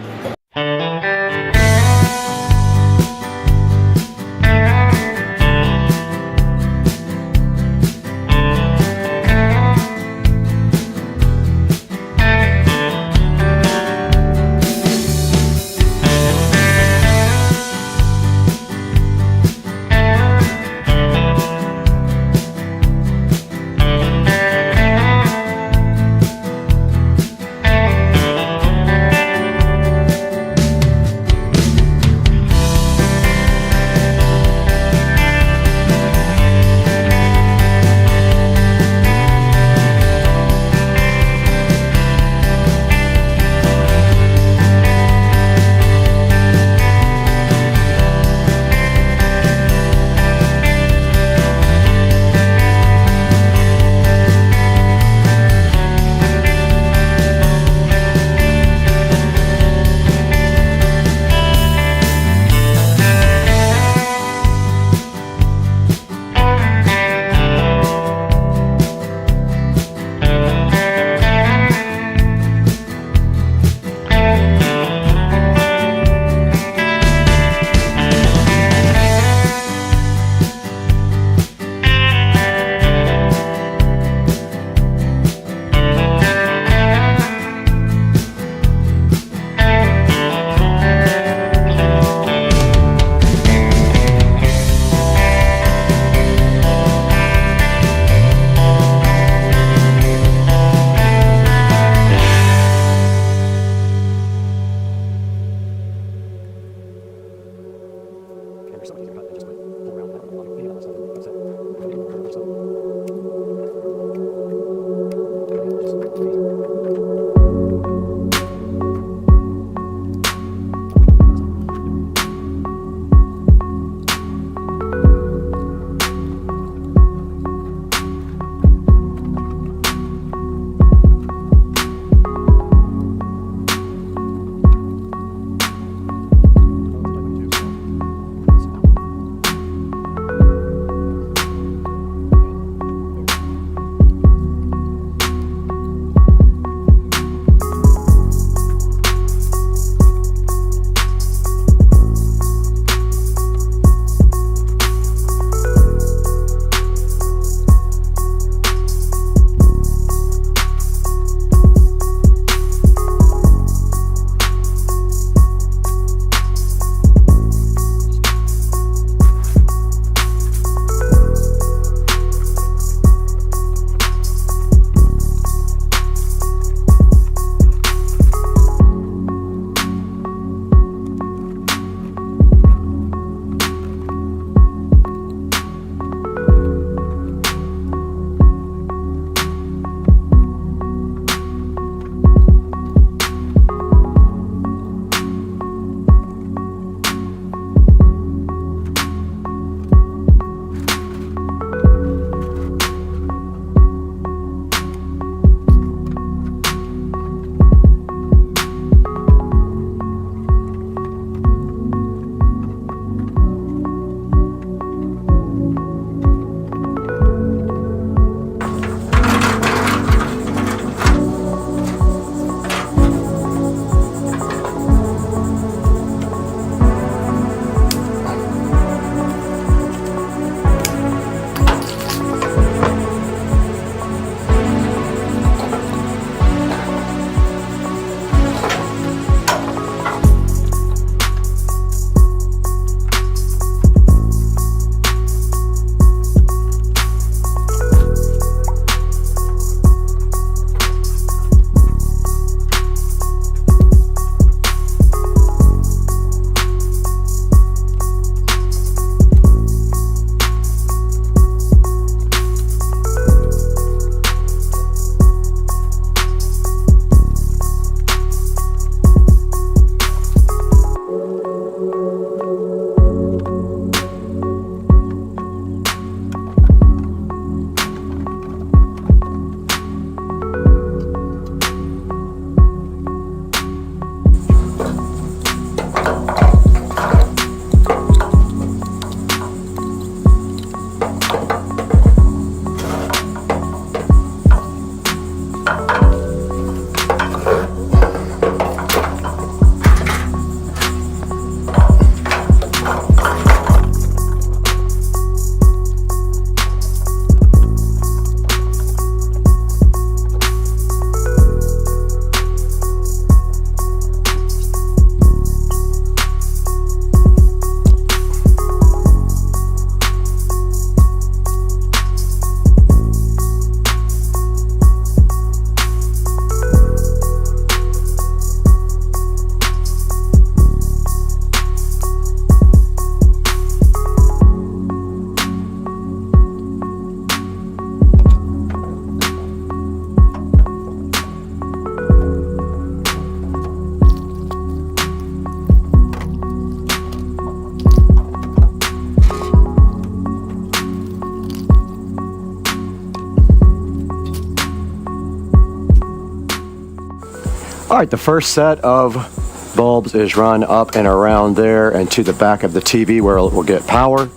All right, the first set of bulbs is run up and around there and to the back of the TV where it will get power.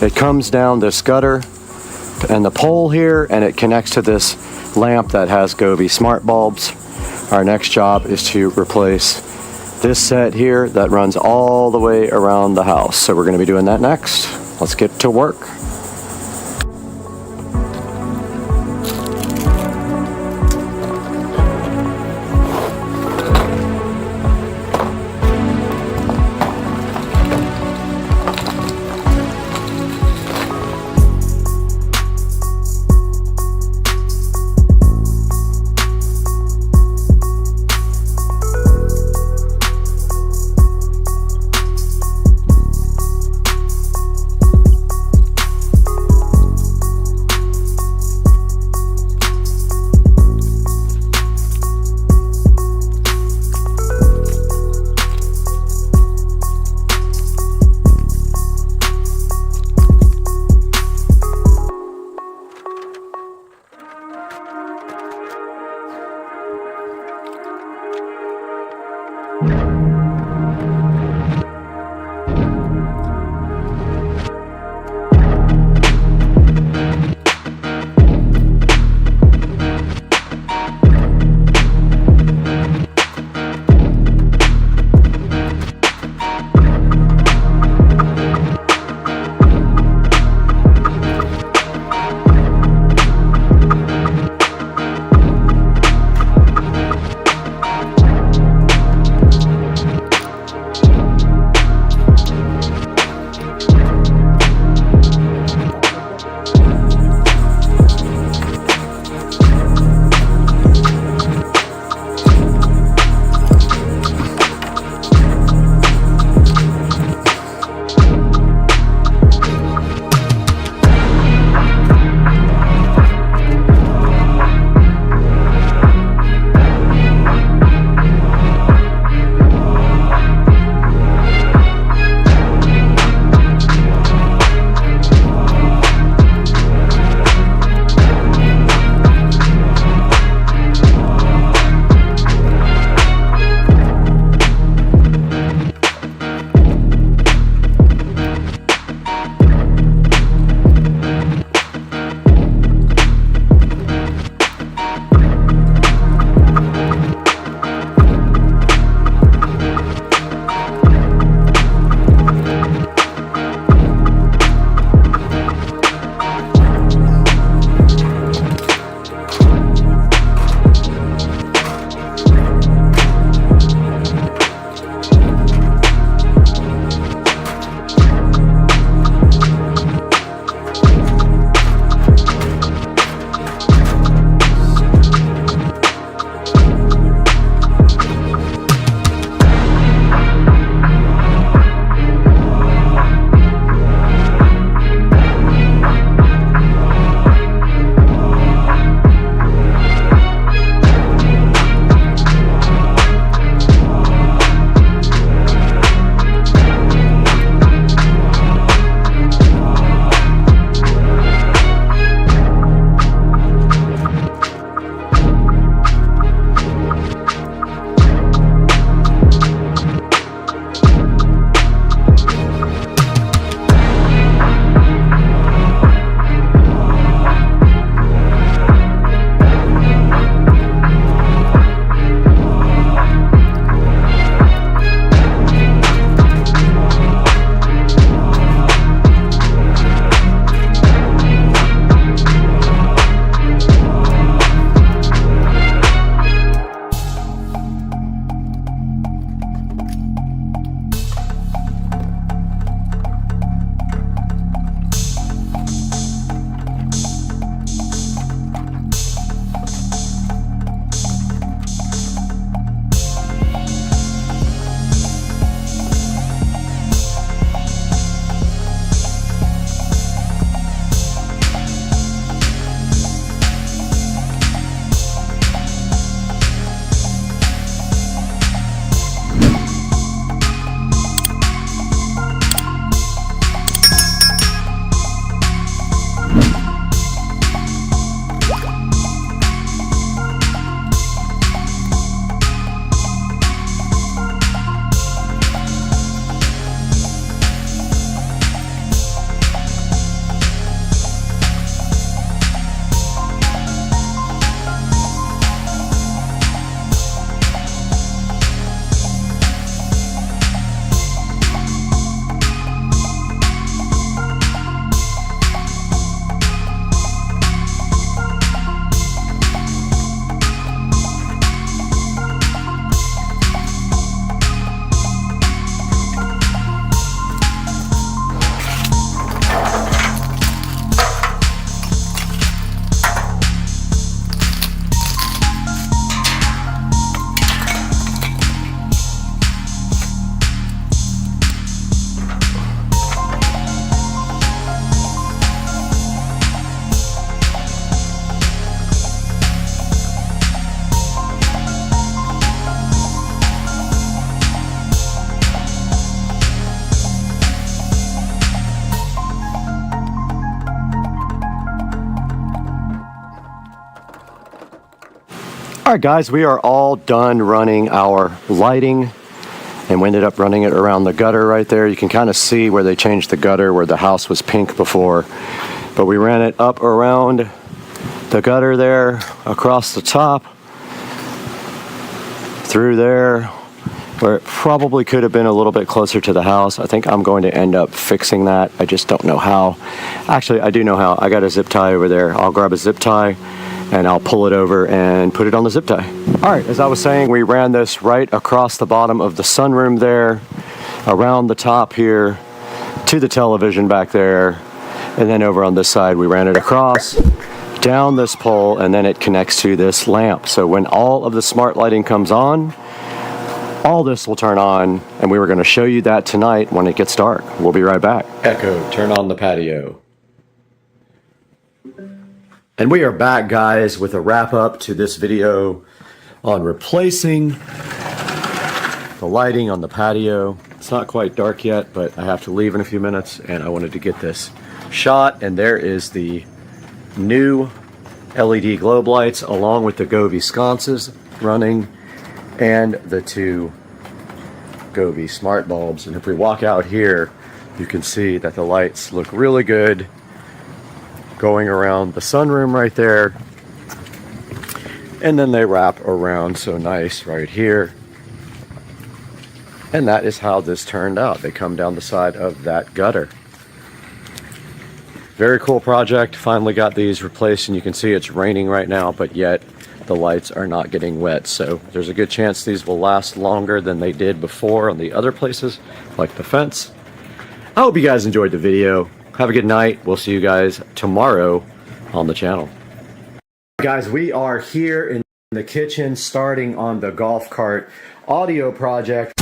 It comes down this gutter and the pole here, and it connects to this lamp that has Govee smart bulbs. Our next job is to replace this set here that runs all the way around the house. So we're going to be doing that next. Let's get to work. All right, guys, we are all done running our lighting, and we ended up running it around the gutter right there. You can kind of see where they changed the gutter, where the house was pink before. But we ran it up around the gutter there, across the top, through there, where it probably could have been a little bit closer to the house. I think I'm going to end up fixing that. I just don't know how. Actually, I do know how. I got a zip tie over there. I'll grab a zip tie and I'll pull it over and put it on the zip tie. All right, as I was saying, we ran this right across the bottom of the sunroom there, around the top here, to the television back there, and then over on this side, we ran it across, down this pole, and then it connects to this lamp. So when all of the smart lighting comes on, all this will turn on, and we were going to show you that tonight when it gets dark. We'll be right back. Echo, turn on the patio. And we are back, guys, with a wrap up to this video on replacing the lighting on the patio. It's not quite dark yet, but I have to leave in a few minutes, and I wanted to get this shot. And there is the new LED globe lights along with the Govee sconces running, and the two Govee smart bulbs. And if we walk out here, you can see that the lights look really good going around the sunroom right there, and then they wrap around so nice right here. And that is how this turned out. They come down the side of that gutter. Very cool project. Finally got these replaced, and you can see it's raining right now, but yet the lights are not getting wet. So there's a good chance these will last longer than they did before on the other places, like the fence. I hope you guys enjoyed the video. Have a good night. We'll see you guys tomorrow on the channel. Guys, we are here in the kitchen starting on the golf cart audio project.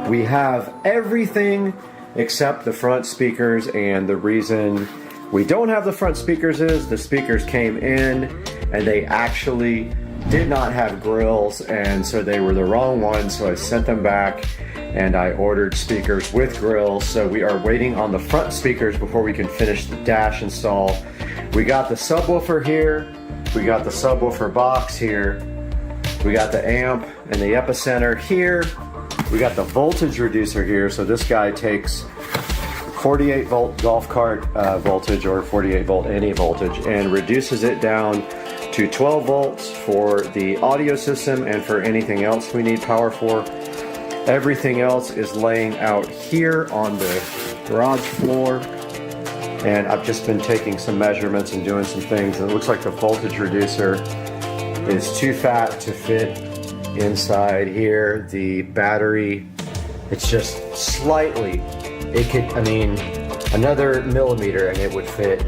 We have everything except the front speakers, and the reason we don't have the front speakers is the speakers came in and they actually did not have grills, and so they were the wrong ones, so I sent them back and I ordered speakers with grills. So we are waiting on the front speakers before we can finish the dash install. We got the subwoofer here, we got the subwoofer box here, we got the amp and the epicenter here. We got the voltage reducer here, so this guy takes 48 volt golf cart voltage, or 48 volt any voltage, and reduces it down to 12 volts for the audio system and for anything else we need power for. Everything else is laying out here on the garage floor, and I've just been taking some measurements and doing some things, and it looks like the voltage reducer is too fat to fit inside here. The battery, it's just slightly, it could, I mean, another millimeter and it would fit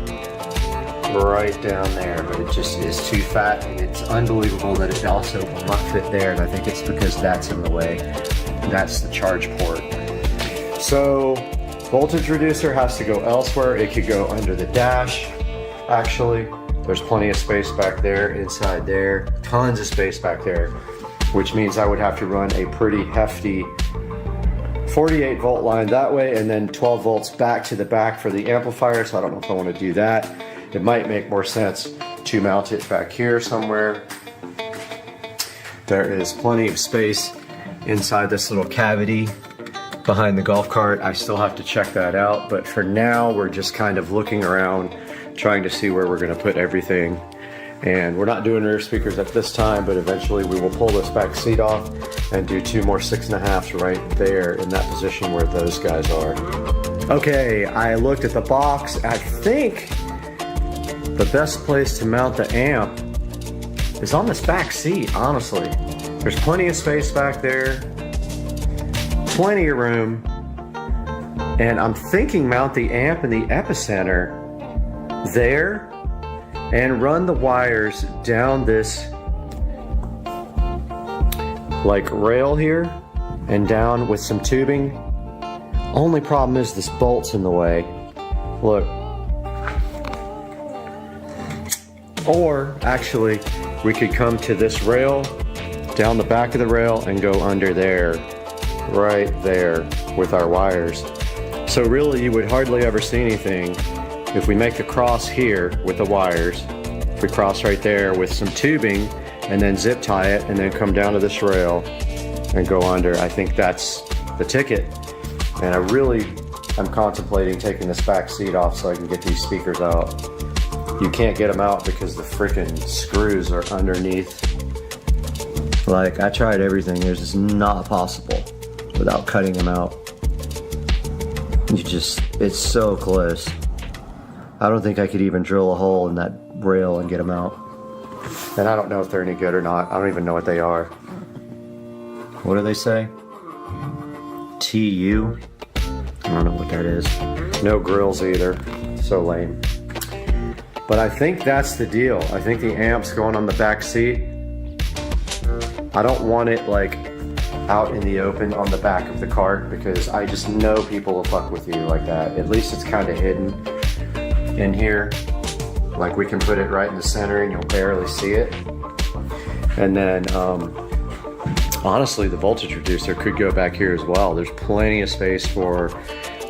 right down there, but it just is too fat, and it's unbelievable that it also will not fit there, and I think it's because that's in the way. That's the charge port. So voltage reducer has to go elsewhere. It could go under the dash, actually. There's plenty of space back there, inside there, tons of space back there, which means I would have to run a pretty hefty 48 volt line that way, and then 12 volts back to the back for the amplifier. So I don't know if I want to do that. It might make more sense to mount it back here somewhere. There is plenty of space inside this little cavity behind the golf cart. I still have to check that out, but for now we're just kind of looking around, trying to see where we're going to put everything. And we're not doing rear speakers at this time, but eventually we will pull this back seat off and do two more 6.5s right there in that position where those guys are. Okay, I looked at the box. I think the best place to mount the amp is on this back seat, honestly. There's plenty of space back there, plenty of room, and I'm thinking mount the amp in the epicenter there and run the wires down this like rail here and down with some tubing. Only problem is this bolt's in the way. Look, Or actually, we could come to this rail, down the back of the rail, and go under there, right there, with our wires. So really, you would hardly ever see anything if we make a cross here with the wires. If we cross right there with some tubing, and then zip tie it, and then come down to this rail and go under. I think that's the ticket. And I'm contemplating taking this back seat off so I can get these speakers out. You can't get them out because the freaking screws are underneath. Like, I tried everything. It's just not possible without cutting them out. It's so close. I don't think I could even drill a hole in that rail and get them out. And I don't know if they're any good or not. I don't even know what they are. What do they say? TU? I don't know what that is. No grills either. So lame. But I think that's the deal. I think the amp's going on the back seat. I don't want it like out in the open on the back of the cart because I just know people will fuck with you like that. At least it's kind of hidden in here. Like we can put it right in the center and you'll barely see it. And then honestly, the voltage reducer could go back here as well. There's plenty of space for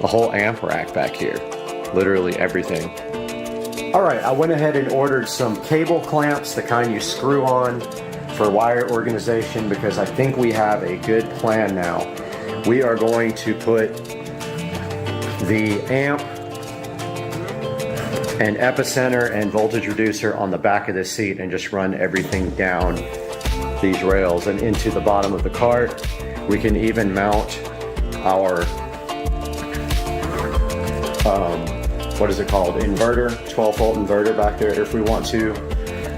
a whole amp rack back here. Literally everything. All right, I went ahead and ordered some cable clamps, the kind you screw on for wire organization, because I think we have a good plan now. We are going to put the amp and epicenter and voltage reducer on the back of the seat and just run everything down these rails and into the bottom of the cart. We can even mount our what is it called? Inverter, 12-volt inverter back there if we want to.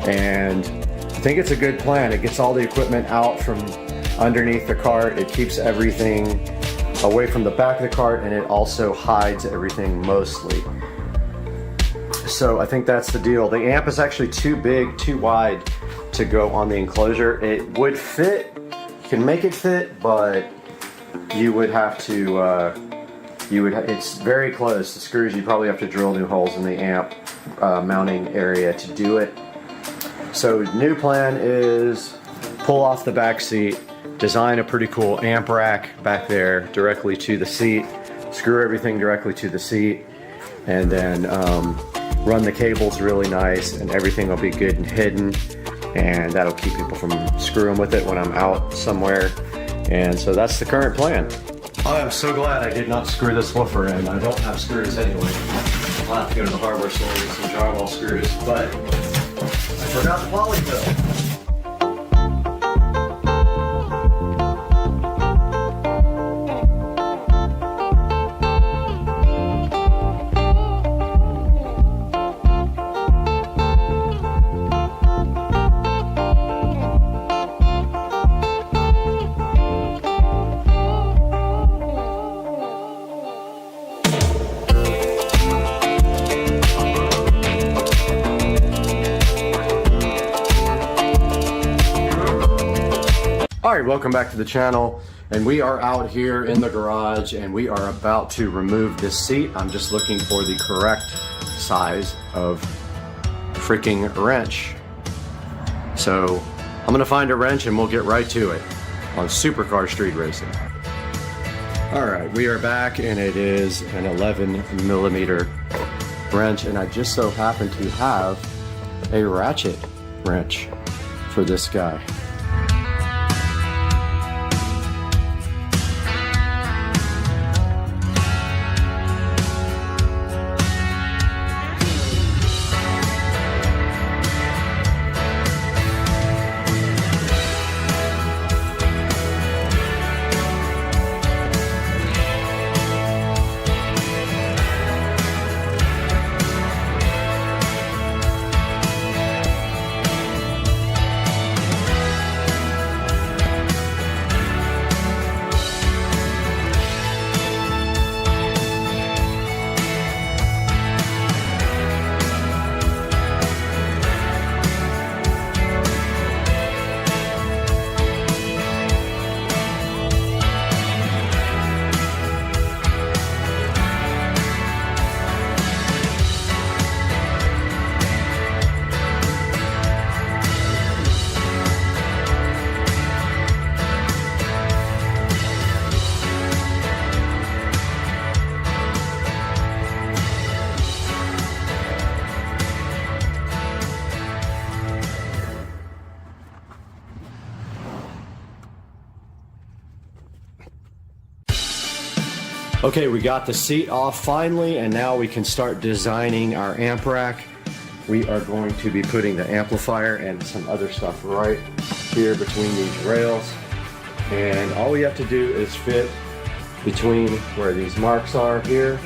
And I think it's a good plan. It gets all the equipment out from underneath the cart. It keeps everything away from the back of the cart, and it also hides everything mostly. So I think that's the deal. The amp is actually too big, too wide to go on the enclosure. It would fit, you can make it fit, but you would have to, it's very close. The screws, you probably have to drill new holes in the amp mounting area to do it. So new plan is pull off the back seat, design a pretty cool amp rack back there directly to the seat, screw everything directly to the seat, and then run the cables really nice, and everything will be good and hidden, and that'll keep people from screwing with it when I'm out somewhere. And so that's the current plan. I am so glad I did not screw this woofer in. I don't have screws anyway. I'll have to go to the hardware store and get some drywall screws, but I forgot the polyfill. Alright, welcome back to the channel, and we are out here in the garage and we are about to remove this seat. I'm just looking for the correct size of freaking wrench. So I'm gonna find a wrench and we'll get right to it on Supercar Street Racing. Alright, we are back and it is an 11mm wrench, and I just so happen to have a ratchet wrench for this guy. Okay, we got the seat off finally, and now we can start designing our amp rack. We are going to be putting the amplifier and some other stuff right here between these rails. And all we have to do is fit between where these marks are here.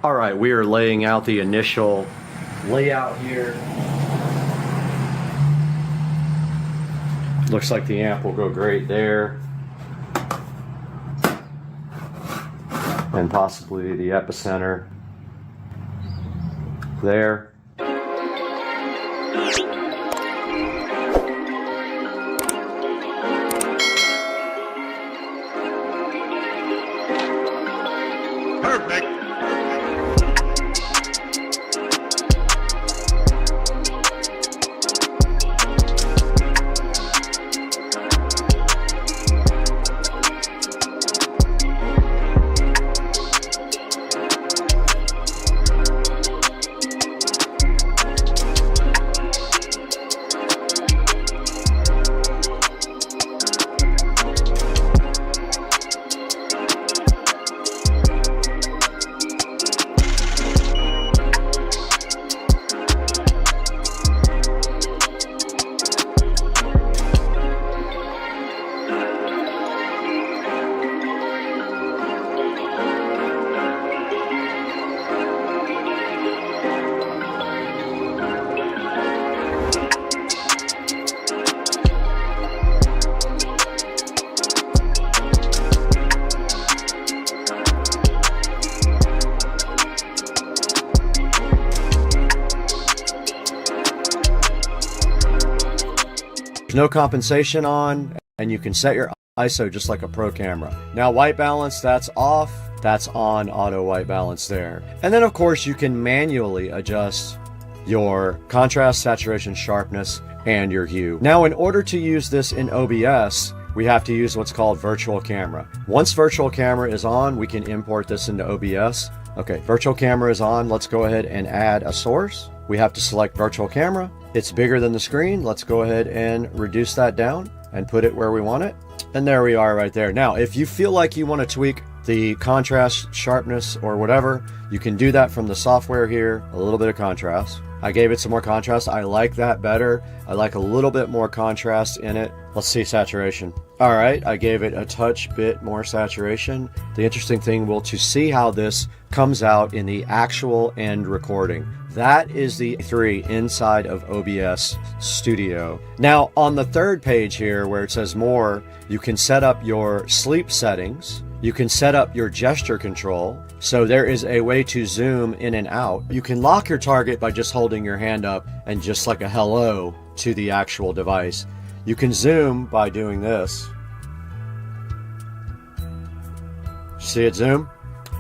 All right, we are laying out the initial layout here. Looks like the amp will go great there. And possibly the epicenter there. Perfect. No compensation on, and you can set your ISO just like a pro camera. Now white balance, that's off, that's on auto white balance there. And then of course you can manually adjust your contrast, saturation, sharpness, and your hue. Now in order to use this in OBS, we have to use what's called virtual camera. Once virtual camera is on, we can import this into OBS. Okay, virtual camera is on, let's go ahead and add a source. We have to select virtual camera. It's bigger than the screen. Let's go ahead and reduce that down and put it where we want it. And there we are right there. Now, if you feel like you want to tweak the contrast, sharpness, or whatever, you can do that from the software here. A little bit of contrast. I gave it some more contrast. I like that better. I like a little bit more contrast in it. Let's see saturation. All right, I gave it a touch bit more saturation. The interesting thing will to see how this comes out in the actual end recording. That is the 3 inside of OBS Studio. Now on the third page here where it says more, you can set up your sleep settings. You can set up your gesture control. So there is a way to zoom in and out. You can lock your target by just holding your hand up and just like a hello to the actual device. You can zoom by doing this. See it zoom?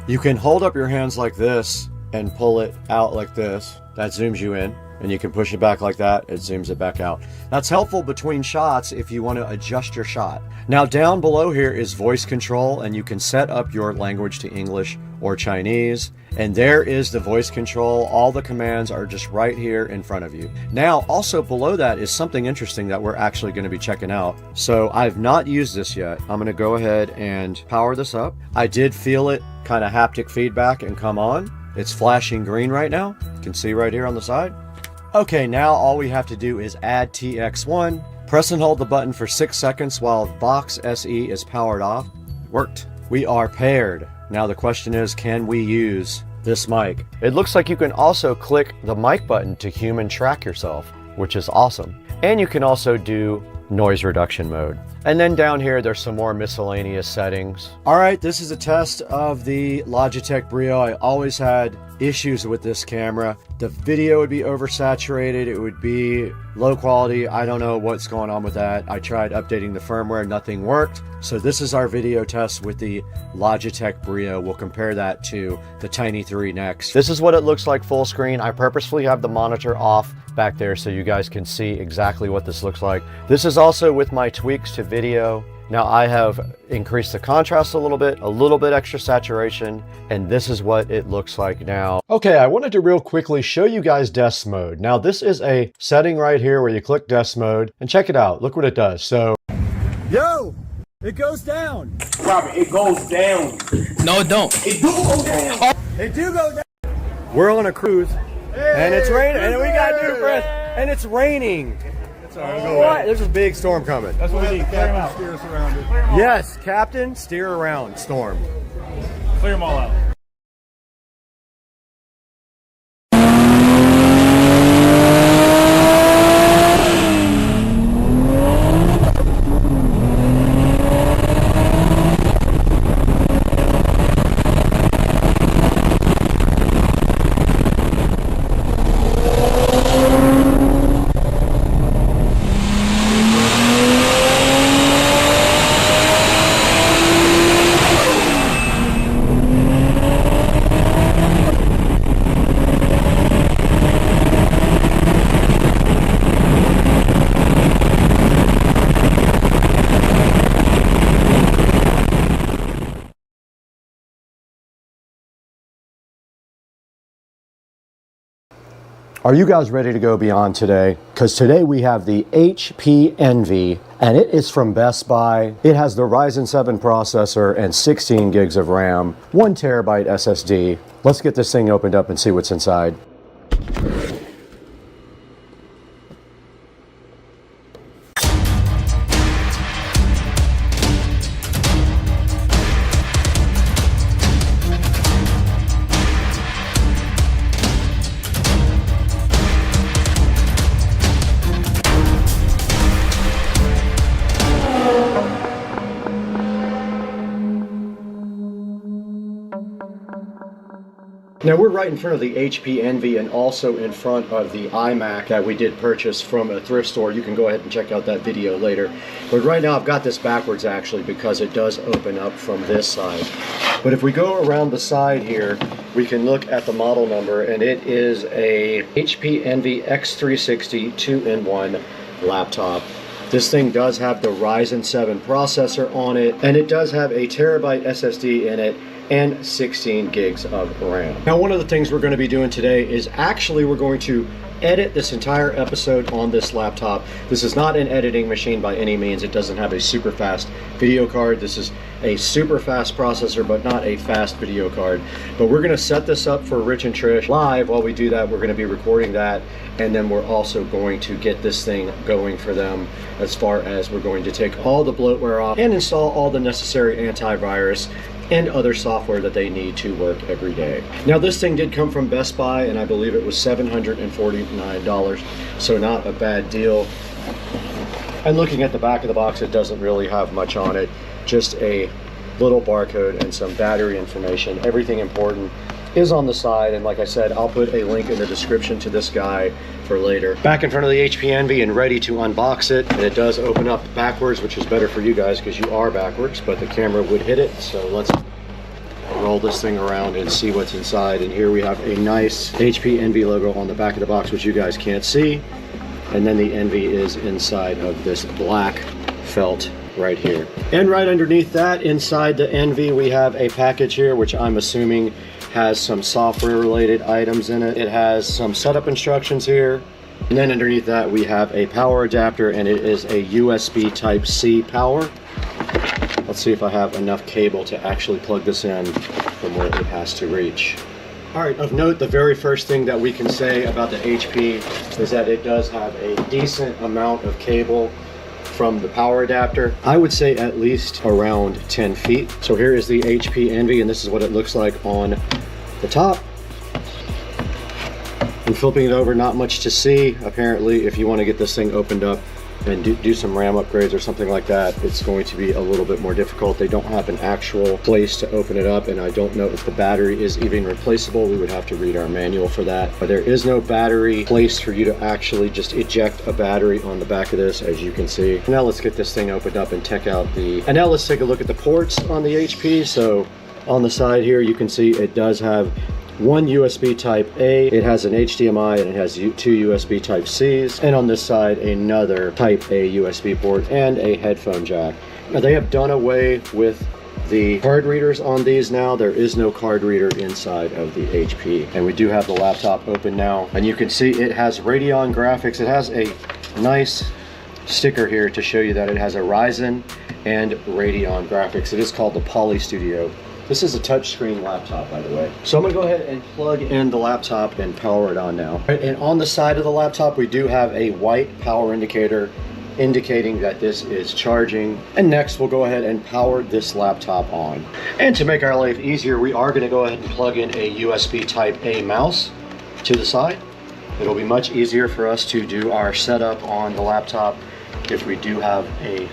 You can hold up your hands like this and pull it out like this. That zooms you in, and you can push it back like that. It zooms it back out. That's helpful between shots if you want to adjust your shot. Now down below here is voice control, and you can set up your language to English or Chinese. And there is the voice control. All the commands are just right here in front of you. Now also below that is something interesting that we're actually going to be checking out. So I've not used this yet. I'm going to go ahead and power this up. I did feel it kind of haptic feedback and come on. It's flashing green right now. You can see right here on the side. Okay, now all we have to do is add TX1, press and hold the button for 6 seconds while Vox SE is powered off. Worked. We are paired. Now the question is, can we use this mic? It looks like you can also click the mic button to human track yourself, which is awesome. And you can also do noise reduction mode. And then down here, there's some more miscellaneous settings. All right, this is a test of the Logitech Brio. I always had issues with this camera. The video would be oversaturated. It would be low quality. I don't know what's going on with that. I tried updating the firmware, nothing worked. So this is our video test with the Logitech Brio. We'll compare that to the Tiny 3 next. This is what it looks like full screen. I purposefully have the monitor off back there so you guys can see exactly what this looks like. This is also with my tweaks to video. Now I have increased the contrast a little bit extra saturation, and this is what it looks like now. Okay, I wanted to real quickly show you guys desk mode. Now this is a setting right here where you click desk mode, and check it out, look what it does. So, yo, it goes down. Robert, it goes down. No, it don't. It do go down. It do go down. We're on a cruise, and it's raining, and we got new friends, and it's raining. What? There's a big storm coming. That's what we need. Clear them out. Steer us around it. Yes, Captain, steer around storm. Clear them all out. Are you guys ready to go beyond today? Because today we have the HP Envy, and it is from Best Buy. It has the Ryzen 7 processor and 16 gigs of RAM, 1 terabyte SSD. Let's get this thing opened up and see what's inside. Now we're right in front of the HP Envy and also in front of the iMac that we did purchase from a thrift store. You can go ahead and check out that video later. But right now I've got this backwards actually because it does open up from this side. But if we go around the side here, we can look at the model number, and it is a HP Envy X360 2-in-1 laptop. This thing does have the Ryzen 7 processor on it, and it does have a terabyte SSD in it and 16 gigs of RAM. Now, one of the things we're going to be doing today is actually we're going to edit this entire episode on this laptop. This is not an editing machine by any means. It doesn't have a super fast video card. This is a super fast processor, but not a fast video card. But we're going to set this up for Rich and Trish live. While we do that, we're going to be recording that, and then we're also going to get this thing going for them, as far as we're going to take all the bloatware off and install all the necessary antivirus and other software that they need to work every day. Now, this thing did come from Best Buy, and I believe it was $749, so not a bad deal. And looking at the back of the box, it doesn't really have much on it, just a little barcode and some battery information. Everything important is on the side, and like I said, I'll put a link in the description to this guy for later. Back in front of the HP Envy and ready to unbox it, and it does open up backwards, which is better for you guys because you are backwards, but the camera would hit it. So let's roll this thing around and see what's inside. And here we have a nice HP Envy logo on the back of the box, which you guys can't see. And then the Envy is inside of this black felt right here. And right underneath that, inside the Envy, we have a package here, which I'm assuming has some software related items in it. It has some setup instructions here. And then underneath that, we have a power adapter, and it is a USB Type-C power. Let's see if I have enough cable to actually plug this in from where it has to reach. All right, of note, the very first thing that we can say about the HP is that it does have a decent amount of cable from the power adapter. I would say at least around 10 feet. So here is the HP Envy, and this is what it looks like on the top. And flipping it over, not much to see. Apparently, if you want to get this thing opened up and do some RAM upgrades or something like that, it's going to be a little bit more difficult. They don't have an actual place to open it up, and I don't know if the battery is even replaceable. We would have to read our manual for that. But there is no battery place for you to actually just eject a battery on the back of this, as you can see. Now let's get this thing opened up and check out and now let's take a look at the ports on the HP. So on the side here, you can see it does have one USB type A, it has an HDMI, and it has two USB type C's, and on this side another type A USB port and a headphone jack. Now they have done away with the card readers on these now. There is no card reader inside of the HP. And we do have the laptop open now, and you can see it has Radeon graphics. It has a nice sticker here to show you that it has a Ryzen and Radeon graphics. It is called the Poly Studio. This is a touchscreen laptop, by the way. So I'm gonna go ahead and plug in the laptop and power it on now. And on the side of the laptop, we do have a white power indicator indicating that this is charging. And next, we'll go ahead and power this laptop on. And to make our life easier, we are gonna go ahead and plug in a USB type A mouse to the side. It'll be much easier for us to do our setup on the laptop if we do have a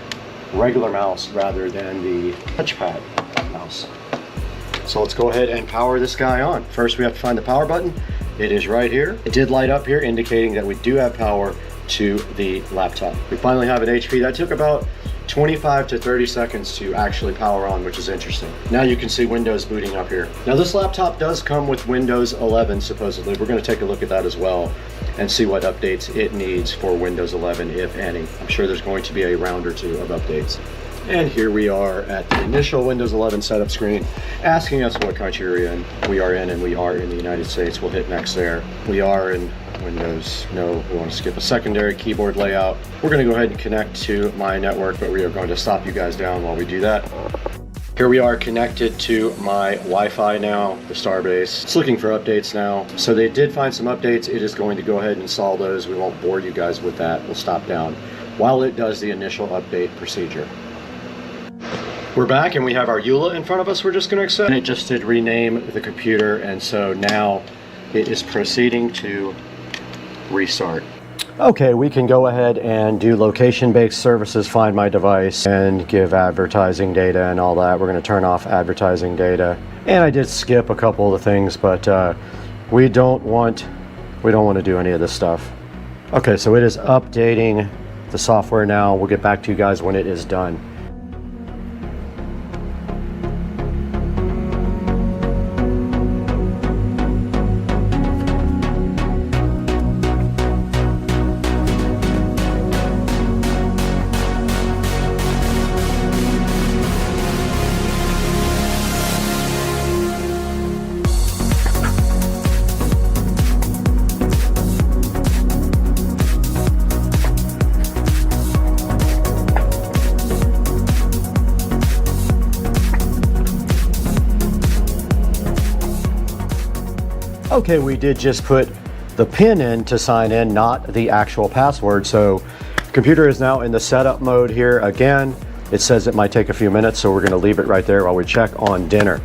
regular mouse rather than the touchpad mouse. So let's go ahead and power this guy on. First, we have to find the power button. It is right here. It did light up here, indicating that we do have power to the laptop. We finally have an HP. That took about 25 to 30 seconds to actually power on, which is interesting. Now you can see Windows booting up here. Now this laptop does come with Windows 11, supposedly. We're gonna take a look at that as well and see what updates it needs for Windows 11, if any. I'm sure there's going to be a round or two of updates. And here we are at the initial Windows 11 setup screen, asking us what country we're in. We are in, and we are in the United States. We'll hit next there. We are in Windows. No, we want to skip a secondary keyboard layout. We're going to go ahead and connect to my network, but we are going to stop you guys down while we do that. Here we are connected to my Wi-Fi now, the Starbase. It's looking for updates now. So they did find some updates. It is going to go ahead and install those. We won't bore you guys with that. We'll stop down while it does the initial update procedure. We're back and we have our EULA in front of us. We're just going to accept. And it just did rename the computer, and so now it is proceeding to restart. Okay, we can go ahead and do location-based services, find my device, and give advertising data and all that. We're going to turn off advertising data. And I did skip a couple of the things, but we don't want to do any of this stuff. Okay, so it is updating the software now. We'll get back to you guys when it is done. Okay, we did just put the PIN in to sign in, not the actual password. So computer is now in the setup mode here again. It says it might take a few minutes, so we're going to leave it right there while we check on dinner.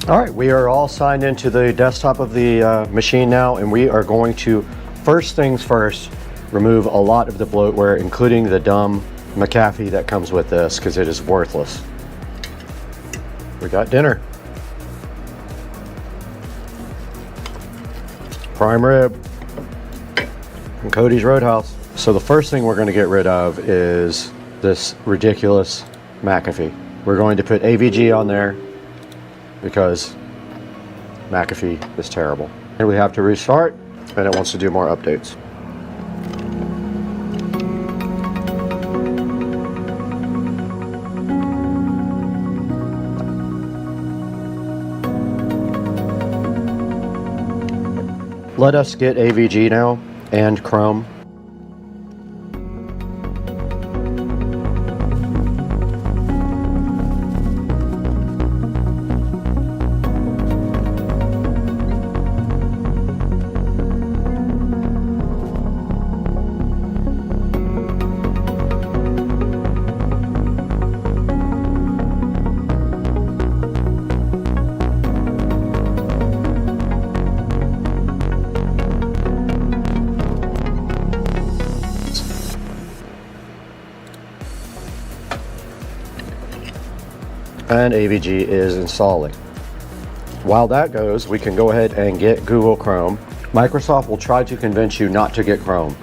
All right, we are all signed into the desktop of the machine now, and we are going to, first things first, remove a lot of the bloatware, including the dumb McAfee that comes with this, because it is worthless. We got dinner. Prime rib from Cody's Roadhouse. So the first thing we're going to get rid of is this ridiculous McAfee. We're going to put AVG on there because McAfee is terrible. And we have to restart, and it wants to do more updates. Let us get AVG now and Chrome. and AVG is installing. While that goes, we can go ahead and get Google Chrome. Microsoft will try to convince you not to get Chrome.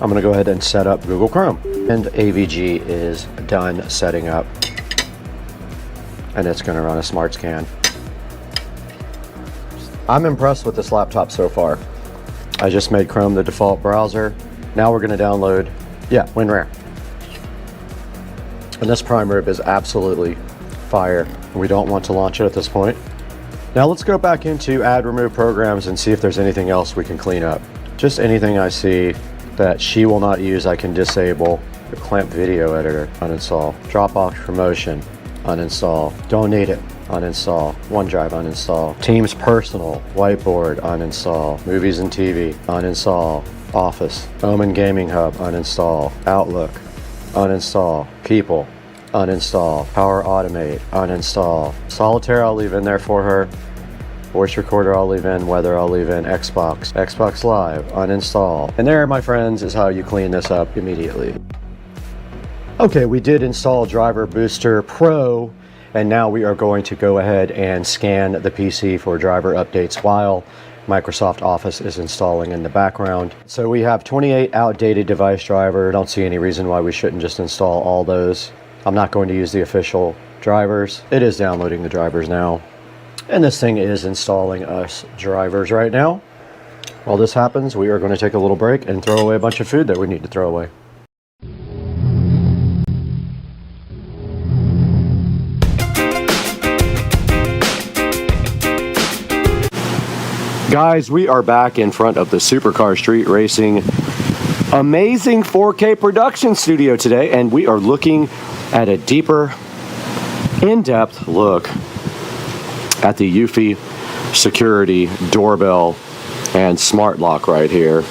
I'm going to go ahead and set up Google Chrome. And AVG is done setting up. And it's going to run a smart scan. I'm impressed with this laptop so far. I just made Chrome the default browser. Now we're going to download, WinRAR. And this prime rib is absolutely fire. We don't want to launch it at this point. Now let's go back into add remove programs and see if there's anything else we can clean up. Just anything I see that she will not use, I can disable. The clamp video editor, uninstall. Dropbox promotion, uninstall. Don't need it, uninstall. OneDrive, uninstall. Teams personal, whiteboard, uninstall. Movies and TV, uninstall. Office, Omen Gaming Hub, uninstall. Outlook, uninstall. People, uninstall. Power Automate, uninstall. Solitaire I'll leave in there for her. Voice recorder I'll leave in, weather I'll leave in, Xbox Live, uninstall. And there, my friends, is how you clean this up immediately. Okay, we did install Driver Booster Pro, and now we are going to go ahead and scan the PC for driver updates while Microsoft Office is installing in the background. So we have 28 outdated device driver. I don't see any reason why we shouldn't just install all those. I'm not going to use the official drivers. It is downloading the drivers now. And this thing is installing us drivers right now. While this happens, we are going to take a little break and throw away a bunch of food that we need to throw away. Guys, we are back in front of the Supercar Street Racing amazing 4K production studio today, and we are looking at a deeper, in-depth look at the Eufy security doorbell and smart lock right here.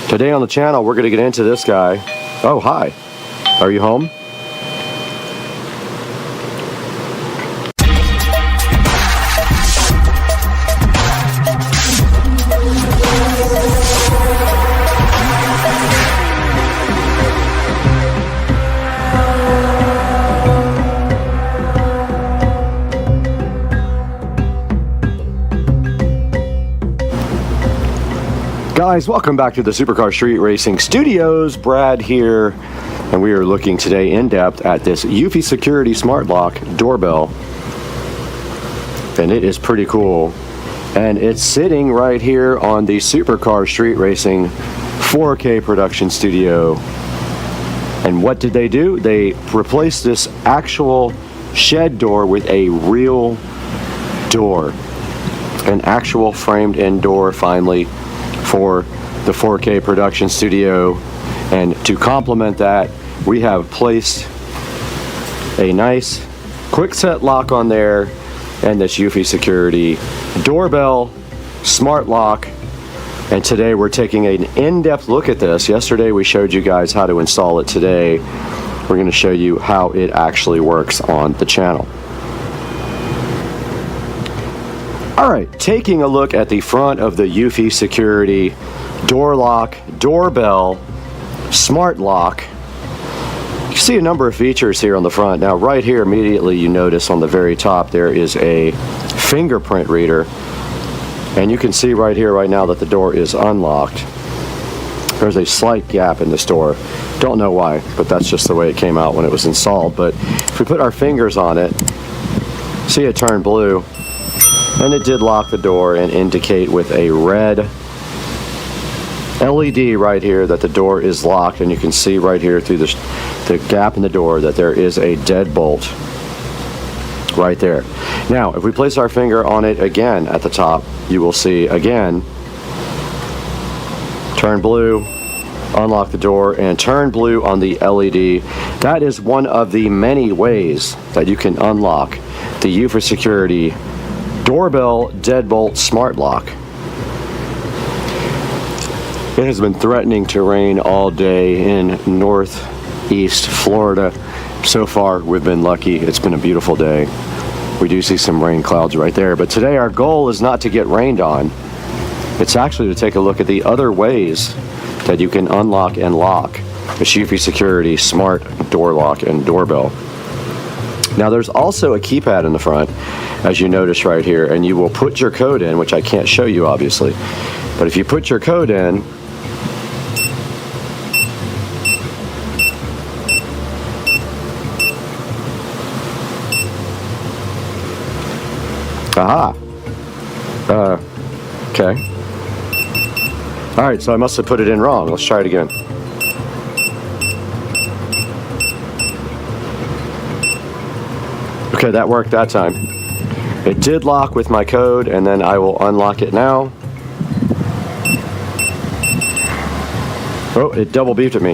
Today on the channel, we're going to get into this guy. Oh, hi. Are you home? Guys, welcome back to the Supercar Street Racing Studios. Brad here, and we are looking today in depth at this Eufy Security Smart Lock doorbell. And it is pretty cool. And it's sitting right here on the Supercar Street Racing 4K production studio. And what did they do? They replaced this actual shed door with a real door. An actual framed-in door, finally, for the 4K production studio. And to complement that, we have placed a nice quick set lock on there and this Eufy security doorbell smart lock. And today we're taking an in-depth look at this. Yesterday we showed you guys how to install it. Today we're going to show you how it actually works on the channel. Alright, taking a look at the front of the Eufy security door lock, doorbell, smart lock. You see a number of features here on the front. Now right here immediately you notice on the very top there is a fingerprint reader. And you can see right here right now that the door is unlocked. There's a slight gap in this door. Don't know why, but that's just the way it came out when it was installed. But if we put our fingers on it, see it turn blue. And it did lock the door and indicate with a red LED right here that the door is locked. And you can see right here through the gap in the door that there is a deadbolt right there. Now, if we place our finger on it again at the top, you will see again, turn blue, unlock the door, and turn blue on the LED. That is one of the many ways that you can unlock the Eufy Security doorbell deadbolt smart lock. It has been threatening to rain all day in northeast Florida. So far, we've been lucky. It's been a beautiful day. We do see some rain clouds right there, but today our goal is not to get rained on. It's actually to take a look at the other ways that you can unlock and lock the Eufy Security smart door lock and doorbell. Now there's also a keypad in the front, as you notice right here, and you will put your code in, which I can't show you obviously, but if you put your code in, aha, okay. Alright, so I must have put it in wrong. Let's try it again. Okay, that worked that time. It did lock with my code, and then I will unlock it now. Oh, it double beeped at me.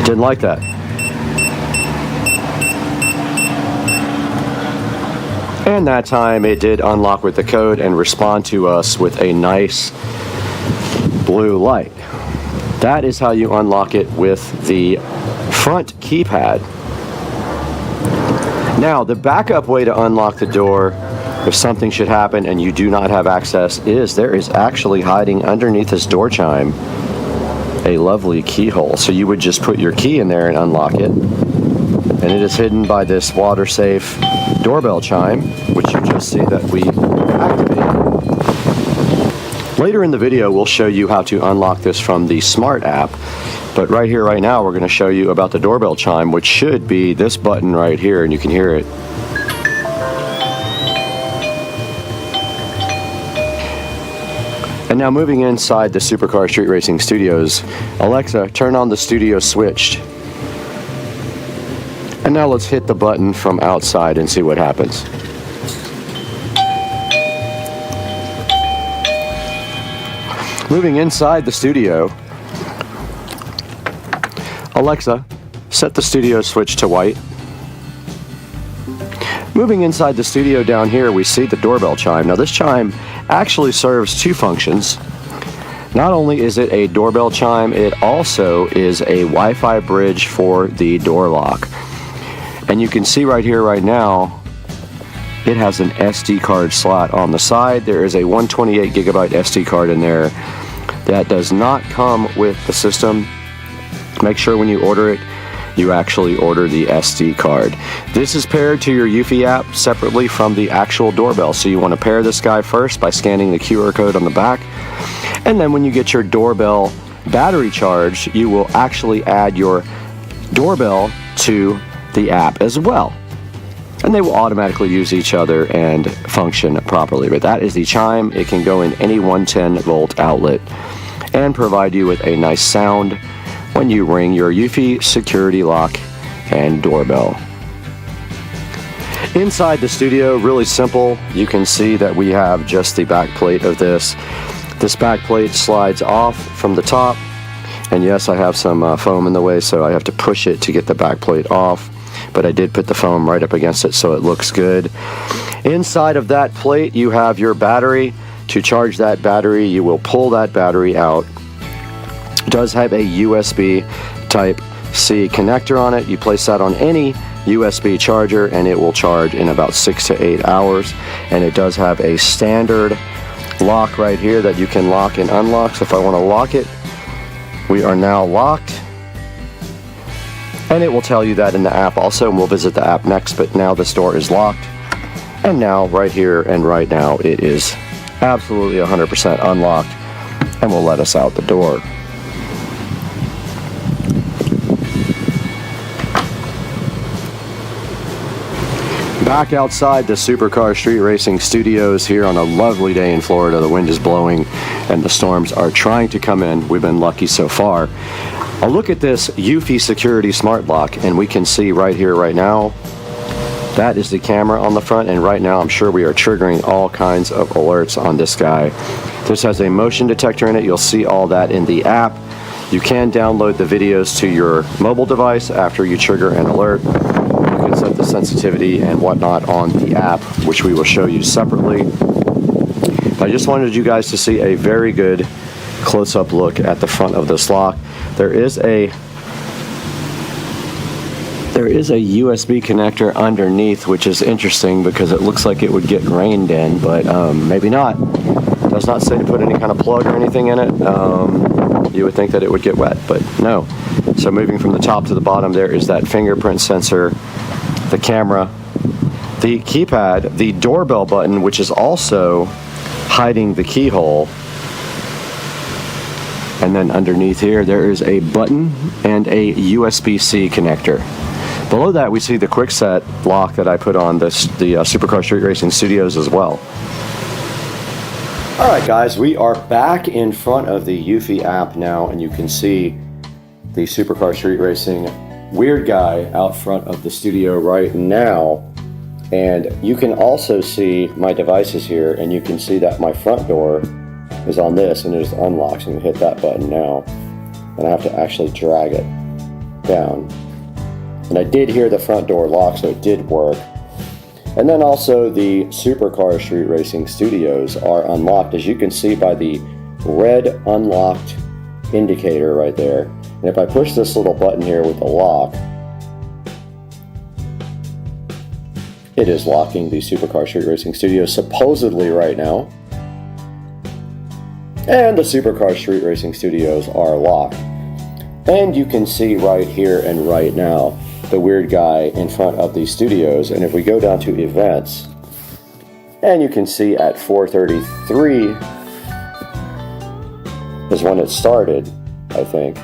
Didn't like that. And that time it did unlock with the code and respond to us with a nice blue light. That is how you unlock it with the front keypad. Now, the backup way to unlock the door, if something should happen and you do not have access, is there is actually hiding underneath this door chime a lovely keyhole. So you would just put your key in there and unlock it. And it is hidden by this water-safe doorbell chime, which you just see that we activated. Later in the video, we'll show you how to unlock this from the Smart app. But right here, right now, we're going to show you about the doorbell chime, which should be this button right here, and you can hear it. And now moving inside the Supercar Street Racing Studios, Alexa, turn on the studio switched. And now let's hit the button from outside and see what happens. Moving inside the studio, Alexa, set the studio switch to white. Moving inside the studio down here, we see the doorbell chime. Now this chime actually serves two functions. Not only is it a doorbell chime, it also is a Wi-Fi bridge for the door lock. And you can see right here, right now, it has an SD card slot on the side. There is a 128 gigabyte SD card in there. That does not come with the system. Make sure when you order it, you actually order the SD card. This is paired to your Eufy app separately from the actual doorbell. So you want to pair this guy first by scanning the QR code on the back. And then when you get your doorbell battery charged, you will actually add your doorbell to the app as well. And they will automatically use each other and function properly. But that is the chime. It can go in any 110 volt outlet and provide you with a nice sound when you ring your Eufy security lock and doorbell. Inside the studio, really simple. You can see that we have just the back plate of this. This back plate slides off from the top. And yes, I have some foam in the way, so I have to push it to get the back plate off. But I did put the foam right up against it, so it looks good. Inside of that plate, you have your battery. To charge that battery, you will pull that battery out. It does have a USB Type-C connector on it. You place that on any USB charger, and it will charge in about 6 to 8 hours. And it does have a standard lock right here that you can lock and unlock. So if I want to lock it, we are now locked. And it will tell you that in the app also, and we'll visit the app next, but now this door is locked. And now, right here and right now, it is absolutely 100% unlocked and will let us out the door. Back outside the Supercar Street Racing Studios here on a lovely day in Florida. The wind is blowing and the storms are trying to come in. We've been lucky so far. A look at this Eufy Security Smart Lock, and we can see right here, right now, that is the camera on the front, and right now I'm sure we are triggering all kinds of alerts on this guy. This has a motion detector in it. You'll see all that in the app. You can download the videos to your mobile device after you trigger an alert. You can set the sensitivity and whatnot on the app, which we will show you separately. I just wanted you guys to see a very good close-up look at the front of this lock. There is a USB connector underneath, which is interesting because it looks like it would get rained in, but maybe not. does not say to put any kind of plug or anything in it. You would think that it would get wet, but no. So moving from the top to the bottom, there is that fingerprint sensor, the camera, the keypad, the doorbell button, which is also hiding the keyhole. And then underneath here, there is a button and a USB-C connector. Below that, we see the quick-set lock that I put on the Supercar Street Racing Studios as well. Alright guys, we are back in front of the Eufy app now, and you can see the Supercar Street Racing weird guy out front of the studio right now. And you can also see my devices here, and you can see that my front door is on this, and it is unlocked. So I'm going to hit that button now, and I have to actually drag it down. And I did hear the front door lock, so it did work. And then also the Supercar Street Racing Studios are unlocked, as you can see by the red unlocked indicator right there. And if I push this little button here with the lock, it is locking the Supercar Street Racing Studios supposedly right now. And the Supercar Street Racing Studios are locked. And you can see right here and right now the weird guy in front of the studios. And if we go down to events, and you can see at 4:33 is when it started, I think.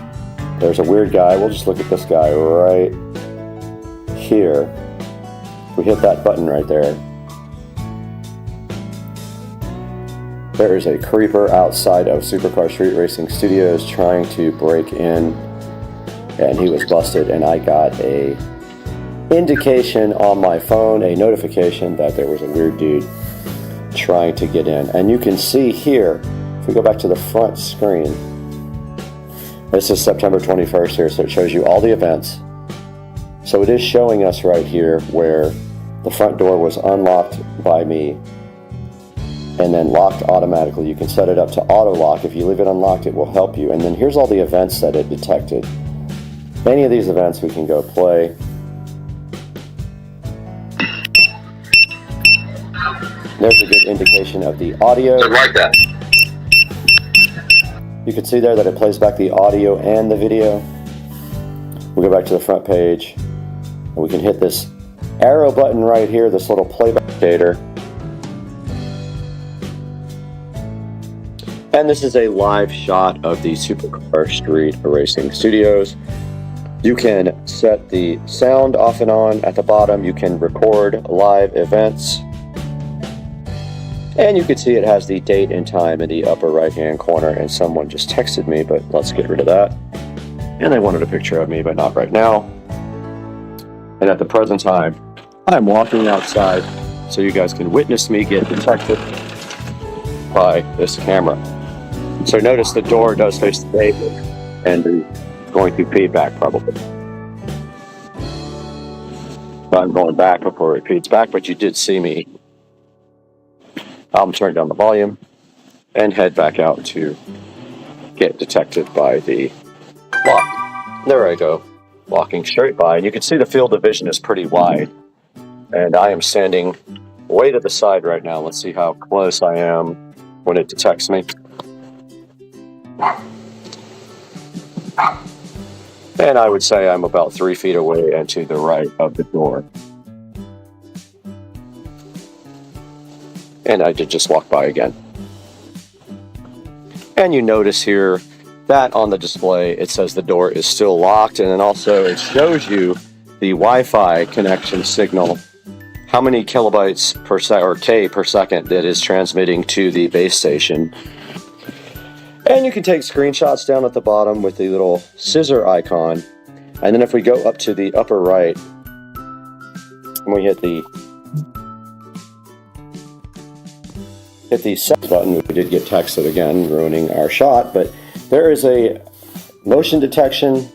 There's a weird guy. We'll just look at this guy right here. We hit that button right there. There is a creeper outside of Supercar Street Racing Studios trying to break in, and he was busted, and I got a indication on my phone, a notification that there was a weird dude trying to get in. And you can see here, if we go back to the front screen, this is September 21st here, so it shows you all the events. So it is showing us right here where the front door was unlocked by me and then locked automatically. You can set it up to auto lock. If you leave it unlocked, it will help you. And then here's all the events that it detected. Any of these events we can go play. There's a good indication of the audio. Like that. You can see there that it plays back the audio and the video. We'll go back to the front page, and we can hit this arrow button right here, this little playback indicator. And this is a live shot of the Supercar Street Racing Studios. You can set the sound off and on at the bottom. You can record live events. And you can see it has the date and time in the upper right-hand corner. And someone just texted me, but let's get rid of that. And they wanted a picture of me, but not right now. And at the present time, I'm walking outside so you guys can witness me get detected by this camera. So notice the door does face the pavement and going through feedback probably. I'm going back before it feeds back, but you did see me. I'll turn down the volume and head back out to get detected by the lock. There I go, walking straight by. And you can see the field of vision is pretty wide. And I am standing way to the side right now. Let's see how close I am when it detects me. And I would say I'm about 3 feet away and to the right of the door. And I did just walk by again. And you notice here that on the display, it says the door is still locked. And then also it shows you the Wi-Fi connection signal, how many kilobytes per second or K per second that is transmitting to the base station. And you can take screenshots down at the bottom with the little scissor icon. And then if we go up to the upper right, and we hit the set button, we did get texted again, ruining our shot, but there is a motion detection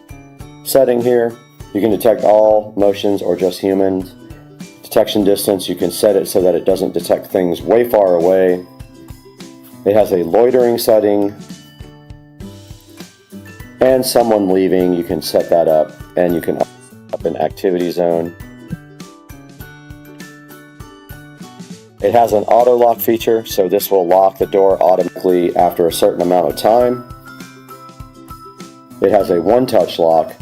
setting here. You can detect all motions or just humans. Detection distance, you can set it so that it doesn't detect things way far away. It has a loitering setting. And someone leaving, you can set that up, and you can up an activity zone. It has an auto lock feature, so this will lock the door automatically after a certain amount of time. It has a one-touch lock.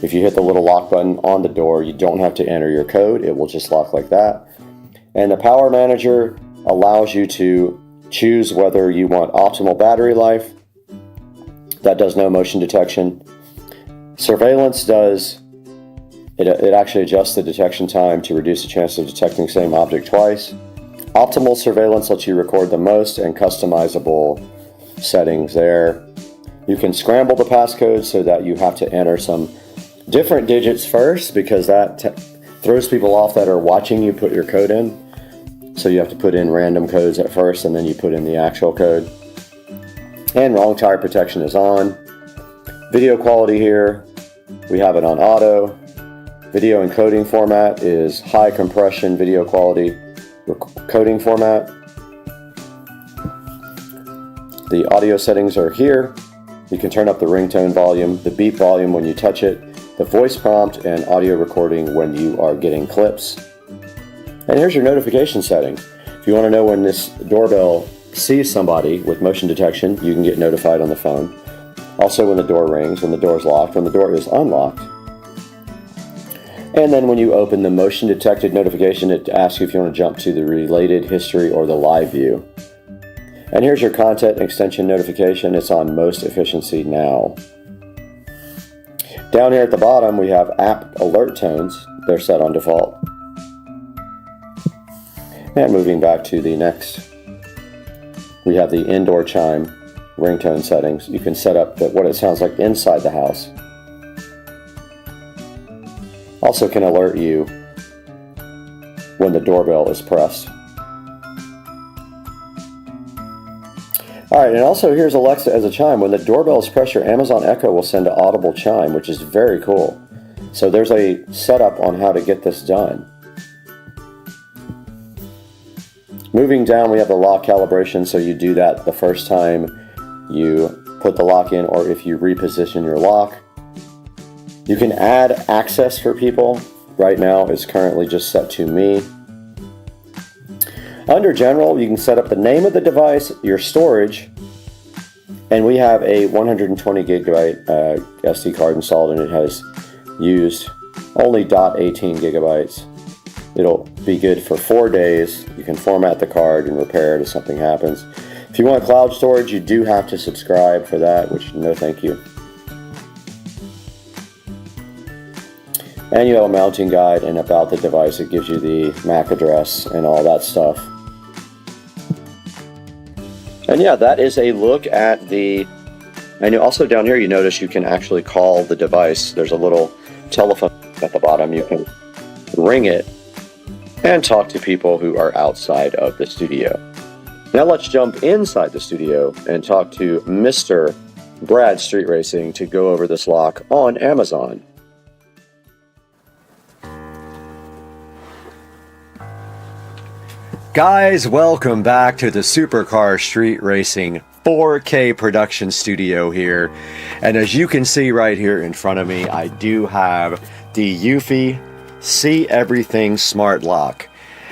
If you hit the little lock button on the door, you don't have to enter your code. It will just lock like that. And the power manager allows you to choose whether you want optimal battery life. That does no motion detection. Surveillance does, it actually adjusts the detection time to reduce the chance of detecting the same object twice. Optimal surveillance lets you record the most and customizable settings there. You can scramble the passcode so that you have to enter some different digits first, because that throws people off that are watching you put your code in. So you have to put in random codes at first and then you put in the actual code. And wrong tire protection is on. Video quality here, we have it on auto. Video encoding format is high compression video quality coding format. The audio settings are here. You can turn up the ringtone volume, the beep volume when you touch it, the voice prompt, and audio recording when you are getting clips. And here's your notification settings. If you want to know when this doorbell sees somebody with motion detection, you can get notified on the phone. Also when the door rings, when the door is locked, when the door is unlocked. And then when you open the motion detected notification, it asks you if you want to jump to the related history or the live view. And here's your content extension notification. It's on most efficiency now. Down here at the bottom, we have app alert tones. They're set on default. And moving back to the next, we have the indoor chime ringtone settings. You can set up what it sounds like inside the house. Also can alert you when the doorbell is pressed. Alright, and also here's Alexa as a chime. When the doorbell is pressed, your Amazon Echo will send an audible chime, which is very cool. So there's a setup on how to get this done. Moving down, we have the lock calibration, so you do that the first time you put the lock in or if you reposition your lock. You can add access for people. Right now it's currently just set to me. Under general, you can set up the name of the device, your storage, and we have a 120 gigabyte SD card installed, and it has used only .18 gigabytes. It'll be good for 4 days. You can format the card and repair it if something happens. If you want cloud storage, you do have to subscribe for that, which no thank you. And you have a mounting guide and about the device. It gives you the MAC address and all that stuff. And yeah, that is a look at the, and also down here you notice you can actually call the device. There's a little telephone at the bottom. You can ring it and talk to people who are outside of the studio. Now let's jump inside the studio and talk to Mr. Brad Street Racing to go over this lock on Amazon. Guys, welcome back to the Supercar Street Racing 4K production studio here. And as you can see right here in front of me, I do have the Eufy See Everything Smart Lock.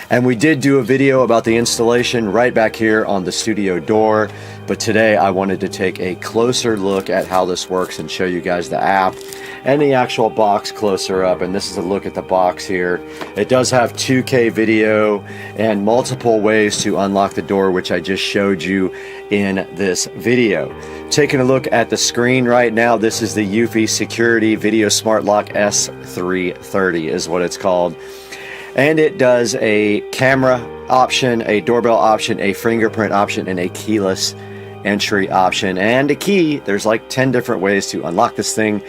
And we did do a video about the installation right back here on the studio door. But today I wanted to take a closer look at how this works and show you guys the app and the actual box closer up. And this is a look at the box here. It does have 2K video and multiple ways to unlock the door, which I just showed you in this video. Taking a look at the screen right now, this is the Eufy Security Video Smart Lock S330 is what it's called. And it does a camera option, a doorbell option, a fingerprint option, and a keyless entry option, and a key. There's like 10 different ways to unlock this thing,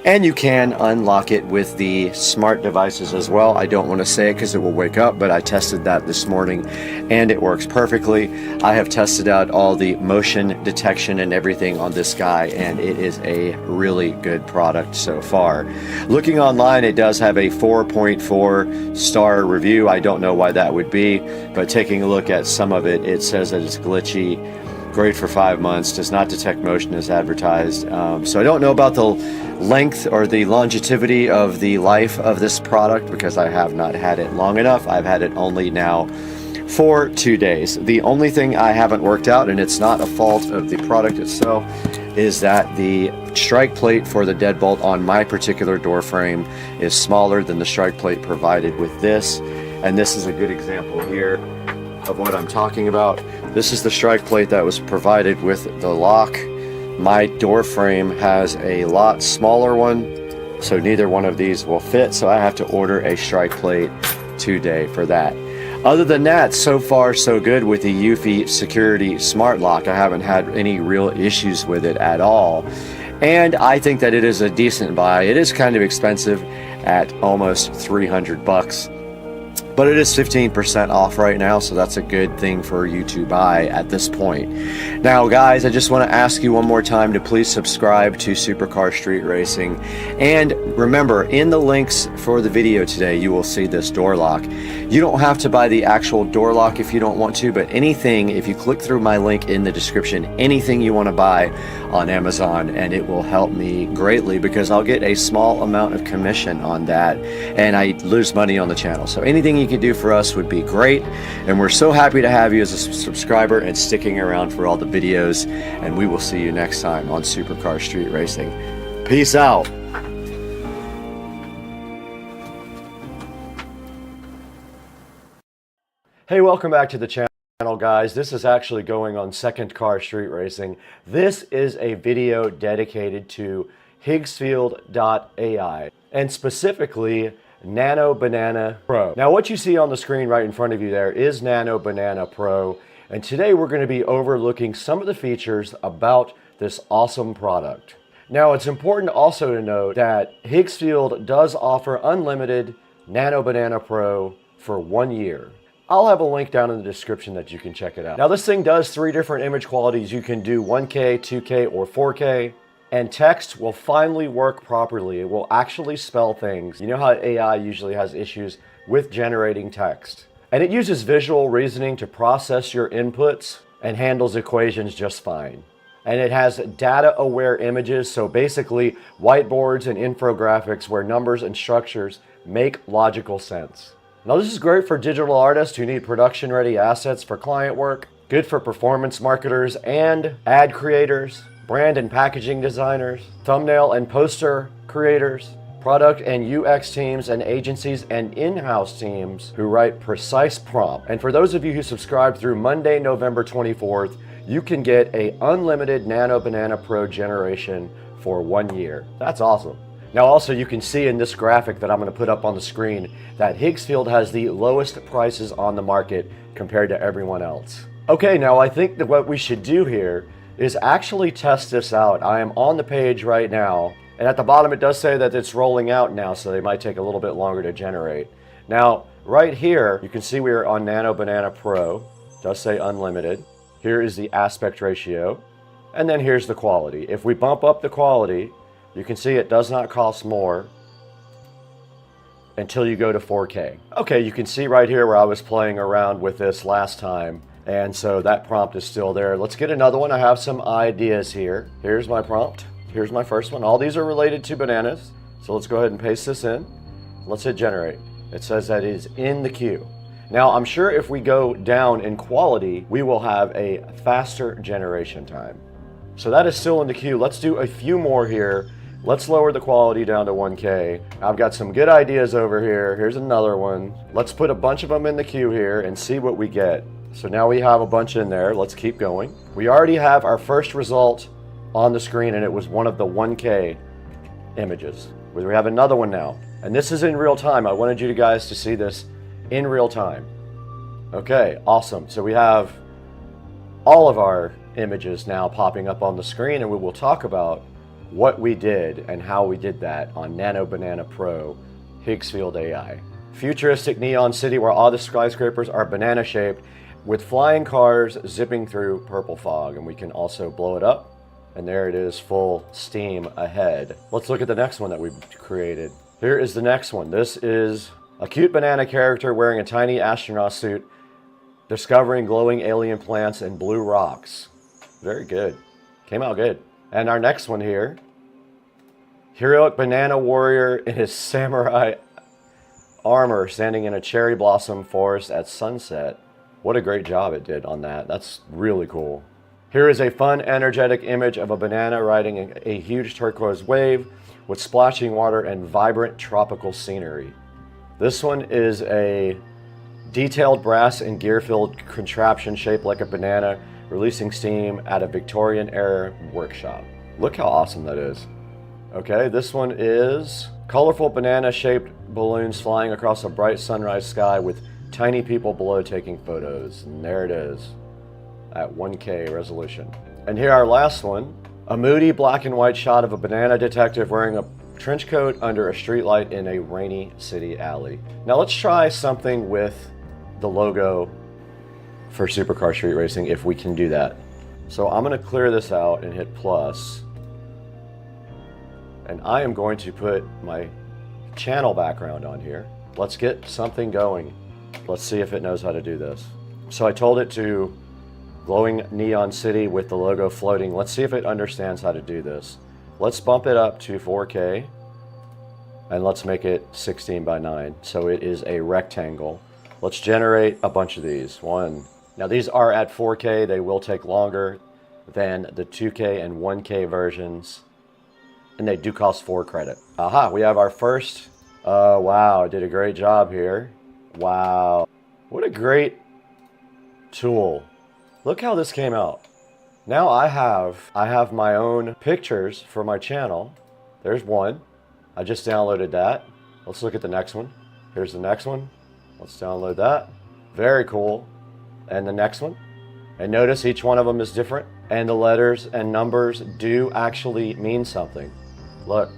and you can unlock it with the smart devices as well. I don't want to say it because it will wake up, but I tested that this morning and it works perfectly. I have tested out all the motion detection and everything on this guy, and it is a really good product so far. Looking online, it does have a 4.4 star review. I don't know why that would be, but taking a look at some of it, it says that it's glitchy. Great for 5 months, does not detect motion as advertised. So I don't know about the length or the longevity of the life of this product because I have not had it long enough. I've had it only now for 2 days. The only thing I haven't worked out, and it's not a fault of the product itself, is that the strike plate for the deadbolt on my particular door frame is smaller than the strike plate provided with this. And this is a good example here of what I'm talking about. This is the strike plate that was provided with the lock. My door frame has a lot smaller one, so neither one of these will fit, so I have to order a strike plate today for that. Other than that, so far so good with the Eufy Security Smart Lock. I haven't had any real issues with it at all. And I think that it is a decent buy. It is kind of expensive at almost 300 bucks. But it is 15% off right now, so that's a good thing for you to buy at this point. Now, guys, I just want to ask you one more time to please subscribe to Supercar Street Racing. And remember, in the links for the video today, you will see this door lock. You don't have to buy the actual door lock if you don't want to, but anything, if you click through my link in the description, anything you want to buy on Amazon, and it will help me greatly because I'll get a small amount of commission on that, and I lose money on the channel. So anything you could do for us would be great, and we're so happy to have you as a subscriber and sticking around for all the videos, and we will see you next time on Supercar Street Racing. Peace out. Hey, welcome back to the channel, guys. This is actually going on Second Car Street Racing. This is a video dedicated to Higgsfield.ai, and specifically Nano Banana Pro. Now, what you see on the screen right in front of you there is Nano Banana Pro, and today we're going to be overlooking some of the features about this awesome product. Now, it's important also to note that Higgsfield does offer unlimited Nano Banana Pro for 1 year. I'll have a link down in the description that you can check it out. Now, this thing does 3 different image qualities. You can do 1K, 2K, or 4K. And text will finally work properly. It will actually spell things. You know how AI usually has issues with generating text. And it uses visual reasoning to process your inputs and handles equations just fine. And it has data-aware images, so basically whiteboards and infographics where numbers and structures make logical sense. Now, this is great for digital artists who need production-ready assets for client work, good for performance marketers and ad creators, brand and packaging designers, thumbnail and poster creators, product and UX teams and agencies and in-house teams who write precise prompt. And for those of you who subscribe through Monday, November 24th, you can get a unlimited Nano Banana Pro generation for 1 year. That's awesome. Now, also, you can see in this graphic that I'm going to put up on the screen that Higgsfield has the lowest prices on the market compared to everyone else. Okay, now I think that what we should do here is actually test this out. I am on the page right now, and at the bottom it does say that it's rolling out now, so they might take a little bit longer to generate. Now, right here, you can see we are on Nano Banana Pro. It does say unlimited. Here is the aspect ratio, and then here's the quality. If we bump up the quality, you can see it does not cost more until you go to 4K. Okay, you can see right here where I was playing around with this last time, and so that prompt is still there. Let's get another one. I have some ideas here. Here's my prompt. Here's my first one. All these are related to bananas, so let's go ahead and paste this in. Let's hit generate. It says that it is in the queue. Now, I'm sure if we go down in quality, we will have a faster generation time. So that is still in the queue. Let's do a few more here. Let's lower the quality down to 1K. I've got some good ideas over here. Here's another one. Let's put a bunch of them in the queue here and see what we get. So now we have a bunch in there. Let's keep going. We already have our first result on the screen, and it was one of the 1K images. We have another one now, and this is in real time. I wanted you guys to see this in real time. Okay, awesome. So we have all of our images now popping up on the screen, and we will talk about what we did and how we did that on Nano Banana Pro Higgsfield AI. Futuristic neon city where all the skyscrapers are banana shaped with flying cars zipping through purple fog, and we can also blow it up, and there it is, full steam ahead. Let's look at the next one that we've created. Here is the next one. This is a cute banana character wearing a tiny astronaut suit discovering glowing alien plants and blue rocks. Very good. Came out good. And our next one here, heroic banana warrior in his samurai armor standing in a cherry blossom forest at sunset. What a great job it did on that. That's really cool. Here is a fun, energetic image of a banana riding a huge turquoise wave with splashing water and vibrant tropical scenery. This one is a detailed brass and gear-filled contraption shaped like a banana, releasing steam at a Victorian-era workshop. Look how awesome that is. Okay, this one is colorful banana-shaped balloons flying across a bright sunrise sky with tiny people below taking photos. And there it is at 1K resolution. And here our last one, a moody black and white shot of a banana detective wearing a trench coat under a streetlight in a rainy city alley. Now let's try something with the logo for Supercar Street Racing if we can do that. So I'm gonna clear this out and hit plus. And I am going to put my channel background on here. Let's get something going. Let's see if it knows how to do this. So I told it to glowing neon city with the logo floating. Let's see if it understands how to do this. Let's bump it up to 4K and let's make it 16 by 9. So it is a rectangle. Let's generate a bunch of these. One. Now these are at 4K. They will take longer than the 2K and 1K versions. And they do cost 4 credit. Aha, we have our first. Wow, I did a great job here. Wow, what a great tool. Look how this came out. Now I have my own pictures for my channel. There's one. I just downloaded that. Let's look at the next one. Here's the next one. Let's download that. Very cool. And the next one. And notice each one of them is different. And the letters and numbers do actually mean something. Look,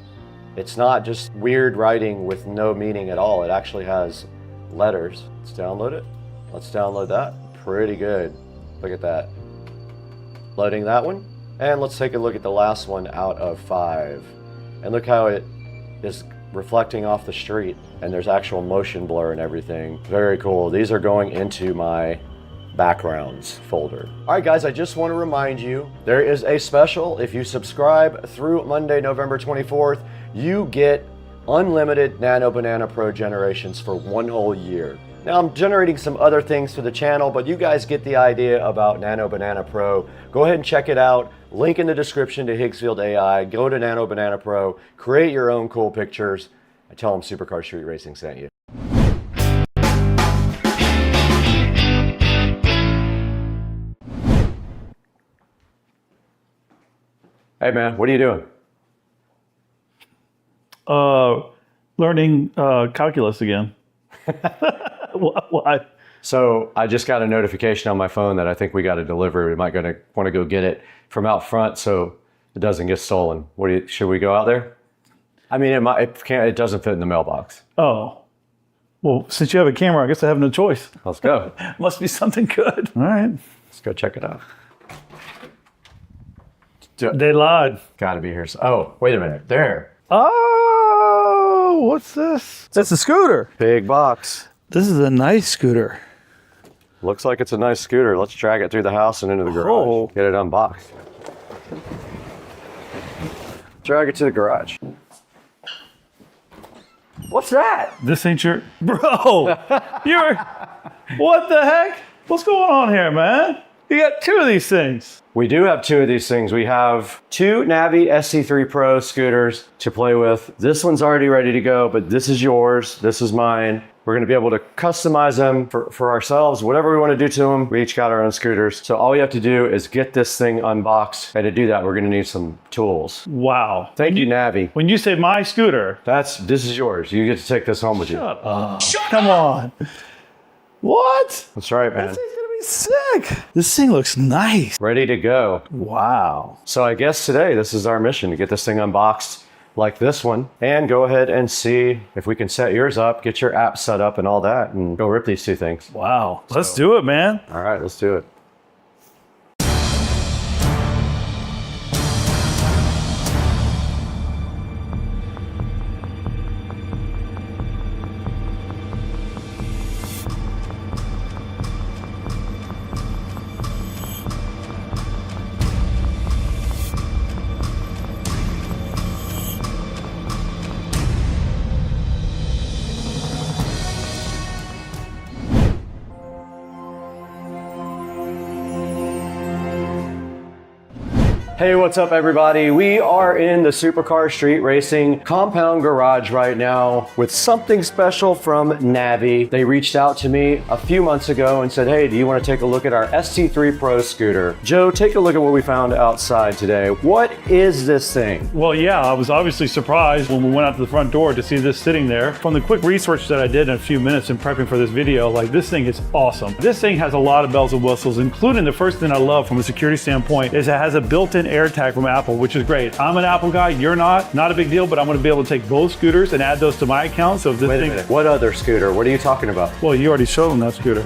it's not just weird writing with no meaning at all. It actually has letters. Let's download it. Let's download that. Pretty good. Look at that. Loading that one. And let's take a look at the last one out of 5. And look how it is reflecting off the street. And there's actual motion blur and everything. Very cool. These are going into my backgrounds folder. All right, guys, I just want to remind you, there is a special. If you subscribe through Monday, November 24th, you get unlimited Nano Banana Pro generations for 1 whole year. Now I'm generating some other things for the channel, but you guys get the idea about Nano Banana Pro. Go ahead and check it out. Link in the description to Higgsfield AI. Go to Nano Banana Pro, create your own cool pictures, and tell them Supercar Street Racing sent you. Hey man, what are you doing? Learning calculus again. So I just got a notification on my phone that I think we got a delivery. We might want to go get it from out front so it doesn't get stolen. Should we go out there? I mean, it doesn't fit in the mailbox. Oh, well, since you have a camera, I guess I have no choice. Let's go. Must be something good. All right. Let's go check it out. They lied. Gotta be here. Oh, wait a minute. There. Oh, what's this? That's a scooter. Big box. This is a nice scooter. Looks like it's a nice scooter. Let's drag it through the house and into the garage. Get it unboxed. Drag it to the garage. What's that? This ain't your... Bro! What the heck? What's going on here, man? You got 2 of these things. We do have 2 of these things. We have 2 Navi SC3 Pro scooters to play with. This one's already ready to go, but this is yours. This is mine. We're gonna be able to customize them for ourselves, whatever we wanna do to them. We each got our own scooters. So all we have to do is get this thing unboxed. And to do that, we're gonna need some tools. Wow. Thank you, Navi. When you say my scooter. This is yours. You get to take this home with you. Shut up. Come on. What? That's right, man. This thing's gonna be sick. This thing looks nice. Ready to go. Wow. So I guess today, this is our mission, to get this thing unboxed like this one, and go ahead and see if we can set yours up, get your app set up and all that, and go rip these 2 things. Wow. Let's do it, man. All right, let's do it. Hey, what's up everybody? We are in the Supercar Street Racing compound garage right now with something special from Navi. They reached out to me a few months ago and said, hey, do you want to take a look at our ST3 Pro scooter? Joe, take a look at what we found outside today. What is this thing? Well, yeah, I was obviously surprised when we went out to the front door to see this sitting there. From the quick research that I did in a few minutes in prepping for this video, like, this thing is awesome. This thing has a lot of bells and whistles, including the first thing I love from a security standpoint is it has a built-in AirTag from Apple, which is great. I'm an Apple guy, you're not a big deal, but I'm going to be able to take both scooters and add those to my account. So if this Wait a minute, what other scooter? What are you talking about? Well, you already showed them that scooter.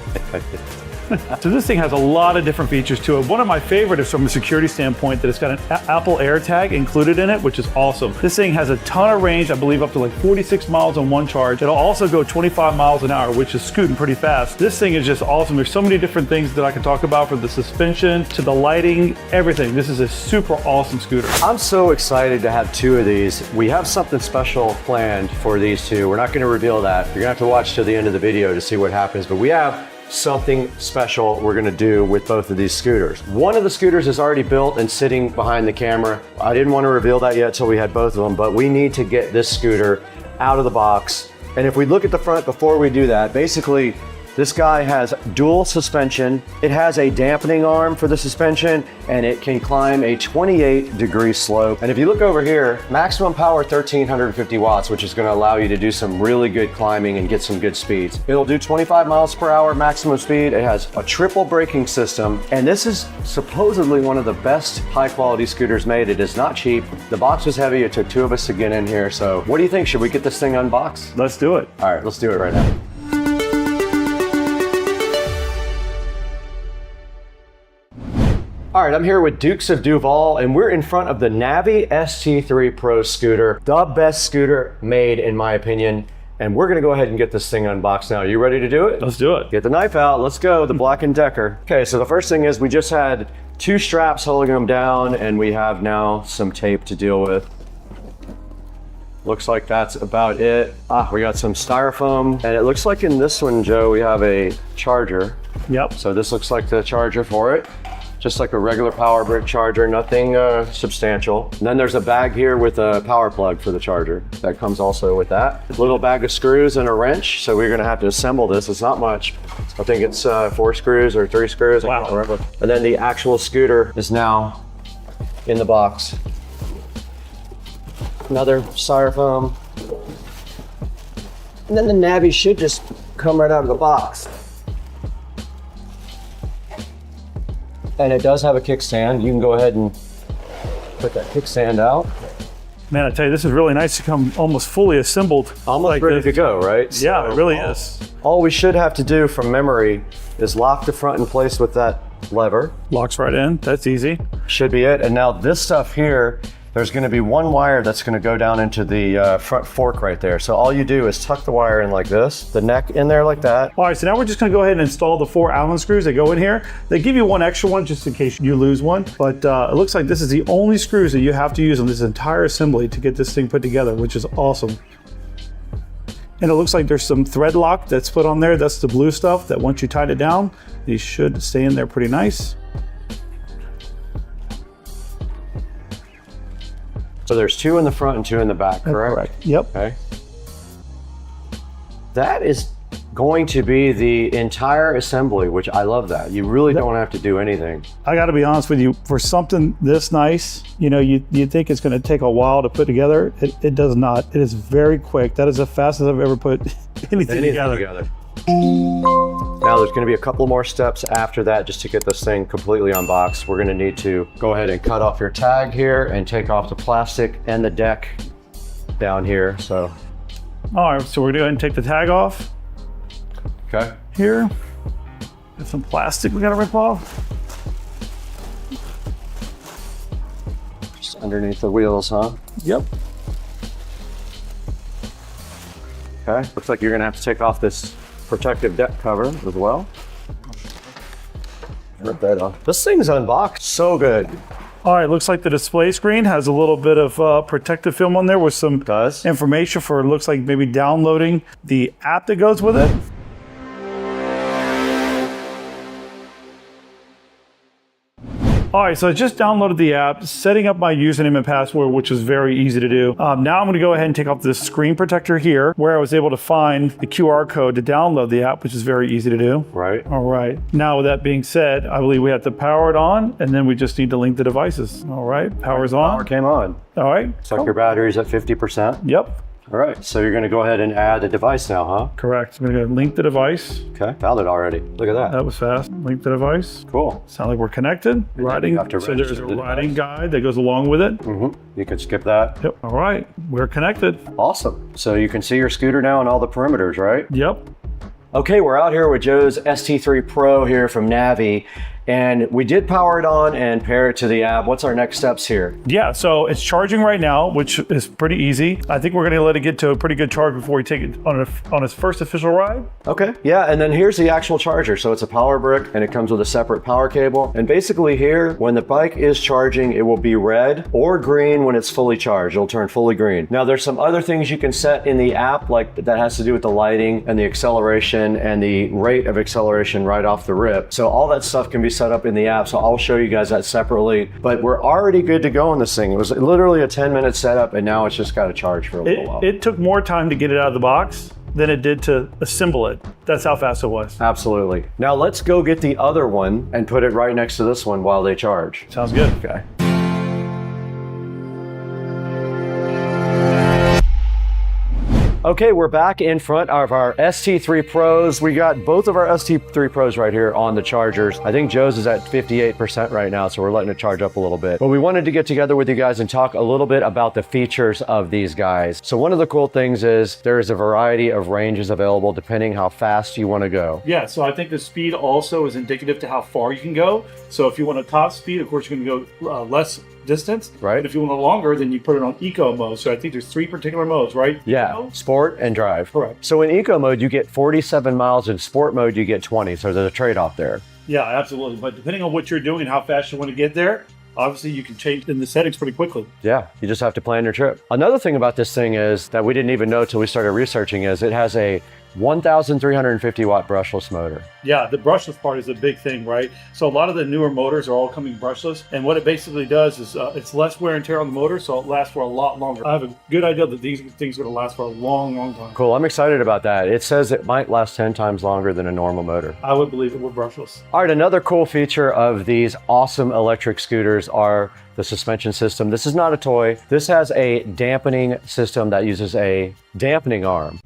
So this thing has a lot of different features to it. One of my favorite is from a security standpoint that it's got an Apple AirTag included in it, which is awesome. This thing has a ton of range, I believe up to like 46 miles on one charge. It'll also go 25 miles an hour, which is scooting pretty fast. This thing is just awesome. There's so many different things that I can talk about, from the suspension to the lighting, everything. This is a super awesome scooter. I'm so excited to have two of these. We have something special planned for these two. We're not going to reveal that. You're going to have to watch to the end of the video to see what happens, but we have something special we're gonna do with both of these scooters. One of the scooters is already built and sitting behind the camera. I didn't want to reveal that yet till we had both of them, but we need to get this scooter out of the box. And if we look at the front before we do that, basically this guy has dual suspension. It has a dampening arm for the suspension, and it can climb a 28-degree slope. And if you look over here, maximum power 1,350 watts, which is gonna allow you to do some really good climbing and get some good speeds. It'll do 25 miles per hour maximum speed. It has a triple braking system, and this is supposedly one of the best high-quality scooters made. It is not cheap. The box was heavy. It took two of us to get in here. So what do you think? Should we get this thing unboxed? Let's do it. All right, let's do it right now. All right, I'm here with Dukes of Duval, and we're in front of the Navi ST3 Pro scooter, the best scooter made, in my opinion. And we're gonna go ahead and get this thing unboxed now. Are you ready to do it? Let's do it. Get the knife out, let's go, the Black & Decker. Okay, so the first thing is we just had two straps holding them down, and we have now some tape to deal with. Looks like that's about it. We got some styrofoam, and it looks like in this one, Joe, we have a charger. Yep. So this looks like the charger for it. Just like a regular power brick charger, nothing substantial. And then there's a bag here with a power plug for the charger. That comes also with that. A little bag of screws and a wrench, so we're gonna have to assemble this. It's not much. I think it's 4 screws or 3 screws, I can't remember. And then the actual scooter is now in the box. Another styrofoam. And then the Navi should just come right out of the box. And it does have a kickstand. You can go ahead and put that kickstand out. Man, I tell you, this is really nice to come almost fully assembled. Almost like ready to go, right? Yeah, it really is. All we should have to do from memory is lock the front in place with that lever. Locks right in, that's easy. Should be it. And now this stuff here, there's gonna be one wire that's gonna go down into the front fork right there. So all you do is tuck the wire in like this, the neck in there like that. All right, so now we're just gonna go ahead and install the 4 Allen screws that go in here. They give you one extra one just in case you lose one, but it looks like this is the only screws that you have to use on this entire assembly to get this thing put together, which is awesome. And it looks like there's some thread lock that's put on there. That's the blue stuff that once you tighten it down, these should stay in there pretty nice. So there's 2 in the front and 2 in the back, correct? Correct, yep. Okay. That is going to be the entire assembly, which I love that. You really don't have to do anything. I gotta be honest with you, for something this nice, you know, you think it's gonna take a while to put together. It does not. It is very quick. That is the fastest I've ever put anything together. Now there's going to be a couple more steps after that just to get this thing completely unboxed. We're going to need to go ahead and cut off your tag here and take off the plastic and the deck down here. So, all right, so we're going to go ahead and take the tag off. Okay. Here, there's some plastic we got to rip off. Just underneath the wheels, huh? Yep. Okay, looks like you're going to have to take off this protective deck cover as well. Rip that off. This thing's unboxed so good. All right, looks like the display screen has a little bit of protective film on there with some information for, it looks like maybe downloading the app that goes with it. All right, so I just downloaded the app, setting up my username and password, which was very easy to do. Now I'm going to go ahead and take off this screen protector here, where I was able to find the QR code to download the app, which is very easy to do. Right. All right. Now, with that being said, I believe we have to power it on, and then we just need to link the devices. All right, power's on. Power came on. All right. Looks like your battery's at 50%. Yep. All right, so you're gonna go ahead and add a device now, huh? Correct. I'm gonna go link the device. Okay, found it already. Look at that. That was fast. Link the device. Cool. Sound like we're connected. Riding. So there's a riding guide that goes along with it. You can skip that. Yep. All right, we're connected. Awesome. So you can see your scooter now and all the perimeters, right? Yep. Okay, we're out here with Joe's ST3 Pro here from Navi, and we did power it on and pair it to the app. What's our next steps here? Yeah, so it's charging right now, which is pretty easy. I think we're gonna let it get to a pretty good charge before we take it on its first official ride. Okay, yeah, and then here's the actual charger. So it's a power brick and it comes with a separate power cable. And basically here, when the bike is charging, it will be red or green when it's fully charged. It'll turn fully green. Now there's some other things you can set in the app, like that has to do with the lighting and the acceleration and the rate of acceleration right off the rip. So all that stuff can be set up in the app, so I'll show you guys that separately. But we're already good to go on this thing. It was literally a 10-minute setup, and now it's just got to charge for a little while. It took more time to get it out of the box than it did to assemble it. That's how fast it was. Absolutely. Now let's go get the other one and put it right next to this one while they charge. Sounds good. Okay. Okay, we're back in front of our ST3 Pros. We got both of our ST3 Pros right here on the chargers. I think Joe's is at 58% right now, so we're letting it charge up a little bit. But we wanted to get together with you guys and talk a little bit about the features of these guys. So one of the cool things is there's a variety of ranges available depending how fast you want to go. Yeah, so I think the speed also is indicative to how far you can go. So if you want a top speed, of course, you're going to go less distance. Right. But if you want a longer, then you put it on eco mode. So I think there's 3 particular modes, right? Yeah, Eco? sport and drive. Correct. So in eco mode, you get 47 miles. In sport mode, you get 20. So there's a trade-off there. Yeah, absolutely. But depending on what you're doing and how fast you want to get there, obviously you can change in the settings pretty quickly. Yeah, you just have to plan your trip. Another thing about this thing is that we didn't even know till we started researching is it has a 1,350 watt brushless motor. Yeah, the brushless part is a big thing, right? So a lot of the newer motors are all coming brushless, and what it basically does is it's less wear and tear on the motor, so it lasts for a lot longer. I have a good idea that these things are going to last for a long, long time. Cool, I'm excited about that. It says it might last 10 times longer than a normal motor. I would believe it with brushless. All right, another cool feature of these awesome electric scooters are the suspension system. This is not a toy. This has a dampening system that uses a dampening arm.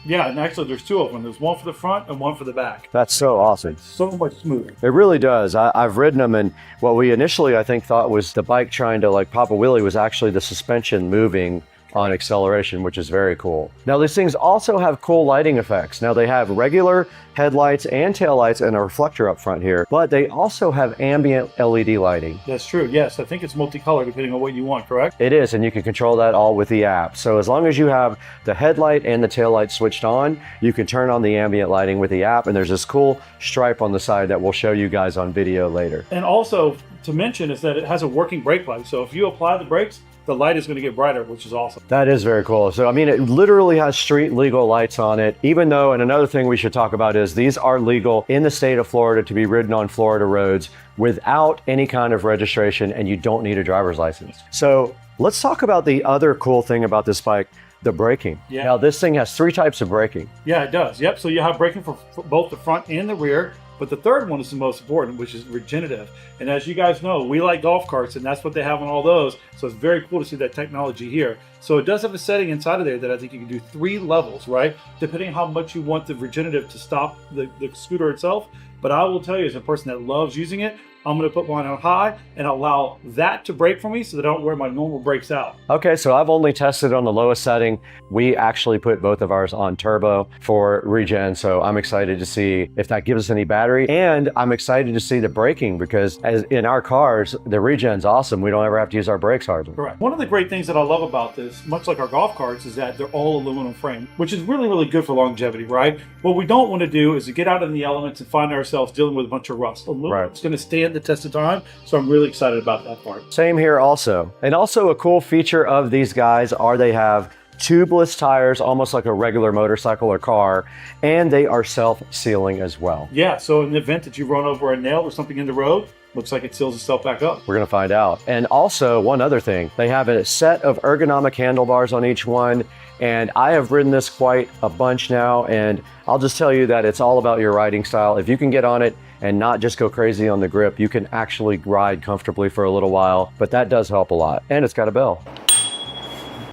Yeah, and actually there's 2 of them. There's one for the front and one for the back. That's so awesome. So much smoother. It really does. I've ridden them, and what we initially, I think, thought was the bike trying to like pop a wheelie was actually the suspension moving on acceleration, which is very cool. Now these things also have cool lighting effects. Now they have regular headlights and taillights and a reflector up front here, but they also have ambient LED lighting. That's true, yes. I think it's multicolor depending on what you want, correct? It is, and you can control that all with the app. So as long as you have the headlight and the taillight switched on, you can turn on the ambient lighting with the app, and there's this cool stripe on the side that we'll show you guys on video later. And also to mention is that it has a working brake light. So if you apply the brakes, the light is going to get brighter, which is awesome. That is very cool. So, I mean, it literally has street legal lights on it, even though, and another thing we should talk about is these are legal in the state of Florida to be ridden on Florida roads without any kind of registration, and you don't need a driver's license. So let's talk about the other cool thing about this bike, the braking. Yeah. Now, this thing has 3 types of braking. Yeah, it does. Yep. So you have braking for both the front and the rear. But the third one is the most important, which is regenerative. And as you guys know, we like golf carts, and that's what they have on all those. So it's very cool to see that technology here. So it does have a setting inside of there that I think you can do 3 levels, right? Depending on how much you want the regenerative to stop the scooter itself. But I will tell you, as a person that loves using it, I'm going to put mine on high and allow that to brake for me so that I don't wear my normal brakes out. Okay, so I've only tested on the lowest setting. We actually put both of ours on turbo for regen, so I'm excited to see if that gives us any battery. And I'm excited to see the braking because as in our cars, the regen's awesome. We don't ever have to use our brakes hardly. Correct. One of the great things that I love about this, much like our golf carts, is that they're all aluminum frame, which is really, really good for longevity, right? What we don't want to do is to get out in the elements and find ourselves dealing with a bunch of rust. Aluminum's going to stand the test of time, so I'm really excited about that part. Same here also. And also a cool feature of these guys are they have tubeless tires, almost like a regular motorcycle or car, and they are self-sealing as well. Yeah, so in the event that you run over a nail or something in the road, looks like it seals itself back up. We're gonna find out. And also one other thing, they have a set of ergonomic handlebars on each one, and I have ridden this quite a bunch now, and I'll just tell you that it's all about your riding style. If you can get on it and not just go crazy on the grip, you can actually ride comfortably for a little while, but that does help a lot. And it's got a bell.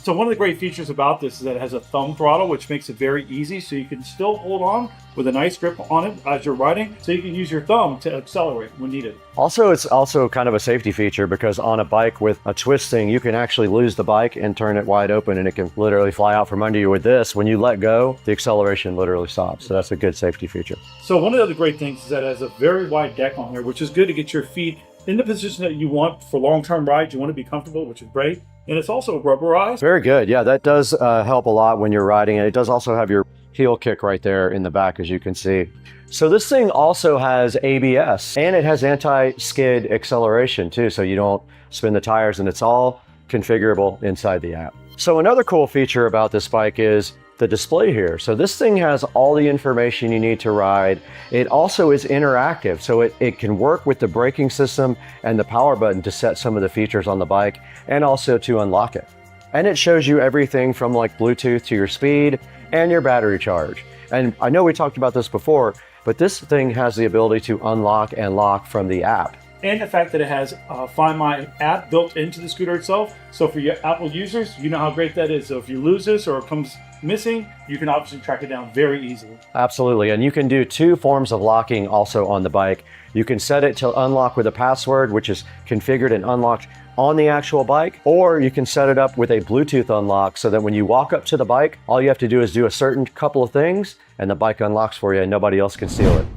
So one of the great features about this is that it has a thumb throttle, which makes it very easy, so you can still hold on with a nice grip on it as you're riding, so you can use your thumb to accelerate when needed. Also, it's also kind of a safety feature because on a bike with a twisting, you can actually lose the bike and turn it wide open and it can literally fly out from under you. With this, when you let go, the acceleration literally stops. So that's a good safety feature. So one of the other great things is that it has a very wide deck on here, which is good to get your feet in the position that you want for long-term rides. You want to be comfortable, which is great. And it's also rubberized. Very good. Yeah, that does help a lot when you're riding. And it does also have your heel kick right there in the back, as you can see. So this thing also has ABS and it has anti-skid acceleration too, so you don't spin the tires, and it's all configurable inside the app. So another cool feature about this bike is the display here. So this thing has all the information you need to ride. It also is interactive, so it can work with the braking system and the power button to set some of the features on the bike and also to unlock it. And it shows you everything from like Bluetooth to your speed and your battery charge. And I know we talked about this before, but this thing has the ability to unlock and lock from the app. And the fact that it has Find My app built into the scooter itself. So for your Apple users, you know how great that is. So if you lose this or it comes missing, you can obviously track it down very easily. Absolutely, and you can do 2 forms of locking also on the bike. You can set it to unlock with a password, which is configured and unlocked on the actual bike, or you can set it up with a Bluetooth unlock so that when you walk up to the bike, all you have to do is do a certain couple of things and the bike unlocks for you and nobody else can steal it.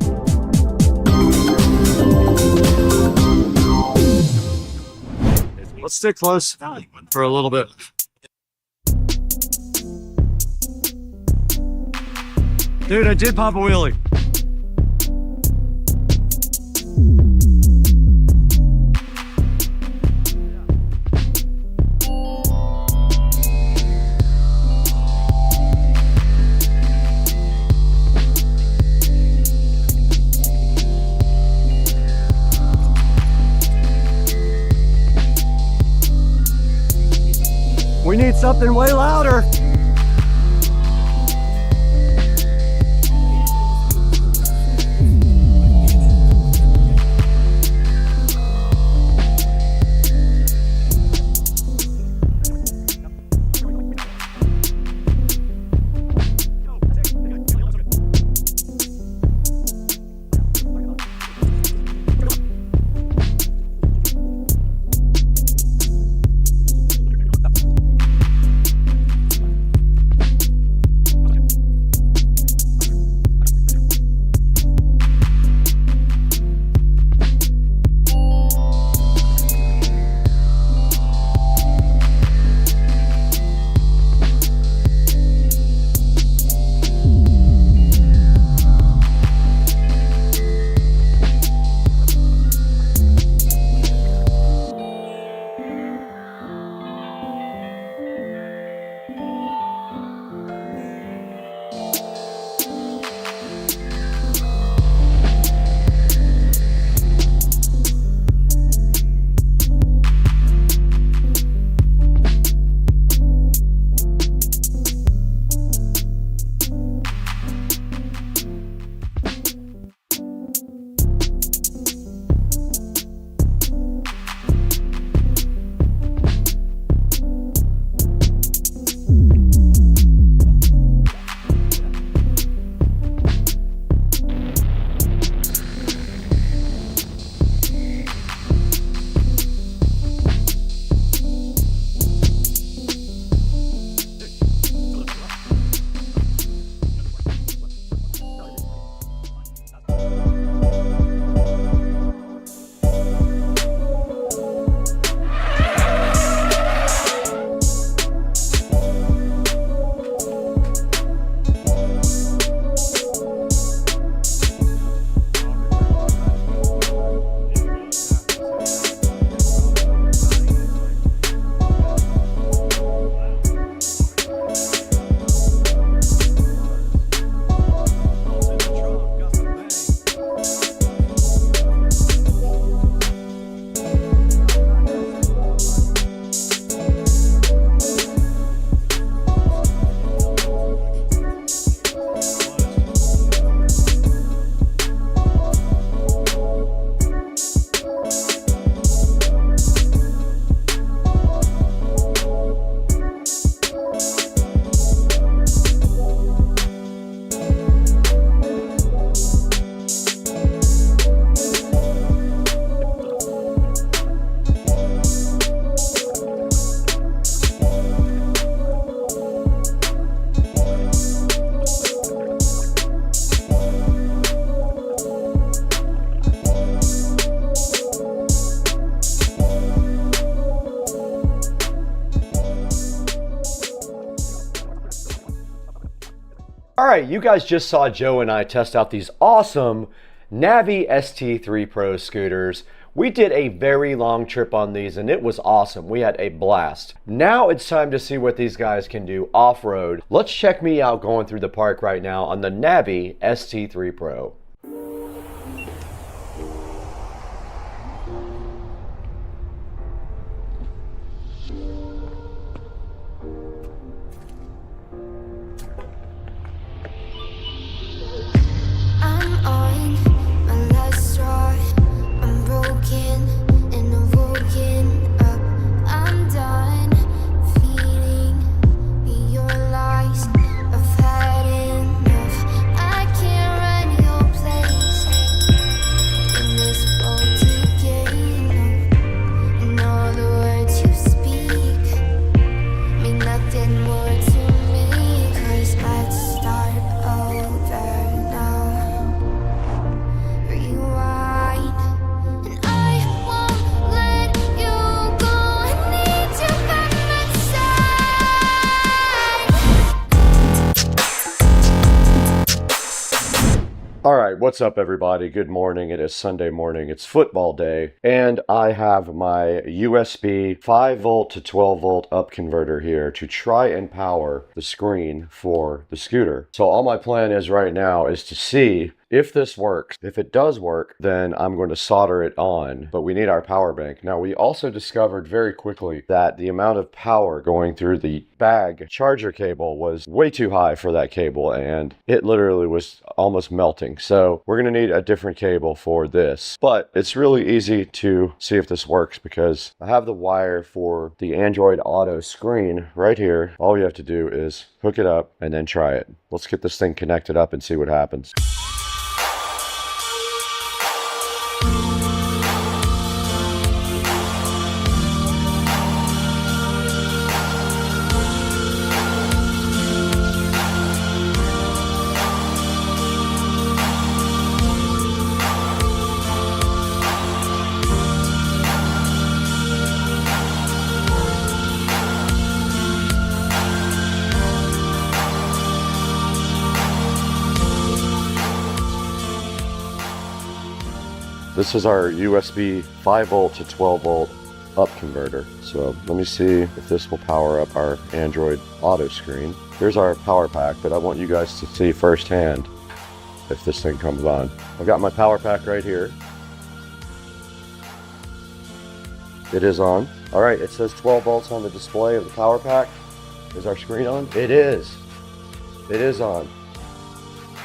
Let's stick close for a little bit. Dude, I did pop a wheelie. We need something way louder. right, you guys just saw Joe and I test out these awesome Navi ST3 Pro scooters. We did a very long trip on these and it was awesome. We had a blast. Now it's time to see what these guys can do off-road. Let's check me out going through the park right now on the Navi ST3 Pro. Alright, what's up everybody? Good morning. It is Sunday morning. It's football day. And I have my USB 5 volt to 12 volt up converter here to try and power the screen for the scooter. So all my plan is right now is to see if this works. If it does work, then I'm going to solder it on, but we need our power bank. Now, we also discovered very quickly that the amount of power going through the bag charger cable was way too high for that cable, and it literally was almost melting. So we're going to need a different cable for this, but it's really easy to see if this works because I have the wire for the Android Auto screen right here. All you have to do is hook it up and then try it. Let's get this thing connected up and see what happens. This is our USB 5 volt to 12 volt up converter. So let me see if this will power up our Android Auto screen. Here's our power pack, but I want you guys to see firsthand if this thing comes on. I've got my power pack right here. It is on. All right, it says 12 volts on the display of the power pack. Is our screen on? It is. It is on.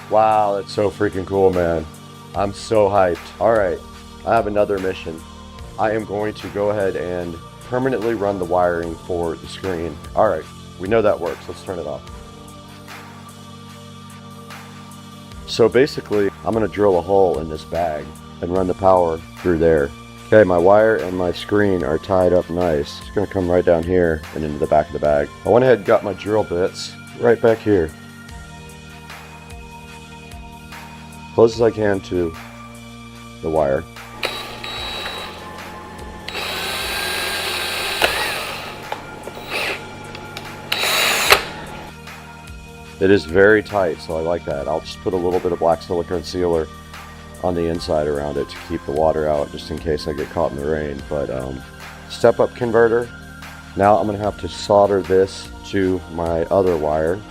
Wow, that's so freaking cool, man. I'm so hyped. All right, I have another mission. I am going to go ahead and permanently run the wiring for the screen. All right, we know that works. Let's turn it off. So basically, I'm gonna drill a hole in this bag and run the power through there. Okay, my wire and my screen are tied up nice. It's gonna come right down here and into the back of the bag. I went ahead and got my drill bits right back here. Close as I can to the wire. It is very tight, so I like that. I'll just put a little bit of black silicone sealer on the inside around it to keep the water out, just in case I get caught in the rain. But step-up converter. Now I'm gonna have to solder this to my other wire.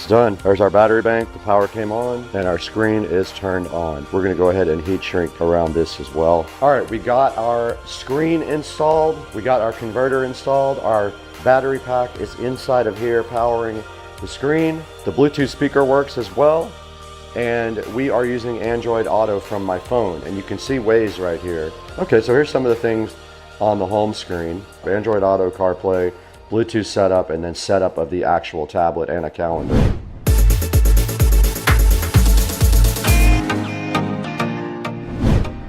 Done. There's our battery bank, the power came on, and our screen is turned on. We're gonna go ahead and heat shrink around this as well. All right, we got our screen installed, we got our converter installed, our battery pack is inside of here powering the screen. The Bluetooth speaker works as well, and we are using Android Auto from my phone, and you can see Waze right here. Okay, so here's some of the things on the home screen. Android Auto, CarPlay, Bluetooth setup, and then setup of the actual tablet and a calendar.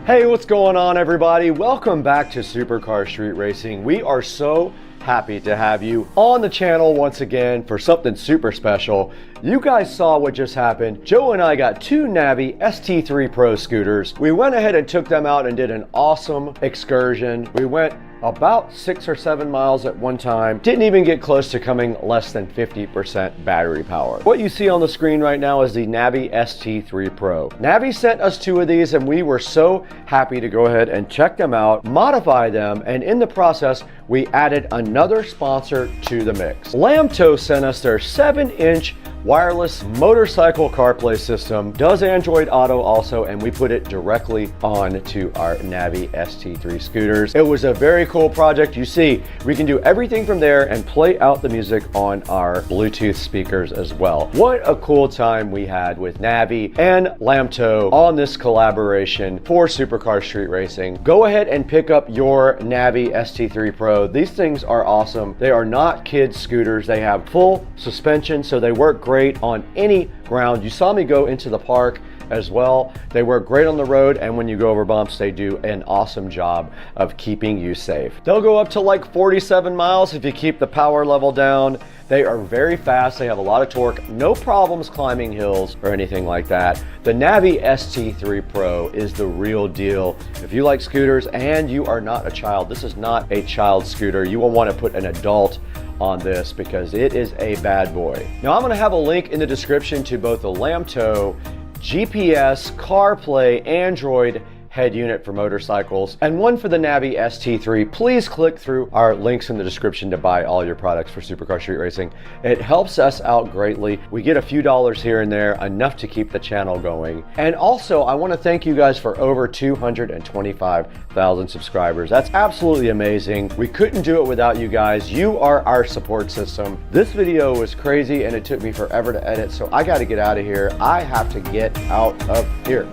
Hey, what's going on, everybody? Welcome back to Supercar Street Racing. We are so happy to have you on the channel once again for something super special. You guys saw what just happened. Joe and I got two Navi ST3 Pro scooters. We went ahead and took them out and did an awesome excursion. We went about 6 or 7 miles at one time. Didn't even get close to coming less than 50% battery power. What you see on the screen right now is the Navi ST3 Pro. Navi sent us two of these and we were so happy to go ahead and check them out, modify them, and in the process, we added another sponsor to the mix. Lamto sent us their 7-inch wireless motorcycle CarPlay system, does Android Auto also, and we put it directly onto our Navi ST3 scooters. It was a very cool project. You see, we can do everything from there and play out the music on our Bluetooth speakers as well. What a cool time we had with Navi and Lamto on this collaboration for Supercar Street Racing. Go ahead and pick up your Navi ST3 Pro. These things are awesome. They are not kids scooters. They have full suspension, so they work great on any ground. You saw me go into the park as well. They work great on the road, and when you go over bumps, they do an awesome job of keeping you safe. They'll go up to like 47 miles if you keep the power level down. They are very fast. They have a lot of torque. No problems climbing hills or anything like that. The Navi ST3 Pro is the real deal. If you like scooters and you are not a child, this is not a child scooter. You will want to put an adult on this because it is a bad boy. Now I'm going to have a link in the description to both the Lamto GPS, CarPlay, Android head unit for motorcycles, and one for the Navi ST3. Please click through our links in the description to buy all your products for Supercar Street Racing. It helps us out greatly. We get a few dollars here and there, enough to keep the channel going. And also, I want to thank you guys for over 225,000 subscribers. That's absolutely amazing. We couldn't do it without you guys. You are our support system. This video was crazy and it took me forever to edit, so I got to get out of here. I have to get out of here.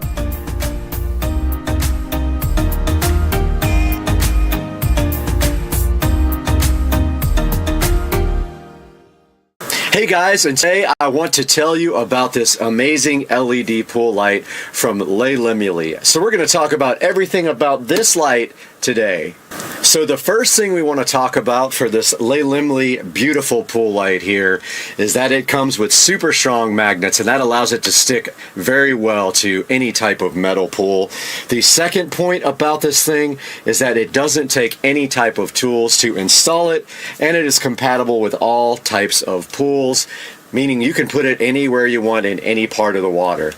Hey guys, and today I want to tell you about this amazing LED pool light from Lemley. So we're going to talk about everything about this light today. So the first thing we want to talk about for this Lemley beautiful pool light here is that it comes with super strong magnets, and that allows it to stick very well to any type of metal pool. The second point about this thing is that it doesn't take any type of tools to install it, and it is compatible with all types of pools, meaning you can put it anywhere you want in any part of the water.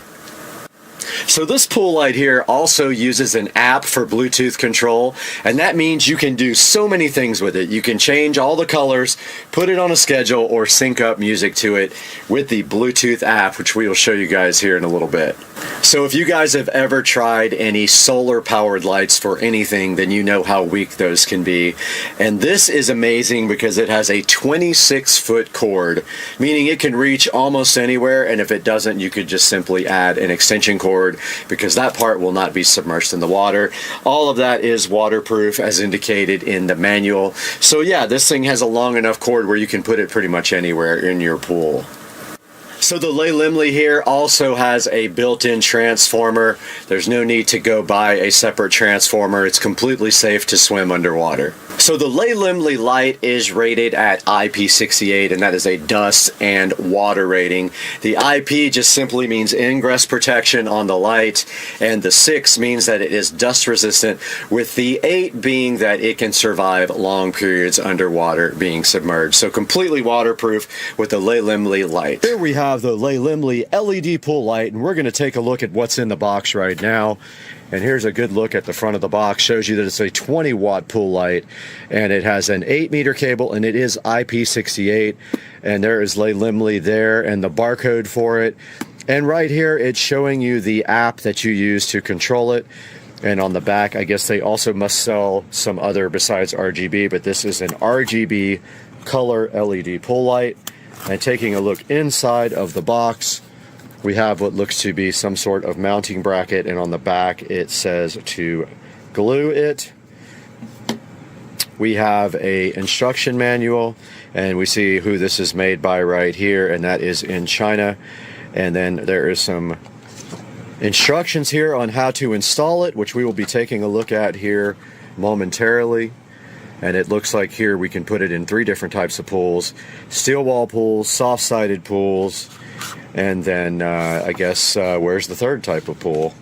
So this pool light here also uses an app for Bluetooth control, and that means you can do so many things with it. You can change all the colors, put it on a schedule, or sync up music to it with the Bluetooth app, which we will show you guys here in a little bit. So if you guys have ever tried any solar powered lights for anything, then you know how weak those can be. And this is amazing because it has a 26-foot cord, meaning it can reach almost anywhere, and if it doesn't, you could just simply add an extension cord because that part will not be submerged in the water. All of that is waterproof as indicated in the manual. So yeah, this thing has a long enough cord where you can put it pretty much anywhere in your pool. So the Lemley here also has a built-in transformer. There's no need to go buy a separate transformer. It's completely safe to swim underwater. So the Lemley light is rated at IP68, and that is a dust and water rating. The IP just simply means ingress protection on the light, and the 6 means that it is dust resistant, with the 8 being that it can survive long periods underwater being submerged. So completely waterproof with the Lemley light. Here we have the Lemley LED pool light, and we're going to take a look at what's in the box right now. And here's a good look at the front of the box. Shows you that it's a 20-watt pool light, and it has an 8-meter cable, and it is IP68. And there is Lemley there, and the barcode for it. And right here, it's showing you the app that you use to control it. And on the back, I guess they also must sell some other besides RGB, but this is an RGB color LED pool light. And taking a look inside of the box, we have what looks to be some sort of mounting bracket, and on the back it says to glue it. We have a instruction manual, and we see who this is made by right here, and that is in China. And then there is some instructions here on how to install it, which we will be taking a look at here momentarily. And it looks like here we can put it in 3 different types of pools: steel wall pools, soft-sided pools, and then I guess where's the third type of pool?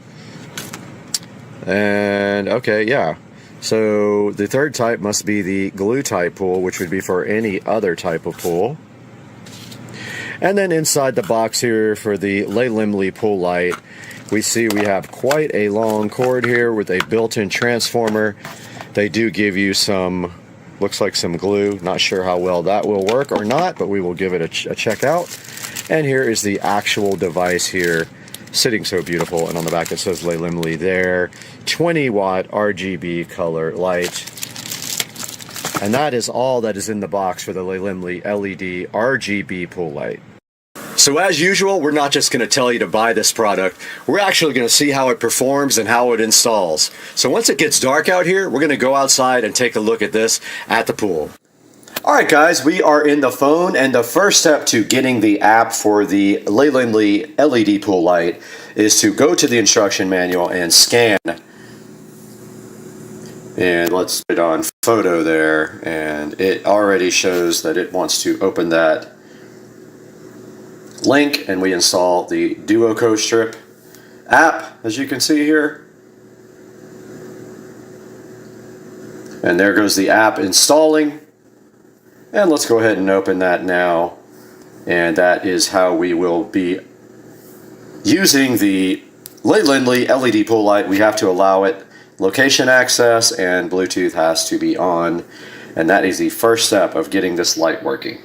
And okay, yeah. So the third type must be the glue type pool, which would be for any other type of pool. And then inside the box here for the Lemley pool light, we see we have quite a long cord here with a built-in transformer. They do give you some, looks like some glue. Not sure how well that will work or not, but we will give it a check out. And here is the actual device here, sitting so beautiful. And on the back it says Lemley there. 20-watt RGB color light. And that is all that is in the box for the Lemley LED RGB pool light. So as usual, we're not just going to tell you to buy this product. We're actually going to see how it performs and how it installs. So once it gets dark out here, we're going to go outside and take a look at this at the pool. Alright guys, we are in the phone, and the first step to getting the app for the Lemley LED pool light is to go to the instruction manual and scan. And let's put it on photo there, and it already shows that it wants to open that link, and we install the Duo Co-Strip app, as you can see here. And there goes the app installing. And let's go ahead and open that now. And that is how we will be using the Lemley LED pool light. We have to allow it location access, and Bluetooth has to be on. And that is the first step of getting this light working.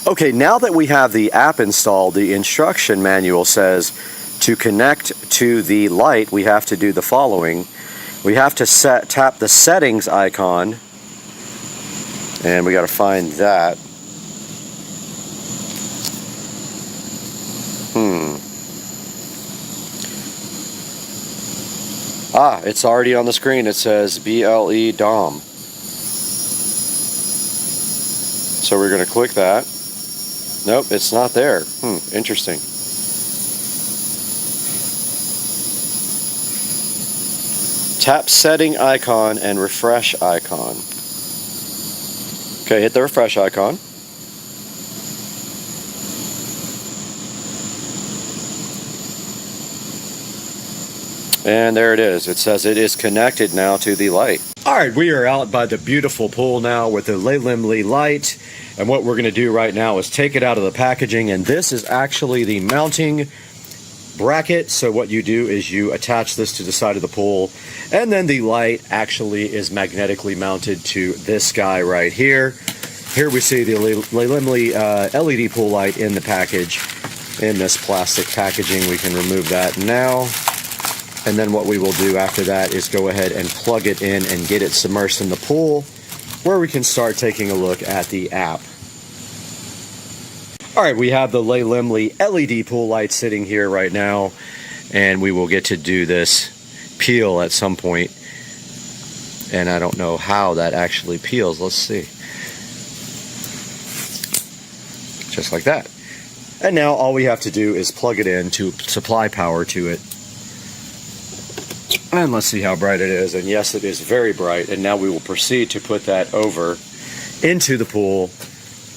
Okay, now that we have the app installed, the instruction manual says to connect to the light, we have to do the following. We have to tap the settings icon, and we got to find that. Ah, it's already on the screen. It says BLE DOM. So we're going to click that. Nope, it's not there. Interesting. Tap setting icon and refresh icon. Okay, hit the refresh icon. And there it is. It says it is connected now to the light. Alright, we are out by the beautiful pool now with the Lemley light. And what we're going to do right now is take it out of the packaging. And this is actually the mounting bracket. So what you do is you attach this to the side of the pool. And then the light actually is magnetically mounted to this guy right here. Here we see the Lemley LED pool light in the package. In this plastic packaging, we can remove that now. And then what we will do after that is go ahead and plug it in and get it submersed in the pool, where we can start taking a look at the app. Alright, we have the Lemley LED pool light sitting here right now, and we will get to do this peel at some point. And I don't know how that actually peels. Let's see. Just like that. And now all we have to do is plug it in to supply power to it. And let's see how bright it is. And yes, it is very bright. And now we will proceed to put that over into the pool.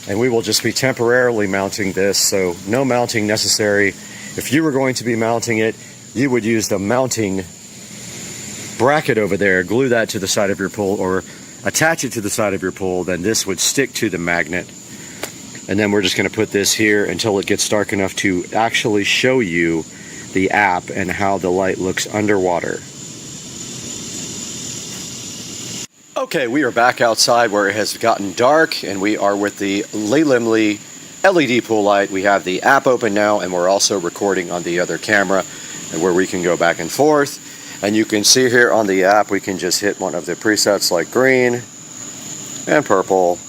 And we will just be temporarily mounting this. So no mounting necessary. If you were going to be mounting it, you would use the mounting bracket over there, glue that to the side of your pool, or attach it to the side of your pool. Then this would stick to the magnet. And then we're just going to put this here until it gets dark enough to actually show you the app and how the light looks underwater. Okay, we are back outside where it has gotten dark, and we are with the Lemley LED pool light. We have the app open now, and we're also recording on the other camera, and where we can go back and forth. And you can see here on the app, we can just hit one of the presets like green and purple.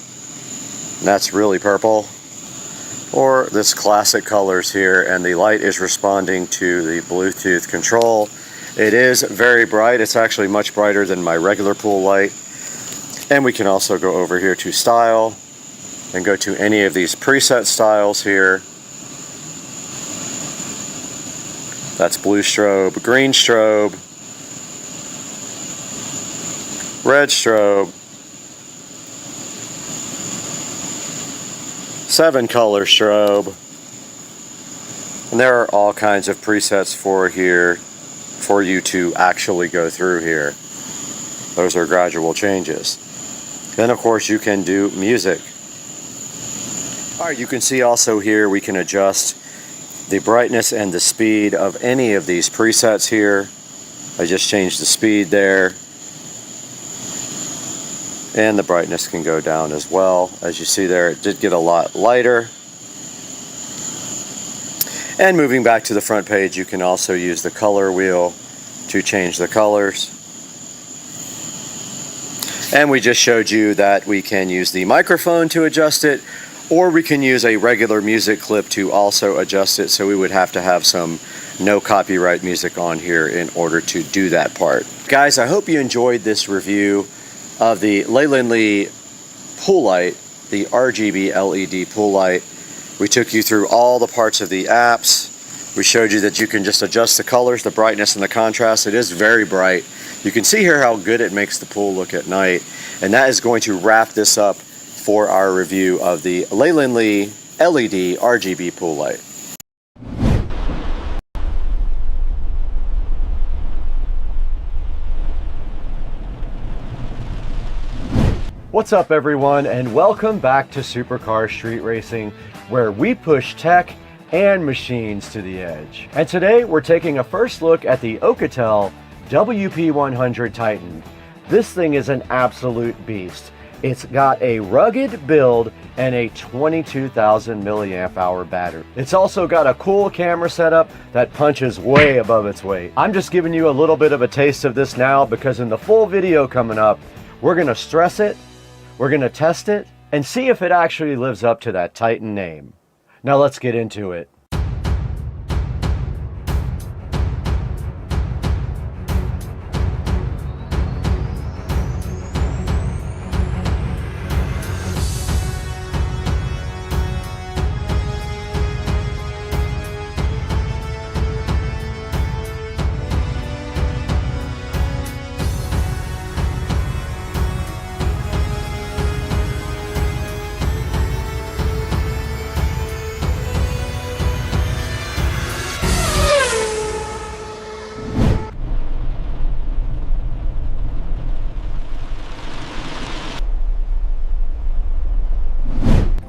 And that's really purple. Or this classic colors here, and the light is responding to the Bluetooth control. It is very bright. It's actually much brighter than my regular pool light. And we can also go over here to style and go to any of these preset styles here. That's blue strobe, green strobe, red strobe, 7 color strobe, and there are all kinds of presets for here for you to actually go through here. Those are gradual changes. Then of course you can do music. Alright, you can see also here we can adjust the brightness and the speed of any of these presets here. I just changed the speed there. And the brightness can go down as well. As you see there, it did get a lot lighter. And moving back to the front page, you can also use the color wheel to change the colors. And we just showed you that we can use the microphone to adjust it, or we can use a regular music clip to also adjust it, so we would have to have some no copyright music on here in order to do that part. Guys, I hope you enjoyed this review of the Leyland Lee pool light, the RGB LED pool light. We took you through all the parts of the apps. We showed you that you can just adjust the colors, the brightness, and the contrast. It is very bright. You can see here how good it makes the pool look at night. And that is going to wrap this up for our review of the Leyland Lee LED RGB pool light. What's up everyone, and welcome back to Supercar Street Racing, where we push tech and machines to the edge. And today we're taking a first look at the Alcatel WP100 Titan. This thing is an absolute beast. It's got a rugged build and a 22,000 milliamp hour battery. It's also got a cool camera setup that punches way above its weight. I'm just giving you a little bit of a taste of this now, because in the full video coming up, we're gonna stress it, we're gonna test it, and see if it actually lives up to that Titan name. Now let's get into it.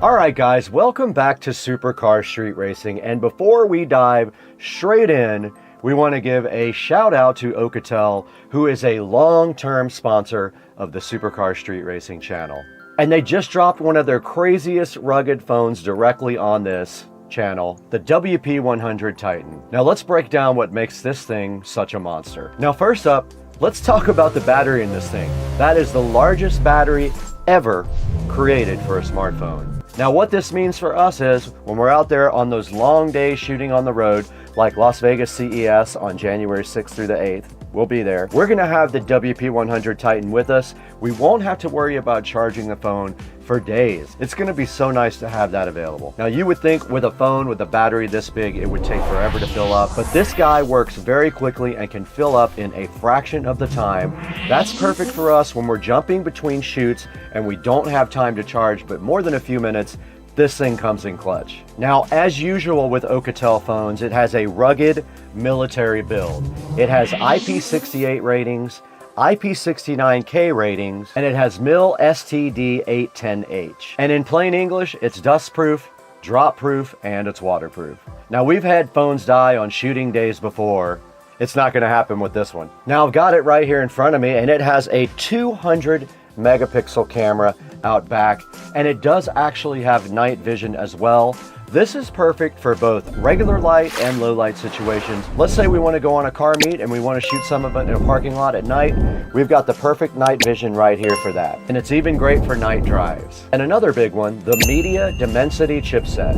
Alright guys, welcome back to Supercar Street Racing, and before we dive straight in, we want to give a shout out to Alcatel, who is a long-term sponsor of the Supercar Street Racing channel. And they just dropped one of their craziest rugged phones directly on this channel, the WP100 Titan. Now let's break down what makes this thing such a monster. Now first up, let's talk about the battery in this thing. That is the largest battery ever created for a smartphone. Now what this means for us is, when we're out there on those long days shooting on the road, like Las Vegas CES on January 6th through the 8th, we'll be there. We're gonna have the WP100 Titan with us. We won't have to worry about charging the phone for days. It's gonna be so nice to have that available. Now you would think with a phone with a battery this big, it would take forever to fill up, but this guy works very quickly and can fill up in a fraction of the time. That's perfect for us when we're jumping between shoots and we don't have time to charge but more than a few minutes. This thing comes in clutch. Now, as usual with Alcatel phones, it has a rugged military build. It has IP68 ratings, IP69K ratings, and it has MIL STD810H. And in plain English, it's dust-proof, drop-proof, and it's waterproof. Now, we've had phones die on shooting days before. It's not gonna happen with this one. Now, I've got it right here in front of me, and it has a 200 megapixel camera out back, and it does actually have night vision as well. This is perfect for both regular light and low light situations. Let's say we want to go on a car meet and we want to shoot some of it in a parking lot at night. We've got the perfect night vision right here for that. And it's even great for night drives. And another big one, the Media Dimensity chipset.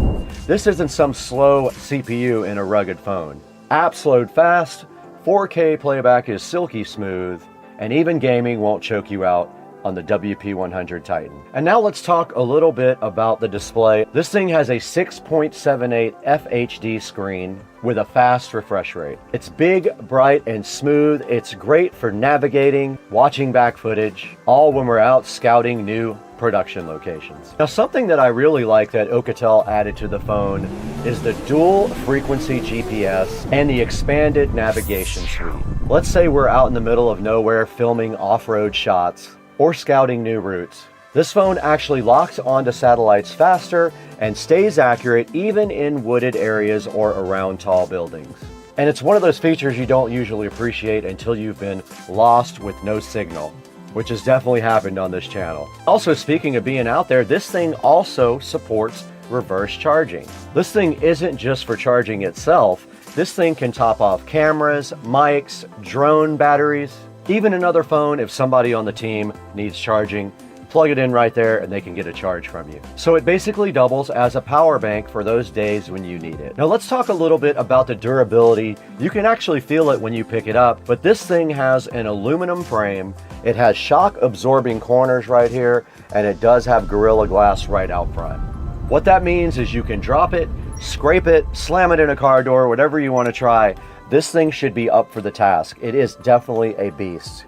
This isn't some slow CPU in a rugged phone. Apps load fast, 4K playback is silky smooth, and even gaming won't choke you out on the WP100 Titan. And now let's talk a little bit about the display. This thing has a 6.78 FHD screen with a fast refresh rate. It's big, bright, and smooth. It's great for navigating, watching back footage, all when we're out scouting new production locations. Now, something that I really like that Alcatel added to the phone is the dual frequency GPS and the expanded navigation suite. Let's say we're out in the middle of nowhere filming off-road shots or scouting new routes. This phone actually locks onto satellites faster and stays accurate even in wooded areas or around tall buildings. And it's one of those features you don't usually appreciate until you've been lost with no signal, which has definitely happened on this channel. Also, speaking of being out there, this thing also supports reverse charging. This thing isn't just for charging itself. This thing can top off cameras, mics, drone batteries, even another phone if somebody on the team needs charging. Plug it in right there and they can get a charge from you. So it basically doubles as a power bank for those days when you need it. Now let's talk a little bit about the durability. You can actually feel it when you pick it up, but this thing has an aluminum frame. It has shock absorbing corners right here, and it does have Gorilla Glass right out front. What that means is you can drop it, scrape it, slam it in a car door, whatever you want to try. This thing should be up for the task. It is definitely a beast.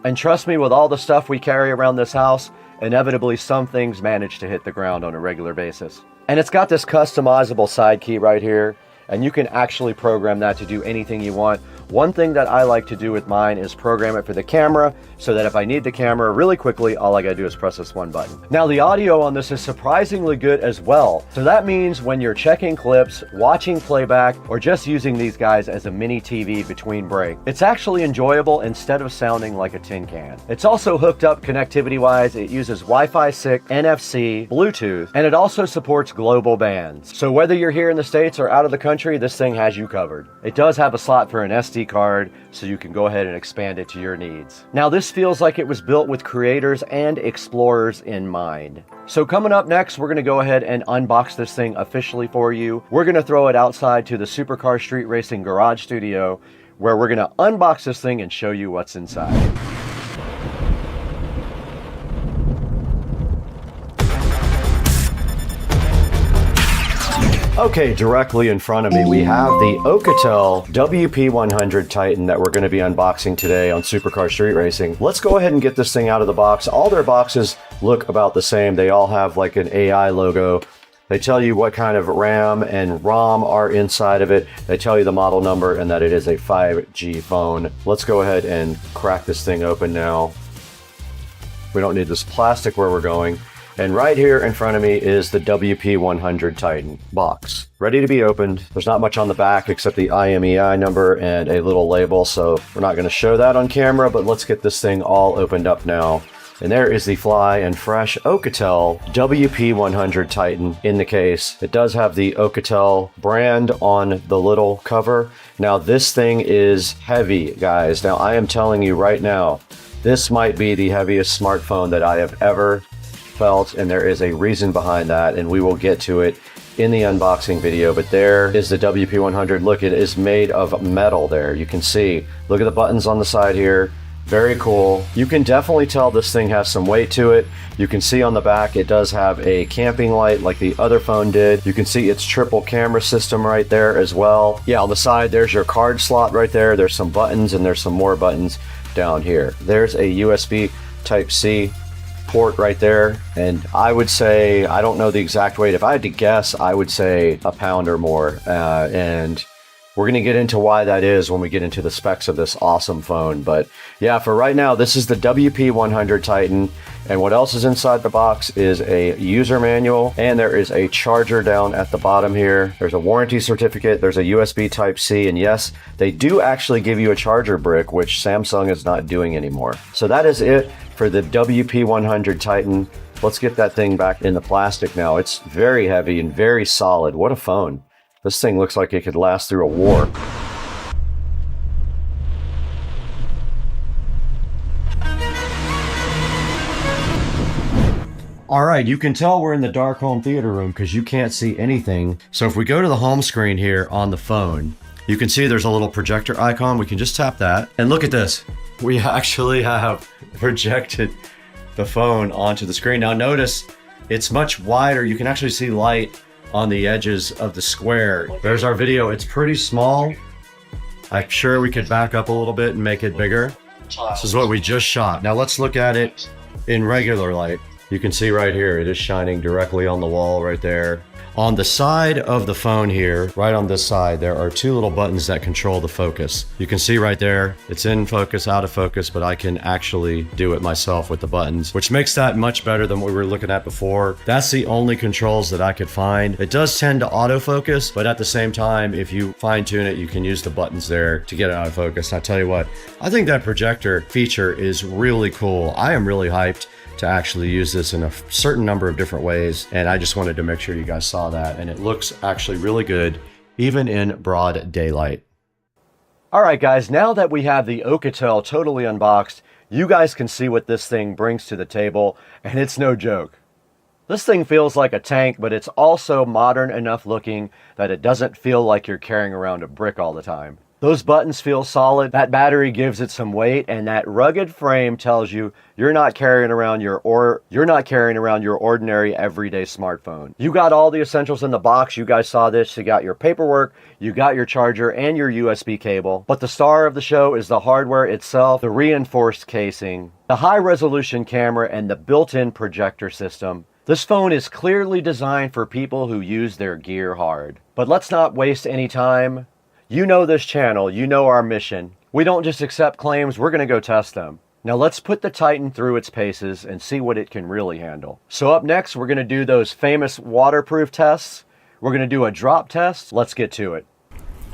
And trust me, with all the stuff we carry around this house, inevitably some things manage to hit the ground on a regular basis. And it's got this customizable side key right here, and you can actually program that to do anything you want. One thing that I like to do with mine is program it for the camera, so that if I need the camera really quickly, all I gotta do is press this one button. Now the audio on this is surprisingly good as well. So that means when you're checking clips, watching playback, or just using these guys as a mini TV between breaks, it's actually enjoyable instead of sounding like a tin can. It's also hooked up connectivity wise. It uses Wi-Fi 6, NFC, Bluetooth, and it also supports global bands. So whether you're here in the States or out of the country, this thing has you covered. It does have a slot for an SD card, so you can go ahead and expand it to your needs. Now this feels like it was built with creators and explorers in mind. So coming up next, we're going to go ahead and unbox this thing officially for you. We're going to throw it outside to the Supercar Street Racing Garage Studio, where we're going to unbox this thing and show you what's inside. Okay, directly in front of me, we have the Alcatel WP100 Titan that we're going to be unboxing today on Supercar Street Racing. Let's go ahead and get this thing out of the box. All their boxes look about the same. They all have like an AI logo. They tell you what kind of RAM and ROM are inside of it. They tell you the model number and that it is a 5G phone. Let's go ahead and crack this thing open now. We don't need this plastic where we're going. And right here in front of me is the WP100 Titan box, ready to be opened. There's not much on the back except the IMEI number and a little label, so we're not going to show that on camera, but let's get this thing all opened up now. And there is the fly and fresh Alcatel WP100 Titan in the case. It does have the Alcatel brand on the little cover. Now this thing is heavy, guys. Now I am telling you right now, this might be the heaviest smartphone that I have ever felt, and there is a reason behind that, and we will get to it in the unboxing video. But there is the WP100. Look, it is made of metal there. You can see, look at the buttons on the side here. Very cool. You can definitely tell this thing has some weight to it. You can see on the back it does have a camping light like the other phone did. You can see its triple camera system right there as well. Yeah, on the side there's your card slot right there. There's some buttons and there's some more buttons down here. There's a USB Type-C port right there, and I would say, I don't know the exact weight. If I had to guess, I would say a pound or more, and we're going to get into why that is when we get into the specs of this awesome phone. But yeah, for right now, this is the WP100 Titan, and what else is inside the box is a user manual, and there is a charger down at the bottom here. There's a warranty certificate, there's a USB Type-C, and yes, they do actually give you a charger brick, which Samsung is not doing anymore. So that is it for the WP100 Titan. Let's get that thing back in the plastic now. It's very heavy and very solid. What a phone. This thing looks like it could last through a war. All right, you can tell we're in the dark home theater room because you can't see anything. So if we go to the home screen here on the phone, you can see there's a little projector icon. We can just tap that and look at this. We actually have projected the phone onto the screen. Now notice it's much wider. You can actually see light on the edges of the square. There's our video. It's pretty small. I'm sure we could back up a little bit and make it bigger. This is what we just shot. Now let's look at it in regular light. You can see right here, it is shining directly on the wall right there. On the side of the phone here, right on this side, there are two little buttons that control the focus. You can see right there, it's in focus, out of focus, but I can actually do it myself with the buttons, which makes that much better than what we were looking at before. That's the only controls that I could find. It does tend to autofocus, but at the same time, if you fine tune it, you can use the buttons there to get it out of focus. I tell you what, I think that projector feature is really cool. I am really hyped to actually use this in a certain number of different ways, and I just wanted to make sure you guys saw that, and it looks actually really good even in broad daylight. All right guys, now that we have the Alcatel totally unboxed, you guys can see what this thing brings to the table, and it's no joke. This thing feels like a tank, but it's also modern enough looking that it doesn't feel like you're carrying around a brick all the time. Those buttons feel solid, that battery gives it some weight, and that rugged frame tells you you're not carrying around your ordinary everyday smartphone. You got all the essentials in the box. You guys saw this. You got your paperwork, you got your charger and your USB cable. But the star of the show is the hardware itself, the reinforced casing, the high resolution camera, and the built-in projector system. This phone is clearly designed for people who use their gear hard. But let's not waste any time. You know this channel, you know our mission. We don't just accept claims, we're gonna go test them. Now let's put the Titan through its paces and see what it can really handle. So up next, we're gonna do those famous waterproof tests. We're gonna do a drop test. Let's get to it.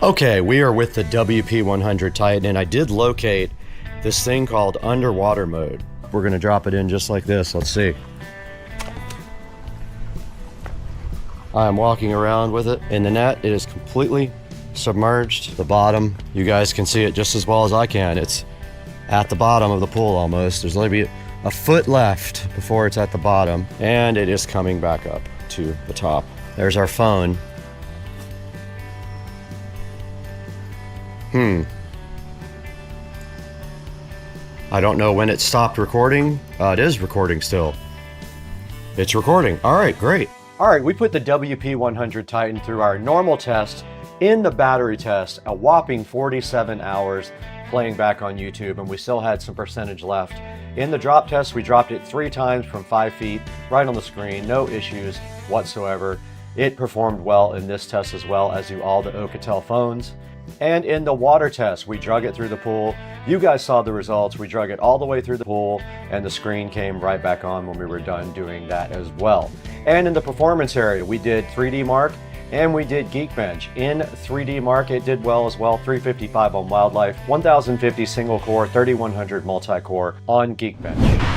Okay, we are with the WP100 Titan, and I did locate this thing called underwater mode. We're gonna drop it in just like this, let's see. I'm walking around with it in the net. It is completely submerged. The bottom, you guys can see it just as well as I can. It's at the bottom of the pool almost. There's maybe a foot left before it's at the bottom, and it is coming back up to the top. There's our phone. I don't know when it stopped recording. It is recording still. It's recording. All right, great. All right, we put the WP100 Titan through our normal test. In the battery test, a whopping 47 hours playing back on YouTube, and we still had some percentage left. In the drop test, we dropped it 3 times from 5 feet, right on the screen, no issues whatsoever. It performed well in this test as well as do all the Alcatel phones. And in the water test, we drug it through the pool. You guys saw the results. We drug it all the way through the pool, and the screen came right back on when we were done doing that as well. And in the performance area, we did 3D Mark, and we did Geekbench. In 3D Mark, it did well as well. 355 on Wildlife, 1050 single core, 3100 multi-core on Geekbench.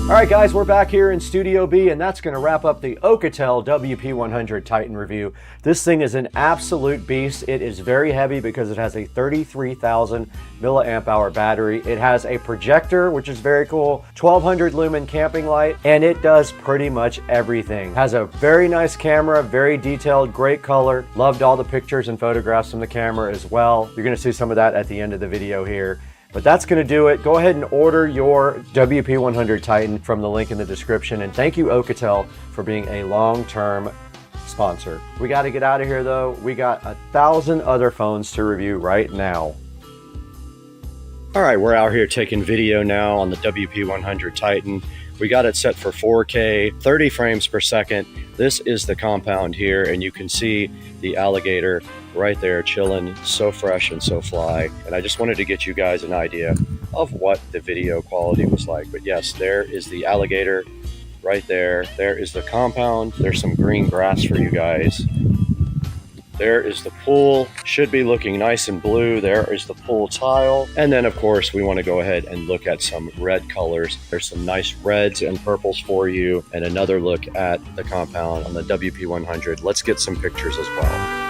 All right, guys, we're back here in Studio B, and that's going to wrap up the Alcatel WP100 Titan review. This thing is an absolute beast. It is very heavy because it has a 33,000 milliamp hour battery. It has a projector, which is very cool, 1200 lumen camping light, and it does pretty much everything. Has a very nice camera, very detailed, great color. Loved all the pictures and photographs from the camera as well. You're going to see some of that at the end of the video here. But that's going to do it. Go ahead and order your WP100 Titan from the link in the description. And thank you, Alcatel, for being a long-term sponsor. We got to get out of here, though. We got 1,000 other phones to review right now. All right, we're out here taking video now on the WP100 Titan. We got it set for 4K, 30 frames per second. This is the compound here, and you can see the alligator right there chilling, so fresh and so fly. And I just wanted to get you guys an idea of what the video quality was like. But yes, there is the alligator right there. There is the compound. There's some green grass for you guys. There is the pool, should be looking nice and blue. There is the pool tile. And then of course, we want to go ahead and look at some red colors. There's some nice reds and purples for you, and another look at the compound on the WP100. Let's get some pictures as well.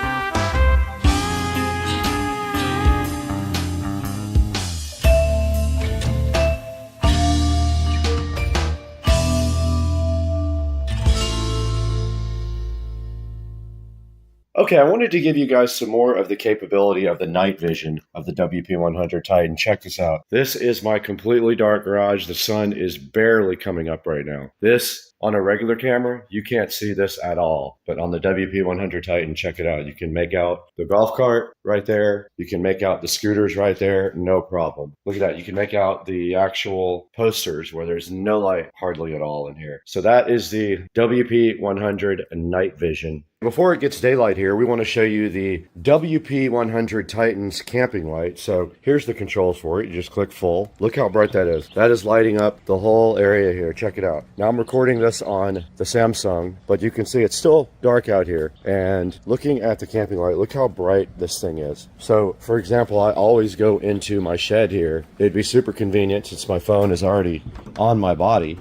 Okay, I wanted to give you guys some more of the capability of the night vision of the WP100 Titan. Check this out. This is my completely dark garage. The sun is barely coming up right now. This, on a regular camera, you can't see this at all. But on the WP100 Titan, check it out. You can make out the golf cart right there. You can make out the scooters right there. No problem. Look at that. You can make out the actual posters where there's no light hardly at all in here. So that is the WP100 night vision. Before it gets daylight here, we want to show you the WP100 Titan's camping light. So here's the controls for it. You just click full. Look how bright that is. That is lighting up the whole area here. Check it out. Now I'm recording this on the Samsung, but you can see it's still dark out here. And looking at the camping light, look how bright this thing is. So for example, I always go into my shed here. It'd be super convenient since my phone is already on my body.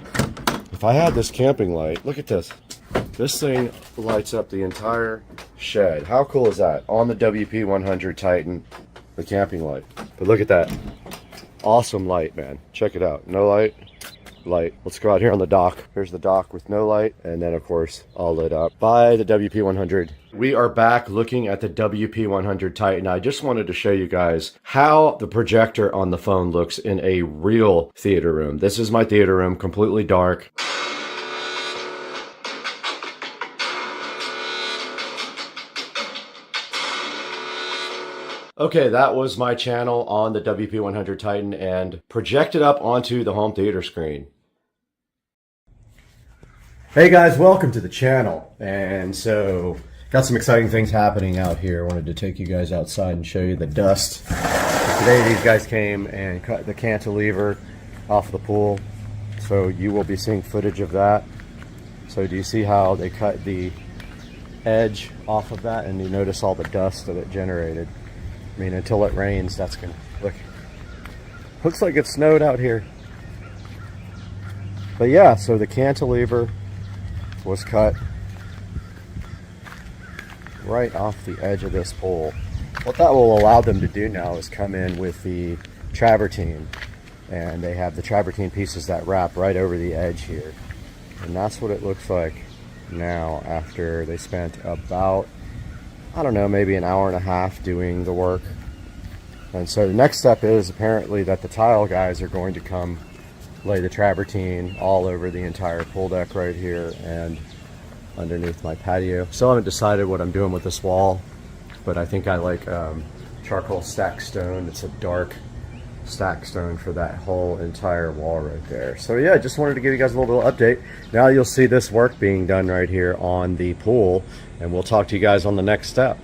If I had this camping light, look at this. This thing lights up the entire shed. How cool is that? On the WP100 Titan, the camping light. But look at that. Awesome light, man. Check it out. No light, light. Let's go out here on the dock. Here's the dock with no light. And then, of course, all lit up by the WP100. We are back looking at the WP100 Titan. I just wanted to show you guys how the projector on the phone looks in a real theater room. This is my theater room, completely dark. Okay, that was my channel on the WP100 Titan and projected up onto the home theater screen. Hey guys, welcome to the channel. And so, got some exciting things happening out here. I wanted to take you guys outside and show you the dust. Today these guys came and cut the cantilever off the pool. So you will be seeing footage of that. So do you see how they cut the edge off of that? And you notice all the dust that it generated. I mean, until it rains, that's gonna look. Looks like it snowed out here. But yeah, so the cantilever was cut right off the edge of this pole. What that will allow them to do now is come in with the travertine, and they have the travertine pieces that wrap right over the edge here. And that's what it looks like now after they spent about, I don't know, maybe an hour and a half doing the work. And so the next step is apparently that the tile guys are going to come lay the travertine all over the entire pool deck right here and underneath my patio. Still haven't decided what I'm doing with this wall, but I think I like charcoal stack stone. It's a dark stack stone for that whole entire wall right there. So yeah, just wanted to give you guys a little bit of update. Now you'll see this work being done right here on the pool, and we'll talk to you guys on the next step.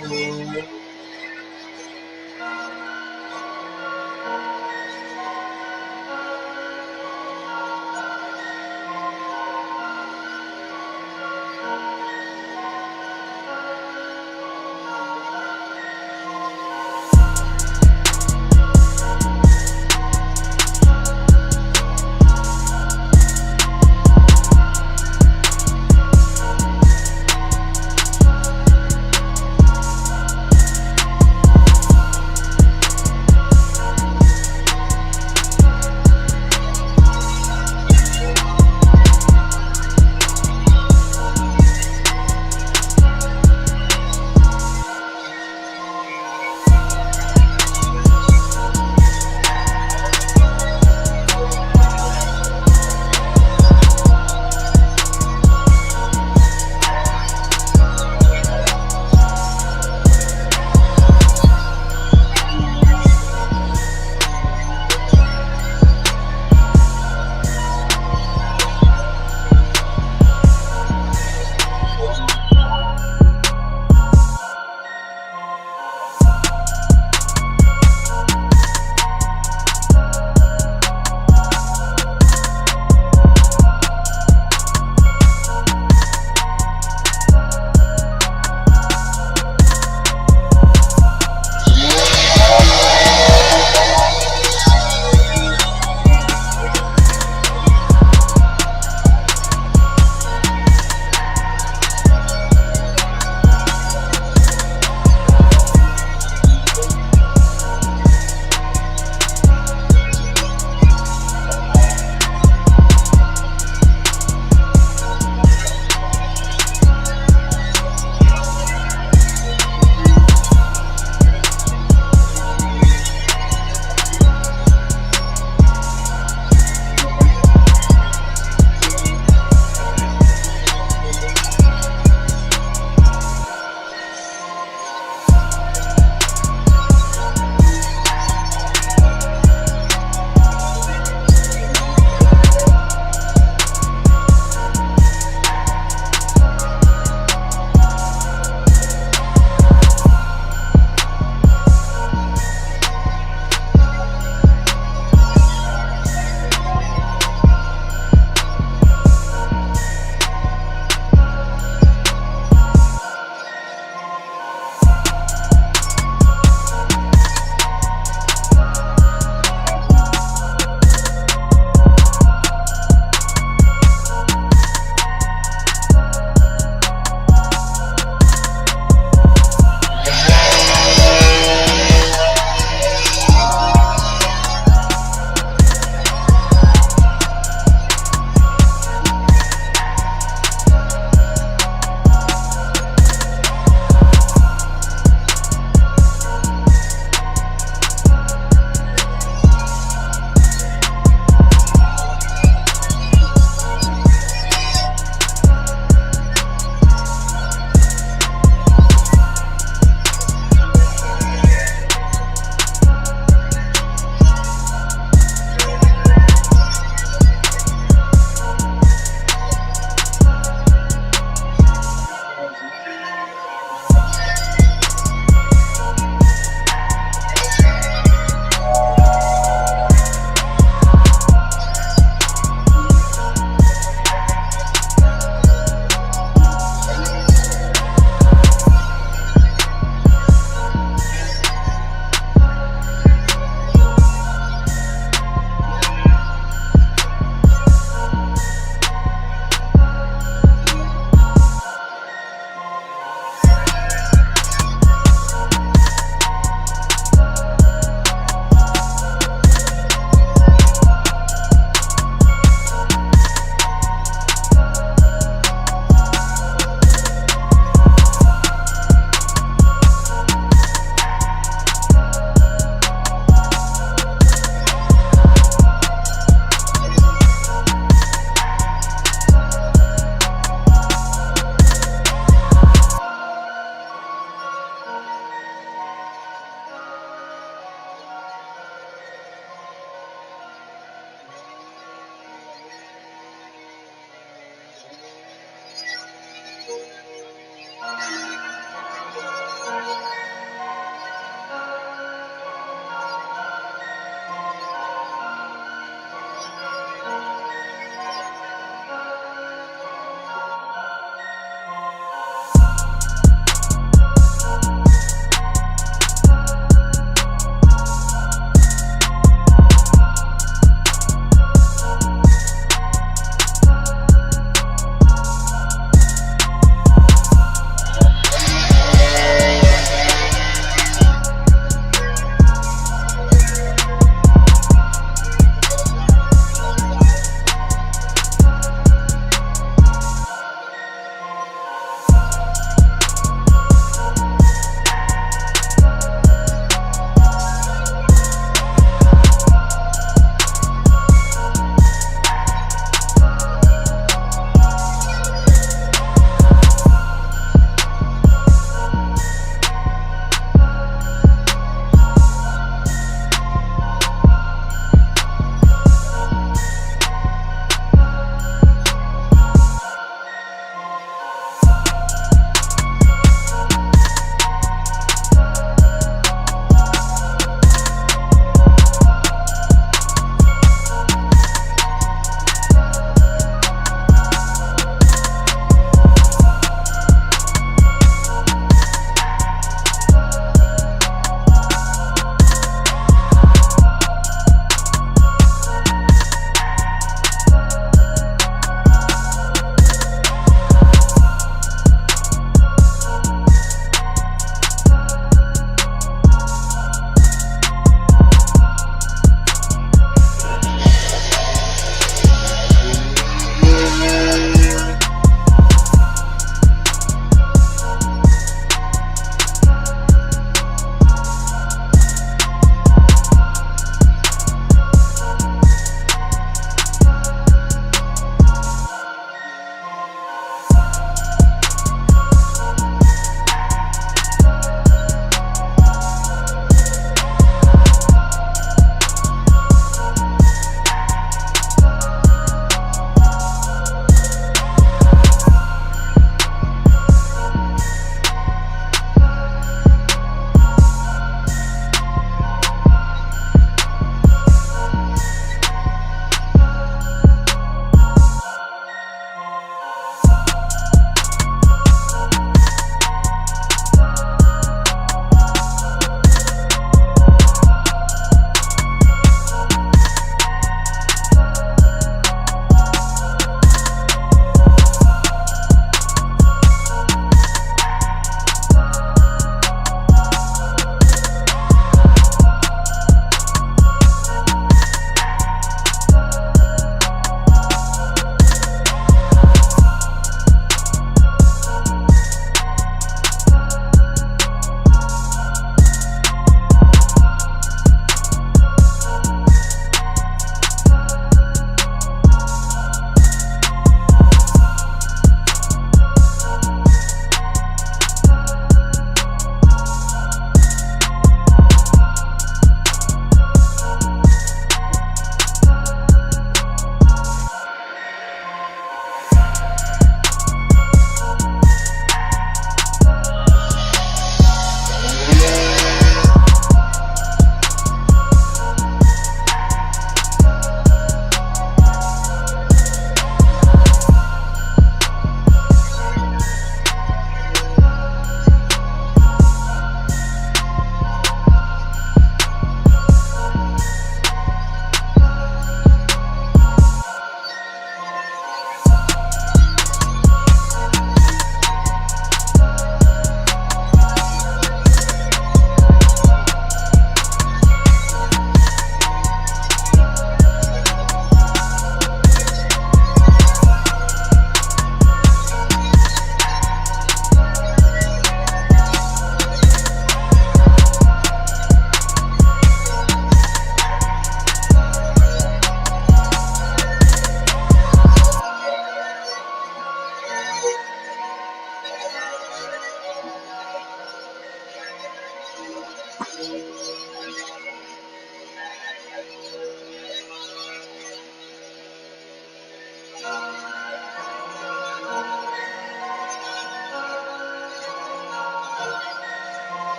Thank you.